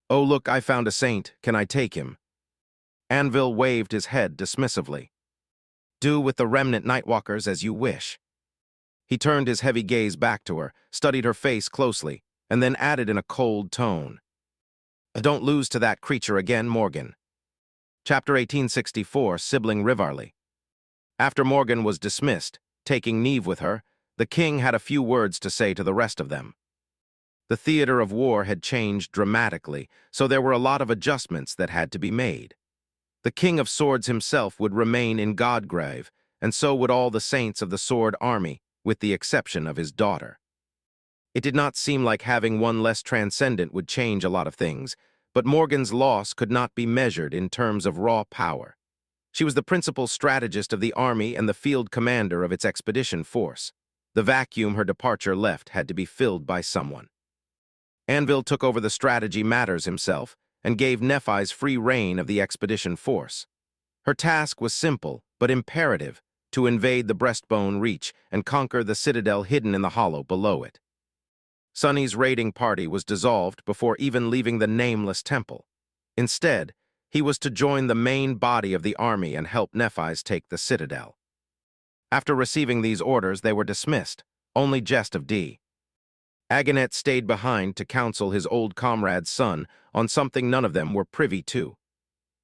"Oh look, I found a saint. Can I take him?" Anvil waved his head dismissively. "Do with the remnant Nightwalkers as you wish." He turned his heavy gaze back to her, studied her face closely, and then added in a cold tone, "Don't lose to that creature again, Morgan." Chapter 1864, Sibling Rivarley. After Morgan was dismissed, taking Neve with her, the king had a few words to say to the rest of them. The theater of war had changed dramatically, so there were a lot of adjustments that had to be made. The King of Swords himself would remain in Godgrave, and so would all the saints of the Sword Army, with the exception of his daughter. It did not seem like having one less transcendent would change a lot of things, but Morgan's loss could not be measured in terms of raw power. She was the principal strategist of the army and the field commander of its expedition force. The vacuum her departure left had to be filled by someone. Anvil took over the strategy matters himself and gave Nephis free rein of the expedition force. Her task was simple, but imperative, to invade the breastbone reach and conquer the citadel hidden in the hollow below it. Sunny's raiding party was dissolved before even leaving the nameless temple. Instead, he was to join the main body of the army and help Nephis take the citadel. After receiving these orders, they were dismissed, only Jest of D. Agonet stayed behind to counsel his old comrade's son on something none of them were privy to.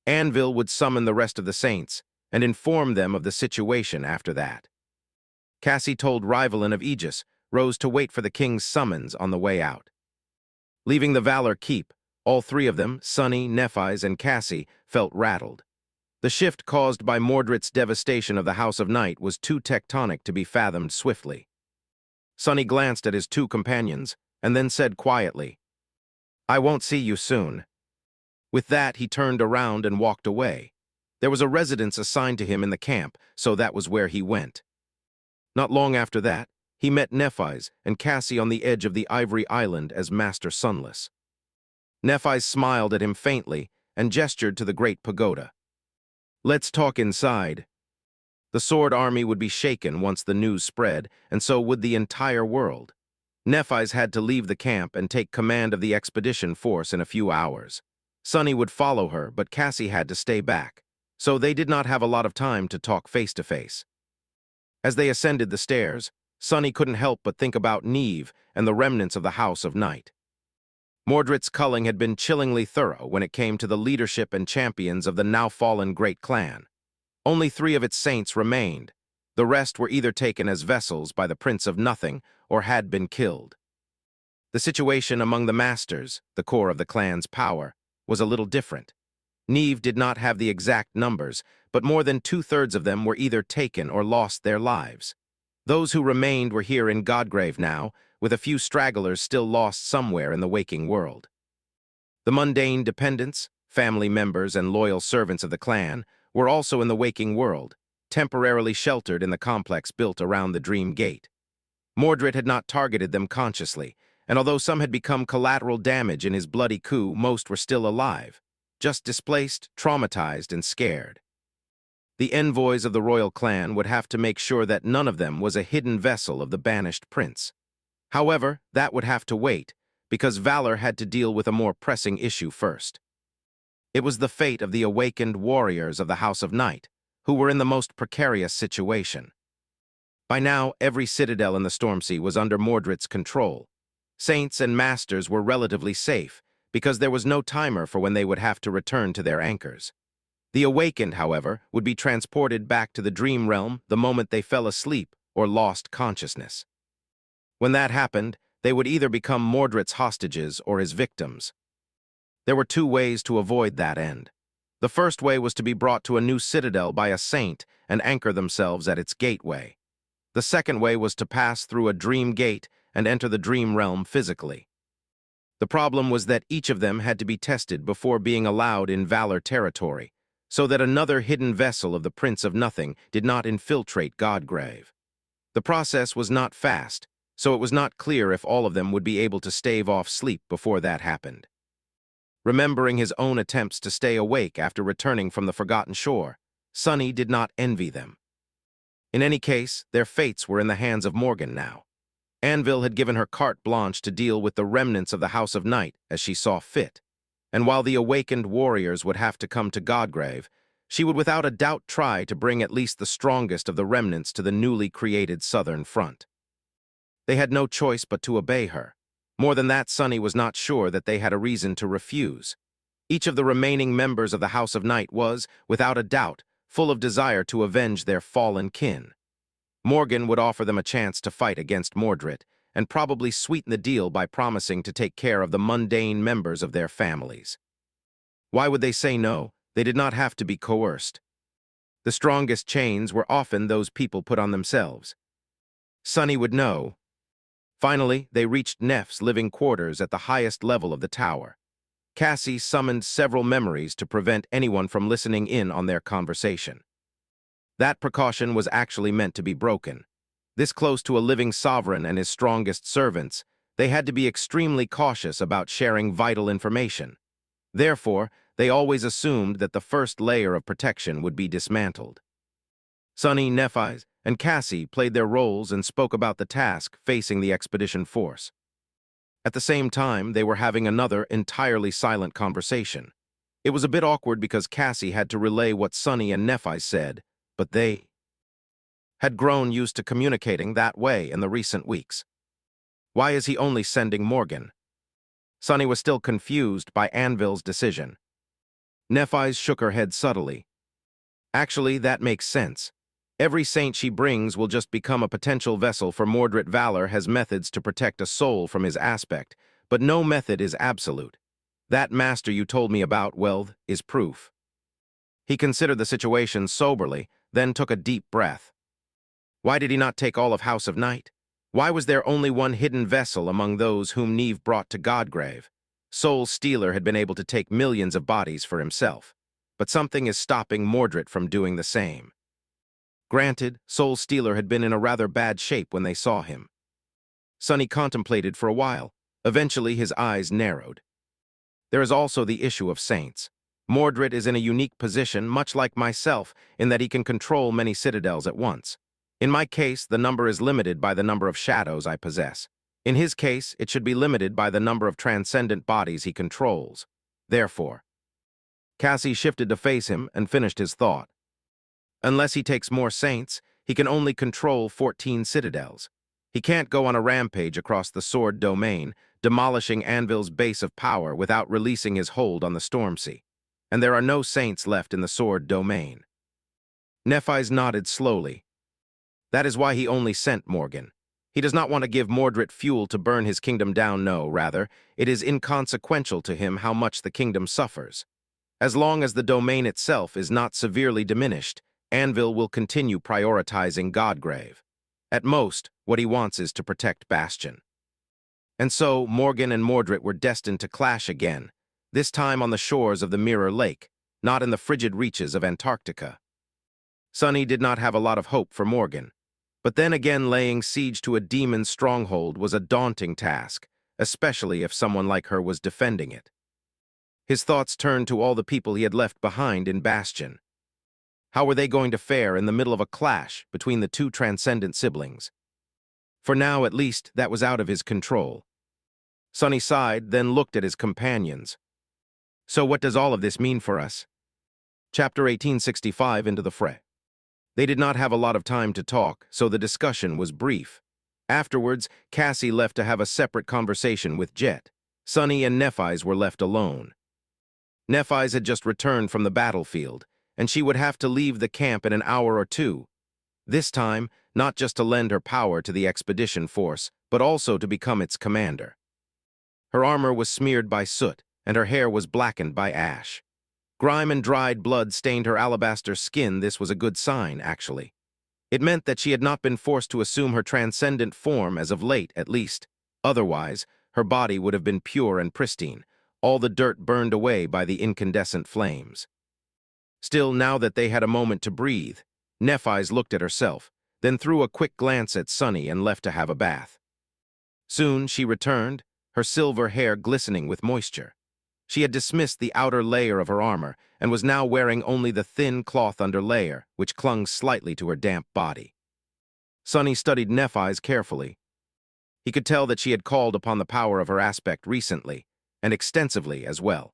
Anvil would summon the rest of the saints and inform them of the situation after that. Cassie told Rivalin of Aegis, rose to wait for the king's summons on the way out. Leaving the Valor Keep, all three of them, Sunny, Nephis, and Cassie, felt rattled. The shift caused by Mordred's devastation of the House of Night was too tectonic to be fathomed swiftly. Sunny glanced at his two companions and then said quietly, "I won't see you soon." With that, he turned around and walked away. There was a residence assigned to him in the camp, so that was where he went. Not long after that, he met Nephis and Cassie on the edge of the Ivory Island as Master Sunless. Nephis smiled at him faintly and gestured to the great pagoda. "Let's talk inside." The Sword Army would be shaken once the news spread, and so would the entire world. Nephis had to leave the camp and take command of the expedition force in a few hours. Sunny would follow her, but Cassie had to stay back, so they did not have a lot of time to talk face-to-face. As they ascended the stairs, Sunny couldn't help but think about Neve and the remnants of the House of Night. Mordred's culling had been chillingly thorough when it came to the leadership and champions of the now-fallen Great Clan. Only 3 of its saints remained. The rest were either taken as vessels by the Prince of Nothing or had been killed. The situation among the masters, the core of the clan's power, was a little different. Neve did not have the exact numbers, but more than 2/3 of them were either taken or lost their lives. Those who remained were here in Godgrave now, with a few stragglers still lost somewhere in the waking world. The mundane dependents, family members, and loyal servants of the clan were also in the waking world, temporarily sheltered in the complex built around the Dream Gate. Mordred had not targeted them consciously, and although some had become collateral damage in his bloody coup, most were still alive, just displaced, traumatized, and scared. The envoys of the royal clan would have to make sure that none of them was a hidden vessel of the banished prince. However, that would have to wait, because Valor had to deal with a more pressing issue first. It was the fate of the awakened warriors of the House of Night, who were in the most precarious situation. By now, every citadel in the Stormsea was under Mordred's control. Saints and masters were relatively safe, because there was no timer for when they would have to return to their anchors. The awakened, however, would be transported back to the dream realm the moment they fell asleep or lost consciousness. When that happened, they would either become Mordred's hostages or his victims. There were 2 ways to avoid that end. The first way was to be brought to a new citadel by a saint and anchor themselves at its gateway. The second way was to pass through a dream gate and enter the dream realm physically. The problem was that each of them had to be tested before being allowed in Valor territory, so that another hidden vessel of the Prince of Nothing did not infiltrate Godgrave. The process was not fast, so it was not clear if all of them would be able to stave off sleep before that happened. Remembering his own attempts to stay awake after returning from the Forgotten Shore, Sunny did not envy them. In any case, their fates were in the hands of Morgan now. Anvil had given her carte blanche to deal with the remnants of the House of Night as she saw fit, and while the awakened warriors would have to come to Godgrave, she would without a doubt try to bring at least the strongest of the remnants to the newly created Southern Front. They had no choice but to obey her. More than that, Sunny was not sure that they had a reason to refuse. Each of the remaining members of the House of Night was, without a doubt, full of desire to avenge their fallen kin. Morgan would offer them a chance to fight against Mordred, and probably sweeten the deal by promising to take care of the mundane members of their families. Why would they say no? They did not have to be coerced. The strongest chains were often those people put on themselves. Sunny would know. Finally, they reached Neph's living quarters at the highest level of the tower. Cassie summoned several memories to prevent anyone from listening in on their conversation. That precaution was actually meant to be broken. This close to a living sovereign and his strongest servants, they had to be extremely cautious about sharing vital information. Therefore, they always assumed that the first layer of protection would be dismantled. Sunny, Nephis, and Cassie played their roles and spoke about the task facing the expedition force. At the same time, they were having another entirely silent conversation. It was a bit awkward because Cassie had to relay what Sonny and Nephis said, but they had grown used to communicating that way in the recent weeks. Why is he only sending Morgan? Sonny was still confused by Anvil's decision. Nephis shook her head subtly. Actually, that makes sense. Every saint she brings will just become a potential vessel for Mordred. Valor has methods to protect a soul from his aspect, but no method is absolute. That master you told me about, well, is proof. He considered the situation soberly, then took a deep breath. Why did he not take all of House of Night? Why was there only one hidden vessel among those whom Neve brought to Godgrave? Soul Stealer had been able to take millions of bodies for himself, but something is stopping Mordred from doing the same. Granted, Soul Stealer had been in a rather bad shape when they saw him. Sonny contemplated for a while. Eventually, his eyes narrowed. There is also the issue of saints. Mordred is in a unique position, much like myself, in that he can control many citadels at once. In my case, the number is limited by the number of shadows I possess. In his case, it should be limited by the number of transcendent bodies he controls. Therefore, Cassie shifted to face him and finished his thought. Unless he takes more saints, he can only control 14 citadels. He can't go on a rampage across the Sword Domain, demolishing Anvil's base of power without releasing his hold on the Stormsea. And there are no saints left in the Sword Domain. Nephis nodded slowly. That is why he only sent Morgan. He does not want to give Mordred fuel to burn his kingdom down. No, rather, it is inconsequential to him how much the kingdom suffers. As long as the domain itself is not severely diminished, Anvil will continue prioritizing Godgrave. At most, what he wants is to protect Bastion. And so, Morgan and Mordred were destined to clash again, this time on the shores of the Mirror Lake, not in the frigid reaches of Antarctica. Sonny did not have a lot of hope for Morgan. But then again, laying siege to a demon's stronghold was a daunting task, especially if someone like her was defending it. His thoughts turned to all the people he had left behind in Bastion. How were they going to fare in the middle of a clash between the two transcendent siblings? For now, at least, that was out of his control. Sonny sighed, then looked at his companions. So what does all of this mean for us? Chapter 1865 into the fray. They did not have a lot of time to talk, so the discussion was brief. Afterwards, Cassie left to have a separate conversation with Jet. Sonny and Nephis were left alone. Nephis had just returned from the battlefield, and she would have to leave the camp in an hour or two. This time, not just to lend her power to the expedition force, but also to become its commander. Her armor was smeared by soot, and her hair was blackened by ash. Grime and dried blood stained her alabaster skin. This was a good sign, actually. It meant that she had not been forced to assume her transcendent form as of late, at least. Otherwise, her body would have been pure and pristine, all the dirt burned away by the incandescent flames. Still, now that they had a moment to breathe, Nephis looked at herself, then threw a quick glance at Sonny and left to have a bath. Soon she returned, her silver hair glistening with moisture. She had dismissed the outer layer of her armor and was now wearing only the thin cloth underlayer, which clung slightly to her damp body. Sonny studied Nephis carefully. He could tell that she had called upon the power of her aspect recently, and extensively as well.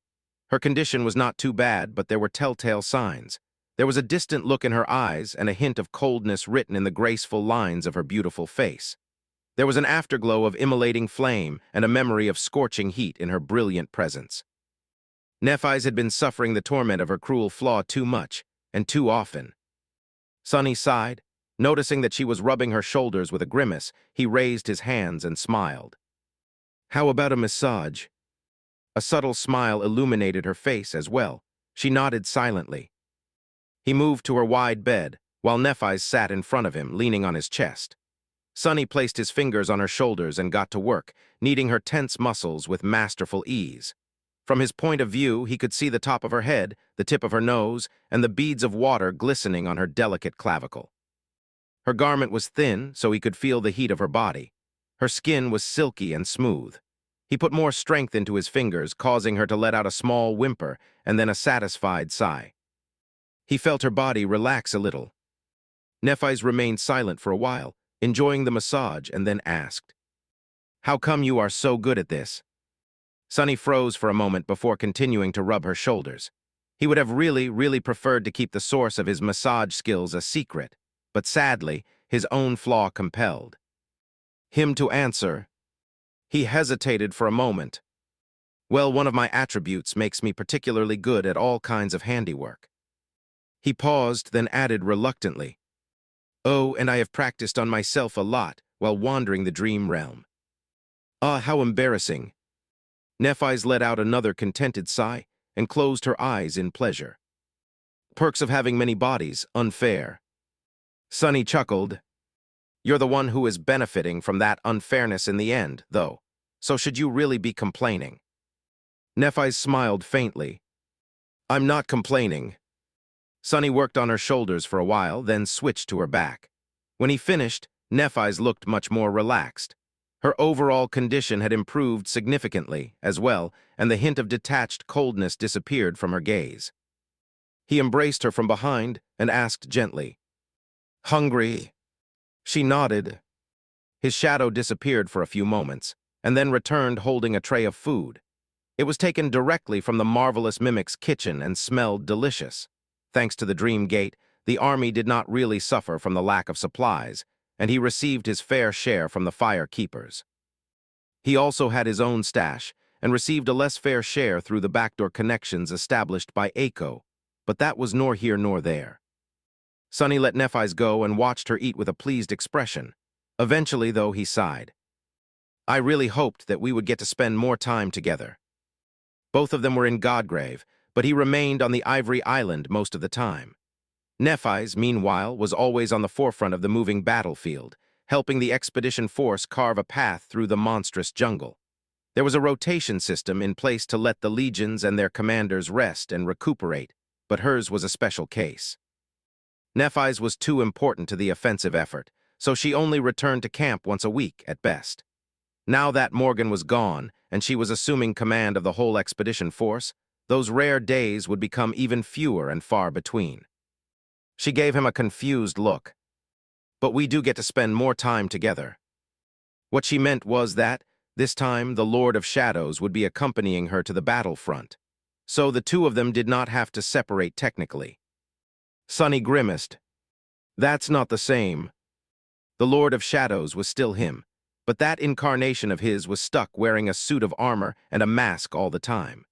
Her condition was not too bad, but there were telltale signs. There was a distant look in her eyes and a hint of coldness written in the graceful lines of her beautiful face. There was an afterglow of immolating flame and a memory of scorching heat in her brilliant presence. Nephis had been suffering the torment of her cruel flaw too much, and too often. Sonny sighed. Noticing that she was rubbing her shoulders with a grimace, he raised his hands and smiled. How about a massage? A subtle smile illuminated her face as well. She nodded silently. He moved to her wide bed, while Nephis sat in front of him, leaning on his chest. Sonny placed his fingers on her shoulders and got to work, kneading her tense muscles with masterful ease. From his point of view, he could see the top of her head, the tip of her nose, and the beads of water glistening on her delicate clavicle. Her garment was thin, so he could feel the heat of her body. Her skin was silky and smooth. He put more strength into his fingers, causing her to let out a small whimper and then a satisfied sigh. He felt her body relax a little. Nephis remained silent for a while, enjoying the massage, and then asked, How come you are so good at this? Sunny froze for a moment before continuing to rub her shoulders. He would have really preferred to keep the source of his massage skills a secret, but sadly, his own flaw compelled him to answer. He hesitated for a moment. Well, one of my attributes makes me particularly good at all kinds of handiwork. He paused, then added reluctantly, Oh, and I have practiced on myself a lot while wandering the dream realm. Ah, how embarrassing. Nephis let out another contented sigh and closed her eyes in pleasure. Perks of having many bodies, unfair. Sunny chuckled. You're the one who is benefiting from that unfairness in the end, though, so should you really be complaining? Nephis smiled faintly. I'm not complaining. Sunny worked on her shoulders for a while, then switched to her back. When he finished, Nephis looked much more relaxed. Her overall condition had improved significantly, as well, and the hint of detached coldness disappeared from her gaze. He embraced her from behind and asked gently, Hungry? She nodded. His shadow disappeared for a few moments, and then returned holding a tray of food. It was taken directly from the marvelous mimic's kitchen and smelled delicious. Thanks to the Dream Gate, the army did not really suffer from the lack of supplies, and he received his fair share from the fire keepers. He also had his own stash, and received a less fair share through the backdoor connections established by Aiko, but that was nor here nor there. Sunny let Nephis go and watched her eat with a pleased expression. Eventually, though, he sighed. I really hoped that we would get to spend more time together. Both of them were in Godgrave, but he remained on the Ivory Island most of the time. Nephis, meanwhile, was always on the forefront of the moving battlefield, helping the expedition force carve a path through the monstrous jungle. There was a rotation system in place to let the legions and their commanders rest and recuperate, but hers was a special case. Nephis was too important to the offensive effort, so she only returned to camp once a week at best. Now that Morgan was gone, and she was assuming command of the whole expedition force, those rare days would become even fewer and far between. She gave him a confused look. But we do get to spend more time together. What she meant was that, this time, the Lord of Shadows would be accompanying her to the battlefront, so the two of them did not have to separate technically. Sunny grimaced. That's not the same. The Lord of Shadows was still him, but that incarnation of his was stuck wearing a suit of armor and a mask all the time.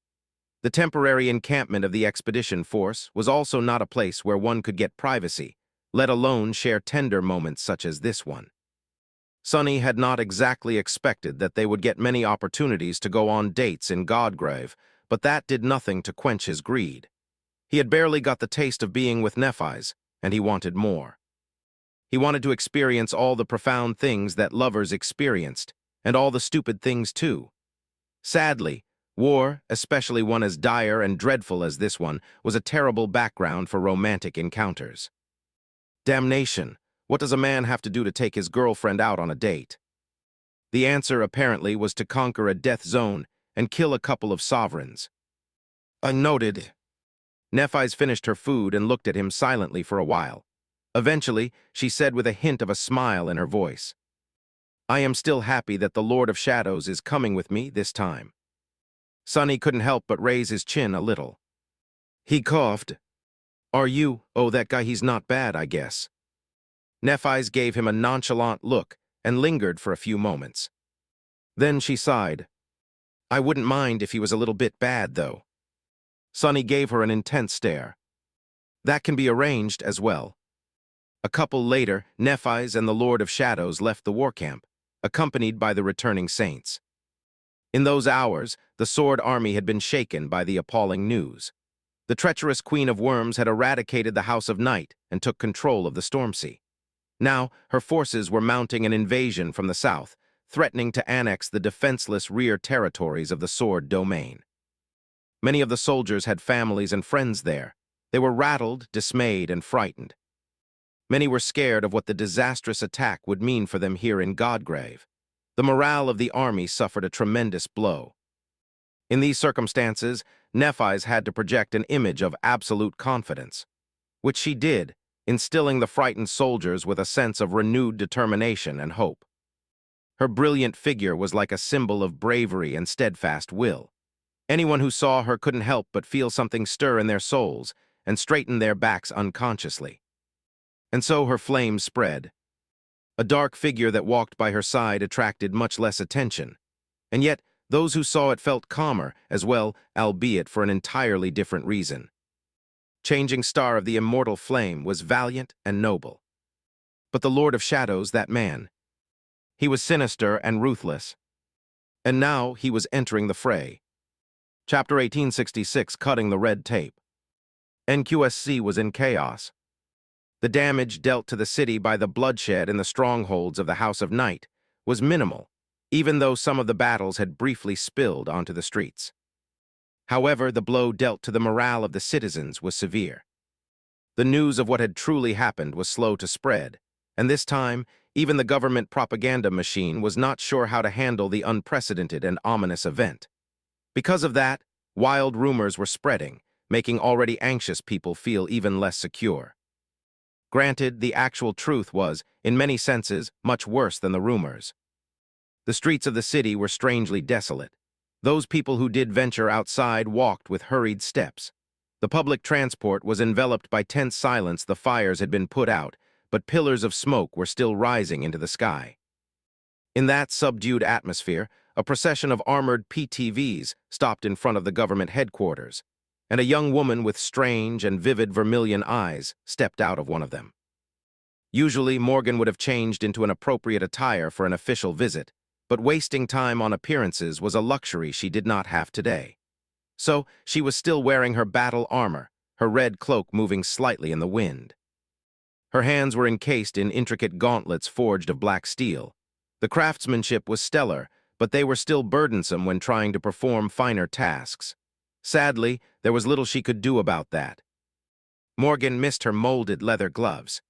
The temporary encampment of the expedition force was also not a place where one could get privacy, let alone share tender moments such as this one. Sunny had not exactly expected that they would get many opportunities to go on dates in Godgrave, but that did nothing to quench his greed. He had barely got the taste of being with Nephis, and he wanted more. He wanted to experience all the profound things that lovers experienced, and all the stupid things too. Sadly, war, especially one as dire and dreadful as this one, was a terrible background for romantic encounters. Damnation, what does a man have to do to take his girlfriend out on a date? The answer, apparently, was to conquer a death zone and kill a couple of sovereigns. Noted. Nephis finished her food and looked at him silently for a while. Eventually, she said with a hint of a smile in her voice, I am still happy that the Lord of Shadows is coming with me this time. Sunny couldn't help but raise his chin a little. He coughed. Are you? Oh, that guy, he's not bad, I guess. Nephis gave him a nonchalant look and lingered for a few moments. Then she sighed. I wouldn't mind if he was a little bit bad, though. Sunny gave her an intense stare. That can be arranged as well. A couple later, Nephis and the Lord of Shadows left the war camp, accompanied by the returning saints. In those hours, the Sword Army had been shaken by the appalling news. The treacherous Queen of Worms had eradicated the House of Night and took control of the Stormsea. Now, her forces were mounting an invasion from the south, threatening to annex the defenseless rear territories of the Sword Domain. Many of the soldiers had families and friends there. They were rattled, dismayed, and frightened. Many were scared of what the disastrous attack would mean for them here in Godgrave. The morale of the army suffered a tremendous blow. In these circumstances, Nephis had to project an image of absolute confidence, which she did, instilling the frightened soldiers with a sense of renewed determination and hope. Her brilliant figure was like a symbol of bravery and steadfast will. Anyone who saw her couldn't help but feel something stir in their souls and straighten their backs unconsciously. And so her flames spread. A dark figure that walked by her side attracted much less attention. And yet, those who saw it felt calmer as well, albeit for an entirely different reason. Changing star of the immortal flame was valiant and noble. But the Lord of Shadows, that man, he was sinister and ruthless. And now he was entering the fray. Chapter 1866, Cutting the Red Tape. NQSC was in chaos. The damage dealt to the city by the bloodshed in the strongholds of the House of Night was minimal, even though some of the battles had briefly spilled onto the streets. However, the blow dealt to the morale of the citizens was severe. The news of what had truly happened was slow to spread, and this time, even the government propaganda machine was not sure how to handle the unprecedented and ominous event. Because of that, wild rumors were spreading, making already anxious people feel even less secure. Granted, the actual truth was, in many senses, much worse than the rumors. The streets of the city were strangely desolate. Those people who did venture outside walked with hurried steps. The public transport was enveloped by tense silence. The fires had been put out, but pillars of smoke were still rising into the sky. In that subdued atmosphere, a procession of armored PTVs stopped in front of the government headquarters, and a young woman with strange and vivid vermilion eyes stepped out of one of them. Usually, Morgan would have changed into an appropriate attire for an official visit, but wasting time on appearances was a luxury she did not have today. So, she was still wearing her battle armor, her red cloak moving slightly in the wind. Her hands were encased in intricate gauntlets forged of black steel. The craftsmanship was stellar, but they were still burdensome when trying to perform finer tasks. Sadly, there was little she could do about that. Morgan missed her molded leather gloves.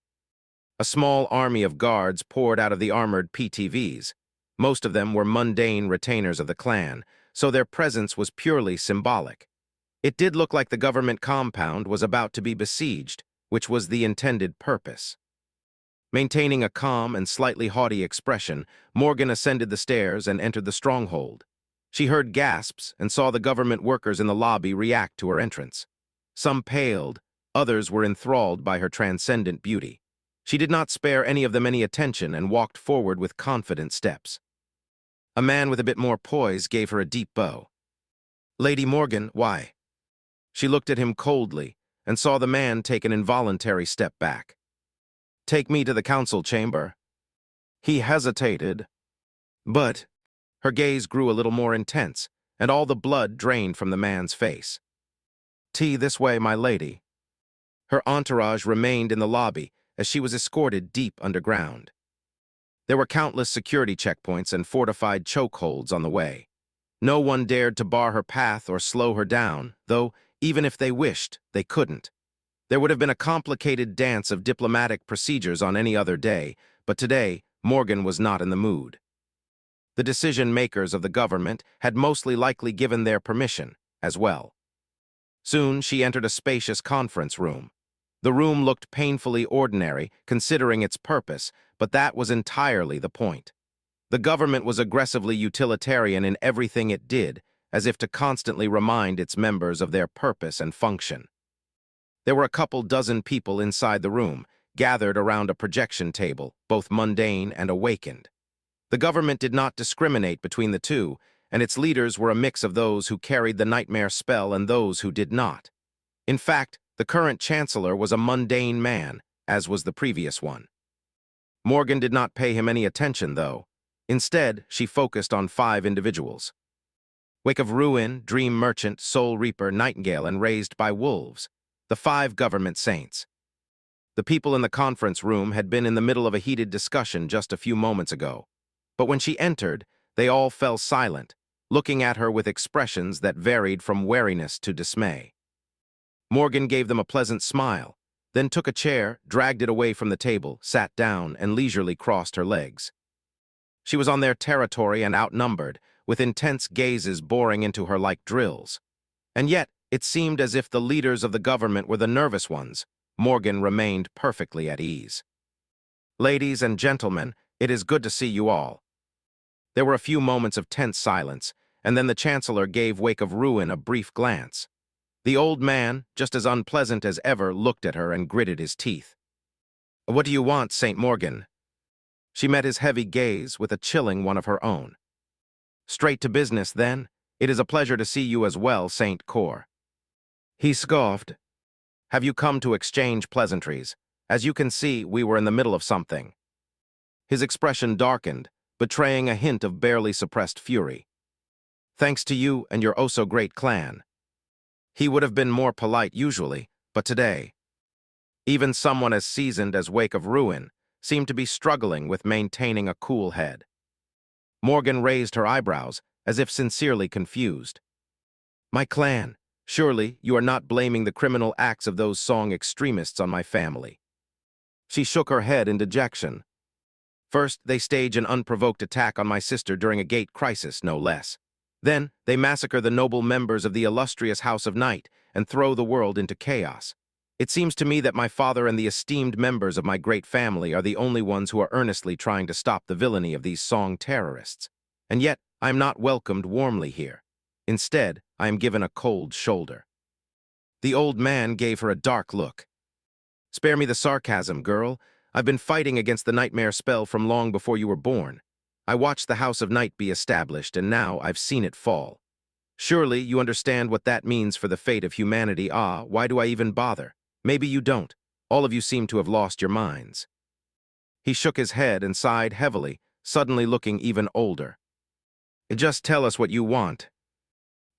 A small army of guards poured out of the armored PTVs. Most of them were mundane retainers of the clan, so their presence was purely symbolic. It did look like the government compound was about to be besieged, which was the intended purpose. Maintaining a calm and slightly haughty expression, Morgan ascended the stairs and entered the stronghold. She heard gasps and saw the government workers in the lobby react to her entrance. Some paled, others were enthralled by her transcendent beauty. She did not spare any of them any attention and walked forward with confident steps. A man with a bit more poise gave her a deep bow. "Lady Morgan, why?" She looked at him coldly and saw the man take an involuntary step back. "Take me to the council chamber." He hesitated. But her gaze grew a little more intense, and all the blood drained from the man's face. "Tea this way, my lady." Her entourage remained in the lobby as she was escorted deep underground. There were countless security checkpoints and fortified chokeholds on the way. No one dared to bar her path or slow her down, though, even if they wished, they couldn't. There would have been a complicated dance of diplomatic procedures on any other day, but today, Morgan was not in the mood. The decision-makers of the government had mostly likely given their permission, as well. Soon, she entered a spacious conference room. The room looked painfully ordinary, considering its purpose, but that was entirely the point. The government was aggressively utilitarian in everything it did, as if to constantly remind its members of their purpose and function. There were a couple dozen people inside the room, gathered around a projection table, both mundane and awakened. The government did not discriminate between the two, and its leaders were a mix of those who carried the nightmare spell and those who did not. In fact, the current chancellor was a mundane man, as was the previous one. Morgan did not pay him any attention, though. Instead, she focused on 5 individuals. Wake of Ruin, Dream Merchant, Soul Reaper, Nightingale, and Raised by Wolves, the 5 government saints. The people in the conference room had been in the middle of a heated discussion just a few moments ago. But when she entered, they all fell silent, looking at her with expressions that varied from wariness to dismay. Morgan gave them a pleasant smile, then took a chair, dragged it away from the table, sat down, and leisurely crossed her legs. She was on their territory and outnumbered, with intense gazes boring into her like drills. And yet, it seemed as if the leaders of the government were the nervous ones. Morgan remained perfectly at ease. "Ladies and gentlemen, it is good to see you all." There were a few moments of tense silence, and then the Chancellor gave Wake of Ruin a brief glance. The old man, just as unpleasant as ever, looked at her and gritted his teeth. "What do you want, St. Morgan?" She met his heavy gaze with a chilling one of her own. "Straight to business, then. It is a pleasure to see you as well, St. Cor." He scoffed. "Have you come to exchange pleasantries? As you can see, we were in the middle of something." His expression darkened, betraying a hint of barely suppressed fury. "Thanks to you and your oh-so-great clan." He would have been more polite usually, but today, even someone as seasoned as Wake of Ruin seemed to be struggling with maintaining a cool head. Morgan raised her eyebrows, as if sincerely confused. "My clan, surely you are not blaming the criminal acts of those song extremists on my family." She shook her head in dejection. "First, they stage an unprovoked attack on my sister during a gate crisis, no less. Then, they massacre the noble members of the illustrious House of Night and throw the world into chaos. It seems to me that my father and the esteemed members of my great family are the only ones who are earnestly trying to stop the villainy of these song terrorists. And yet, I am not welcomed warmly here. Instead, I am given a cold shoulder." The old man gave her a dark look. "Spare me the sarcasm, girl. I've been fighting against the nightmare spell from long before you were born. I watched the House of Night be established, and now I've seen it fall. Surely you understand what that means for the fate of humanity. Why do I even bother? Maybe you don't. All of you seem to have lost your minds." He shook his head and sighed heavily, suddenly looking even older. "Just tell us what you want."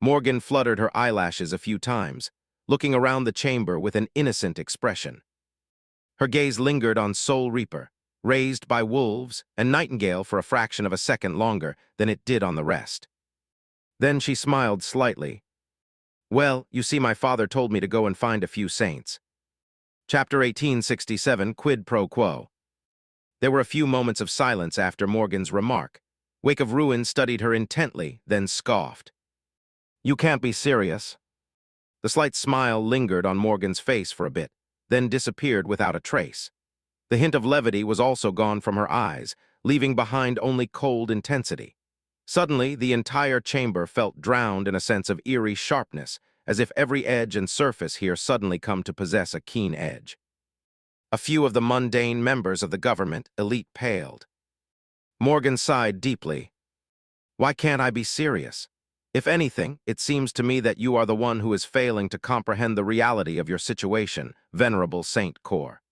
Morgan fluttered her eyelashes a few times, looking around the chamber with an innocent expression. Her gaze lingered on Soul Reaper, raised by wolves, and Nightingale for a fraction of a second longer than it did on the rest. Then she smiled slightly. "Well, you see, my father told me to go and find a few saints." Chapter 1867, Quid Pro Quo. There were a few moments of silence after Morgan's remark. Wake of Ruin studied her intently, then scoffed. "You can't be serious." The slight smile lingered on Morgan's face for a bit, then disappeared without a trace. The hint of levity was also gone from her eyes, leaving behind only cold intensity. Suddenly, the entire chamber felt drowned in a sense of eerie sharpness, as if every edge and surface here suddenly come to possess a keen edge. A few of the mundane members of the government elite paled. Morgan sighed deeply. "Why can't I be serious? If anything, it seems to me that you are the one who is failing to comprehend the reality of your situation, venerable Saint Cor."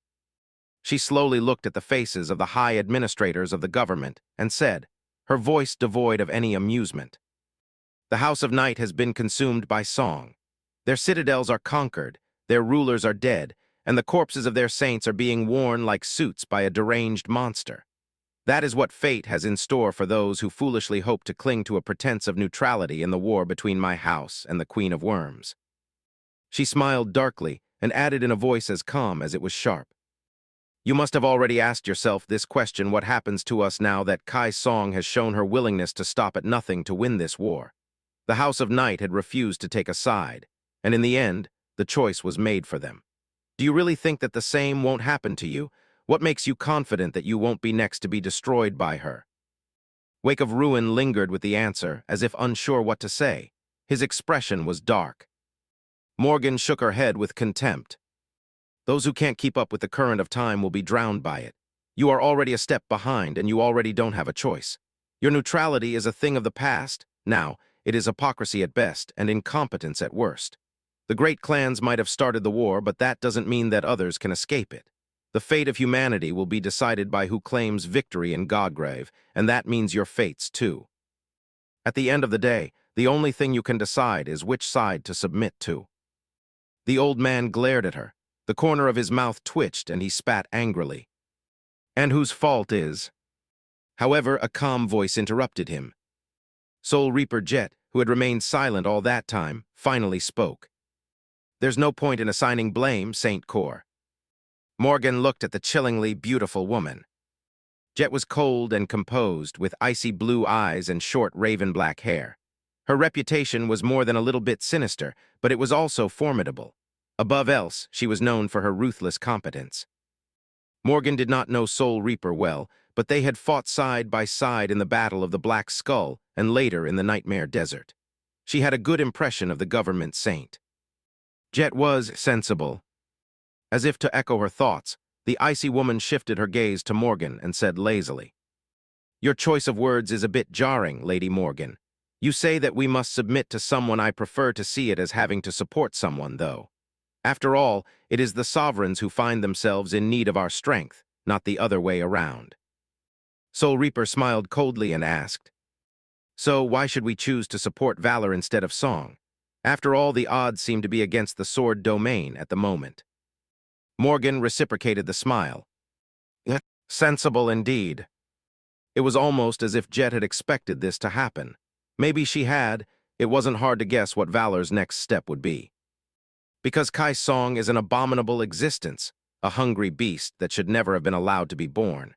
She slowly looked at the faces of the high administrators of the government and said, her voice devoid of any amusement, "The House of Night has been consumed by song. Their citadels are conquered, their rulers are dead, and the corpses of their saints are being worn like suits by a deranged monster. That is what fate has in store for those who foolishly hope to cling to a pretense of neutrality in the war between my house and the Queen of Worms." She smiled darkly and added in a voice as calm as it was sharp, "You must have already asked yourself this question: what happens to us now that Kai Song has shown her willingness to stop at nothing to win this war? The House of Night had refused to take a side, and in the end, the choice was made for them. Do you really think that the same won't happen to you? What makes you confident that you won't be next to be destroyed by her?" Wake of Ruin lingered with the answer, as if unsure what to say. His expression was dark. Morgan shook her head with contempt. "Those who can't keep up with the current of time will be drowned by it. You are already a step behind, and you already don't have a choice. Your neutrality is a thing of the past. Now, it is hypocrisy at best and incompetence at worst. The great clans might have started the war, but that doesn't mean that others can escape it. The fate of humanity will be decided by who claims victory in Godgrave, and that means your fates, too. At the end of the day, the only thing you can decide is which side to submit to." The old man glared at her. The corner of his mouth twitched, and he spat angrily. "And whose fault is—" However, a calm voice interrupted him. Soul Reaper Jet, who had remained silent all that time, finally spoke. "There's no point in assigning blame, Saint Cor." Morgan looked at the chillingly beautiful woman. Jet was cold and composed, with icy blue eyes and short raven-black hair. Her reputation was more than a little bit sinister, but it was also formidable. Above else, she was known for her ruthless competence. Morgan did not know Soul Reaper well, but they had fought side by side in the Battle of the Black Skull and later in the Nightmare Desert. She had a good impression of the government saint. Jet was sensible. As if to echo her thoughts, the icy woman shifted her gaze to Morgan and said lazily, "Your choice of words is a bit jarring, Lady Morgan. You say that we must submit to someone. I prefer to see it as having to support someone, though. After all, it is the sovereigns who find themselves in need of our strength, not the other way around." Soul Reaper smiled coldly and asked, "So why should we choose to support valor instead of song? After all, the odds seem to be against the sword domain at the moment." Morgan reciprocated the smile. Sensible indeed. It was almost as if Jet had expected this to happen. Maybe she had. It wasn't hard to guess what Valor's next step would be. Because Kai Song is an abominable existence, a hungry beast that should never have been allowed to be born.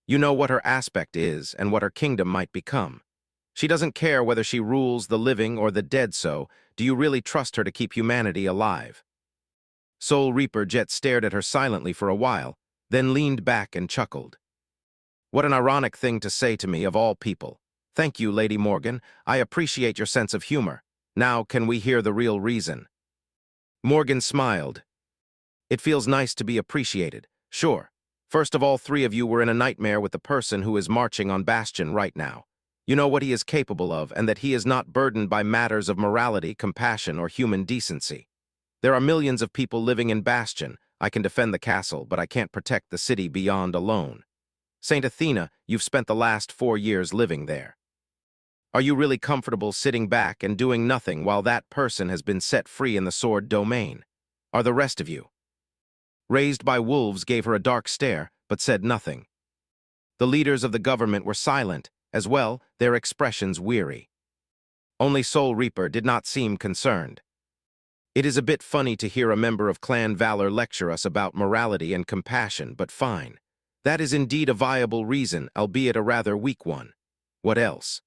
You know what her aspect is and what her kingdom might become. She doesn't care whether she rules the living or the dead, so do you really trust her to keep humanity alive? Soul Reaper Jet stared at her silently for a while, then leaned back and chuckled. What an ironic thing to say to me of all people. Thank you, Lady Morgan. I appreciate your sense of humor. Now can we hear the real reason? Morgan smiled. It feels nice to be appreciated. Sure. First of all, three of you were in a nightmare with the person who is marching on Bastion right now. You know what he is capable of, and that he is not burdened by matters of morality, compassion, or human decency. There are millions of people living in Bastion. I can defend the castle, but I can't protect the city beyond alone. Saint Athena, you've spent the last 4 years living there. Are you really comfortable sitting back and doing nothing while that person has been set free in the sword domain? Are the rest of you? Raised by Wolves gave her a dark stare, but said nothing. The leaders of the government were silent, as well, their expressions weary. Only Soul Reaper did not seem concerned. It is a bit funny to hear a member of Clan Valor lecture us about morality and compassion, but fine. That is indeed a viable reason, albeit a rather weak one. What else?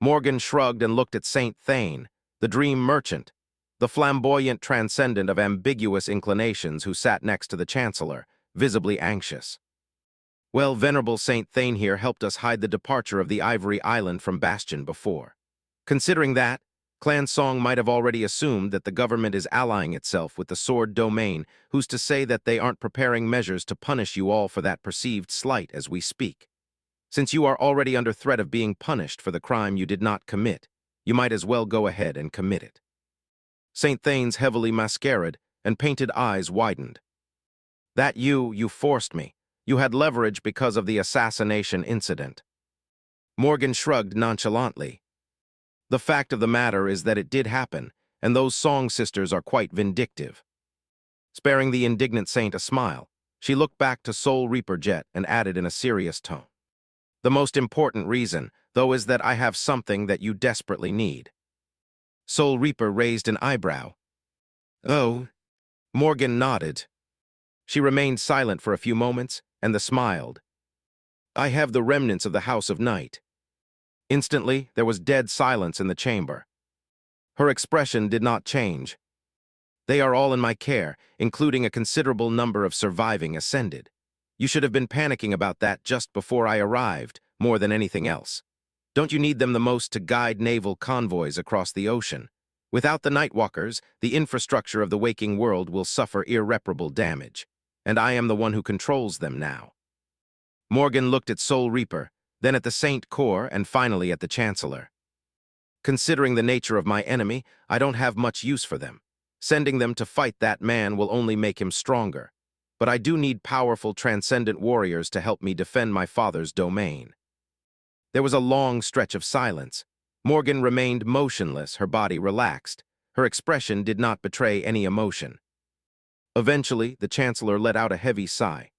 Morgan shrugged and looked at Saint Thane, the dream merchant, the flamboyant transcendent of ambiguous inclinations who sat next to the Chancellor, visibly anxious. Well, Venerable Saint Thane here helped us hide the departure of the Ivory Island from Bastion before. Considering that, Clan Song might have already assumed that the government is allying itself with the sword domain, who's to say that they aren't preparing measures to punish you all for that perceived slight as we speak. Since you are already under threat of being punished for the crime you did not commit, you might as well go ahead and commit it. Saint Thane's heavily mascaraed and painted eyes widened. That you forced me. You had leverage because of the assassination incident. Morgan shrugged nonchalantly. The fact of the matter is that it did happen, and those Song sisters are quite vindictive. Sparing the indignant saint a smile, she looked back to Soul Reaper Jet and added in a serious tone. The most important reason, though, is that I have something that you desperately need. Soul Reaper raised an eyebrow. Oh. Morgan nodded. She remained silent for a few moments, and then smiled. I have the remnants of the House of Night. Instantly, there was dead silence in the chamber. Her expression did not change. They are all in my care, including a considerable number of surviving Ascended. You should have been panicking about that just before I arrived, more than anything else. Don't you need them the most to guide naval convoys across the ocean? Without the Nightwalkers, the infrastructure of the waking world will suffer irreparable damage, and I am the one who controls them now. Morgan looked at Soul Reaper, then at the Saint Corps, and finally at the Chancellor. Considering the nature of my enemy, I don't have much use for them. Sending them to fight that man will only make him stronger. But I do need powerful transcendent warriors to help me defend my father's domain. There was a long stretch of silence. Morgan remained motionless, her body relaxed. Her expression did not betray any emotion. Eventually, the Chancellor let out a heavy sigh.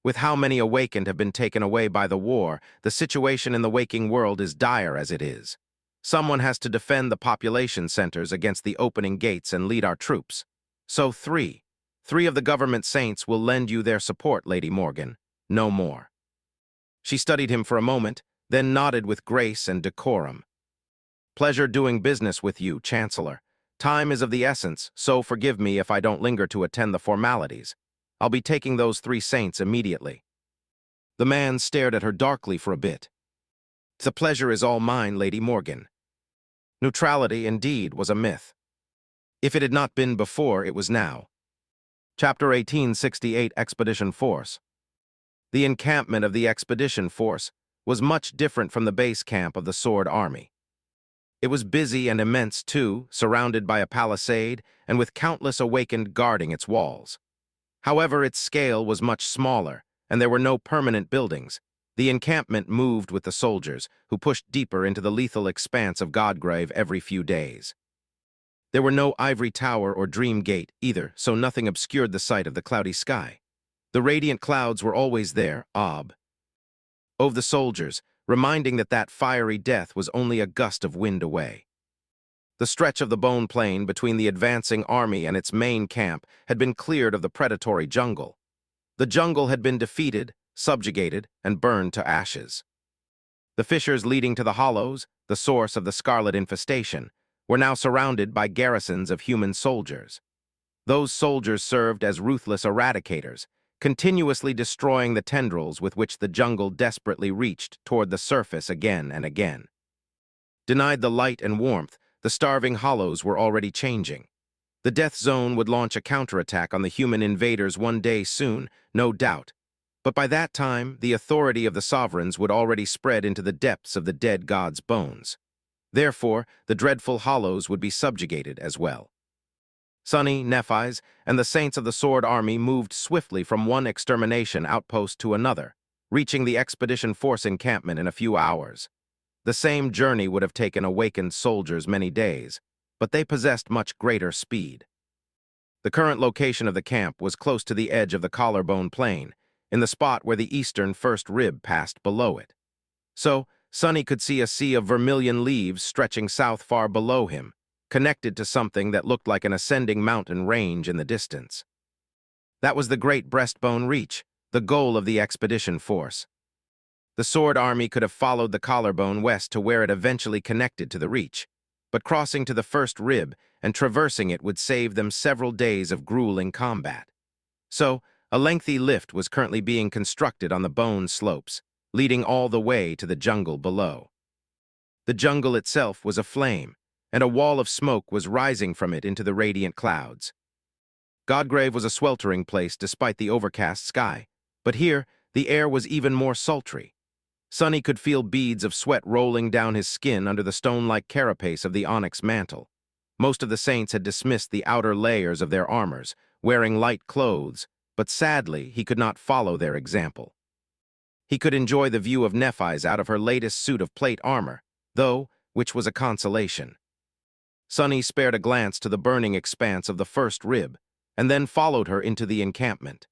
With how many awakened have been taken away by the war, the situation in the waking world is dire as it is. Someone has to defend the population centers against the opening gates and lead our troops. So three of the government saints will lend you their support, Lady Morgan. No more. She studied him for a moment, then nodded with grace and decorum. Pleasure doing business with you, Chancellor. Time is of the essence, so forgive me if I don't linger to attend the formalities. I'll be taking those 3 saints immediately. The man stared at her darkly for a bit. "The pleasure is all mine, Lady Morgan." Neutrality, indeed, was a myth. If it had not been before, it was now. Chapter 1868 Expedition Force. The encampment of the expedition force was much different from the base camp of the Sword Army. It was busy and immense, too, surrounded by a palisade and with countless awakened guarding its walls. However, its scale was much smaller, and there were no permanent buildings. The encampment moved with the soldiers, who pushed deeper into the lethal expanse of Godgrave every few days. There were no ivory tower or dream gate either, so nothing obscured the sight of the cloudy sky. The radiant clouds were always there, of the soldiers, reminding that fiery death was only a gust of wind away. The stretch of the bone plain between the advancing army and its main camp had been cleared of the predatory jungle. The jungle had been defeated, subjugated, and burned to ashes. The fissures leading to the hollows, the source of the scarlet infestation, were now surrounded by garrisons of human soldiers. Those soldiers served as ruthless eradicators, continuously destroying the tendrils with which the jungle desperately reached toward the surface again and again. Denied the light and warmth, the starving hollows were already changing. The death zone would launch a counterattack on the human invaders one day soon, no doubt. But by that time, the authority of the sovereigns would already spread into the depths of the dead god's bones. Therefore, the dreadful hollows would be subjugated as well. Sunny, Nephis, and the saints of the Sword Army moved swiftly from one extermination outpost to another, reaching the expedition force encampment in a few hours. The same journey would have taken awakened soldiers many days, but they possessed much greater speed. The current location of the camp was close to the edge of the collarbone plain, in the spot where the eastern first rib passed below it. So, Sunny could see a sea of vermilion leaves stretching south far below him, connected to something that looked like an ascending mountain range in the distance. That was the Great Breastbone Reach, the goal of the expedition force. The Sword Army could have followed the collarbone west to where it eventually connected to the reach, but crossing to the first rib and traversing it would save them several days of grueling combat. So, a lengthy lift was currently being constructed on the bone slopes, leading all the way to the jungle below. The jungle itself was aflame, and a wall of smoke was rising from it into the radiant clouds. Godgrave was a sweltering place despite the overcast sky, but here the air was even more sultry. Sunny could feel beads of sweat rolling down his skin under the stone-like carapace of the onyx mantle. Most of the saints had dismissed the outer layers of their armors, wearing light clothes, but sadly he could not follow their example. He could enjoy the view of Nephis out of her latest suit of plate armor, though, which was a consolation. Sunny spared a glance to the burning expanse of the first rib, and then followed her into the encampment.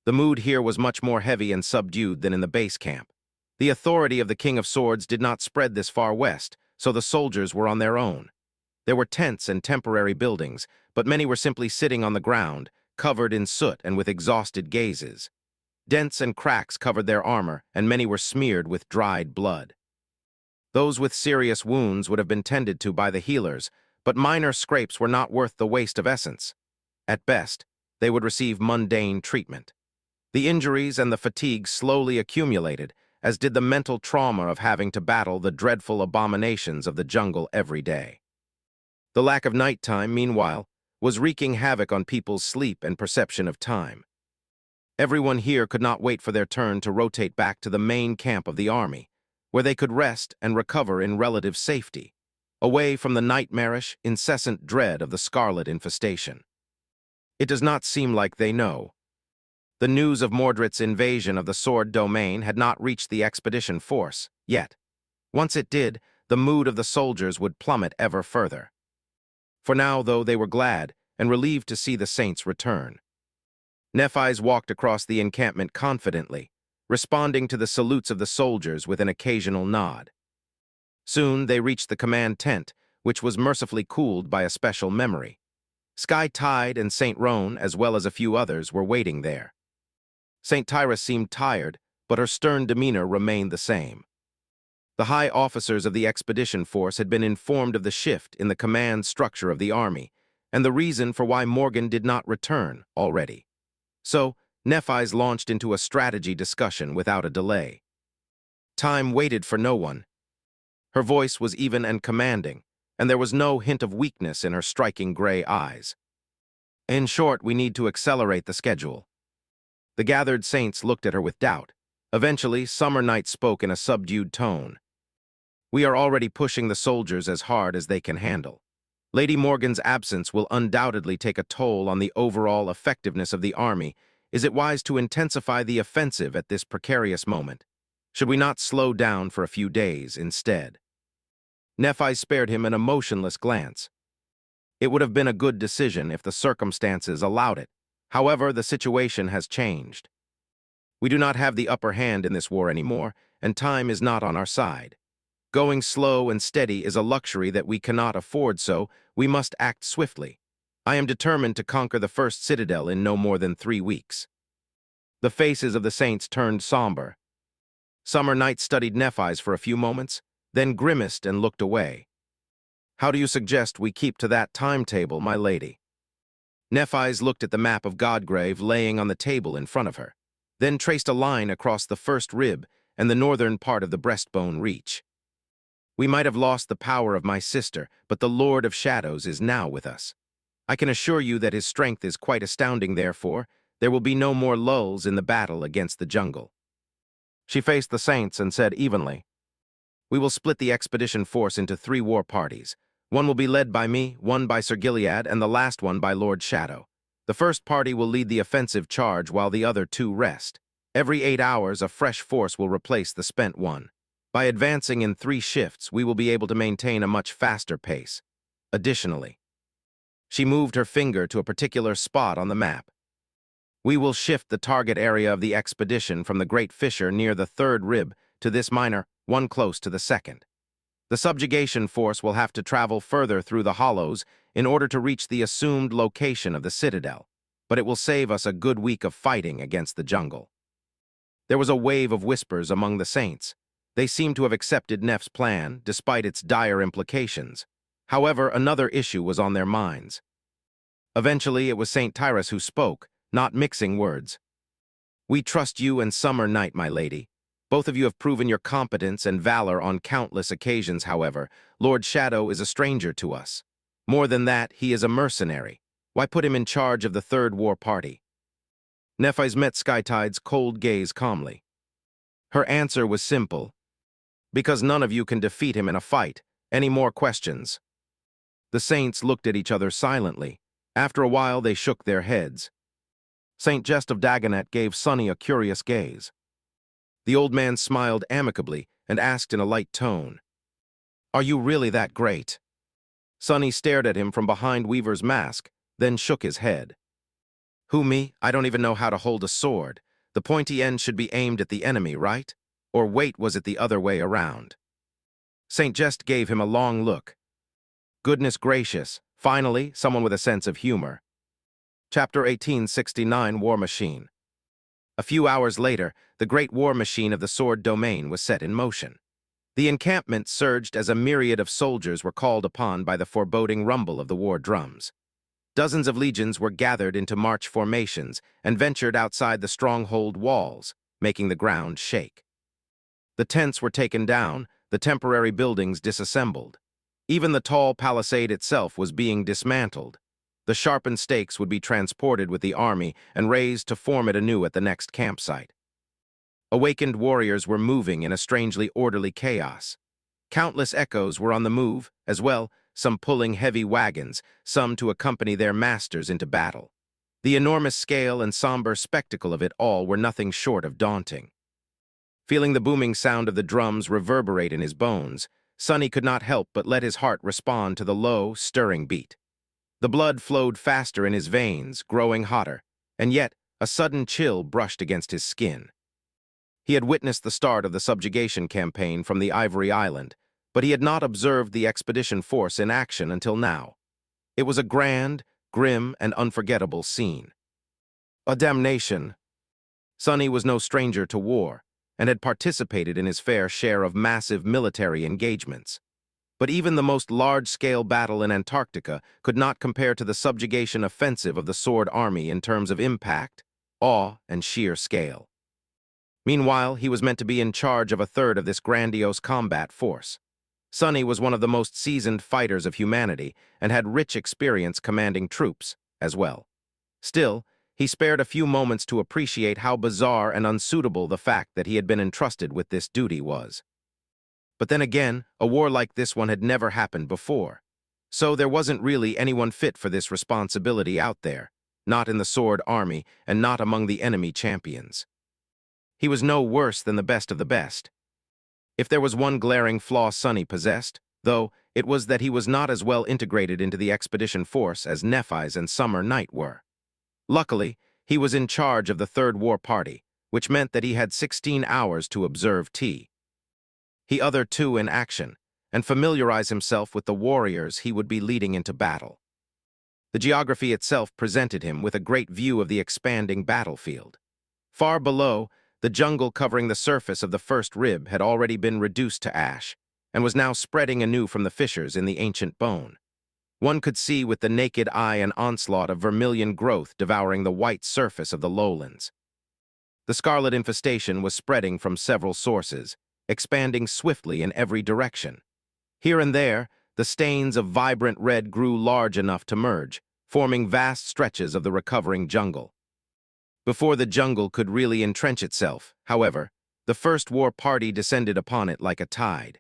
The mood here was much more heavy and subdued than in the base camp. The authority of the King of Swords did not spread this far west, so the soldiers were on their own. There were tents and temporary buildings, but many were simply sitting on the ground, covered in soot and with exhausted gazes. Dents and cracks covered their armor, and many were smeared with dried blood. Those with serious wounds would have been tended to by the healers, but minor scrapes were not worth the waste of essence. At best, they would receive mundane treatment. The injuries and the fatigue slowly accumulated, as did the mental trauma of having to battle the dreadful abominations of the jungle every day. The lack of nighttime, meanwhile, was wreaking havoc on people's sleep and perception of time. Everyone here could not wait for their turn to rotate back to the main camp of the army, where they could rest and recover in relative safety, away from the nightmarish, incessant dread of the scarlet infestation. It does not seem like they know. The news of Mordred's invasion of the Sword Domain had not reached the expedition force, yet. Once it did, the mood of the soldiers would plummet ever further. For now, though, they were glad and relieved to see the saints return. Nephis walked across the encampment confidently, responding to the salutes of the soldiers with an occasional nod. Soon they reached the command tent, which was mercifully cooled by a special memory. Sky Tide and St. Roan, as well as a few others, were waiting there. St. Tyrus seemed tired, but her stern demeanor remained the same. The high officers of the expedition force had been informed of the shift in the command structure of the army, and the reason for why Morgan did not return already. So, Nephis launched into a strategy discussion without a delay. Time waited for no one. Her voice was even and commanding, and there was no hint of weakness in her striking gray eyes. In short, we need to accelerate the schedule. The gathered saints looked at her with doubt. Eventually, Summer Night spoke in a subdued tone. We are already pushing the soldiers as hard as they can handle. Lady Morgan's absence will undoubtedly take a toll on the overall effectiveness of the army. Is it wise to intensify the offensive at this precarious moment? Should we not slow down for a few days instead? Nephis spared him an emotionless glance. It would have been a good decision if the circumstances allowed it. However, the situation has changed. We do not have the upper hand in this war anymore, and time is not on our side. Going slow and steady is a luxury that we cannot afford, so we must act swiftly. I am determined to conquer the first citadel in no more than 3 weeks. The faces of the saints turned somber. Summer Night studied Nephis for a few moments, then grimaced and looked away. How do you suggest we keep to that timetable, my lady? Nephis looked at the map of Godgrave laying on the table in front of her, then traced a line across the first rib and the northern part of the breastbone reach. We might have lost the power of my sister, but the Lord of Shadows is now with us. I can assure you that his strength is quite astounding, therefore, there will be no more lulls in the battle against the jungle. She faced the saints and said evenly, We will split the expedition force into 3 war parties. One will be led by me, one by Sir Gilead, and the last one by Lord Shadow. The first party will lead the offensive charge while the other 2 rest. Every 8 hours, a fresh force will replace the spent one. By advancing in 3 shifts, we will be able to maintain a much faster pace. Additionally, she moved her finger to a particular spot on the map. We will shift the target area of the expedition from the Great Fissure near the 3rd rib to this minor one close to the 2nd. The subjugation force will have to travel further through the hollows in order to reach the assumed location of the citadel, but it will save us a good week of fighting against the jungle. There was a wave of whispers among the saints. They seemed to have accepted Neph's plan, despite its dire implications. However, another issue was on their minds. Eventually, it was St. Tyrus who spoke, not mixing words. We trust you and Summer Night, my lady. Both of you have proven your competence and valor on countless occasions, however. Lord Shadow is a stranger to us. More than that, he is a mercenary. Why put him in charge of the 3rd war party? Nephis met Skytide's cold gaze calmly. Her answer was simple. Because none of you can defeat him in a fight. Any more questions? The saints looked at each other silently. After a while, they shook their heads. St. Just of Dagonet gave Sonny a curious gaze. The old man smiled amicably and asked in a light tone, Are you really that great? Sonny stared at him from behind Weaver's mask, then shook his head. Who, me? I don't even know how to hold a sword. The pointy end should be aimed at the enemy, right? Or wait, was it the other way around? St. Just gave him a long look. Goodness gracious, finally, someone with a sense of humor. Chapter 1869, War Machine. A few hours later, the great war machine of the Sword Domain was set in motion. The encampment surged as a myriad of soldiers were called upon by the foreboding rumble of the war drums. Dozens of legions were gathered into march formations and ventured outside the stronghold walls, making the ground shake. The tents were taken down, the temporary buildings disassembled. Even the tall palisade itself was being dismantled. The sharpened stakes would be transported with the army and raised to form it anew at the next campsite. Awakened warriors were moving in a strangely orderly chaos. Countless echoes were on the move, as well, some pulling heavy wagons, some to accompany their masters into battle. The enormous scale and somber spectacle of it all were nothing short of daunting. Feeling the booming sound of the drums reverberate in his bones, Sonny could not help but let his heart respond to the low, stirring beat. The blood flowed faster in his veins, growing hotter, and yet a sudden chill brushed against his skin. He had witnessed the start of the subjugation campaign from the Ivory Island, but he had not observed the expedition force in action until now. It was a grand, grim, and unforgettable scene. A damnation! Sonny was no stranger to war, and had participated in his fair share of massive military engagements. But even the most large-scale battle in Antarctica could not compare to the subjugation offensive of the Sword Army in terms of impact, awe, and sheer scale. Meanwhile, he was meant to be in charge of a third of this grandiose combat force. Sonny was one of the most seasoned fighters of humanity and had rich experience commanding troops as well. Still, he spared a few moments to appreciate how bizarre and unsuitable the fact that he had been entrusted with this duty was. But then again, a war like this one had never happened before. So there wasn't really anyone fit for this responsibility out there, not in the Sword Army and not among the enemy champions. He was no worse than the best of the best. If there was one glaring flaw Sonny possessed, though, it was that he was not as well integrated into the expedition force as Nephis and Summer Night were. Luckily, he was in charge of the Third War Party, which meant that he had 16 hours to observe T. He other two in action, and familiarize himself with the warriors he would be leading into battle. The geography itself presented him with a great view of the expanding battlefield. Far below, the jungle covering the surface of the first rib had already been reduced to ash, and was now spreading anew from the fissures in the ancient bone. One could see with the naked eye an onslaught of vermilion growth devouring the white surface of the lowlands. The scarlet infestation was spreading from several sources, expanding swiftly in every direction. Here and there, the stains of vibrant red grew large enough to merge, forming vast stretches of the recovering jungle. Before the jungle could really entrench itself, however, the First War Party descended upon it like a tide.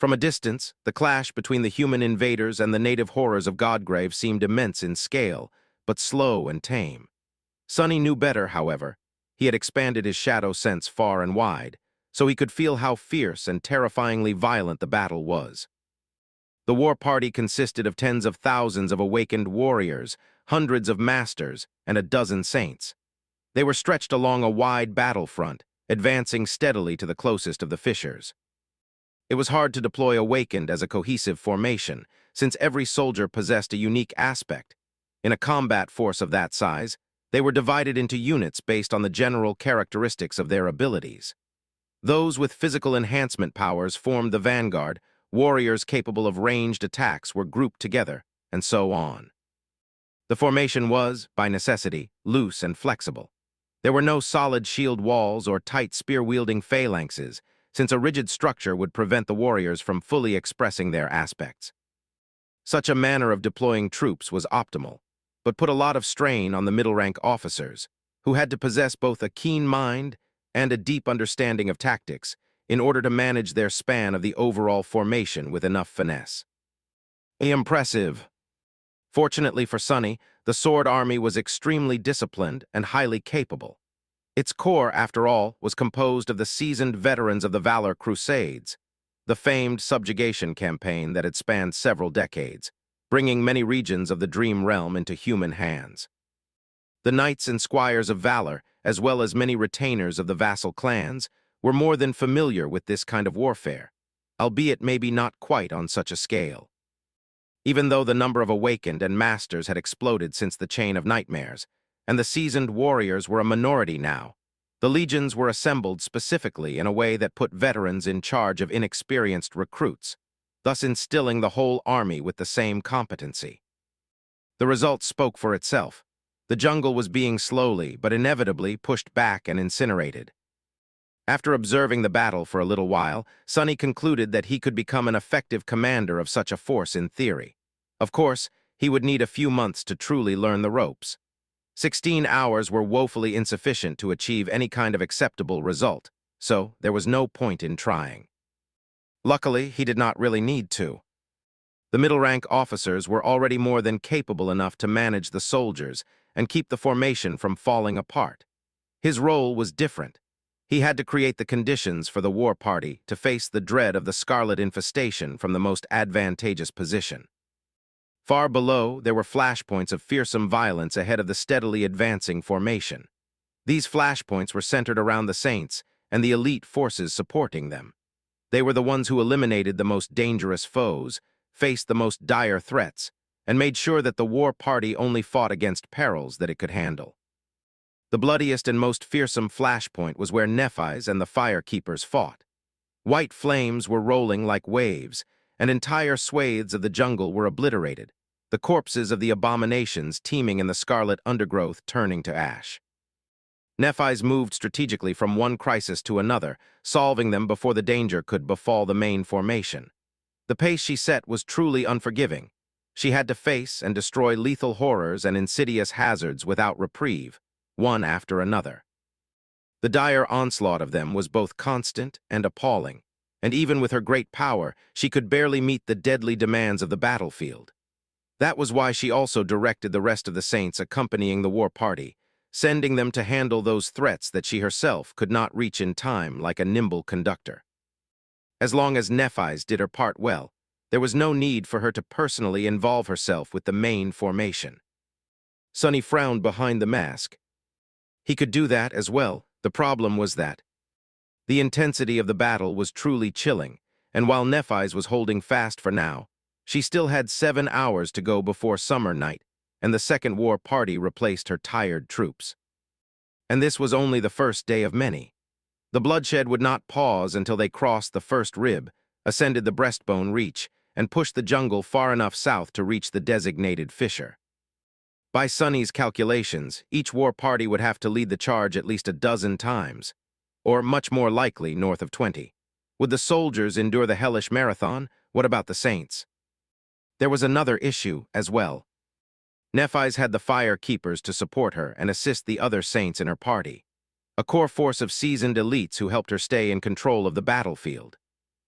From a distance, the clash between the human invaders and the native horrors of Godgrave seemed immense in scale, but slow and tame. Sonny knew better, however. He had expanded his shadow sense far and wide, so he could feel how fierce and terrifyingly violent the battle was. The war party consisted of tens of thousands of awakened warriors, hundreds of masters, and a dozen saints. They were stretched along a wide battlefront, advancing steadily to the closest of the fissures. It was hard to deploy Awakened as a cohesive formation, since every soldier possessed a unique aspect. In a combat force of that size, they were divided into units based on the general characteristics of their abilities. Those with physical enhancement powers formed the vanguard, warriors capable of ranged attacks were grouped together, and so on. The formation was, by necessity, loose and flexible. There were no solid shield walls or tight spear-wielding phalanxes, since a rigid structure would prevent the warriors from fully expressing their aspects. Such a manner of deploying troops was optimal, but put a lot of strain on the middle-rank officers, who had to possess both a keen mind and a deep understanding of tactics in order to manage their span of the overall formation with enough finesse. Impressive. Fortunately for Sonny, the Sword Army was extremely disciplined and highly capable. Its core, after all, was composed of the seasoned veterans of the Valor Crusades, the famed subjugation campaign that had spanned several decades, bringing many regions of the Dream Realm into human hands. The knights and squires of valor, as well as many retainers of the vassal clans, were more than familiar with this kind of warfare, albeit maybe not quite on such a scale. Even though the number of awakened and masters had exploded since the Chain of Nightmares, and the seasoned warriors were a minority now, the legions were assembled specifically in a way that put veterans in charge of inexperienced recruits, thus instilling the whole army with the same competency. The result spoke for itself. The jungle was being slowly but inevitably pushed back and incinerated. After observing the battle for a little while, Sonny concluded that he could become an effective commander of such a force in theory. Of course, he would need a few months to truly learn the ropes. 16 hours were woefully insufficient to achieve any kind of acceptable result, so there was no point in trying. Luckily, he did not really need to. The middle-rank officers were already more than capable enough to manage the soldiers and keep the formation from falling apart. His role was different. He had to create the conditions for the war party to face the dread of the scarlet infestation from the most advantageous position. Far below, there were flashpoints of fearsome violence ahead of the steadily advancing formation. These flashpoints were centered around the Saints and the elite forces supporting them. They were the ones who eliminated the most dangerous foes, faced the most dire threats, and made sure that the war party only fought against perils that it could handle. The bloodiest and most fearsome flashpoint was where Nephis and the Firekeepers fought. White flames were rolling like waves, and entire swathes of the jungle were obliterated, the corpses of the abominations teeming in the scarlet undergrowth turning to ash. Nephis moved strategically from one crisis to another, solving them before the danger could befall the main formation. The pace she set was truly unforgiving. She had to face and destroy lethal horrors and insidious hazards without reprieve, one after another. The dire onslaught of them was both constant and appalling, and even with her great power, she could barely meet the deadly demands of the battlefield. That was why she also directed the rest of the saints accompanying the war party, sending them to handle those threats that she herself could not reach in time like a nimble conductor. As long as Nephis did her part well, there was no need for her to personally involve herself with the main formation. Sonny frowned behind the mask. He could do that as well. The problem was that the intensity of the battle was truly chilling, and while Nephis was holding fast for now, she still had 7 hours to go before summer night, and the second war party replaced her tired troops. And this was only the first day of many. The bloodshed would not pause until they crossed the first rib, ascended the breastbone reach, and pushed the jungle far enough south to reach the designated fissure. By Sonny's calculations, each war party would have to lead the charge at least a dozen times, or much more likely north of 20. Would the soldiers endure the hellish marathon? What about the saints? There was another issue as well. Nephis had the fire keepers to support her and assist the other saints in her party, a core force of seasoned elites who helped her stay in control of the battlefield.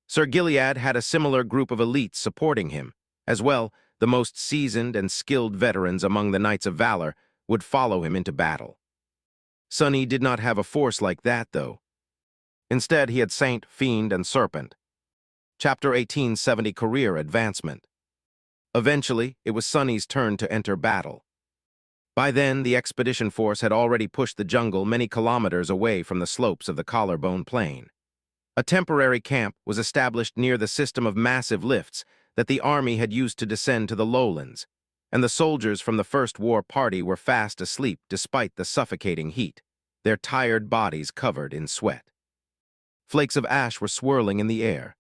Sir Gilead had a similar group of elites supporting him. As well, the most seasoned and skilled veterans among the Knights of Valor would follow him into battle. Sonny did not have a force like that, though. Instead, he had Saint, Fiend, and Serpent. Chapter 1870 Career Advancement. Eventually, it was Sonny's turn to enter battle. By then, the expedition force had already pushed the jungle many kilometers away from the slopes of the Collarbone Plain. A temporary camp was established near the system of massive lifts that the army had used to descend to the lowlands, and the soldiers from the first war party were fast asleep despite the suffocating heat, their tired bodies covered in sweat. Flakes of ash were swirling in the air.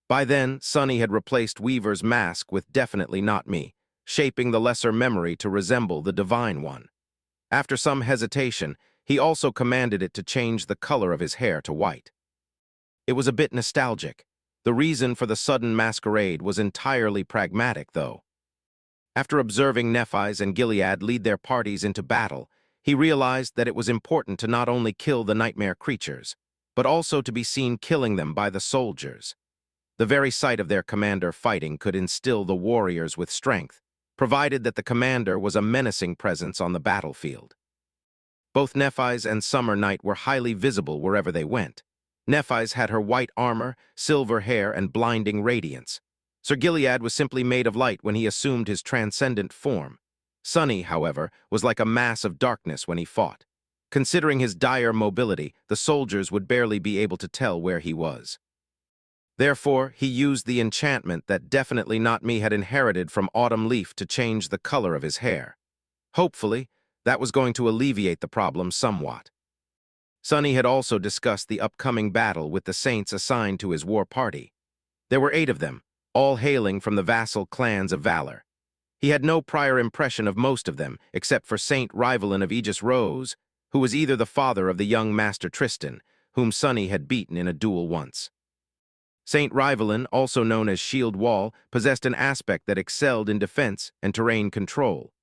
By then, Sonny had replaced Weaver's mask with "Definitely Not Me," shaping the lesser memory to resemble the divine one. After some hesitation, he also commanded it to change the color of his hair to white. It was a bit nostalgic. The reason for the sudden masquerade was entirely pragmatic, though. After observing Nephis and Gilead lead their parties into battle, he realized that it was important to not only kill the nightmare creatures, but also to be seen killing them by the soldiers. The very sight of their commander fighting could instill the warriors with strength, provided that the commander was a menacing presence on the battlefield. Both Nephis and Summer Night were highly visible wherever they went. Nephis had her white armor, silver hair, and blinding radiance. Sir Gilead was simply made of light when he assumed his transcendent form. Sonny, however, was like a mass of darkness when he fought. Considering his dire mobility, the soldiers would barely be able to tell where he was. Therefore, he used the enchantment that Definitely Not Me had inherited from Autumn Leaf to change the color of his hair. Hopefully, that was going to alleviate the problem somewhat. Sonny had also discussed the upcoming battle with the saints assigned to his war party. There were 8 of them, all hailing from the vassal clans of Valor. He had no prior impression of most of them, except for Saint Rivalin of Aegis Rose, who was either the father of the young Master Tristan, whom Sonny had beaten in a duel once. Saint Rivalin, also known as Shield Wall, possessed an aspect that excelled in defense and terrain control.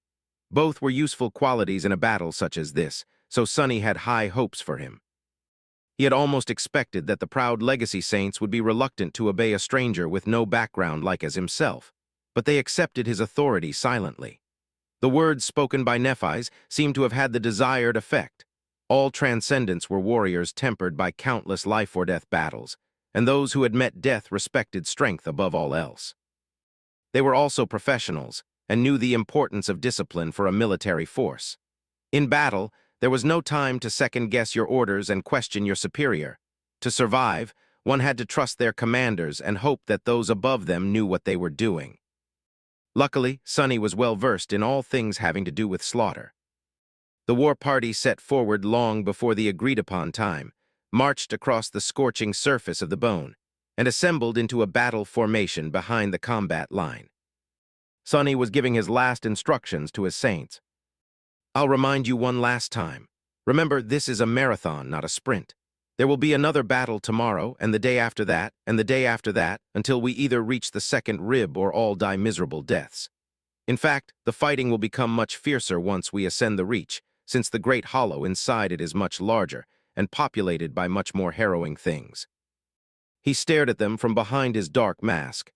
Both were useful qualities in a battle such as this, so Sonny had high hopes for him. He had almost expected that the proud legacy saints would be reluctant to obey a stranger with no background like as himself, but they accepted his authority silently. The words spoken by Nephis seemed to have had the desired effect. All transcendents were warriors tempered by countless life-or-death battles, and those who had met death respected strength above all else. They were also professionals and knew the importance of discipline for a military force. In battle, there was no time to second-guess your orders and question your superior. To survive, one had to trust their commanders and hope that those above them knew what they were doing. Luckily, Sonny was well-versed in all things having to do with slaughter. The war party set forward long before the agreed-upon time, marched across the scorching surface of the bone, and assembled into a battle formation behind the combat line. Sonny was giving his last instructions to his saints. "I'll remind you one last time. Remember, this is a marathon, not a sprint. There will be another battle tomorrow, and the day after that, and the day after that, until we either reach the second rib or all die miserable deaths. In fact, the fighting will become much fiercer once we ascend the reach, since the great hollow inside it is much larger and populated by much more harrowing things. He stared at them from behind his dark mask.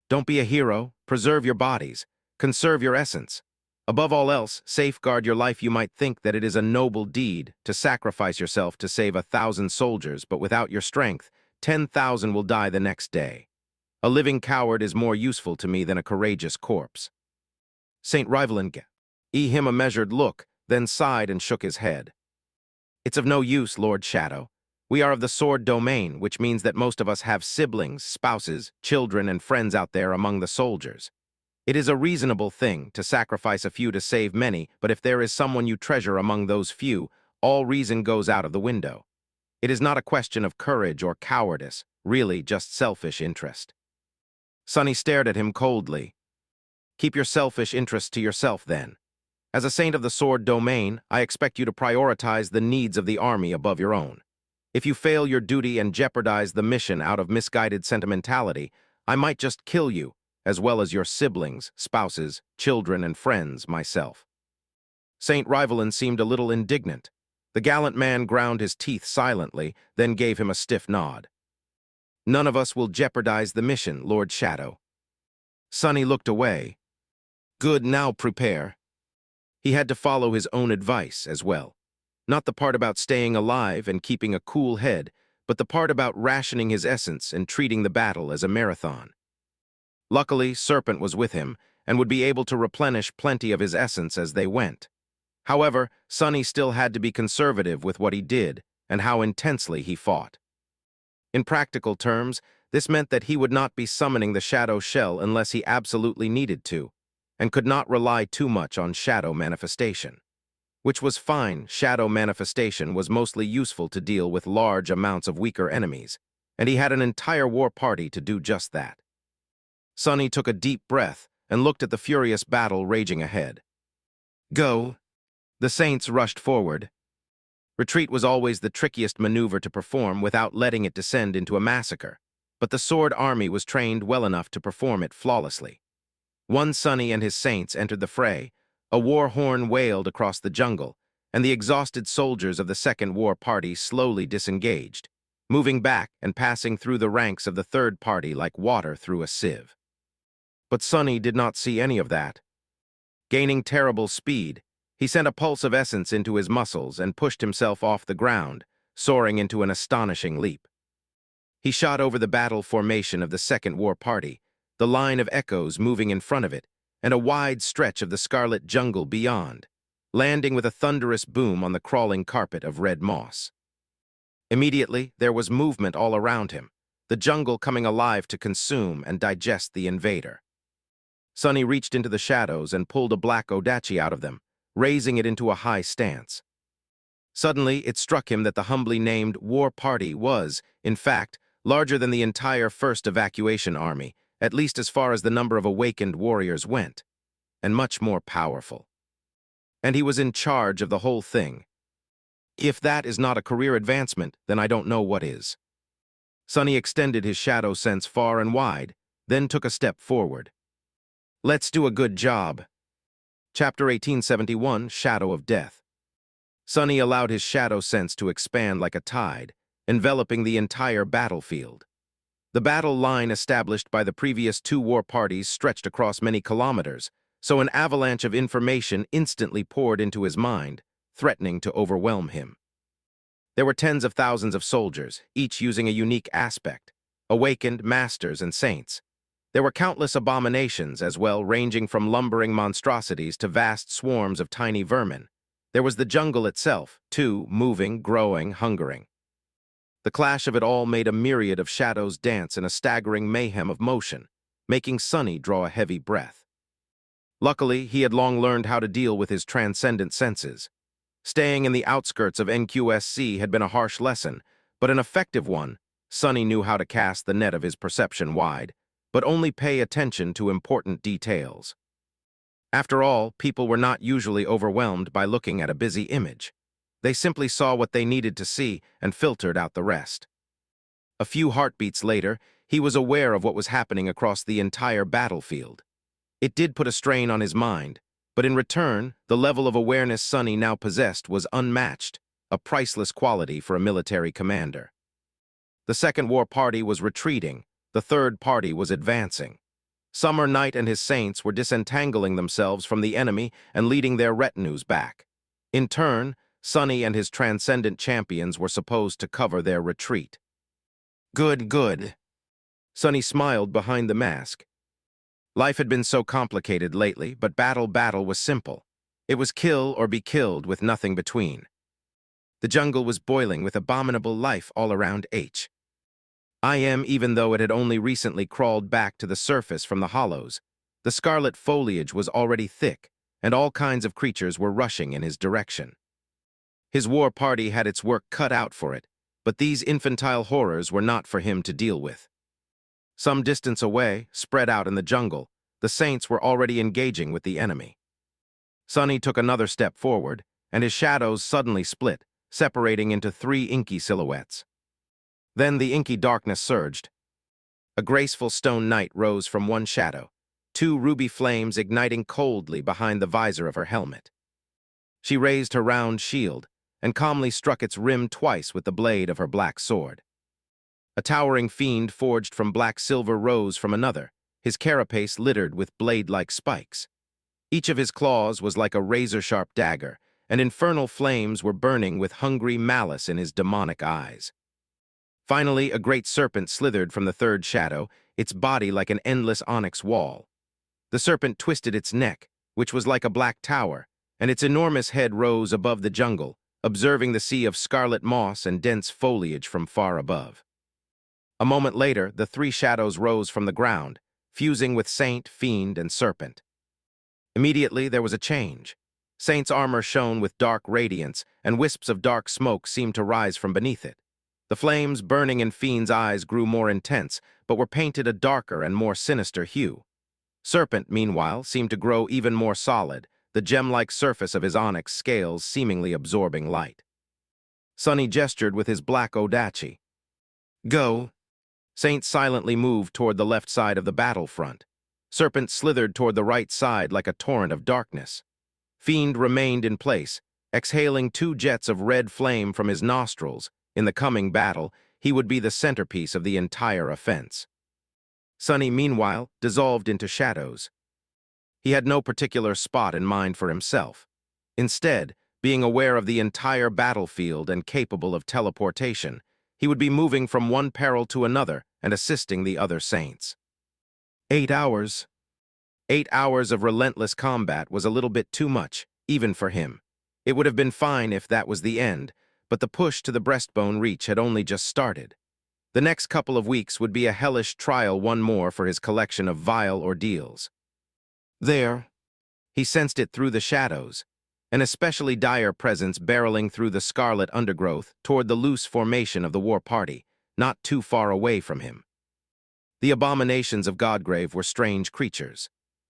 Don't be a hero, preserve your bodies, conserve your essence. Above all else, safeguard your life. You might think that it is a noble deed to sacrifice yourself to save 1,000 soldiers, but without your strength, 10,000 will die the next day. A living coward is more useful to me than a courageous corpse. St. Rivalin gave him a measured look, then sighed and shook his head. It's of no use, Lord Shadow. We are of the sword domain, which means that most of us have siblings, spouses, children, and friends out there among the soldiers. It is a reasonable thing to sacrifice a few to save many, but if there is someone you treasure among those few, all reason goes out of the window. It is not a question of courage or cowardice, really just selfish interest. Sonny stared at him coldly. Keep your selfish interest to yourself, then. As a saint of the sword domain, I expect you to prioritize the needs of the army above your own. If you fail your duty and jeopardize the mission out of misguided sentimentality, I might just kill you, as well as your siblings, spouses, children, and friends, myself. St. Rivalin seemed a little indignant. The gallant man ground his teeth silently, then gave him a stiff nod. None of us will jeopardize the mission, Lord Shadow. Sonny looked away. Good, now prepare. He had to follow his own advice as well. Not the part about staying alive and keeping a cool head, but the part about rationing his essence and treating the battle as a marathon. Luckily, Serpent was with him and would be able to replenish plenty of his essence as they went. However, Sonny still had to be conservative with what he did and how intensely he fought. In practical terms, this meant that he would not be summoning the shadow shell unless he absolutely needed to, and could not rely too much on shadow manifestation. Which was fine. Shadow manifestation was mostly useful to deal with large amounts of weaker enemies, and he had an entire war party to do just that. Sonny took a deep breath and looked at the furious battle raging ahead. Go! The saints rushed forward. Retreat was always the trickiest maneuver to perform without letting it descend into a massacre, but the sword army was trained well enough to perform it flawlessly. One Sonny and his saints entered the fray, a war horn wailed across the jungle, and the exhausted soldiers of the second war party slowly disengaged, moving back and passing through the ranks of the third party like water through a sieve. But Sonny did not see any of that. Gaining terrible speed, he sent a pulse of essence into his muscles and pushed himself off the ground, soaring into an astonishing leap. He shot over the battle formation of the second war party, the line of echoes moving in front of it, and a wide stretch of the scarlet jungle beyond, landing with a thunderous boom on the crawling carpet of red moss. Immediately, there was movement all around him, the jungle coming alive to consume and digest the invader. Sonny reached into the shadows and pulled a black odachi out of them, raising it into a high stance. Suddenly, it struck him that the humbly named war party was, in fact, larger than the entire first evacuation army, at least as far as the number of awakened warriors went, and much more powerful. And he was in charge of the whole thing. If that is not a career advancement, then I don't know what is. Sonny extended his shadow sense far and wide, then took a step forward. Let's do a good job. Chapter 1871, Shadow of Death. Sonny allowed his shadow sense to expand like a tide, enveloping the entire battlefield. The battle line established by the previous two war parties stretched across many kilometers, so an avalanche of information instantly poured into his mind, threatening to overwhelm him. There were tens of thousands of soldiers, each using a unique aspect, awakened masters and saints. There were countless abominations as well, ranging from lumbering monstrosities to vast swarms of tiny vermin. There was the jungle itself, too, moving, growing, hungering. The clash of it all made a myriad of shadows dance in a staggering mayhem of motion, making Sonny draw a heavy breath. Luckily, he had long learned how to deal with his transcendent senses. Staying in the outskirts of NQSC had been a harsh lesson, but an effective one. Sonny knew how to cast the net of his perception wide, but only pay attention to important details. After all, people were not usually overwhelmed by looking at a busy image. They simply saw what they needed to see and filtered out the rest. A few heartbeats later, he was aware of what was happening across the entire battlefield. It did put a strain on his mind, but in return, the level of awareness Sonny now possessed was unmatched, a priceless quality for a military commander. The Second War Party was retreating, the Third Party was advancing. Summer Knight and his saints were disentangling themselves from the enemy and leading their retinues back. In turn, Sonny and his transcendent champions were supposed to cover their retreat. Good, good. Sonny smiled behind the mask. Life had been so complicated lately, but battle was simple. It was kill or be killed with nothing between. The jungle was boiling with abominable life all around even though it had only recently crawled back to the surface from the hollows. The scarlet foliage was already thick, and all kinds of creatures were rushing in his direction. His war party had its work cut out for it, but these infantile horrors were not for him to deal with. Some distance away, spread out in the jungle, the saints were already engaging with the enemy. Sonny took another step forward, and his shadows suddenly split, separating into 3 inky silhouettes. Then the inky darkness surged. A graceful stone knight rose from one shadow, 2 ruby flames igniting coldly behind the visor of her helmet. She raised her round shield and calmly struck its rim twice with the blade of her black sword. A towering fiend forged from black silver rose from another, his carapace littered with blade-like spikes. Each of his claws was like a razor-sharp dagger, and infernal flames were burning with hungry malice in his demonic eyes. Finally, a great serpent slithered from the third shadow, its body like an endless onyx wall. The serpent twisted its neck, which was like a black tower, and its enormous head rose above the jungle, observing the sea of scarlet moss and dense foliage from far above. A moment later, the 3 shadows rose from the ground, fusing with saint, fiend, and serpent. Immediately, there was a change. Saint's armor shone with dark radiance, and wisps of dark smoke seemed to rise from beneath it. The flames burning in Fiend's eyes grew more intense, but were painted a darker and more sinister hue. Serpent, meanwhile, seemed to grow even more solid, the gem-like surface of his onyx scales seemingly absorbing light. Sonny gestured with his black odachi. Go. Saint silently moved toward the left side of the battlefront. Serpent slithered toward the right side like a torrent of darkness. Fiend remained in place, exhaling 2 jets of red flame from his nostrils. In the coming battle, he would be the centerpiece of the entire offense. Sonny, meanwhile, dissolved into shadows. He had no particular spot in mind for himself. Instead, being aware of the entire battlefield and capable of teleportation, he would be moving from one peril to another and assisting the other saints. 8 hours. 8 hours of relentless combat was a little bit too much, even for him. It would have been fine if that was the end, but the push to the breastbone reach had only just started. The next couple of weeks would be a hellish trial, one more for his collection of vile ordeals. There, he sensed it through the shadows, an especially dire presence barreling through the scarlet undergrowth toward the loose formation of the war party, not too far away from him. The abominations of Godgrave were strange creatures.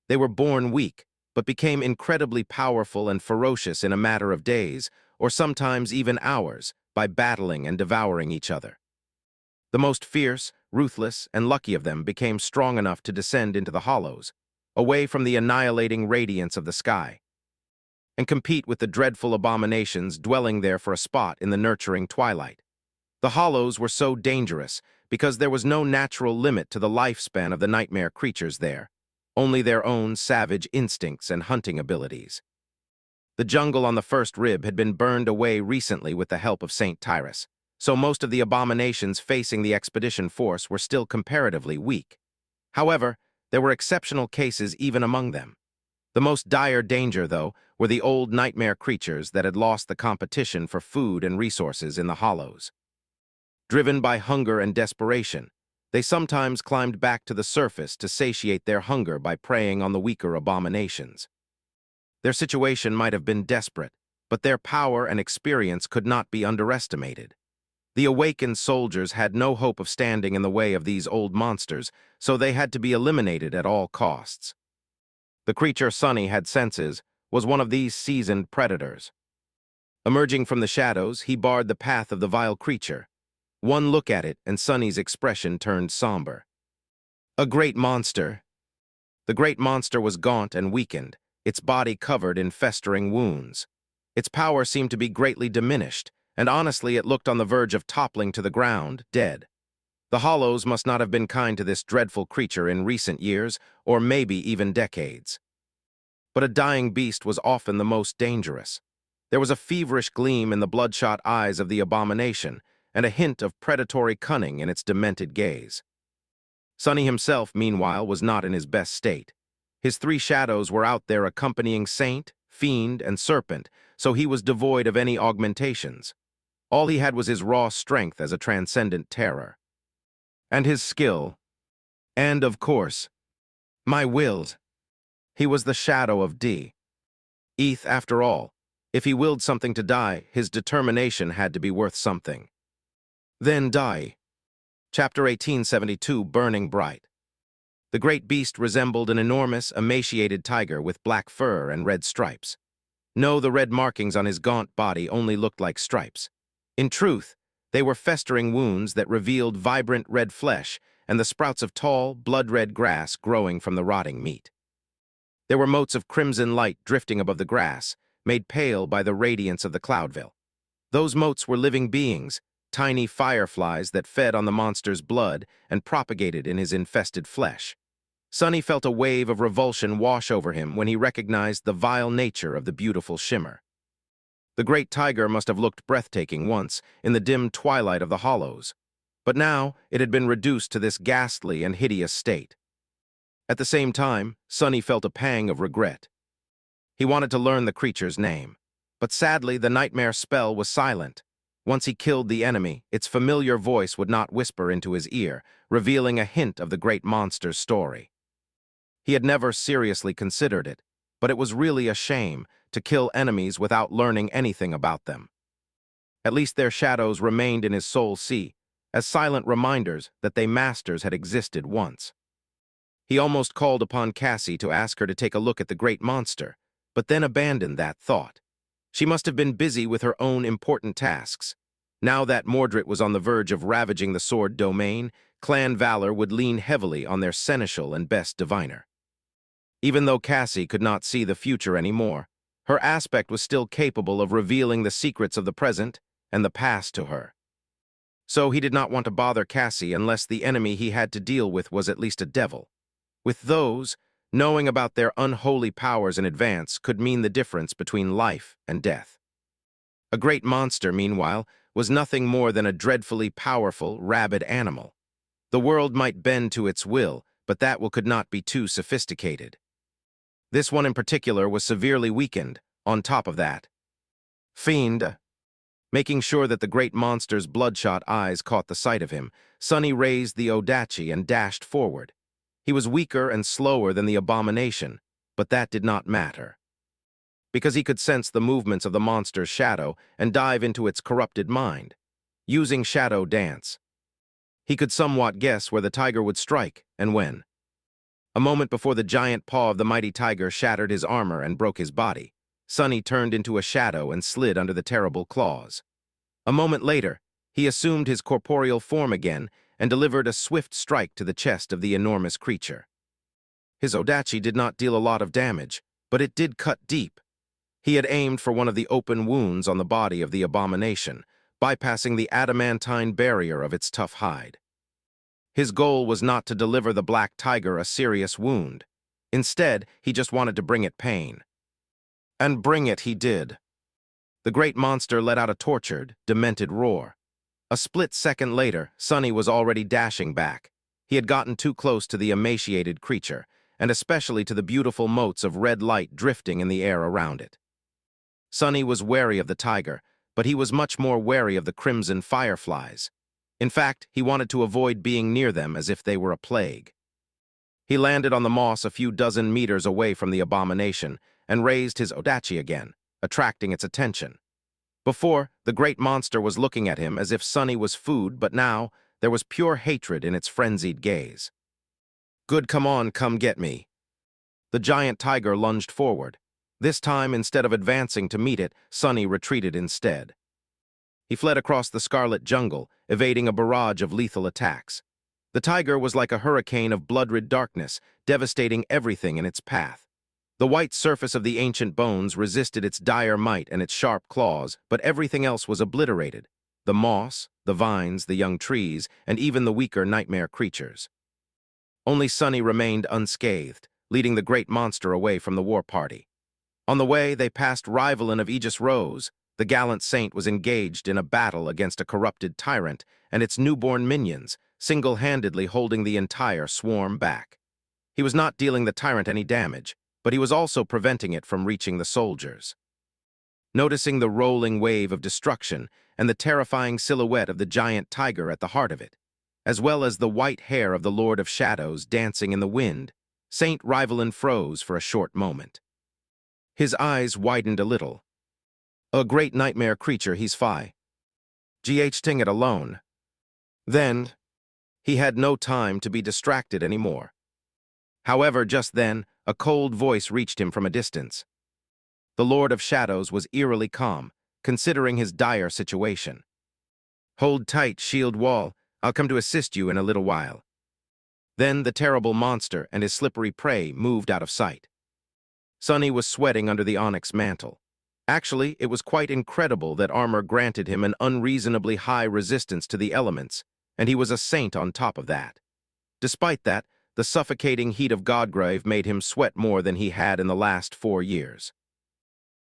They were born weak, but became incredibly powerful and ferocious in a matter of days, or sometimes even hours, by battling and devouring each other. The most fierce, ruthless, and lucky of them became strong enough to descend into the hollows, away from the annihilating radiance of the sky, and compete with the dreadful abominations dwelling there for a spot in the nurturing twilight. The hollows were so dangerous because there was no natural limit to the lifespan of the nightmare creatures there, only their own savage instincts and hunting abilities. The jungle on the first rib had been burned away recently with the help of St. Tyrus, so most of the abominations facing the expedition force were still comparatively weak. However, there were exceptional cases even among them. The most dire danger, though, were the old nightmare creatures that had lost the competition for food and resources in the hollows. Driven by hunger and desperation, they sometimes climbed back to the surface to satiate their hunger by preying on the weaker abominations. Their situation might have been desperate, but their power and experience could not be underestimated. The awakened soldiers had no hope of standing in the way of these old monsters, so they had to be eliminated at all costs. The creature Sonny had senses was one of these seasoned predators. Emerging from the shadows, he barred the path of the vile creature. One look at it, and Sonny's expression turned somber. A great monster. The great monster was gaunt and weakened, its body covered in festering wounds. Its power seemed to be greatly diminished, and honestly it looked on the verge of toppling to the ground, dead. The Hollows must not have been kind to this dreadful creature in recent years, or maybe even decades. But a dying beast was often the most dangerous. There was a feverish gleam in the bloodshot eyes of the abomination, and a hint of predatory cunning in its demented gaze. Sonny himself, meanwhile, was not in his best state. His three shadows were out there accompanying saint, fiend, and serpent, so he was devoid of any augmentations. All he had was his raw strength as a transcendent terror. And his skill. And, of course, my wills. He was the shadow of D. Eth, after all. If he willed something to die, his determination had to be worth something. Then die. Chapter 1872, Burning Bright. The great beast resembled an enormous, emaciated tiger with black fur and red stripes. No, the red markings on his gaunt body only looked like stripes. In truth, they were festering wounds that revealed vibrant red flesh and the sprouts of tall, blood-red grass growing from the rotting meat. There were motes of crimson light drifting above the grass, made pale by the radiance of the Cloudville. Those motes were living beings, tiny fireflies that fed on the monster's blood and propagated in his infested flesh. Sonny felt a wave of revulsion wash over him when he recognized the vile nature of the beautiful shimmer. The great tiger must have looked breathtaking once, in the dim twilight of the hollows, but now it had been reduced to this ghastly and hideous state. At the same time, Sonny felt a pang of regret. He wanted to learn the creature's name, but sadly the nightmare spell was silent. Once he killed the enemy, its familiar voice would not whisper into his ear, revealing a hint of the great monster's story. He had never seriously considered it, but it was really a shame to kill enemies without learning anything about them. At least their shadows remained in his soul sea, as silent reminders that they masters had existed once. He almost called upon Cassie to ask her to take a look at the great monster, but then abandoned that thought. She must have been busy with her own important tasks. Now that Mordred was on the verge of ravaging the sword domain, clan valor would lean heavily on their seneschal and best diviner. Even though Cassie could not see the future anymore, her aspect was still capable of revealing the secrets of the present and the past to her. So he did not want to bother Cassie unless the enemy he had to deal with was at least a devil. With those, knowing about their unholy powers in advance could mean the difference between life and death. A great monster, meanwhile, was nothing more than a dreadfully powerful, rabid animal. The world might bend to its will, but that will could not be too sophisticated. This one in particular was severely weakened, on top of that. Fiend. Making sure that the great monster's bloodshot eyes caught the sight of him, Sonny raised the Odachi and dashed forward. He was weaker and slower than the abomination, but that did not matter. Because he could sense the movements of the monster's shadow and dive into its corrupted mind. Using shadow dance, he could somewhat guess where the tiger would strike and when. A moment before the giant paw of the mighty tiger shattered his armor and broke his body, Sonny turned into a shadow and slid under the terrible claws. A moment later, he assumed his corporeal form again and delivered a swift strike to the chest of the enormous creature. His Odachi did not deal a lot of damage, but it did cut deep. He had aimed for one of the open wounds on the body of the abomination, bypassing the adamantine barrier of its tough hide. His goal was not to deliver the black tiger a serious wound. Instead, he just wanted to bring it pain. And bring it he did. The great monster let out a tortured, demented roar. A split second later, Sonny was already dashing back. He had gotten too close to the emaciated creature, and especially to the beautiful motes of red light drifting in the air around it. Sonny was wary of the tiger, but he was much more wary of the crimson fireflies. In fact, he wanted to avoid being near them as if they were a plague. He landed on the moss a few dozen meters away from the abomination and raised his Odachi again, attracting its attention. Before, the great monster was looking at him as if Sonny was food, but now there was pure hatred in its frenzied gaze. Good, come on, come get me. The giant tiger lunged forward. This time, instead of advancing to meet it, Sonny retreated instead. He fled across the scarlet jungle, evading a barrage of lethal attacks. The tiger was like a hurricane of blood-red darkness, devastating everything in its path. The white surface of the ancient bones resisted its dire might and its sharp claws, but everything else was obliterated. The moss, the vines, the young trees, and even the weaker nightmare creatures. Only Sonny remained unscathed, leading the great monster away from the war party. On the way, they passed Rivalin of Aegis Rose. The gallant saint was engaged in a battle against a corrupted tyrant and its newborn minions, single-handedly holding the entire swarm back. He was not dealing the tyrant any damage, but he was also preventing it from reaching the soldiers. Noticing the rolling wave of destruction and the terrifying silhouette of the giant tiger at the heart of it, as well as the white hair of the Lord of Shadows dancing in the wind, Saint Rivalin froze for a short moment. His eyes widened a little. A great nightmare creature he's ting it alone. Then, he had no time to be distracted anymore. However, just then, a cold voice reached him from a distance. The Lord of Shadows was eerily calm, considering his dire situation. "Hold tight, shield wall. I'll come to assist you in a little while." Then the terrible monster and his slippery prey moved out of sight. Sonny was sweating under the onyx mantle. Actually, it was quite incredible that armor granted him an unreasonably high resistance to the elements, and he was a saint on top of that. Despite that, the suffocating heat of Godgrave made him sweat more than he had in the last 4 years.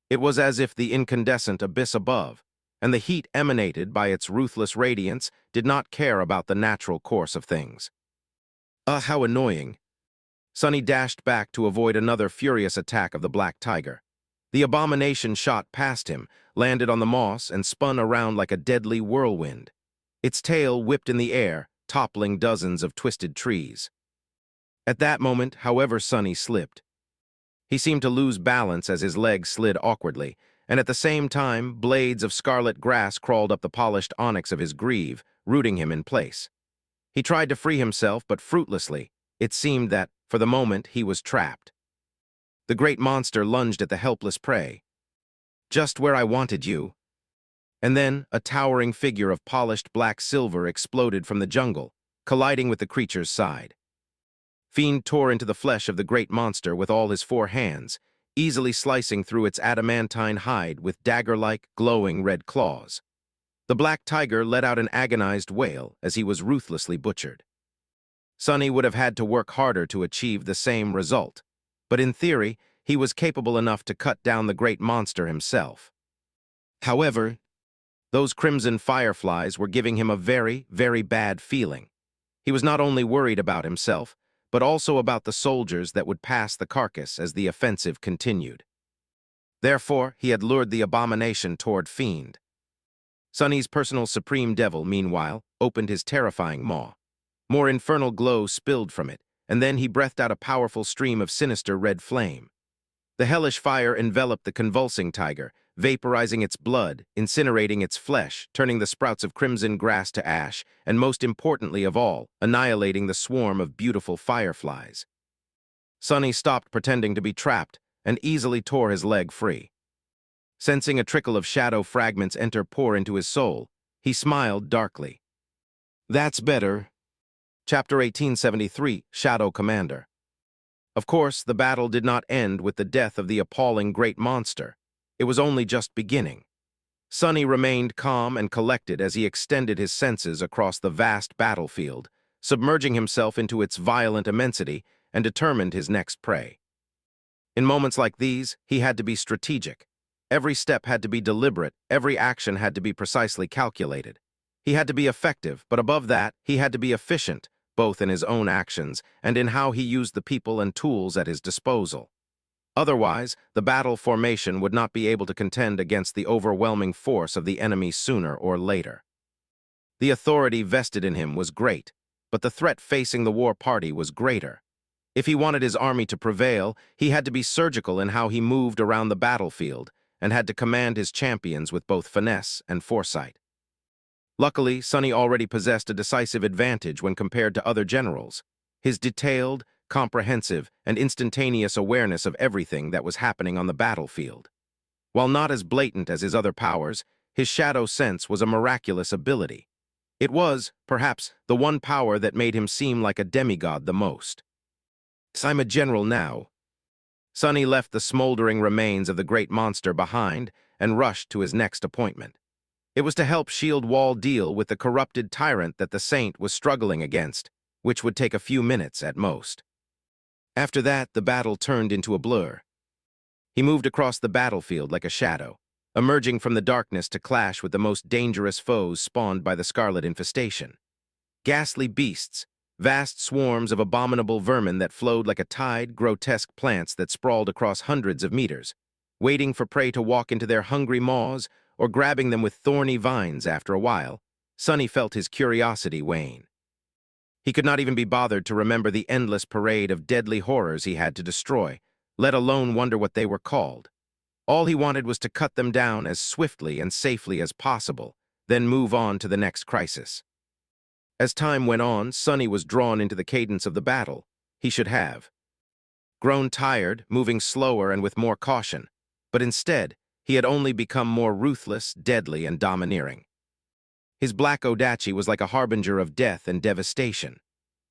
It was as if the incandescent abyss above, and the heat emanated by its ruthless radiance, did not care about the natural course of things. How annoying. Sonny dashed back to avoid another furious attack of the black tiger. The abomination shot past him, landed on the moss, and spun around like a deadly whirlwind. Its tail whipped in the air, toppling dozens of twisted trees. At that moment, however, Sonny slipped. He seemed to lose balance as his legs slid awkwardly, and at the same time, blades of scarlet grass crawled up the polished onyx of his greave, rooting him in place. He tried to free himself, but fruitlessly. It seemed that, for the moment, he was trapped. The great monster lunged at the helpless prey. "Just where I wanted you." And then, a towering figure of polished black silver exploded from the jungle, colliding with the creature's side. Fiend tore into the flesh of the great monster with all his 4 hands, easily slicing through its adamantine hide with dagger-like, glowing red claws. The black tiger let out an agonized wail as he was ruthlessly butchered. Sonny would have had to work harder to achieve the same result, but in theory, he was capable enough to cut down the great monster himself. However, those crimson fireflies were giving him a very, very bad feeling. He was not only worried about himself, but also about the soldiers that would pass the carcass as the offensive continued. Therefore, he had lured the abomination toward Fiend. Sonny's personal supreme devil, meanwhile, opened his terrifying maw. More infernal glow spilled from it, and then he breathed out a powerful stream of sinister red flame. The hellish fire enveloped the convulsing tiger, vaporizing its blood, incinerating its flesh, turning the sprouts of crimson grass to ash, and most importantly of all, annihilating the swarm of beautiful fireflies. Sonny stopped pretending to be trapped and easily tore his leg free. Sensing a trickle of shadow fragments pour into his soul, he smiled darkly. "That's better." Chapter 1873, Shadow Commander. Of course, the battle did not end with the death of the appalling great monster. It was only just beginning. Sonny remained calm and collected as he extended his senses across the vast battlefield, submerging himself into its violent immensity and determined his next prey. In moments like these, he had to be strategic. Every step had to be deliberate, every action had to be precisely calculated. He had to be effective, but above that, he had to be efficient, both in his own actions and in how he used the people and tools at his disposal. Otherwise, the battle formation would not be able to contend against the overwhelming force of the enemy sooner or later. The authority vested in him was great, but the threat facing the war party was greater. If he wanted his army to prevail, he had to be surgical in how he moved around the battlefield and had to command his champions with both finesse and foresight. Luckily, Sonny already possessed a decisive advantage when compared to other generals. His detailed, comprehensive, and instantaneous awareness of everything that was happening on the battlefield. While not as blatant as his other powers, his shadow sense was a miraculous ability. It was, perhaps, the one power that made him seem like a demigod the most. "I'm a general now." Sonny left the smoldering remains of the great monster behind and rushed to his next appointment. It was to help Shield Wall deal with the corrupted tyrant that the Saint was struggling against, which would take a few minutes at most. After that, the battle turned into a blur. He moved across the battlefield like a shadow, emerging from the darkness to clash with the most dangerous foes spawned by the Scarlet Infestation. Ghastly beasts, vast swarms of abominable vermin that flowed like a tide, grotesque plants that sprawled across hundreds of meters, waiting for prey to walk into their hungry maws or grabbing them with thorny vines. After a while, Sonny felt his curiosity wane. He could not even be bothered to remember the endless parade of deadly horrors he had to destroy, let alone wonder what they were called. All he wanted was to cut them down as swiftly and safely as possible, then move on to the next crisis. As time went on, Sonny was drawn into the cadence of the battle. He should have grown tired, moving slower and with more caution, but instead, he had only become more ruthless, deadly, and domineering. His black Odachi was like a harbinger of death and devastation.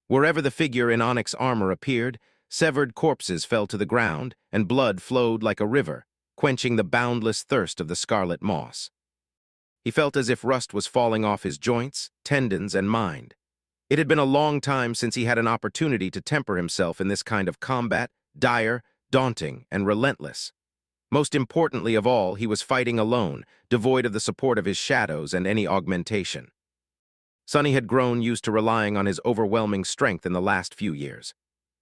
Wherever the figure in onyx armor appeared, severed corpses fell to the ground, and blood flowed like a river, quenching the boundless thirst of the scarlet moss. He felt as if rust was falling off his joints, tendons, and mind. It had been a long time since he had an opportunity to temper himself in this kind of combat, dire, daunting, and relentless. Most importantly of all, he was fighting alone, devoid of the support of his shadows and any augmentation. Sonny had grown used to relying on his overwhelming strength in the last few years.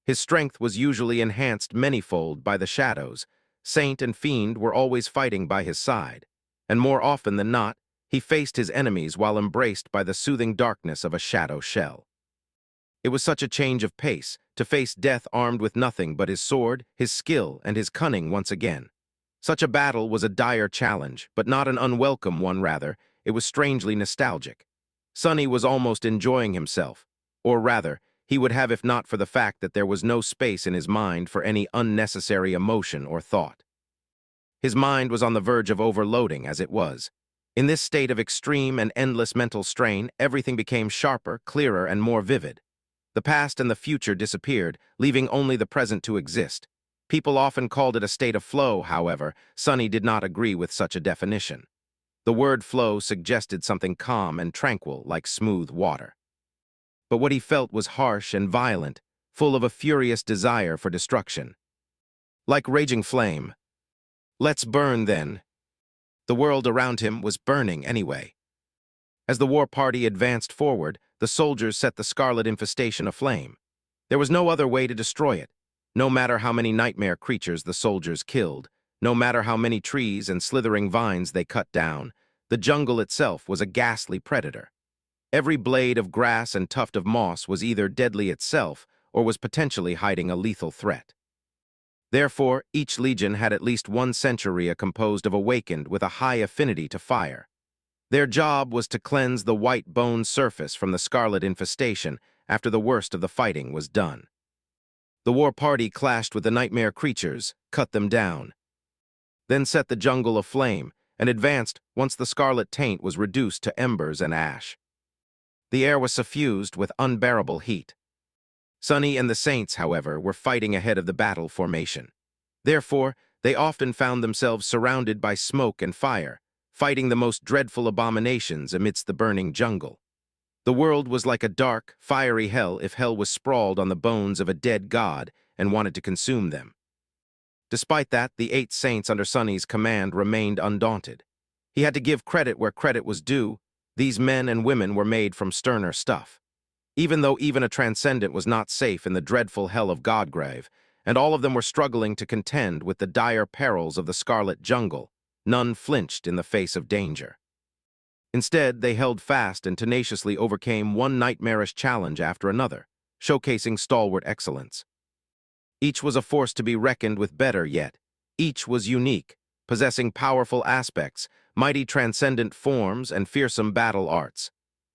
His strength was usually enhanced manyfold by the shadows. Saint and Fiend were always fighting by his side, and more often than not, he faced his enemies while embraced by the soothing darkness of a shadow shell. It was such a change of pace, to face death armed with nothing but his sword, his skill, and his cunning once again. Such a battle was a dire challenge, but not an unwelcome one, rather. It was strangely nostalgic. Sonny was almost enjoying himself, or rather, he would have if not for the fact that there was no space in his mind for any unnecessary emotion or thought. His mind was on the verge of overloading as it was. In this state of extreme and endless mental strain, everything became sharper, clearer, and more vivid. The past and the future disappeared, leaving only the present to exist. People often called it a state of flow, however. Sonny did not agree with such a definition. The word flow suggested something calm and tranquil, like smooth water. But what he felt was harsh and violent, full of a furious desire for destruction. Like raging flame. Let's burn, then. The world around him was burning anyway. As the war party advanced forward, the soldiers set the Scarlet Infestation aflame. There was no other way to destroy it. No matter how many nightmare creatures the soldiers killed, no matter how many trees and slithering vines they cut down, the jungle itself was a ghastly predator. Every blade of grass and tuft of moss was either deadly itself or was potentially hiding a lethal threat. Therefore, each legion had at least one centuria composed of awakened with a high affinity to fire. Their job was to cleanse the white bone surface from the Scarlet Infestation after the worst of the fighting was done. The war party clashed with the nightmare creatures, cut them down, then set the jungle aflame, and advanced once the scarlet taint was reduced to embers and ash. The air was suffused with unbearable heat. Sonny and the Saints, however, were fighting ahead of the battle formation. Therefore, they often found themselves surrounded by smoke and fire, fighting the most dreadful abominations amidst the burning jungle. The world was like a dark, fiery hell if hell was sprawled on the bones of a dead god and wanted to consume them. Despite that, the 8 saints under Sonny's command remained undaunted. He had to give credit where credit was due. These men and women were made from sterner stuff. Even though even a transcendent was not safe in the dreadful hell of Godgrave, and all of them were struggling to contend with the dire perils of the Scarlet Jungle, none flinched in the face of danger. Instead, they held fast and tenaciously overcame one nightmarish challenge after another, showcasing stalwart excellence. Each was a force to be reckoned with, better yet. Each was unique, possessing powerful aspects, mighty transcendent forms, and fearsome battle arts.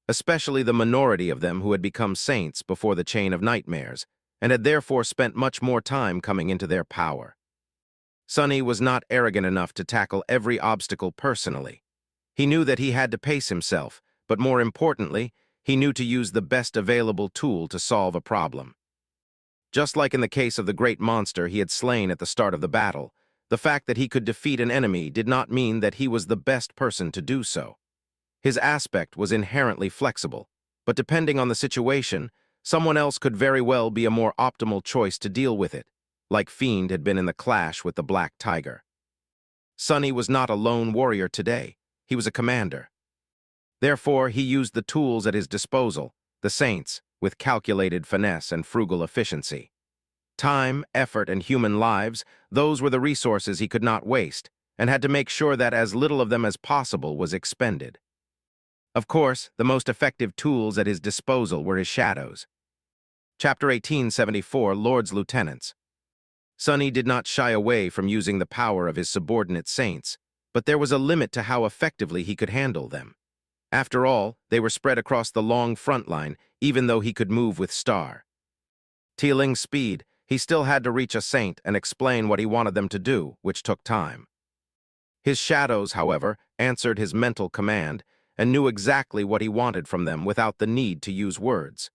Especially the minority of them who had become saints before the chain of nightmares, and had therefore spent much more time coming into their power. Sonny was not arrogant enough to tackle every obstacle personally. He knew that he had to pace himself, but more importantly, he knew to use the best available tool to solve a problem. Just like in the case of the great monster he had slain at the start of the battle, the fact that he could defeat an enemy did not mean that he was the best person to do so. His aspect was inherently flexible, but depending on the situation, someone else could very well be a more optimal choice to deal with it, like Fiend had been in the clash with the Black Tiger. Sonny was not a lone warrior today, he was a commander. Therefore, he used the tools at his disposal, the Saints, with calculated finesse and frugal efficiency. Time, effort, and human lives, those were the resources he could not waste, and had to make sure that as little of them as possible was expended. Of course, the most effective tools at his disposal were his shadows. Chapter 1874, Lords Lieutenants. Sonny did not shy away from using the power of his subordinate saints, but there was a limit to how effectively he could handle them. After all, they were spread across the long front line, even though he could move with Star. Tealing's speed, he still had to reach a saint and explain what he wanted them to do, which took time. His shadows, however, answered his mental command and knew exactly what he wanted from them without the need to use words.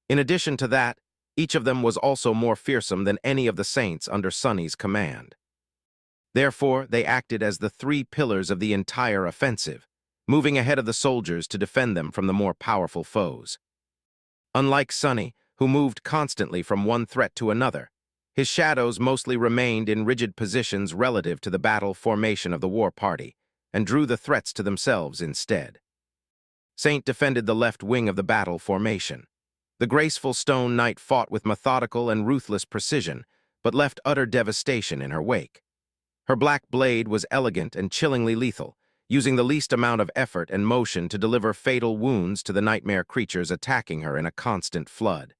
In addition to that, each of them was also more fearsome than any of the saints under Sonny's command. Therefore, they acted as the three pillars of the entire offensive, moving ahead of the soldiers to defend them from the more powerful foes. Unlike Sonny, who moved constantly from one threat to another, his shadows mostly remained in rigid positions relative to the battle formation of the war party, and drew the threats to themselves instead. Saint defended the left wing of the battle formation. The graceful stone knight fought with methodical and ruthless precision, but left utter devastation in her wake. Her black blade was elegant and chillingly lethal, using the least amount of effort and motion to deliver fatal wounds to the nightmare creatures attacking her in a constant flood.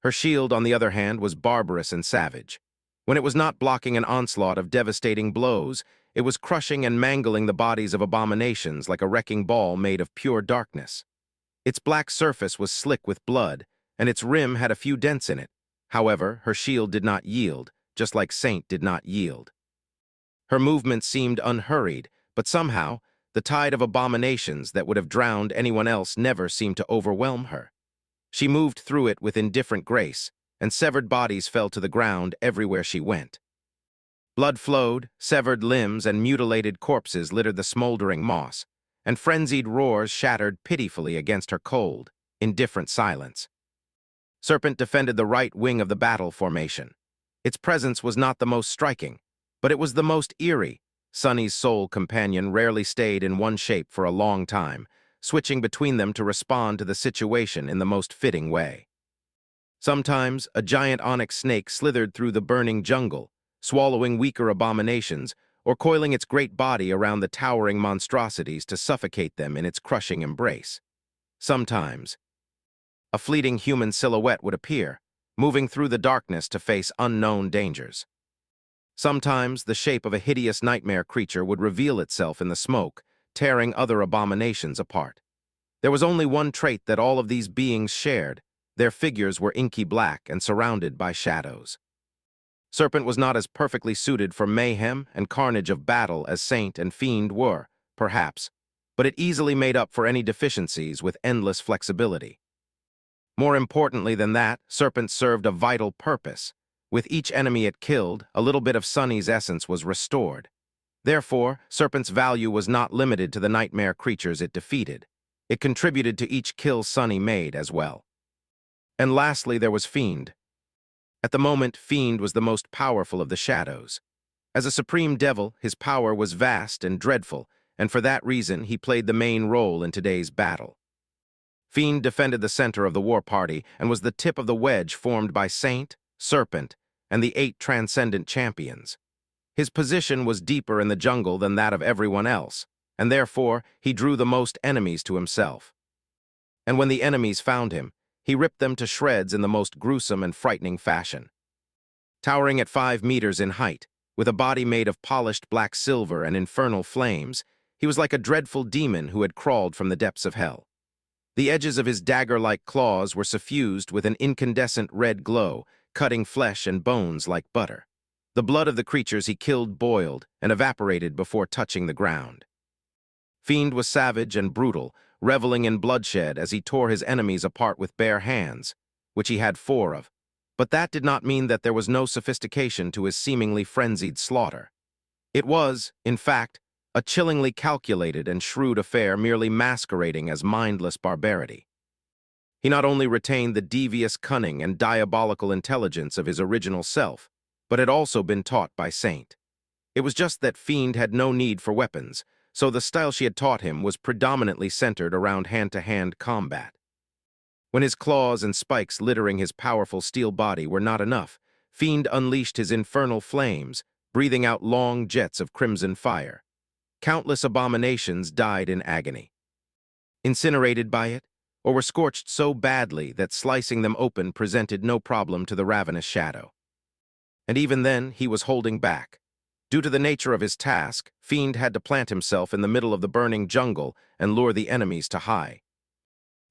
Her shield, on the other hand, was barbarous and savage. When it was not blocking an onslaught of devastating blows, it was crushing and mangling the bodies of abominations like a wrecking ball made of pure darkness. Its black surface was slick with blood, and its rim had a few dents in it. However, her shield did not yield, just like Saint did not yield. Her movement seemed unhurried, but somehow, the tide of abominations that would have drowned anyone else never seemed to overwhelm her. She moved through it with indifferent grace, and severed bodies fell to the ground everywhere she went. Blood flowed, severed limbs and mutilated corpses littered the smoldering moss, and frenzied roars shattered pitifully against her cold, indifferent silence. Serpent defended the right wing of the battle formation. Its presence was not the most striking, but it was the most eerie. Sonny's sole companion rarely stayed in one shape for a long time, switching between them to respond to the situation in the most fitting way. Sometimes, a giant onyx snake slithered through the burning jungle, swallowing weaker abominations, or coiling its great body around the towering monstrosities to suffocate them in its crushing embrace. Sometimes, a fleeting human silhouette would appear, moving through the darkness to face unknown dangers. Sometimes, the shape of a hideous nightmare creature would reveal itself in the smoke, tearing other abominations apart. There was only one trait that all of these beings shared. Their figures were inky black and surrounded by shadows. Serpent was not as perfectly suited for mayhem and carnage of battle as Saint and Fiend were, perhaps, but it easily made up for any deficiencies with endless flexibility. More importantly than that, Serpent served a vital purpose. With each enemy it killed, a little bit of Sonny's essence was restored. Therefore, Serpent's value was not limited to the nightmare creatures it defeated. It contributed to each kill Sonny made as well. And lastly, there was Fiend. At the moment, Fiend was the most powerful of the shadows. As a supreme devil, his power was vast and dreadful, and for that reason, he played the main role in today's battle. Fiend defended the center of the war party and was the tip of the wedge formed by Saint, Serpent, and the 8 transcendent champions. His position was deeper in the jungle than that of everyone else, and therefore he drew the most enemies to himself. And when the enemies found him, he ripped them to shreds in the most gruesome and frightening fashion. Towering at 5 meters in height, with a body made of polished black silver and infernal flames, he was like a dreadful demon who had crawled from the depths of hell. The edges of his dagger-like claws were suffused with an incandescent red glow, cutting flesh and bones like butter. The blood of the creatures he killed boiled and evaporated before touching the ground. Fiend was savage and brutal, reveling in bloodshed as he tore his enemies apart with bare hands, which he had 4 of. But that did not mean that there was no sophistication to his seemingly frenzied slaughter. It was, in fact, a chillingly calculated and shrewd affair merely masquerading as mindless barbarity. He not only retained the devious cunning and diabolical intelligence of his original self, but had also been taught by Saint. It was just that Fiend had no need for weapons, so the style she had taught him was predominantly centered around hand-to-hand combat. When his claws and spikes littering his powerful steel body were not enough, Fiend unleashed his infernal flames, breathing out long jets of crimson fire. Countless abominations died in agony, incinerated by it, or were scorched so badly that slicing them open presented no problem to the ravenous shadow. And even then, he was holding back. Due to the nature of his task, Fiend had to plant himself in the middle of the burning jungle and lure the enemies to high.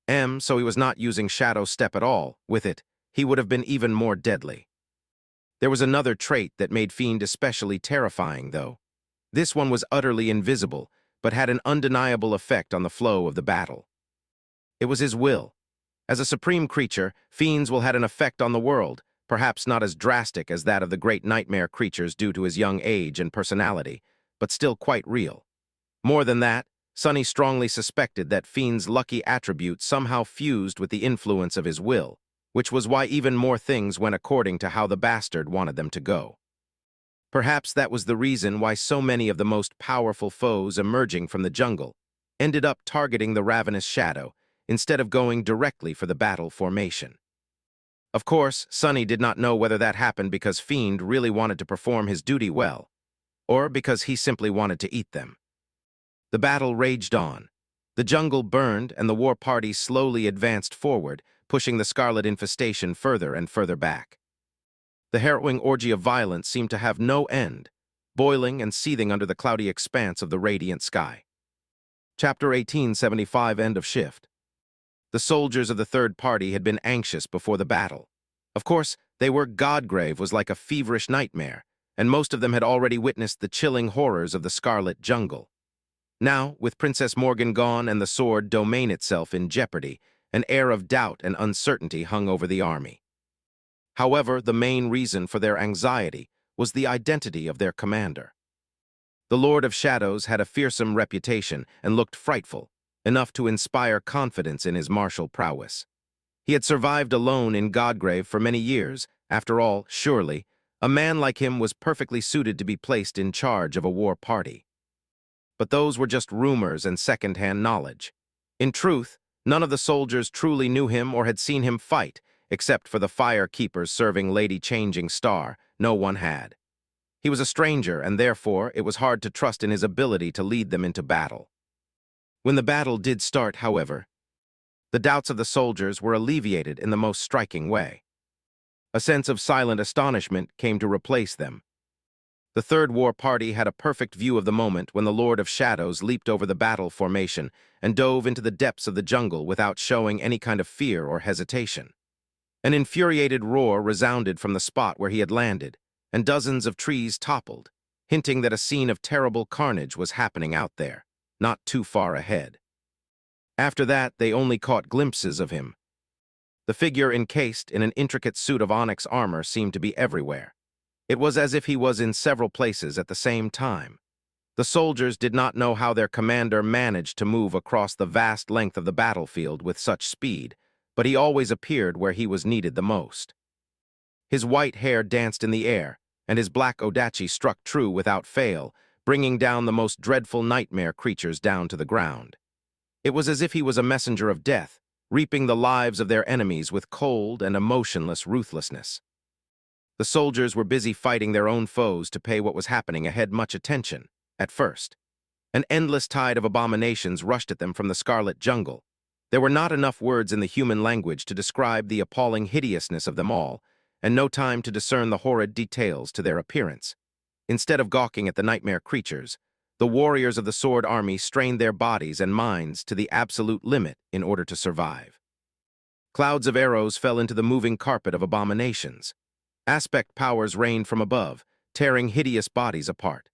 So he was not using Shadow Step at all. With it, he would have been even more deadly. There was another trait that made Fiend especially terrifying, though. This one was utterly invisible, but had an undeniable effect on the flow of the battle. It was his will. As a supreme creature, Fiend's will had an effect on the world, perhaps not as drastic as that of the great nightmare creatures due to his young age and personality, but still quite real. More than that, Sonny strongly suspected that Fiend's lucky attribute somehow fused with the influence of his will, which was why even more things went according to how the bastard wanted them to go. Perhaps that was the reason why so many of the most powerful foes emerging from the jungle ended up targeting the ravenous shadow instead of going directly for the battle formation. Of course, Sonny did not know whether that happened because Fiend really wanted to perform his duty well, or because he simply wanted to eat them. The battle raged on. The jungle burned and the war party slowly advanced forward, pushing the scarlet infestation further and further back. The harrowing orgy of violence seemed to have no end, boiling and seething under the cloudy expanse of the radiant sky. Chapter 1875, End of Shift. The soldiers of the third party had been anxious before the battle. Of course, Godgrave was like a feverish nightmare, and most of them had already witnessed the chilling horrors of the scarlet jungle. Now, with Princess Morgan gone and the sword domain itself in jeopardy, an air of doubt and uncertainty hung over the army. However, the main reason for their anxiety was the identity of their commander. The Lord of Shadows had a fearsome reputation and looked frightful, enough to inspire confidence in his martial prowess. He had survived alone in Godgrave for many years. After all, surely, a man like him was perfectly suited to be placed in charge of a war party. But those were just rumors and second-hand knowledge. In truth, none of the soldiers truly knew him or had seen him fight, except for the fire keepers serving Lady Changing Star. No one had. He was a stranger, and therefore it was hard to trust in his ability to lead them into battle. When the battle did start, however, the doubts of the soldiers were alleviated in the most striking way. A sense of silent astonishment came to replace them. The third war party had a perfect view of the moment when the Lord of Shadows leaped over the battle formation and dove into the depths of the jungle without showing any kind of fear or hesitation. An infuriated roar resounded from the spot where he had landed, and dozens of trees toppled, hinting that a scene of terrible carnage was happening out there, not too far ahead. After that, they only caught glimpses of him. The figure encased in an intricate suit of onyx armor seemed to be everywhere. It was as if he was in several places at the same time. The soldiers did not know how their commander managed to move across the vast length of the battlefield with such speed, but he always appeared where he was needed the most. His white hair danced in the air, and his black odachi struck true without fail, bringing down the most dreadful nightmare creatures down to the ground. It was as if he was a messenger of death, reaping the lives of their enemies with cold and emotionless ruthlessness. The soldiers were busy fighting their own foes to pay what was happening ahead much attention, at first. An endless tide of abominations rushed at them from the scarlet jungle. There were not enough words in the human language to describe the appalling hideousness of them all, and no time to discern the horrid details to their appearance. Instead of gawking at the nightmare creatures, The warriors of the Sword Army strained their bodies and minds to the absolute limit in order to survive. Clouds of arrows fell into the moving carpet of abominations. Aspect powers rained from above, tearing hideous bodies apart.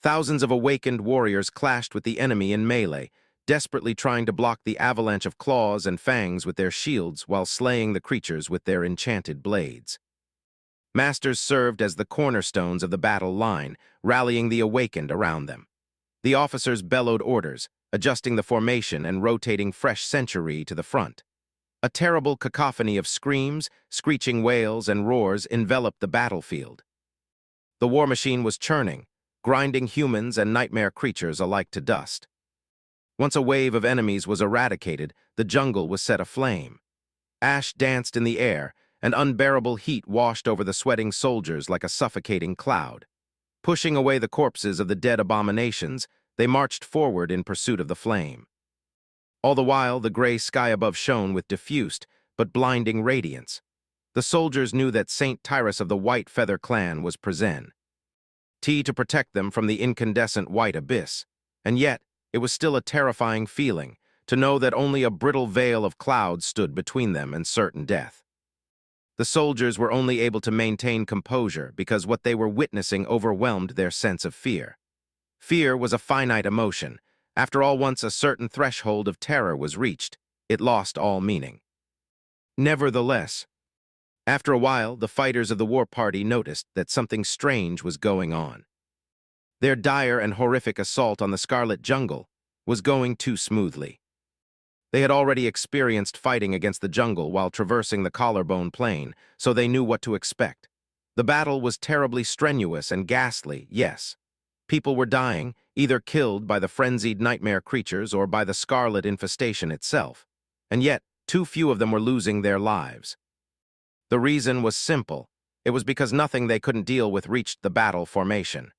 Thousands of awakened warriors clashed with the enemy in melee, desperately trying to block the avalanche of claws and fangs with their shields while slaying the creatures with their enchanted blades. Masters served as the cornerstones of the battle line, rallying the awakened around them. The officers bellowed orders, adjusting the formation and rotating fresh century to the front. A terrible cacophony of screams, screeching wails, and roars enveloped the battlefield. The war machine was churning, grinding humans and nightmare creatures alike to dust. Once a wave of enemies was eradicated, the jungle was set aflame. Ash danced in the air, and unbearable heat washed over the sweating soldiers like a suffocating cloud. Pushing away the corpses of the dead abominations, they marched forward in pursuit of the flame. All the while, the gray sky above shone with diffused but blinding radiance. The soldiers knew that Saint Tyrus of the White Feather Clan was present to protect them from the incandescent white abyss. And yet, it was still a terrifying feeling to know that only a brittle veil of clouds stood between them and certain death. The soldiers were only able to maintain composure because what they were witnessing overwhelmed their sense of fear. Fear was a finite emotion. After all, once a certain threshold of terror was reached, it lost all meaning. Nevertheless, after a while, the fighters of the war party noticed that something strange was going on. Their dire and horrific assault on the Scarlet Jungle was going too smoothly. They had already experienced fighting against the jungle while traversing the Collarbone Plain, so they knew what to expect. The battle was terribly strenuous and ghastly, yes. People were dying, either killed by the frenzied nightmare creatures or by the scarlet infestation itself. And yet, too few of them were losing their lives. The reason was simple. It was because nothing they couldn't deal with reached the battle formation.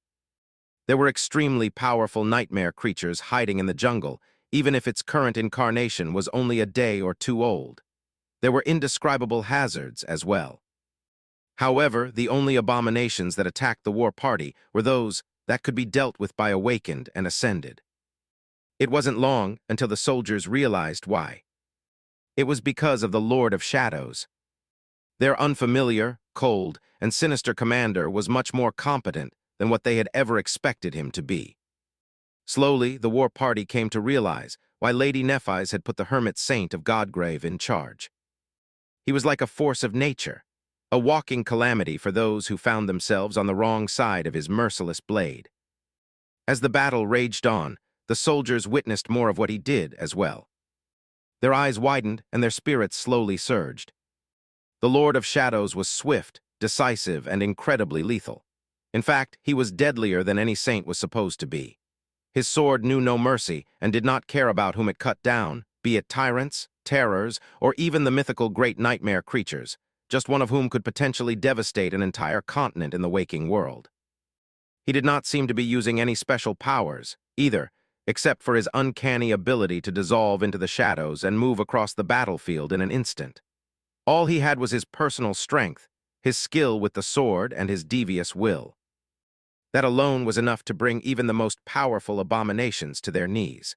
There were extremely powerful nightmare creatures hiding in the jungle, even if its current incarnation was only a day or two old. There were indescribable hazards as well. However, the only abominations that attacked the war party were those that could be dealt with by awakened and ascended. It wasn't long until the soldiers realized why. It was because of the Lord of Shadows. Their unfamiliar, cold, and sinister commander was much more competent than what they had ever expected him to be. Slowly, the war party came to realize why Lady Nephis had put the hermit saint of Godgrave in charge. He was like a force of nature, a walking calamity for those who found themselves on the wrong side of his merciless blade. As the battle raged on, the soldiers witnessed more of what he did as well. Their eyes widened and their spirits slowly surged. The Lord of Shadows was swift, decisive, and incredibly lethal. In fact, he was deadlier than any saint was supposed to be. His sword knew no mercy and did not care about whom it cut down, be it tyrants, terrors, or even the mythical great nightmare creatures, just one of whom could potentially devastate an entire continent in the waking world. He did not seem to be using any special powers, either, except for his uncanny ability to dissolve into the shadows and move across the battlefield in an instant. All he had was his personal strength, his skill with the sword, and his devious will. That alone was enough to bring even the most powerful abominations to their knees.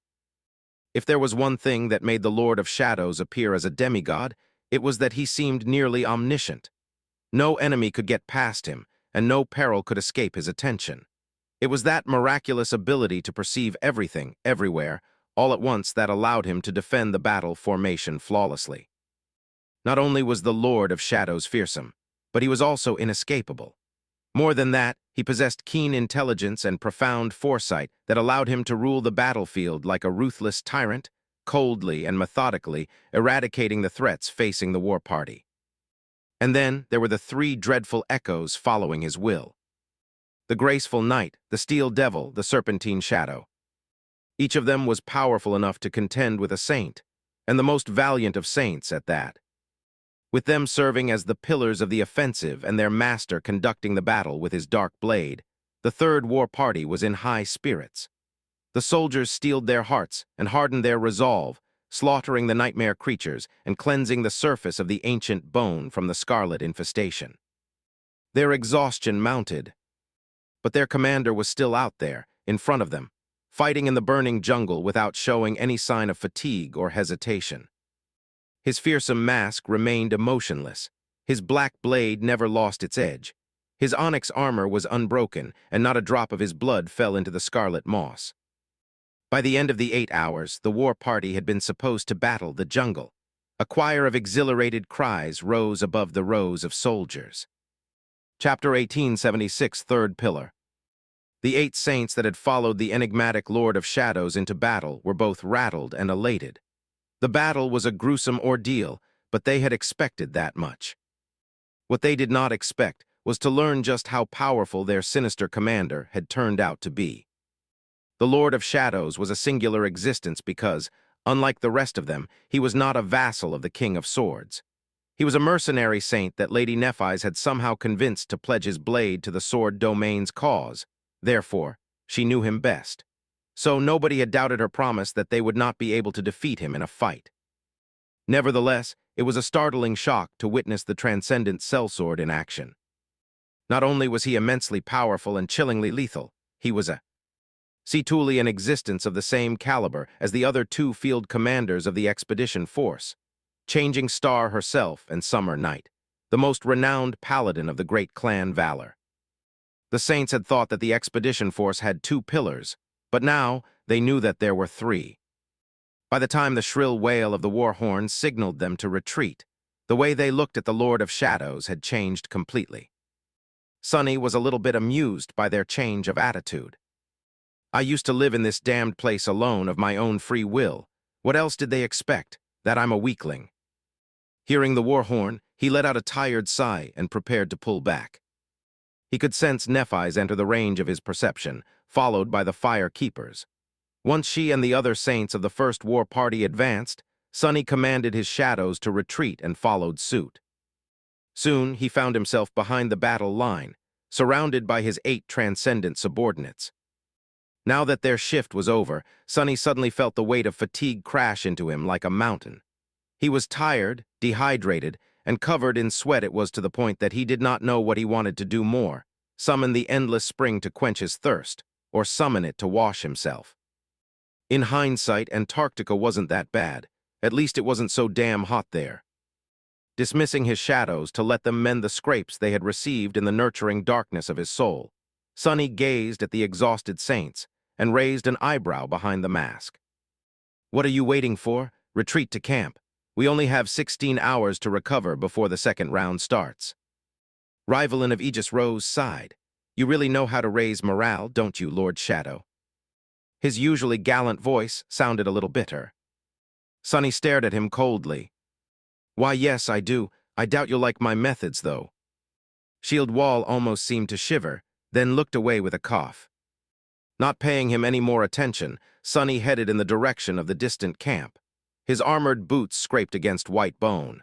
If there was one thing that made the Lord of Shadows appear as a demigod, it was that he seemed nearly omniscient. No enemy could get past him, and no peril could escape his attention. It was that miraculous ability to perceive everything, everywhere, all at once that allowed him to defend the battle formation flawlessly. Not only was the Lord of Shadows fearsome, but he was also inescapable. More than that, he possessed keen intelligence and profound foresight that allowed him to rule the battlefield like a ruthless tyrant, coldly and methodically eradicating the threats facing the war party. And then there were the three dreadful echoes following his will. The graceful knight, the steel devil, the serpentine shadow. Each of them was powerful enough to contend with a saint, and the most valiant of saints at that. With them serving as the pillars of the offensive and their master conducting the battle with his dark blade, the third war party was in high spirits. The soldiers steeled their hearts and hardened their resolve, slaughtering the nightmare creatures and cleansing the surface of the ancient bone from the scarlet infestation. Their exhaustion mounted, but their commander was still out there, in front of them, fighting in the burning jungle without showing any sign of fatigue or hesitation. His fearsome mask remained emotionless. His black blade never lost its edge. His onyx armor was unbroken, and not a drop of his blood fell into the scarlet moss. By the end of the 8 hours, the war party had been supposed to battle the jungle. A choir of exhilarated cries rose above the rows of soldiers. Chapter 1876, Third Pillar. The 8 saints that had followed the enigmatic Lord of Shadows into battle were both rattled and elated. The battle was a gruesome ordeal, but they had expected that much. What they did not expect was to learn just how powerful their sinister commander had turned out to be. The Lord of Shadows was a singular existence because, unlike the rest of them, he was not a vassal of the King of Swords. He was a mercenary saint that Lady Nephis had somehow convinced to pledge his blade to the sword domain's cause. Therefore, she knew him best. So nobody had doubted her promise that they would not be able to defeat him in a fight. Nevertheless, it was a startling shock to witness the transcendent sellsword in action. Not only was he immensely powerful and chillingly lethal, he was a Cetulian existence of the same caliber as the other 2 field commanders of the expedition force, Changing Star herself and Summer Night, the most renowned paladin of the great clan Valor. The saints had thought that the expedition force had 2 pillars, but now they knew that there were 3. By the time the shrill wail of the war horn signaled them to retreat, the way they looked at the Lord of Shadows had changed completely. Sunny was a little bit amused by their change of attitude. I used to live in this damned place alone of my own free will. What else did they expect? That I'm a weakling? Hearing the war horn, he let out a tired sigh and prepared to pull back. He could sense Nephis enter the range of his perception, followed by the fire keepers. Once she and the other saints of the first war party advanced, Sunny commanded his shadows to retreat and followed suit. Soon he found himself behind the battle line, surrounded by his 8 transcendent subordinates. Now that their shift was over, Sunny suddenly felt the weight of fatigue crash into him like a mountain. He was tired, dehydrated, and covered in sweat. It was to the point that he did not know what he wanted to do more: summon the endless spring to quench his thirst, or summon it to wash himself. In hindsight, Antarctica wasn't that bad. At least it wasn't so damn hot there. Dismissing his shadows to let them mend the scrapes they had received in the nurturing darkness of his soul, Sunny gazed at the exhausted saints and raised an eyebrow behind the mask. "What are you waiting for? Retreat to camp. We only have 16 hours to recover before the second round starts." Rivalin of Aegis Rose sighed. "You really know how to raise morale, don't you, Lord Shadow?" His usually gallant voice sounded a little bitter. Sunny stared at him coldly. "Why, yes, I do. I doubt you'll like my methods, though." Shield Wall almost seemed to shiver, then looked away with a cough. Not paying him any more attention, Sunny headed in the direction of the distant camp. His armored boots scraped against white bone.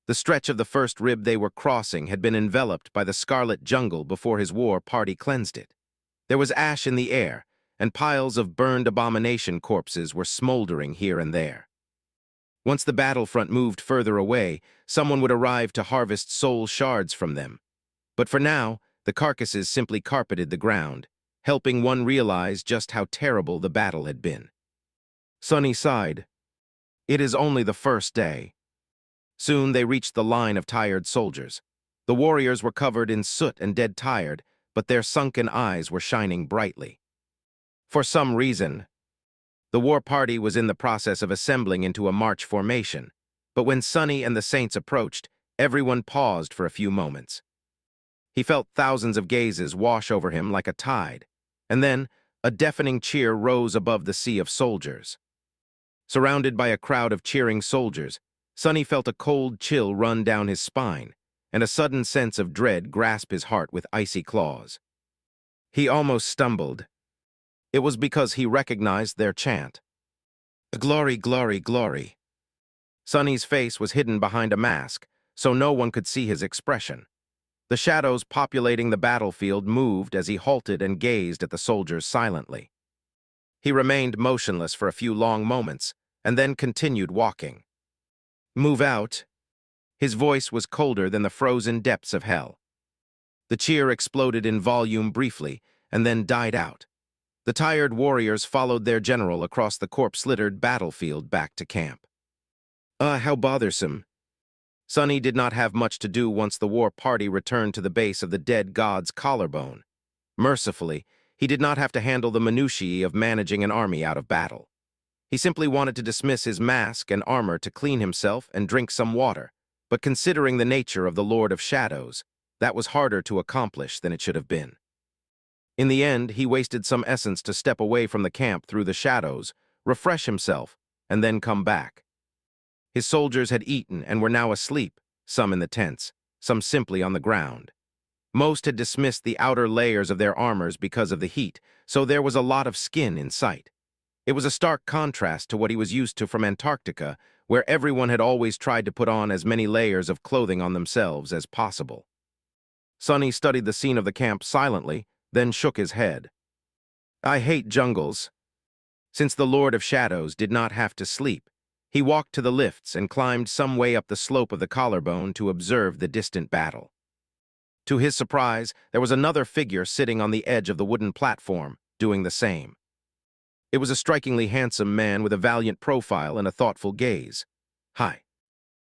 The stretch of the first rib they were crossing had been enveloped by the scarlet jungle before his war party cleansed it. There was ash in the air, and piles of burned abomination corpses were smoldering here and there. Once the battlefront moved further away, someone would arrive to harvest soul shards from them. But for now, the carcasses simply carpeted the ground, helping one realize just how terrible the battle had been. Sunny sighed. It is only the first day. Soon they reached the line of tired soldiers. The warriors were covered in soot and dead tired, but their sunken eyes were shining brightly. For some reason, the war party was in the process of assembling into a march formation, but when Sunny and the saints approached, everyone paused for a few moments. He felt thousands of gazes wash over him like a tide, and then a deafening cheer rose above the sea of soldiers. Surrounded by a crowd of cheering soldiers, Sunny felt a cold chill run down his spine, and a sudden sense of dread grasp his heart with icy claws. He almost stumbled. It was because he recognized their chant. "Glory, glory, glory." Sunny's face was hidden behind a mask, so no one could see his expression. The shadows populating the battlefield moved as he halted and gazed at the soldiers silently. He remained motionless for a few long moments, and then continued walking. "Move out." His voice was colder than the frozen depths of hell. The cheer exploded in volume briefly, and then died out. The tired warriors followed their general across the corpse-littered battlefield back to camp. How bothersome. Sonny did not have much to do once the war party returned to the base of the dead god's collarbone. Mercifully, he did not have to handle the minutiae of managing an army out of battle. He simply wanted to dismiss his mask and armor to clean himself and drink some water, but considering the nature of the Lord of Shadows, that was harder to accomplish than it should have been. In the end, he wasted some essence to step away from the camp through the shadows, refresh himself, and then come back. His soldiers had eaten and were now asleep, some in the tents, some simply on the ground. Most had dismissed the outer layers of their armors because of the heat, so there was a lot of skin in sight. It was a stark contrast to what he was used to from Antarctica, where everyone had always tried to put on as many layers of clothing on themselves as possible. Sonny studied the scene of the camp silently, then shook his head. I hate jungles. Since the Lord of Shadows did not have to sleep, he walked to the lifts and climbed some way up the slope of the collarbone to observe the distant battle. To his surprise, there was another figure sitting on the edge of the wooden platform, doing the same. It was a strikingly handsome man with a valiant profile and a thoughtful gaze.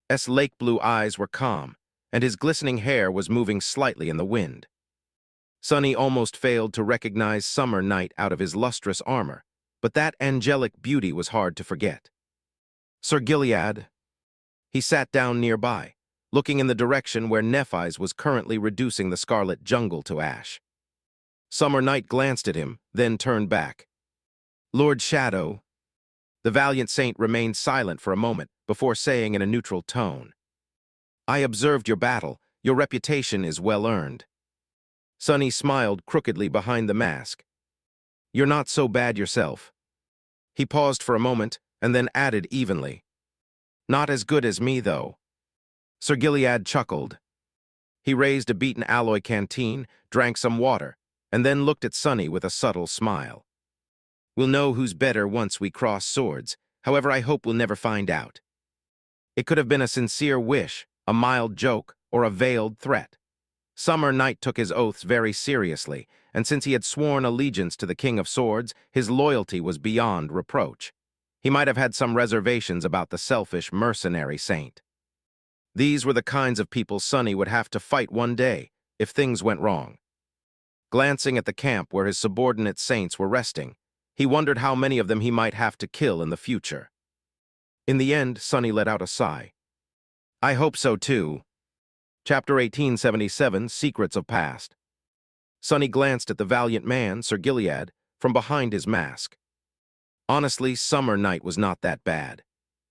His lake blue eyes were calm, and his glistening hair was moving slightly in the wind. Sonny almost failed to recognize Summer Night out of his lustrous armor, but that angelic beauty was hard to forget. Sir Gilead. He sat down nearby, looking in the direction where Nephis was currently reducing the scarlet jungle to ash. Summer Night glanced at him, then turned back. Lord Shadow. The valiant saint remained silent for a moment before saying in a neutral tone, I observed your battle. Your reputation is well earned. Sonny smiled crookedly behind the mask. You're not so bad yourself. He paused for a moment and then added evenly. Not as good as me, though. Sir Gilead chuckled. He raised a beaten alloy canteen, drank some water, and then looked at Sonny with a subtle smile. We'll know who's better once we cross swords, however I hope we'll never find out. It could have been a sincere wish, a mild joke, or a veiled threat. Summer Night took his oaths very seriously, and since he had sworn allegiance to the King of Swords, his loyalty was beyond reproach. He might have had some reservations about the selfish, mercenary saint. These were the kinds of people Sonny would have to fight one day, if things went wrong. Glancing at the camp where his subordinate saints were resting, he wondered how many of them he might have to kill in the future. In the end, Sonny let out a sigh. I hope so, too. Chapter 1877, Secrets of Past. Sonny glanced at the valiant man, Sir Gilead, from behind his mask. Honestly, Summer Night was not that bad.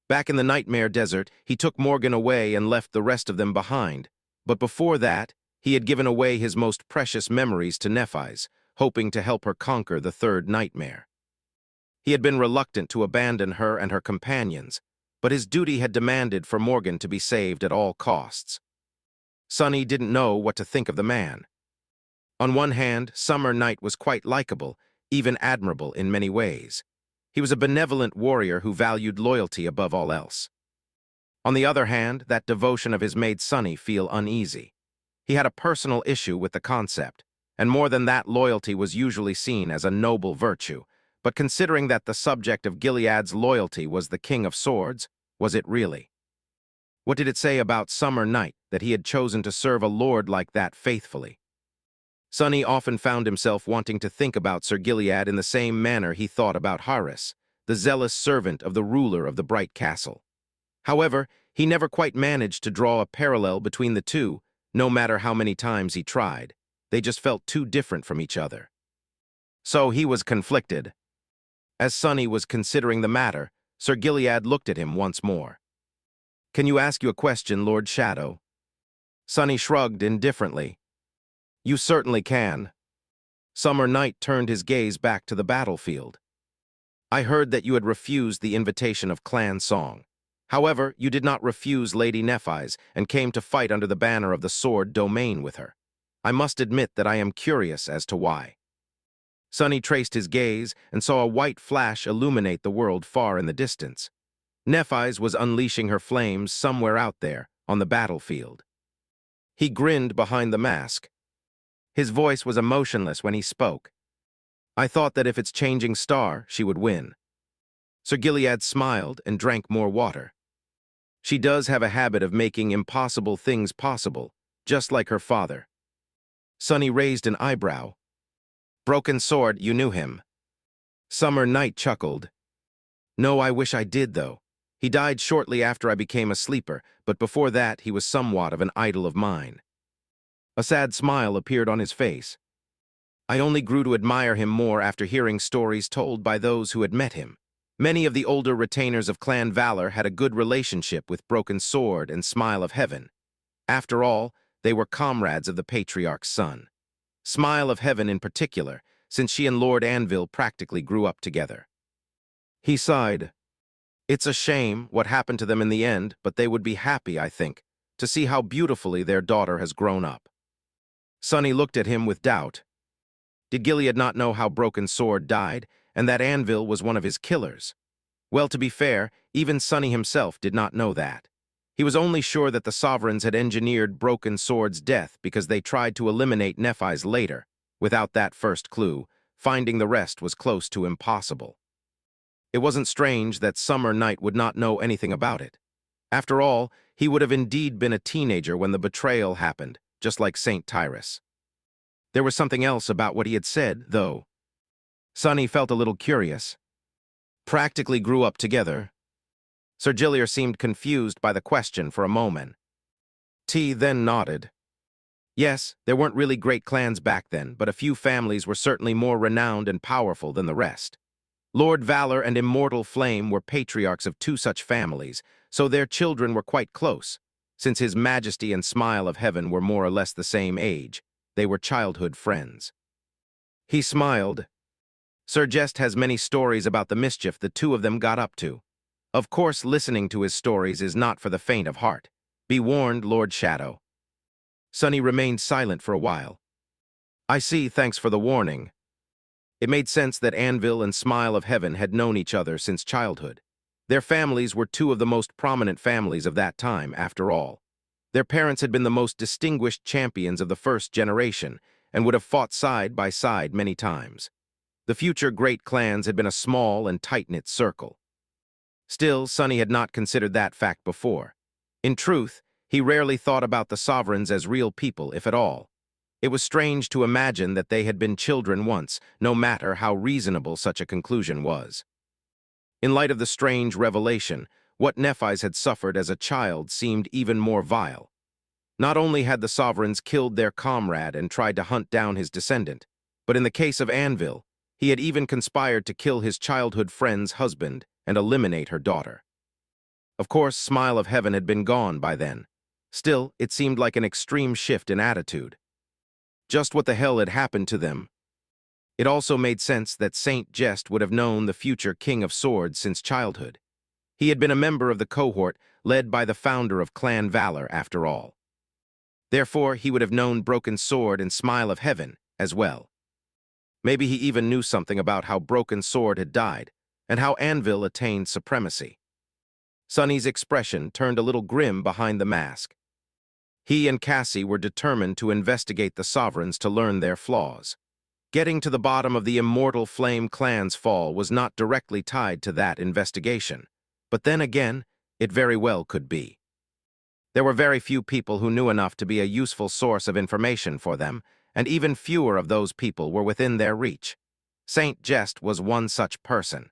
Back in the Nightmare Desert, he took Morgan away and left the rest of them behind. But before that, he had given away his most precious memories to Nephis, hoping to help her conquer the third nightmare. He had been reluctant to abandon her and her companions, but his duty had demanded for Morgan to be saved at all costs. Sonny didn't know what to think of the man. On one hand, Summer Night was quite likable, even admirable in many ways. He was a benevolent warrior who valued loyalty above all else. On the other hand, that devotion of his made Sonny feel uneasy. He had a personal issue with the concept, and more than that, loyalty was usually seen as a noble virtue. But considering that the subject of Gilead's loyalty was the King of Swords, was it really? What did it say about Summer Night that he had chosen to serve a lord like that faithfully? Sonny often found himself wanting to think about Sir Gilead in the same manner he thought about Haris, the zealous servant of the ruler of the Bright Castle. However, he never quite managed to draw a parallel between the two, no matter how many times he tried. They just felt too different from each other. So he was conflicted. As Sonny was considering the matter, Sir Gilead looked at him once more. Can you ask you a question, Lord Shadow? Sonny shrugged indifferently. You certainly can. Summer Night turned his gaze back to the battlefield. I heard that you had refused the invitation of Clan Song. However, you did not refuse Lady Nephis and came to fight under the banner of the Sword Domain with her. I must admit that I am curious as to why. Sonny traced his gaze and saw a white flash illuminate the world far in the distance. Nephis was unleashing her flames somewhere out there, on the battlefield. He grinned behind the mask. His voice was emotionless when he spoke. I thought that if it's changing star, she would win. Sir Gilead smiled and drank more water. She does have a habit of making impossible things possible, just like her father. Sonny raised an eyebrow. Broken Sword, you knew him. Summer Night chuckled. No, I wish I did, though. He died shortly after I became a sleeper, but before that he was somewhat of an idol of mine. A sad smile appeared on his face. I only grew to admire him more after hearing stories told by those who had met him. Many of the older retainers of Clan Valor had a good relationship with Broken Sword and Smile of Heaven. After all, they were comrades of the Patriarch's son. Smile of Heaven in particular, since she and Lord Anvil practically grew up together. He sighed. It's a shame what happened to them in the end, but they would be happy, I think, to see how beautifully their daughter has grown up. Sonny looked at him with doubt. Did Gilead not know how Broken Sword died, and that Anvil was one of his killers? Well, to be fair, even Sonny himself did not know that. He was only sure that the Sovereigns had engineered Broken Sword's death because they tried to eliminate Nephis later. Without that first clue, finding the rest was close to impossible. It wasn't strange that Summer Night would not know anything about it. After all, he would have indeed been a teenager when the betrayal happened, just like St. Tyrus. There was something else about what he had said, though. Sonny felt a little curious. Practically grew up together. Sir Gillier seemed confused by the question for a moment. T then nodded. Yes, there weren't really great clans back then, but a few families were certainly more renowned and powerful than the rest. Lord Valor and Immortal Flame were patriarchs of two such families, so their children were quite close. Since His Majesty and Smile of Heaven were more or less the same age, they were childhood friends. He smiled. Sir Jest has many stories about the mischief the two of them got up to. Of course, listening to his stories is not for the faint of heart. Be warned, Lord Shadow. Sonny remained silent for a while. I see, thanks for the warning. It made sense that Anvil and Smile of Heaven had known each other since childhood. Their families were two of the most prominent families of that time, after all. Their parents had been the most distinguished champions of the first generation and would have fought side by side many times. The future great clans had been a small and tight-knit circle. Still, Sonny had not considered that fact before. In truth, he rarely thought about the Sovereigns as real people, if at all. It was strange to imagine that they had been children once, no matter how reasonable such a conclusion was. In light of the strange revelation, what Nephis had suffered as a child seemed even more vile. Not only had the Sovereigns killed their comrade and tried to hunt down his descendant, but in the case of Anvil, he had even conspired to kill his childhood friend's husband and eliminate her daughter. Of course, Smile of Heaven had been gone by then. Still, it seemed like an extreme shift in attitude. Just what the hell had happened to them? It also made sense that Saint Jest would have known the future King of Swords since childhood. He had been a member of the cohort led by the founder of Clan Valor, after all. Therefore, he would have known Broken Sword and Smile of Heaven as well. Maybe he even knew something about how Broken Sword had died and how Anvil attained supremacy. Sonny's expression turned a little grim behind the mask. He and Cassie were determined to investigate the Sovereigns to learn their flaws. Getting to the bottom of the Immortal Flame clan's fall was not directly tied to that investigation, but then again, it very well could be. There were very few people who knew enough to be a useful source of information for them, and even fewer of those people were within their reach. Saint Jest was one such person.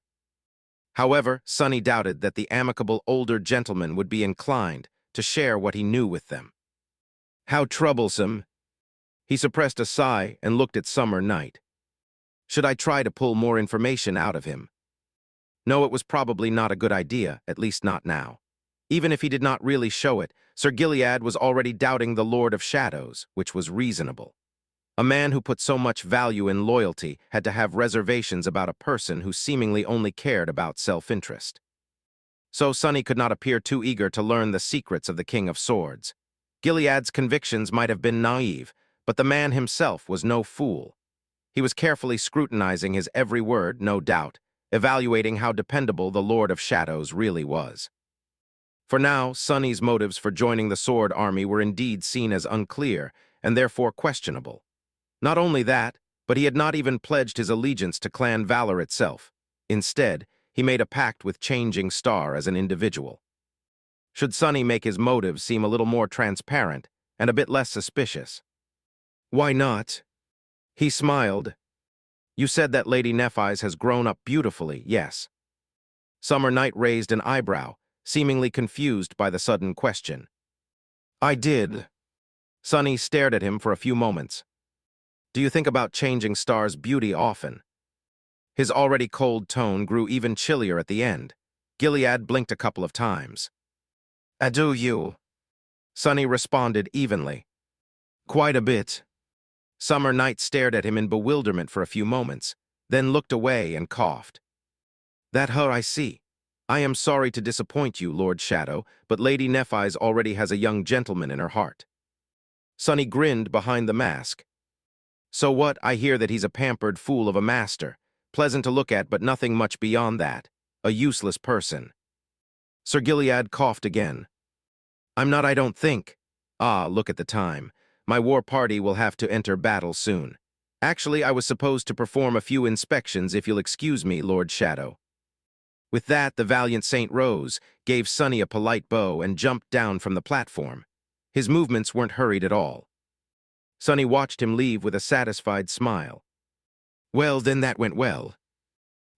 However, Sonny doubted that the amicable older gentleman would be inclined to share what he knew with them. How troublesome! He suppressed a sigh and looked at Summer Night. Should I try to pull more information out of him? No, it was probably not a good idea, at least not now. Even if he did not really show it, Sir Gilead was already doubting the Lord of Shadows, which was reasonable. A man who put so much value in loyalty had to have reservations about a person who seemingly only cared about self-interest. So Sonny could not appear too eager to learn the secrets of the King of Swords. Gilead's convictions might have been naive, but the man himself was no fool. He was carefully scrutinizing his every word, no doubt, evaluating how dependable the Lord of Shadows really was. For now, Sonny's motives for joining the Sword Army were indeed seen as unclear and therefore questionable. Not only that, But he had not even pledged his allegiance to clan valor itself. Instead, he made a pact with Changing Star as an individual. Should Sunny make his motives seem a little more transparent and a bit less suspicious? Why not? He smiled. You said that Lady Nephis has grown up beautifully, yes. Summer Night raised an eyebrow, seemingly confused by the sudden question. I did. Sunny stared at him for a few moments. Do you think about Changing Star's beauty often? His already cold tone grew even chillier at the end. Gilead blinked a couple of times. Do you? Sunny responded evenly. Quite a bit. Summer Night stared at him in bewilderment for a few moments, then looked away and coughed. That her I see. I am sorry to disappoint you, Lord Shadow, but Lady Nephis already has a young gentleman in her heart. Sunny grinned behind the mask. So what? I hear that he's a pampered fool of a master, pleasant to look at but nothing much beyond that, a useless person. Sir Gilead coughed again. I'm not, I don't think. Ah, look at the time. My war party will have to enter battle soon. Actually, I was supposed to perform a few inspections if you'll excuse me, Lord Shadow. With that, the valiant saint rose, gave Sunny a polite bow, and jumped down from the platform. His movements weren't hurried at all. Sunny watched him leave with a satisfied smile. Well, then that went well.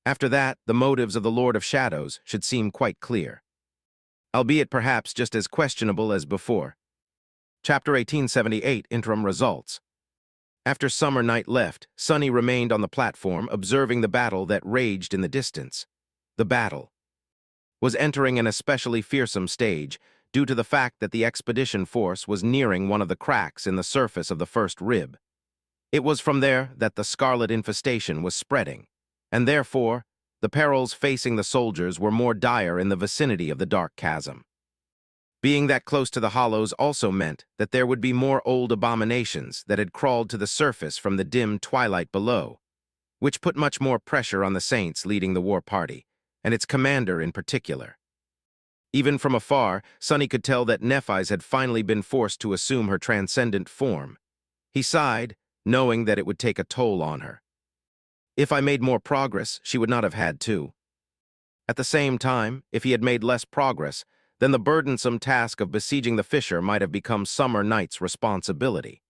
After that, the motives of the Lord of Shadows should seem quite clear. Albeit perhaps just as questionable as before. Chapter 1878, Interim Results. After Summer Night left, Sunny remained on the platform observing the battle that raged in the distance. The battle was entering an especially fearsome stage due to the fact that the expedition force was nearing one of the cracks in the surface of the first rib. It was from there that the scarlet infestation was spreading, and therefore, the perils facing the soldiers were more dire in the vicinity of the dark chasm. Being that close to the hollows also meant that there would be more old abominations that had crawled to the surface from the dim twilight below, which put much more pressure on the saints leading the war party, and its commander in particular. Even from afar, Sunny could tell that Nephis had finally been forced to assume her transcendent form. He sighed, knowing that it would take a toll on her. If I made more progress, she would not have had to. At the same time, if he had made less progress, then the burdensome task of besieging the fissure might have become Summer Night's responsibility.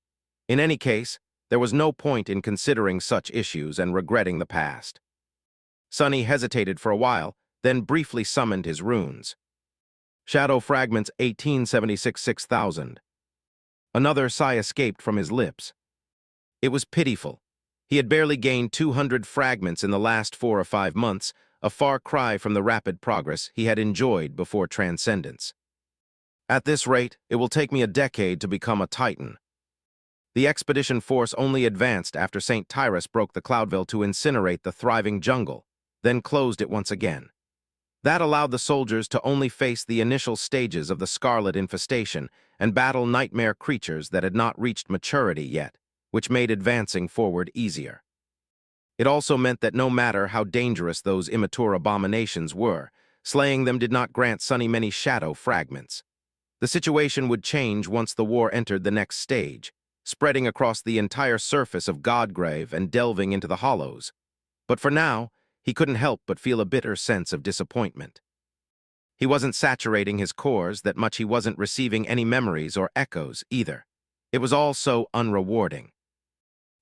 In any case, there was no point in considering such issues and regretting the past. Sunny hesitated for a while, then briefly summoned his runes. Shadow Fragments 1876-6000. Another sigh escaped from his lips. It was pitiful. He had barely gained 200 fragments in the last 4 or 5 months, a far cry from the rapid progress he had enjoyed before Transcendence. At this rate, it will take me a decade to become a Titan. The expedition force only advanced after St. Tyrus broke the Cloudville to incinerate the thriving jungle, then closed it once again. That allowed the soldiers to only face the initial stages of the scarlet infestation and battle nightmare creatures that had not reached maturity yet, which made advancing forward easier. It also meant that no matter how dangerous those immature abominations were, slaying them did not grant Sunny many shadow fragments. The situation would change once the war entered the next stage, spreading across the entire surface of Godgrave and delving into the hollows. But for now, he couldn't help but feel a bitter sense of disappointment. He wasn't saturating his cores that much, he wasn't receiving any memories or echoes either. It was all so unrewarding.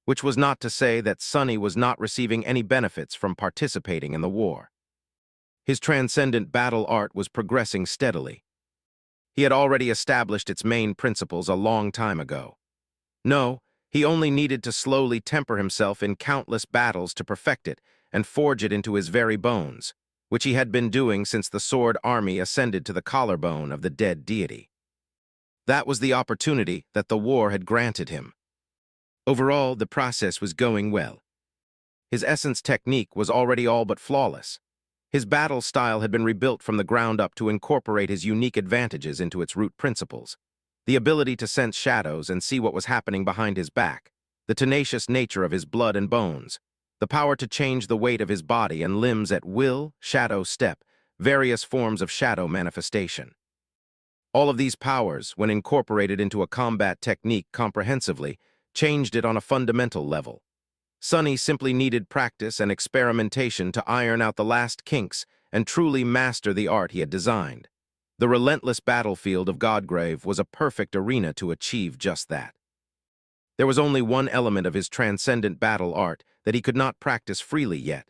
Which was not to say that Sunny was not receiving any benefits from participating in the war. His transcendent battle art was progressing steadily. He had already established its main principles a long time ago. No, he only needed to slowly temper himself in countless battles to perfect it and forge it into his very bones, which he had been doing since the sword army ascended to the collarbone of the dead deity. That was the opportunity that the war had granted him. Overall, the process was going well. His essence technique was already all but flawless. His battle style had been rebuilt from the ground up to incorporate his unique advantages into its root principles. The ability to sense shadows and see what was happening behind his back, the tenacious nature of his blood and bones, the power to change the weight of his body and limbs at will, shadow step, various forms of shadow manifestation. All of these powers, when incorporated into a combat technique comprehensively, changed it on a fundamental level. Sunny simply needed practice and experimentation to iron out the last kinks and truly master the art he had designed. The relentless battlefield of Godgrave was a perfect arena to achieve just that. There was only one element of his transcendent battle art that he could not practice freely yet.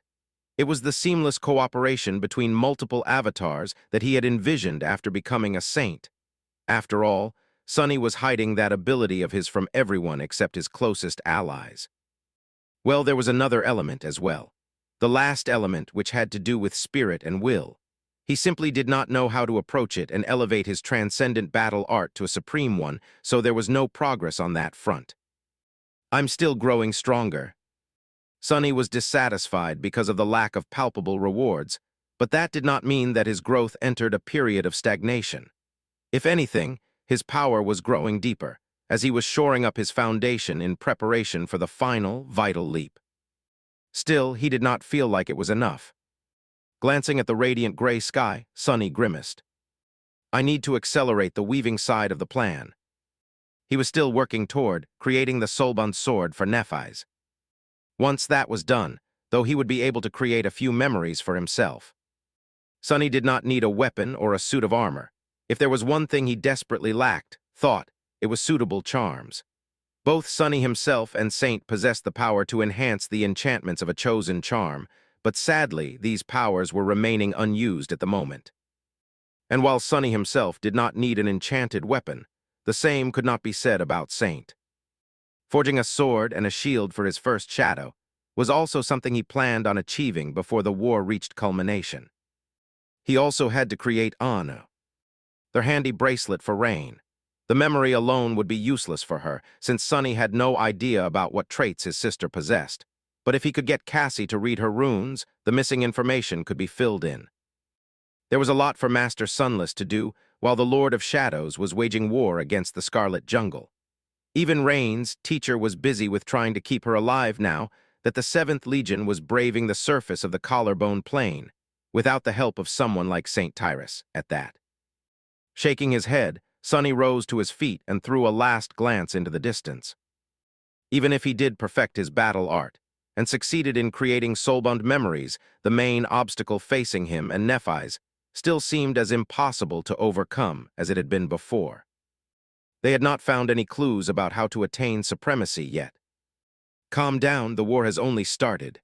It was the seamless cooperation between multiple avatars that he had envisioned after becoming a saint. After all, Sunny was hiding that ability of his from everyone except his closest allies. Well, there was another element as well. The last element, which had to do with spirit and will. He simply did not know how to approach it and elevate his transcendent battle art to a supreme one, so there was no progress on that front. I'm still growing stronger. Sunny was dissatisfied because of the lack of palpable rewards, but that did not mean that his growth entered a period of stagnation. If anything, his power was growing deeper, as he was shoring up his foundation in preparation for the final, vital leap. Still, he did not feel like it was enough. Glancing at the radiant gray sky, Sunny grimaced. I need to accelerate the weaving side of the plan. He was still working toward creating the soulbound sword for Nephis. Once that was done, though, he would be able to create a few memories for himself. Sunny did not need a weapon or a suit of armor. If there was one thing he desperately lacked, it was suitable charms. Both Sunny himself and Saint possessed the power to enhance the enchantments of a chosen charm, but sadly, these powers were remaining unused at the moment. And while Sunny himself did not need an enchanted weapon, the same could not be said about Saint. Forging a sword and a shield for his first shadow was also something he planned on achieving before the war reached culmination. He also had to create Anu, their handy bracelet for rain. The memory alone would be useless for her, since Sunny had no idea about what traits his sister possessed. But if he could get Cassie to read her runes, the missing information could be filled in. There was a lot for Master Sunless to do, while the Lord of Shadows was waging war against the Scarlet Jungle. Even Rain's teacher was busy with trying to keep her alive now that the 7th Legion was braving the surface of the Collarbone Plain, without the help of someone like St. Tyrus at that. Shaking his head, Sunny rose to his feet and threw a last glance into the distance. Even if he did perfect his battle art, and succeeded in creating soulbound memories, the main obstacle facing him and Nephis still seemed as impossible to overcome as it had been before. They had not found any clues about how to attain supremacy yet. Calm down, the war has only started.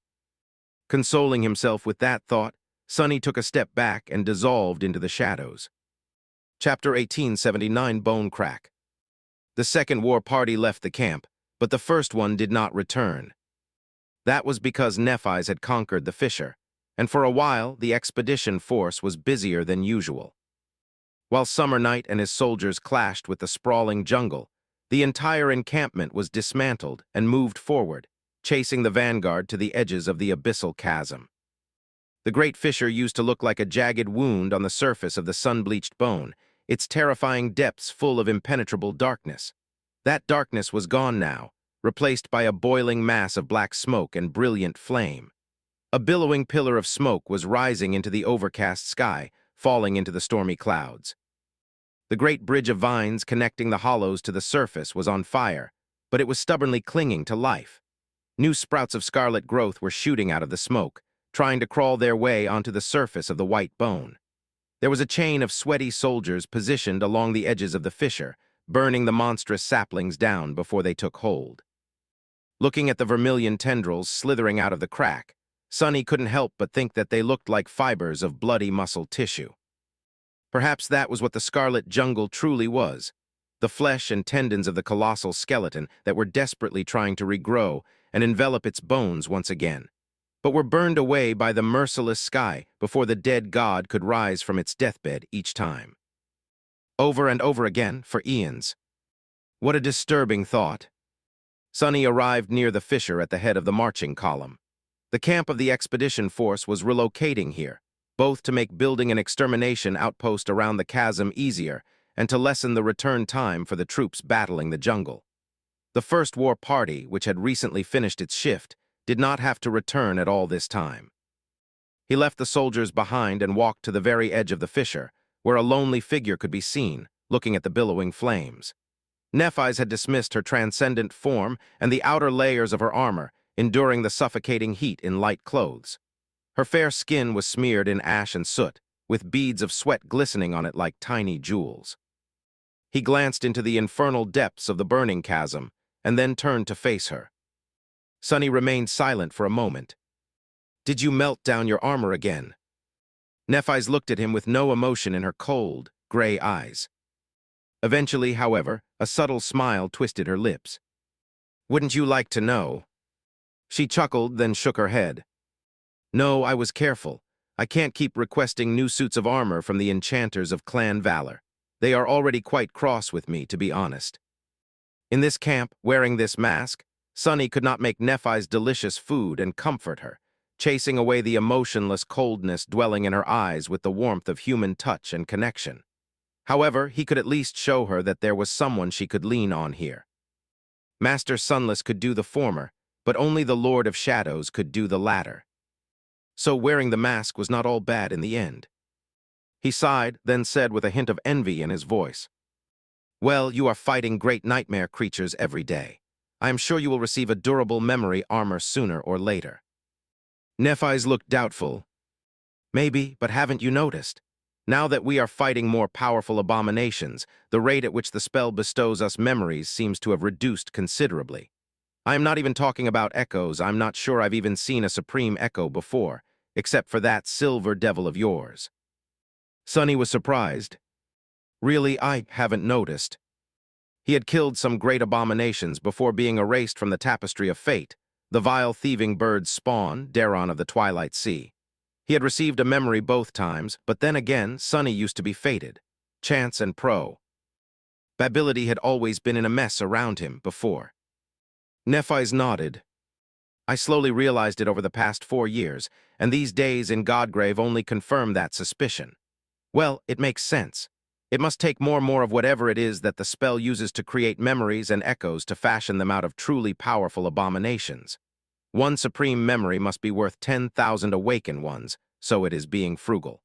Consoling himself with that thought, Sunny took a step back and dissolved into the shadows. Chapter 1879, Bone Crack. The second war party left the camp, but the first one did not return. That was because Nephis had conquered the fissure, and for a while the expedition force was busier than usual. While Summer Night and his soldiers clashed with the sprawling jungle, the entire encampment was dismantled and moved forward, chasing the vanguard to the edges of the abyssal chasm. The great fissure used to look like a jagged wound on the surface of the sun-bleached bone, its terrifying depths full of impenetrable darkness. That darkness was gone now, replaced by a boiling mass of black smoke and brilliant flame. A billowing pillar of smoke was rising into the overcast sky, falling into the stormy clouds. The great bridge of vines connecting the hollows to the surface was on fire, but it was stubbornly clinging to life. New sprouts of scarlet growth were shooting out of the smoke, trying to crawl their way onto the surface of the white bone. There was a chain of sweaty soldiers positioned along the edges of the fissure, burning the monstrous saplings down before they took hold. Looking at the vermilion tendrils slithering out of the crack, Sunny couldn't help but think that they looked like fibers of bloody muscle tissue. Perhaps that was what the Scarlet Jungle truly was, the flesh and tendons of the colossal skeleton that were desperately trying to regrow and envelop its bones once again, but were burned away by the merciless sky before the dead god could rise from its deathbed each time. Over and over again for eons. What a disturbing thought. Sunny arrived near the fissure at the head of the marching column. The camp of the expedition force was relocating here, both to make building an extermination outpost around the chasm easier and to lessen the return time for the troops battling the jungle. The first war party, which had recently finished its shift, did not have to return at all this time. He left the soldiers behind and walked to the very edge of the fissure, where a lonely figure could be seen, looking at the billowing flames. Nephis had dismissed her transcendent form and the outer layers of her armor, enduring the suffocating heat in light clothes. Her fair skin was smeared in ash and soot, with beads of sweat glistening on it like tiny jewels. He glanced into the infernal depths of the burning chasm, and then turned to face her. Sunny remained silent for a moment. "Did you melt down your armor again?" Nephis looked at him with no emotion in her cold, gray eyes. Eventually, however, a subtle smile twisted her lips. "Wouldn't you like to know?" She chuckled, then shook her head. "No, I was careful. I can't keep requesting new suits of armor from the enchanters of Clan Valor. They are already quite cross with me, to be honest." In this camp, wearing this mask, Sunny could not make Nephis delicious food and comfort her, chasing away the emotionless coldness dwelling in her eyes with the warmth of human touch and connection. However, he could at least show her that there was someone she could lean on here. Master Sunless could do the former, but only the Lord of Shadows could do the latter. So wearing the mask was not all bad in the end. He sighed, then said with a hint of envy in his voice, "Well, you are fighting great nightmare creatures every day. I am sure you will receive a durable memory armor sooner or later." Nephis looked doubtful. "Maybe, but haven't you noticed? Now that we are fighting more powerful abominations, the rate at which the spell bestows us memories seems to have reduced considerably. I am not even talking about echoes. I'm not sure I've even seen a supreme echo before, except for that silver devil of yours." Sunny was surprised. "Really, I haven't noticed." He had killed some great abominations before being erased from the tapestry of fate, the vile thieving bird's spawn, Daron of the Twilight Sea. He had received a memory both times, but then again, Sunny used to be fated. Chance and probability had always been in a mess around him before. Nephis nodded. "I slowly realized it over the past 4 years, and these days in Godgrave only confirm that suspicion. Well, it makes sense. It must take more of whatever it is that the spell uses to create memories and echoes to fashion them out of truly powerful abominations. One supreme memory must be worth 10,000 awakened ones, so it is being frugal.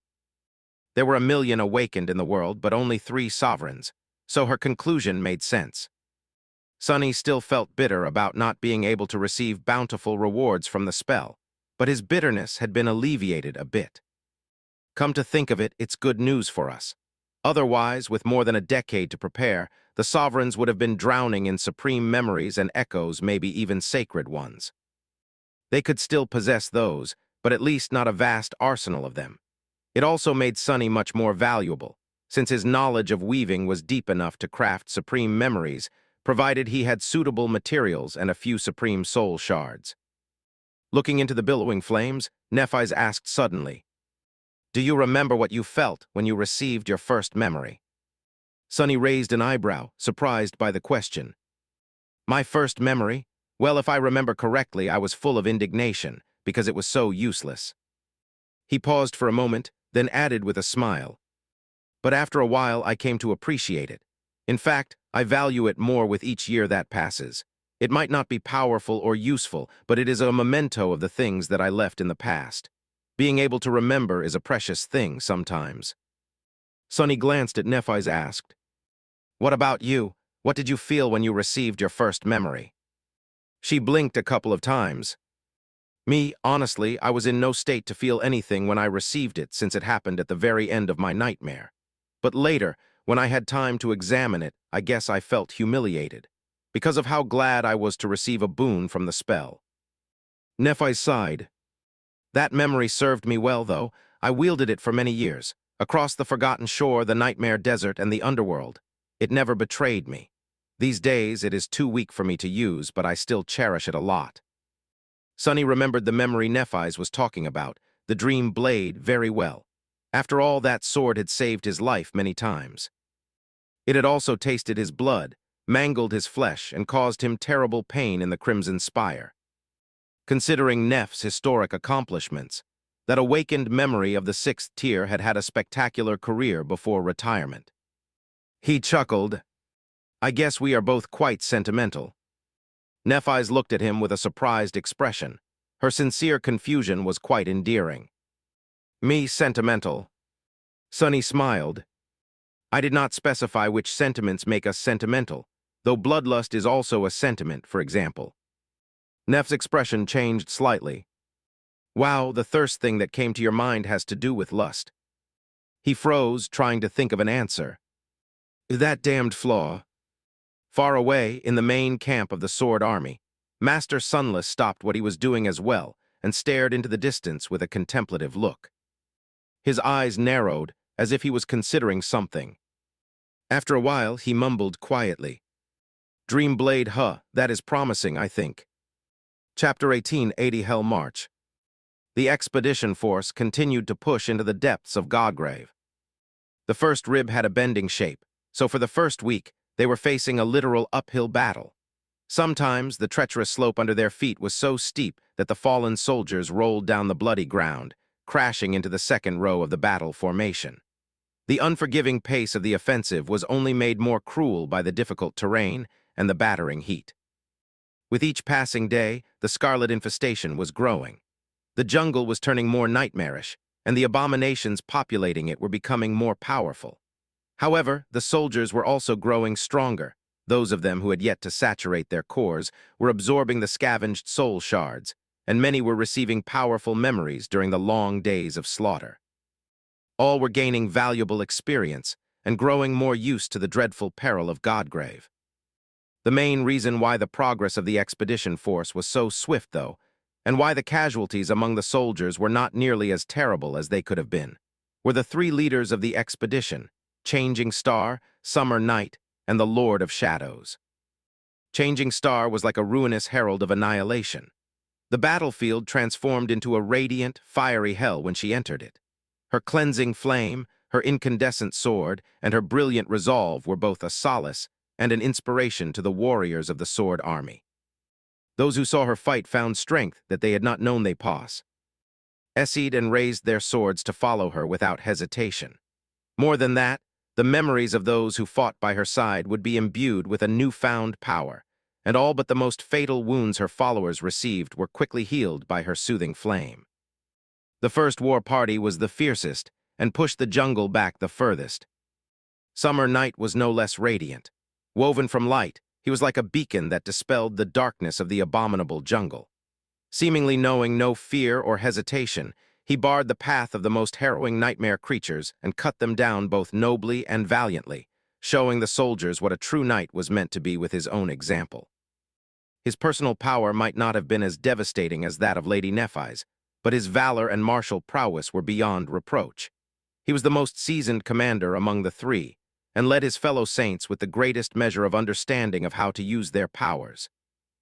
There were 1,000,000 awakened in the world, but only 3 sovereigns, so her conclusion made sense. Sunny still felt bitter about not being able to receive bountiful rewards from the spell, but his bitterness had been alleviated a bit. Come to think of it, it's good news for us. Otherwise, with more than a decade to prepare, the sovereigns would have been drowning in supreme memories and echoes, maybe even sacred ones. They could still possess those, but at least not a vast arsenal of them. It also made Sunny much more valuable, since his knowledge of weaving was deep enough to craft supreme memories, provided he had suitable materials and a few supreme soul shards. Looking into the billowing flames, Nephis asked suddenly, "Do you remember what you felt when you received your first memory?" Sunny raised an eyebrow, surprised by the question. "My first memory? Well, if I remember correctly, I was full of indignation, because it was so useless." He paused for a moment, then added with a smile, "But after a while, I came to appreciate it. In fact, I value it more with each year that passes. It might not be powerful or useful, but it is a memento of the things that I left in the past. Being able to remember is a precious thing sometimes." Sunny glanced at Nephis and asked, "What about you? What did you feel when you received your first memory?" She blinked a couple of times. "Me, honestly, I was in no state to feel anything when I received it, since it happened at the very end of my nightmare. But later, when I had time to examine it, I guess I felt humiliated, because of how glad I was to receive a boon from the spell." Nephis sighed. "That memory served me well, though. I wielded it for many years, across the Forgotten Shore, the Nightmare Desert, and the Underworld. It never betrayed me. These days, it is too weak for me to use, but I still cherish it a lot." Sunny remembered the memory Nephis was talking about, the dream blade, very well. After all, that sword had saved his life many times. It had also tasted his blood, mangled his flesh, and caused him terrible pain in the Crimson Spire. Considering Neph's historic accomplishments, that awakened memory of the 6th tier had had a spectacular career before retirement. He chuckled. "I guess we are both quite sentimental." Nephis looked at him with a surprised expression. Her sincere confusion was quite endearing. "Me sentimental?" Sunny smiled. "I did not specify which sentiments make us sentimental, though bloodlust is also a sentiment, for example." Neff's expression changed slightly. Wow, the thirst thing that came to your mind has to do with lust. He froze, trying to think of an answer. That damned flaw. Far away, in the main camp of the Sword Army, Master Sunless stopped what he was doing as well and stared into the distance with a contemplative look. His eyes narrowed, as if he was considering something. After a while, he mumbled quietly. Dreamblade, that is promising, I think. Chapter 1880 Hell March. The expedition force continued to push into the depths of Godgrave. The first rib had a bending shape, so for the first week, they were facing a literal uphill battle. Sometimes, the treacherous slope under their feet was so steep that the fallen soldiers rolled down the bloody ground, crashing into the second row of the battle formation. The unforgiving pace of the offensive was only made more cruel by the difficult terrain and the battering heat. With each passing day, the scarlet infestation was growing. The jungle was turning more nightmarish, and the abominations populating it were becoming more powerful. However, the soldiers were also growing stronger. Those of them who had yet to saturate their cores were absorbing the scavenged soul shards, and many were receiving powerful memories during the long days of slaughter. All were gaining valuable experience and growing more used to the dreadful peril of Godgrave. The main reason why the progress of the expedition force was so swift, though, and why the casualties among the soldiers were not nearly as terrible as they could have been, were the three leaders of the expedition: Changing Star, Summer Night, and the Lord of Shadows. Changing Star was like a ruinous herald of annihilation. The battlefield transformed into a radiant, fiery hell when she entered it. Her cleansing flame, her incandescent sword, and her brilliant resolve were both a solace and an inspiration to the warriors of the Sword Army. Those who saw her fight found strength that they had not known they possessed, and raised their swords to follow her without hesitation. More than that, the memories of those who fought by her side would be imbued with a newfound power, and all but the most fatal wounds her followers received were quickly healed by her soothing flame. The first war party was the fiercest and pushed the jungle back the furthest. Summer Night was no less radiant. Woven from light, he was like a beacon that dispelled the darkness of the abominable jungle. Seemingly knowing no fear or hesitation, he barred the path of the most harrowing nightmare creatures and cut them down both nobly and valiantly, showing the soldiers what a true knight was meant to be with his own example. His personal power might not have been as devastating as that of Lady Nephis, but his valor and martial prowess were beyond reproach. He was the most seasoned commander among the three, and led his fellow saints with the greatest measure of understanding of how to use their powers.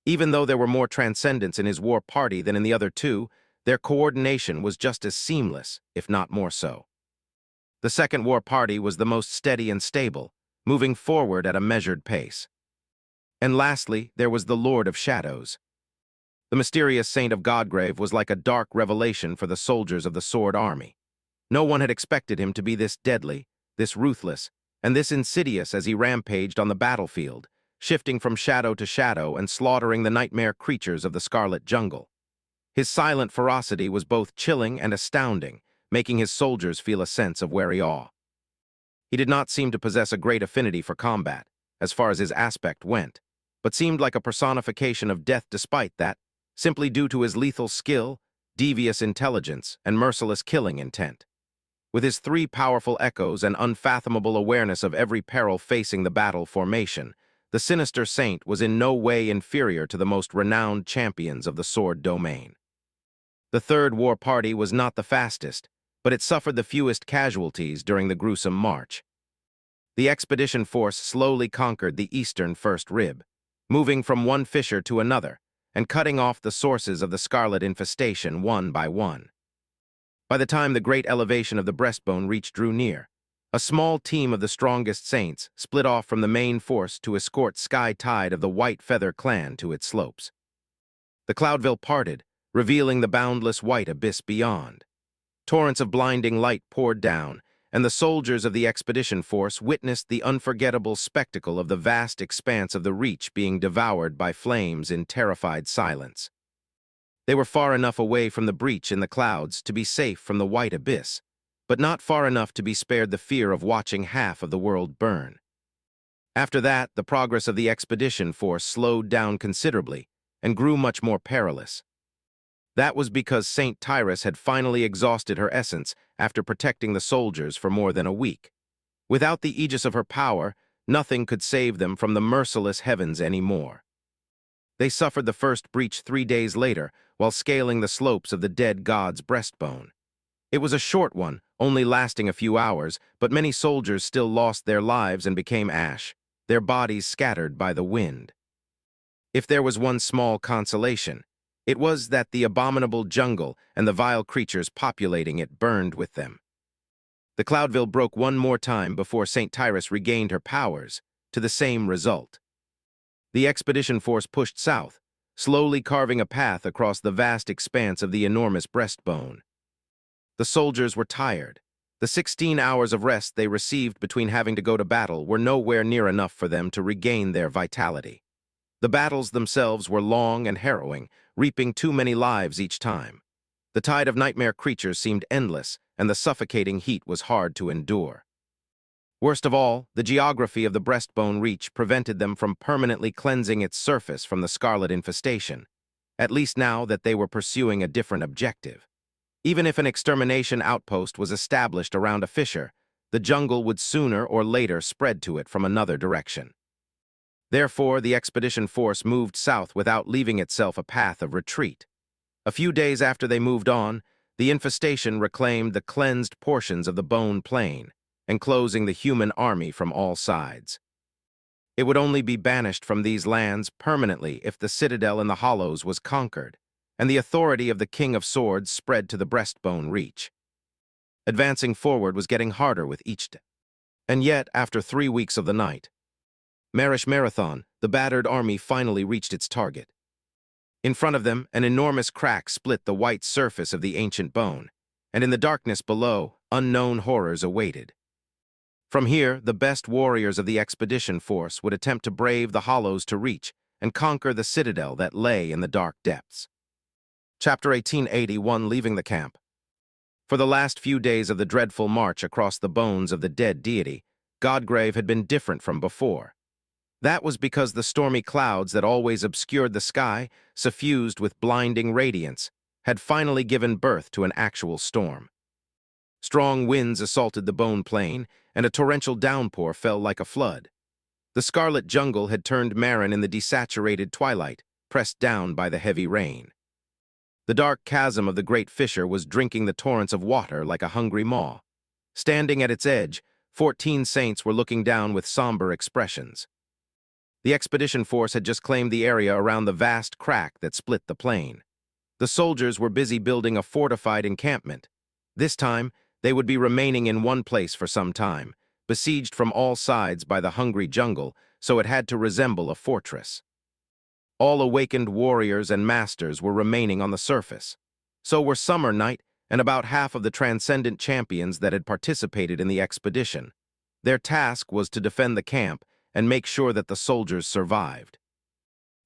Even though there were more transcendence in his war party than in the other two, their coordination was just as seamless, if not more so. The second war party was the most steady and stable, moving forward at a measured pace. And lastly, there was the Lord of Shadows. The mysterious saint of Godgrave was like a dark revelation for the soldiers of the Sword Army. No one had expected him to be this deadly, this ruthless, and this insidious as he rampaged on the battlefield, shifting from shadow to shadow and slaughtering the nightmare creatures of the Scarlet Jungle. His silent ferocity was both chilling and astounding, making his soldiers feel a sense of wary awe. He did not seem to possess a great affinity for combat, as far as his aspect went, but seemed like a personification of death despite that, simply due to his lethal skill, devious intelligence, and merciless killing intent. With his three powerful echoes and unfathomable awareness of every peril facing the battle formation, the sinister saint was in no way inferior to the most renowned champions of the sword domain. The third war party was not the fastest, but it suffered the fewest casualties during the gruesome march. The expedition force slowly conquered the eastern first rib, moving from one fissure to another, and cutting off the sources of the scarlet infestation one by one. By the time the great elevation of the breastbone drew near, a small team of the strongest saints split off from the main force to escort Sky Tide of the White Feather clan to its slopes. The Cloudville parted, revealing the boundless white abyss beyond. Torrents of blinding light poured down, and the soldiers of the expedition force witnessed the unforgettable spectacle of the vast expanse of the Reach being devoured by flames in terrified silence. They were far enough away from the breach in the clouds to be safe from the white abyss, but not far enough to be spared the fear of watching half of the world burn. After that, the progress of the expedition force slowed down considerably, and grew much more perilous. That was because Saint Tyrus had finally exhausted her essence after protecting the soldiers for more than a week. Without the aegis of her power, nothing could save them from the merciless heavens anymore. They suffered the first breach 3 days later while scaling the slopes of the dead god's breastbone. It was a short one, only lasting a few hours, but many soldiers still lost their lives and became ash, their bodies scattered by the wind. If there was one small consolation, it was that the abominable jungle and the vile creatures populating it burned with them. The Cloudville broke one more time before St. Tyrus regained her powers, to the same result. The expedition force pushed south, slowly carving a path across the vast expanse of the enormous breastbone. The soldiers were tired. The 16 hours of rest they received between having to go to battle were nowhere near enough for them to regain their vitality. The battles themselves were long and harrowing, reaping too many lives each time. The tide of nightmare creatures seemed endless, and the suffocating heat was hard to endure. Worst of all, the geography of the breastbone reach prevented them from permanently cleansing its surface from the scarlet infestation, at least now that they were pursuing a different objective. Even if an extermination outpost was established around a fissure, the jungle would sooner or later spread to it from another direction. Therefore, the expedition force moved south without leaving itself a path of retreat. A few days after they moved on, the infestation reclaimed the cleansed portions of the Bone Plain, enclosing the human army from all sides. It would only be banished from these lands permanently if the citadel in the hollows was conquered, and the authority of the King of Swords spread to the breastbone reach. Advancing forward was getting harder with each day. And yet, after 3 weeks of the night, Marish Marathon, the battered army finally reached its target. In front of them, an enormous crack split the white surface of the ancient bone, and in the darkness below, unknown horrors awaited. From here, the best warriors of the expedition force would attempt to brave the hollows to reach and conquer the citadel that lay in the dark depths. Chapter 1881, Leaving the Camp. For the last few days of the dreadful march across the bones of the dead deity, Godgrave had been different from before. That was because the stormy clouds that always obscured the sky, suffused with blinding radiance, had finally given birth to an actual storm. Strong winds assaulted the Bone Plain, and a torrential downpour fell like a flood. The scarlet jungle had turned marron in the desaturated twilight, pressed down by the heavy rain. The dark chasm of the great fissure was drinking the torrents of water like a hungry maw. Standing at its edge, 14 saints were looking down with somber expressions. The expedition force had just claimed the area around the vast crack that split the plain. The soldiers were busy building a fortified encampment. This time, they would be remaining in one place for some time, besieged from all sides by the hungry jungle, so it had to resemble a fortress. All awakened warriors and masters were remaining on the surface. So were Summer Knight and about half of the transcendent champions that had participated in the expedition. Their task was to defend the camp and make sure that the soldiers survived.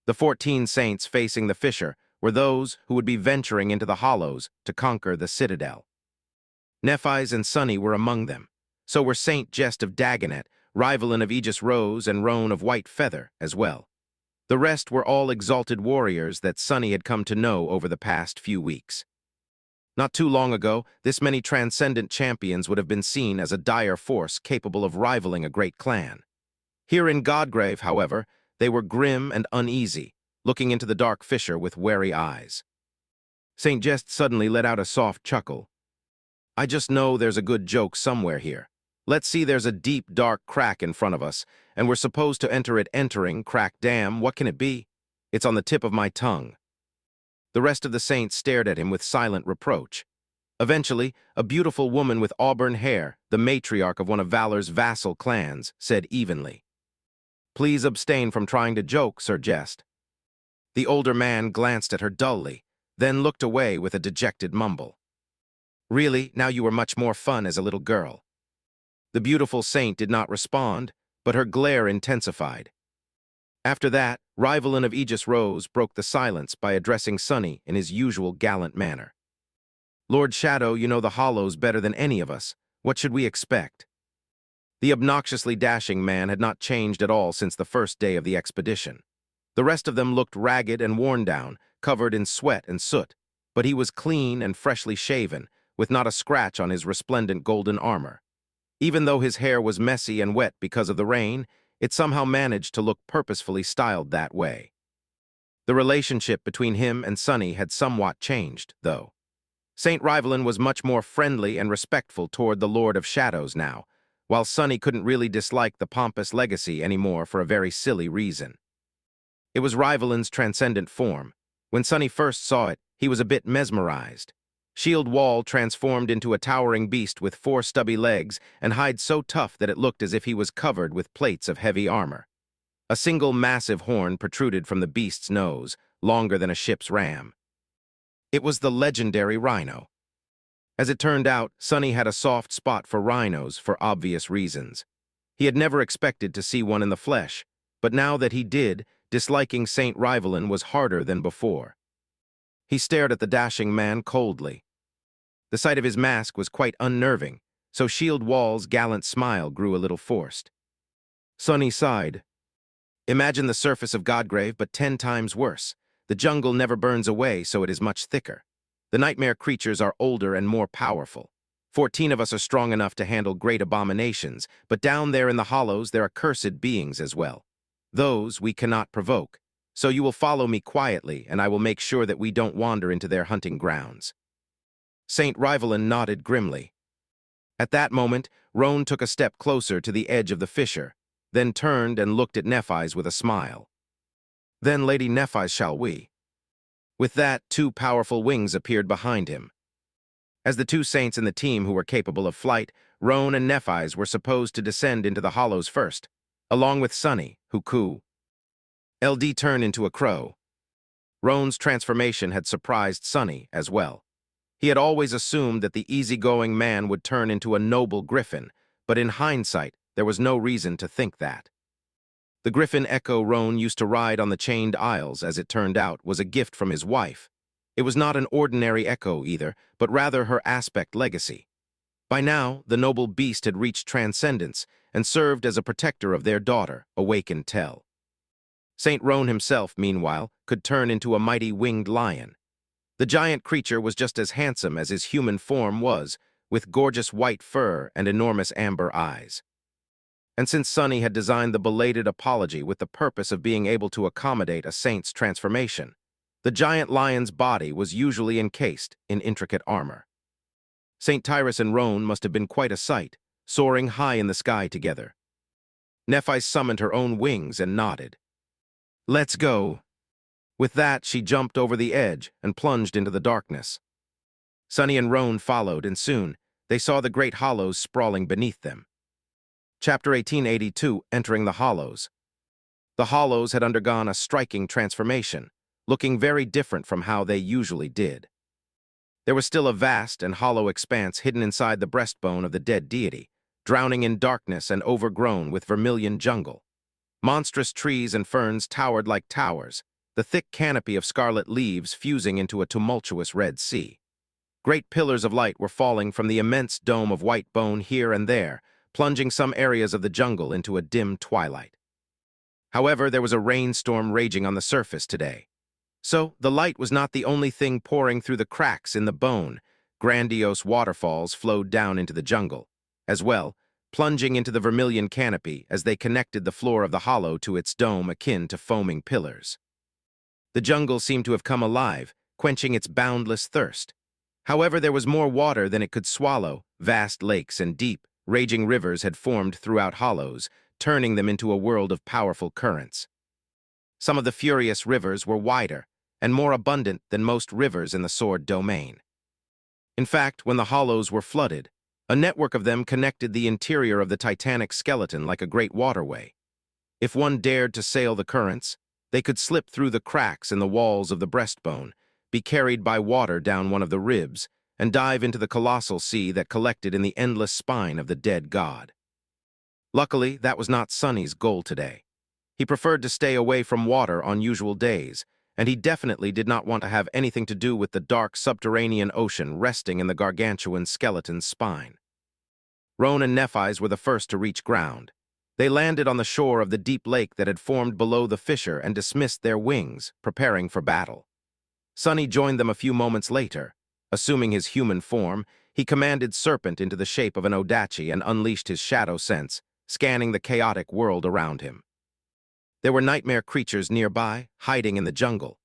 The 14 saints facing the fissure were those who would be venturing into the hollows to conquer the citadel. Nephis and Sunny were among them. So were Saint Jest of Dagonet, Rivalin of Aegis Rose, and Roan of White Feather as well. The rest were all exalted warriors that Sunny had come to know over the past few weeks. Not too long ago, this many transcendent champions would have been seen as a dire force capable of rivaling a great clan. Here in Godgrave, however, they were grim and uneasy, looking into the dark fissure with wary eyes. St. Jest suddenly let out a soft chuckle. I just know there's a good joke somewhere here. Let's see, there's a deep, dark crack in front of us, and we're supposed to enter it entering, crack damn, what can it be? It's on the tip of my tongue. The rest of the saints stared at him with silent reproach. Eventually, a beautiful woman with auburn hair, the matriarch of one of Valor's vassal clans, said evenly, Please abstain from trying to joke, Sir Jest. The older man glanced at her dully, then looked away with a dejected mumble. Really, now you were much more fun as a little girl. The beautiful saint did not respond, but her glare intensified. After that, Rivalin of Aegis Rose broke the silence by addressing Sunny in his usual gallant manner. Lord Shadow, you know the hollows better than any of us. What should we expect? The obnoxiously dashing man had not changed at all since the first day of the expedition. The rest of them looked ragged and worn down, covered in sweat and soot, but he was clean and freshly shaven, with not a scratch on his resplendent golden armor. Even though his hair was messy and wet because of the rain, it somehow managed to look purposefully styled that way. The relationship between him and Sonny had somewhat changed, though. Saint Rivalin was much more friendly and respectful toward the Lord of Shadows now, while Sonny couldn't really dislike the pompous legacy anymore for a very silly reason. It was Rivalin's transcendent form. When Sonny first saw it, he was a bit mesmerized. Shield Wall transformed into a towering beast with 4 stubby legs and hide so tough that it looked as if he was covered with plates of heavy armor. A single massive horn protruded from the beast's nose, longer than a ship's ram. It was the legendary rhino. As it turned out, Sonny had a soft spot for rhinos for obvious reasons. He had never expected to see one in the flesh, but now that he did, disliking Saint Rivalin was harder than before. He stared at the dashing man coldly. The sight of his mask was quite unnerving, so Shield Wall's gallant smile grew a little forced. Sonny sighed. Imagine the surface of Godgrave, but 10 times worse. The jungle never burns away, so it is much thicker. The nightmare creatures are older and more powerful. 14 of us are strong enough to handle great abominations, but down there in the hollows there are cursed beings as well. Those we cannot provoke, so you will follow me quietly, and I will make sure that we don't wander into their hunting grounds. Saint Rivalin nodded grimly. At that moment, Roan took a step closer to the edge of the fissure, then turned and looked at Nephis with a smile. Then, Lady Nephis, shall we? With that, 2 powerful wings appeared behind him. As the 2 saints in the team who were capable of flight, Roan and Nephis were supposed to descend into the hollows first, along with Sonny, who cooed. LD turned into a crow. Roan's transformation had surprised Sonny as well. He had always assumed that the easygoing man would turn into a noble griffin, but in hindsight, there was no reason to think that. The griffin Echo Roan used to ride on the chained isles, as it turned out, was a gift from his wife. It was not an ordinary echo either, but rather her aspect legacy. By now, the noble beast had reached transcendence and served as a protector of their daughter, awakened Tell. Saint Roan himself, meanwhile, could turn into a mighty winged lion. The giant creature was just as handsome as his human form was, with gorgeous white fur and enormous amber eyes. And since Sonny had designed the belated apology with the purpose of being able to accommodate a saint's transformation, the giant lion's body was usually encased in intricate armor. Saint Tyrus and Roan must have been quite a sight, soaring high in the sky together. Nephis summoned her own wings and nodded. Let's go. With that, she jumped over the edge and plunged into the darkness. Sonny and Roan followed, and soon they saw the great hollows sprawling beneath them. Chapter 1882, Entering the Hollows. The hollows had undergone a striking transformation, looking very different from how they usually did. There was still a vast and hollow expanse hidden inside the breastbone of the dead deity, drowning in darkness and overgrown with vermilion jungle. Monstrous trees and ferns towered like towers, the thick canopy of scarlet leaves fusing into a tumultuous red sea. Great pillars of light were falling from the immense dome of white bone here and there, plunging some areas of the jungle into a dim twilight. However, there was a rainstorm raging on the surface today. So, the light was not the only thing pouring through the cracks in the bone. Grandiose waterfalls flowed down into the jungle, as well, plunging into the vermilion canopy as they connected the floor of the hollow to its dome akin to foaming pillars. The jungle seemed to have come alive, quenching its boundless thirst. However, there was more water than it could swallow. Vast lakes and deep, raging rivers had formed throughout hollows, turning them into a world of powerful currents. Some of the furious rivers were wider and more abundant than most rivers in the Sword domain. In fact, when the hollows were flooded, a network of them connected the interior of the titanic skeleton like a great waterway. If one dared to sail the currents, they could slip through the cracks in the walls of the breastbone, be carried by water down one of the ribs, and dive into the colossal sea that collected in the endless spine of the dead god. Luckily, that was not Sonny's goal today. He preferred to stay away from water on usual days, and he definitely did not want to have anything to do with the dark subterranean ocean resting in the gargantuan skeleton's spine. Roan and Nephis were the first to reach ground. They landed on the shore of the deep lake that had formed below the fissure and dismissed their wings, preparing for battle. Sonny joined them a few moments later. Assuming his human form, he commanded Serpent into the shape of an Odachi and unleashed his shadow sense, scanning the chaotic world around him. There were nightmare creatures nearby, hiding in the jungle.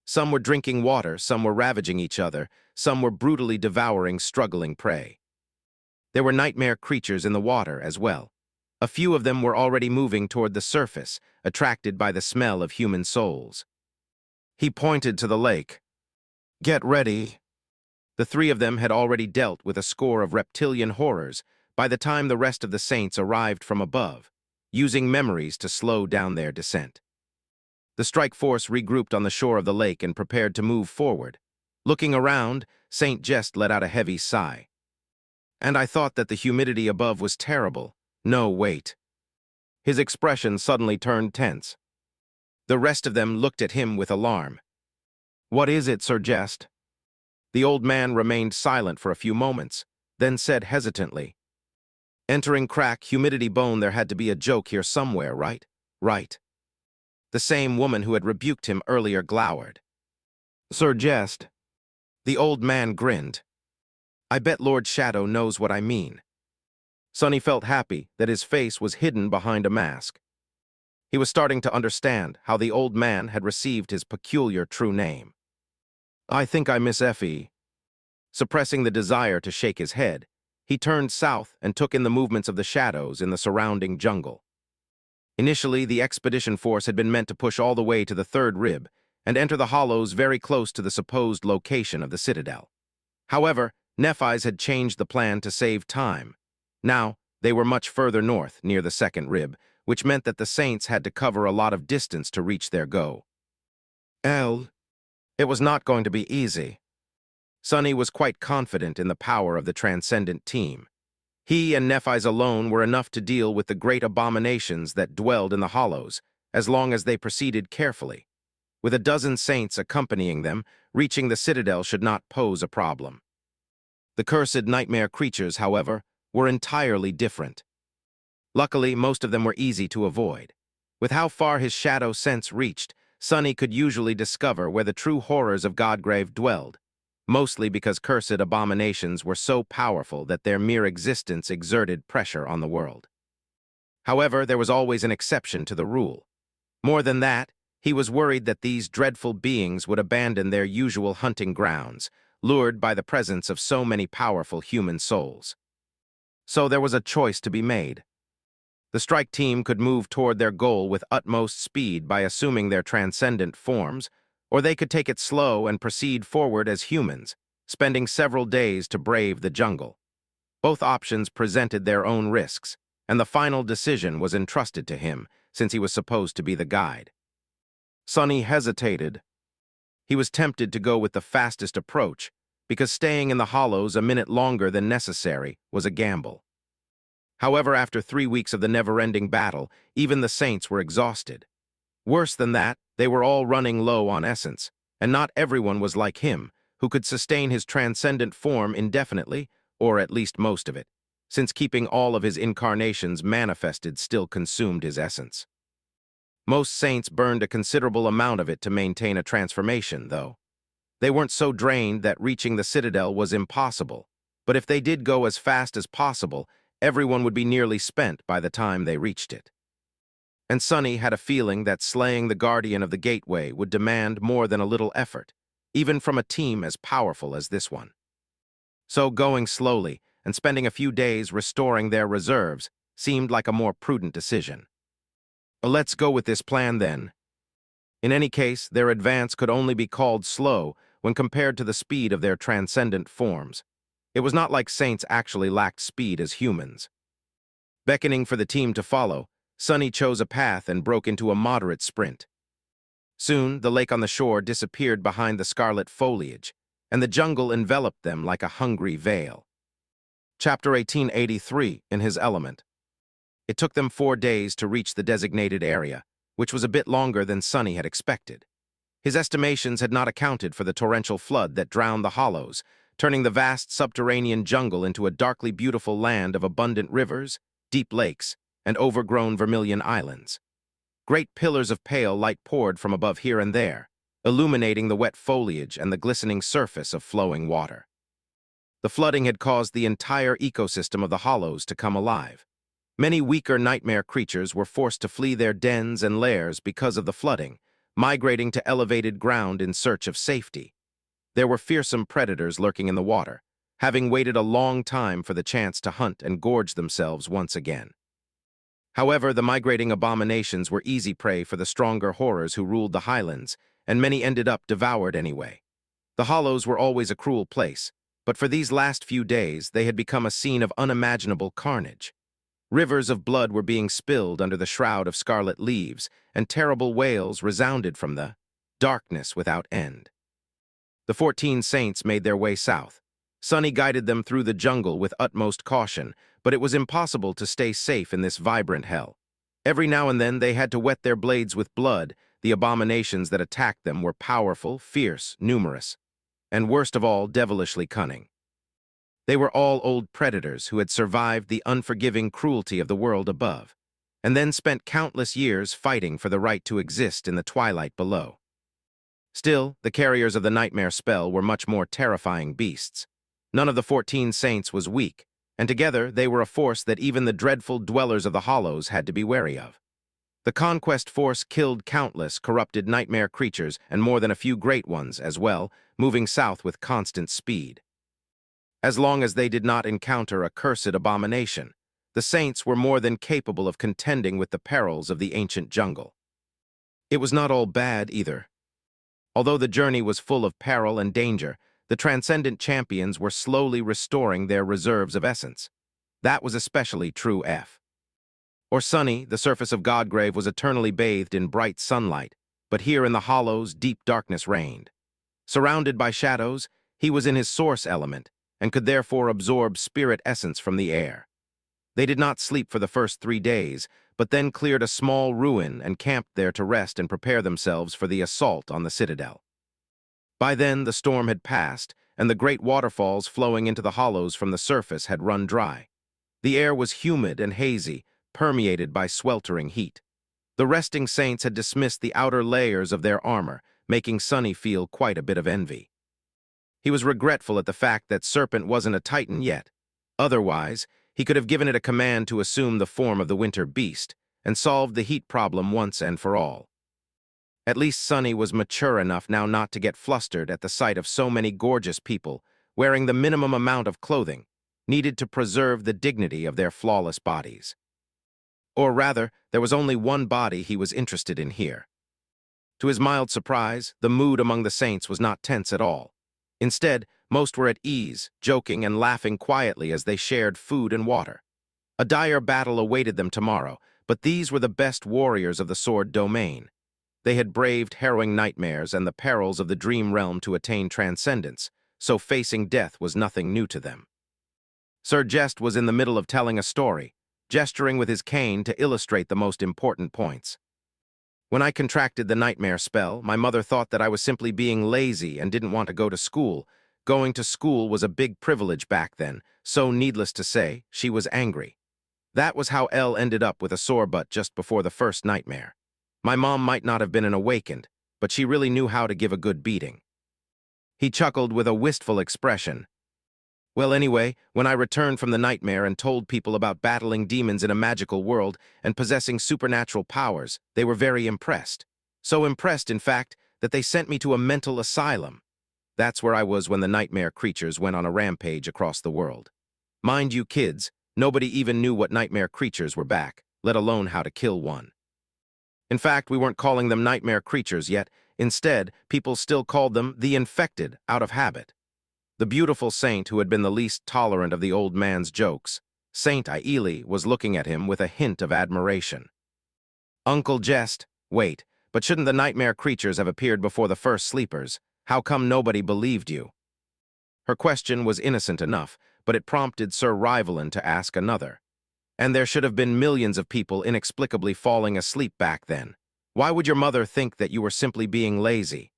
Some were drinking water, some were ravaging each other, some were brutally devouring struggling prey. There were nightmare creatures in the water as well. A few of them were already moving toward the surface, attracted by the smell of human souls. He pointed to the lake. "Get ready." The three of them had already dealt with a score of reptilian horrors by the time the rest of the saints arrived from above, using memories to slow down their descent. The strike force regrouped on the shore of the lake and prepared to move forward. Looking around, Saint Jest let out a heavy sigh. "And I thought that the humidity above was terrible. No, wait." His expression suddenly turned tense. The rest of them looked at him with alarm. "What is it, Sir Jest?" The old man remained silent for a few moments, then said hesitantly, "Entering crack, humidity bone, there had to be a joke here somewhere, right?" "Right." The same woman who had rebuked him earlier glowered. "Sir Jest." The old man grinned. "I bet Lord Shadow knows what I mean." Sonny felt happy that his face was hidden behind a mask. He was starting to understand how the old man had received his peculiar true name. "I think I miss Effie." Suppressing the desire to shake his head, he turned south and took in the movements of the shadows in the surrounding jungle. Initially, the expedition force had been meant to push all the way to the third rib and enter the hollows very close to the supposed location of the citadel. However, Nephis had changed the plan to save time. Now, they were much further north, near the second rib, which meant that the saints had to cover a lot of distance to reach their goal. It was not going to be easy. Sonny was quite confident in the power of the Transcendent team. He and Nephis alone were enough to deal with the great abominations that dwelled in the hollows, as long as they proceeded carefully. With a dozen saints accompanying them, reaching the citadel should not pose a problem. The cursed nightmare creatures, however, were entirely different. Luckily, most of them were easy to avoid. With how far his shadow sense reached, Sonny could usually discover where the true horrors of Godgrave dwelled, mostly because cursed abominations were so powerful that their mere existence exerted pressure on the world. However, there was always an exception to the rule. More than that, he was worried that these dreadful beings would abandon their usual hunting grounds, lured by the presence of so many powerful human souls. So there was a choice to be made. The strike team could move toward their goal with utmost speed by assuming their transcendent forms, or they could take it slow and proceed forward as humans, spending several days to brave the jungle. Both options presented their own risks, and the final decision was entrusted to him, since he was supposed to be the guide. Sonny hesitated. He was tempted to go with the fastest approach, because staying in the hollows a minute longer than necessary was a gamble. However, after 3 weeks of the never-ending battle, even the saints were exhausted. Worse than that, they were all running low on essence, and not everyone was like him, who could sustain his transcendent form indefinitely, or at least most of it, since keeping all of his incarnations manifested still consumed his essence. Most saints burned a considerable amount of it to maintain a transformation, though. They weren't so drained that reaching the citadel was impossible, but if they did go as fast as possible, everyone would be nearly spent by the time they reached it. And Sonny had a feeling that slaying the guardian of the gateway would demand more than a little effort, even from a team as powerful as this one. So going slowly and spending a few days restoring their reserves seemed like a more prudent decision. Let's go with this plan then. In any case, their advance could only be called slow when compared to the speed of their transcendent forms. It was not like saints actually lacked speed as humans. Beckoning for the team to follow, Sonny chose a path and broke into a moderate sprint. Soon, the lake on the shore disappeared behind the scarlet foliage, and the jungle enveloped them like a hungry veil. Chapter 1883, in his element. It took them 4 days to reach the designated area, which was a bit longer than Sonny had expected. His estimations had not accounted for the torrential flood that drowned the hollows, turning the vast subterranean jungle into a darkly beautiful land of abundant rivers, deep lakes, and overgrown vermilion islands. Great pillars of pale light poured from above here and there, illuminating the wet foliage and the glistening surface of flowing water. The flooding had caused the entire ecosystem of the hollows to come alive. Many weaker nightmare creatures were forced to flee their dens and lairs because of the flooding, migrating to elevated ground in search of safety. There were fearsome predators lurking in the water, having waited a long time for the chance to hunt and gorge themselves once again. However, the migrating abominations were easy prey for the stronger horrors who ruled the highlands, and many ended up devoured anyway. The hollows were always a cruel place, but for these last few days they had become a scene of unimaginable carnage. Rivers of blood were being spilled under the shroud of scarlet leaves, and terrible wails resounded from the darkness without end. The 14 saints made their way south. Sunny guided them through the jungle with utmost caution, but it was impossible to stay safe in this vibrant hell. Every now and then they had to wet their blades with blood. The abominations that attacked them were powerful, fierce, numerous, and worst of all, devilishly cunning. They were all old predators who had survived the unforgiving cruelty of the world above, and then spent countless years fighting for the right to exist in the twilight below. Still, the carriers of the nightmare spell were much more terrifying beasts. None of the 14 saints was weak, and together they were a force that even the dreadful dwellers of the hollows had to be wary of. The conquest force killed countless corrupted nightmare creatures and more than a few great ones as well, moving south with constant speed. As long as they did not encounter a cursed abomination, the saints were more than capable of contending with the perils of the ancient jungle. It was not all bad either. Although the journey was full of peril and danger, the transcendent champions were slowly restoring their reserves of essence. That was especially true or Sunny, the surface of Godgrave was eternally bathed in bright sunlight, but here in the hollows deep darkness reigned. Surrounded by shadows, he was in his source element, and could therefore absorb spirit essence from the air. They did not sleep for the first 3 days, but then cleared a small ruin and camped there to rest and prepare themselves for the assault on the citadel. By then, the storm had passed, and the great waterfalls flowing into the hollows from the surface had run dry. The air was humid and hazy, permeated by sweltering heat. The resting saints had dismissed the outer layers of their armor, making Sunny feel quite a bit of envy. He was regretful at the fact that Serpent wasn't a titan yet. Otherwise, he could have given it a command to assume the form of the winter beast and solved the heat problem once and for all. At least Sunny was mature enough now not to get flustered at the sight of so many gorgeous people wearing the minimum amount of clothing needed to preserve the dignity of their flawless bodies. Or rather, there was only one body he was interested in here. To his mild surprise, the mood among the saints was not tense at all. Instead, most were at ease, joking and laughing quietly as they shared food and water. A dire battle awaited them tomorrow, but these were the best warriors of the sword domain. They had braved harrowing nightmares and the perils of the dream realm to attain transcendence, so facing death was nothing new to them. Sir Jest was in the middle of telling a story, gesturing with his cane to illustrate the most important points. When I contracted the nightmare spell, my mother thought that I was simply being lazy and didn't want to go to school. Going to school was a big privilege back then, so needless to say, she was angry. That was how Elle ended up with a sore butt just before the first nightmare. My mom might not have been an awakened, but she really knew how to give a good beating. He chuckled with a wistful expression. Well, anyway, when I returned from the nightmare and told people about battling demons in a magical world and possessing supernatural powers, they were very impressed. So impressed, in fact, that they sent me to a mental asylum. That's where I was when the nightmare creatures went on a rampage across the world. Mind you, kids, nobody even knew what nightmare creatures were back, let alone how to kill one. In fact, we weren't calling them nightmare creatures yet. Instead, people still called them the infected out of habit. The beautiful saint who had been the least tolerant of the old man's jokes, Saint Aili, was looking at him with a hint of admiration. Uncle Jest, wait, but shouldn't the nightmare creatures have appeared before the first sleepers? How come nobody believed you? Her question was innocent enough, but it prompted Sir Rivalin to ask another. And there should have been millions of people inexplicably falling asleep back then. Why would your mother think that you were simply being lazy?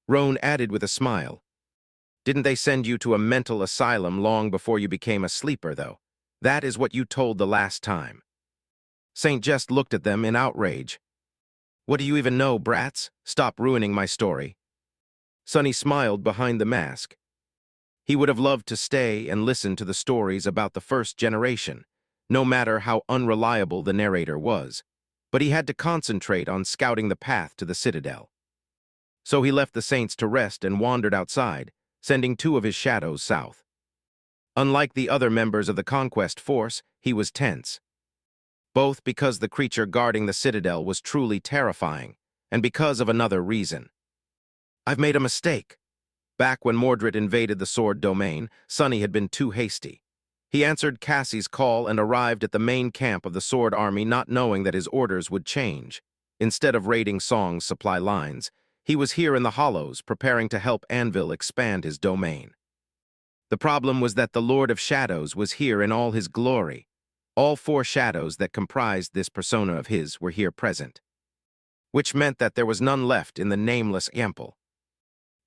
Roan added with a smile. Didn't they send you to a mental asylum long before you became a sleeper, though? That is what you told the last time. Saint Just looked at them in outrage. "What do you even know, brats? Stop ruining my story." Sonny smiled behind the mask. He would have loved to stay and listen to the stories about the first generation, no matter how unreliable the narrator was, but he had to concentrate on scouting the path to the Citadel. So he left the Saints to rest and wandered outside, sending 2 of his shadows south. Unlike the other members of the conquest force, he was tense. Both because the creature guarding the Citadel was truly terrifying, and because of another reason. "I've made a mistake." Back when Mordred invaded the Sword Domain, Sonny had been too hasty. He answered Cassie's call and arrived at the main camp of the Sword Army not knowing that his orders would change. Instead of raiding Song's supply lines, he was here in the Hollows preparing to help Anvil expand his domain. The problem was that the Lord of Shadows was here in all his glory. All 4 shadows that comprised this persona of his were here present, which meant that there was none left in the nameless Ample.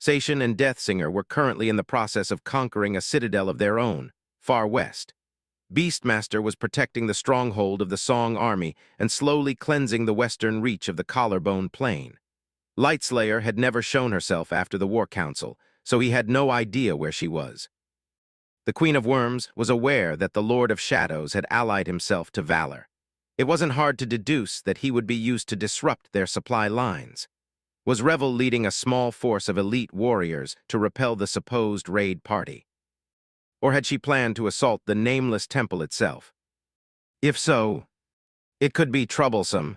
Sation and Deathsinger were currently in the process of conquering a citadel of their own, far west. Beastmaster was protecting the stronghold of the Song army and slowly cleansing the western reach of the Collarbone Plain. Lightslayer had never shown herself after the War Council, so he had no idea where she was. The Queen of Worms was aware that the Lord of Shadows had allied himself to Valor. It wasn't hard to deduce that he would be used to disrupt their supply lines. Was Revel leading a small force of elite warriors to repel the supposed raid party? Or had she planned to assault the nameless temple itself? If so, it could be troublesome.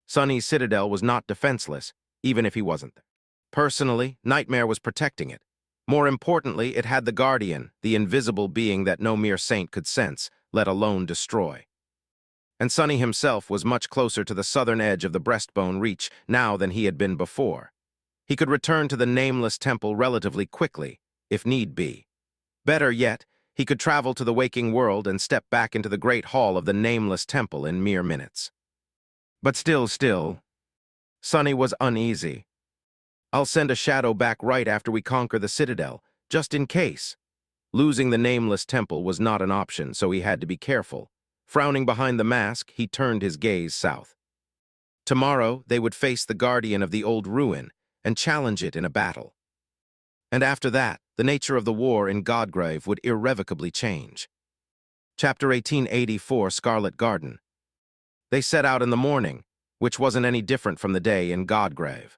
Sonny's citadel was not defenseless, even if he wasn't. Personally, Nightmare was protecting it. More importantly, it had the Guardian, the invisible being that no mere saint could sense, let alone destroy. And Sonny himself was much closer to the southern edge of the Breastbone Reach now than he had been before. He could return to the nameless temple relatively quickly, if need be. Better yet, he could travel to the waking world and step back into the great hall of the nameless temple in mere minutes. But still, Sonny was uneasy. "I'll send a shadow back right after we conquer the Citadel, just in case." Losing the nameless temple was not an option, so he had to be careful. Frowning behind the mask, he turned his gaze south. Tomorrow, they would face the guardian of the old ruin and challenge it in a battle. And after that, the nature of the war in Godgrave would irrevocably change. Chapter 1884, Scarlet Garden. They set out in the morning, which wasn't any different from the day in Godgrave.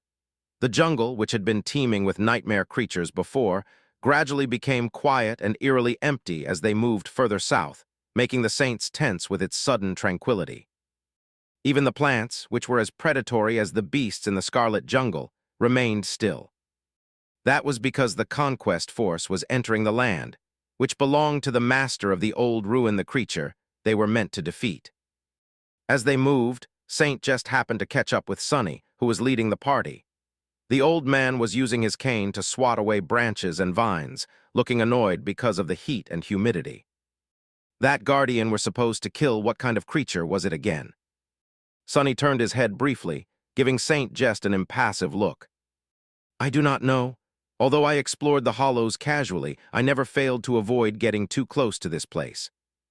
The jungle, which had been teeming with nightmare creatures before, gradually became quiet and eerily empty as they moved further south, making the Saints tense with its sudden tranquility. Even the plants, which were as predatory as the beasts in the Scarlet Jungle, remained still. That was because the conquest force was entering the land, which belonged to the master of the old ruin, the creature they were meant to defeat. As they moved, Saint just happened to catch up with Sonny, who was leading the party. The old man was using his cane to swat away branches and vines, looking annoyed because of the heat and humidity. That guardian were supposed to kill. What kind of creature was it again? Sonny turned his head briefly, giving Saint just an impassive look. "I do not know. Although I explored the Hollows casually, I never failed to avoid getting too close to this place.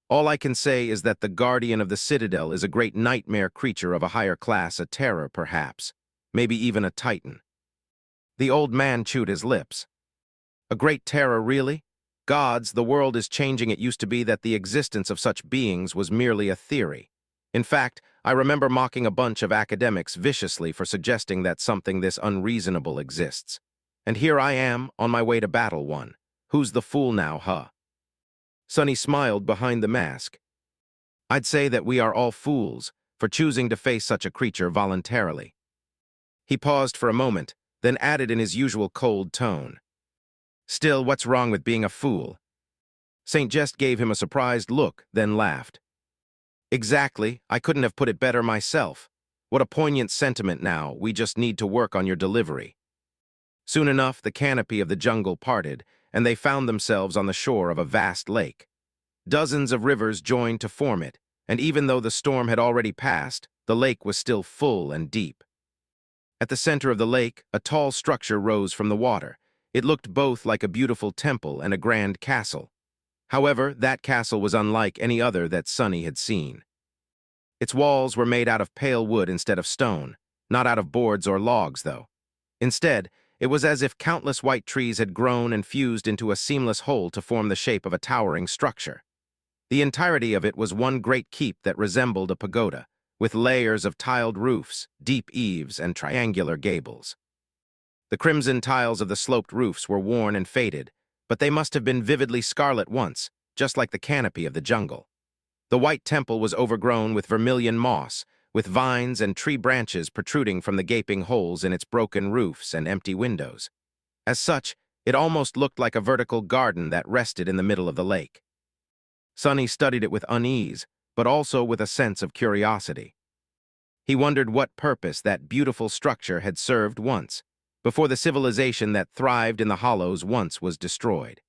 All I can say is that the guardian of the Citadel is a great nightmare creature of a higher class, a terror perhaps, maybe even a titan." The old man chewed his lips. "A great terror, really? Gods, the world is changing. It used to be that the existence of such beings was merely a theory. In fact, I remember mocking a bunch of academics viciously for suggesting that something this unreasonable exists. And here I am, on my way to battle one. Who's the fool now, huh?" Sonny smiled behind the mask. "I'd say that we are all fools for choosing to face such a creature voluntarily." He paused for a moment, then added in his usual cold tone, "Still, what's wrong with being a fool?" Saint Just gave him a surprised look, then laughed. "Exactly, I couldn't have put it better myself. What a poignant sentiment now, we just need to work on your delivery." Soon enough, the canopy of the jungle parted, and they found themselves on the shore of a vast lake. Dozens of rivers joined to form it, and even though the storm had already passed, the lake was still full and deep. At the center of the lake, a tall structure rose from the water. It looked both like a beautiful temple and a grand castle. However, that castle was unlike any other that Sonny had seen. Its walls were made out of pale wood instead of stone, not out of boards or logs, though. Instead, it was as if countless white trees had grown and fused into a seamless whole to form the shape of a towering structure. The entirety of it was one great keep that resembled a pagoda, with layers of tiled roofs, deep eaves, and triangular gables. The crimson tiles of the sloped roofs were worn and faded, but they must have been vividly scarlet once, just like the canopy of the jungle. The white temple was overgrown with vermilion moss, with vines and tree branches protruding from the gaping holes in its broken roofs and empty windows. As such, it almost looked like a vertical garden that rested in the middle of the lake. Sonny studied it with unease, but also with a sense of curiosity. He wondered what purpose that beautiful structure had served once, before the civilization that thrived in the hollows once was destroyed.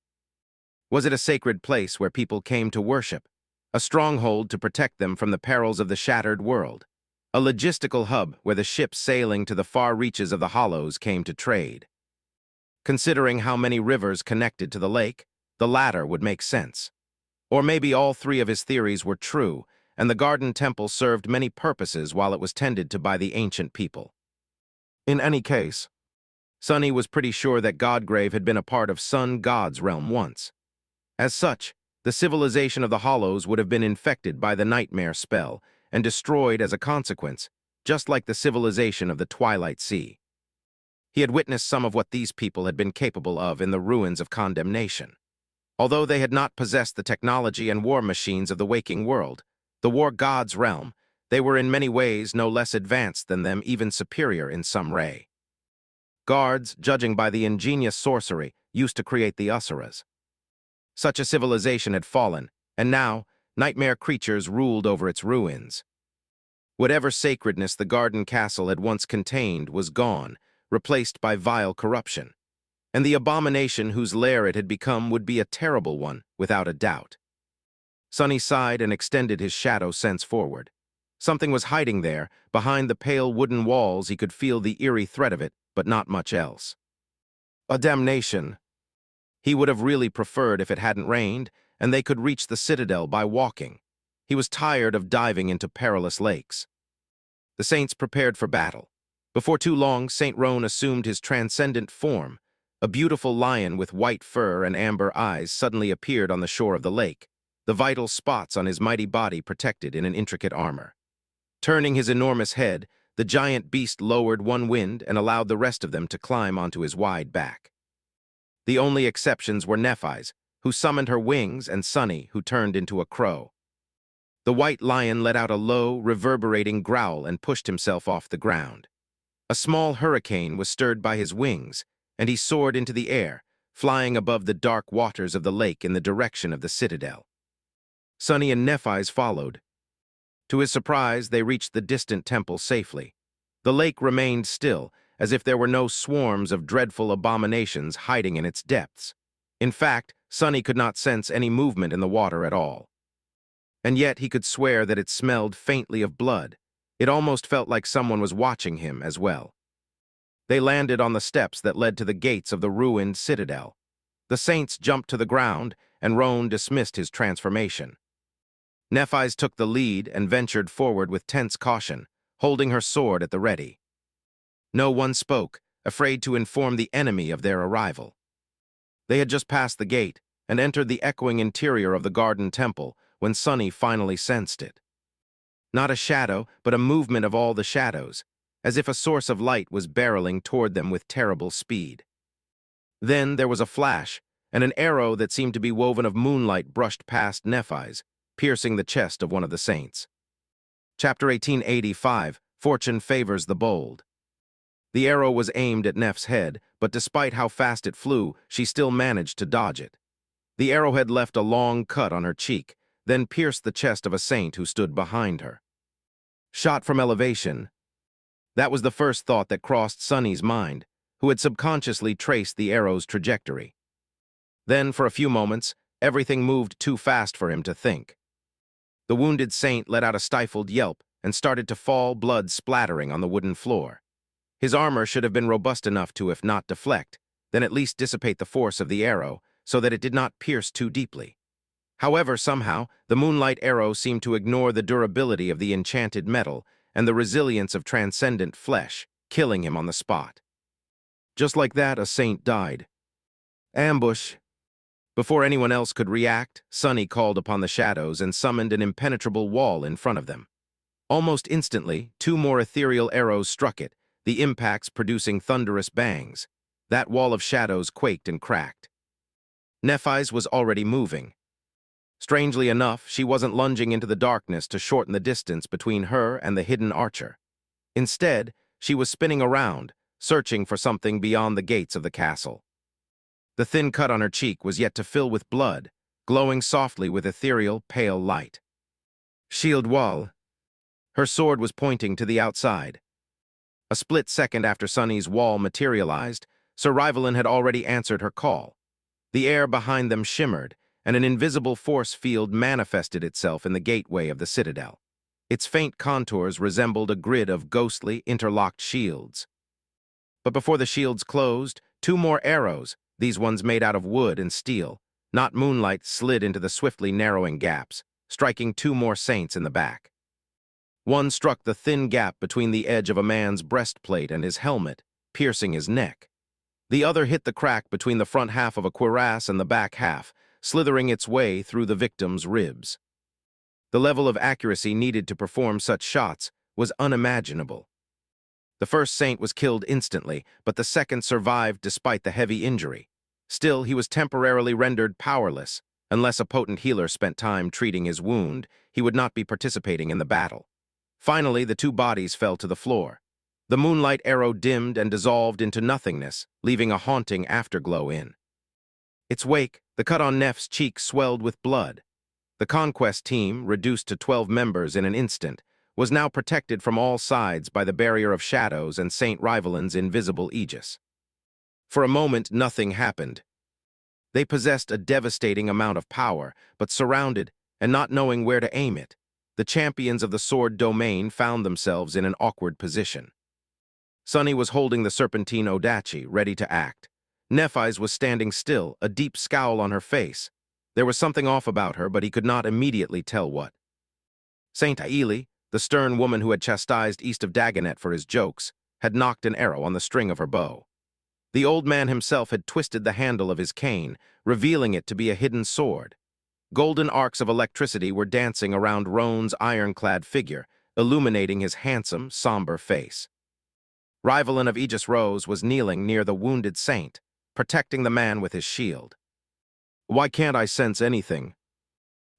Was it a sacred place where people came to worship, a stronghold to protect them from the perils of the shattered world, a logistical hub where the ships sailing to the far reaches of the hollows came to trade? Considering how many rivers connected to the lake, the latter would make sense. Or maybe all three of his theories were true, and the garden temple served many purposes while it was tended to by the ancient people. In any case, Sonny was pretty sure that Godgrave had been a part of Sun God's realm once. As such, the civilization of the Hollows would have been infected by the nightmare spell and destroyed as a consequence, just like the civilization of the Twilight Sea. He had witnessed some of what these people had been capable of in the ruins of condemnation. Although they had not possessed the technology and war machines of the waking world, the war god's realm, they were in many ways no less advanced than them, even superior in some way. Guards, judging by the ingenious sorcery, used to create the Usuras. Such a civilization had fallen, and now, nightmare creatures ruled over its ruins. Whatever sacredness the garden castle had once contained was gone, replaced by vile corruption. And the abomination whose lair it had become would be a terrible one, without a doubt. Sonny sighed and extended his shadow sense forward. Something was hiding there, behind the pale wooden walls. He could feel the eerie threat of it, but not much else. A damnation. He would have really preferred if it hadn't rained, and they could reach the citadel by walking. He was tired of diving into perilous lakes. The saints prepared for battle. Before too long, Saint Roan assumed his transcendent form. A beautiful lion with white fur and amber eyes suddenly appeared on the shore of the lake, the vital spots on his mighty body protected in an intricate armor. Turning his enormous head, the giant beast lowered one wind and allowed the rest of them to climb onto his wide back. The only exceptions were Nephis, who summoned her wings, and Sonny, who turned into a crow. The white lion let out a low, reverberating growl and pushed himself off the ground. A small hurricane was stirred by his wings, and he soared into the air, flying above the dark waters of the lake in the direction of the citadel. Sonny and Nephis followed. To his surprise, they reached the distant temple safely. The lake remained still, as if there were no swarms of dreadful abominations hiding in its depths. In fact, Sonny could not sense any movement in the water at all. And yet he could swear that it smelled faintly of blood. It almost felt like someone was watching him as well. They landed on the steps that led to the gates of the ruined citadel. The saints jumped to the ground, and Roan dismissed his transformation. Nephis took the lead and ventured forward with tense caution, holding her sword at the ready. No one spoke, afraid to inform the enemy of their arrival. They had just passed the gate and entered the echoing interior of the garden temple when Sonny finally sensed it. Not a shadow, but a movement of all the shadows, as if a source of light was barreling toward them with terrible speed. Then there was a flash, and an arrow that seemed to be woven of moonlight brushed past Nephis, piercing the chest of one of the saints. Chapter 1885, Fortune Favors the Bold. The arrow was aimed at Neph's head, but despite how fast it flew, she still managed to dodge it. The arrowhead left a long cut on her cheek, then pierced the chest of a saint who stood behind her. Shot from elevation. That was the first thought that crossed Sonny's mind, who had subconsciously traced the arrow's trajectory. Then, for a few moments, everything moved too fast for him to think. The wounded saint let out a stifled yelp and started to fall, blood splattering on the wooden floor. His armor should have been robust enough to, if not deflect, then at least dissipate the force of the arrow so that it did not pierce too deeply. However, somehow, the moonlight arrow seemed to ignore the durability of the enchanted metal and the resilience of transcendent flesh, killing him on the spot. Just like that, a saint died. Ambush. Before anyone else could react, Sunny called upon the shadows and summoned an impenetrable wall in front of them. Almost instantly, two more ethereal arrows struck it, the impacts producing thunderous bangs. That wall of shadows quaked and cracked. Nephis was already moving. Strangely enough, she wasn't lunging into the darkness to shorten the distance between her and the hidden archer. Instead, she was spinning around, searching for something beyond the gates of the castle. The thin cut on her cheek was yet to fill with blood, glowing softly with ethereal, pale light. Shield wall. Her sword was pointing to the outside. A split second after Sunny's wall materialized, Sir Rivalin had already answered her call. The air behind them shimmered, and an invisible force field manifested itself in the gateway of the citadel. Its faint contours resembled a grid of ghostly, interlocked shields. But before the shields closed, two more arrows, these ones made out of wood and steel, not moonlight, slid into the swiftly narrowing gaps, striking two more saints in the back. One struck the thin gap between the edge of a man's breastplate and his helmet, piercing his neck. The other hit the crack between the front half of a cuirass and the back half, slithering its way through the victim's ribs. The level of accuracy needed to perform such shots was unimaginable. The first saint was killed instantly, but the second survived despite the heavy injury. Still, he was temporarily rendered powerless. Unless a potent healer spent time treating his wound, he would not be participating in the battle. Finally, the two bodies fell to the floor. The moonlight arrow dimmed and dissolved into nothingness, leaving a haunting afterglow in its wake. The cut on Neph's cheek swelled with blood. The conquest team, reduced to 12 members in an instant, was now protected from all sides by the barrier of shadows and Saint Rivalin's invisible aegis. For a moment, nothing happened. They possessed a devastating amount of power, but surrounded and not knowing where to aim it, the champions of the sword domain found themselves in an awkward position. Sunny was holding the serpentine odachi, ready to act. Nephis was standing still, a deep scowl on her face. There was something off about her, but he could not immediately tell what. Saint Aili, the stern woman who had chastised East of Dagonet for his jokes, had knocked an arrow on the string of her bow. The old man himself had twisted the handle of his cane, revealing it to be a hidden sword. Golden arcs of electricity were dancing around Roan's ironclad figure, illuminating his handsome, somber face. Rivalin of Aegis Rose was kneeling near the wounded saint, protecting the man with his shield. "Why can't I sense anything?"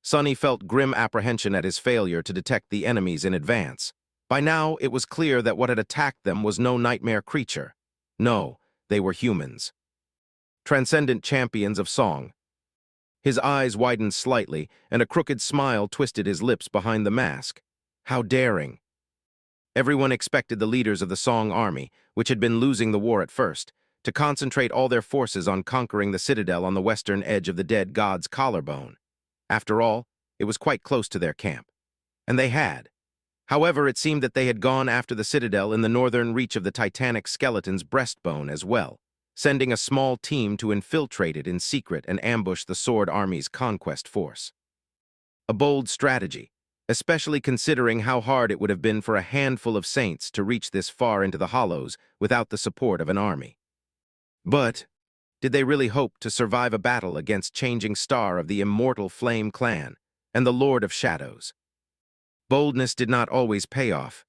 Sunny felt grim apprehension at his failure to detect the enemies in advance. By now, it was clear that what had attacked them was no nightmare creature. No, they were humans. Transcendent champions of song. His eyes widened slightly, and a crooked smile twisted his lips behind the mask. How daring! Everyone expected the leaders of the Song army, which had been losing the war at first, to concentrate all their forces on conquering the citadel on the western edge of the dead god's collarbone. After all, it was quite close to their camp. And they had. However, it seemed that they had gone after the citadel in the northern reach of the titanic skeleton's breastbone as well, sending a small team to infiltrate it in secret and ambush the Sword Army's conquest force. A bold strategy, especially considering how hard it would have been for a handful of saints to reach this far into the hollows without the support of an army. But did they really hope to survive a battle against Changing Star of the Immortal Flame Clan and the Lord of Shadows? Boldness did not always pay off.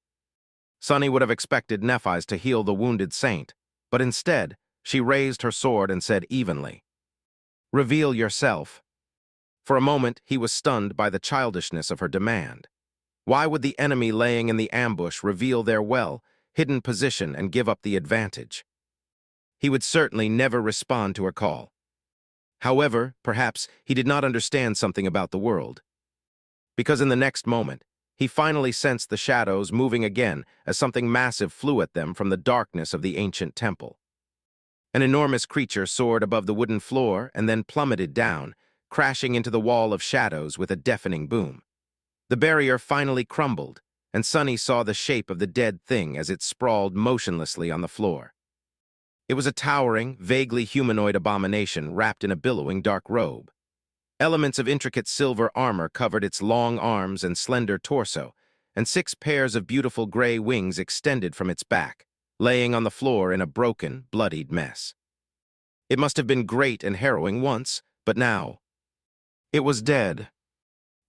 Sunny would have expected Nephis to heal the wounded saint, but instead, she raised her sword and said evenly, "Reveal yourself." For a moment, he was stunned by the childishness of her demand. Why would the enemy laying in the ambush reveal their hidden position and give up the advantage? He would certainly never respond to her call. However, perhaps he did not understand something about the world. Because in the next moment, he finally sensed the shadows moving again as something massive flew at them from the darkness of the ancient temple. An enormous creature soared above the wooden floor and then plummeted down, crashing into the wall of shadows with a deafening boom. The barrier finally crumbled, and Sunny saw the shape of the dead thing as it sprawled motionlessly on the floor. It was a towering, vaguely humanoid abomination wrapped in a billowing dark robe. Elements of intricate silver armor covered its long arms and slender torso, and 6 pairs of beautiful gray wings extended from its back, laying on the floor in a broken, bloodied mess. It must have been great and harrowing once, but now it was dead.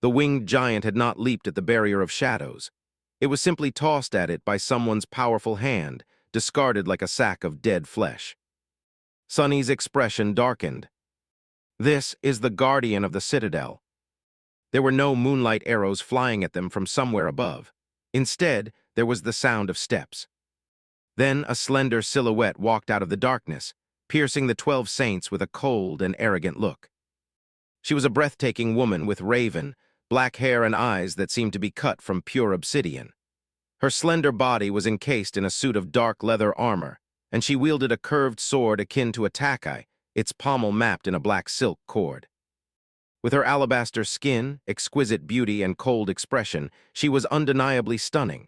The winged giant had not leaped at the barrier of shadows. It was simply tossed at it by someone's powerful hand, discarded like a sack of dead flesh. Sunny's expression darkened. This is the guardian of the citadel. There were no moonlight arrows flying at them from somewhere above. Instead, there was the sound of steps. Then a slender silhouette walked out of the darkness, piercing the 12 saints with a cold and arrogant look. She was a breathtaking woman with raven, black hair and eyes that seemed to be cut from pure obsidian. Her slender body was encased in a suit of dark leather armor, and she wielded a curved sword akin to a takai, its pommel mapped in a black silk cord. With her alabaster skin, exquisite beauty, and cold expression, she was undeniably stunning.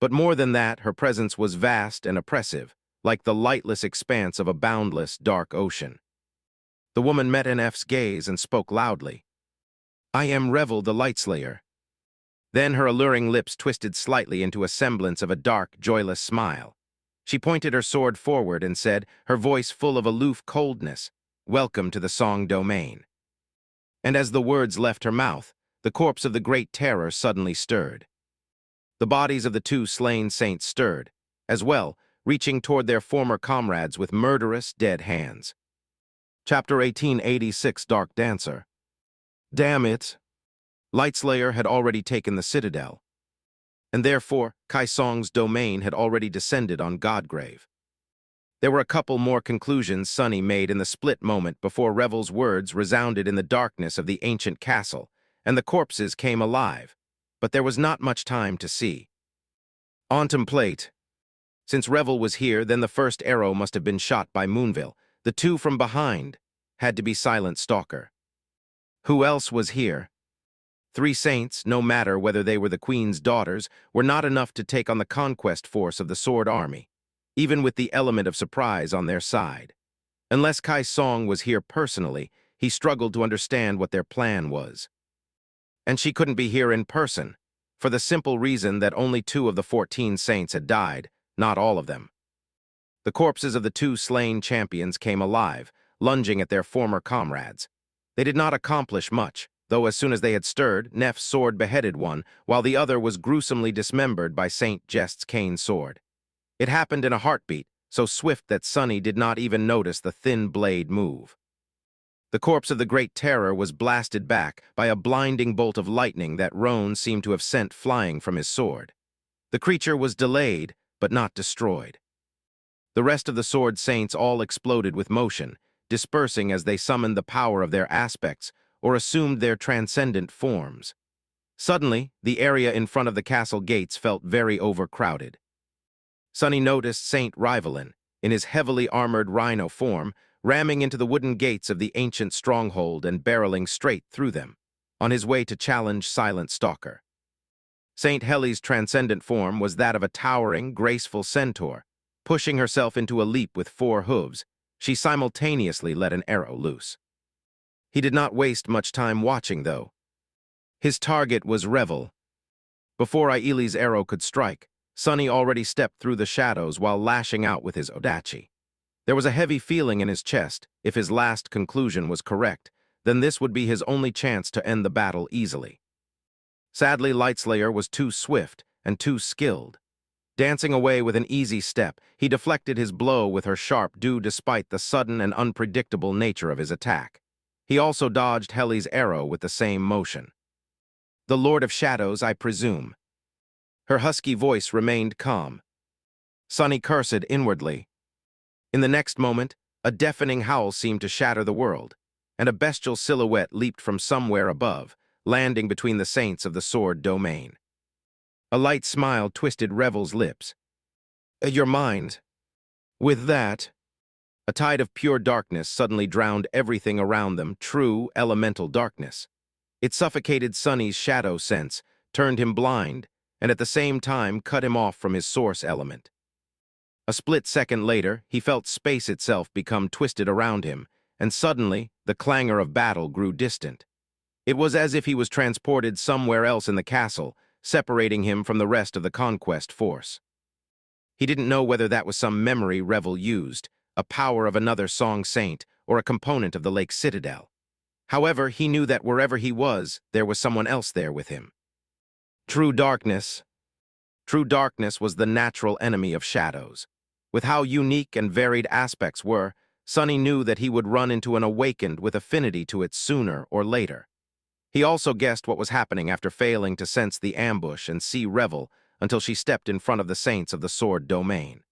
But more than that, her presence was vast and oppressive, like the lightless expanse of a boundless, dark ocean. The woman met Neph's gaze and spoke loudly. "I am Revel the Lightslayer." Then her alluring lips twisted slightly into a semblance of a dark, joyless smile. She pointed her sword forward and said, her voice full of aloof coldness, "Welcome to the Song Domain." And as the words left her mouth, the corpse of the Great Terror suddenly stirred. The bodies of the 2 slain saints stirred, as well, reaching toward their former comrades with murderous, dead hands. Chapter 1886, Dark Dancer. Damn it! Lightslayer had already taken the citadel, and therefore Kai Song's domain had already descended on Godgrave. There were a couple more conclusions Sunny made in the split moment before Revel's words resounded in the darkness of the ancient castle, and the corpses came alive, but there was not much time to see. Contemplate. Since Revel was here, then the first arrow must have been shot by Moonville. The 2 from behind had to be Silent Stalker. Who else was here? 3 saints, no matter whether they were the Queen's daughters, were not enough to take on the conquest force of the Sword Army, even with the element of surprise on their side. Unless Kai Song was here personally, he struggled to understand what their plan was. And she couldn't be here in person, for the simple reason that only 2 of the 14 saints had died, not all of them. The corpses of the 2 slain champions came alive, lunging at their former comrades. They did not accomplish much, though as soon as they had stirred, Neph's sword beheaded one, while the other was gruesomely dismembered by Saint Jest's cane sword. It happened in a heartbeat, so swift that Sunny did not even notice the thin blade move. The corpse of the Great Terror was blasted back by a blinding bolt of lightning that Roan seemed to have sent flying from his sword. The creature was delayed, but not destroyed. The rest of the Sword Saints all exploded with motion, dispersing as they summoned the power of their aspects or assumed their transcendent forms. Suddenly, the area in front of the castle gates felt very overcrowded. Sunny noticed Saint Rivalin, in his heavily armored rhino form, ramming into the wooden gates of the ancient stronghold and barreling straight through them, on his way to challenge Silent Stalker. Saint Heli's transcendent form was that of a towering, graceful centaur. Pushing herself into a leap with 4 hooves, she simultaneously let an arrow loose. He did not waste much time watching, though. His target was Revel. Before Aili's arrow could strike, Sunny already stepped through the shadows while lashing out with his odachi. There was a heavy feeling in his chest. If his last conclusion was correct, then this would be his only chance to end the battle easily. Sadly, Lightslayer was too swift and too skilled. Dancing away with an easy step, he deflected his blow with her sharp due despite the sudden and unpredictable nature of his attack. He also dodged Heli's arrow with the same motion. "The Lord of Shadows, I presume." Her husky voice remained calm. Sunny cursed inwardly. In the next moment, a deafening howl seemed to shatter the world, and a bestial silhouette leaped from somewhere above, landing between the saints of the Sword Domain. A light smile twisted Revel's lips. "Your mind." With that, a tide of pure darkness suddenly drowned everything around them, true elemental darkness. It suffocated Sunny's shadow sense, turned him blind, and at the same time cut him off from his source element. A split second later, he felt space itself become twisted around him, and suddenly the clangor of battle grew distant. It was as if he was transported somewhere else in the castle, separating him from the rest of the conquest force. He didn't know whether that was some memory Revel used, a power of another song saint, or a component of the lake's citadel. However, he knew that wherever he was, there was someone else there with him. True darkness. True darkness was the natural enemy of shadows. With how unique and varied aspects were, Sonny knew that he would run into an awakened with affinity to it sooner or later. He also guessed what was happening after failing to sense the ambush and see Revel until she stepped in front of the saints of the sword domain.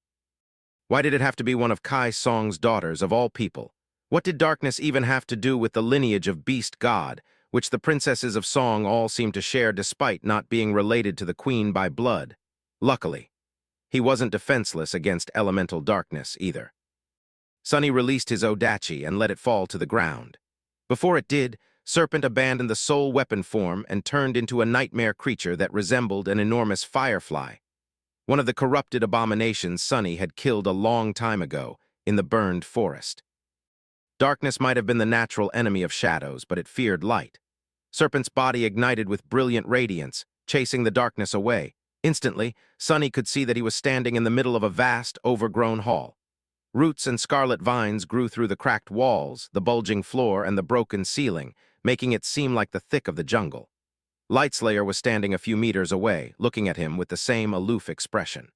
Why did it have to be one of Kai Song's daughters of all people? What did darkness even have to do with the lineage of Beast God, which the princesses of Song all seemed to share despite not being related to the queen by blood? Luckily, he wasn't defenseless against elemental darkness either. Sonny released his Odachi and let it fall to the ground. Before it did, Serpent abandoned the soul weapon form and turned into a nightmare creature that resembled an enormous firefly, one of the corrupted abominations Sonny had killed a long time ago in the burned forest. Darkness might have been the natural enemy of shadows, but it feared light. Serpent's body ignited with brilliant radiance, chasing the darkness away. Instantly, Sonny could see that he was standing in the middle of a vast, overgrown hall. Roots and scarlet vines grew through the cracked walls, the bulging floor, and the broken ceiling, making it seem like the thick of the jungle. Lightslayer was standing a few meters away, looking at him with the same aloof expression.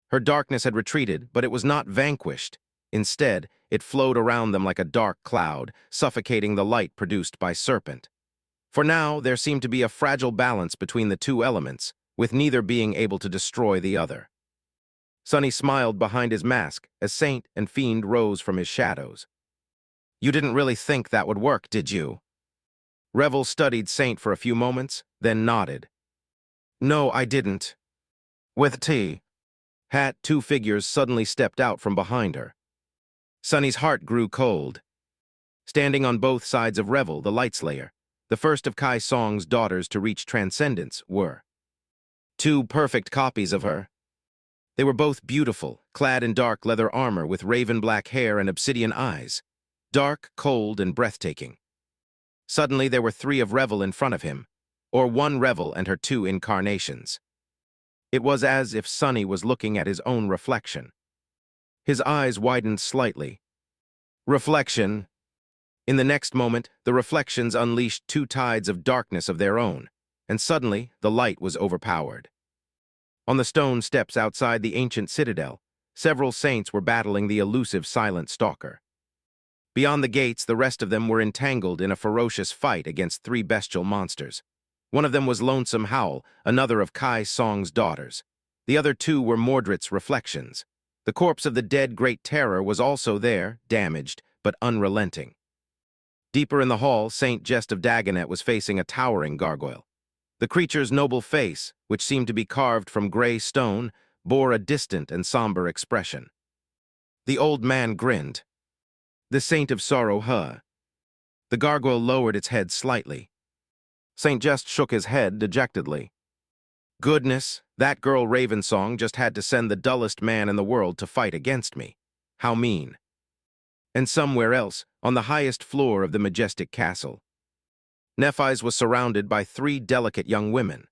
Her darkness had retreated, but it was not vanquished. Instead, it flowed around them like a dark cloud, suffocating the light produced by Serpent. For now, there seemed to be a fragile balance between the two elements, with neither being able to destroy the other. Sonny smiled behind his mask as Saint and Fiend rose from his shadows. "You didn't really think that would work, did you?" Revel studied Saint for a few moments, then nodded. "No, I didn't." With tea. Hat, two figures suddenly stepped out from behind her. Sonny's heart grew cold. Standing on both sides of Revel, the Lightslayer, the first of Kai Song's daughters to reach transcendence, were two perfect copies of her. They were both beautiful, clad in dark leather armor with raven-black hair and obsidian eyes, dark, cold, and breathtaking. Suddenly, there were three of Revel in front of him, or one Revel and her two incarnations. It was as if Sonny was looking at his own reflection. His eyes widened slightly. Reflection. In the next moment, the reflections unleashed two tides of darkness of their own, and suddenly the light was overpowered. On the stone steps outside the ancient citadel, several saints were battling the elusive silent stalker. Beyond the gates, the rest of them were entangled in a ferocious fight against three bestial monsters. One of them was Lonesome Howl, another of Kai Song's daughters. The other two were Mordred's reflections. The corpse of the dead Great Terror was also there, damaged, but unrelenting. Deeper in the hall, Saint Jest of Dagonet was facing a towering gargoyle. The creature's noble face, which seemed to be carved from gray stone, bore a distant and somber expression. The old man grinned. "The Saint of Sorrow, huh?" The gargoyle lowered its head slightly. Saint Jest shook his head dejectedly. "Goodness, that girl Ravensong just had to send the dullest man in the world to fight against me. How mean." And somewhere else, on the highest floor of the majestic castle, Nephis was surrounded by three delicate young women.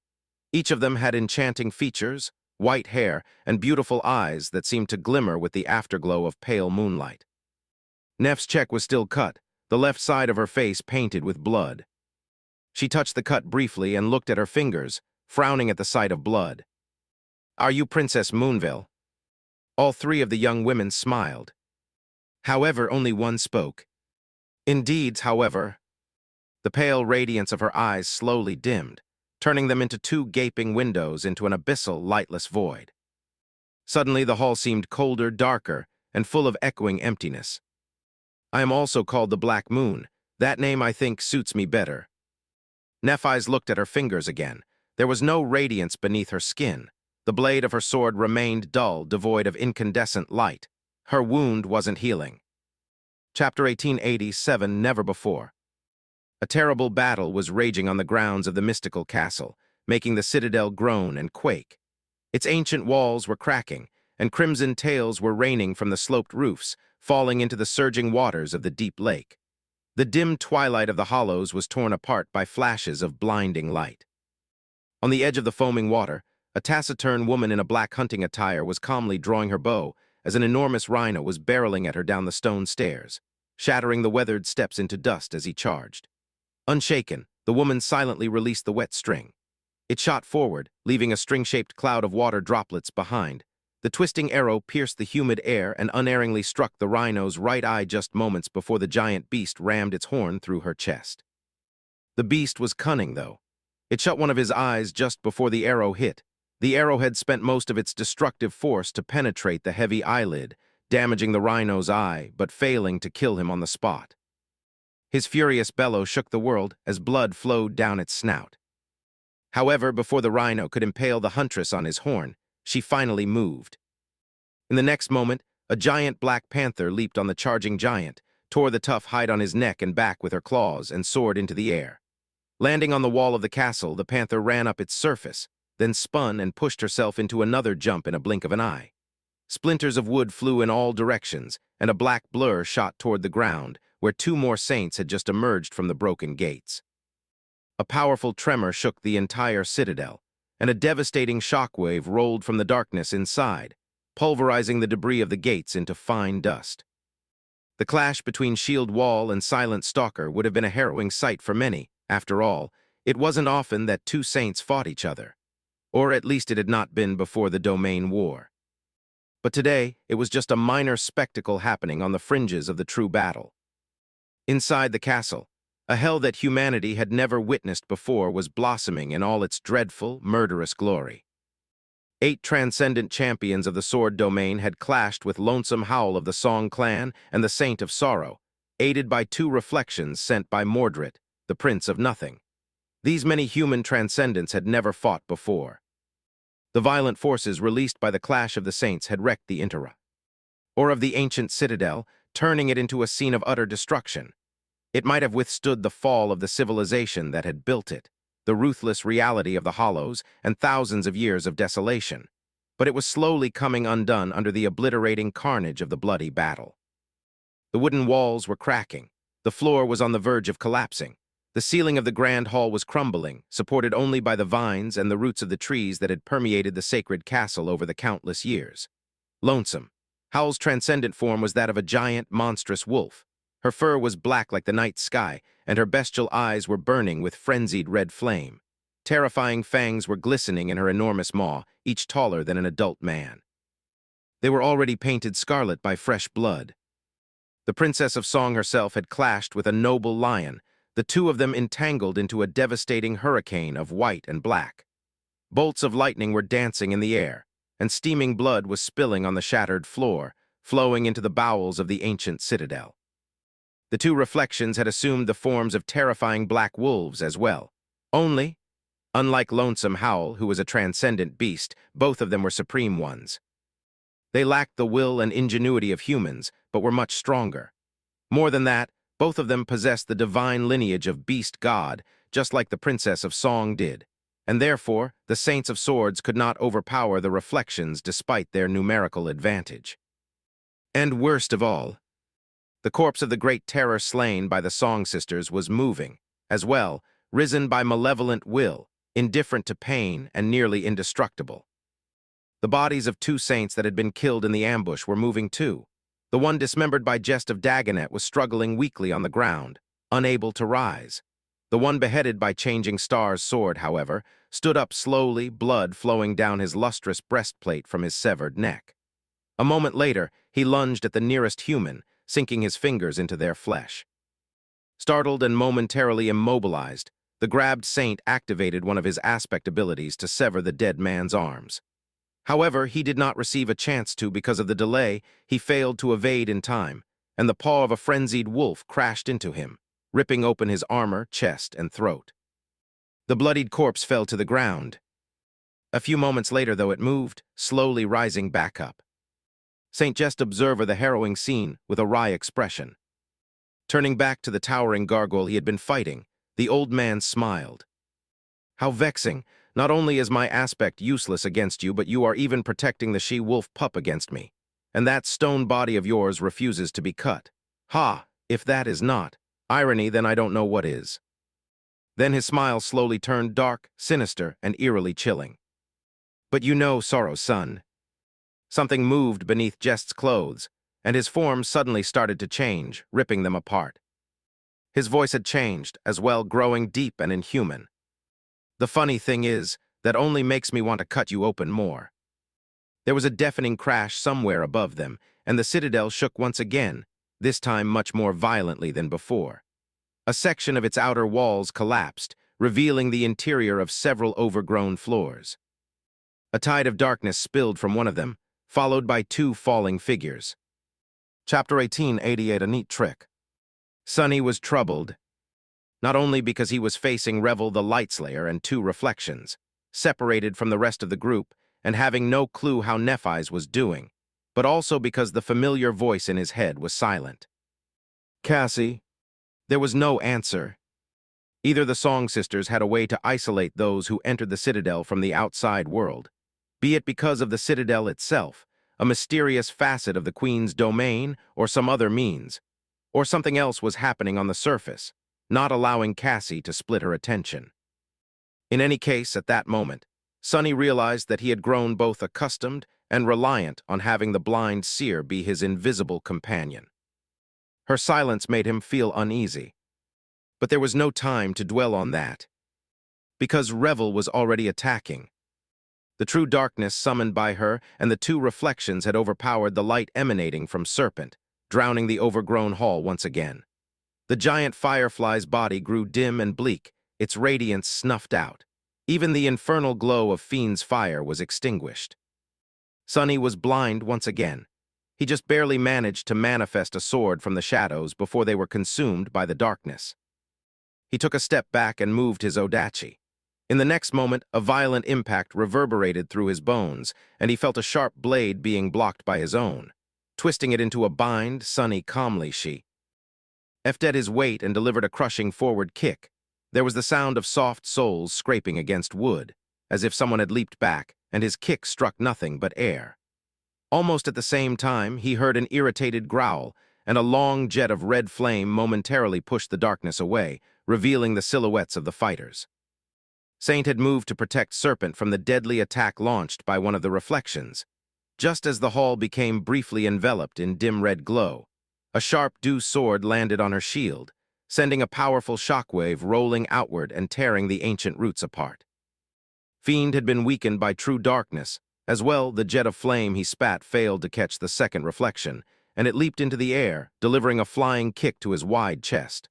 Each of them had enchanting features, white hair, and beautiful eyes that seemed to glimmer with the afterglow of pale moonlight. Neph's cheek was still cut, the left side of her face painted with blood. She touched the cut briefly and looked at her fingers, frowning at the sight of blood. "Are you Princess Moonville?" All three of the young women smiled. However, only one spoke. "Indeed, however." The pale radiance of her eyes slowly dimmed, turning them into two gaping windows into an abyssal, lightless void. Suddenly, the hall seemed colder, darker, and full of echoing emptiness. "I am also called the Black Moon. That name, I think, suits me better." Nephis looked at her fingers again. There was no radiance beneath her skin. The blade of her sword remained dull, devoid of incandescent light. Her wound wasn't healing. Chapter 1887, Never Before. A terrible battle was raging on the grounds of the mystical castle, making the citadel groan and quake. Its ancient walls were cracking, and crimson tails were raining from the sloped roofs, falling into the surging waters of the deep lake. The dim twilight of the hollows was torn apart by flashes of blinding light. On the edge of the foaming water, a taciturn woman in a black hunting attire was calmly drawing her bow as an enormous rhino was barreling at her down the stone stairs, shattering the weathered steps into dust as he charged. Unshaken, the woman silently released the wet string. It shot forward, leaving a string-shaped cloud of water droplets behind. The twisting arrow pierced the humid air and unerringly struck the rhino's right eye just moments before the giant beast rammed its horn through her chest. The beast was cunning, though. It shut one of his eyes just before the arrow hit. The arrowhead spent most of its destructive force to penetrate the heavy eyelid, damaging the rhino's eye, but failing to kill him on the spot. His furious bellow shook the world as blood flowed down its snout. However, before the rhino could impale the huntress on his horn, she finally moved. In the next moment, a giant black panther leaped on the charging giant, tore the tough hide on his neck and back with her claws, and soared into the air. Landing on the wall of the castle, the panther ran up its surface, then spun and pushed herself into another jump in a blink of an eye. Splinters of wood flew in all directions, and a black blur shot toward the ground, where two more saints had just emerged from the broken gates. A powerful tremor shook the entire citadel, and a devastating shockwave rolled from the darkness inside, pulverizing the debris of the gates into fine dust. The clash between shield wall and silent stalker would have been a harrowing sight for many. After all, it wasn't often that two saints fought each other, or at least it had not been before the Domain War. But today, it was just a minor spectacle happening on the fringes of the true battle. Inside the castle, a hell that humanity had never witnessed before was blossoming in all its dreadful, murderous glory. 8 transcendent champions of the Sword Domain had clashed with Lonesome Howl of the Song Clan and the Saint of Sorrow, aided by 2 reflections sent by Mordred, the Prince of Nothing. These many human transcendents had never fought before. The violent forces released by the clash of the saints had wrecked the Intera, or of the ancient citadel, turning it into a scene of utter destruction. It might have withstood the fall of the civilization that had built it, the ruthless reality of the Hollows, and thousands of years of desolation. But it was slowly coming undone under the obliterating carnage of the bloody battle. The wooden walls were cracking. The floor was on the verge of collapsing. The ceiling of the grand hall was crumbling, supported only by the vines and the roots of the trees that had permeated the sacred castle over the countless years. Lonesome. Howl's transcendent form was that of a giant, monstrous wolf. Her fur was black like the night sky, and her bestial eyes were burning with frenzied red flame. Terrifying fangs were glistening in her enormous maw, each taller than an adult man. They were already painted scarlet by fresh blood. The Princess of Song herself had clashed with a noble lion, the two of them entangled into a devastating hurricane of white and black. Bolts of lightning were dancing in the air, and steaming blood was spilling on the shattered floor, flowing into the bowels of the ancient citadel. The 2 reflections had assumed the forms of terrifying black wolves as well. Only, unlike Lonesome Howl, who was a transcendent beast, both of them were supreme ones. They lacked the will and ingenuity of humans, but were much stronger. More than that, both of them possessed the divine lineage of beast god, just like the Princess of Song did, and therefore the Saints of Swords could not overpower the reflections despite their numerical advantage. And worst of all, the corpse of the great terror slain by the Song Sisters was moving, as well, risen by malevolent will, indifferent to pain and nearly indestructible. The bodies of 2 saints that had been killed in the ambush were moving too. The one dismembered by Jest of Dagonet was struggling weakly on the ground, unable to rise. The one beheaded by Changing Star's sword, however, stood up slowly, blood flowing down his lustrous breastplate from his severed neck. A moment later, he lunged at the nearest human, sinking his fingers into their flesh. Startled and momentarily immobilized, the grabbed saint activated one of his aspect abilities to sever the dead man's arms. However, he did not receive a chance to because of the delay. He failed to evade in time, and the paw of a frenzied wolf crashed into him, ripping open his armor, chest, and throat. The bloodied corpse fell to the ground. A few moments later, though, it moved, slowly rising back up. St. Just observed the harrowing scene with a wry expression. Turning back to the towering gargoyle he had been fighting, the old man smiled. "How vexing! Not only is my aspect useless against you, but you are even protecting the she-wolf pup against me. And that stone body of yours refuses to be cut. Ha! If that is not, Irony, then I don't know what is. Then his smile slowly turned dark, sinister, and eerily chilling. But you know, Sorrow's son. Something moved beneath Jest's clothes, and his form suddenly started to change, ripping them apart. His voice had changed, as well, growing deep and inhuman. The funny thing is, that only makes me want to cut you open more. There was a deafening crash somewhere above them, and the citadel shook once again, this time much more violently than before. A section of its outer walls collapsed, revealing the interior of several overgrown floors. A tide of darkness spilled from one of them, followed by two falling figures. Chapter 1888, a neat trick. Sonny was troubled, not only because he was facing Revel the Lightslayer and two reflections, separated from the rest of the group and having no clue how Nephis was doing, but also because the familiar voice in his head was silent. Cassie. There was no answer. Either the Song Sisters had a way to isolate those who entered the Citadel from the outside world, be it because of the Citadel itself, a mysterious facet of the Queen's domain, or some other means, or something else was happening on the surface, not allowing Cassie to split her attention. In any case, at that moment, Sonny realized that he had grown both accustomed and reliant on having the blind seer be his invisible companion. Her silence made him feel uneasy. But there was no time to dwell on that, because Revel was already attacking. The true darkness summoned by her and the two reflections had overpowered the light emanating from Serpent, drowning the overgrown hall once again. The giant firefly's body grew dim and bleak, its radiance snuffed out. Even the infernal glow of Fiend's fire was extinguished. Sonny was blind once again. He just barely managed to manifest a sword from the shadows before they were consumed by the darkness. He took a step back and moved his Odachi. In the next moment, a violent impact reverberated through his bones, and he felt a sharp blade being blocked by his own. Twisting it into a bind, Sonny calmly f'd his weight and delivered a crushing forward kick. There was the sound of soft soles scraping against wood, as if someone had leaped back, and his kick struck nothing but air. Almost at the same time, he heard an irritated growl, and a long jet of red flame momentarily pushed the darkness away, revealing the silhouettes of the fighters. Saint had moved to protect Serpent from the deadly attack launched by one of the reflections. Just as the hall became briefly enveloped in dim red glow, a sharp dew sword landed on her shield, sending a powerful shockwave rolling outward and tearing the ancient roots apart. Fiend had been weakened by true darkness. As well, the jet of flame he spat failed to catch the second reflection, and it leaped into the air, delivering a flying kick to his wide chest.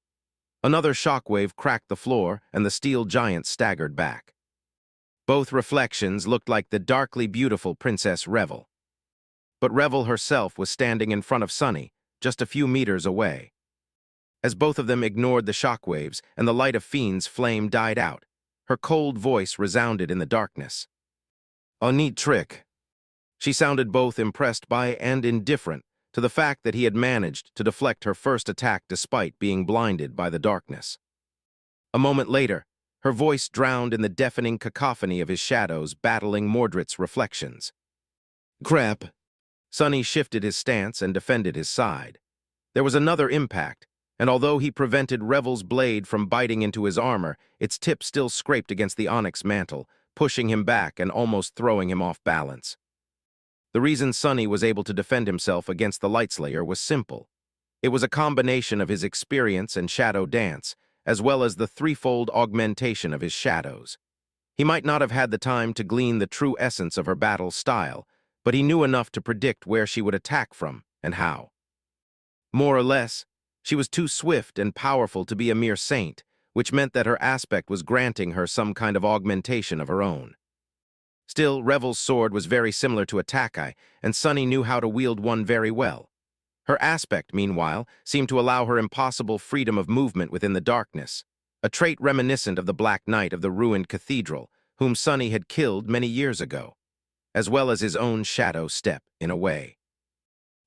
Another shockwave cracked the floor, and the steel giant staggered back. Both reflections looked like the darkly beautiful Princess Revel. But Revel herself was standing in front of Sonny, just a few meters away. As both of them ignored the shockwaves and the light of Fiend's flame died out, her cold voice resounded in the darkness. A neat trick. She sounded both impressed by and indifferent to the fact that he had managed to deflect her first attack despite being blinded by the darkness. A moment later, her voice drowned in the deafening cacophony of his shadows battling Mordred's reflections. Crap. Sonny shifted his stance and defended his side. There was another impact, and although he prevented Revel's blade from biting into his armor, its tip still scraped against the onyx mantle, pushing him back and almost throwing him off balance. The reason Sonny was able to defend himself against the Lightslayer was simple. It was a combination of his experience and shadow dance, as well as the threefold augmentation of his shadows. He might not have had the time to glean the true essence of her battle style, but he knew enough to predict where she would attack from and how. More or less, she was too swift and powerful to be a mere saint, which meant that her aspect was granting her some kind of augmentation of her own. Still, Revel's sword was very similar to Atakai, and Sonny knew how to wield one very well. Her aspect, meanwhile, seemed to allow her impossible freedom of movement within the darkness, a trait reminiscent of the Black Knight of the ruined cathedral, whom Sonny had killed many years ago, as well as his own shadow step, in a way.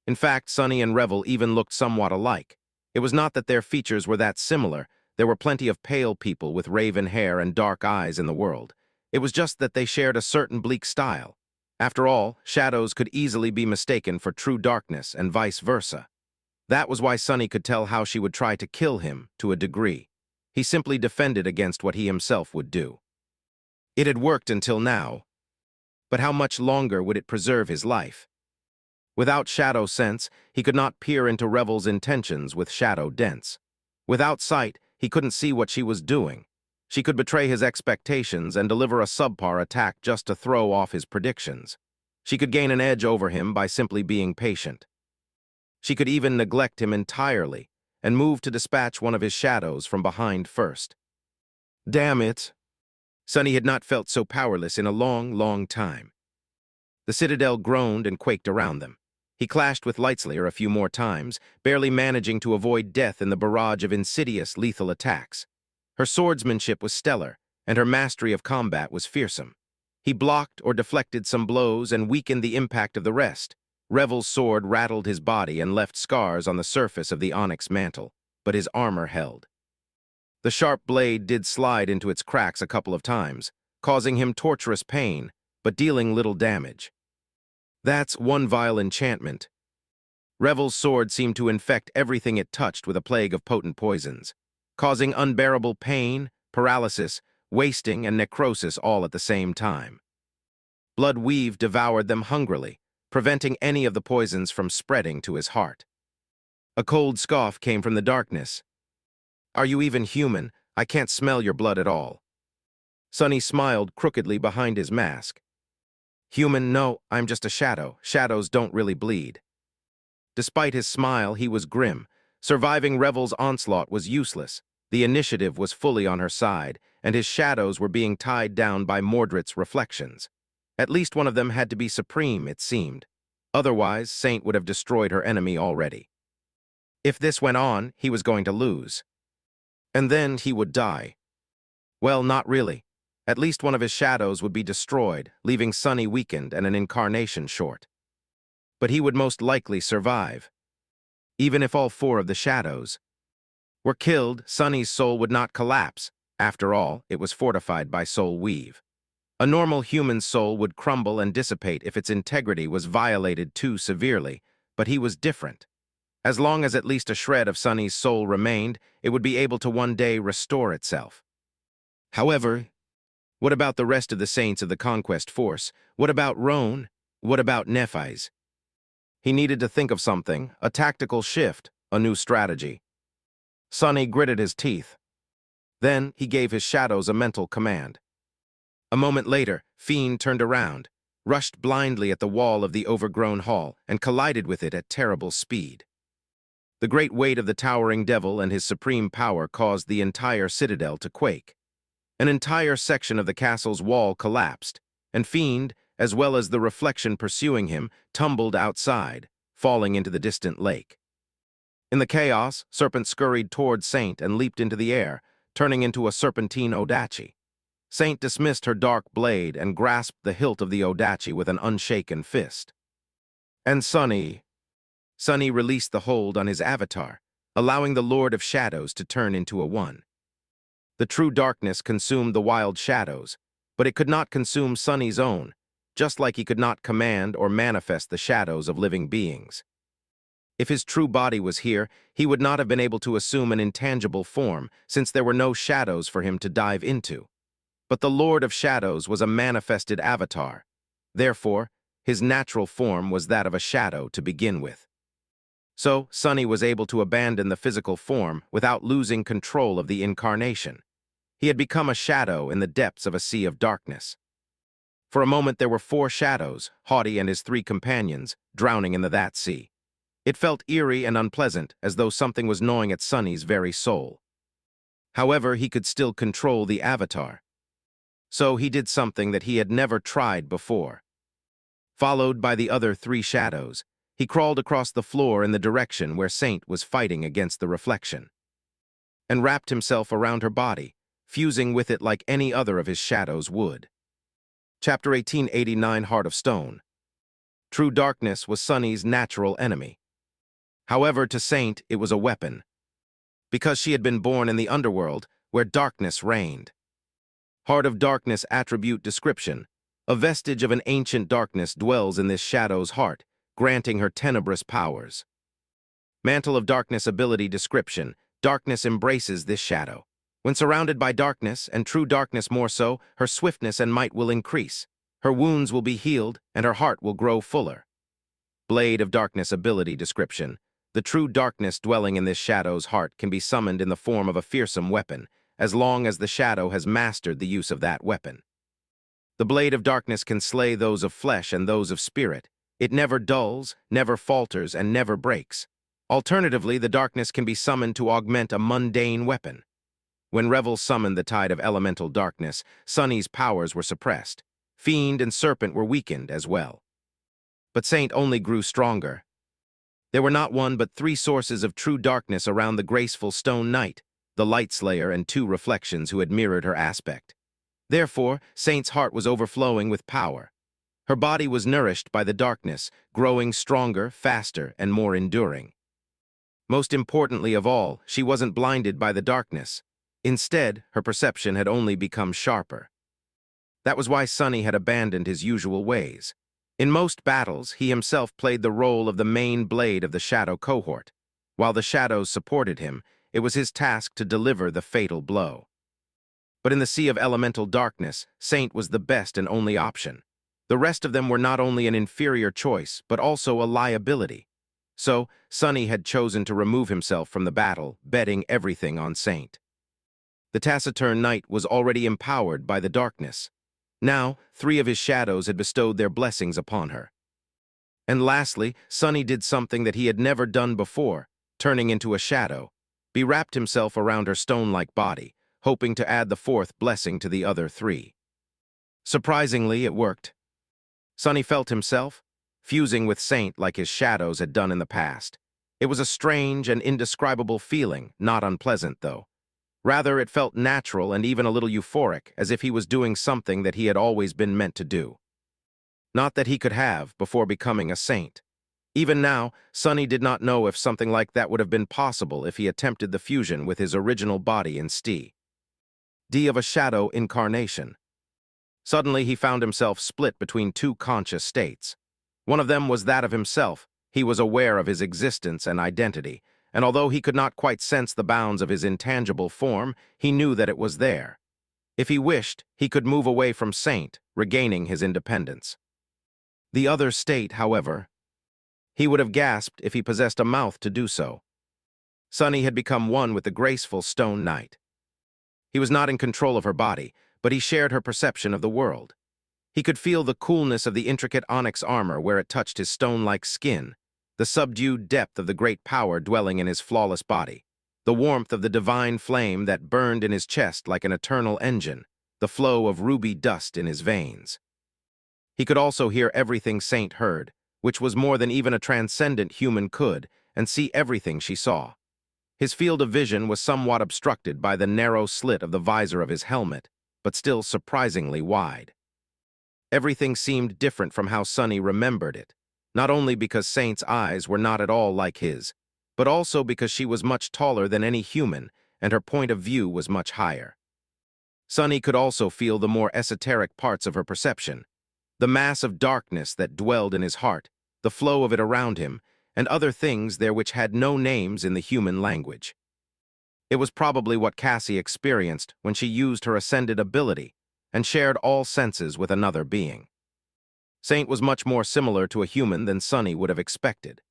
In fact, Sonny and Revel even looked somewhat alike. It was not that their features were that similar. There were plenty of pale people with raven hair and dark eyes in the world. It was just that they shared a certain bleak style. After all, shadows could easily be mistaken for true darkness and vice versa. That was why Sunny could tell how she would try to kill him to a degree. He simply defended against what he himself would do. It had worked until now, but how much longer would it preserve his life? Without shadow sense, he could not peer into Revel's intentions with shadow dents. Without sight, he couldn't see what she was doing. She could betray his expectations and deliver a subpar attack just to throw off his predictions. She could gain an edge over him by simply being patient. She could even neglect him entirely and move to dispatch one of his shadows from behind first. Damn it! Sunny had not felt so powerless in a long, long time. The citadel groaned and quaked around them. He clashed with Lightslayer a few more times, barely managing to avoid death in the barrage of insidious, lethal attacks. Her swordsmanship was stellar, and her mastery of combat was fearsome. He blocked or deflected some blows and weakened the impact of the rest. Revel's sword rattled his body and left scars on the surface of the onyx mantle, but his armor held. The sharp blade did slide into its cracks a couple of times, causing him torturous pain, but dealing little damage. That's one vile enchantment. Revel's sword seemed to infect everything it touched with a plague of potent poisons, causing unbearable pain, paralysis, wasting, and necrosis all at the same time. Blood weave devoured them hungrily, preventing any of the poisons from spreading to his heart. A cold scoff came from the darkness. "Are you even human? I can't smell your blood at all." Sunny smiled crookedly behind his mask. "Human, no, I'm just a shadow. Shadows don't really bleed." Despite his smile, he was grim. Surviving Revel's onslaught was useless. The initiative was fully on her side, and his shadows were being tied down by Mordred's reflections. At least one of them had to be supreme, it seemed. Otherwise, Saint would have destroyed her enemy already. If this went on, he was going to lose. And then he would die. Well, not really. At least one of his shadows would be destroyed, leaving Sunny weakened and an incarnation short. But he would most likely survive. Even if all four of the shadows were killed, Sunny's soul would not collapse. After all, it was fortified by soul weave. A normal human soul would crumble and dissipate if its integrity was violated too severely, but he was different. As long as at least a shred of Sunny's soul remained, it would be able to one day restore itself. However, what about the rest of the saints of the Conquest Force? What about Roan? What about Nephis? He needed to think of something, a tactical shift, a new strategy. Sunny gritted his teeth. Then he gave his shadows a mental command. A moment later, Fiend turned around, rushed blindly at the wall of the overgrown hall, and collided with it at terrible speed. The great weight of the towering devil and his supreme power caused the entire citadel to quake. An entire section of the castle's wall collapsed, and Fiend, as well as the reflection pursuing him, tumbled outside, falling into the distant lake. In the chaos, Serpent scurried toward Saint and leaped into the air, turning into a serpentine Odachi. Saint dismissed her dark blade and grasped the hilt of the Odachi with an unshaken fist. And Sunny released the hold on his avatar, allowing the Lord of Shadows to turn into a one. The true darkness consumed the wild shadows, but it could not consume Sunny's own, just like he could not command or manifest the shadows of living beings. If his true body was here, he would not have been able to assume an intangible form, since there were no shadows for him to dive into. But the Lord of Shadows was a manifested avatar. Therefore, his natural form was that of a shadow to begin with. So, Sunny was able to abandon the physical form without losing control of the incarnation. He had become a shadow in the depths of a sea of darkness. For a moment there were four shadows, Haughty and his three companions, drowning in that sea. It felt eerie and unpleasant, as though something was gnawing at Sunny's very soul. However, he could still control the avatar. So he did something that he had never tried before. Followed by the other three shadows, he crawled across the floor in the direction where Saint was fighting against the reflection, and wrapped himself around her body, fusing with it like any other of his shadows would. Chapter 1889, Heart of Stone. True darkness was Sunny's natural enemy. However, to Saint, it was a weapon, because she had been born in the underworld, where darkness reigned. Heart of Darkness attribute description. A vestige of an ancient darkness dwells in this shadow's heart, granting her tenebrous powers. Mantle of Darkness ability description. Darkness embraces this shadow. When surrounded by darkness, and true darkness more so, her swiftness and might will increase. Her wounds will be healed, and her heart will grow fuller. Blade of Darkness ability description. The true darkness dwelling in this shadow's heart can be summoned in the form of a fearsome weapon, as long as the shadow has mastered the use of that weapon. The Blade of Darkness can slay those of flesh and those of spirit. It never dulls, never falters, and never breaks. Alternatively, the darkness can be summoned to augment a mundane weapon. When Revel summoned the tide of elemental darkness, Sunny's powers were suppressed. Fiend and Serpent were weakened as well. But Saint only grew stronger. There were not one but three sources of true darkness around the graceful stone knight, the Light Slayer and two reflections who had mirrored her aspect. Therefore, Saint's heart was overflowing with power. Her body was nourished by the darkness, growing stronger, faster, and more enduring. Most importantly of all, she wasn't blinded by the darkness. Instead, her perception had only become sharper. That was why Sunny had abandoned his usual ways. In most battles, he himself played the role of the main blade of the Shadow cohort. While the Shadows supported him, it was his task to deliver the fatal blow. But in the sea of elemental darkness, Saint was the best and only option. The rest of them were not only an inferior choice, but also a liability. So, Sunny had chosen to remove himself from the battle, betting everything on Saint. The taciturn knight was already empowered by the darkness. Now, three of his shadows had bestowed their blessings upon her. And lastly, Sunny did something that he had never done before, turning into a shadow. He wrapped himself around her stone-like body, hoping to add the fourth blessing to the other three. Surprisingly, it worked. Sunny felt himself fusing with Saint like his shadows had done in the past. It was a strange and indescribable feeling, not unpleasant, though. Rather, it felt natural and even a little euphoric, as if he was doing something that he had always been meant to do. Not that he could have before becoming a saint. Even now, Sunny did not know if something like that would have been possible if he attempted the fusion with his original body instead. Of a shadow incarnation. Suddenly, he found himself split between two conscious states. One of them was that of himself. He was aware of his existence and identity, and although he could not quite sense the bounds of his intangible form, he knew that it was there. If he wished, he could move away from Saint, regaining his independence. The other state, however, he would have gasped if he possessed a mouth to do so. Sunny had become one with the graceful stone knight. He was not in control of her body, but he shared her perception of the world. He could feel the coolness of the intricate onyx armor where it touched his stone-like skin, the subdued depth of the great power dwelling in his flawless body, the warmth of the divine flame that burned in his chest like an eternal engine, the flow of ruby dust in his veins. He could also hear everything Saint heard, which was more than even a transcendent human could, and see everything she saw. His field of vision was somewhat obstructed by the narrow slit of the visor of his helmet, but still surprisingly wide. Everything seemed different from how Sunny remembered it, not only because Saint's eyes were not at all like his, but also because she was much taller than any human, and her point of view was much higher. Sunny could also feel the more esoteric parts of her perception, the mass of darkness that dwelled in his heart, the flow of it around him, and other things there which had no names in the human language. It was probably what Cassie experienced when she used her ascended ability and shared all senses with another being. Saint was much more similar to a human than Sunny would have expected.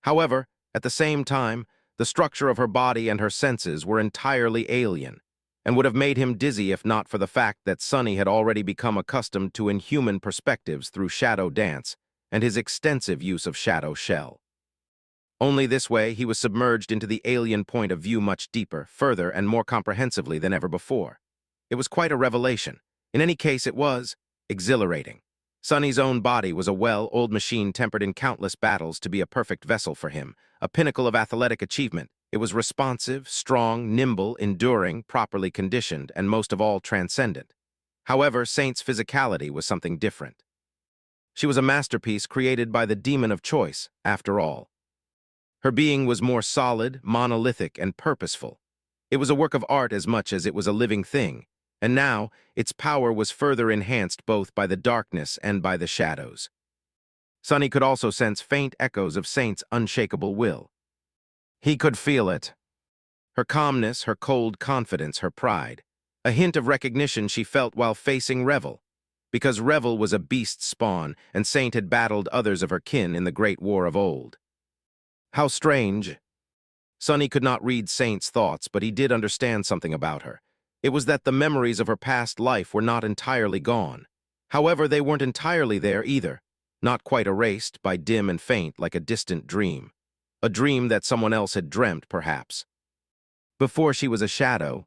However, at the same time, the structure of her body and her senses were entirely alien, and would have made him dizzy if not for the fact that Sunny had already become accustomed to inhuman perspectives through shadow dance and his extensive use of shadow shell. Only this way he was submerged into the alien point of view much deeper, further, and more comprehensively than ever before. It was quite a revelation. In any case, it was exhilarating. Sunny's own body was a well-oiled machine tempered in countless battles to be a perfect vessel for him, a pinnacle of athletic achievement. It was responsive, strong, nimble, enduring, properly conditioned, and most of all transcendent. However, Saint's physicality was something different. She was a masterpiece created by the demon of choice, after all. Her being was more solid, monolithic, and purposeful. It was a work of art as much as it was a living thing, and now its power was further enhanced both by the darkness and by the shadows. Sunny could also sense faint echoes of Saint's unshakable will. He could feel it. Her calmness, her cold confidence, her pride. A hint of recognition she felt while facing Revel. Because Revel was a beast spawn, and Saint had battled others of her kin in the Great War of old. How strange. Sonny could not read Saint's thoughts, but he did understand something about her. It was that the memories of her past life were not entirely gone. However, they weren't entirely there either, not quite erased by dim and faint like a distant dream. A dream that someone else had dreamt, perhaps. Before she was a shadow.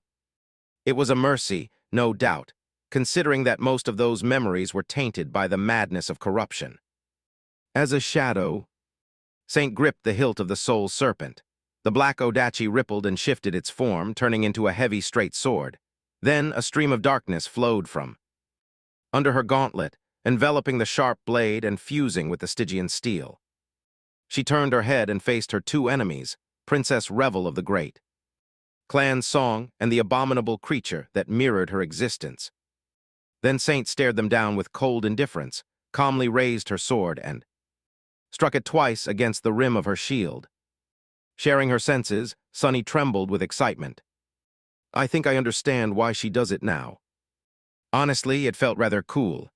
It was a mercy, no doubt, considering that most of those memories were tainted by the madness of corruption. As a shadow, Saint gripped the hilt of the soul serpent. The black odachi rippled and shifted its form, turning into a heavy straight sword. Then a stream of darkness flowed from under her gauntlet, enveloping the sharp blade and fusing with the Stygian steel. She turned her head and faced her two enemies, Princess Revel of the Great Clan's song and the abominable creature that mirrored her existence. Then Saint stared them down with cold indifference, calmly raised her sword and struck it twice against the rim of her shield. Sharing her senses, Sonny trembled with excitement. I think I understand why she does it now. Honestly, it felt rather cool.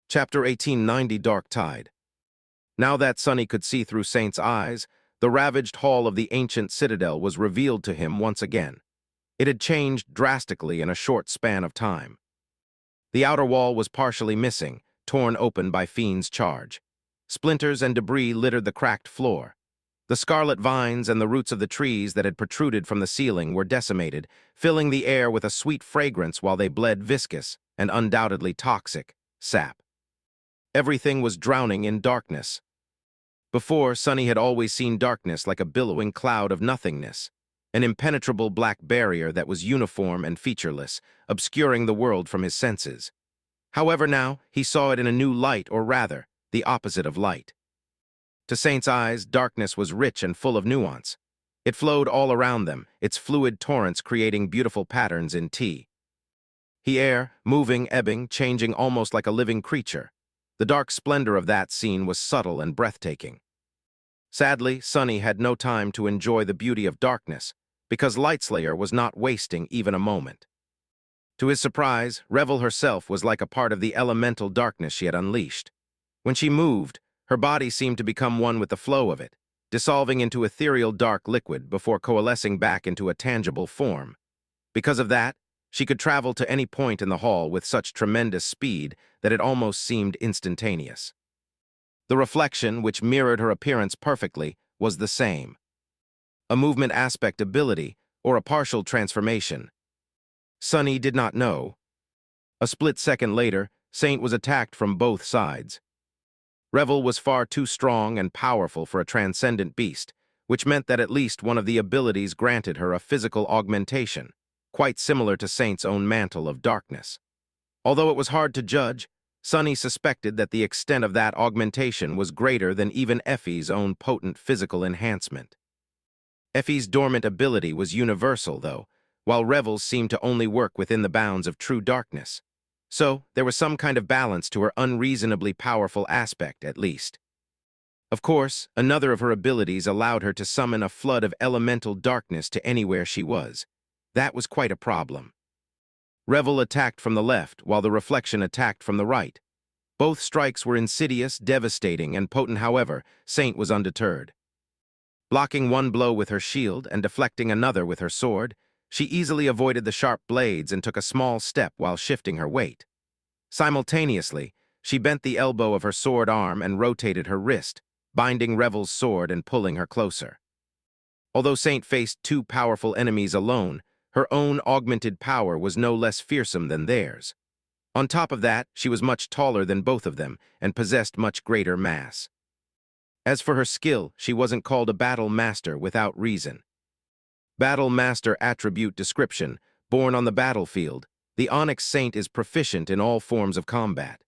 Chapter 1890 Dark Tide. Now that Sonny could see through Saint's eyes, the ravaged hall of the ancient citadel was revealed to him once again. It had changed drastically in a short span of time. The outer wall was partially missing, torn open by Fiend's charge. Splinters and debris littered the cracked floor. The scarlet vines and the roots of the trees that had protruded from the ceiling were decimated, filling the air with a sweet fragrance while they bled viscous and undoubtedly toxic sap. Everything was drowning in darkness. Before, Sonny had always seen darkness like a billowing cloud of nothingness, an impenetrable black barrier that was uniform and featureless, obscuring the world from his senses. However, now, he saw it in a new light, or rather, the opposite of light. To Saint's eyes, darkness was rich and full of nuance. It flowed all around them, its fluid torrents creating beautiful patterns in T. The air, moving, ebbing, changing almost like a living creature. The dark splendor of that scene was subtle and breathtaking. Sadly, Sonny had no time to enjoy the beauty of darkness, because Lightslayer was not wasting even a moment. To his surprise, Revel herself was like a part of the elemental darkness she had unleashed. When she moved, her body seemed to become one with the flow of it, dissolving into ethereal dark liquid before coalescing back into a tangible form. Because of that, she could travel to any point in the hall with such tremendous speed that it almost seemed instantaneous. The reflection, which mirrored her appearance perfectly, was the same. A movement aspect ability, or a partial transformation. Sonny did not know. A split second later, Saint was attacked from both sides. Revel was far too strong and powerful for a transcendent beast, which meant that at least one of the abilities granted her a physical augmentation, quite similar to Saint's own mantle of darkness. Although it was hard to judge, Sonny suspected that the extent of that augmentation was greater than even Effie's own potent physical enhancement. Effie's dormant ability was universal, though, while Revel's seemed to only work within the bounds of true darkness. So, there was some kind of balance to her unreasonably powerful aspect, at least. Of course, another of her abilities allowed her to summon a flood of elemental darkness to anywhere she was. That was quite a problem. Revel attacked from the left, while the reflection attacked from the right. Both strikes were insidious, devastating, and potent. However, Saint was undeterred. Blocking one blow with her shield and deflecting another with her sword, she easily avoided the sharp blades and took a small step while shifting her weight. Simultaneously, she bent the elbow of her sword arm and rotated her wrist, binding Revel's sword and pulling her closer. Although Saint faced two powerful enemies alone, her own augmented power was no less fearsome than theirs. On top of that, she was much taller than both of them and possessed much greater mass. As for her skill, she wasn't called a battle master without reason. Battle Master Attribute Description. Born on the battlefield, the Onyx Saint is proficient in all forms of combat.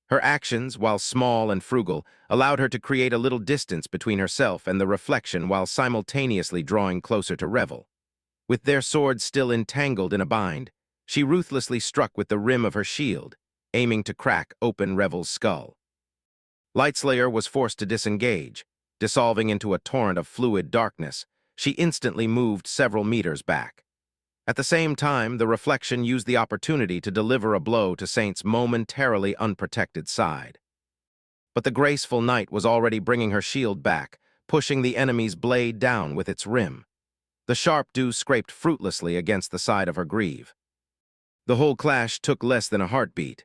Her actions, while small and frugal, allowed her to create a little distance between herself and the reflection while simultaneously drawing closer to Revel. With their swords still entangled in a bind, she ruthlessly struck with the rim of her shield, aiming to crack open Revel's skull. Lightslayer was forced to disengage. dissolving into a torrent of fluid darkness. She instantly moved several meters back. At the same time, the reflection used the opportunity to deliver a blow to Saint's momentarily unprotected side. But the graceful knight was already bringing her shield back, pushing the enemy's blade down with its rim. The sharp dew scraped fruitlessly against the side of her greave. The whole clash took less than a heartbeat.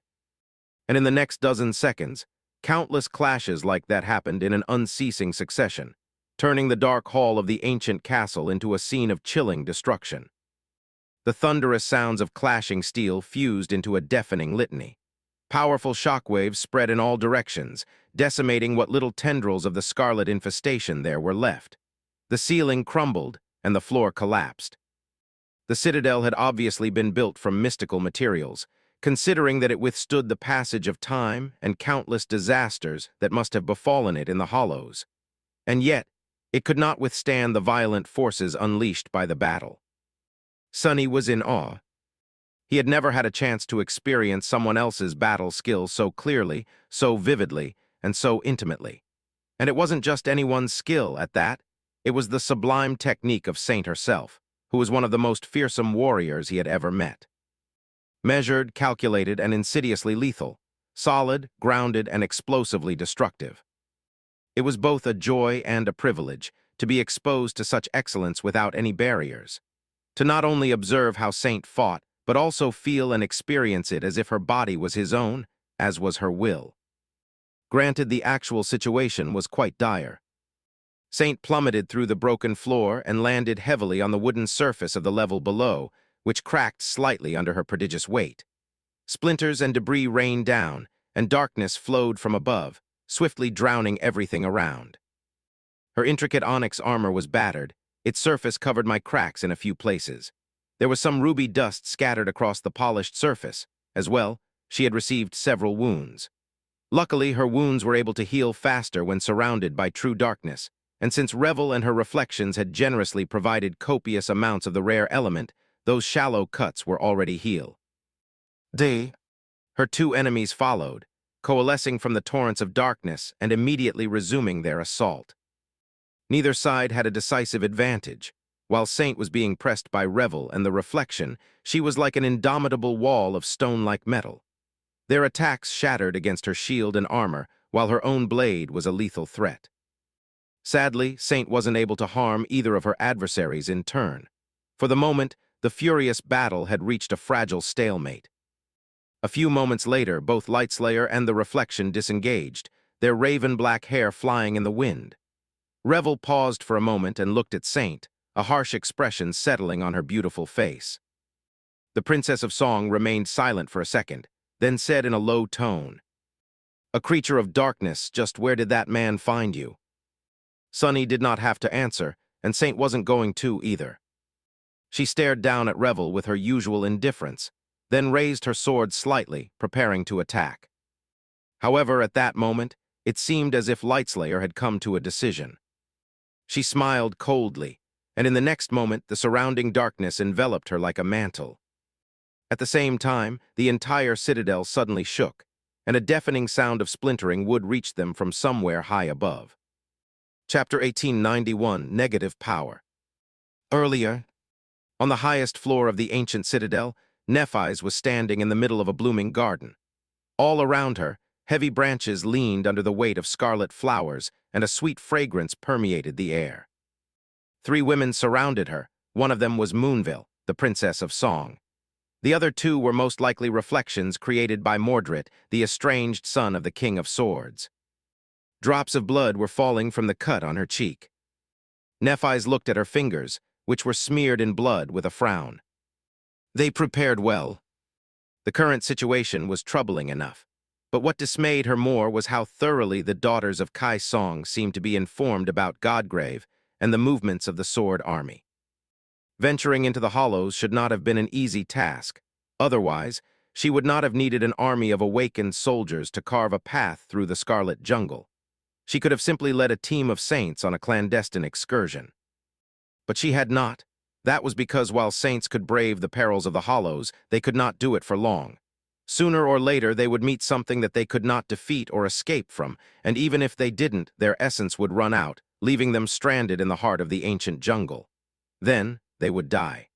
And in the next dozen seconds, countless clashes like that happened in an unceasing succession, turning the dark hall of the ancient castle into a scene of chilling destruction. The thunderous sounds of clashing steel fused into a deafening litany. Powerful shockwaves spread in all directions, decimating what little tendrils of the scarlet infestation there were left. The ceiling crumbled, and the floor collapsed. The citadel had obviously been built from mystical materials, considering that it withstood the passage of time and countless disasters that must have befallen it in the hollows. And yet, it could not withstand the violent forces unleashed by the battle. Sonny was in awe. He had never had a chance to experience someone else's battle skill so clearly, so vividly, and so intimately. And it wasn't just anyone's skill at that. It was the sublime technique of Saint herself, who was one of the most fearsome warriors he had ever met. Measured, calculated, and insidiously lethal, solid, grounded, and explosively destructive. It was both a joy and a privilege to be exposed to such excellence without any barriers, to not only observe how Saint fought, but also feel and experience it as if her body was his own, as was her will. Granted, the actual situation was quite dire. Saint plummeted through the broken floor and landed heavily on the wooden surface of the level below, which cracked slightly under her prodigious weight. Splinters and debris rained down, and darkness flowed from above, swiftly drowning everything around. Her intricate onyx armor was battered, its surface covered by cracks in a few places. There was some ruby dust scattered across the polished surface. As well, she had received several wounds. Luckily, her wounds were able to heal faster when surrounded by true darkness, and since Revel and her reflections had generously provided copious amounts of the rare element, those shallow cuts were already healed. Her two enemies followed, coalescing from the torrents of darkness and immediately resuming their assault. Neither side had a decisive advantage. While Saint was being pressed by Revel and the reflection, she was like an indomitable wall of stone-like metal. Their attacks shattered against her shield and armor, while her own blade was a lethal threat. Sadly, Saint wasn't able to harm either of her adversaries in turn. For the moment, the furious battle had reached a fragile stalemate. A few moments later, both Lightslayer and the reflection disengaged, their raven-black hair flying in the wind. Revel paused for a moment and looked at Saint, a harsh expression settling on her beautiful face. The Princess of Song remained silent for a second, then said in a low tone, "A creature of darkness, just where did that man find you?" Sonny did not have to answer, and Saint wasn't going to either. She stared down at Revel with her usual indifference, then raised her sword slightly, preparing to attack. However, at that moment, it seemed as if Lightslayer had come to a decision. She smiled coldly, and in the next moment the surrounding darkness enveloped her like a mantle. At the same time, the entire citadel suddenly shook, and a deafening sound of splintering wood reached them from somewhere high above. Chapter 1891, Negative Power. Earlier, on the highest floor of the ancient citadel, Nephis was standing in the middle of a blooming garden. All around her, heavy branches leaned under the weight of scarlet flowers, and a sweet fragrance permeated the air. 3 women surrounded her. One of them was Moonville, the Princess of Song. The other 2 were most likely reflections created by Mordred, the estranged son of the King of Swords. Drops of blood were falling from the cut on her cheek. Nephis looked at her fingers, which were smeared in blood, with a frown. They prepared well. The current situation was troubling enough, but what dismayed her more was how thoroughly the daughters of Kai Song seemed to be informed about Godgrave and the movements of the Sword Army. Venturing into the hollows should not have been an easy task. Otherwise, she would not have needed an army of awakened soldiers to carve a path through the scarlet jungle. She could have simply led a team of saints on a clandestine excursion. But she had not. That was because while saints could brave the perils of the hollows, they could not do it for long. Sooner or later, they would meet something that they could not defeat or escape from, and even if they didn't, their essence would run out, leaving them stranded in the heart of the ancient jungle. Then, they would die.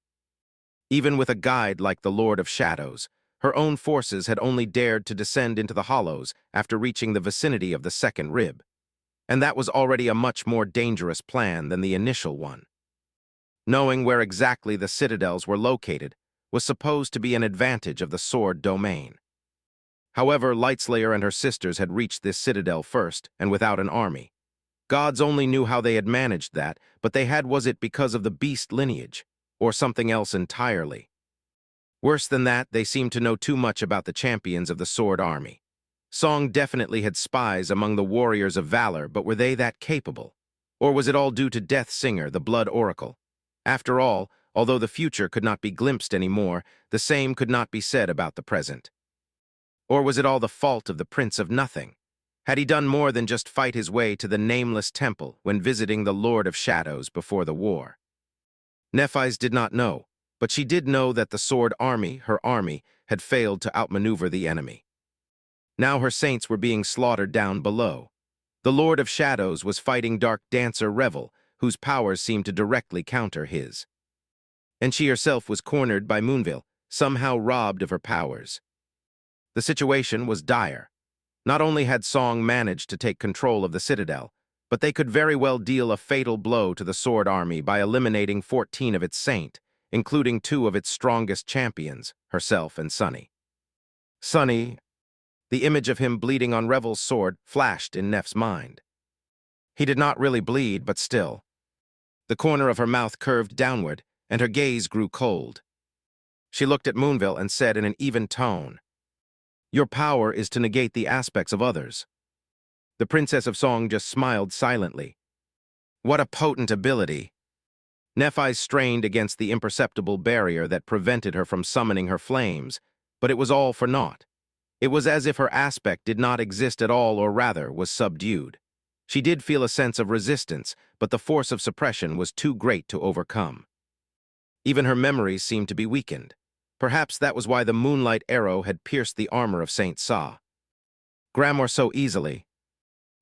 Even with a guide like the Lord of Shadows, her own forces had only dared to descend into the hollows after reaching the vicinity of the second rib. And that was already a much more dangerous plan than the initial one. Knowing where exactly the citadels were located was supposed to be an advantage of the sword domain. However, Lightslayer and her sisters had reached this citadel first, and without an army. Gods only knew how they had managed that, but was it because of the beast lineage, or something else entirely? Worse than that, they seemed to know too much about the champions of the Sword Army. Song definitely had spies among the warriors of valor, but were they that capable? Or was it all due to Death Singer, the Blood Oracle? After all, although the future could not be glimpsed anymore, the same could not be said about the present. Or was it all the fault of the Prince of Nothing? Had he done more than just fight his way to the nameless temple when visiting the Lord of Shadows before the war? Nephis did not know, but she did know that the Sword Army, her army, had failed to outmaneuver the enemy. Now her saints were being slaughtered down below. The Lord of Shadows was fighting Dark Dancer Revel, whose powers seemed to directly counter his. And she herself was cornered by Moonville, somehow robbed of her powers. The situation was dire. Not only had Song managed to take control of the citadel, but they could very well deal a fatal blow to the Sword Army by eliminating 14 of its saint, including 2 of its strongest champions, herself and Sunny. Sunny, the image of him bleeding on Revel's sword flashed in Neff's mind. He did not really bleed, but still. The corner of her mouth curved downward, and her gaze grew cold. She looked at Moonville and said in an even tone, "Your power is to negate the aspects of others." The Princess of Song just smiled silently. What a potent ability! Nephis strained against the imperceptible barrier that prevented her from summoning her flames, but it was all for naught. It was as if her aspect did not exist at all, or rather, was subdued. She did feel a sense of resistance, but the force of suppression was too great to overcome. Even her memories seemed to be weakened. Perhaps that was why the moonlight arrow had pierced the armor of Saint Sa. Grammar so easily.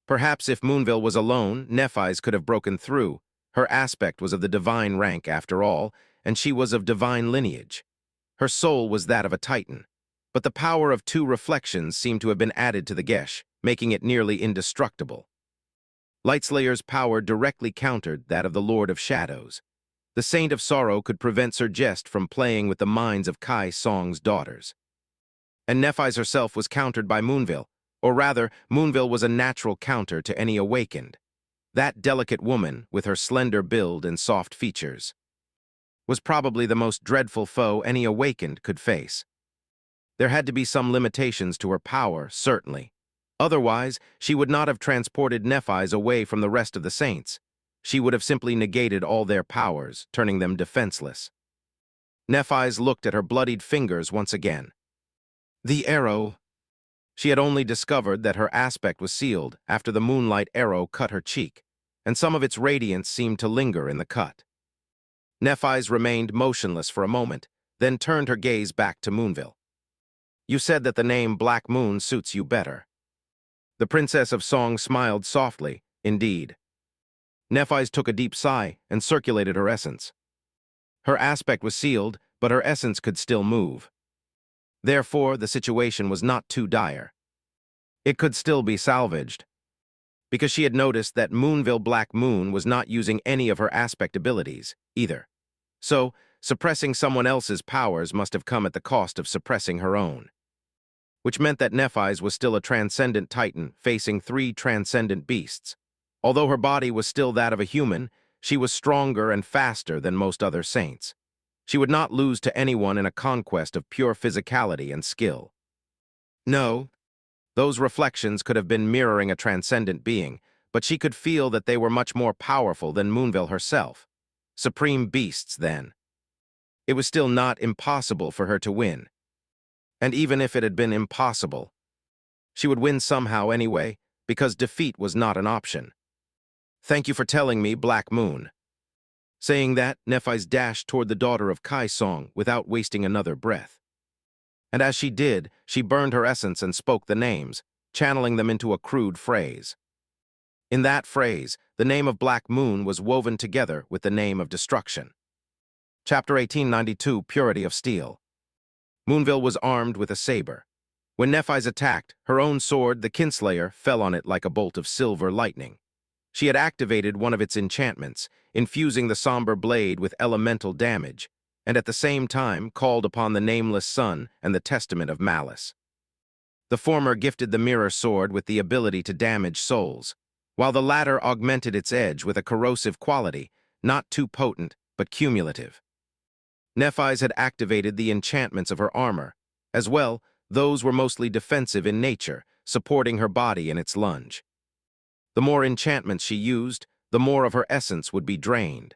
Perhaps if Moonville was alone, Nephis could have broken through. Her aspect was of the divine rank after all, and she was of divine lineage. Her soul was that of a Titan. But the power of 2 reflections seemed to have been added to the Gesh, making it nearly indestructible. Lightslayer's power directly countered that of the Lord of Shadows. The Saint of Sorrow could prevent Sir Jest from playing with the minds of Kai Song's daughters. And Nephis herself was countered by Moonville, or rather, Moonville was a natural counter to any awakened. That delicate woman, with her slender build and soft features, was probably the most dreadful foe any awakened could face. There had to be some limitations to her power, certainly. Otherwise, she would not have transported Nephis away from the rest of the saints. She would have simply negated all their powers, turning them defenseless. Nephis looked at her bloodied fingers once again. The arrow. She had only discovered that her aspect was sealed after the moonlight arrow cut her cheek, and some of its radiance seemed to linger in the cut. Nephis remained motionless for a moment, then turned her gaze back to Moonville. You said that the name Black Moon suits you better. The Princess of Song smiled softly, indeed. Nephis took a deep sigh and circulated her essence. Her aspect was sealed, but her essence could still move. Therefore, the situation was not too dire. It could still be salvaged. Because she had noticed that Moonville Black Moon was not using any of her aspect abilities, either. So, suppressing someone else's powers must have come at the cost of suppressing her own. Which meant that Nephis was still a transcendent titan facing 3 transcendent beasts. Although her body was still that of a human, she was stronger and faster than most other saints. She would not lose to anyone in a conquest of pure physicality and skill. No, those reflections could have been mirroring a transcendent being, but she could feel that they were much more powerful than Moonville herself. Supreme beasts, then. It was still not impossible for her to win. And even if it had been impossible, she would win somehow anyway, because defeat was not an option. Thank you for telling me, Black Moon. Saying that, Nephis dashed toward the daughter of Kai Song without wasting another breath. And as she did, she burned her essence and spoke the names, channeling them into a crude phrase. In that phrase, the name of Black Moon was woven together with the name of destruction. Chapter 1892, Purity of Steel. Moonville was armed with a saber. When Nephis attacked, her own sword, the Kinslayer, fell on it like a bolt of silver lightning. She had activated one of its enchantments, infusing the somber blade with elemental damage, and at the same time called upon the nameless sun and the testament of malice. The former gifted the mirror sword with the ability to damage souls, while the latter augmented its edge with a corrosive quality, not too potent, but cumulative. Nephis had activated the enchantments of her armor. As well, those were mostly defensive in nature, supporting her body in its lunge. The more enchantments she used, the more of her essence would be drained.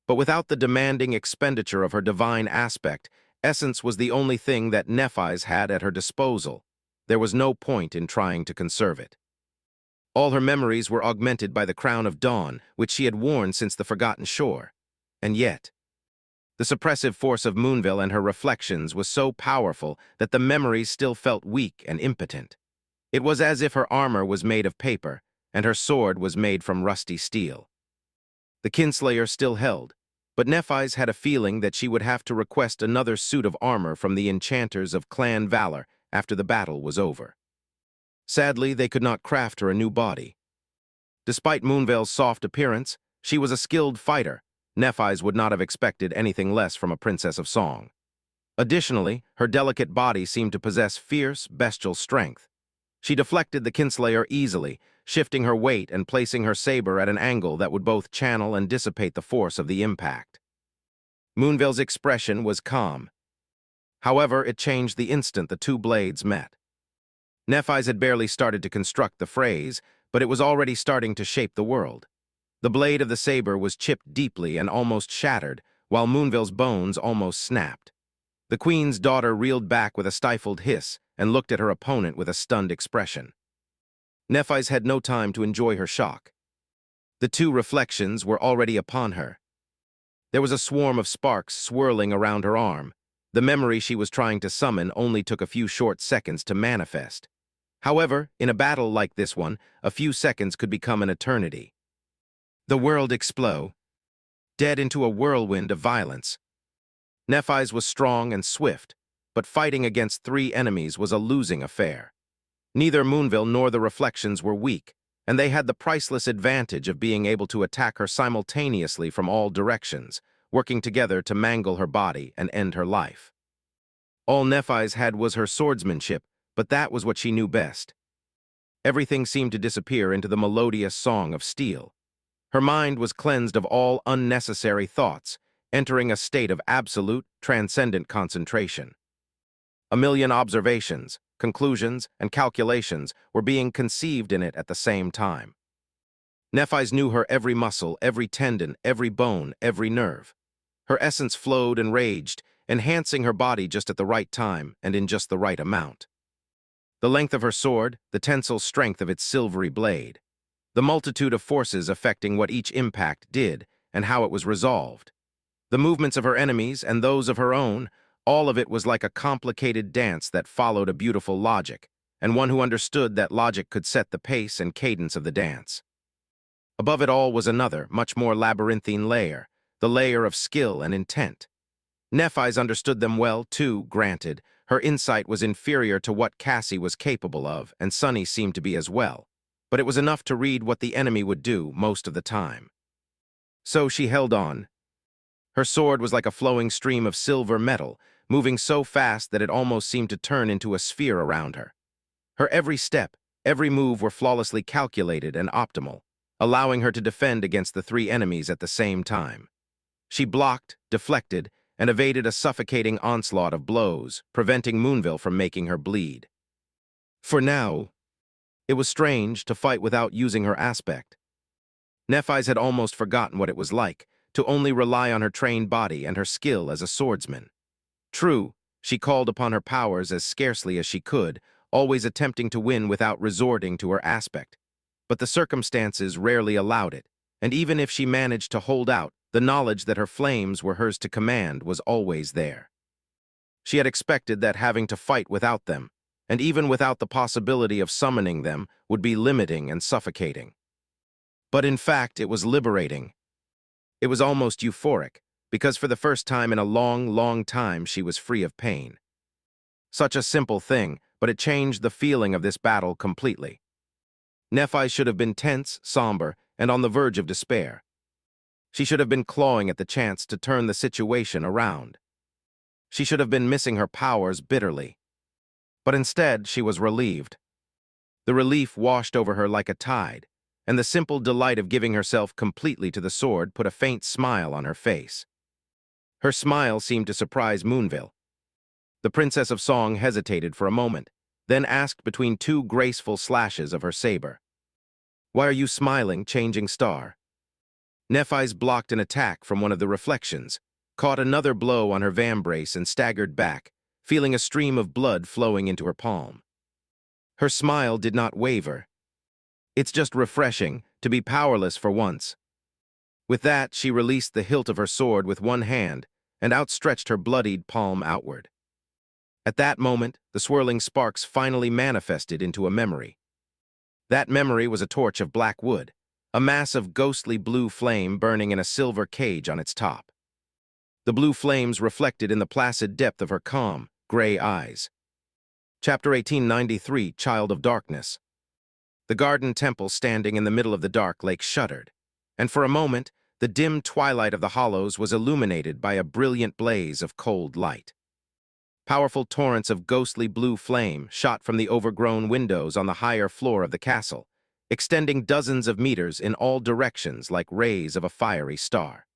But without the demanding expenditure of her divine aspect, essence was the only thing that Nephis had at her disposal. There was no point in trying to conserve it. All her memories were augmented by the crown of dawn, which she had worn since the Forgotten Shore. And yet, the suppressive force of Moonville and her reflections was so powerful that the memories still felt weak and impotent. It was as if her armor was made of paper, and her sword was made from rusty steel. The Kinslayer still held, but Nephis had a feeling that she would have to request another suit of armor from the enchanters of Clan Valor after the battle was over. Sadly, they could not craft her a new body. Despite Moonville's soft appearance, she was a skilled fighter. Nephis would not have expected anything less from a princess of song. Additionally, her delicate body seemed to possess fierce, bestial strength. She deflected the Kinslayer easily, shifting her weight and placing her saber at an angle that would both channel and dissipate the force of the impact. Moonville's expression was calm. However, it changed the instant the two blades met. Nephis had barely started to construct the phrase, but it was already starting to shape the world. The blade of the saber was chipped deeply and almost shattered, while Moonville's bones almost snapped. The queen's daughter reeled back with a stifled hiss and looked at her opponent with a stunned expression. Nephis had no time to enjoy her shock. The two reflections were already upon her. There was a swarm of sparks swirling around her arm. The memory she was trying to summon only took a few short seconds to manifest. However, in a battle like this one, a few seconds could become an eternity. The world explode, dead into a whirlwind of violence. Nephis was strong and swift, but fighting against three enemies was a losing affair. Neither Moonville nor the reflections were weak, and they had the priceless advantage of being able to attack her simultaneously from all directions, working together to mangle her body and end her life. All Nephis had was her swordsmanship, but that was what she knew best. Everything seemed to disappear into the melodious song of steel. Her mind was cleansed of all unnecessary thoughts, entering a state of absolute, transcendent concentration. A million observations, conclusions, and calculations were being conceived in it at the same time. Nephis knew her every muscle, every tendon, every bone, every nerve. Her essence flowed and raged, enhancing her body just at the right time and in just the right amount. The length of her sword, the tensile strength of its silvery blade, the multitude of forces affecting what each impact did and how it was resolved, the movements of her enemies and those of her own, all of it was like a complicated dance that followed a beautiful logic, and one who understood that logic could set the pace and cadence of the dance. Above it all was another, much more labyrinthine layer, the layer of skill and intent. Nephis understood them well, too, granted. Her insight was inferior to what Cassie was capable of, and Sunny seemed to be as well. But it was enough to read what the enemy would do most of the time. So she held on. Her sword was like a flowing stream of silver metal, moving so fast that it almost seemed to turn into a sphere around her. Her every step, every move were flawlessly calculated and optimal, allowing her to defend against the three enemies at the same time. She blocked, deflected, and evaded a suffocating onslaught of blows, preventing Moonville from making her bleed. For now, it was strange to fight without using her aspect. Nephis had almost forgotten what it was like, to only rely on her trained body and her skill as a swordsman. True, she called upon her powers as scarcely as she could, always attempting to win without resorting to her aspect. But the circumstances rarely allowed it, and even if she managed to hold out, the knowledge that her flames were hers to command was always there. She had expected that having to fight without them, and even without the possibility of summoning them, would be limiting and suffocating. But in fact, it was liberating. It was almost euphoric, because for the first time in a long, long time she was free of pain. Such a simple thing, but it changed the feeling of this battle completely. Nephis should have been tense, somber, and on the verge of despair. She should have been clawing at the chance to turn the situation around. She should have been missing her powers bitterly. But instead, she was relieved. The relief washed over her like a tide, and the simple delight of giving herself completely to the sword put a faint smile on her face. Her smile seemed to surprise Moonville. The Princess of Song hesitated for a moment, then asked between two graceful slashes of her saber. "Why are you smiling, changing star?" Nephis blocked an attack from one of the reflections, caught another blow on her vambrace and staggered back, feeling a stream of blood flowing into her palm. Her smile did not waver. "It's just refreshing to be powerless for once." With that, she released the hilt of her sword with one hand and outstretched her bloodied palm outward. At that moment, the swirling sparks finally manifested into a memory. That memory was a torch of black wood, a mass of ghostly blue flame burning in a silver cage on its top. The blue flames reflected in the placid depth of her calm, gray eyes. Chapter 1893, Child of Darkness. The garden temple standing in the middle of the dark lake shuddered, and for a moment, the dim twilight of the hollows was illuminated by a brilliant blaze of cold light. Powerful torrents of ghostly blue flame shot from the overgrown windows on the higher floor of the castle, extending dozens of meters in all directions like rays of a fiery star.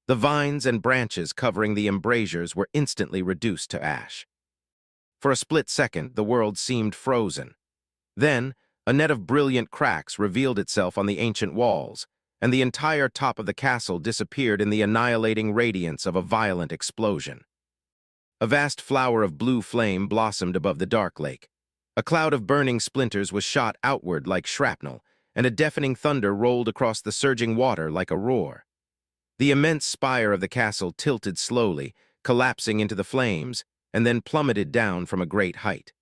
The vines and branches covering the embrasures were instantly reduced to ash. For a split second, the world seemed frozen. Then, a net of brilliant cracks revealed itself on the ancient walls, and the entire top of the castle disappeared in the annihilating radiance of a violent explosion. A vast flower of blue flame blossomed above the dark lake. A cloud of burning splinters was shot outward like shrapnel, and a deafening thunder rolled across the surging water like a roar. The immense spire of the castle tilted slowly, collapsing into the flames, and then plummeted down from a great height.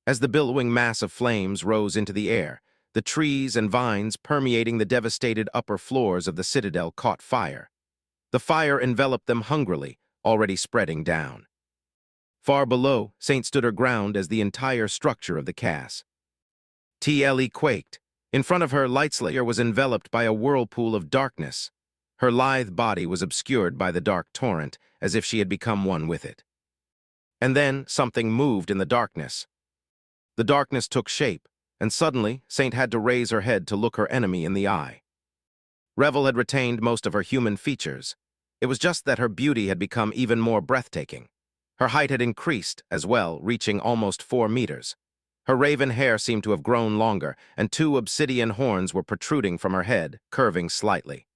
As the billowing mass of flames rose into the air, the trees and vines permeating the devastated upper floors of the citadel caught fire. The fire enveloped them hungrily, already spreading down. Far below, Saint stood her ground as the entire structure of the caste. TLE quaked. In front of her, Lightslayer was enveloped by a whirlpool of darkness. Her lithe body was obscured by the dark torrent, as if she had become one with it. And then something moved in the darkness. The darkness took shape, and suddenly Saint had to raise her head to look her enemy in the eye. Revel had retained most of her human features. It was just that her beauty had become even more breathtaking. Her height had increased, as well, reaching almost 4 meters. Her raven hair seemed to have grown longer, and 2 obsidian horns were protruding from her head, curving slightly.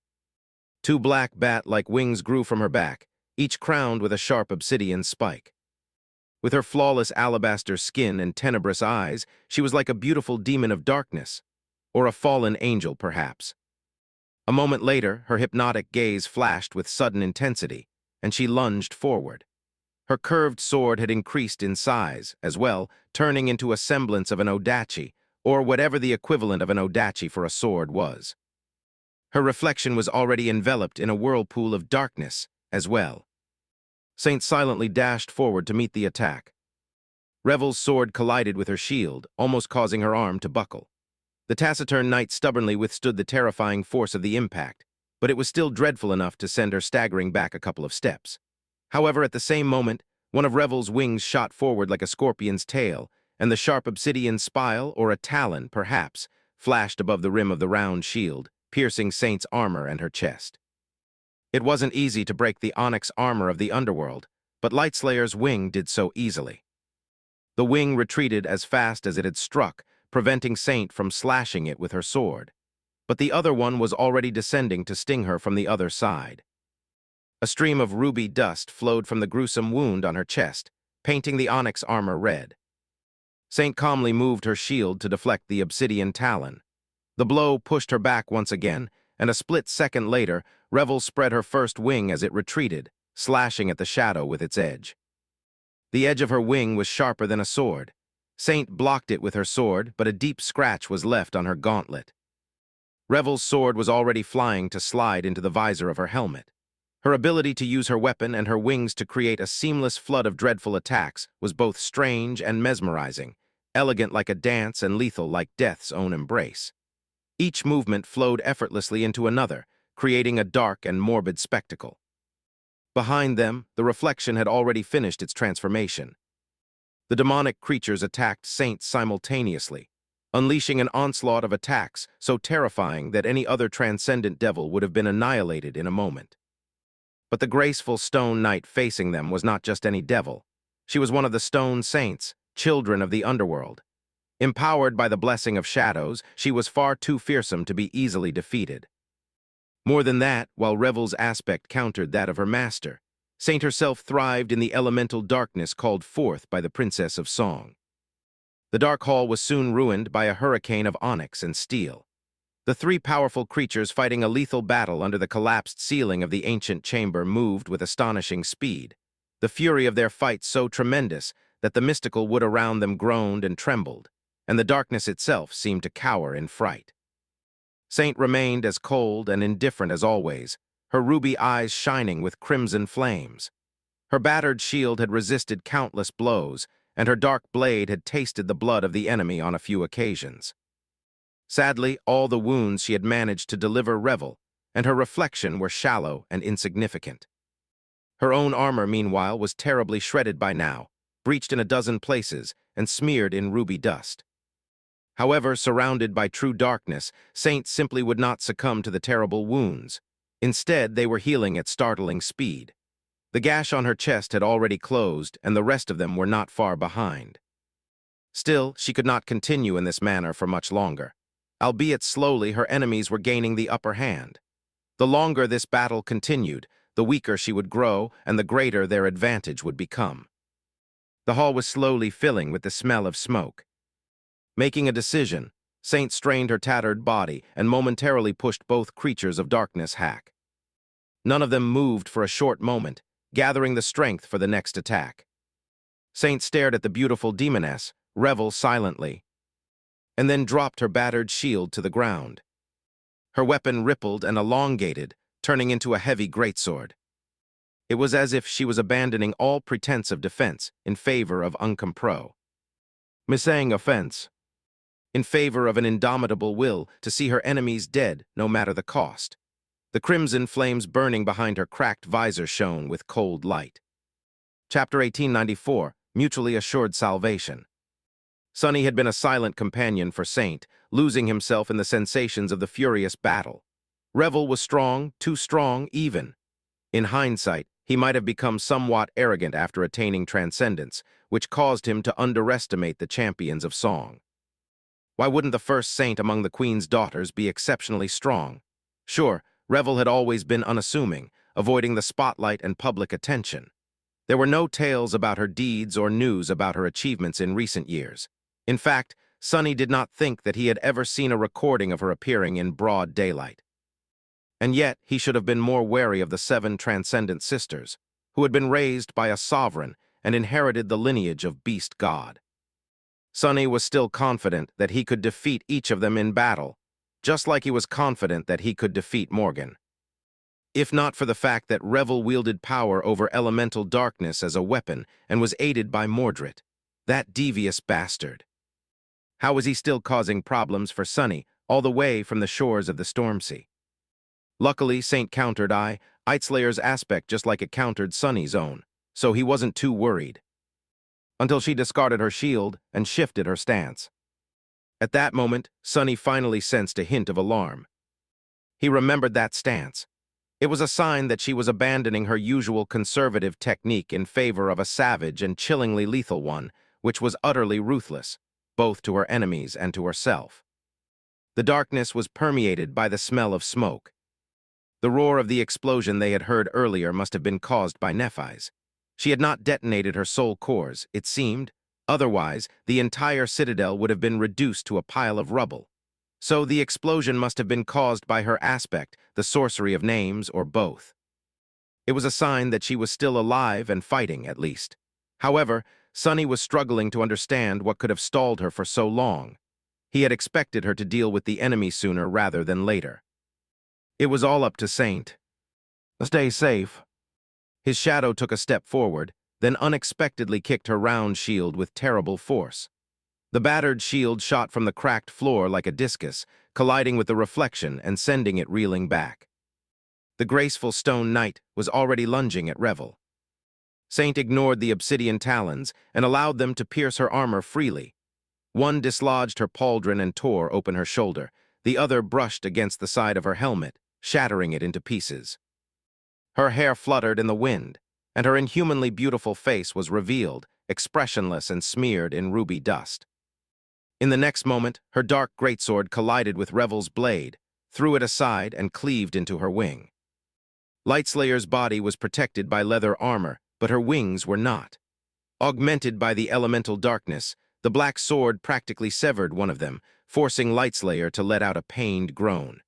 2 black bat-like wings grew from her back, each crowned with a sharp obsidian spike. With her flawless alabaster skin and tenebrous eyes, she was like a beautiful demon of darkness, or a fallen angel, perhaps. A moment later, her hypnotic gaze flashed with sudden intensity, and she lunged forward. Her curved sword had increased in size, as well, turning into a semblance of an odachi, or whatever the equivalent of an odachi for a sword was. Her reflection was already enveloped in a whirlpool of darkness, as well. Saint silently dashed forward to meet the attack. Revel's sword collided with her shield, almost causing her arm to buckle. The taciturn knight stubbornly withstood the terrifying force of the impact, but it was still dreadful enough to send her staggering back a couple of steps. However, at the same moment, one of Revel's wings shot forward like a scorpion's tail, and the sharp obsidian spile, or a talon, perhaps, flashed above the rim of the round shield, piercing Saint's armor and her chest. It wasn't easy to break the onyx armor of the underworld, but Lightslayer's wing did so easily. The wing retreated as fast as it had struck, preventing Saint from slashing it with her sword. But the other one was already descending to sting her from the other side. A stream of ruby dust flowed from the gruesome wound on her chest, painting the onyx armor red. Saint calmly moved her shield to deflect the obsidian talon. The blow pushed her back once again, and a split second later, Revel spread her first wing as it retreated, slashing at the shadow with its edge. The edge of her wing was sharper than a sword. Saint blocked it with her sword, but a deep scratch was left on her gauntlet. Revel's sword was already flying to slide into the visor of her helmet. Her ability to use her weapon and her wings to create a seamless flood of dreadful attacks was both strange and mesmerizing, elegant like a dance and lethal like death's own embrace. Each movement flowed effortlessly into another, creating a dark and morbid spectacle. Behind them, the reflection had already finished its transformation. The demonic creatures attacked Saint simultaneously, unleashing an onslaught of attacks so terrifying that any other transcendent devil would have been annihilated in a moment. But the graceful stone knight facing them was not just any devil. She was one of the stone saints, children of the underworld. Empowered by the blessing of shadows, she was far too fearsome to be easily defeated. More than that, while Revel's aspect countered that of her master, Saint herself thrived in the elemental darkness called forth by the Princess of Song. The dark hall was soon ruined by a hurricane of onyx and steel. The three powerful creatures fighting a lethal battle under the collapsed ceiling of the ancient chamber moved with astonishing speed, the fury of their fight so tremendous that the mystical wood around them groaned and trembled, and the darkness itself seemed to cower in fright. Saint remained as cold and indifferent as always, her ruby eyes shining with crimson flames. Her battered shield had resisted countless blows, and her dark blade had tasted the blood of the enemy on a few occasions. Sadly, all the wounds she had managed to deliver Revel, and her reflection were shallow and insignificant. Her own armor, meanwhile, was terribly shredded by now, breached in a dozen places, and smeared in ruby dust. However, surrounded by true darkness, Saint simply would not succumb to the terrible wounds. Instead, they were healing at startling speed. The gash on her chest had already closed, and the rest of them were not far behind. Still, she could not continue in this manner for much longer. Albeit slowly, her enemies were gaining the upper hand. The longer this battle continued, the weaker she would grow, and the greater their advantage would become. The hall was slowly filling with the smell of smoke. Making a decision, Saint strained her tattered body and momentarily pushed both creatures of darkness hack. None of them moved for a short moment, gathering the strength for the next attack. Saint stared at the beautiful demoness, Revel silently, and then dropped her battered shield to the ground. Her weapon rippled and elongated, turning into a heavy greatsword. It was as if she was abandoning all pretense of defense in favor of uncompro. Missing offense. In favor of an indomitable will to see her enemies dead no matter the cost. The crimson flames burning behind her cracked visor shone with cold light. Chapter 1894, Mutually Assured Salvation. Sonny had been a silent companion for Saint, losing himself in the sensations of the furious battle. Revel was strong, too strong even. In hindsight, he might have become somewhat arrogant after attaining transcendence, which caused him to underestimate the champions of song. Why wouldn't the first saint among the Queen's daughters be exceptionally strong? Sure, Revel had always been unassuming, avoiding the spotlight and public attention. There were no tales about her deeds or news about her achievements in recent years. In fact, Sonny did not think that he had ever seen a recording of her appearing in broad daylight. And yet, he should have been more wary of the 7 transcendent sisters, who had been raised by a sovereign and inherited the lineage of beast god. Sonny was still confident that he could defeat each of them in battle, just like he was confident that he could defeat Morgan. If not for the fact that Revel wielded power over elemental darkness as a weapon and was aided by Mordred, that devious bastard. How was he still causing problems for Sonny all the way from the shores of the Stormsea? Luckily, Saint countered Eitzlayer's aspect just like it countered Sonny's own, so he wasn't too worried. Until she discarded her shield and shifted her stance. At that moment, Sonny finally sensed a hint of alarm. He remembered that stance. It was a sign that she was abandoning her usual conservative technique in favor of a savage and chillingly lethal one, which was utterly ruthless, both to her enemies and to herself. The darkness was permeated by the smell of smoke. The roar of the explosion they had heard earlier must have been caused by Nephis. She had not detonated her soul cores, it seemed. Otherwise, the entire citadel would have been reduced to a pile of rubble. So the explosion must have been caused by her aspect, the sorcery of names, or both. It was a sign that she was still alive and fighting, at least. However, Sunny was struggling to understand what could have stalled her for so long. He had expected her to deal with the enemy sooner rather than later. It was all up to Saint. Stay safe. His shadow took a step forward, then unexpectedly kicked her round shield with terrible force. The battered shield shot from the cracked floor like a discus, colliding with the reflection and sending it reeling back. The graceful stone knight was already lunging at Revel. Saint ignored the obsidian talons and allowed them to pierce her armor freely. One dislodged her pauldron and tore open her shoulder. The other brushed against the side of her helmet, shattering it into pieces. Her hair fluttered in the wind, and her inhumanly beautiful face was revealed, expressionless and smeared in ruby dust. In the next moment, her dark greatsword collided with Revel's blade, threw it aside, and cleaved into her wing. Lightslayer's body was protected by leather armor, but her wings were not. Augmented by the elemental darkness, the black sword practically severed one of them, forcing Lightslayer to let out a pained groan.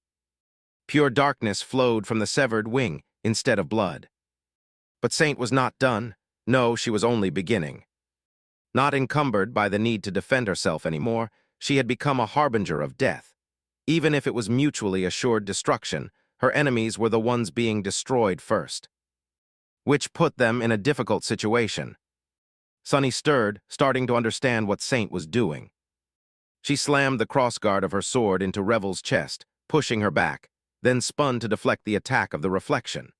Pure darkness flowed from the severed wing instead of blood. But Saint was not done. No, she was only beginning. Not encumbered by the need to defend herself anymore, she had become a harbinger of death. Even if it was mutually assured destruction, her enemies were the ones being destroyed first, which put them in a difficult situation. Sunny stirred, starting to understand what Saint was doing. She slammed the crossguard of her sword into Revel's chest, pushing her back, then spun to deflect the attack of the reflection.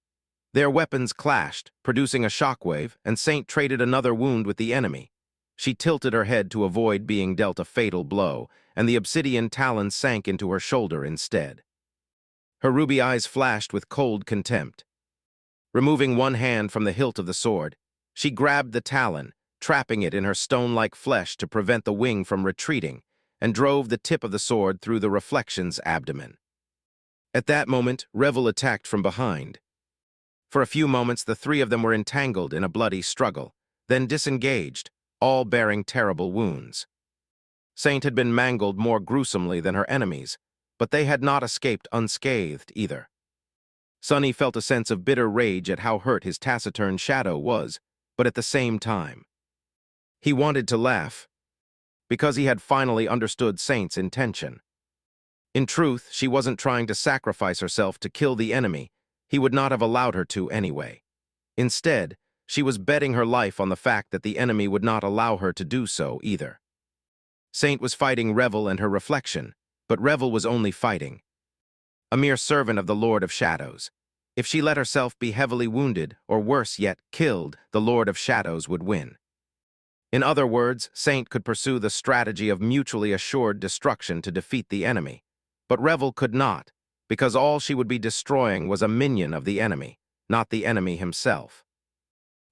Their weapons clashed, producing a shockwave, and Saint traded another wound with the enemy. She tilted her head to avoid being dealt a fatal blow, and the obsidian talon sank into her shoulder instead. Her ruby eyes flashed with cold contempt. Removing one hand from the hilt of the sword, she grabbed the talon, trapping it in her stone-like flesh to prevent the wing from retreating, and drove the tip of the sword through the reflection's abdomen. At that moment, Revel attacked from behind. For a few moments, the three of them were entangled in a bloody struggle, then disengaged, all bearing terrible wounds. Saint had been mangled more gruesomely than her enemies, but they had not escaped unscathed either. Sunny felt a sense of bitter rage at how hurt his taciturn shadow was, but at the same time, he wanted to laugh, because he had finally understood Saint's intention. In truth, she wasn't trying to sacrifice herself to kill the enemy. He would not have allowed her to anyway. Instead, she was betting her life on the fact that the enemy would not allow her to do so either. Saint was fighting Revel and her reflection, but Revel was only fighting, a mere servant of the Lord of Shadows. If she let herself be heavily wounded, or worse yet, killed, the Lord of Shadows would win. In other words, Saint could pursue the strategy of mutually assured destruction to defeat the enemy, but Revel could not, because all she would be destroying was a minion of the enemy, not the enemy himself.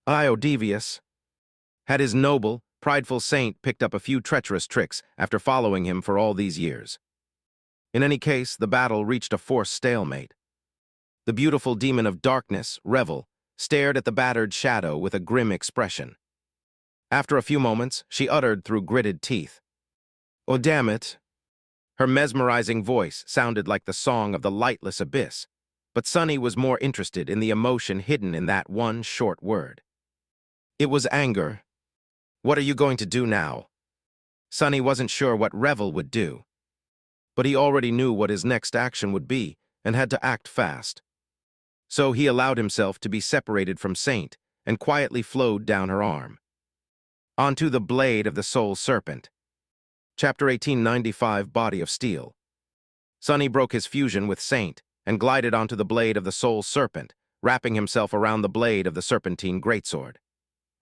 Devious. Had his noble, prideful Saint picked up a few treacherous tricks after following him for all these years? In any case, the battle reached a forced stalemate. The beautiful demon of darkness, Revel, stared at the battered shadow with a grim expression. After a few moments, she uttered through gritted teeth, "Oh, damn it." Her mesmerizing voice sounded like the song of the lightless abyss, but Sunny was more interested in the emotion hidden in that one short word. It was anger. What are you going to do now? Sunny wasn't sure what Revel would do, but he already knew what his next action would be and had to act fast. So he allowed himself to be separated from Saint and quietly flowed down her arm, onto the blade of the Soul Serpent. Chapter 1895, Body of Steel. Sunny broke his fusion with Saint and glided onto the blade of the Soul Serpent, wrapping himself around the blade of the Serpentine Greatsword.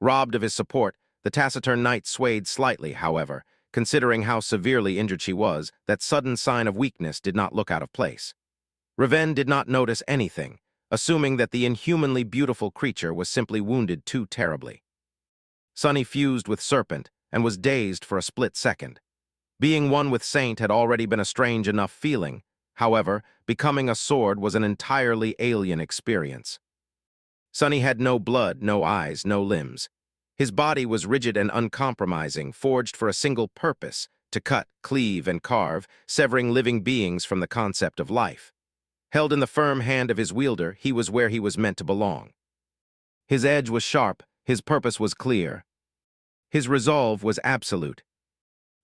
Robbed of his support, the taciturn knight swayed slightly, however, considering how severely injured she was. That sudden sign of weakness did not look out of place. Reven did not notice anything, assuming that the inhumanly beautiful creature was simply wounded too terribly. Sunny fused with Serpent and was dazed for a split second. Being one with Saint had already been a strange enough feeling. However, becoming a sword was an entirely alien experience. Sunny had no blood, no eyes, no limbs. His body was rigid and uncompromising, forged for a single purpose, to cut, cleave, and carve, severing living beings from the concept of life. Held in the firm hand of his wielder, he was where he was meant to belong. His edge was sharp, his purpose was clear. His resolve was absolute.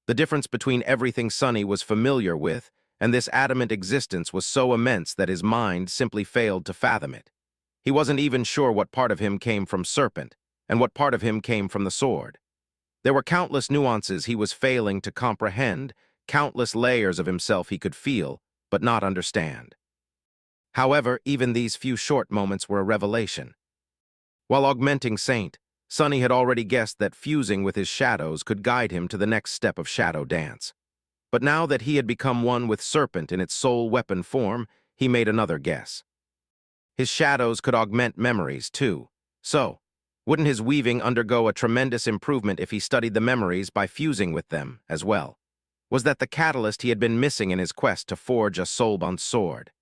The difference between everything Sonny was familiar with and this adamant existence was so immense that his mind simply failed to fathom it. He wasn't even sure what part of him came from Serpent and what part of him came from the sword. There were countless nuances he was failing to comprehend, countless layers of himself he could feel, but not understand. However, even these few short moments were a revelation. While augmenting Saint, Sonny had already guessed that fusing with his shadows could guide him to the next step of shadow dance. But now that he had become one with Serpent in its soul weapon form, he made another guess. His shadows could augment memories, too. So, wouldn't his weaving undergo a tremendous improvement if he studied the memories by fusing with them as well? Was that the catalyst he had been missing in his quest to forge a soulbound sword?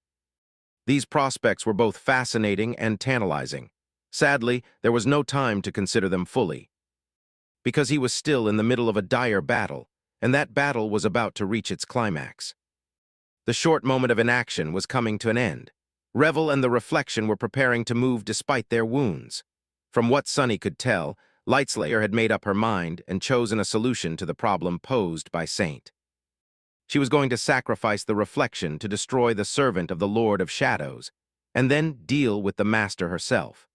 These prospects were both fascinating and tantalizing. Sadly, there was no time to consider them fully, because he was still in the middle of a dire battle, and that battle was about to reach its climax. The short moment of inaction was coming to an end. Revel and the Reflection were preparing to move despite their wounds. From what Sonny could tell, Lightslayer had made up her mind and chosen a solution to the problem posed by Saint. She was going to sacrifice the Reflection to destroy the servant of the Lord of Shadows, and then deal with the Master herself.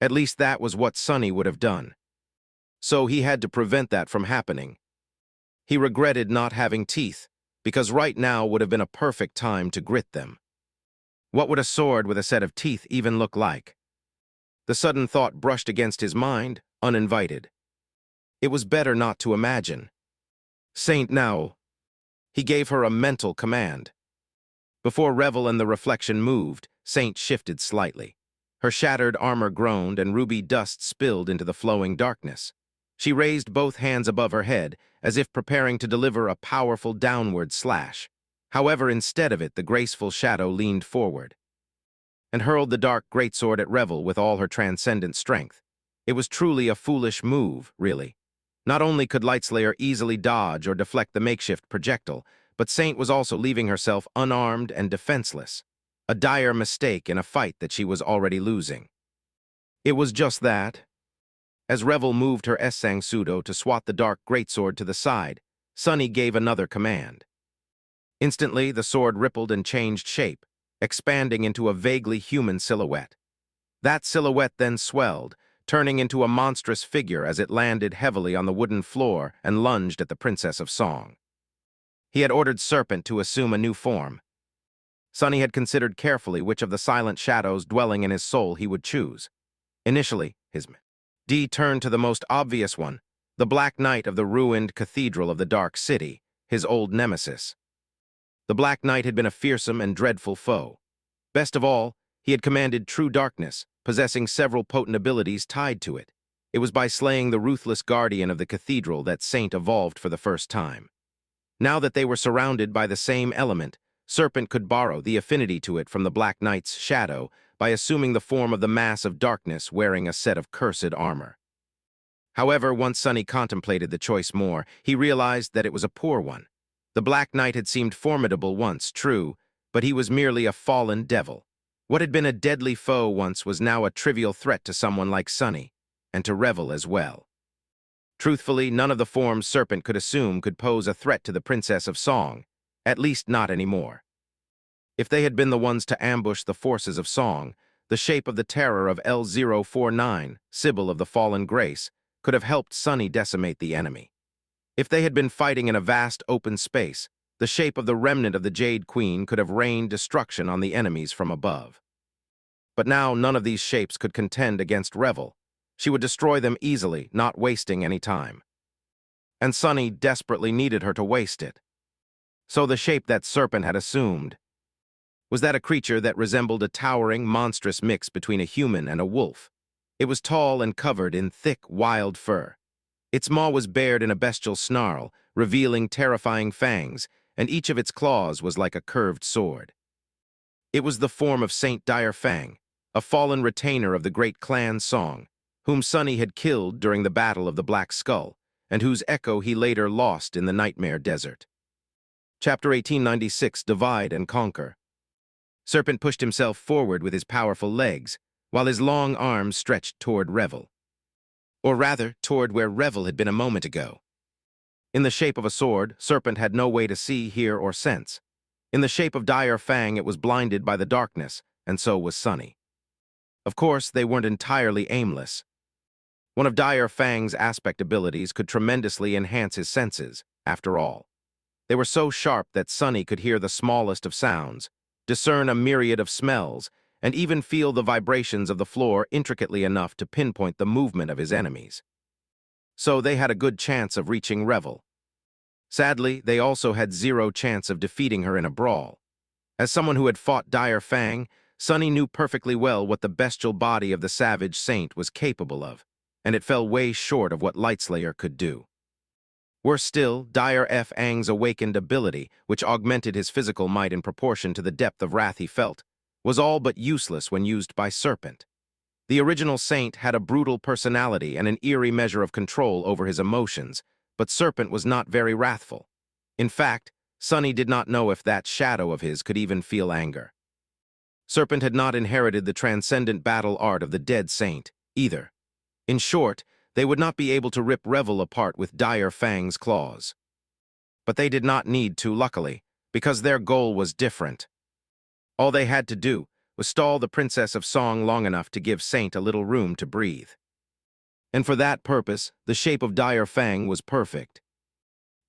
At least that was what Sonny would have done. So he had to prevent that from happening. He regretted not having teeth, because right now would have been a perfect time to grit them. What would a sword with a set of teeth even look like? The sudden thought brushed against his mind, uninvited. It was better not to imagine. Saint now. He gave her a mental command. Before Revel and the Reflection moved, Saint shifted slightly. Her shattered armor groaned and ruby dust spilled into the flowing darkness. She raised both hands above her head, as if preparing to deliver a powerful downward slash. However, instead of it, the graceful shadow leaned forward and hurled the dark greatsword at Revel with all her transcendent strength. It was truly a foolish move, really. Not only could Lightslayer easily dodge or deflect the makeshift projectile, but Saint was also leaving herself unarmed and defenseless. A dire mistake in a fight that she was already losing. It was just that. As Revel moved her Essang Pseudo to swat the dark greatsword to the side, Sonny gave another command. Instantly, the sword rippled and changed shape, expanding into a vaguely human silhouette. That silhouette then swelled, turning into a monstrous figure as it landed heavily on the wooden floor and lunged at the Princess of Song. He had ordered Serpent to assume a new form. Sonny had considered carefully which of the silent shadows dwelling in his soul he would choose. Initially, his D turned to the most obvious one, the Black Knight of the ruined Cathedral of the Dark City, his old nemesis. The Black Knight had been a fearsome and dreadful foe. Best of all, he had commanded true darkness, possessing several potent abilities tied to it. It was by slaying the ruthless guardian of the cathedral that Saint evolved for the first time. Now that they were surrounded by the same element, Serpent could borrow the affinity to it from the Black Knight's shadow by assuming the form of the mass of darkness wearing a set of cursed armor. However, once Sonny contemplated the choice more, he realized that it was a poor one. The Black Knight had seemed formidable once, true, but he was merely a fallen devil. What had been a deadly foe once was now a trivial threat to someone like Sonny, and to Revel as well. Truthfully, none of the forms Serpent could assume could pose a threat to the Princess of Song, at least not anymore. If they had been the ones to ambush the forces of Song, the shape of the terror of L049, Sybil of the Fallen Grace, could have helped Sonny decimate the enemy. If they had been fighting in a vast open space, the shape of the remnant of the Jade Queen could have rained destruction on the enemies from above. But now none of these shapes could contend against Revel. She would destroy them easily, not wasting any time. And Sonny desperately needed her to waste it. So the shape that Serpent had assumed was that a creature that resembled a towering, monstrous mix between a human and a wolf. It was tall and covered in thick, wild fur. Its maw was bared in a bestial snarl, revealing terrifying fangs, and each of its claws was like a curved sword. It was the form of Saint Dire Fang, a fallen retainer of the great clan Song, whom Sonny had killed during the Battle of the Black Skull, and whose echo he later lost in the Nightmare Desert. Chapter 1896, Divide and Conquer. Serpent pushed himself forward with his powerful legs, while his long arms stretched toward Revel. or rather, toward where Revel had been a moment ago. In the shape of a sword, Serpent had no way to see, hear, or sense. In the shape of Dire Fang, it was blinded by the darkness, and so was Sunny. Of course, they weren't entirely aimless. One of Dire Fang's aspect abilities could tremendously enhance his senses, after all. They were so sharp that Sunny could hear the smallest of sounds, discern a myriad of smells, and even feel the vibrations of the floor intricately enough to pinpoint the movement of his enemies. So they had a good chance of reaching Revel. Sadly, they also had zero chance of defeating her in a brawl. As someone who had fought Dire Fang, Sunny knew perfectly well what the bestial body of the savage saint was capable of, and it fell way short of what Lightslayer could do. Worse still, Dire Fang's awakened ability, which augmented his physical might in proportion to the depth of wrath he felt, was all but useless when used by Serpent. The original saint had a brutal personality and an eerie measure of control over his emotions, but Serpent was not very wrathful. In fact, Sunny did not know if that shadow of his could even feel anger. Serpent had not inherited the transcendent battle art of the dead saint, either. In short, they would not be able to rip Revel apart with Dire Fang's claws. But they did not need to, luckily, because their goal was different. All they had to do was stall the Princess of Song long enough to give Saint a little room to breathe. And for that purpose, the shape of Dire Fang was perfect.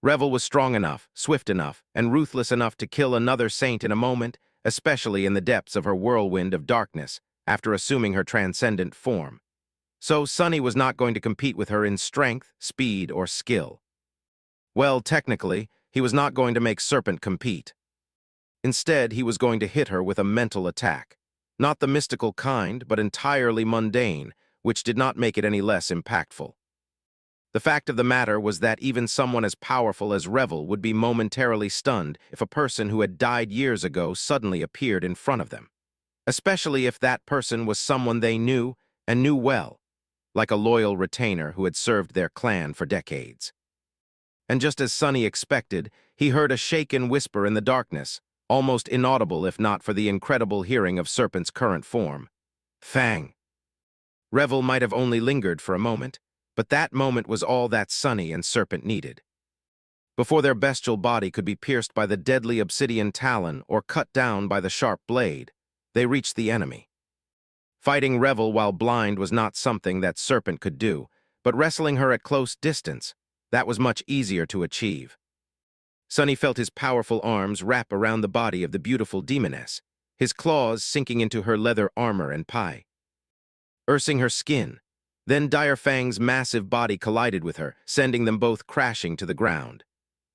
Revel was strong enough, swift enough, and ruthless enough to kill another saint in a moment, especially in the depths of her whirlwind of darkness, after assuming her transcendent form. So Sunny was not going to compete with her in strength, speed, or skill. Well, technically, he was not going to make Serpent compete. Instead, he was going to hit her with a mental attack. Not the mystical kind, but entirely mundane, which did not make it any less impactful. The fact of the matter was that even someone as powerful as Revel would be momentarily stunned if a person who had died years ago suddenly appeared in front of them. Especially if that person was someone they knew, and knew well, like a loyal retainer who had served their clan for decades. And just as Sunny expected, he heard a shaken whisper in the darkness, almost inaudible if not for the incredible hearing of Serpent's current form. Fang. Revel might have only lingered for a moment, but that moment was all that Sunny and Serpent needed. Before their bestial body could be pierced by the deadly obsidian talon or cut down by the sharp blade, they reached the enemy. Fighting Revel while blind was not something that Serpent could do, but wrestling her at close distance, that was much easier to achieve. Sunny felt his powerful arms wrap around the body of the beautiful demoness, his claws sinking into her leather armor and piercing her skin. Then Dire Fang's massive body collided with her, sending them both crashing to the ground.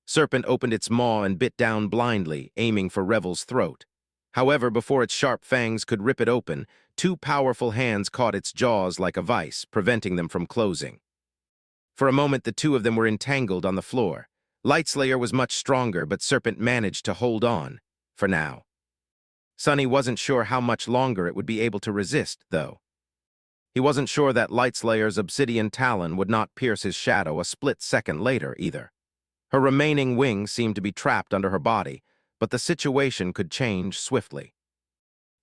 Serpent opened its maw and bit down blindly, aiming for Revel's throat. However, before its sharp fangs could rip it open, two powerful hands caught its jaws like a vice, preventing them from closing. For a moment, the two of them were entangled on the floor. Lightslayer was much stronger, but Serpent managed to hold on, for now. Sunny wasn't sure how much longer it would be able to resist, though. He wasn't sure that Lightslayer's obsidian talon would not pierce his shadow a split second later, either. Her remaining wings seemed to be trapped under her body, but the situation could change swiftly.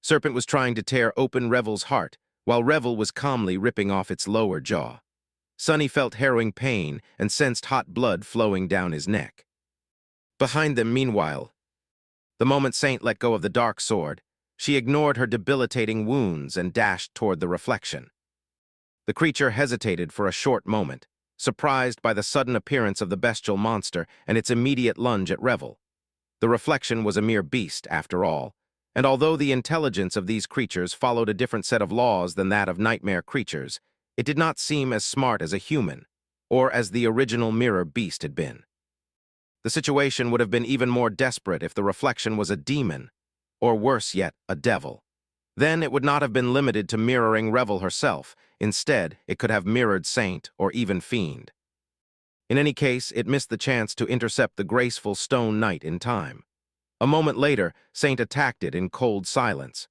Serpent was trying to tear open Revel's heart, while Revel was calmly ripping off its lower jaw. Sunny felt harrowing pain and sensed hot blood flowing down his neck. Behind them, meanwhile, the moment Saint let go of the dark sword, she ignored her debilitating wounds and dashed toward the reflection. The creature hesitated for a short moment, surprised by the sudden appearance of the bestial monster and its immediate lunge at Revel. The reflection was a mere beast, after all, and although the intelligence of these creatures followed a different set of laws than that of nightmare creatures, it did not seem as smart as a human, or as the original mirror beast had been. The situation would have been even more desperate if the reflection was a demon, or worse yet, a devil. Then it would not have been limited to mirroring Revel herself. Instead, it could have mirrored Saint or even Fiend. In any case, it missed the chance to intercept the graceful stone knight in time. A moment later, Saint attacked it in cold silence.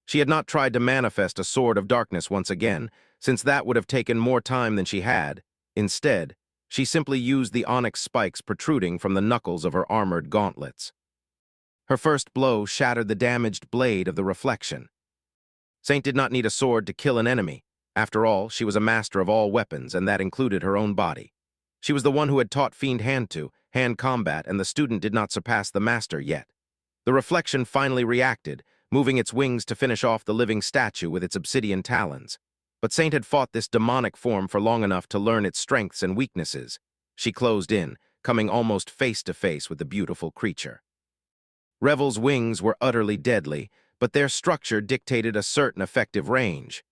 She had not tried to manifest a sword of darkness once again, since that would have taken more time than she had. Instead, she simply used the onyx spikes protruding from the knuckles of her armored gauntlets. Her first blow shattered the damaged blade of the reflection. Saint did not need a sword to kill an enemy. After all, she was a master of all weapons, and that included her own body. She was the one who had taught Fiend hand combat, and the student did not surpass the master yet. The reflection finally reacted, moving its wings to finish off the living statue with its obsidian talons. But Saint had fought this demonic form for long enough to learn its strengths and weaknesses. She closed in, coming almost face to face with the beautiful creature. Revel's wings were utterly deadly, but their structure dictated a certain effective range.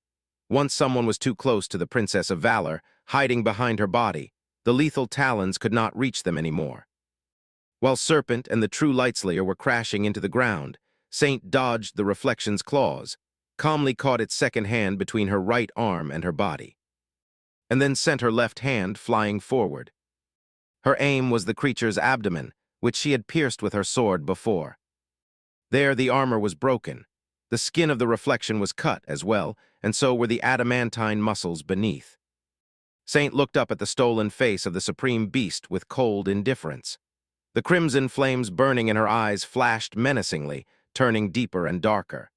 Once someone was too close to the Princess of Valor, hiding behind her body, the lethal talons could not reach them anymore. While Serpent and the true Lightslayer were crashing into the ground, Saint dodged the reflection's claws, calmly caught its second hand between her right arm and her body, and then sent her left hand flying forward. Her aim was the creature's abdomen, which she had pierced with her sword before. There the armor was broken. The skin of the reflection was cut as well, and so were the adamantine muscles beneath. Saint looked up at the stolen face of the supreme beast with cold indifference. The crimson flames burning in her eyes flashed menacingly, turning deeper and darker.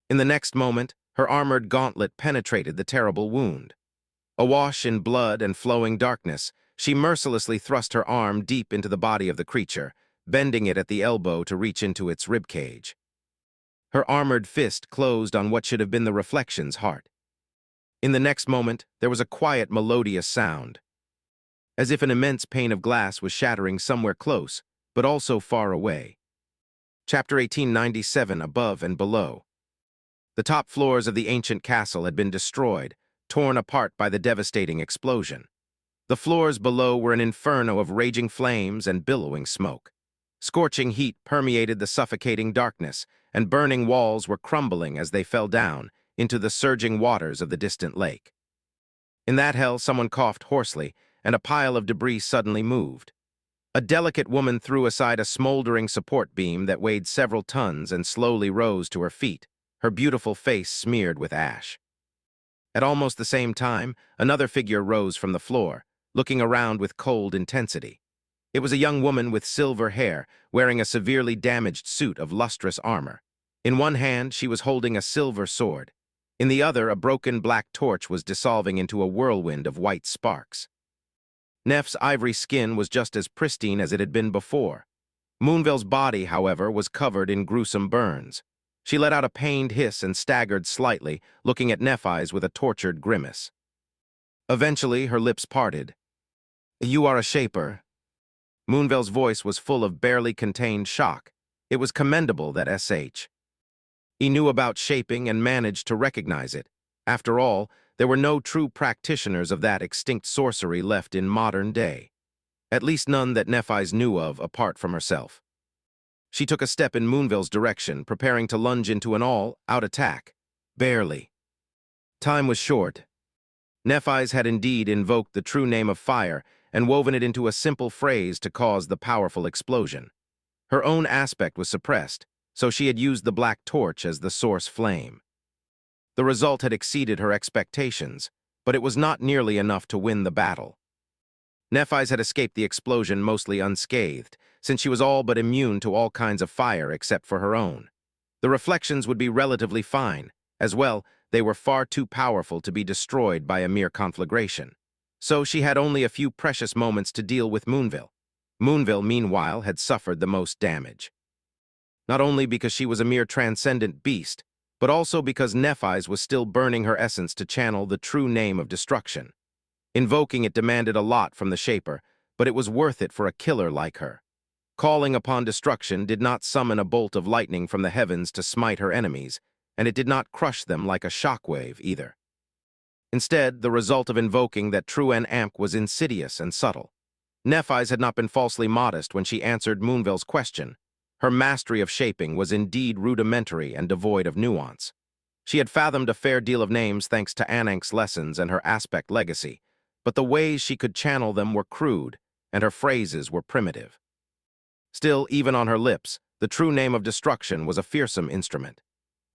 In the next moment, her armored gauntlet penetrated the terrible wound. Awash in blood and flowing darkness, she mercilessly thrust her arm deep into the body of the creature, bending it at the elbow to reach into its ribcage. Her armored fist closed on what should have been the reflection's heart. In the next moment, there was a quiet, melodious sound, as if an immense pane of glass was shattering somewhere close, but also far away. Chapter 1897, Above and Below. The top floors of the ancient castle had been destroyed, torn apart by the devastating explosion. The floors below were an inferno of raging flames and billowing smoke. Scorching heat permeated the suffocating darkness, and burning walls were crumbling as they fell down into the surging waters of the distant lake. In that hell, someone coughed hoarsely, and a pile of debris suddenly moved. A delicate woman threw aside a smoldering support beam that weighed several tons and slowly rose to her feet, her beautiful face smeared with ash. At almost the same time, another figure rose from the floor, looking around with cold intensity. It was a young woman with silver hair, wearing a severely damaged suit of lustrous armor. In one hand, she was holding a silver sword. In the other, a broken black torch was dissolving into a whirlwind of white sparks. Neph's ivory skin was just as pristine as it had been before. Moonville's body, however, was covered in gruesome burns. She let out a pained hiss and staggered slightly, looking at Nephis with a tortured grimace. Eventually, her lips parted. "You are a shaper." Moonville's voice was full of barely contained shock. It was commendable that S.H. He knew about shaping and managed to recognize it. After all, there were no true practitioners of that extinct sorcery left in modern day. At least none that Nephis knew of apart from herself. She took a step in Moonville's direction, preparing to lunge into an all-out attack. Barely. Time was short. Nephis had indeed invoked the true name of fire and woven it into a simple phrase to cause the powerful explosion. Her own aspect was suppressed, so she had used the black torch as the source flame. The result had exceeded her expectations, but it was not nearly enough to win the battle. Nephis had escaped the explosion mostly unscathed, since she was all but immune to all kinds of fire except for her own. The reflections would be relatively fine. As well, they were far too powerful to be destroyed by a mere conflagration. So she had only a few precious moments to deal with Moonville. Moonville, meanwhile, had suffered the most damage. Not only because she was a mere transcendent beast, but also because Nephis was still burning her essence to channel the true name of destruction. Invoking it demanded a lot from the Shaper, but it was worth it for a killer like her. Calling upon destruction did not summon a bolt of lightning from the heavens to smite her enemies, and it did not crush them like a shockwave either. Instead, the result of invoking that true amp was insidious and subtle. Nephis had not been falsely modest when she answered Moonville's question. Her mastery of shaping was indeed rudimentary and devoid of nuance. She had fathomed a fair deal of names thanks to Anank's lessons and her aspect legacy, but the ways she could channel them were crude, and her phrases were primitive. Still, even on her lips, the true name of destruction was a fearsome instrument.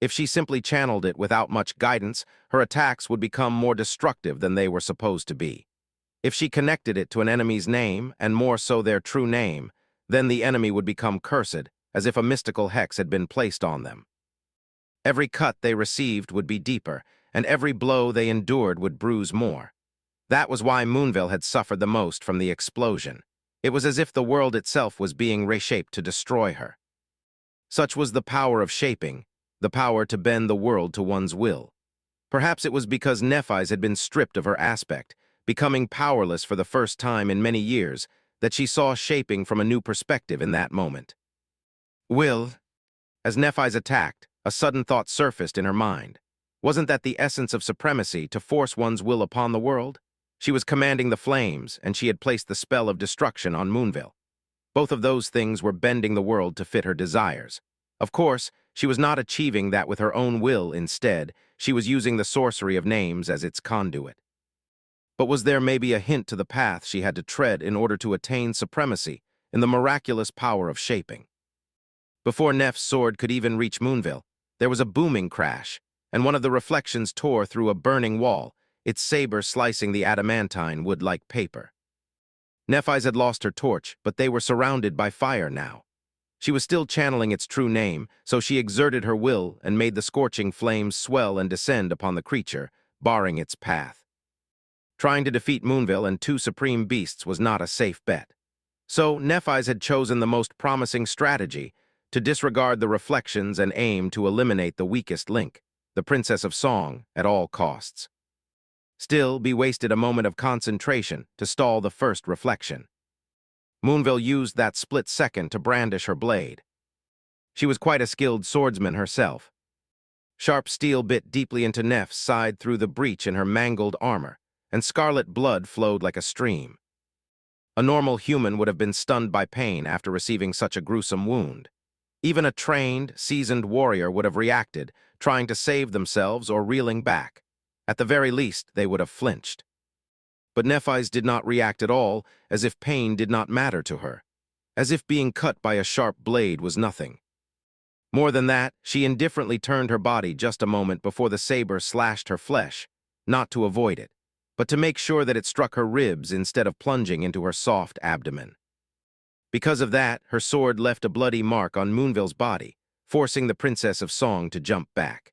If she simply channeled it without much guidance, her attacks would become more destructive than they were supposed to be. If she connected it to an enemy's name, and more so their true name, then the enemy would become cursed, as if a mystical hex had been placed on them. Every cut they received would be deeper, and every blow they endured would bruise more. That was why Moonville had suffered the most from the explosion. It was as if the world itself was being reshaped to destroy her. Such was the power of shaping, the power to bend the world to one's will. Perhaps it was because Nephis had been stripped of her aspect, becoming powerless for the first time in many years, that she saw shaping from a new perspective in that moment. Will. As Nephis attacked, a sudden thought surfaced in her mind. Wasn't that the essence of supremacy, to force one's will upon the world? She was commanding the flames, and she had placed the spell of destruction on Moonville. Both of those things were bending the world to fit her desires. Of course, she was not achieving that with her own will. Instead, she was using the sorcery of names as its conduit. But was there maybe a hint to the path she had to tread in order to attain supremacy in the miraculous power of shaping? Before Neph's sword could even reach Moonville, there was a booming crash, and one of the reflections tore through a burning wall, its saber slicing the adamantine wood like paper. Nephis had lost her torch, but they were surrounded by fire now. She was still channeling its true name, so she exerted her will and made the scorching flames swell and descend upon the creature, barring its path. Trying to defeat Moonville and two supreme beasts was not a safe bet. So Nephis had chosen the most promising strategy, to disregard the reflections and aim to eliminate the weakest link, the Princess of Song, at all costs. Still, he wasted a moment of concentration to stall the first reflection. Moonville used that split second to brandish her blade. She was quite a skilled swordsman herself. Sharp steel bit deeply into Neph's side through the breach in her mangled armor, and scarlet blood flowed like a stream. A normal human would have been stunned by pain after receiving such a gruesome wound. Even a trained, seasoned warrior would have reacted, trying to save themselves or reeling back. At the very least, they would have flinched. But Nephis did not react at all, as if pain did not matter to her, as if being cut by a sharp blade was nothing. More than that, she indifferently turned her body just a moment before the saber slashed her flesh, not to avoid it, but to make sure that it struck her ribs instead of plunging into her soft abdomen. Because of that, her sword left a bloody mark on Moonville's body, forcing the Princess of Song to jump back.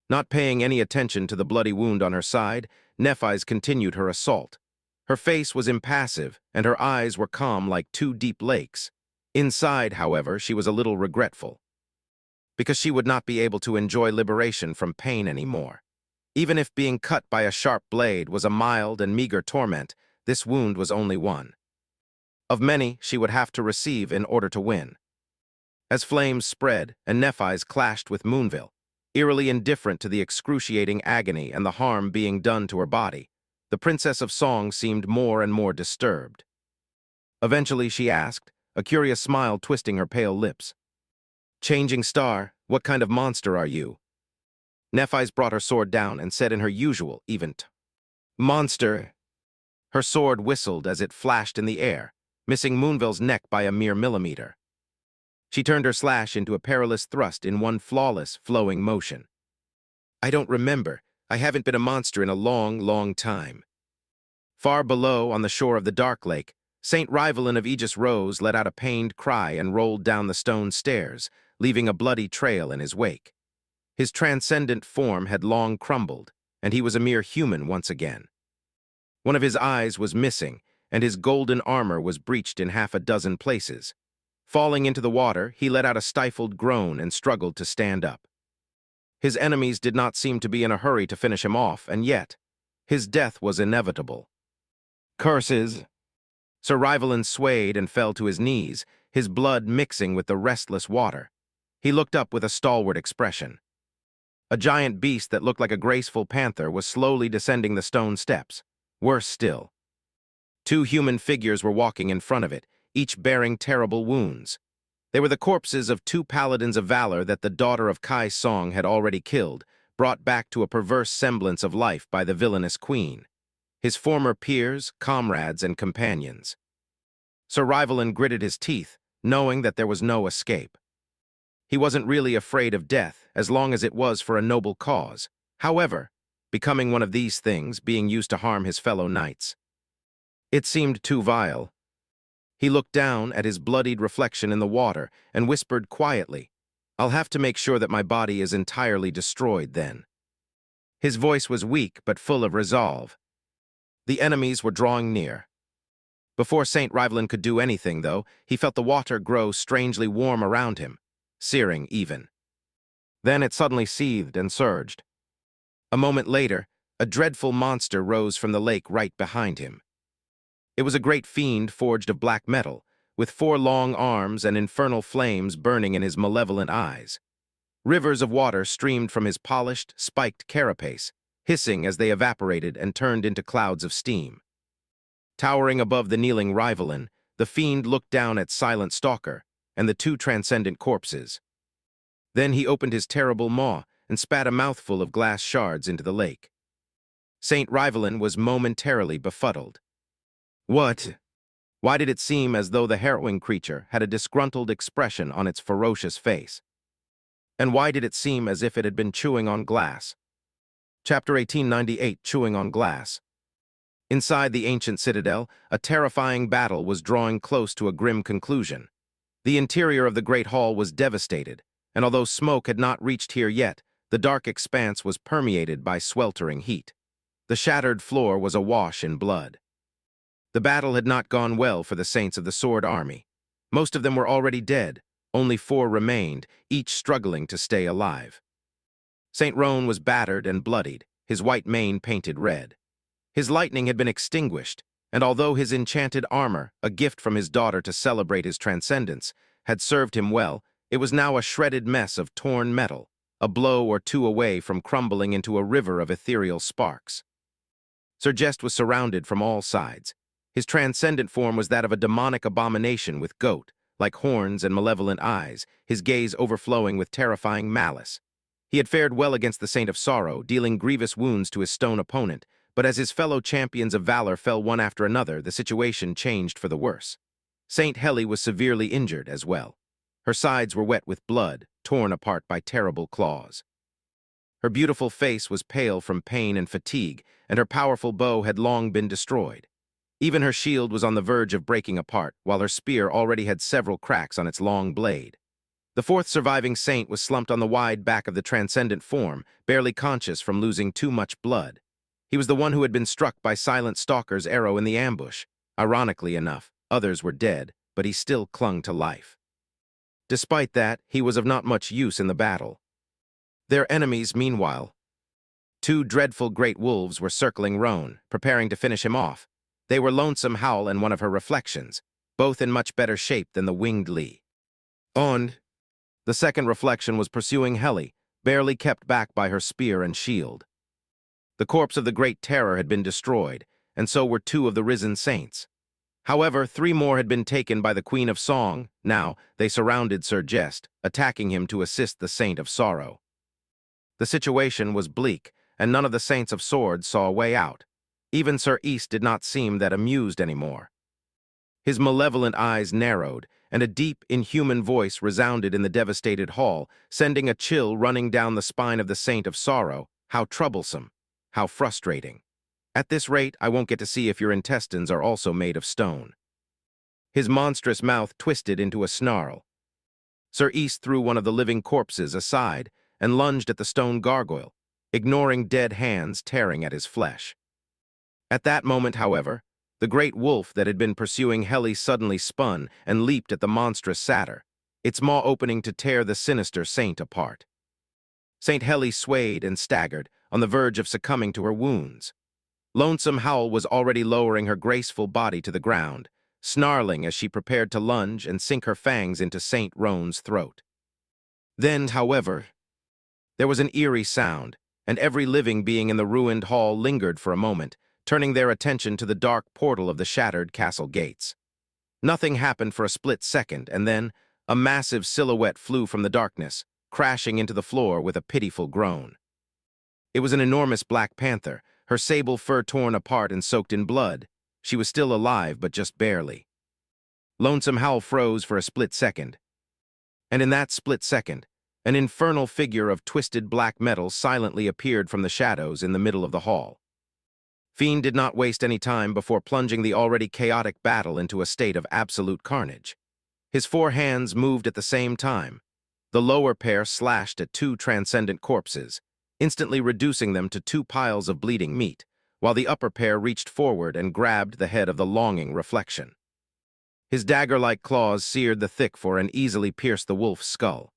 Not paying any attention to the bloody wound on her side, Nephis continued her assault. Her face was impassive, and her eyes were calm like two deep lakes. Inside, however, she was a little regretful, because she would not be able to enjoy liberation from pain anymore. Even if being cut by a sharp blade was a mild and meager torment, this wound was only one of many she would have to receive in order to win. As flames spread and Nephis clashed with Moonville, eerily indifferent to the excruciating agony and the harm being done to her body, the Princess of Song seemed more and more disturbed. Eventually she asked, a curious smile twisting her pale lips, "Changing Star, what kind of monster are you?" Nephis brought her sword down and said in her usual, even tone, "Monster." Her sword whistled as it flashed in the air, missing Moonville's neck by a mere millimeter. She turned her slash into a perilous thrust in one flawless, flowing motion. "I don't remember. I haven't been a monster in a long, long time." Far below, on the shore of the dark lake, Saint Rivalin of Aegis rose, let out a pained cry, and rolled down the stone stairs, leaving a bloody trail in his wake. His transcendent form had long crumbled, and he was a mere human once again. One of his eyes was missing, and his golden armor was breached in half a dozen places. Falling into the water, he let out a stifled groan and struggled to stand up. His enemies did not seem to be in a hurry to finish him off, and yet, his death was inevitable. Curses! Sir Rivalin swayed and fell to his knees, his blood mixing with the restless water. He looked up with a stalwart expression. A giant beast that looked like a graceful panther was slowly descending the stone steps. Worse still, two human figures were walking in front of it, each bearing terrible wounds. They were the corpses of two paladins of valor that the daughter of Kai Song had already killed, brought back to a perverse semblance of life by the villainous queen, his former peers, comrades, and companions. Sir Rivalin gritted his teeth, knowing that there was no escape. He wasn't really afraid of death, as long as it was for a noble cause. However, becoming one of these things, being used to harm his fellow knights, it seemed too vile. He looked down at his bloodied reflection in the water and whispered quietly, "I'll have to make sure that my body is entirely destroyed then." His voice was weak but full of resolve. The enemies were drawing near. Before St. Rivelin could do anything, though, he felt the water grow strangely warm around him, searing even. Then it suddenly seethed and surged. A moment later, a dreadful monster rose from the lake right behind him. It was a great fiend forged of black metal, with 4 long arms and infernal flames burning in his malevolent eyes. Rivers of water streamed from his polished, spiked carapace, hissing as they evaporated and turned into clouds of steam. Towering above the kneeling Rivelin, the fiend looked down at Silent Stalker and the 2 transcendent corpses. Then he opened his terrible maw and spat a mouthful of glass shards into the lake. St. Rivelin was momentarily befuddled. What? Why did it seem as though the harrowing creature had a disgruntled expression on its ferocious face? And why did it seem as if it had been chewing on glass? Chapter 1898, Chewing on Glass. Inside the ancient citadel, a terrifying battle was drawing close to a grim conclusion. The interior of the great hall was devastated, and although smoke had not reached here yet, the dark expanse was permeated by sweltering heat. The shattered floor was awash in blood. The battle had not gone well for the Saints of the Sword Army. Most of them were already dead. Only 4 remained, each struggling to stay alive. St. Roan was battered and bloodied, his white mane painted red. His lightning had been extinguished, and although his enchanted armor, a gift from his daughter to celebrate his transcendence, had served him well, it was now a shredded mess of torn metal, a blow or 2 away from crumbling into a river of ethereal sparks. Sergest was surrounded from all sides. His transcendent form was that of a demonic abomination with goat-like horns and malevolent eyes, his gaze overflowing with terrifying malice. He had fared well against the Saint of Sorrow, dealing grievous wounds to his stone opponent, but as his fellow champions of valor fell one after another, the situation changed for the worse. Saint Heli was severely injured as well. Her sides were wet with blood, torn apart by terrible claws. Her beautiful face was pale from pain and fatigue, and her powerful bow had long been destroyed. Even her shield was on the verge of breaking apart, while her spear already had several cracks on its long blade. The 4th surviving saint was slumped on the wide back of the transcendent form, barely conscious from losing too much blood. He was the one who had been struck by Silent Stalker's arrow in the ambush. Ironically enough, others were dead, but he still clung to life. Despite that, he was of not much use in the battle. Their enemies, meanwhile. 2 dreadful great wolves were circling Roan, preparing to finish him off. They were Lonesome Howl and one of her reflections, both in much better shape than the winged Lee. The second reflection was pursuing Heli, barely kept back by her spear and shield. The corpse of the Great Terror had been destroyed, and so were 2 of the risen saints. However, 3 more had been taken by the Queen of Song. Now, they surrounded Sergest, attacking him to assist the Saint of Sorrow. The situation was bleak, and none of the Saints of Swords saw a way out. Even Sir East did not seem that amused anymore. His malevolent eyes narrowed, and a deep, inhuman voice resounded in the devastated hall, sending a chill running down the spine of the Saint of Sorrow. How troublesome, how frustrating. At this rate, I won't get to see if your intestines are also made of stone. His monstrous mouth twisted into a snarl. Sir East threw one of the living corpses aside and lunged at the stone gargoyle, ignoring dead hands tearing at his flesh. At that moment, however, the great wolf that had been pursuing Heli suddenly spun and leaped at the monstrous satyr, its maw opening to tear the sinister saint apart. Saint Heli swayed and staggered, on the verge of succumbing to her wounds. Lonesome Howl was already lowering her graceful body to the ground, snarling as she prepared to lunge and sink her fangs into Saint Roan's throat. Then, however, there was an eerie sound, and every living being in the ruined hall lingered for a moment, turning their attention to the dark portal of the shattered castle gates. Nothing happened for a split second, and then a massive silhouette flew from the darkness, crashing into the floor with a pitiful groan. It was an enormous black panther, her sable fur torn apart and soaked in blood. She was still alive, but just barely. Lonesome Howl froze for a split second. And in that split second, an infernal figure of twisted black metal silently appeared from the shadows in the middle of the hall. Fiend did not waste any time before plunging the already chaotic battle into a state of absolute carnage. His 4 hands moved at the same time. The lower pair slashed at 2 transcendent corpses, instantly reducing them to two piles of bleeding meat, while the upper pair reached forward and grabbed the head of the longing reflection. His dagger-like claws seared the thick for and easily pierced the wolf's skull.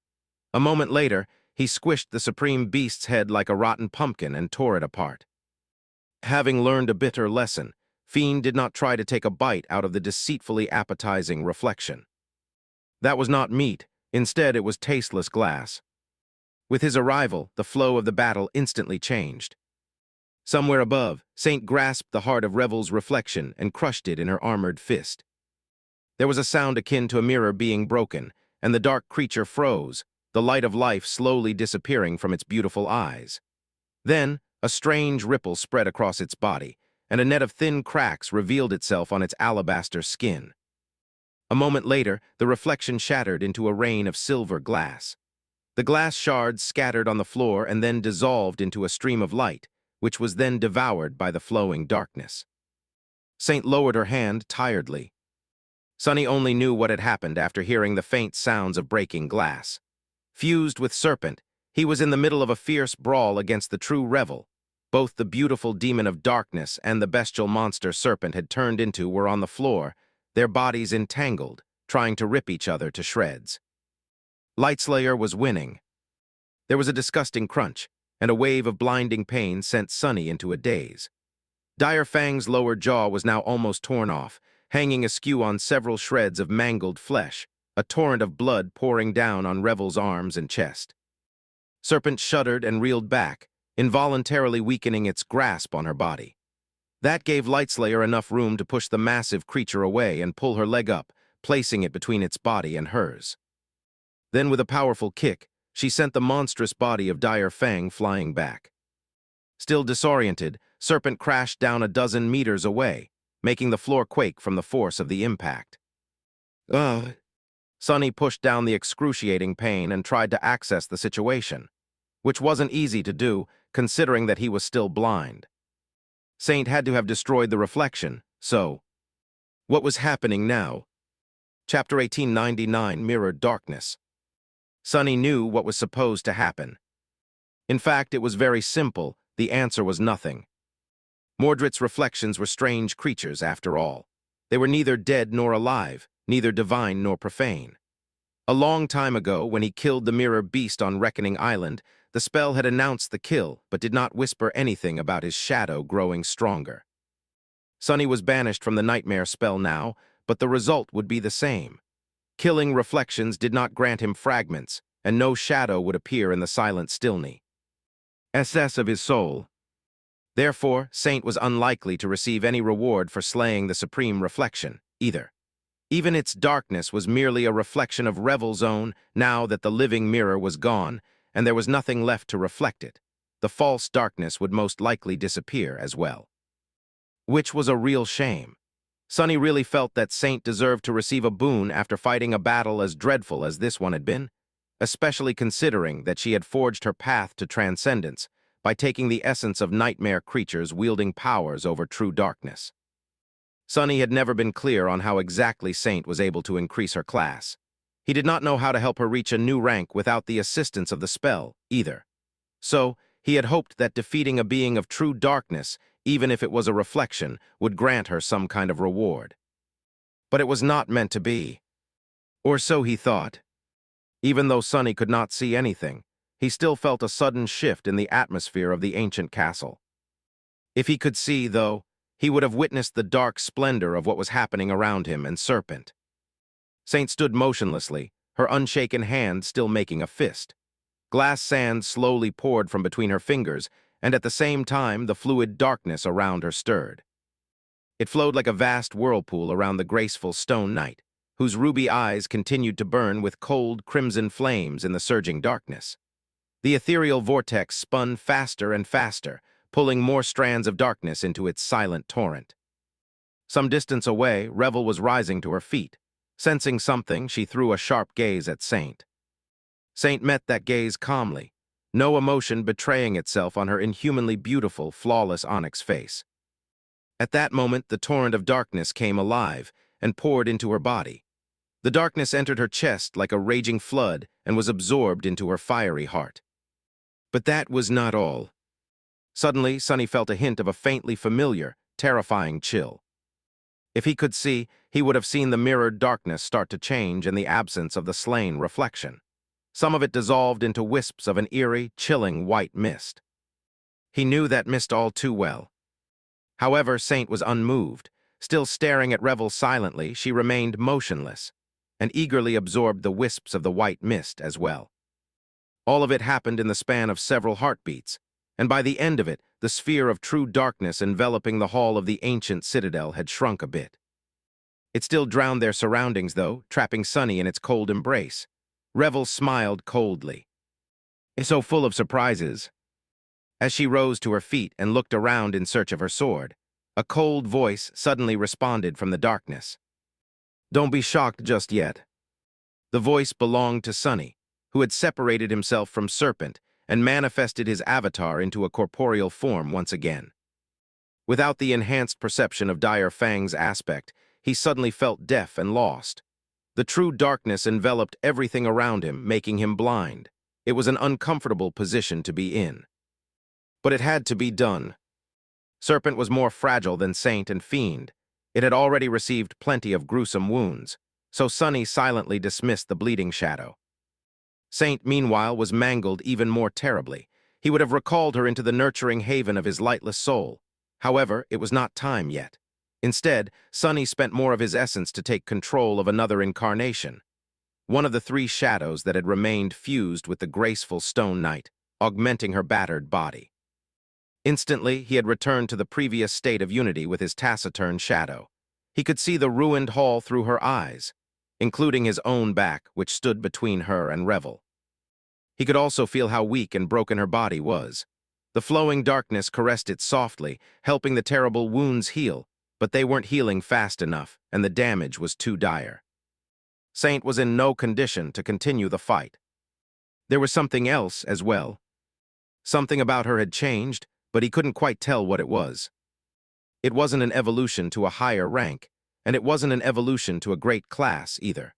A moment later, he squished the supreme beast's head like a rotten pumpkin and tore it apart. Having learned a bitter lesson, Fiend did not try to take a bite out of the deceitfully appetizing reflection. That was not meat, instead it was tasteless glass. With his arrival, the flow of the battle instantly changed. Somewhere above, Saint grasped the heart of Revel's reflection and crushed it in her armored fist. There was a sound akin to a mirror being broken, and the dark creature froze, the light of life slowly disappearing from its beautiful eyes. Then, a strange ripple spread across its body, and a net of thin cracks revealed itself on its alabaster skin. A moment later, the reflection shattered into a rain of silver glass. The glass shards scattered on the floor and then dissolved into a stream of light, which was then devoured by the flowing darkness. Saint lowered her hand tiredly. Sunny only knew what had happened after hearing the faint sounds of breaking glass. Fused with Serpent, he was in the middle of a fierce brawl against the true Revel. Both the beautiful demon of darkness and the bestial monster Serpent had turned into were on the floor, their bodies entangled, trying to rip each other to shreds. Lightslayer was winning. There was a disgusting crunch, and a wave of blinding pain sent Sunny into a daze. Dire Fang's lower jaw was now almost torn off, hanging askew on several shreds of mangled flesh, a torrent of blood pouring down on Revel's arms and chest. Serpent shuddered and reeled back, involuntarily weakening its grasp on her body. That gave Lightslayer enough room to push the massive creature away and pull her leg up, placing it between its body and hers. Then, with a powerful kick, she sent the monstrous body of Dire Fang flying back. Still disoriented, Serpent crashed down a dozen meters away, making the floor quake from the force of the impact. Ugh. Sunny pushed down the excruciating pain and tried to access the situation, which wasn't easy to do, considering that he was still blind. Saint had to have destroyed the reflection, so... What was happening now? Chapter 1899, Mirrored Darkness. Sunny knew what was supposed to happen. In fact, it was very simple. The answer was nothing. Mordred's reflections were strange creatures, after all. They were neither dead nor alive, neither divine nor profane. A long time ago, when he killed the mirror beast on Reckoning Island, the spell had announced the kill, but did not whisper anything about his shadow growing stronger. Sunny was banished from the nightmare spell now, but the result would be the same. Killing reflections did not grant him fragments, and no shadow would appear in the silent stillness of his soul. Therefore, Saint was unlikely to receive any reward for slaying the supreme reflection, either. Even its darkness was merely a reflection of Revel's own, now that the living mirror was gone, and there was nothing left to reflect it. The false darkness would most likely disappear as well. Which was a real shame. Sunny really felt that Saint deserved to receive a boon after fighting a battle as dreadful as this one had been, especially considering that she had forged her path to transcendence by taking the essence of nightmare creatures wielding powers over true darkness. Sunny had never been clear on how exactly Saint was able to increase her class. He did not know how to help her reach a new rank without the assistance of the spell, either. So, he had hoped that defeating a being of true darkness, even if it was a reflection, would grant her some kind of reward. But it was not meant to be. Or so he thought. Even though Sunny could not see anything, he still felt a sudden shift in the atmosphere of the ancient castle. If he could see, though, he would have witnessed the dark splendor of what was happening around him and Serpent. Saint stood motionlessly, her unshaken hand still making a fist. Glass sand slowly poured from between her fingers, and at the same time the fluid darkness around her stirred. It flowed like a vast whirlpool around the graceful stone knight, whose ruby eyes continued to burn with cold crimson flames in the surging darkness. The ethereal vortex spun faster and faster, pulling more strands of darkness into its silent torrent. Some distance away, Revel was rising to her feet. Sensing something, she threw a sharp gaze at Saint. Saint met that gaze calmly, no emotion betraying itself on her inhumanly beautiful, flawless onyx face. At that moment, the torrent of darkness came alive and poured into her body. The darkness entered her chest like a raging flood and was absorbed into her fiery heart. But that was not all. Suddenly, Sonny felt a hint of a faintly familiar, terrifying chill. If he could see, he would have seen the mirrored darkness start to change in the absence of the slain reflection. Some of it dissolved into wisps of an eerie, chilling white mist. He knew that mist all too well. However, Saint was unmoved. Still staring at Revel silently, she remained motionless, and eagerly absorbed the wisps of the white mist as well. All of it happened in the span of several heartbeats, and by the end of it, the sphere of true darkness enveloping the hall of the ancient citadel had shrunk a bit. It still drowned their surroundings, though, trapping Sonny in its cold embrace. Revel smiled coldly. "It's so full of surprises." As she rose to her feet and looked around in search of her sword, a cold voice suddenly responded from the darkness. "Don't be shocked just yet." The voice belonged to Sonny, who had separated himself from Serpent and manifested his avatar into a corporeal form once again. Without the enhanced perception of Dire Fang's aspect, he suddenly felt deaf and lost. The true darkness enveloped everything around him, making him blind. It was an uncomfortable position to be in. But it had to be done. Serpent was more fragile than Saint and Fiend. It had already received plenty of gruesome wounds, so Sonny silently dismissed the bleeding shadow. Saint, meanwhile, was mangled even more terribly. He would have recalled her into the nurturing haven of his lightless soul. However, it was not time yet. Instead, Sonny spent more of his essence to take control of another incarnation, one of the three shadows that had remained fused with the graceful Stone Knight, augmenting her battered body. Instantly, he had returned to the previous state of unity with his taciturn shadow. He could see the ruined hall through her eyes, including his own back, which stood between her and Revel. He could also feel how weak and broken her body was. The flowing darkness caressed it softly, helping the terrible wounds heal, but they weren't healing fast enough, and the damage was too dire. Saint was in no condition to continue the fight. There was something else as well. Something about her had changed, but he couldn't quite tell what it was. It wasn't an evolution to a higher rank, and it wasn't an evolution to a great class either.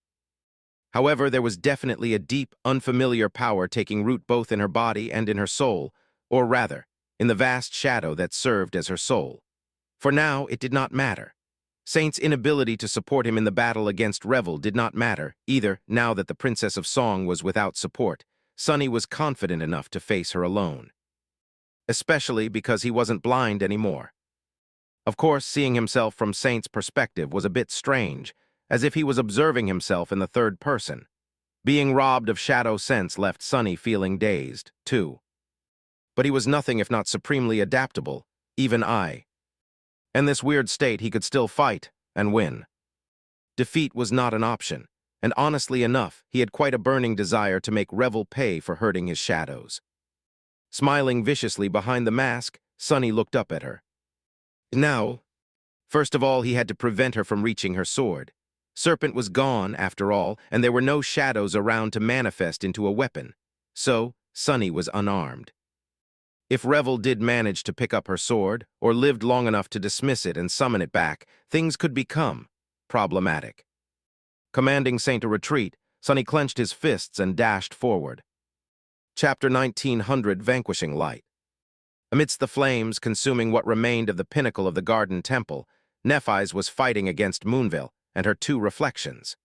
However, there was definitely a deep, unfamiliar power taking root both in her body and in her soul, or rather, in the vast shadow that served as her soul. For now, it did not matter. Saint's inability to support him in the battle against Revel did not matter, either. Now that the Princess of Song was without support, Sonny was confident enough to face her alone. Especially because he wasn't blind anymore. Of course, seeing himself from Saint's perspective was a bit strange, as if he was observing himself in the third person. Being robbed of shadow sense left Sonny feeling dazed, too. But he was nothing if not supremely adaptable, even I. In this weird state, he could still fight and win. Defeat was not an option, and honestly enough, he had quite a burning desire to make Revel pay for hurting his shadows. Smiling viciously behind the mask, Sonny looked up at her. Now, first of all, he had to prevent her from reaching her sword. Serpent was gone, after all, and there were no shadows around to manifest into a weapon. So, Sonny was unarmed. If Revel did manage to pick up her sword, or lived long enough to dismiss it and summon it back, things could become problematic. Commanding Saint to retreat, Sonny clenched his fists and dashed forward. Chapter 1900, Vanquishing Light. Amidst the flames consuming what remained of the pinnacle of the Garden Temple, Nephis was fighting against Moonville and her two reflections.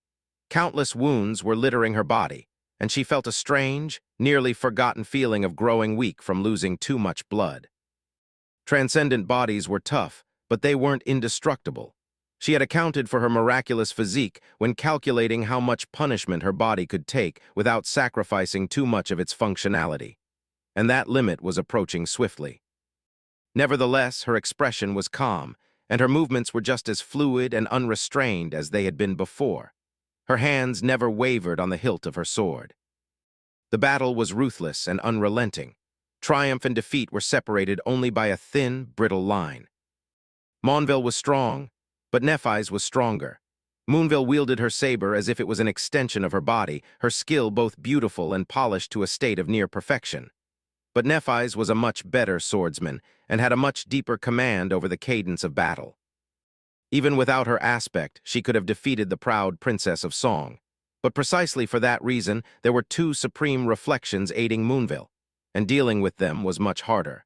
Countless wounds were littering her body, and she felt a strange, nearly forgotten feeling of growing weak from losing too much blood. Transcendent bodies were tough, but they weren't indestructible. She had accounted for her miraculous physique when calculating how much punishment her body could take without sacrificing too much of its functionality. And that limit was approaching swiftly. Nevertheless, her expression was calm, and her movements were just as fluid and unrestrained as they had been before. Her hands never wavered on the hilt of her sword. The battle was ruthless and unrelenting. Triumph and defeat were separated only by a thin, brittle line. Moonville was strong, but Nephis was stronger. Moonville wielded her saber as if it was an extension of her body, her skill both beautiful and polished to a state of near perfection. But Nephis was a much better swordsman and had a much deeper command over the cadence of battle. Even without her aspect, she could have defeated the proud Princess of Song. But precisely for that reason, there were two supreme reflections aiding Moonville, and dealing with them was much harder.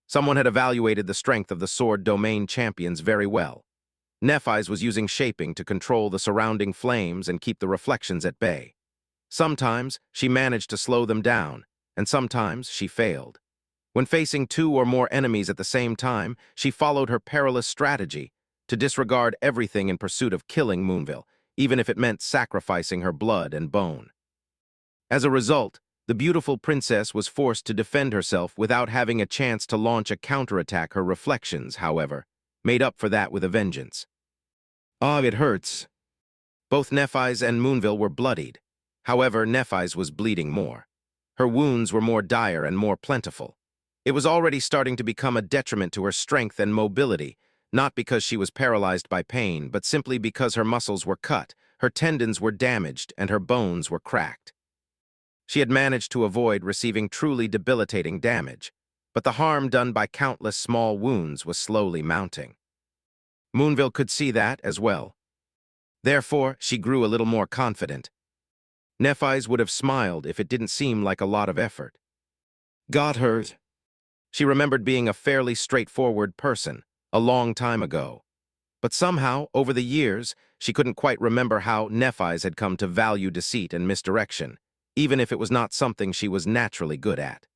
Someone had evaluated the strength of the sword domain champions very well. Nephis was using shaping to control the surrounding flames and keep the reflections at bay. Sometimes she managed to slow them down, and sometimes she failed. When facing two or more enemies at the same time, she followed her perilous strategy to disregard everything in pursuit of killing Moonville, even if it meant sacrificing her blood and bone. As a result, the beautiful princess was forced to defend herself without having a chance to launch a counterattack. Her reflections, however, made up for that with a vengeance. "Ah, it hurts." Both Nephis and Moonville were bloodied. However, Nephis was bleeding more. Her wounds were more dire and more plentiful. It was already starting to become a detriment to her strength and mobility, not because she was paralyzed by pain, but simply because her muscles were cut, her tendons were damaged, and her bones were cracked. She had managed to avoid receiving truly debilitating damage, but the harm done by countless small wounds was slowly mounting. Moonville could see that as well. Therefore, she grew a little more confident. Nephis would have smiled if it didn't seem like a lot of effort. "Got hurt." She remembered being a fairly straightforward person a long time ago. But somehow, over the years, she couldn't quite remember how Nephis had come to value deceit and misdirection, even if it was not something she was naturally good at.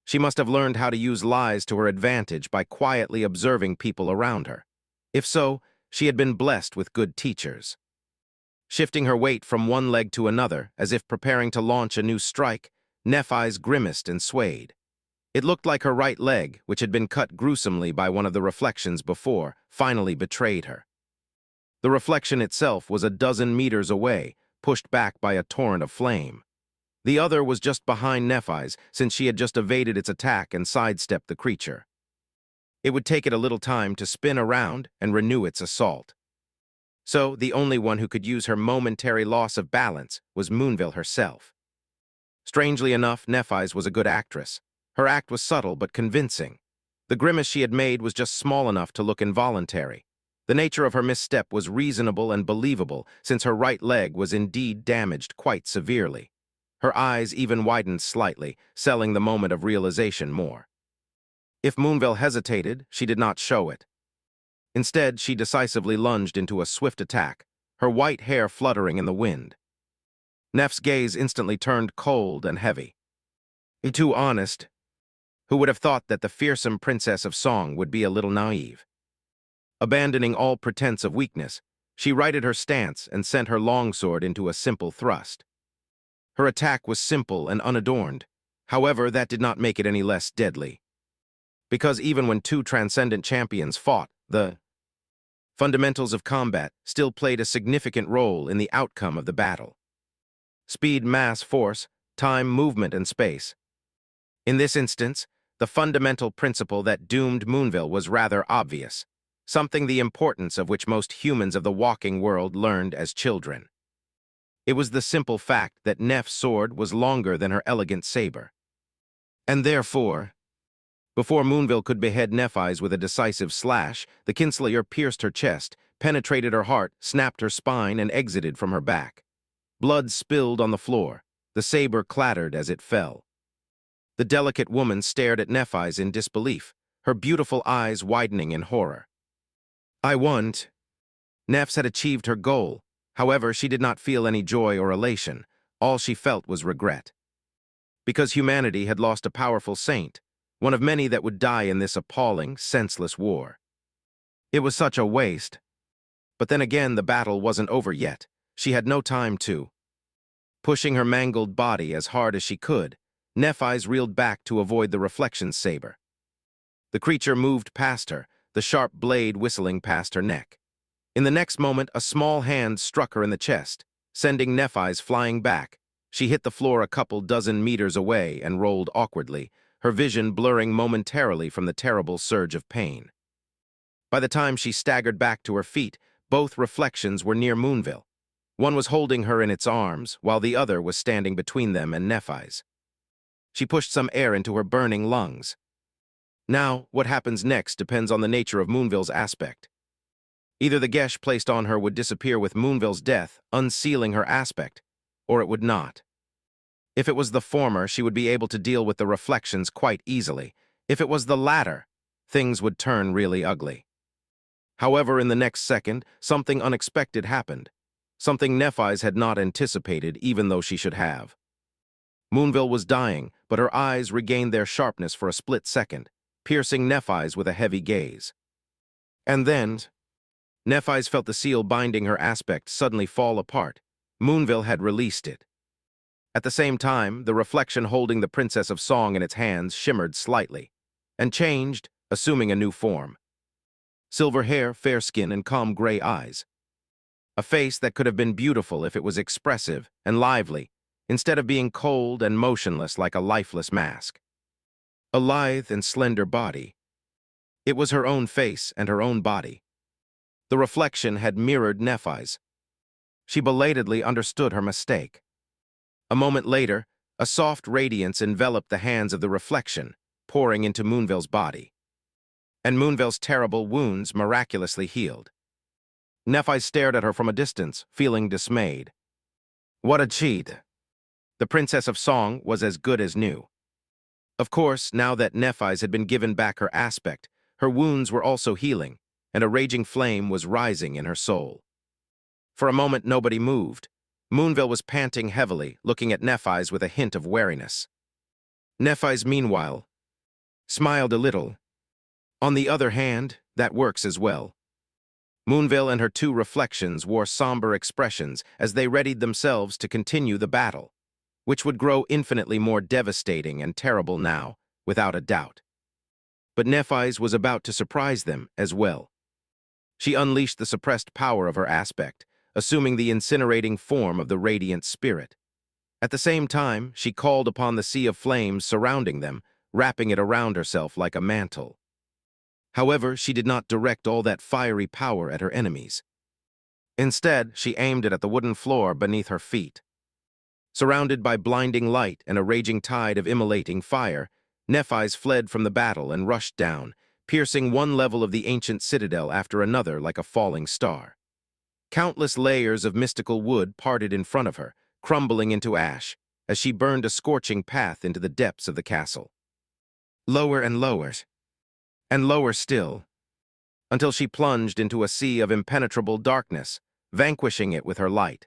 She must have learned how to use lies to her advantage by quietly observing people around her. If so, she had been blessed with good teachers. Shifting her weight from one leg to another, as if preparing to launch a new strike, Nephis grimaced and swayed. It looked like her right leg, which had been cut gruesomely by one of the reflections before, finally betrayed her. The reflection itself was a dozen meters away, pushed back by a torrent of flame. The other was just behind Nephis, since she had just evaded its attack and sidestepped the creature. It would take it a little time to spin around and renew its assault. So, the only one who could use her momentary loss of balance was Moonville herself. Strangely enough, Nephis was a good actress. Her act was subtle but convincing. The grimace she had made was just small enough to look involuntary. The nature of her misstep was reasonable and believable, since her right leg was indeed damaged quite severely. Her eyes even widened slightly, selling the moment of realization more. If Moonville hesitated, she did not show it. Instead, she decisively lunged into a swift attack, her white hair fluttering in the wind. Neff's gaze instantly turned cold and heavy. Too honest. Who would have thought that the fearsome princess of song would be a little naive? Abandoning all pretense of weakness, she righted her stance and sent her longsword into a simple thrust. Her attack was simple and unadorned. However, that did not make it any less deadly. Because even when two transcendent champions fought, the fundamentals of combat still played a significant role in the outcome of the battle. Speed, mass, force, time, movement, and space. In this instance, the fundamental principle that doomed Moonville was rather obvious, something the importance of which most humans of the walking world learned as children. It was the simple fact that Neph's sword was longer than her elegant saber. And therefore, before Moonville could behead Nephis with a decisive slash, the kinslayer pierced her chest, penetrated her heart, snapped her spine, and exited from her back. Blood spilled on the floor. The saber clattered as it fell. The delicate woman stared at Nephis in disbelief, her beautiful eyes widening in horror. "I won." Nephs had achieved her goal. However, she did not feel any joy or elation. All she felt was regret. Because humanity had lost a powerful saint, one of many that would die in this appalling, senseless war. It was such a waste. But then again, the battle wasn't over yet. She had no time to. Pushing her mangled body as hard as she could, Nephis reeled back to avoid the reflection saber. The creature moved past her, the sharp blade whistling past her neck. In the next moment, a small hand struck her in the chest, sending Nephis flying back. She hit the floor a couple dozen meters away and rolled awkwardly, her vision blurring momentarily from the terrible surge of pain. By the time she staggered back to her feet, both reflections were near Moonville. One was holding her in its arms, while the other was standing between them and Nephis. She pushed some air into her burning lungs. Now, what happens next depends on the nature of Moonville's aspect. Either the gesh placed on her would disappear with Moonville's death, unsealing her aspect, or it would not. If it was the former, she would be able to deal with the reflections quite easily. If it was the latter, things would turn really ugly. However, in the next second, something unexpected happened. Something Nephis had not anticipated, even though she should have. Moonville was dying, but her eyes regained their sharpness for a split second, piercing Nephis with a heavy gaze. And then, Nephis felt the seal binding her aspect suddenly fall apart. Moonville had released it. At the same time, the reflection holding the Princess of Song in its hands shimmered slightly, and changed, assuming a new form. Silver hair, fair skin, and calm gray eyes. A face that could have been beautiful if it was expressive and lively, instead of being cold and motionless like a lifeless mask. A lithe and slender body. It was her own face and her own body. The reflection had mirrored Nephis. She belatedly understood her mistake. A moment later, a soft radiance enveloped the hands of the reflection, pouring into Moonville's body. And Moonville's terrible wounds miraculously healed. Nephis stared at her from a distance, feeling dismayed. What a cheat! The Princess of Song was as good as new. Of course, now that Nephis had been given back her aspect, her wounds were also healing, and a raging flame was rising in her soul. For a moment, nobody moved. Moonville was panting heavily, looking at Nephis with a hint of wariness. Nephis, meanwhile, smiled a little. On the other hand, that works as well. Moonville and her two reflections wore somber expressions as they readied themselves to continue the battle, which would grow infinitely more devastating and terrible now, without a doubt. But Nephis was about to surprise them as well. She unleashed the suppressed power of her aspect, assuming the incinerating form of the radiant spirit. At the same time, she called upon the sea of flames surrounding them, wrapping it around herself like a mantle. However, she did not direct all that fiery power at her enemies. Instead, she aimed it at the wooden floor beneath her feet. Surrounded by blinding light and a raging tide of immolating fire, Nephis fled from the battle and rushed down, piercing one level of the ancient citadel after another like a falling star. Countless layers of mystical wood parted in front of her, crumbling into ash, as she burned a scorching path into the depths of the castle. Lower and lower still, until she plunged into a sea of impenetrable darkness, vanquishing it with her light.